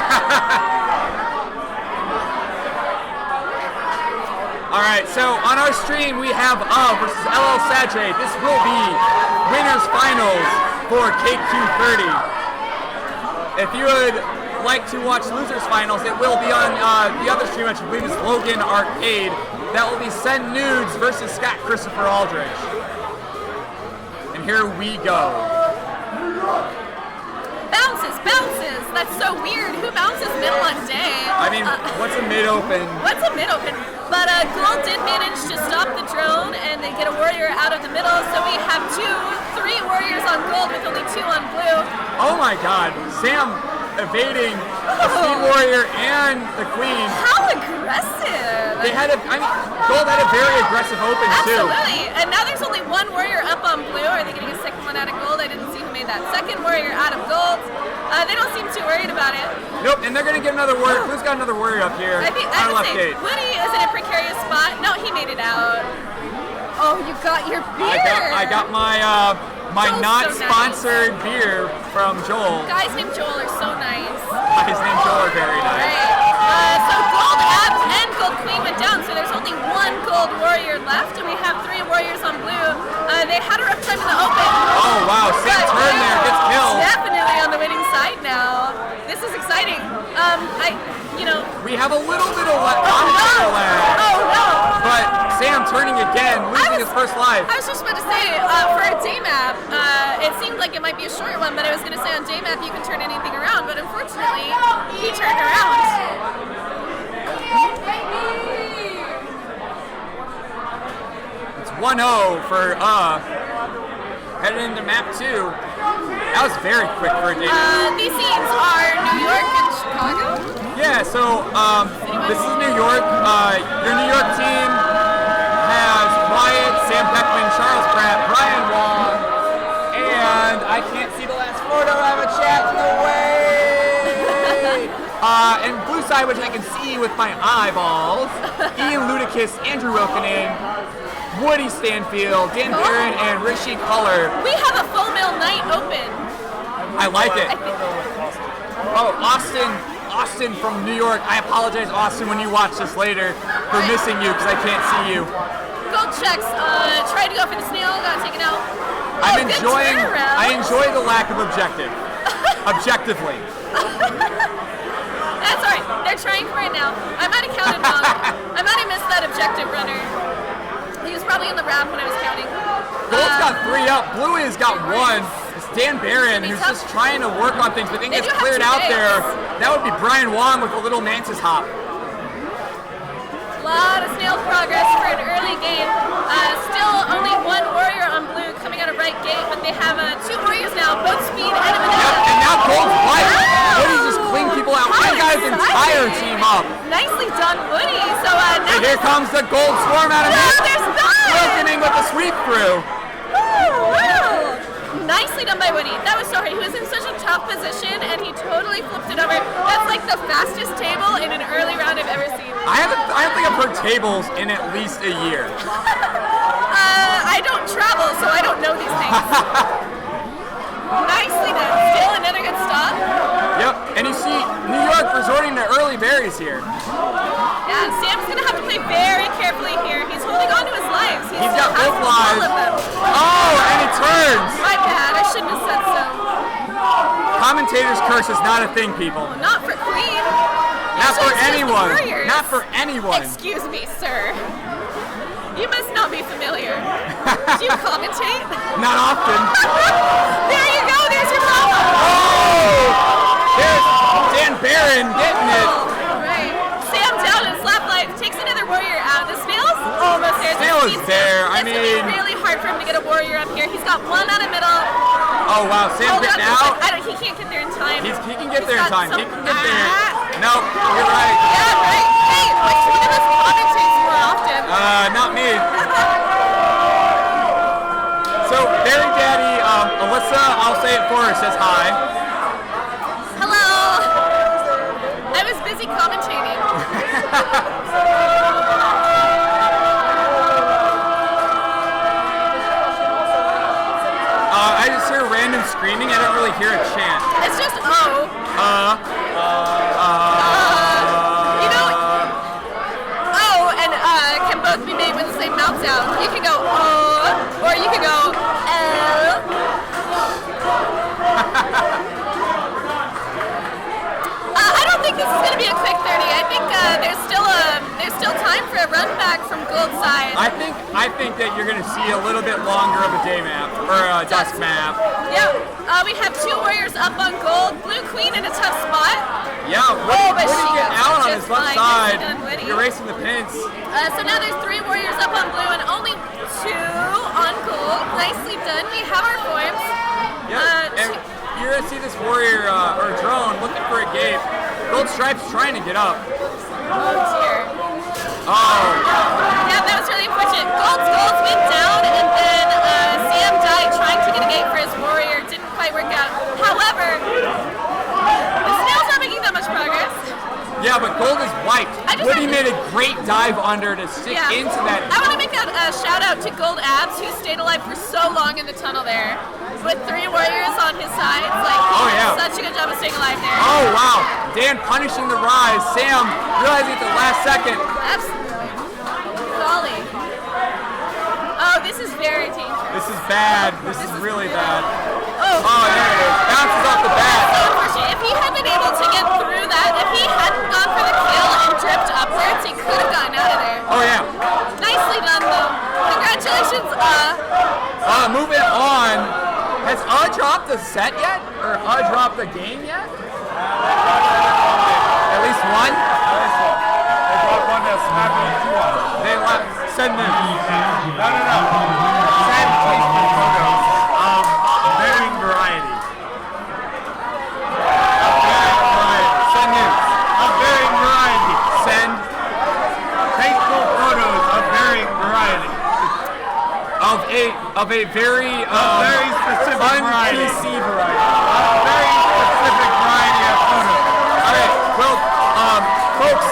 S12: All right, so on our stream we have versus LL Sadre. This will be winners finals for KQ30. If you would like to watch losers finals, it will be on the other stream, which I believe is Logan Arcade. That will be Send Nudes versus Scott Christopher Aldridge. And here we go.
S13: Bounces. That's so weird. Who bounces middle on day?
S12: I mean, what's a mid-open?
S13: What's a mid-open? But Gold did manage to stop the drone, and they get a warrior out of the middle. So we have 3 warriors on Gold with only 2 on blue.
S12: Oh my God, Sam evading the Speed Warrior and the Queen.
S13: How aggressive!
S12: Gold had a very aggressive open too.
S13: Absolutely. And now there's only 1 warrior up on blue. Are they getting a second one out of Gold? I didn't see who made that second warrior out of Gold. They don't seem too worried about it.
S12: Nope, and they're gonna get another warrior. Who's got another warrior up here?
S13: I would
S12: left
S13: say
S12: gate.
S13: Woody is in a precarious spot. No, he made it out. Oh, you got your beer.
S12: I got my my
S13: Joel's
S12: not-sponsored beer from Joel.
S13: Guys named Joel are so nice.
S12: His name Joel are very nice.
S13: Right. So Gold Abs and Gold Queen went down, so there's only 1 Gold Warrior left, and we have 3 warriors on blue. They had a rough time in the open.
S12: Oh wow, Sam turn there, gets killed.
S13: Definitely on the winning side now. This is exciting.
S12: We have a little bit of commentary lag.
S13: Oh no!
S12: But Sam turning again, losing his first life.
S13: I was just about to say, for a day map, it seemed like it might be a short one, but I was going to say on day map you can turn anything around, but unfortunately, he turned around.
S12: It's 1-0 for heading into map 2. That was very quick for a day map.
S13: These scenes are New York and Chicago.
S12: Yeah, so this is New York. Your New York team has Wyatt, Sam Beckman, Charles Pratt, Brian Wong, and I can't see the last photo. I have a chat. No way. And blue side, which I can see with my eyeballs, Ian Ludicus, Andrew Wilkinen, Woody Stanfield, Dan Barron, and Rishi Culler.
S13: We have a full mill night open.
S12: I like it. Oh, Austin from New York. I apologize, Austin, when you watch this later for missing you because I can't see you.
S13: Gold checks. Tried to go for the snail, got taken out.
S12: I enjoy the lack of objectively.
S13: That's alright. They're trying for it now. I might have counted wrong. I might have missed that objective runner. He was probably in the wrap when I was counting.
S12: Gold's got 3 up. Blue has got 1. It's Dan Barron who's just trying to work on things, but then gets cleared out there. That would be Brian Wong with a little mantis hop.
S13: A lot of snail progress for an early game. Still only 1 warrior on blue coming out of right gate, but they have 2 warriors now, both speed and vanilla.
S12: Yep, and now Gold's white. Woody just cleaned people out. One got his entire team up.
S13: Nicely done, Woody. So now
S12: and here comes the gold swarm out of
S13: no, there's not.
S12: Wilkening with the sweep through.
S13: Nicely done by Woody. That was so hard. He was in such a tough position, and he totally flipped it over. That's like the fastest table in an early round I've ever seen.
S12: I don't think I've heard tables in at least a year.
S13: I don't travel, so I don't know these things. Nicely done. Still another good stop.
S12: Yep, and you see New York resorting to early berries here.
S13: Yeah, Sam's gonna have to play
S8: very carefully here. He's holding on to his lives.
S12: He's got both
S8: all
S12: lives.
S8: of them.
S12: Oh, and he turns.
S8: My bad. I shouldn't have said so.
S12: Commentator's curse is not a thing, people.
S8: Not for Queen.
S12: Not for
S8: Usually it's just the
S12: anyone.
S8: Warriors.
S12: Not for anyone.
S8: Excuse me, sir. You must not be familiar. Do you commentate?
S12: Not often.
S8: There you go. There's your problem.
S12: Oh! There's Dan Barron getting it.
S8: Right. Sam down and slap light takes another warrior out. The Snail's almost there.
S12: Snail is there. I
S8: It's
S12: mean,
S8: gonna be really hard for him to get a warrior up here. He's got one out of middle.
S12: oh wow, Sam's
S8: Hold on,
S12: getting out.
S8: he can't get there in time.
S12: He can get there in
S8: He's got
S12: time.
S8: some-
S12: He can get there. No, you're right.
S8: Yeah, right. Hey, which one of us commentates more often?
S12: Not me. So, Berry Daddy, Alyssa, I'll say it for her, says hi.
S8: Hello. I was busy commentating.
S12: I just hear random screaming. I don't really hear a chant.
S8: It's just oh. You know, oh and can both be made with the same mouth sound. You can go oh, or you can go I don't think this is going to be a quick 30. I think there's still time for a run back from Gold's side.
S12: I think that you're going to see a little bit longer of a day map or a dusk map.
S8: Yeah, we have two warriors up on Gold. Blue Queen in a tough spot.
S12: Yeah,
S8: but
S12: Woody
S8: she
S12: getting out on
S8: just
S12: his left
S8: fine.
S12: side.
S8: Nicely done, Woody.
S12: You're racing the pins.
S8: So now there's three warriors up on Blue and only two on Gold. Nicely done. We have our forms.
S12: Yeah, and you're going to see this warrior or drone looking for a gate. Gold Stripe's trying to get up.
S8: Oh dear.
S12: Oh.
S8: Yeah, that was really unfortunate. Gold's went down, and then Sam died trying to get a gate for his warrior. Didn't quite work out. However, the Snail's not making that much progress.
S12: Yeah, but Gold is wiped. Woody made a great dive under to stick into that.
S8: I want to make a shout out to Gold Abs, who stayed alive for so long in the tunnel there, with three warriors on his sides. Like, he did such a good job of staying alive there.
S12: Oh wow, Dan punishing the rise. Sam realizing at the last second.
S8: Absolutely. Golly. Oh, this is very dangerous.
S12: This is bad. This is really bad.
S8: Oh,
S12: there it is. Bounces off the bat.
S8: So unfortunate. If he had been able to get through that, if he hadn't gone for the kill and dripped upwards, he could have gotten out of there.
S12: Oh yeah.
S8: Nicely done though. Congratulations,
S12: moving on. Has dropped a set yet? Or dropped a game yet? At least one?
S21: They brought one that's happening to us.
S12: They send them.
S21: No. Send tasteful photos of varying variety.
S12: Send news.
S21: Of varying variety.
S12: Send
S21: tasteful photos of varying variety.
S12: Of a very
S21: specific variety.
S12: PC variety.
S21: A very specific variety of photos.
S12: Alright, well, folks,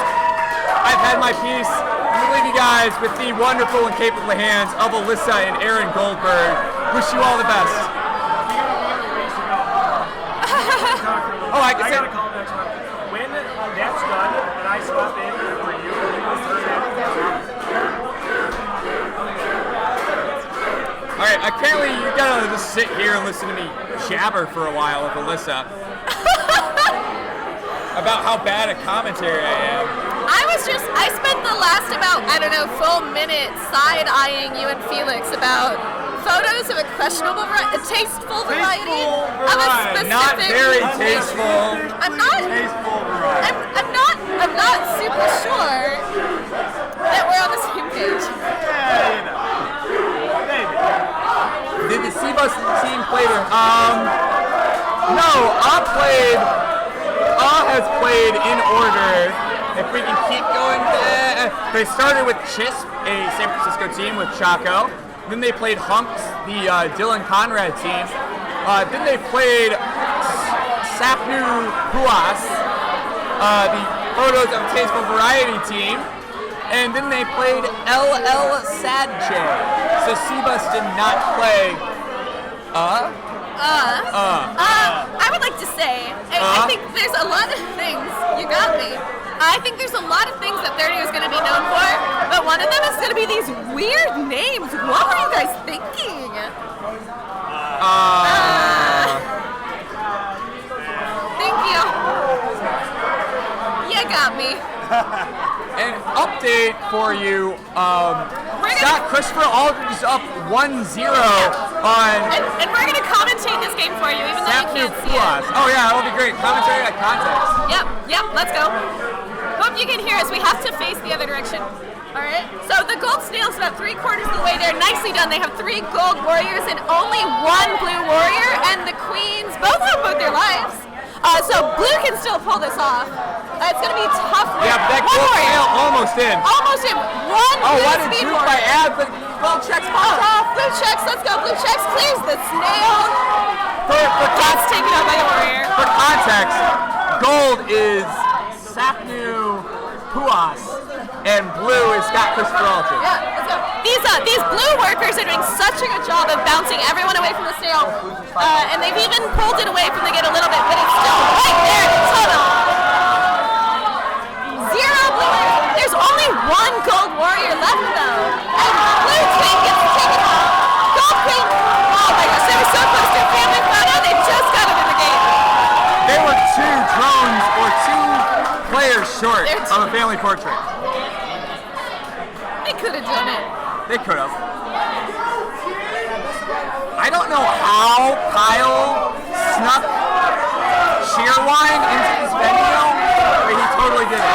S12: I've had my piece. I'm gonna leave you guys with the wonderful and capable hands of Alyssa and Aaron Goldberg. Wish you all the best. Oh, I
S16: gotta call next time. When that's done and I stop in for you,
S12: Alright, apparently you gotta just sit here and listen to me jabber for a while with Alyssa. About how bad a commentary I am.
S8: I spent the last about, full minute side-eyeing you and Felix about photos of a questionable tasteful variety of a specific.
S12: Not very tasteful.
S8: I'm not super sure that we're on the same page.
S12: Did the C-Bus team play their, no, has played in order. If we can keep going, they started with CHiSP, a San Francisco team with Chaco. Then they played Hunks, the Dylan Conrad team. Then they played Sapnu Huas, the Photos of Tasteful Variety team. And then they played LL Sadje. So C-Bus did not play
S8: I would like to say, I think there's a lot of things. You got me.
S13: I think there's a lot of things that 30 is going to be known for, but one of them is going to be these weird names. What were you guys thinking? Thank you. You got me.
S12: An update for you. Scott Christopher Aldridge is up 1-0 on.
S13: And we're going to commentate this game for you, even though you can't see it.
S12: Oh yeah, that'll be great. Commentary at context.
S13: Yep, let's go. Hope you can hear us. We have to face the other direction. All right. So the gold snail's about 3/4 of the way there. Nicely done. They have 3 gold warriors and only 1 blue warrior, and the queens both have both their lives. So blue can still pull this off. It's going to be tough.
S12: Yeah, that gold snail almost in.
S13: Almost in.
S12: Oh, what a juke by Ab, but blue checks pops off.
S13: Blue checks, let's go. Blue checks clears the snail. That's taken out by the warrior.
S12: For context, gold is Sapnu Puas, and blue is Scott Christopher Aldridge.
S13: Yeah, let's go. These blue workers are doing such a good job of bouncing everyone away from the snail, and they've even pulled it away from the gate a little bit, but it's still right there in the tunnel. 0 blue warriors. There's only 1 gold warrior left though, and blue queen gets taken off. Gold queen. Oh my gosh, they were so close to a family photo. They just got it in the gate.
S12: They were 2 drones or 2 players short of a family portrait.
S13: They could have done it.
S12: They could have. I don't know how Kyle snuck Cheerwine into his venue, but he totally did it.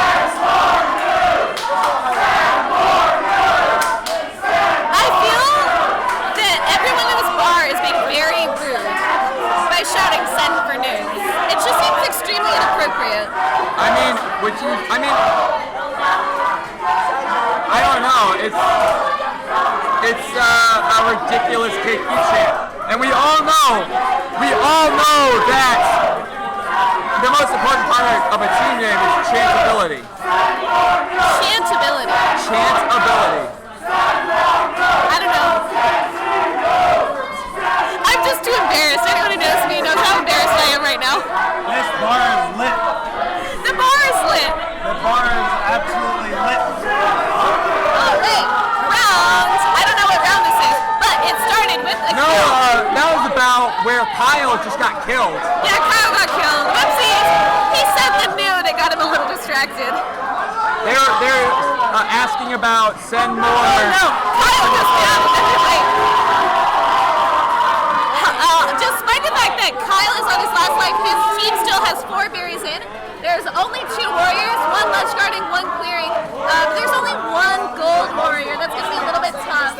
S13: I feel that everyone in this bar is being very rude by shouting "send for news." It just seems extremely inappropriate.
S12: I don't know. It's a ridiculous KQ chant, and we all know that the most important part of a team name is chantability.
S13: Chantability.
S12: Chantability.
S13: I don't know. I'm just too embarrassed. Anyone who knows me knows how embarrassed I am right now.
S21: This bar is lit.
S13: The bar is lit.
S21: The bar is absolutely lit.
S13: All right, round. I don't know what round this is, but it started with a kill.
S12: That was about where Kyle just got killed.
S13: Yeah, Kyle got killed. Whoopsies. He said the new that got him a little distracted.
S12: They're asking about send more.
S13: Oh no, Kyle goes down with the fight. Despite the fact that Kyle is on his last life, his team still has 4 berries in. There's only 2 warriors, 1 ledge guarding, 1 clearing. There's only 1 gold warrior. That's going to be a little bit tough.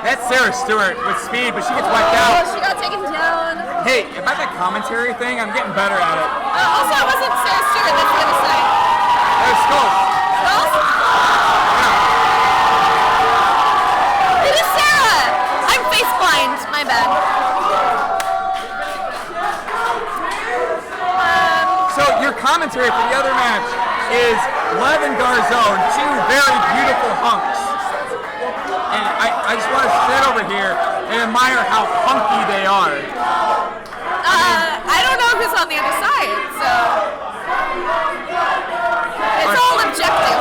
S12: That's Sarah Stewart with speed, but she gets wiped out.
S13: Oh, she got taken down.
S12: Hey, about that commentary thing, I'm getting better at it.
S13: Also, it wasn't Sarah Stewart, that's the other side.
S12: There's Skulls.
S13: Skulls? It is Sarah! I'm face blind, my bad.
S12: So your commentary for the other match is Lev and Garzone, 2 very beautiful hunks. And I just want to sit over here and admire how hunky they are.
S13: I don't know who's on the other side, so it's all objective.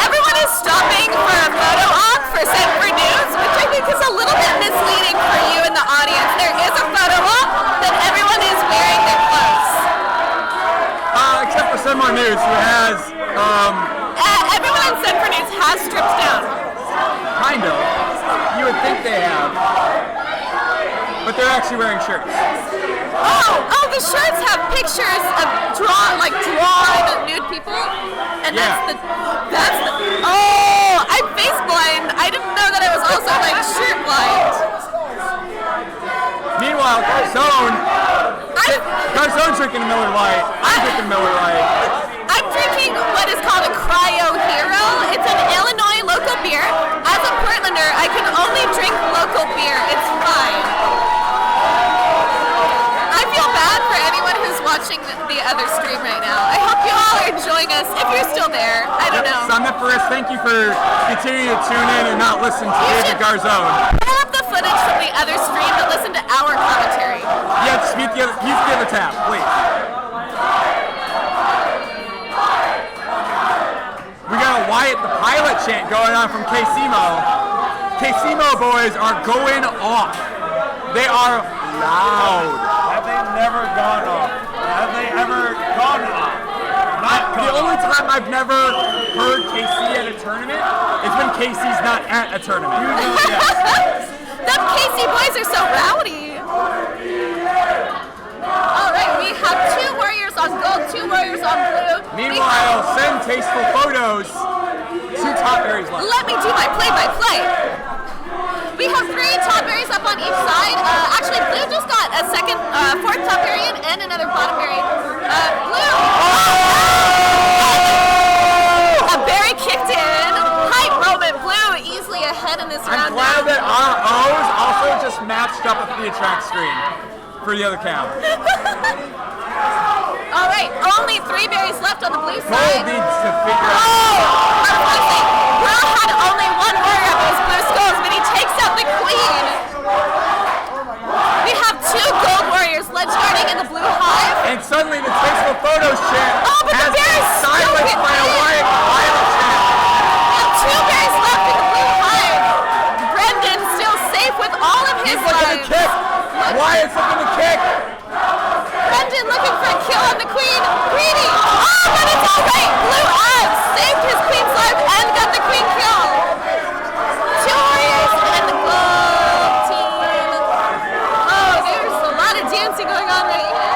S13: Everyone is stopping for a photo op for Send for News, which I think is a little bit misleading for you in the audience. There is a photo op, but everyone is wearing their clothes.
S12: Except for Send More News, who has
S13: everyone in Send for News has stripped down.
S12: Kind of. You would think they have. But they're actually wearing shirts.
S13: Oh, the shirts have pictures of drawn nude people, and that's the. Oh, I'm face blind. I didn't know that I was also like shirt blind.
S12: Meanwhile, Garzone's drinking Miller Lite. I'm drinking Miller Lite.
S13: I'm drinking what is called a Cryo Hero. It's an Illinois local beer. As a Portlander, I can only drink local beer. It's fine. I feel bad for anyone who's watching the other stream right now. I hope you all are enjoying us. If you're still there, I don't know.
S12: Somniferous, thank you for continuing to tune in and not listen to David Garzone.
S13: Pull up the footage from the other stream
S12: tap, please. We got a Wyatt the Pilot chant going on from KCMO. KCMO boys are going off. They are loud.
S21: Have they never gone off? Have they ever gone off?
S12: The only time I've never heard KC at a tournament is when KC's not at a tournament.
S13: Them KC boys are so rowdy. All right, we have 2 warriors on gold, 2 warriors on blue.
S12: Meanwhile, send tasteful photos to top berries left.
S13: Let me do my play-by-play. We have 3 top berries up on each side. Actually, blue just got a second, 4th top berry and another bottom berry. Blue. A berry kicked in. Hype moment. Blue easily ahead in this round.
S12: I'm glad that our O's also just matched up with the attract screen for the other cam.
S13: All right, only 3 berries left on the blue side.
S12: Gold needs to figure out.
S13: Unfortunately, blue had only 1 warrior of those blue skulls, but he takes out the queen. We have 2 gold warriors, ledge guarding in the blue hive.
S12: And suddenly the tasteful photos chant has been silenced by a Wyatt Pilot chant.
S13: We have 2 berries left in the blue hive. Brendan still safe with all of his
S12: He's looking to kick. Wyatt's looking to kick.
S13: Brendan looking for a kill on the queen. Greedy. Oh, but it's all right. Blue Abs saved his queen's life and got the queen kill. 2 warriors and the gold team. Oh, there's a lot of dancing going on right here.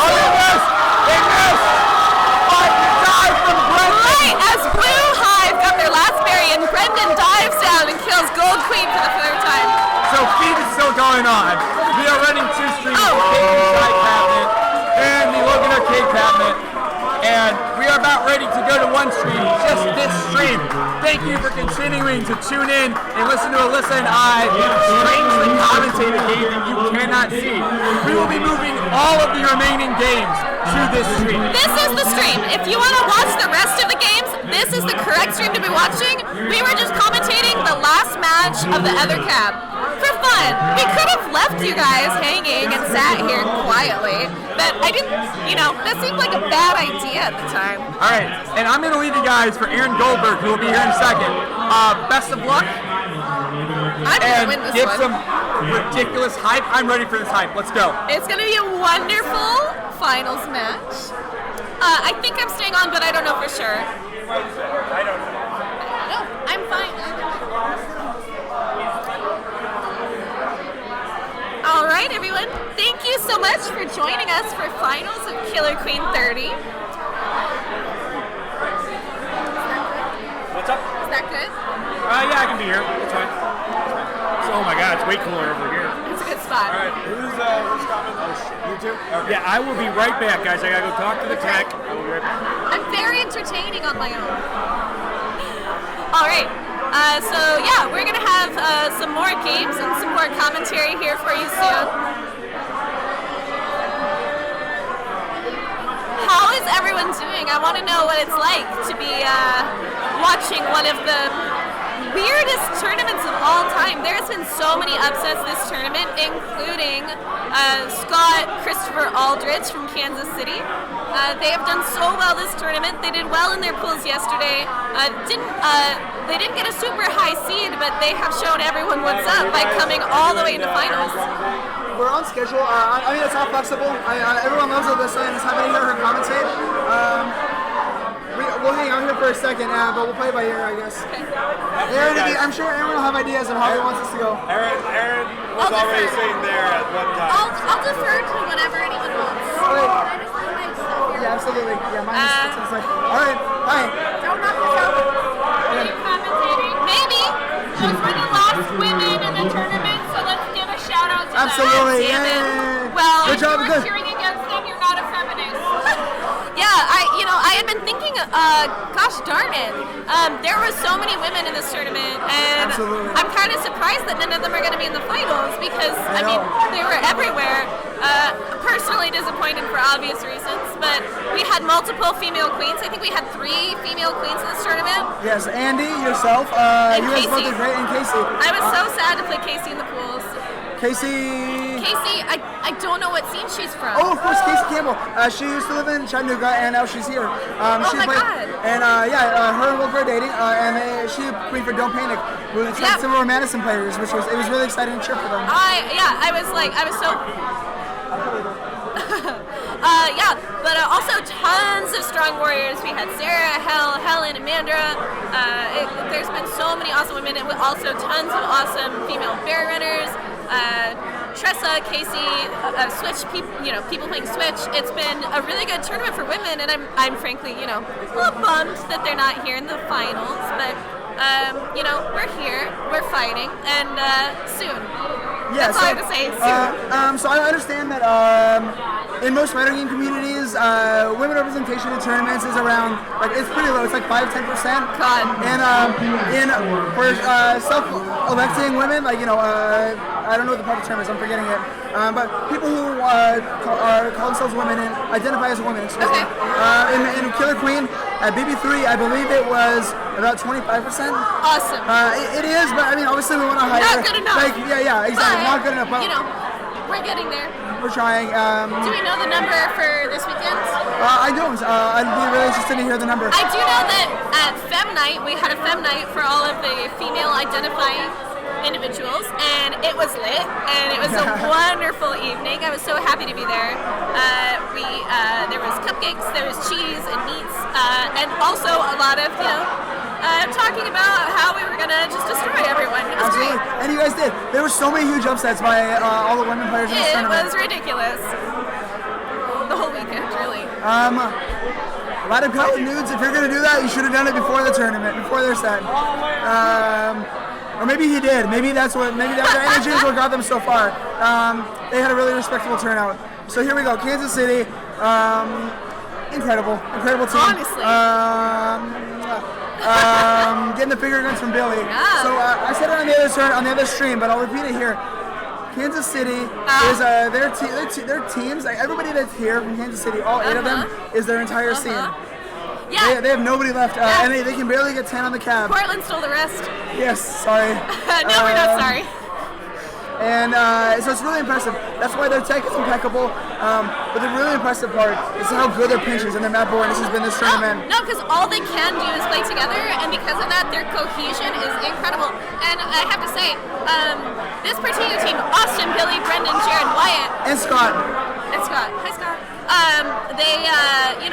S12: Oh, they missed. They missed. But the dive from Brendan.
S13: Right as Blue Hive got their last berry and Brendan dives down and kills Gold Queen for the 3rd time.
S12: So feed is still going on. We are running 2 streams, the KQ Side Cabinet and the Logan Arcade Cabinet. And we are about ready to go to 1 stream, just this stream. Thank you for continuing to tune in and listen to Alyssa and I strangely commentate a game that you cannot see. We will be moving all of the remaining games to this stream.
S13: This is the stream. If you want to watch the rest of the games, this is the correct stream to be watching. We were just commentating the last match of the other cab. For fun. We could have left you guys hanging and sat here quietly, but I didn't, that seemed like a bad idea at the time.
S12: All right, and I'm going to leave you guys for Aaron Goldberg, who will be here in a second. Best of luck.
S13: I'm going to win this
S12: give
S13: one.
S12: some ridiculous hype. I'm ready for this hype. Let's go.
S13: It's going to be a wonderful finals match. I think I'm staying on, but I don't know for sure.
S21: I don't know.
S13: No, I'm fine. All right, everyone. Thank you so much for joining us for finals of Killer Queen 30.
S16: What's up?
S13: Is that good?
S16: Yeah, I can be here. That's fine. So, oh my God, it's way cooler over here.
S13: It's a good spot.
S21: All right, who's coming? You two? Okay.
S16: Yeah, I will be right back, guys. I gotta go talk to the tech. I will be right back.
S13: I'm very entertaining on my own. All right. So yeah, we're gonna have some more games and some more commentary here for you soon. How is everyone doing? I want to know what it's like to be watching one of the weirdest tournaments of all time. There's been so many upsets this tournament, including Scott Christopher Aldridge from Kansas City. They have done so well this tournament. They did well in their pools yesterday. They didn't get a super high seed, but they have shown everyone what's up by coming all the way into finals.
S14: We're on schedule. I mean, it's all flexible. Everyone loves Alyssa and is happy to hear her commentate. We'll hang out here for a second, but we'll play by ear, I guess. Okay. I'm sure Aaron will have ideas on how he wants us to go.
S21: Aaron was already sitting there at one time.
S13: I'll defer to whatever anyone wants.
S14: Yeah, absolutely. Yeah, mine is to the side. All right. Hi.
S13: Don't knock yourself. Are you commentating? Maybe. Those were the last women in the tournament, so let's give a shout out to
S14: Absolutely.
S13: them.
S14: Yeah.
S13: Well,
S14: good job.
S13: if you're cheering against them, you're not a feminist. Yeah, I had been thinking, gosh darn it, there were so many women in this tournament, and
S14: Absolutely.
S13: I'm kind of surprised that none of them are going to be in the finals because, I mean, they were everywhere. Personally disappointed for obvious reasons, but we had multiple female queens. I think we had 3 female queens in this tournament.
S14: Yes, Andy, yourself,
S13: And
S14: you guys both
S13: Casey.
S14: did great, and Casey.
S13: I was so sad to play Casey in the pools.
S14: Casey,
S6: I don't know what scene she's from.
S14: Oh, of course, Casey Campbell. She used to live in Chattanooga, and now she's here.
S6: Oh my God.
S14: And her and Wilbur are dating, and she played for Don't Panic, who was similar Madison players, which was really exciting to cheer for them.
S6: I was so. But also tons of strong warriors. We had Sarah, Helen, Amanda. There's been so many awesome women, and also tons of awesome female bear runners. Tressa, Casey, Switch, people playing Switch. It's been a really good tournament for women, and I'm frankly, a little bummed that they're not here in the finals. But we're here, we're fighting, and soon. That's all I have to say. Soon.
S14: So I understand that in most fighting game communities, women representation in tournaments is around it's pretty low. It's like 5-10%. And for self-electing women, I don't know what the proper term is. I'm forgetting it. But people who call themselves women and identify as a woman. In Killer Queen at BB3, I believe it was about 25%.
S6: Awesome.
S14: It is, but I mean, obviously we want to hire.
S6: Not good enough.
S14: Exactly. Not good enough. But
S6: we're getting there.
S14: We're trying.
S6: Do we know the number for this weekend?
S14: I don't. I'd be really interested to hear the number.
S6: I do know that at Fem Night, we had a Fem Night for all of the female identifying individuals, and it was lit, and it was a wonderful evening. I was so happy to be there. There was cupcakes, there was cheese and meats, and also a lot of, talking about how we were gonna just destroy everyone. It was great.
S14: And you guys did. There were so many huge upsets by all the women players in this tournament.
S6: It was ridiculous. The whole weekend, really.
S14: A lot of college nudes. If you're gonna do that, you should have done it before the tournament, before their set. Or maybe he did. Maybe that was their energy is what got them so far. They had a really respectable turnout. So here we go, Kansas City. Incredible team.
S6: Honestly.
S14: Getting the finger guns from Billy. Yeah. So I said it on the other stream, but I'll repeat it here. Kansas City is their teams. Like everybody that's here from Kansas City, all 8 of them, is their entire scene.
S6: Yeah.
S14: They have nobody left, and they can barely get 10 on the cab.
S6: Portland stole the rest.
S14: Yes, sorry.
S6: No, we're not sorry.
S14: And so it's really impressive. That's why their tech is impeccable. But the really impressive part is how good their pinch is and their map awareness has been this tournament.
S6: No, because all they can do is play together, and because of that, their cohesion is incredible. And I have to say, this particular team, Austin, Billy, Brendan, Jared, Wyatt.
S14: And Scott.
S6: Hi, Scott.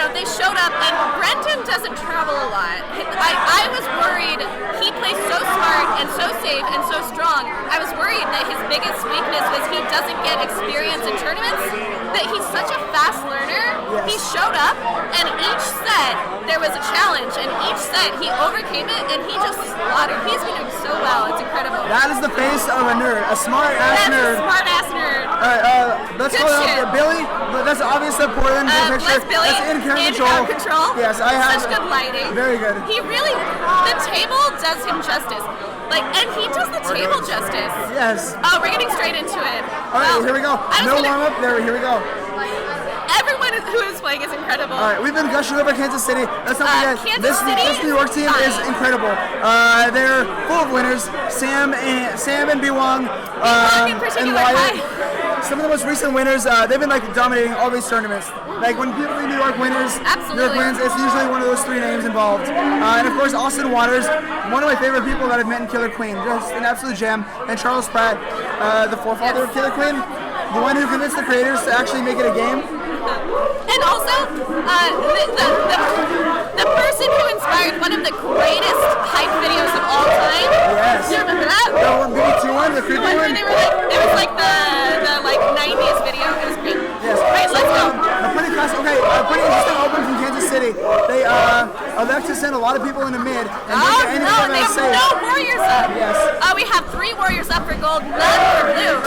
S6: They showed up, and Brendan doesn't travel a lot. I was worried. He plays so smart and so safe and so strong. I was worried that his biggest weakness was he doesn't get experience in tournaments, that he's such a fast learner. Yes. He showed up, and each set there was a challenge, and each set he overcame it, and he just slaughtered. He's been doing so well. It's incredible.
S14: That is the face of a nerd, a smart-ass nerd.
S6: That's a smart-ass nerd.
S14: All right, let's call out Billy. That's obviously Portland.
S6: Bless Billy.
S14: That's in crowd
S6: control.
S14: Yes, I have.
S6: Such good lighting.
S14: Very good.
S6: The table does him justice. And he does the table justice.
S14: Yes.
S6: Oh, we're getting straight into it.
S14: All right, here we go. No warm-up. Here we go.
S6: Everyone who is playing is incredible.
S14: All right, we've been gushing over Kansas City. Let's not forget, this New York team is incredible. They're full of winners. Sam and Biwang.
S6: In particular,
S14: some of the most recent winners, they've been dominating all these tournaments. When people think New York winners, New York wins, it's usually one of those 3 names involved. And of course, Austin Waters, one of my favorite people that I've met in Killer Queen, just an absolute gem. And Charles Pratt, the forefather of Killer Queen, the one who convinced the creators to actually make it a game.
S6: And also, the person who inspired one of the greatest hype videos of all time.
S14: Yes.
S6: Do you remember that?
S14: The one, BB2 the creepy one.
S6: It was the 90s video. It was great.
S14: Yes.
S6: Right, let's go.
S14: Pretty interesting open from Kansas City. They elect to send a lot of people into mid. And
S6: they have no warriors up.
S14: Yes.
S6: We have 3 warriors up for gold, none for blue.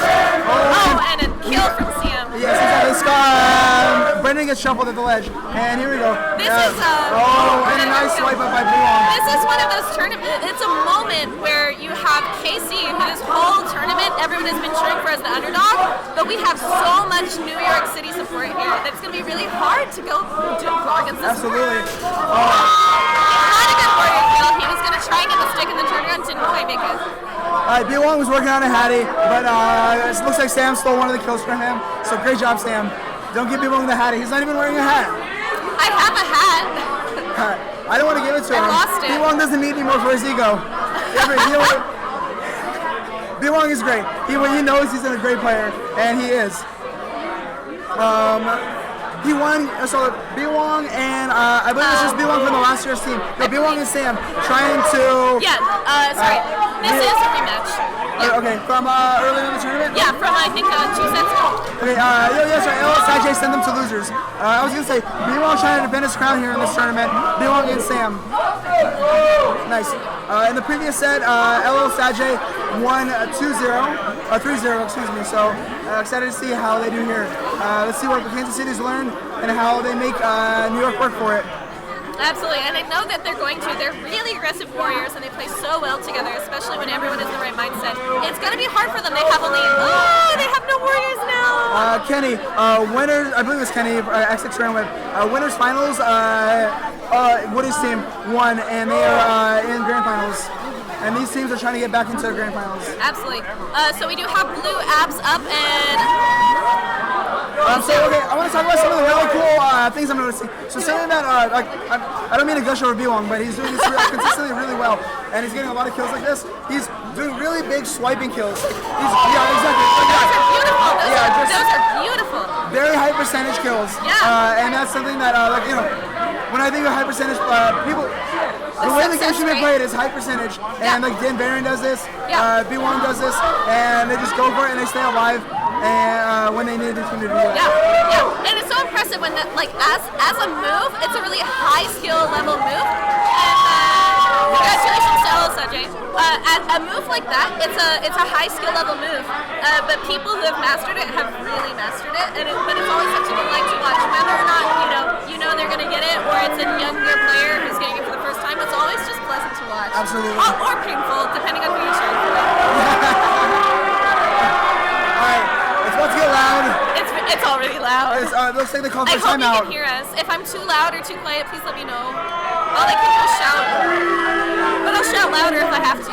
S6: And a kill from Sam.
S14: Yes, exactly. Brendan gets shuffled at the ledge. And here we go.
S6: This is
S14: and a nice swipe up by Biwang.
S6: This is one of those tournaments. It's a moment where you have Casey, who this whole tournament everyone has been cheering for as the underdog, but we have so much New York City support here that it's going to be really hard to go against this.
S14: Absolutely.
S6: Not a good
S13: Warrior kill. He was going to try and get the stick in the turnaround, didn't quite make it.
S14: B-Wong was working on a Hattie, but it looks like Sam stole one of the kills from him. So great job, Sam. Don't give B-Wong the Hattie. He's not even wearing a hat.
S13: I have a hat.
S14: I don't want to give it to him.
S13: I lost it.
S14: B-Wong doesn't need anymore for his ego. B-Wong is great. He knows he's a great player, and he is. He won, so B-Wong and I believe it's just B-Wong from the last year's team. No, B-Wong and Sam trying to...
S13: Yeah, sorry. This is a rematch.
S14: Okay, from earlier in the tournament?
S13: Yeah, from I think 2 sets ago.
S14: Okay, yeah, sorry, LSIJ send them to losers. I was going to say, B-Wong trying to defend his crown here in this tournament. B-Wong and Sam. Nice. In the previous set, LSIJ won 2-0, 3-0, excuse me. So excited to see how they do here. Let's see what Kansas City's learned and how they make New York work for it.
S13: Absolutely, and I know that they're going to. They're really aggressive warriors, and they play so well together, especially when everyone is in the right mindset. It's going to be hard for them. They have they have no warriors now.
S14: Kenny, winners, I believe it was Kenny, X6 ran with winners finals. Woody's team won, and they are in grand finals. And these teams are trying to get back into the grand finals.
S13: Absolutely. So we do have blue abs up and...
S14: okay, I want to talk about some of the really cool things I'm noticing. So something that, I don't mean to gush over B-Wong, but he's doing this consistently really well. And he's getting a lot of kills like this. He's doing really big swiping kills. Yeah, exactly.
S13: Those are beautiful.
S14: Very high percentage kills.
S13: Yeah.
S14: And that's something that, when I think of high percentage, people... The way the game should be played is high percentage, and like Dan Barron does this, B1 does this, and they just go for it and they stay alive, and when they need the team to do it.
S13: Yeah, and it's so impressive when as a move, it's a really high skill level move. And congratulations to LSJ. A move like that, it's a high skill level move, but people who have mastered it have really mastered it, but it's always such a delight to watch, whether or not you know they're gonna get it, or it's a younger player who's getting it for the first time. It's always just pleasant to watch.
S14: Absolutely.
S13: Or painful, depending on who you're cheering for.
S14: Alright, it's about to get loud.
S13: It's already loud.
S14: It looks like they called
S13: I
S14: for
S13: hope you
S14: timeout.
S13: can hear us. If I'm too loud or too quiet, please let me know. All I can do is shout. But I'll shout louder if I have to.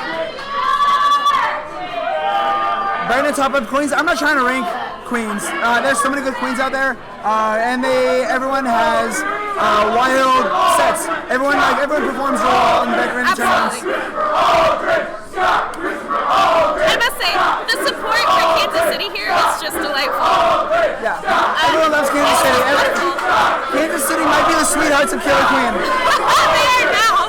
S14: Brandon, top of Queens. I'm not trying to rank Queens. There's so many good Queens out there, and everyone has wild sets. Everyone performs well in veteran tournaments.
S13: I must say, the support for Kansas City here is just delightful.
S14: Yeah, everyone loves Kansas City. Kansas City might be the sweethearts of Killer Queen.
S13: They are now.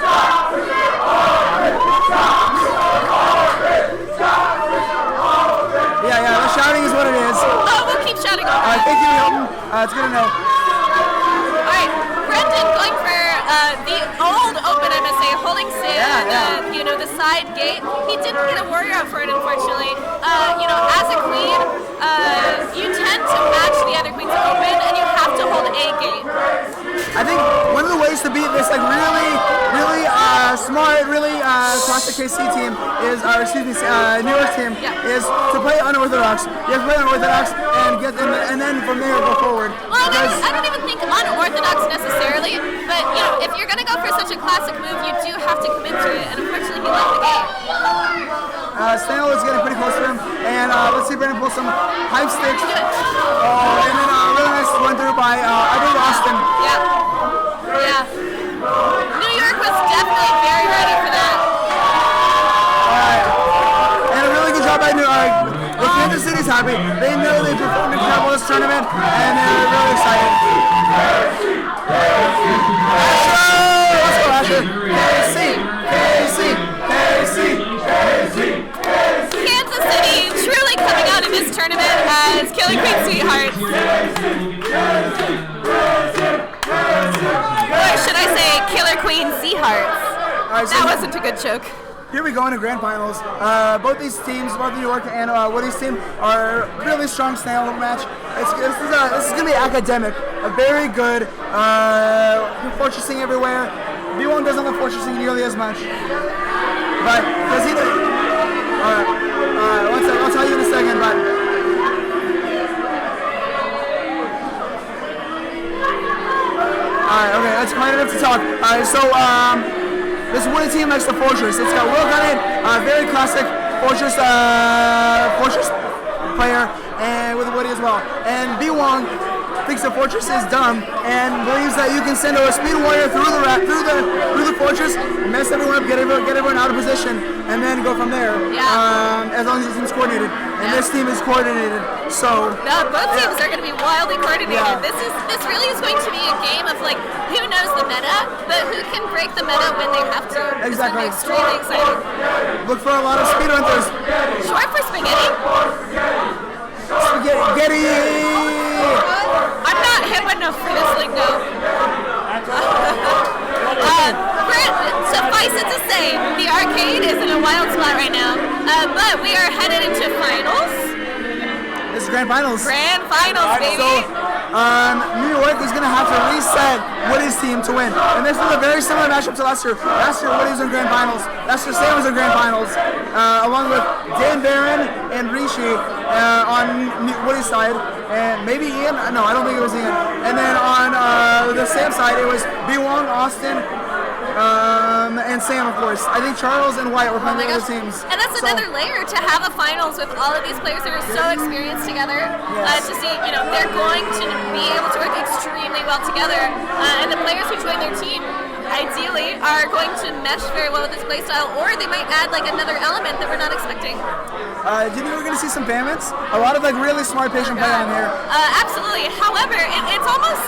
S14: Yeah, the shouting is what it is.
S13: Oh, we'll keep shouting over.
S14: Alright, thank you, Hilton. It's good to know.
S13: Alright, Brendan going for the old open MSA, holding Sam, the side gate. He didn't get a warrior out for it, unfortunately. As a queen, you tend to match the other queens open, and you have to hold a gate.
S14: I think one of the ways to beat this really smart, really classic KC team is, New York team is to play unorthodox. You have to play unorthodox and then from there go forward.
S13: Well, I don't even think unorthodox necessarily, but if you're gonna go for such a classic move, you do have to commit to it, and unfortunately he left the game.
S14: SNAIL is getting pretty close to him, and let's see Brandon pull some hype sticks. And then really nice run through by I believe Austin.
S13: Yeah. New York was definitely very ready for that.
S14: And a really good job by New York. Kansas City's happy. They know they performed incredible this tournament, and they're really excited. Let's go, Asher. KC.
S13: Kansas City truly coming out of this tournament as Killer Queen sweethearts. Or should I say Killer Queen Seahearts? That wasn't a good joke.
S14: Here we go into grand finals. Both these teams, both New York and Woody's team, are really strong SNAIL match. This is going to be academic. A very good fortressing everywhere. B1 doesn't love fortressing nearly as much. But does he? I'll tell you in a second. But alright, okay, that's quite enough to talk. this Woody team likes the Fortress. It's got Will Gunning, very classic Fortress player, and with Woody as well. And B Wong thinks the Fortress is dumb and believes that you can send a Speed Warrior through the Fortress, mess everyone up, get everyone out of position, and then go from there.
S13: Yeah.
S14: As long as the team's coordinated. And this team is coordinated, so.
S13: Both teams are going to be wildly coordinated.
S14: Yeah.
S13: This really is going to be a game of like who knows the meta, but who can break the meta when they have to.
S14: Exactly.
S13: It's going to be extremely exciting.
S14: Look for a lot of speed hunters.
S13: Short for spaghetti.
S14: Spaghetti.
S13: I'm not hip enough for this lingo. Suffice it to say, the arcade is in a wild spot right now, but we are headed into finals.
S14: This is grand finals.
S13: Grand finals, baby.
S14: So, New York is going to have to reset Woody's team to win. And this is a very similar matchup to last year. Last year, Woody was in grand finals. Last year, Sam was in grand finals, along with Dan Barron and Rishi on Woody's side. And maybe Ian? No, I don't think it was Ian. And then on the Sam side, it was B. Wong, Austin, and Sam, of course. I think Charles and Wyatt were playing the other teams.
S13: And that's another layer to have a finals with all of these players that are so experienced together. To see, they're going to be able to work extremely well together. And the players who join their team, ideally, are going to mesh very well with this playstyle, or they might add like another element that we're not expecting.
S14: Do you think we're going to see some Famines? A lot of like really smart, patient play on here.
S13: Absolutely. However,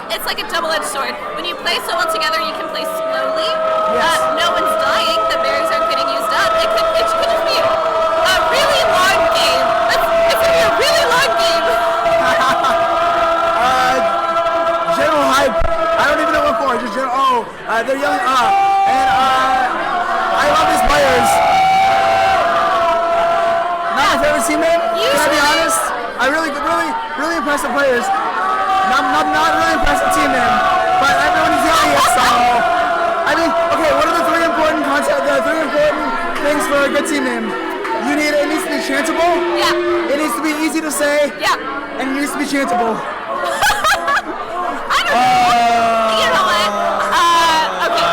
S13: it's like a double-edged sword. When you play so well together, you can play slowly. No one's dying. The berries aren't getting used up. It could just be a really long game. It's going to be a really long game.
S14: General hype. I don't even know what for. Just general. They're young. And I love these players. Not my favorite teammate. Can I be honest? I really impressive players. Not really impressive team name, but everyone's yelling it. So I mean, okay. What are the three important things for a good team name? It needs to be chantable.
S13: Yeah.
S14: It needs to be easy to say.
S13: Yeah.
S14: And it needs to be chantable.
S13: I don't know. You know what? Okay.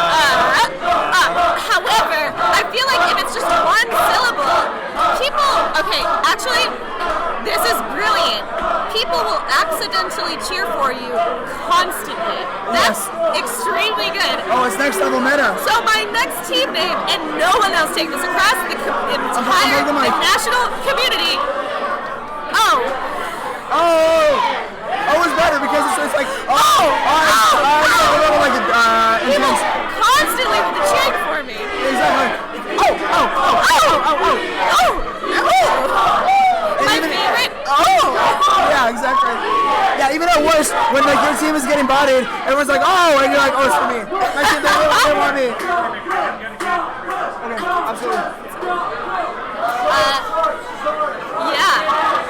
S13: However, I feel like if it's just one syllable, actually, this is brilliant. People will accidentally cheer for you constantly. That's extremely good.
S14: Oh, it's next level meta.
S13: So my next team name, and no one else take this across the entire national community. Oh
S14: is better because it's like intense.
S13: Constantly with the cheering for me.
S14: Exactly.
S13: My favorite.
S14: Yeah, exactly. Yeah, even at worst, when like your team is getting bodied, everyone's like, oh, and you're like, oh, it's for me. My team, they want me. Okay, absolutely.
S13: Yeah.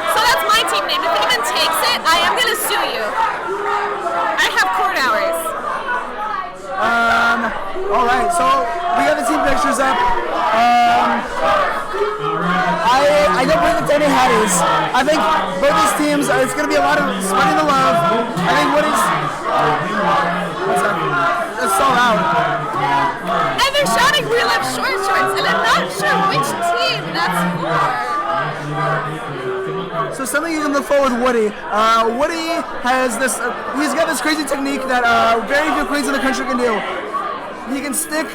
S13: So that's my team name. If anyone takes it, I am gonna sue you. I have court hours.
S14: All right. So we got the team pictures up. I don't bring up any Hatties. I think both these teams, it's going to be a lot of spreading the love. I think it's sold out.
S13: And they're shouting, we love short shorts, and I'm not sure which team that's for.
S14: So something you can look for with Woody. Woody has this, he's got this crazy technique that very few queens in the country can do. He can stick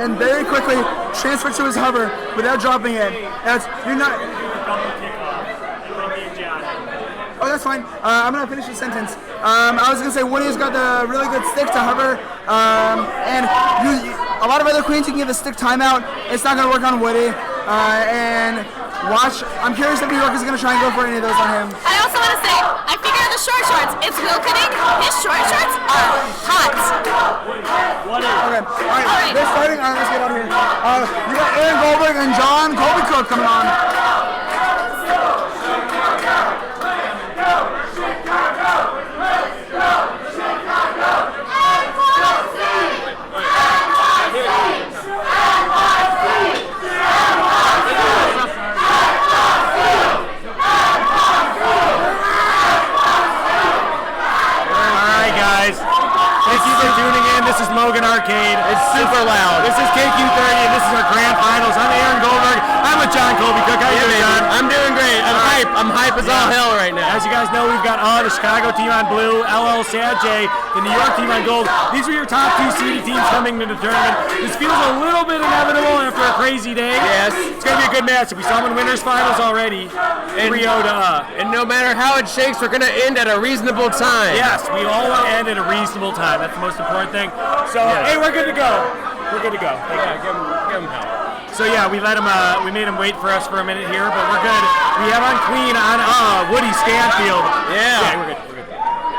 S14: and very quickly transfer to his hover without dropping it. You're not. Oh, that's fine. I'm gonna finish the sentence. I was gonna say Woody's got the really good stick to hover, and a lot of other queens you can give the stick timeout. It's not gonna work on Woody. And watch. I'm curious if New York is gonna try and go for any of those on him.
S13: I also want to say, I figure the short shorts. It's Will Cutting. His short shorts are hot.
S14: Okay. All right. They're starting. All right, let's get out of here. You got Aaron Goldberg and John Colby Cook coming on.
S3: Thank you for tuning in. This is Logan Arcade. It's super loud. This is KQXXX. Colby Cook. How you doing, John?
S22: I'm doing great. I'm hype. I'm hype as all hell right now.
S3: As you guys know, we've got the Chicago team on blue, LL Sad J, the New York team on gold. These are your top 2 seeded teams coming to the tournament. This feels a little bit inevitable after a crazy day.
S22: Yes.
S3: It's going to be a good match. We saw them in winners finals already.
S22: And no matter how it shakes, we're going to end at a reasonable time.
S3: Yes, we all want to end at a reasonable time. That's the most important thing. So, hey, we're good to go. We're good to go.
S22: Give him help.
S3: So yeah, we let him. We made him wait for us for a minute here, but we're good. We have on Queen on Woody Stanfield.
S22: Yeah,
S3: we're good.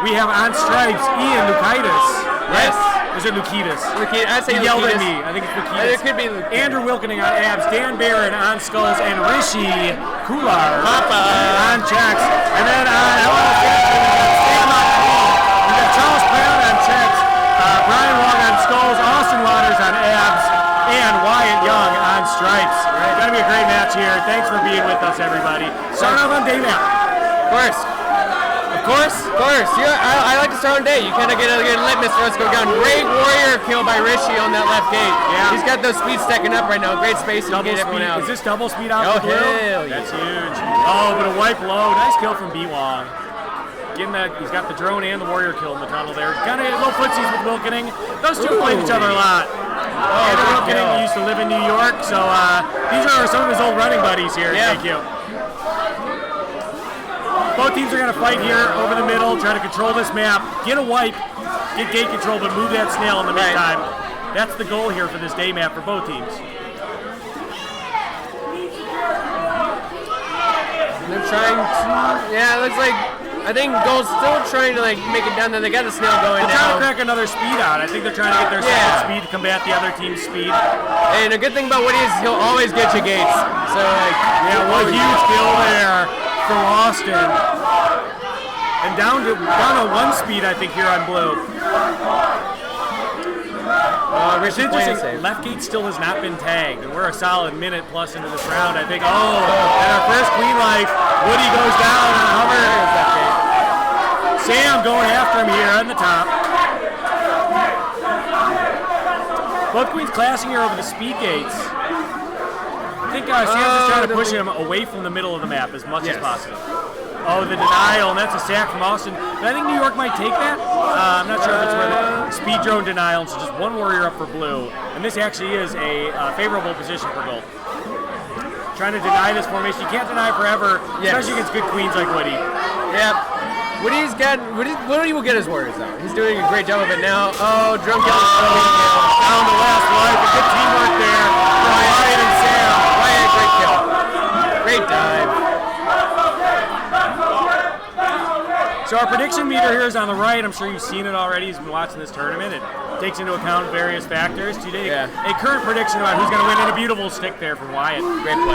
S3: We have on Stripes Ian Lukaitis.
S22: Yes.
S3: Or is it Lukitis?
S22: I say
S3: he yelled at
S22: Lukitis.
S3: me. I think it's Lukitis.
S22: It could be Lukitis.
S3: Andrew Wilkening on abs. Dan Barron on skulls, and Rishi Kular on checks. And then on we got Charles Brown on checks. Brian Wong on skulls. Austin Waters on abs. And Wyatt Young on stripes. It's going to be a great match here. Thanks for being with us, everybody. Start off on day map.
S22: Of course. Yeah, I like to start on day. You kind of get a good litmus for us to go down. Great warrior kill by Rishi on that left gate. Yeah. He's got those speeds stacking up right now. Great spacing to get everyone out.
S3: Is this double speed out
S22: Oh,
S3: the blue?
S22: hell yeah.
S3: That's huge. Oh, but a wipe low. Nice kill from B-Wong. Getting that, he's got the drone and the warrior kill in the tunnel there. Kind of little footsies with Wilkening. Those two played each other a lot. Andrew Wilkening used to live in New York, so these are some of his old running buddies here.
S22: Yeah.
S3: Thank you. Both teams are going to fight here over the middle, try to control this map, get a wipe, get gate control, but move that snail in the meantime. That's the goal here for this day map for both teams.
S22: They're trying to, it looks like, I think Gold's still trying to make it down there. They got the snail going
S3: They're
S22: now.
S3: trying to crack another speed out. I think they're trying to get their second speed to combat the other team's speed.
S22: And a good thing about Woody is he'll always get you gates. So
S3: what a huge kill there from Austin. And down to 1 speed, I think, here on blue. It's interesting. Left gate still has not been tagged, and we're a solid minute plus into this round. I think. And our first queen life. Woody goes down on Hummer. Sam going after him here on the top. Both queens clashing here over the speed gates. I think Sam's just trying to push him away from the middle of the map as much as possible. Oh, the denial, and that's a sack from Austin. But I think New York might take that. I'm not sure if it's where the speed drone denial, so just one warrior up for blue. And this actually is a favorable position for gold. Trying to deny this formation. You can't deny forever, especially against good queens like Woody.
S22: Yep. Woody will get his warriors out. He's doing a great job of it now. Oh, drum kill.
S3: Down the last life. Good teamwork there from Wyatt and Sam.
S22: Wyatt, great kill. Great dive.
S3: So our prediction meter here is on the right. I'm sure you've seen it already. You've been watching this tournament. It takes into account various factors. Today, a current prediction about who's going to win, and a beautiful stick there from Wyatt.
S22: Great play.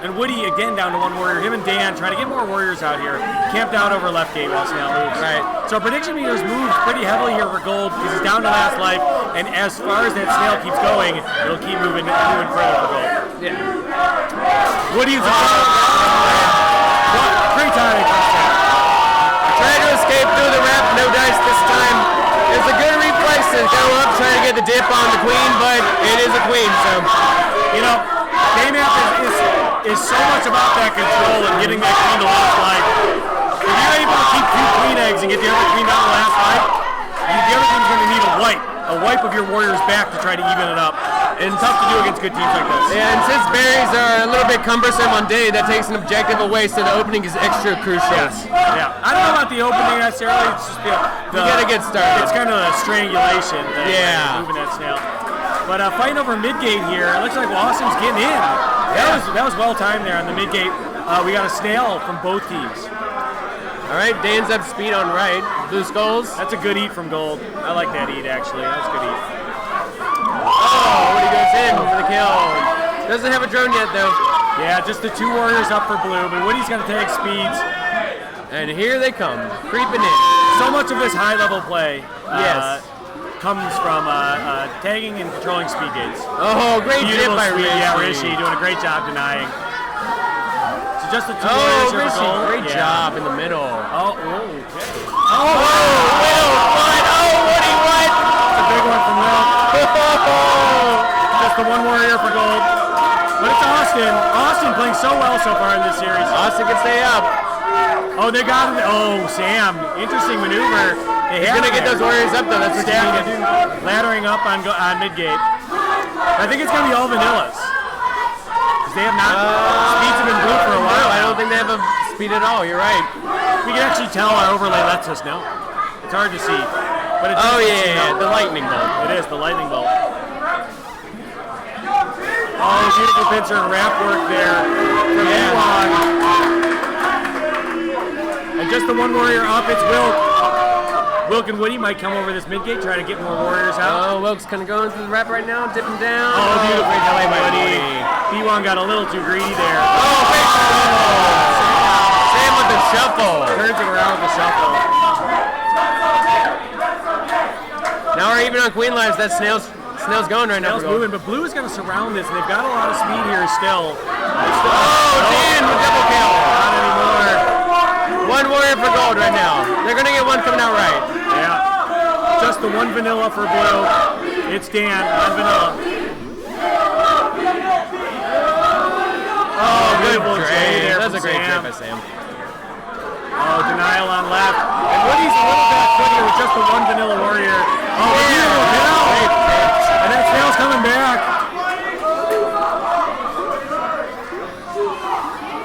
S3: And Woody, again, down to 1 warrior. Him and Dan trying to get more warriors out here. Camped out over left gate while Snail moves.
S22: Right.
S3: So our prediction meter's moved pretty heavily here for gold because he's down to last life. And as far as that Snail keeps going, it'll keep moving further for gold.
S22: Yeah.
S3: Woody's great timing for Snail.
S22: Trying to escape through the ramp, no dice this time. It's a good reflex to go up, trying to get the dip on the queen, but it is a queen, so.
S3: Game map is so much about that control and getting that queen to last life. If you're able to keep 2 queen eggs and get the other queen down to last life, the other team's going to need a wipe of your warrior's back to try to even it up. And it's tough to do against good teams like this.
S22: And since berries are a little bit cumbersome on day, that takes an objective away, so the opening is extra crucial.
S3: Yes. Yeah. I don't know about the opening necessarily. It's just
S22: you gotta get started.
S3: It's kind of a strangulation.
S22: Yeah.
S3: Moving that snail. But fighting over mid-gate here, it looks like Lawson's getting in. That was well timed there on the mid-gate. We got a snail from both teams.
S22: All right, Dan's up speed on right. Blue skulls.
S3: That's a good eat from gold. I like that eat, actually. That's a good eat.
S22: Oh, Woody goes in for the kill. Doesn't have a drone yet, though.
S3: Yeah, just the 2 warriors up for blue, but Woody's going to take speeds.
S22: And here they come, creeping in.
S3: So much of this high-level play comes from tagging and controlling speed gates.
S22: Oh, great dip by Rishi.
S3: Yeah, Rishi doing a great job denying. So just the 2 warriors here for gold.
S22: Great job in the middle.
S3: Oh, okay.
S22: Oh, Will, what? Oh, Woody, what?
S3: That's a big one from Will. Just the 1 warrior for gold. But it's Austin. Austin playing so well so far in this series.
S22: Austin can stay up.
S3: Oh, they got it. Oh, Sam. Interesting maneuver.
S22: He's going to get those Warriors up, though. That's what you need.
S3: Laddering up on mid-gate. I think it's going to be all vanillas. Because they have not speeds have been blue for a while.
S22: No, I don't think they have a speed at all. You're right.
S3: We can actually tell our overlay lets us know. It's hard to see. But it's
S22: the lightning bolt.
S3: It is, the lightning bolt. Oh, beautiful pincer and wrap work there from Ewon. And just the one warrior up, it's Wilk. Wilk and Woody might come over this mid-gate, try to get more warriors out.
S22: Oh, Wilk's kind of going through the wrap right now, dipping down.
S3: Oh, beautiful play by Woody. Ewon got a little too greedy there.
S22: Oh, great Sam with the shuffle.
S3: Turns it around with the shuffle.
S22: Now we're even on Queen Lives. That's Snail's going right now.
S3: Snail's moving, but Blue is going to surround this, and they've got a lot of speed here still.
S22: Dan with double kill.
S3: Not anymore.
S22: One warrior for gold right now. They're going to get one coming out right.
S3: Yeah. Just the one vanilla for Blue. It's Dan on vanilla. Oh, beautiful J there.
S22: That's a great trade by Sam.
S3: Oh, denial on left. And Woody's a little back foot here with just the one vanilla warrior. Oh, beautiful kill. And that Snail's coming back.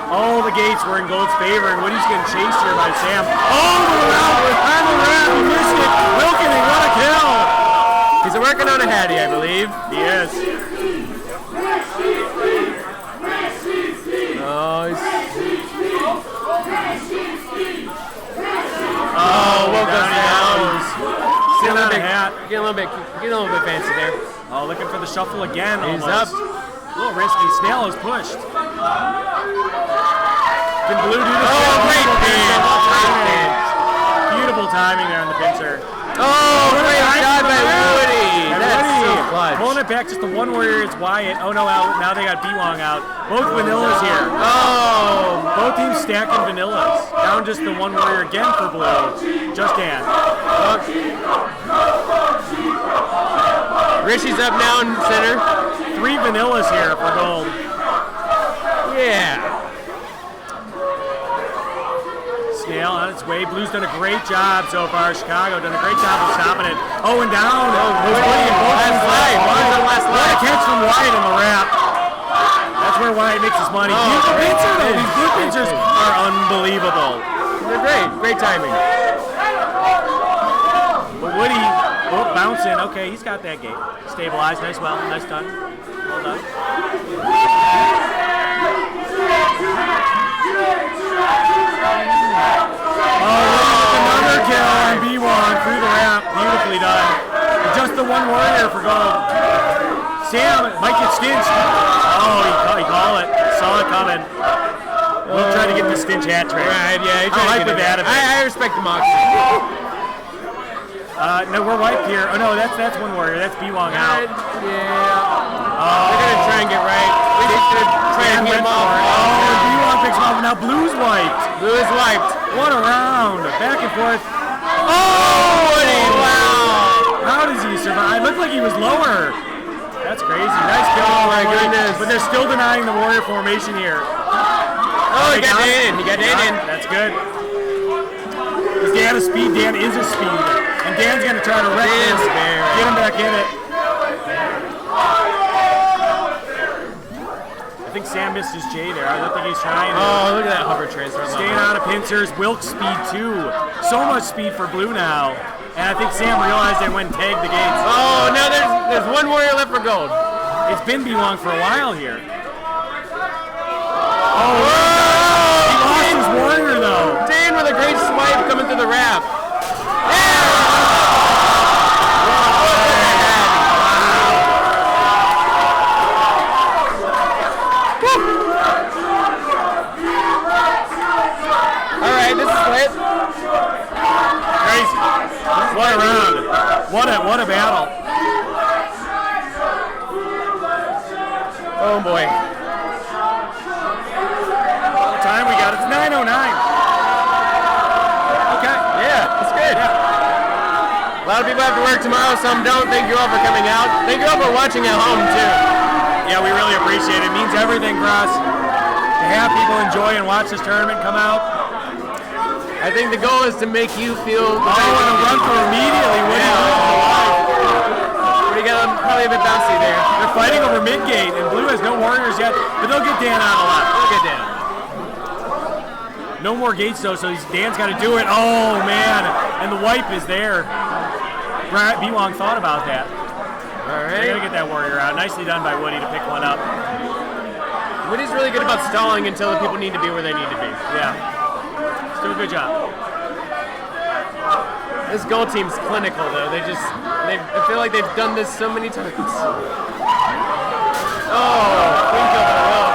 S3: All the gates were in Gold's favor, and Woody's getting chased here by Sam. Oh, on the wrap, he missed it. Wilkening, what a kill.
S22: He's working on a Hattie, I believe.
S3: He is.
S22: Oh, Will goes down.
S3: Getting
S22: a little bit fancy there.
S3: Oh, looking for the shuffle again.
S22: He's
S3: almost.
S22: up.
S3: A little risky. Snail is pushed. Can Blue do the
S22: great pinch.
S3: Beautiful timing there on the pincer.
S22: Oh, great shot by Woody. That's so clutch.
S3: Pulling it back, just the one warrior is Wyatt. Oh no, now they got B-Wong out. Both vanillas here.
S22: Oh!
S3: Both teams stacking vanillas. Down just the one warrior again for Blue. Just Dan.
S22: Rishi's up now in center.
S3: 3 vanillas here for Gold.
S22: Yeah.
S3: Snail on its way. Blue's done a great job so far. Chicago done a great job of stopping it. Oh, and down. What a catch from Wyatt in the wrap. That's where Wyatt makes his money. Beautiful pincer, though. These blue pincers are unbelievable.
S22: They're great. Great timing.
S3: But Woody, bouncing. Okay, he's got that gate. Stabilized. Nice done. Well done. Another kill on B1 through the ramp. Beautifully done. Just the one warrior for Gold. Sam might get stinched. Oh, he called it. Saw it coming. We'll try to get the stinch hat trick.
S22: Right, yeah.
S3: I like the bat of it.
S22: I respect the moxie.
S3: No, we're wiped here. Oh no, that's one warrior. That's B-Wong out.
S22: Yeah. They're gonna try and get right. They're gonna try and get him off.
S3: Oh, B-Wong picks him off. Now Blue's wiped.
S22: Blue is wiped.
S3: What a round. Back and forth.
S22: Oh, Woody! Wow.
S3: How does he survive? It looked like he was lower. That's crazy. Nice kill.
S22: Oh my goodness.
S3: But they're still denying the warrior formation here.
S22: Oh, he got Dan in. He got Dan in.
S3: That's good. Because Dan is speed. Dan is a speed. And Dan's going to try to wreck this. Get him back in it. I think Sam missed his J there. I don't think he's trying to.
S22: Oh, look at that hover transfer.
S3: Staying out of pincers. Wilk speed too. So much speed for Blue now. And I think Sam realized they went and tagged the gates.
S22: Oh, now there's one warrior left for Gold.
S3: It's been B-Wong for a while here. Oh, he lost his warrior though.
S22: Dan with a great swipe coming through the wrap.
S3: What a round. What a battle.
S22: Oh boy.
S3: What time we got? It's 9:09. Okay.
S22: Yeah, that's good. Yeah. A lot of people have to work tomorrow, some don't. Thank you all for coming out. Thank you all for watching at home too.
S3: Yeah, we really appreciate it. It means everything for us to have people enjoy and watch this tournament come out.
S22: I think the goal is to make you feel.
S3: Oh, and a run through immediately.
S22: We got probably a bit bouncy there.
S3: They're fighting over mid-gate, and Blue has no warriors yet, but they'll get Dan on a lot.
S22: They'll get Dan.
S3: No more gates though, so Dan's got to do it. Oh man, and the wipe is there. B-Wong thought about that.
S22: All right.
S3: They gotta get that warrior out. Nicely done by Woody to pick one up.
S22: Woody's really good about stalling until the people need to be where they need to be.
S3: Yeah. Still a good job.
S22: This goal team's clinical though. I feel like they've done this so many times. Oh, Queen killed it well.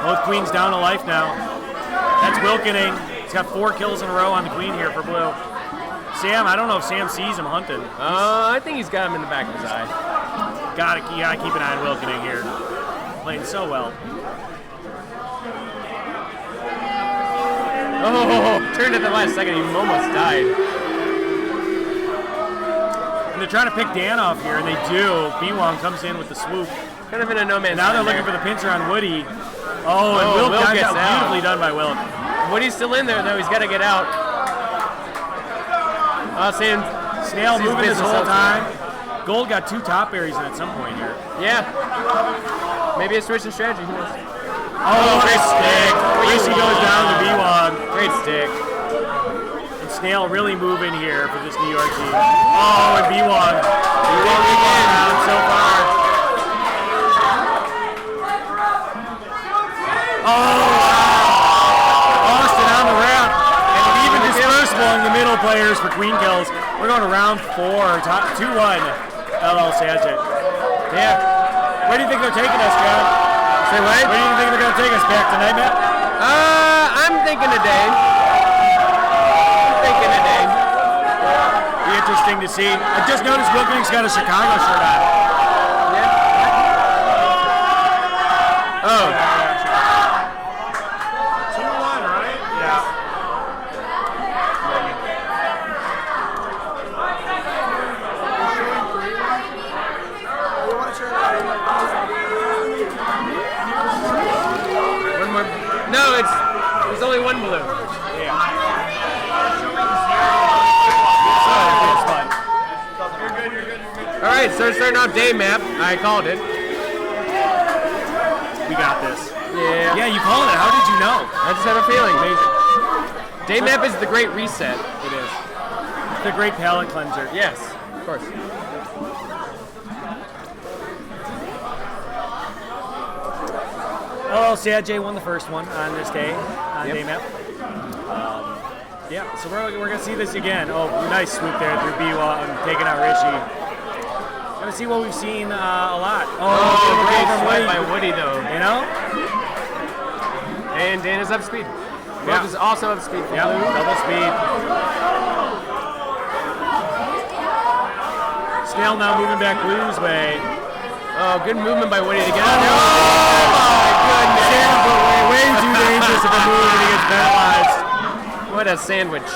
S3: Both queens down to life now. That's Wilkening. He's got 4 kills in a row on the queen here for Blue. Sam, I don't know if Sam sees him hunting.
S22: I think he's got him in the back of his eye.
S3: Gotta keep an eye on Wilkening here. Playing so well.
S22: Oh, turned at the last second. He almost died.
S3: And they're trying to pick Dan off here, and they do. B-Wong comes in with the swoop.
S22: Kind of in a no man's
S3: Now they're
S22: land
S3: looking
S22: there.
S3: for the pincer on Woody. Oh, and Wilk got
S22: gets out.
S3: beautifully done by Wilk.
S22: Woody's still in there though. He's got to get out.
S3: SNAIL moving this whole time. Gold got 2 top berries in at some point here.
S22: Yeah. Maybe a switch in strategy. Who knows?
S3: Oh, great stick. Rishi goes down to B-Wong.
S22: Great stick.
S3: And SNAIL really moving here for this New York team. Oh, and B-Wong. B-Wong around so far. Oh, wow. Austin on the ramp. And an even dispersal among the middle players for queen kills. We're going to round 4, 2-1. LL Sanchez. Yeah. Where do you think they're taking us, John?
S22: Say what?
S3: Where do you think they're going to take us back tonight, Matt?
S22: I'm thinking a day.
S3: Be interesting to see. I just noticed Wilkening's got a Chicago shirt on.
S22: Yeah. Oh.
S3: 2-1, right? Yeah.
S22: One more. No, there's only one blue.
S3: Yeah.
S22: All right, so we're starting off day map. I called it.
S3: We got this.
S22: Yeah.
S3: Yeah, you called it. How did you know?
S22: I just had a feeling. Amazing. Day map is the great reset.
S3: It is. It's the great palate cleanser.
S22: Yes, of course.
S3: Oh, Sajay won the first one on this day, on day map. Yeah, so we're going to see this again. Oh, nice swoop there through B-Wong, taking out Rishi. Going to see what we've seen a lot.
S22: Oh, great swipe by Woody, though.
S3: You know?
S22: And Dan is up speed.
S3: Yeah.
S22: Wilk is also up speed.
S3: Yeah, double speed. SNAIL now moving back Blue's way.
S22: Oh, good movement by Woody to get out.
S3: Oh my goodness! Way too dangerous of a move and he gets penalized.
S22: What a sandwich.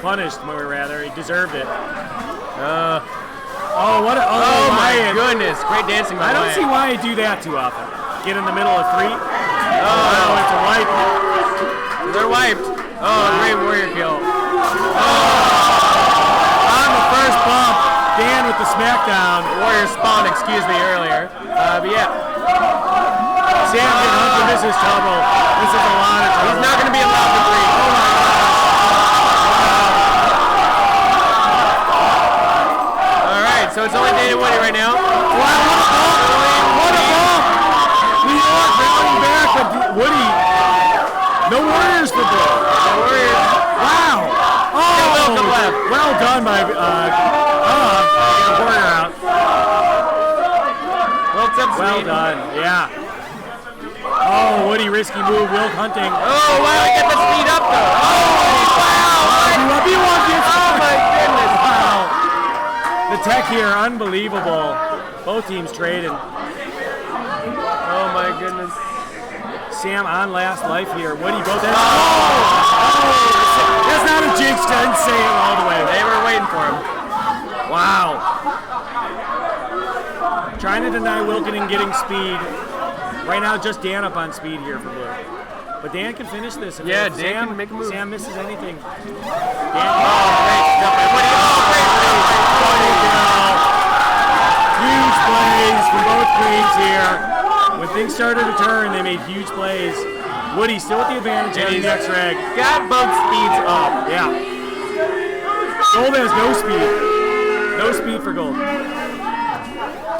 S3: Punished, more rather. He deserved it.
S22: Oh,
S3: my
S22: goodness. Great dancing by
S3: I don't
S22: Wyatt.
S3: see why he do that too often. Get in the middle of 3. Oh, it's a wipe.
S22: They're wiped. Oh, great warrior kill.
S3: On the first bump, Dan with the smackdown.
S22: Warrior spawn, excuse me, earlier. But yeah.
S3: Sam getting hunted. This is trouble. This is a lot of trouble.
S22: He's not going to be allowed to breathe.
S3: Oh my
S22: All right, so it's only Dan and Woody right now.
S3: Wow, what a bump! New York rallying back, but Woody. No warriors for Blue.
S22: No warriors.
S3: Wow. Oh,
S22: left.
S3: Well done by warrior out. Well done. Yeah. Oh, Woody, risky move. Wilk hunting.
S22: Oh, wow, he got the speed up, though. Oh, wow.
S3: Oh,
S22: my goodness.
S3: Wow. The tech here, unbelievable. Both teams trading.
S22: Oh, my goodness.
S3: Sam on last life here. Woody both ends. Oh! That's not a jinx, didn't say it all the way.
S22: They were waiting for him.
S3: Wow. Trying to deny Wilkinen getting speed. Right now, just Dan up on speed here for Blue. But Dan can finish this. If
S22: Yeah,
S3: if
S22: Dan can make a move.
S3: Sam misses anything. Dan, huge plays from both queens here. When things started to turn, they made huge plays. Woody still with the advantage on the next reg.
S22: Got both speeds up.
S3: Yeah. Gold has no speed. No speed for Gold.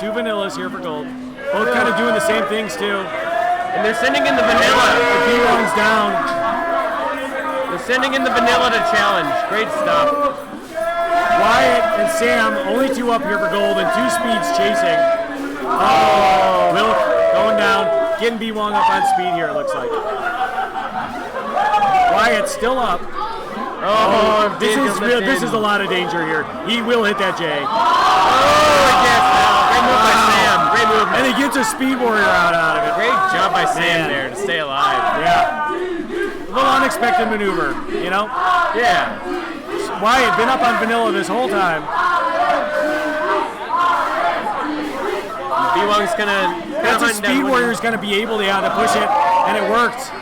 S3: 2 vanillas here for Gold. Both kind of doing the same things too.
S22: And they're sending in the vanilla.
S3: The P1's down.
S22: They're sending in the vanilla to challenge. Great stuff.
S3: Wyatt and Sam, only 2 up here for Gold and 2 speeds chasing. Oh, Wilk going down. Getting B-Wong up on speed here, it looks like. Wyatt still up. Oh, this is a lot of danger here. He will hit that J.
S22: Oh, I guess now. Great move by Sam. Great move.
S3: And he gets a Speed Warrior out of it.
S22: Great job by Sam there to stay alive.
S3: Yeah. A little unexpected maneuver, you know?
S22: Yeah.
S3: Wyatt been up on vanilla this whole time.
S22: B-Wong's gonna...
S3: That's a Speed Warrior's gonna be able to push it, and it worked.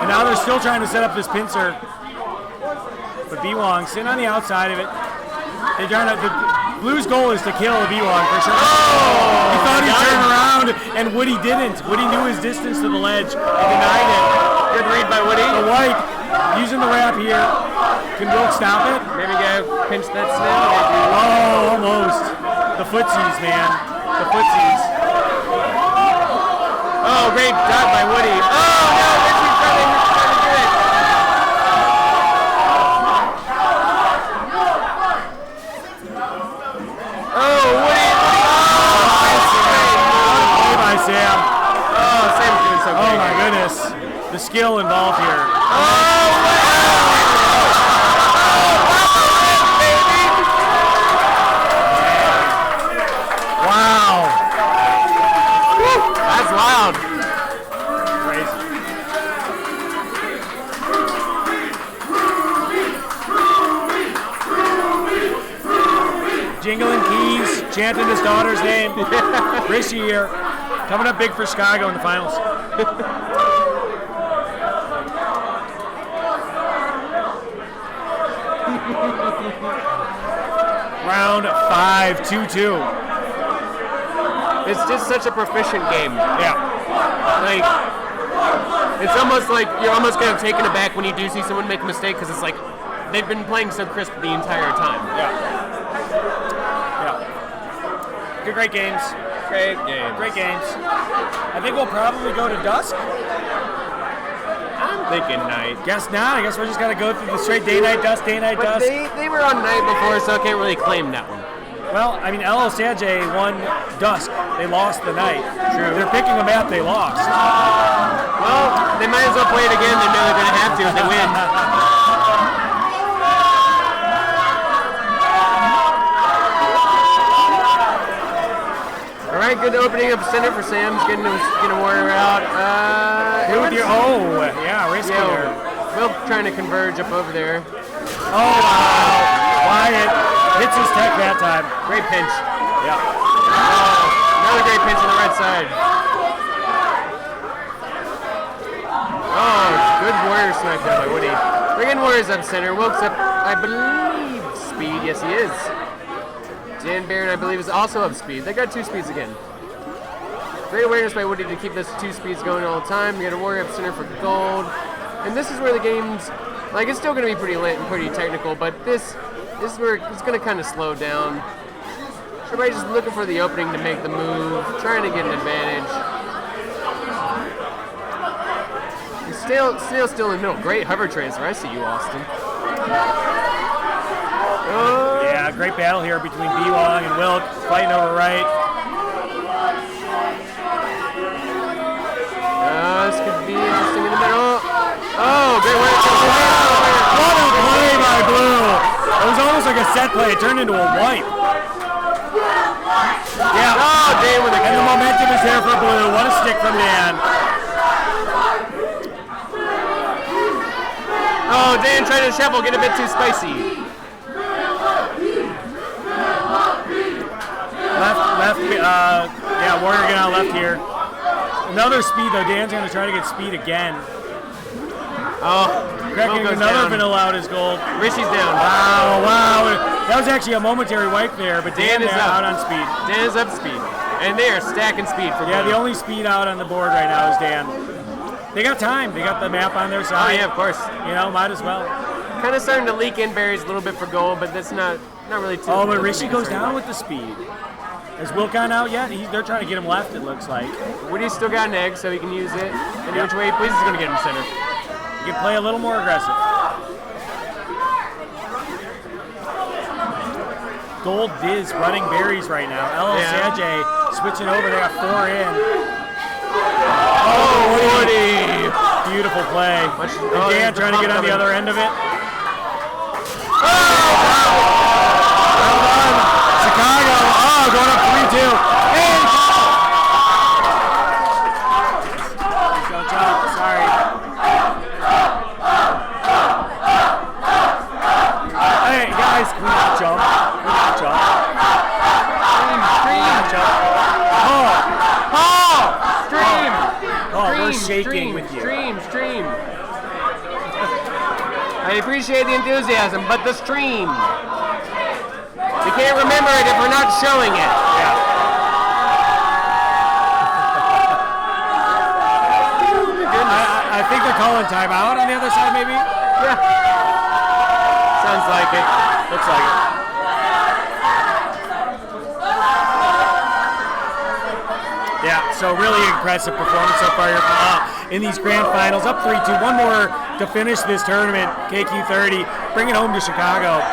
S3: And now they're still trying to set up this pincer. But B-Wong sitting on the outside of it. They're trying to... The Blue's goal is to kill B-Wong for sure. Oh! He thought he'd turn around, and Woody didn't. Woody knew his distance to the ledge and denied it.
S22: Good read by Woody.
S3: The White using the wrap here. Can Wilk stop it?
S22: Maybe go pinch that snail.
S3: Oh, almost. The footsies, man. The footsies.
S22: Oh, great dot by Woody. Oh, no, Richie's trying to do it. Oh, Woody.
S3: Play by Sam.
S22: Oh, Sam's doing so great.
S3: Oh, my goodness. The skill involved here. Wow.
S22: That's loud.
S3: Crazy. Jingling keys, chanting his daughter's name. Rishi here. Coming up big for Chicago in the finals. Round 5, 2-2.
S22: It's just such a proficient game.
S3: Yeah.
S22: Like, it's almost like you're almost kind of taken aback when you do see someone make a mistake because it's like they've been playing so crisp the entire time.
S3: Yeah. Good, great games.
S22: Great games.
S3: Great games. I think we'll probably go to dusk.
S22: I'm thinking night.
S3: Guess not. I guess we're just gonna go through the straight day, night, dusk, day, night,
S22: But
S3: dusk.
S22: they were on night before, so I can't really claim that one.
S3: Well, I mean, LL Sanjay won dusk. They lost the night. True. They're picking a map they lost.
S22: Well, they might as well play it again. They know they're gonna have to if they win. All right, good opening up center for Sam's getting a warrior out.
S3: Risky there.
S22: Will trying to converge up over there.
S3: Oh, wow. Wyatt hits his tech that time.
S22: Great pinch.
S3: Yeah.
S22: Another great pinch on the right side. Oh, good warrior snipe there by Woody. Bringing warriors up center. Wilkes up, I believe, speed. Yes, he is. Dan Barron, I believe, is also up speed. They got 2 speeds again. Great awareness by Woody to keep those 2 speeds going all the time. We got a warrior up center for gold. And this is where the game's, like, it's still going to be pretty lit and pretty technical, but this is where it's going to kind of slow down. Everybody's just looking for the opening to make the move, trying to get an advantage. Snail still in the middle. Great hover transfer. I see you, Austin.
S3: Yeah, great battle here between B-Wong and Wilk, fighting over right.
S22: This could be interesting in the middle. Oh, great way to
S3: What a play by Blue! It was almost like a set play. It turned into a wipe. Yeah.
S22: Oh, Dan with a
S3: And the momentum is there for Blue. What a stick from Dan.
S22: Oh, Dan trying to shuffle, get a bit too spicy.
S3: left. Warrior getting out left here. Another speed though. Dan's gonna try to get speed again. Cracking another vanilla out his gold.
S22: Rishi's down.
S3: Wow. That was actually a momentary wipe there, but Dan is out on speed.
S22: Dan is up speed. And they are stacking speed for
S3: the only speed out on the board right now is Dan. They got time. They got the map on their side.
S22: Oh, yeah, of course.
S3: Might as well.
S22: Kind of starting to leak in berries a little bit for gold, but that's not really too.
S3: Oh, but Rishi goes down with the speed. Is Wilcon out yet? They're trying to get him left, it looks like.
S22: Woody's still got an egg, so he can use it. Any which way he pleases, he's going to get him center.
S3: You can play a little more aggressive. Gold is running berries right now. LL Sajay switching over. They got 4 in. Oh, Woody! Beautiful play. Dan trying to get on the other end of it. Well done. Chicago. Going up 3-2. Don't jump. Sorry. Hey, guys, can we not jump? We're shaking with you.
S22: Stream. I appreciate the enthusiasm, but the stream. We can't remember it if we're not showing it.
S3: I think they're calling timeout on the other side, maybe?
S22: Yeah. Sounds like it.
S3: Looks like it. Yeah, so really impressive performance so far here in these grand finals. Up 3-2. One more to finish this tournament. KQ30 bring it home to Chicago.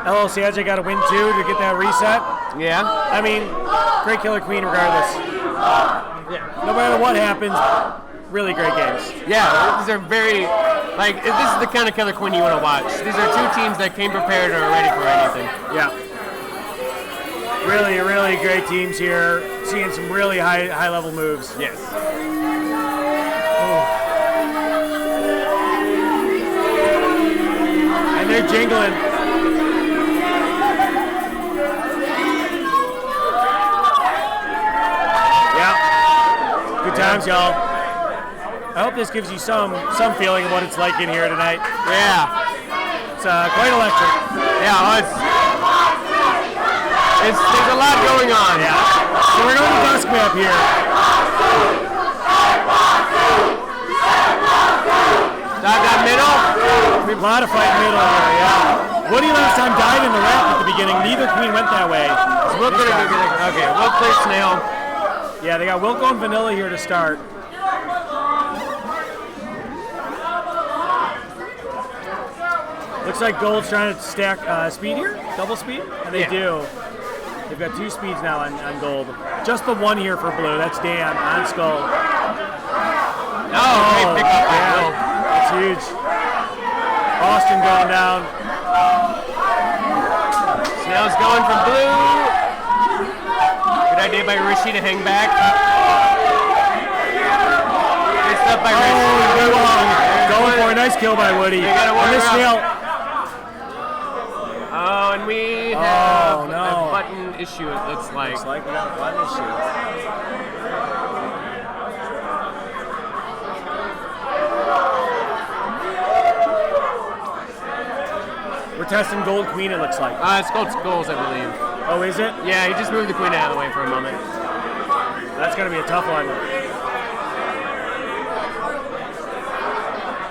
S3: LL Sajay got a win too to get that reset.
S22: Yeah.
S3: I mean, great Killer Queen regardless. No matter what happens, really great games.
S22: Yeah, these are very, this is the kind of Killer Queen you want to watch. These are two teams that came prepared or are ready for anything.
S3: Yeah. Really, really great teams here. Seeing some really high level moves.
S22: Yes.
S3: And they're jingling. Yeah. Good times, y'all. I hope this gives you some feeling of what it's like in here tonight.
S22: Yeah.
S3: It's quite electric.
S22: Yeah, there's a lot going on.
S3: Yeah. So we're going to dusk map here.
S22: That middle?
S3: We've modified middle here, yeah. Woody last time died in the ramp at the beginning. Neither queen went that way.
S22: So we'll clear SNAIL.
S3: Yeah, they got Wilco and Vanilla here to start. Looks like Gold's trying to stack speed here, double speed, and they do. They've got 2 speeds now on Gold. Just the one here for Blue. That's Dan on Skull.
S22: Great pickup by Will.
S3: That's huge. Austin going down.
S22: SNAIL's going for Blue. Good idea by Rishi to hang back. Good stuff by Rishi.
S3: Good one. Going for a nice kill by Woody. And this SNAIL.
S22: Oh, and we have a button issue, it looks like.
S3: Looks like we got a button issue. We're testing Gold Queen, it looks like.
S22: It's Gold Skulls, I believe.
S3: Oh, is it?
S22: Yeah, he just moved the Queen out of the way for a moment.
S3: That's going to be a tough one.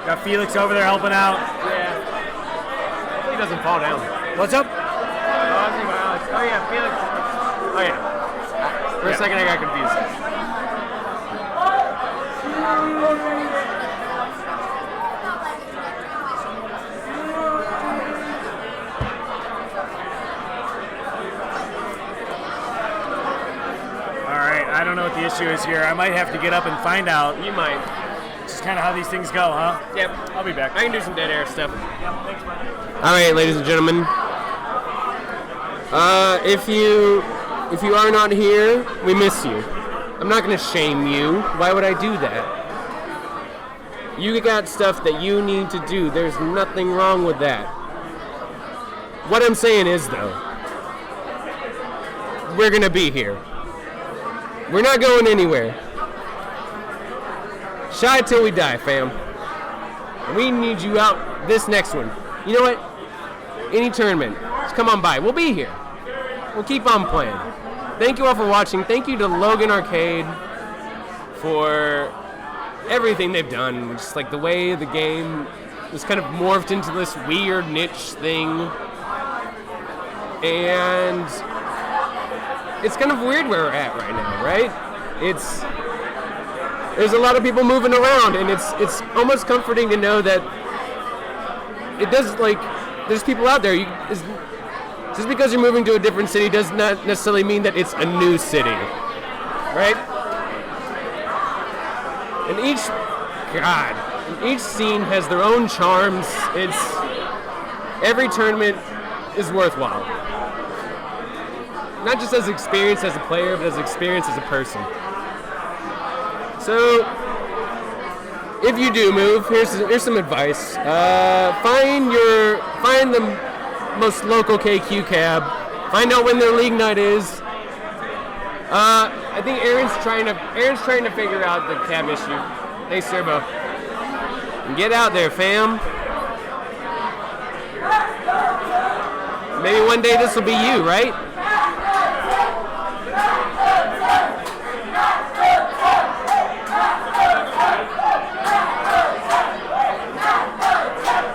S3: Got Felix over there helping out.
S22: Yeah. He doesn't fall down.
S3: What's up?
S22: Oh yeah, Felix. Oh yeah. For a second I got confused.
S3: Alright, I don't know what the issue is here. I might have to get up and find out.
S22: You might.
S3: Just kind of how these things go, huh?
S22: Yep.
S3: I'll be back.
S22: I can do some dead air stuff.
S3: Yep, thanks, buddy.
S22: Alright, ladies and gentlemen. If you are not here, we miss you. I'm not gonna shame you. Why would I do that? You got stuff that you need to do. There's nothing wrong with that. What I'm saying is, though, we're gonna be here. We're not going anywhere. Shy till we die, fam. We need you out this next one. You know what? Any tournament, just come on by. We'll be here. We'll keep on playing. Thank you all for watching. Thank you to Logan Arcade for everything they've done. Just like the way the game was kind of morphed into this weird niche thing. And it's kind of weird where we're at right now, right? There's a lot of people moving around, and it's almost comforting to know that it does, like, there's people out there. Just because you're moving to a different city does not necessarily mean that it's a new city, right? And each scene has their own charms. Every tournament is worthwhile. Not just as experience as a player, but as experience as a person. So, if you do move, here's some advice. Find the most local KQ cab. Find out when their league night is. I think Aaron's trying to figure out the cab issue. Thanks, Turbo. And get out there, fam. Maybe one day this will be you, right?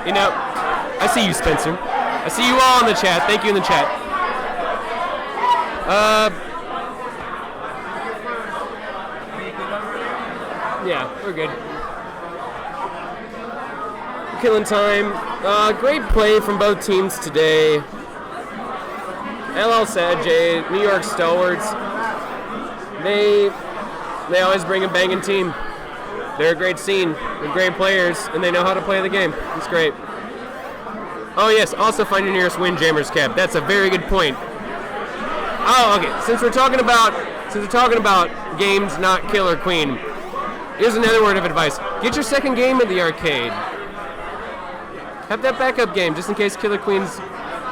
S22: You know, I see you, Spencer. I see you all in the chat. Thank you in the chat. Yeah, we're good. Killing time. Great play from both teams today. LL Sadjay, New York stalwarts. They always bring a banging team. They're a great scene. They're great players, and they know how to play the game. It's great. Oh yes, also find your nearest Windjammers cab. That's a very good point. Oh, okay. Since we're talking about games, not Killer Queen, here's another word of advice. Get your second game at the arcade. Have that backup game just in case Killer Queen's.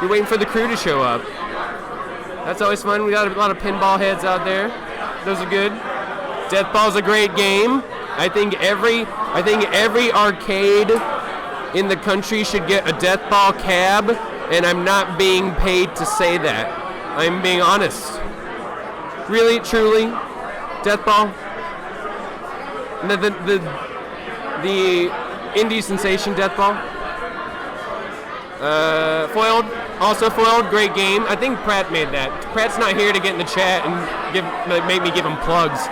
S22: You're waiting for the crew to show up. That's always fun. We got a lot of pinball heads out there. Those are good. Deathball's a great game. I think every arcade in the country should get a Deathball cab, and I'm not being paid to say that. I'm being honest. Really, truly, Deathball. The indie sensation Deathball. Foiled, also foiled, great game. I think Pratt made that. Pratt's not here to get in the chat and make me give him plugs.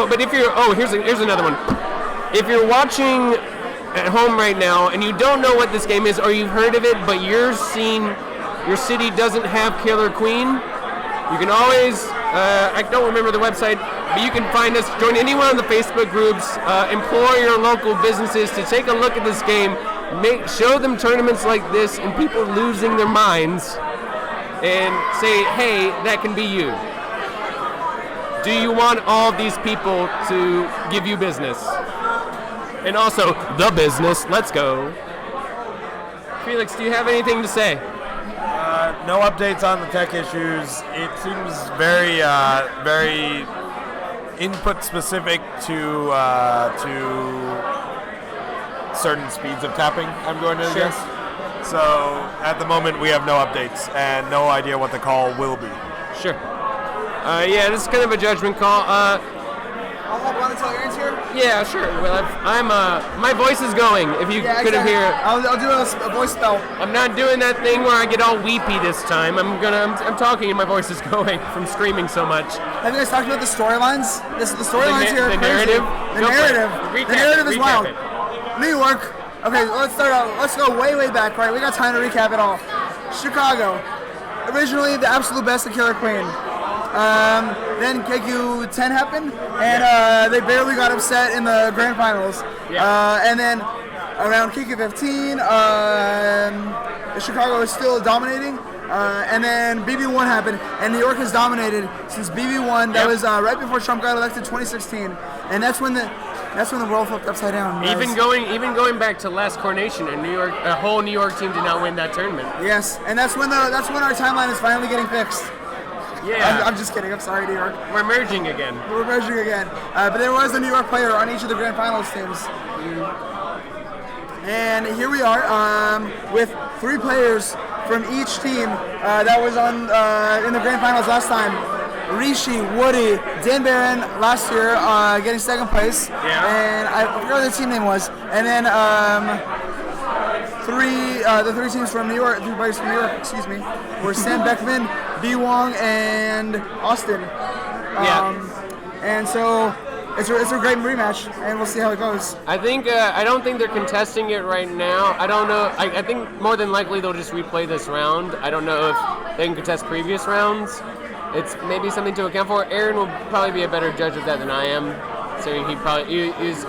S22: But here's another one. If you're watching at home right now and you don't know what this game is, or you've heard of it, but your city doesn't have Killer Queen, you can always, I don't remember the website, but you can find us, join any one of the Facebook groups, implore your local businesses to take a look at this game, show them tournaments like this and people losing their minds, and say, hey, that can be you. Do you want all these people to give you business? And also, the business. Let's go. Felix, do you have anything to say?
S21: No updates on the tech issues. It seems very, very input specific to certain speeds of tapping, I'm going to guess. So at the moment we have no updates and no idea what the call will be.
S22: Sure. Yeah, this is kind of a judgment call.
S14: I'll hop on until Aaron's here.
S22: Yeah, sure. Well, my voice is going. If you couldn't hear it,
S14: I'll do a voice spell.
S22: I'm not doing that thing where I get all weepy this time. I'm talking and my voice is going from screaming so much.
S14: Have you guys talked about the storylines? The storylines here.
S22: The narrative.
S14: The narrative is wild. New York. Okay, let's start out. Let's go way back. Right, we got time to recap it all. Chicago, originally the absolute best of Killer Queen. Then KQ10 happened, and they barely got upset in the grand finals. And then around KQ15, Chicago is still dominating. And then BB1 happened, and New York has dominated since BB1. That was right before Trump got elected, 2016, and that's when the world flipped upside down. Guys.
S22: Even going back to last coronation, a whole New York team did not win that tournament.
S14: Yes, and that's when our timeline is finally getting fixed.
S22: Yeah.
S14: I'm just kidding. I'm sorry, New York.
S22: We're merging again.
S14: But there was a New York player on each of the grand finals teams. And here we are with 3 players from each team that was on in the grand finals last time. Rishi, Woody, Dan Barron last year getting second place.
S22: Yeah.
S14: And I forgot what the team name was. And then the 3 teams from New York, 3 players from New York, excuse me, were Sam Beckman, B. Wong, and Austin. And so it's a great rematch, and we'll see how it goes.
S22: I don't think they're contesting it right now. I don't know. I think more than likely they'll just replay this round. I don't know if they can contest previous rounds. It's maybe something to account for. Aaron will probably be a better judge of that than I am. So he is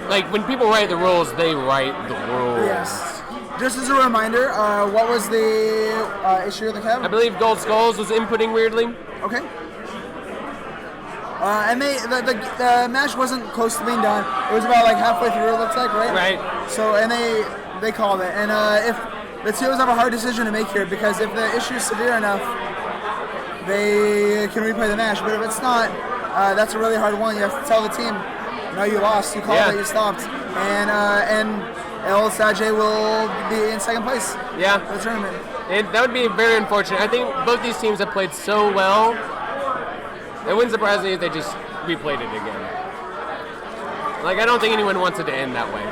S22: like when people write the rules, they write the rules.
S14: Yes. Just as a reminder, what was the issue of the Kev?
S22: I believe Gold Skulls was inputting weirdly.
S14: Okay. And the match wasn't close to being done. It was about like halfway through, it looks like, right?
S22: Right.
S14: So, and they called it. And if the TOs have a hard decision to make here, because if the issue is severe enough, they can replay the match. But if it's not, that's a really hard one. You have to tell the team, no, you lost. You called it, you stopped. And El Sajay will be in second place for the tournament.
S22: That would be very unfortunate. I think both these teams have played so well. It wouldn't surprise me if they just replayed it again. Like, I don't think anyone wants it to end that way.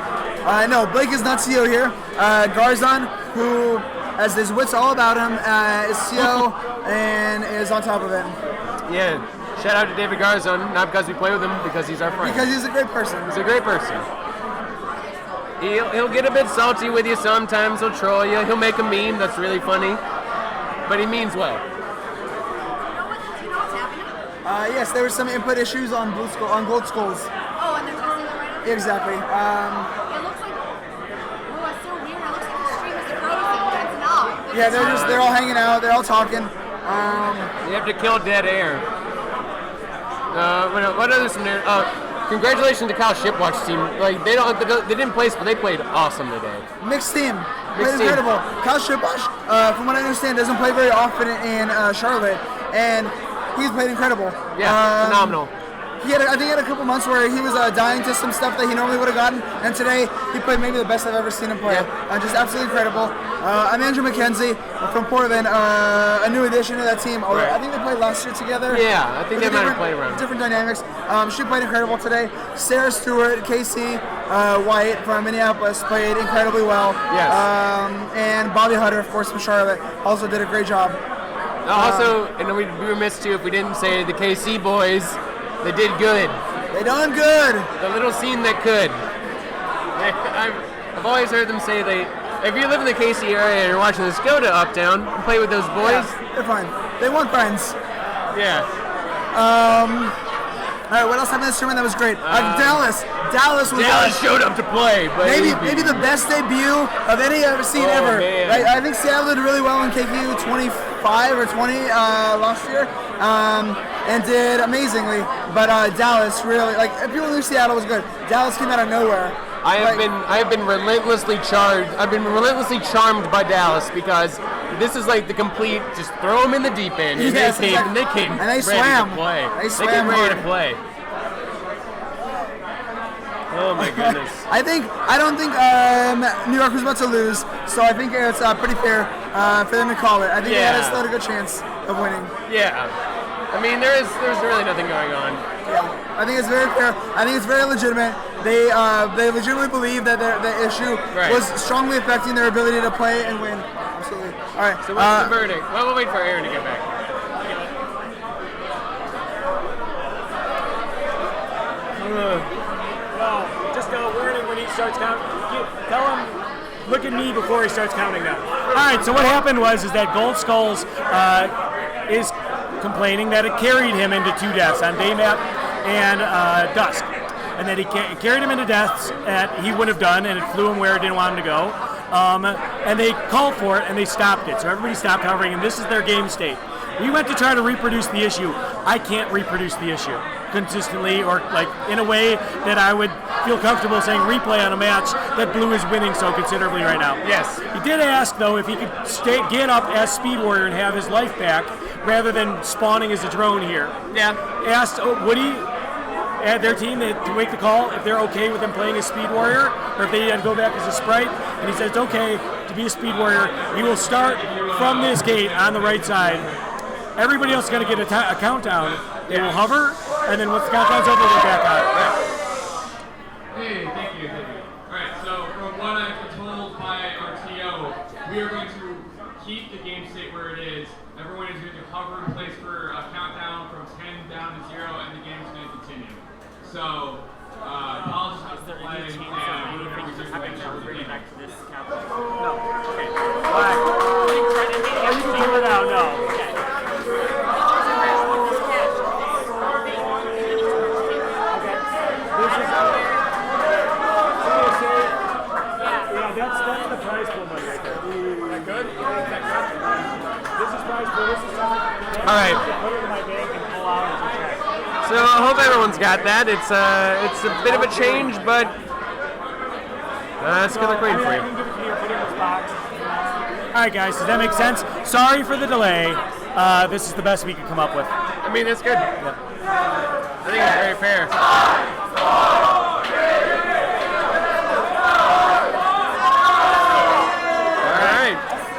S14: No, Blake is not CO here. Garzon, who has his wits all about him, is CO and is on top of it.
S22: Yeah, shout out to David Garzon, not because we play with him, because he's our friend.
S14: Because he's a great person.
S22: He's a great person. He'll get a bit salty with you sometimes, he'll troll you, he'll make a meme that's really funny, but he means well.
S14: Yes, there were some input issues on Gold Skulls.
S13: Oh, and they're testing it right now?
S14: Exactly.
S13: It looks like, it's so weird. It looks like the stream is frozen, but it's not.
S14: Yeah, they're all hanging out, they're all talking.
S22: You have to kill dead air. What others from there? Congratulations to Kyle Shipwatch team. Like they didn't place, but they played awesome today.
S14: Mixed team. Played incredible. Kyle Shipwatch, from what I understand, doesn't play very often in Charlotte, and he's played incredible.
S22: Yeah, phenomenal.
S14: I think he had a couple months where he was dying to some stuff that he normally would have gotten, and today he played maybe the best I've ever seen him play. Just absolutely incredible. I'm Andrew McKenzie from Portland, a new addition to that team. I think they played last year together.
S22: Yeah, I think they might have played around.
S14: Different dynamics. She played incredible today. Sarah Stewart, Casey White from Minneapolis played incredibly well.
S22: Yes.
S14: And Bobby Hutter, of course, from Charlotte, also did a great job.
S22: Also, and we'd be remiss too if we didn't say the KC boys. They did good.
S14: They done good.
S22: The little scene that could. I've always heard them say if you live in the KC area and you're watching this, go to Uptown and play with those boys.
S14: Yeah, they're fine. They want friends.
S22: Yeah.
S14: All right, what else happened in this tournament that was great? Dallas
S22: showed up to play. But
S14: maybe the best debut of any I've seen ever.
S22: Man.
S14: I think Seattle did really well in KQ 25 or 20 last year, and did amazingly. But Dallas really, people knew Seattle was good. Dallas came out of nowhere.
S22: I have been relentlessly charmed. I've been relentlessly charmed by Dallas because this is like the complete. Just throw them in the deep end, and they came
S14: and they
S22: ready
S14: swam.
S22: to play.
S14: They swam
S22: came ready
S14: hard.
S22: to play. Oh my goodness!
S14: I don't think New York was about to lose, so I think it's pretty fair for them to call it. I think they had a good chance of winning.
S22: Yeah, I mean there's really nothing going on.
S14: Yeah, I think it's very fair. I think it's very legitimate. They legitimately believe that the issue was strongly affecting their ability to play and win. Absolutely. All right.
S22: So what's the verdict? Well, we'll wait for Aaron to get back.
S3: Just a warning when he starts counting. Tell him, look at me before he starts counting down. All right, so what happened was that Gold Skulls is complaining that it carried him into 2 deaths on Daymap and Dusk. And that he carried him into deaths that he wouldn't have done, and it flew him where it didn't want him to go. and they called for it and they stopped it. So everybody stopped hovering, and this is their game state. We went to try to reproduce the issue. I can't reproduce the issue consistently or like in a way that I would feel comfortable saying replay on a match that Blue is winning so considerably right now.
S22: Yes.
S3: He did ask though if he could get up as Speed Warrior and have his life back rather than spawning as a drone here.
S22: Yeah.
S3: Asked Woody at their team to make the call if they're okay with him playing as Speed Warrior or if they go back as a Sprite, and he said it's okay to be a Speed Warrior. He will start from this gate on the right side. Everybody else is going to get a countdown. They will hover, and then once the countdown's over, we're back on.
S7: Hey, thank you. All right, so from what I've been told by our TO, we are going to keep the game state where it is. Everyone is going to hover in place for a countdown from 10 down to 0, and the game is going to continue. So, I'll just play and
S2: bring it back to this countdown. No. Okay. Why? You can figure it out. No. That's the prize pool money right there. Is that good? This is prize pool. This is something.
S22: All right.
S2: Put it in my bank and pull out as a check.
S22: So I hope everyone's got that. It's a bit of a change, but that's Killer Queen for you.
S3: All right, guys. Does that make sense? Sorry for the delay. This is the best we could come up with.
S22: I mean, that's good. Yep. I think it's very fair.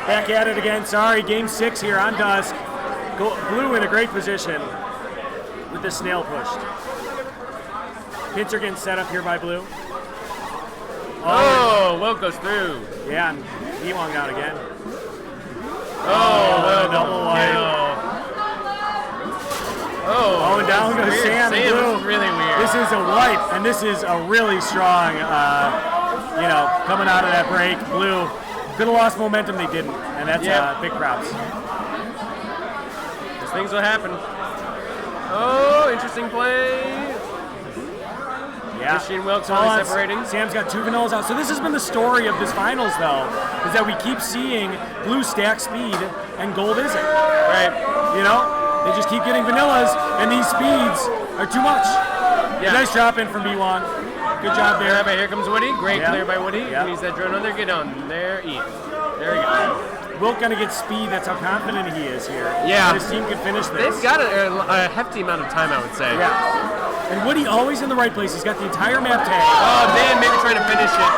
S3: Back at it again. Sorry, game 6 here on Dusk. Blue in a great position with the snail pushed. Hits are getting set up here by Blue.
S22: Oh, Will goes through.
S3: Yeah, and Ewong down again.
S22: Oh,
S3: double wide.
S22: Oh,
S3: and down goes Sam.
S22: Sam
S3: Blue.
S22: is really weird.
S3: This is a wipe, and this is a really strong, coming out of that break. Blue could have lost momentum, they didn't, and that's big props.
S22: These things will happen. Oh, interesting play.
S3: Yeah.
S22: Christian Wilkes only separating.
S3: Sam's got 2 vanillas out. So this has been the story of this finals, though, is that we keep seeing Blue stack speed and Gold isn't.
S22: Right.
S3: You know, they just keep getting vanillas, and these speeds are too much. Yeah. Nice drop in from B1. Good job there.
S22: But here comes Woody. Great clear by Woody.
S3: Yeah.
S22: Needs that drone on there. Get on there. Eat. There we go.
S3: Wilk gonna get speed. That's how confident he is here.
S22: Yeah.
S3: His team can finish this.
S22: They've got a hefty amount of time, I would say.
S3: Yeah. And Woody always in the right place. He's got the entire map tag.
S22: Oh, Dan maybe trying to finish it.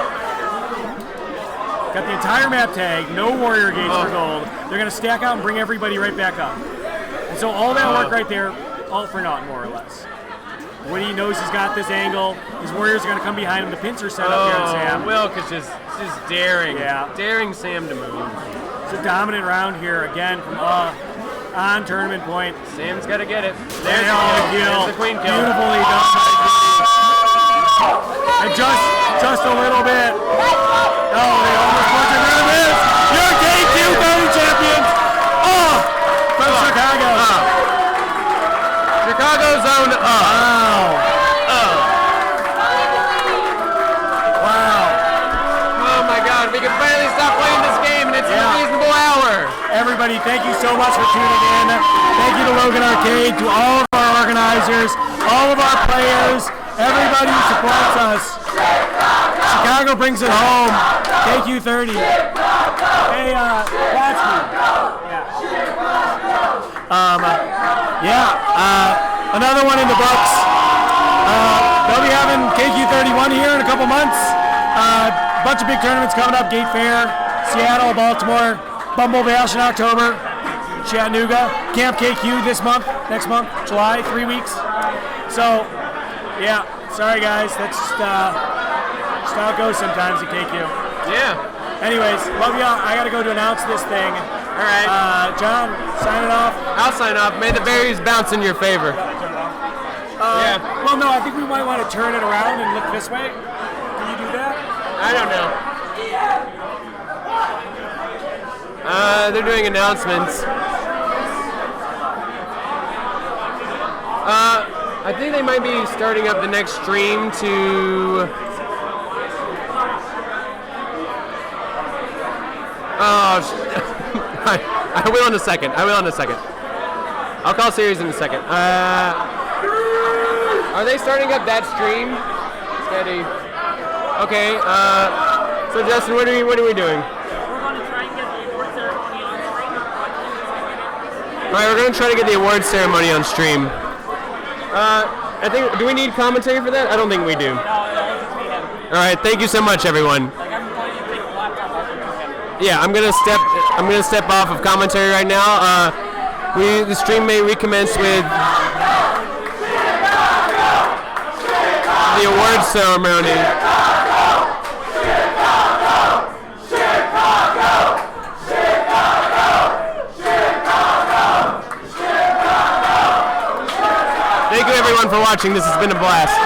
S3: Got the entire map tag. No warrior gates for Gold. They're gonna stack out and bring everybody right back up. And so all that work right there, all for naught, more or less. Woody knows he's got this angle. His warriors are going to come behind him. The pincer set up here on Sam.
S22: Wilk is just daring.
S3: Yeah.
S22: Daring Sam to move.
S3: It's a dominant round here again from on tournament point.
S22: Sam's got to get it.
S3: There's the kill.
S22: There's the queen kill.
S3: Beautifully done. And just a little bit. Oh, they almost went to miss. Your KQXXX champions. Oh, from Chicago.
S22: Chicago zone up.
S3: Wow.
S22: Oh my God, we can finally stop playing this game and it's a reasonable hour.
S3: Everybody, thank you so much for tuning in. Thank you to Logan Arcade, to all of our organizers, all of our players, everybody who supports us. Chicago brings it home. KQ30. Hey, watch me. Another one in the books. They'll be having KQ31 here in a couple months. A bunch of big tournaments coming up. Gate Fair, Seattle, Baltimore, Bumble Bash in October, Chattanooga, Camp KQ this month, next month, July, 3 weeks. So, yeah, sorry guys, that's just how it goes sometimes at KQ.
S22: Yeah.
S3: Anyways, love y'all. I gotta go to announce this thing.
S22: All right.
S3: John, sign it off.
S22: I'll sign off. May the berries bounce in your favor.
S3: Well, no, I think we might want to turn it around and look this way. Can you do that?
S22: I don't know. They're doing announcements. I think they might be starting up the next stream to Oh, I will in a second. I'll call series in a second. Are they starting up that stream? Steady. Okay. So Justin, what are we doing?
S9: We're going to try and get the award ceremony on stream.
S22: All right, we're going to try to get the award ceremony on stream. I think. Do we need commentary for that? I don't think we do. All right. Thank you so much, everyone. Yeah, I'm gonna step off of commentary right now. The stream may recommence with the award ceremony. Thank you everyone for watching. This has been a blast.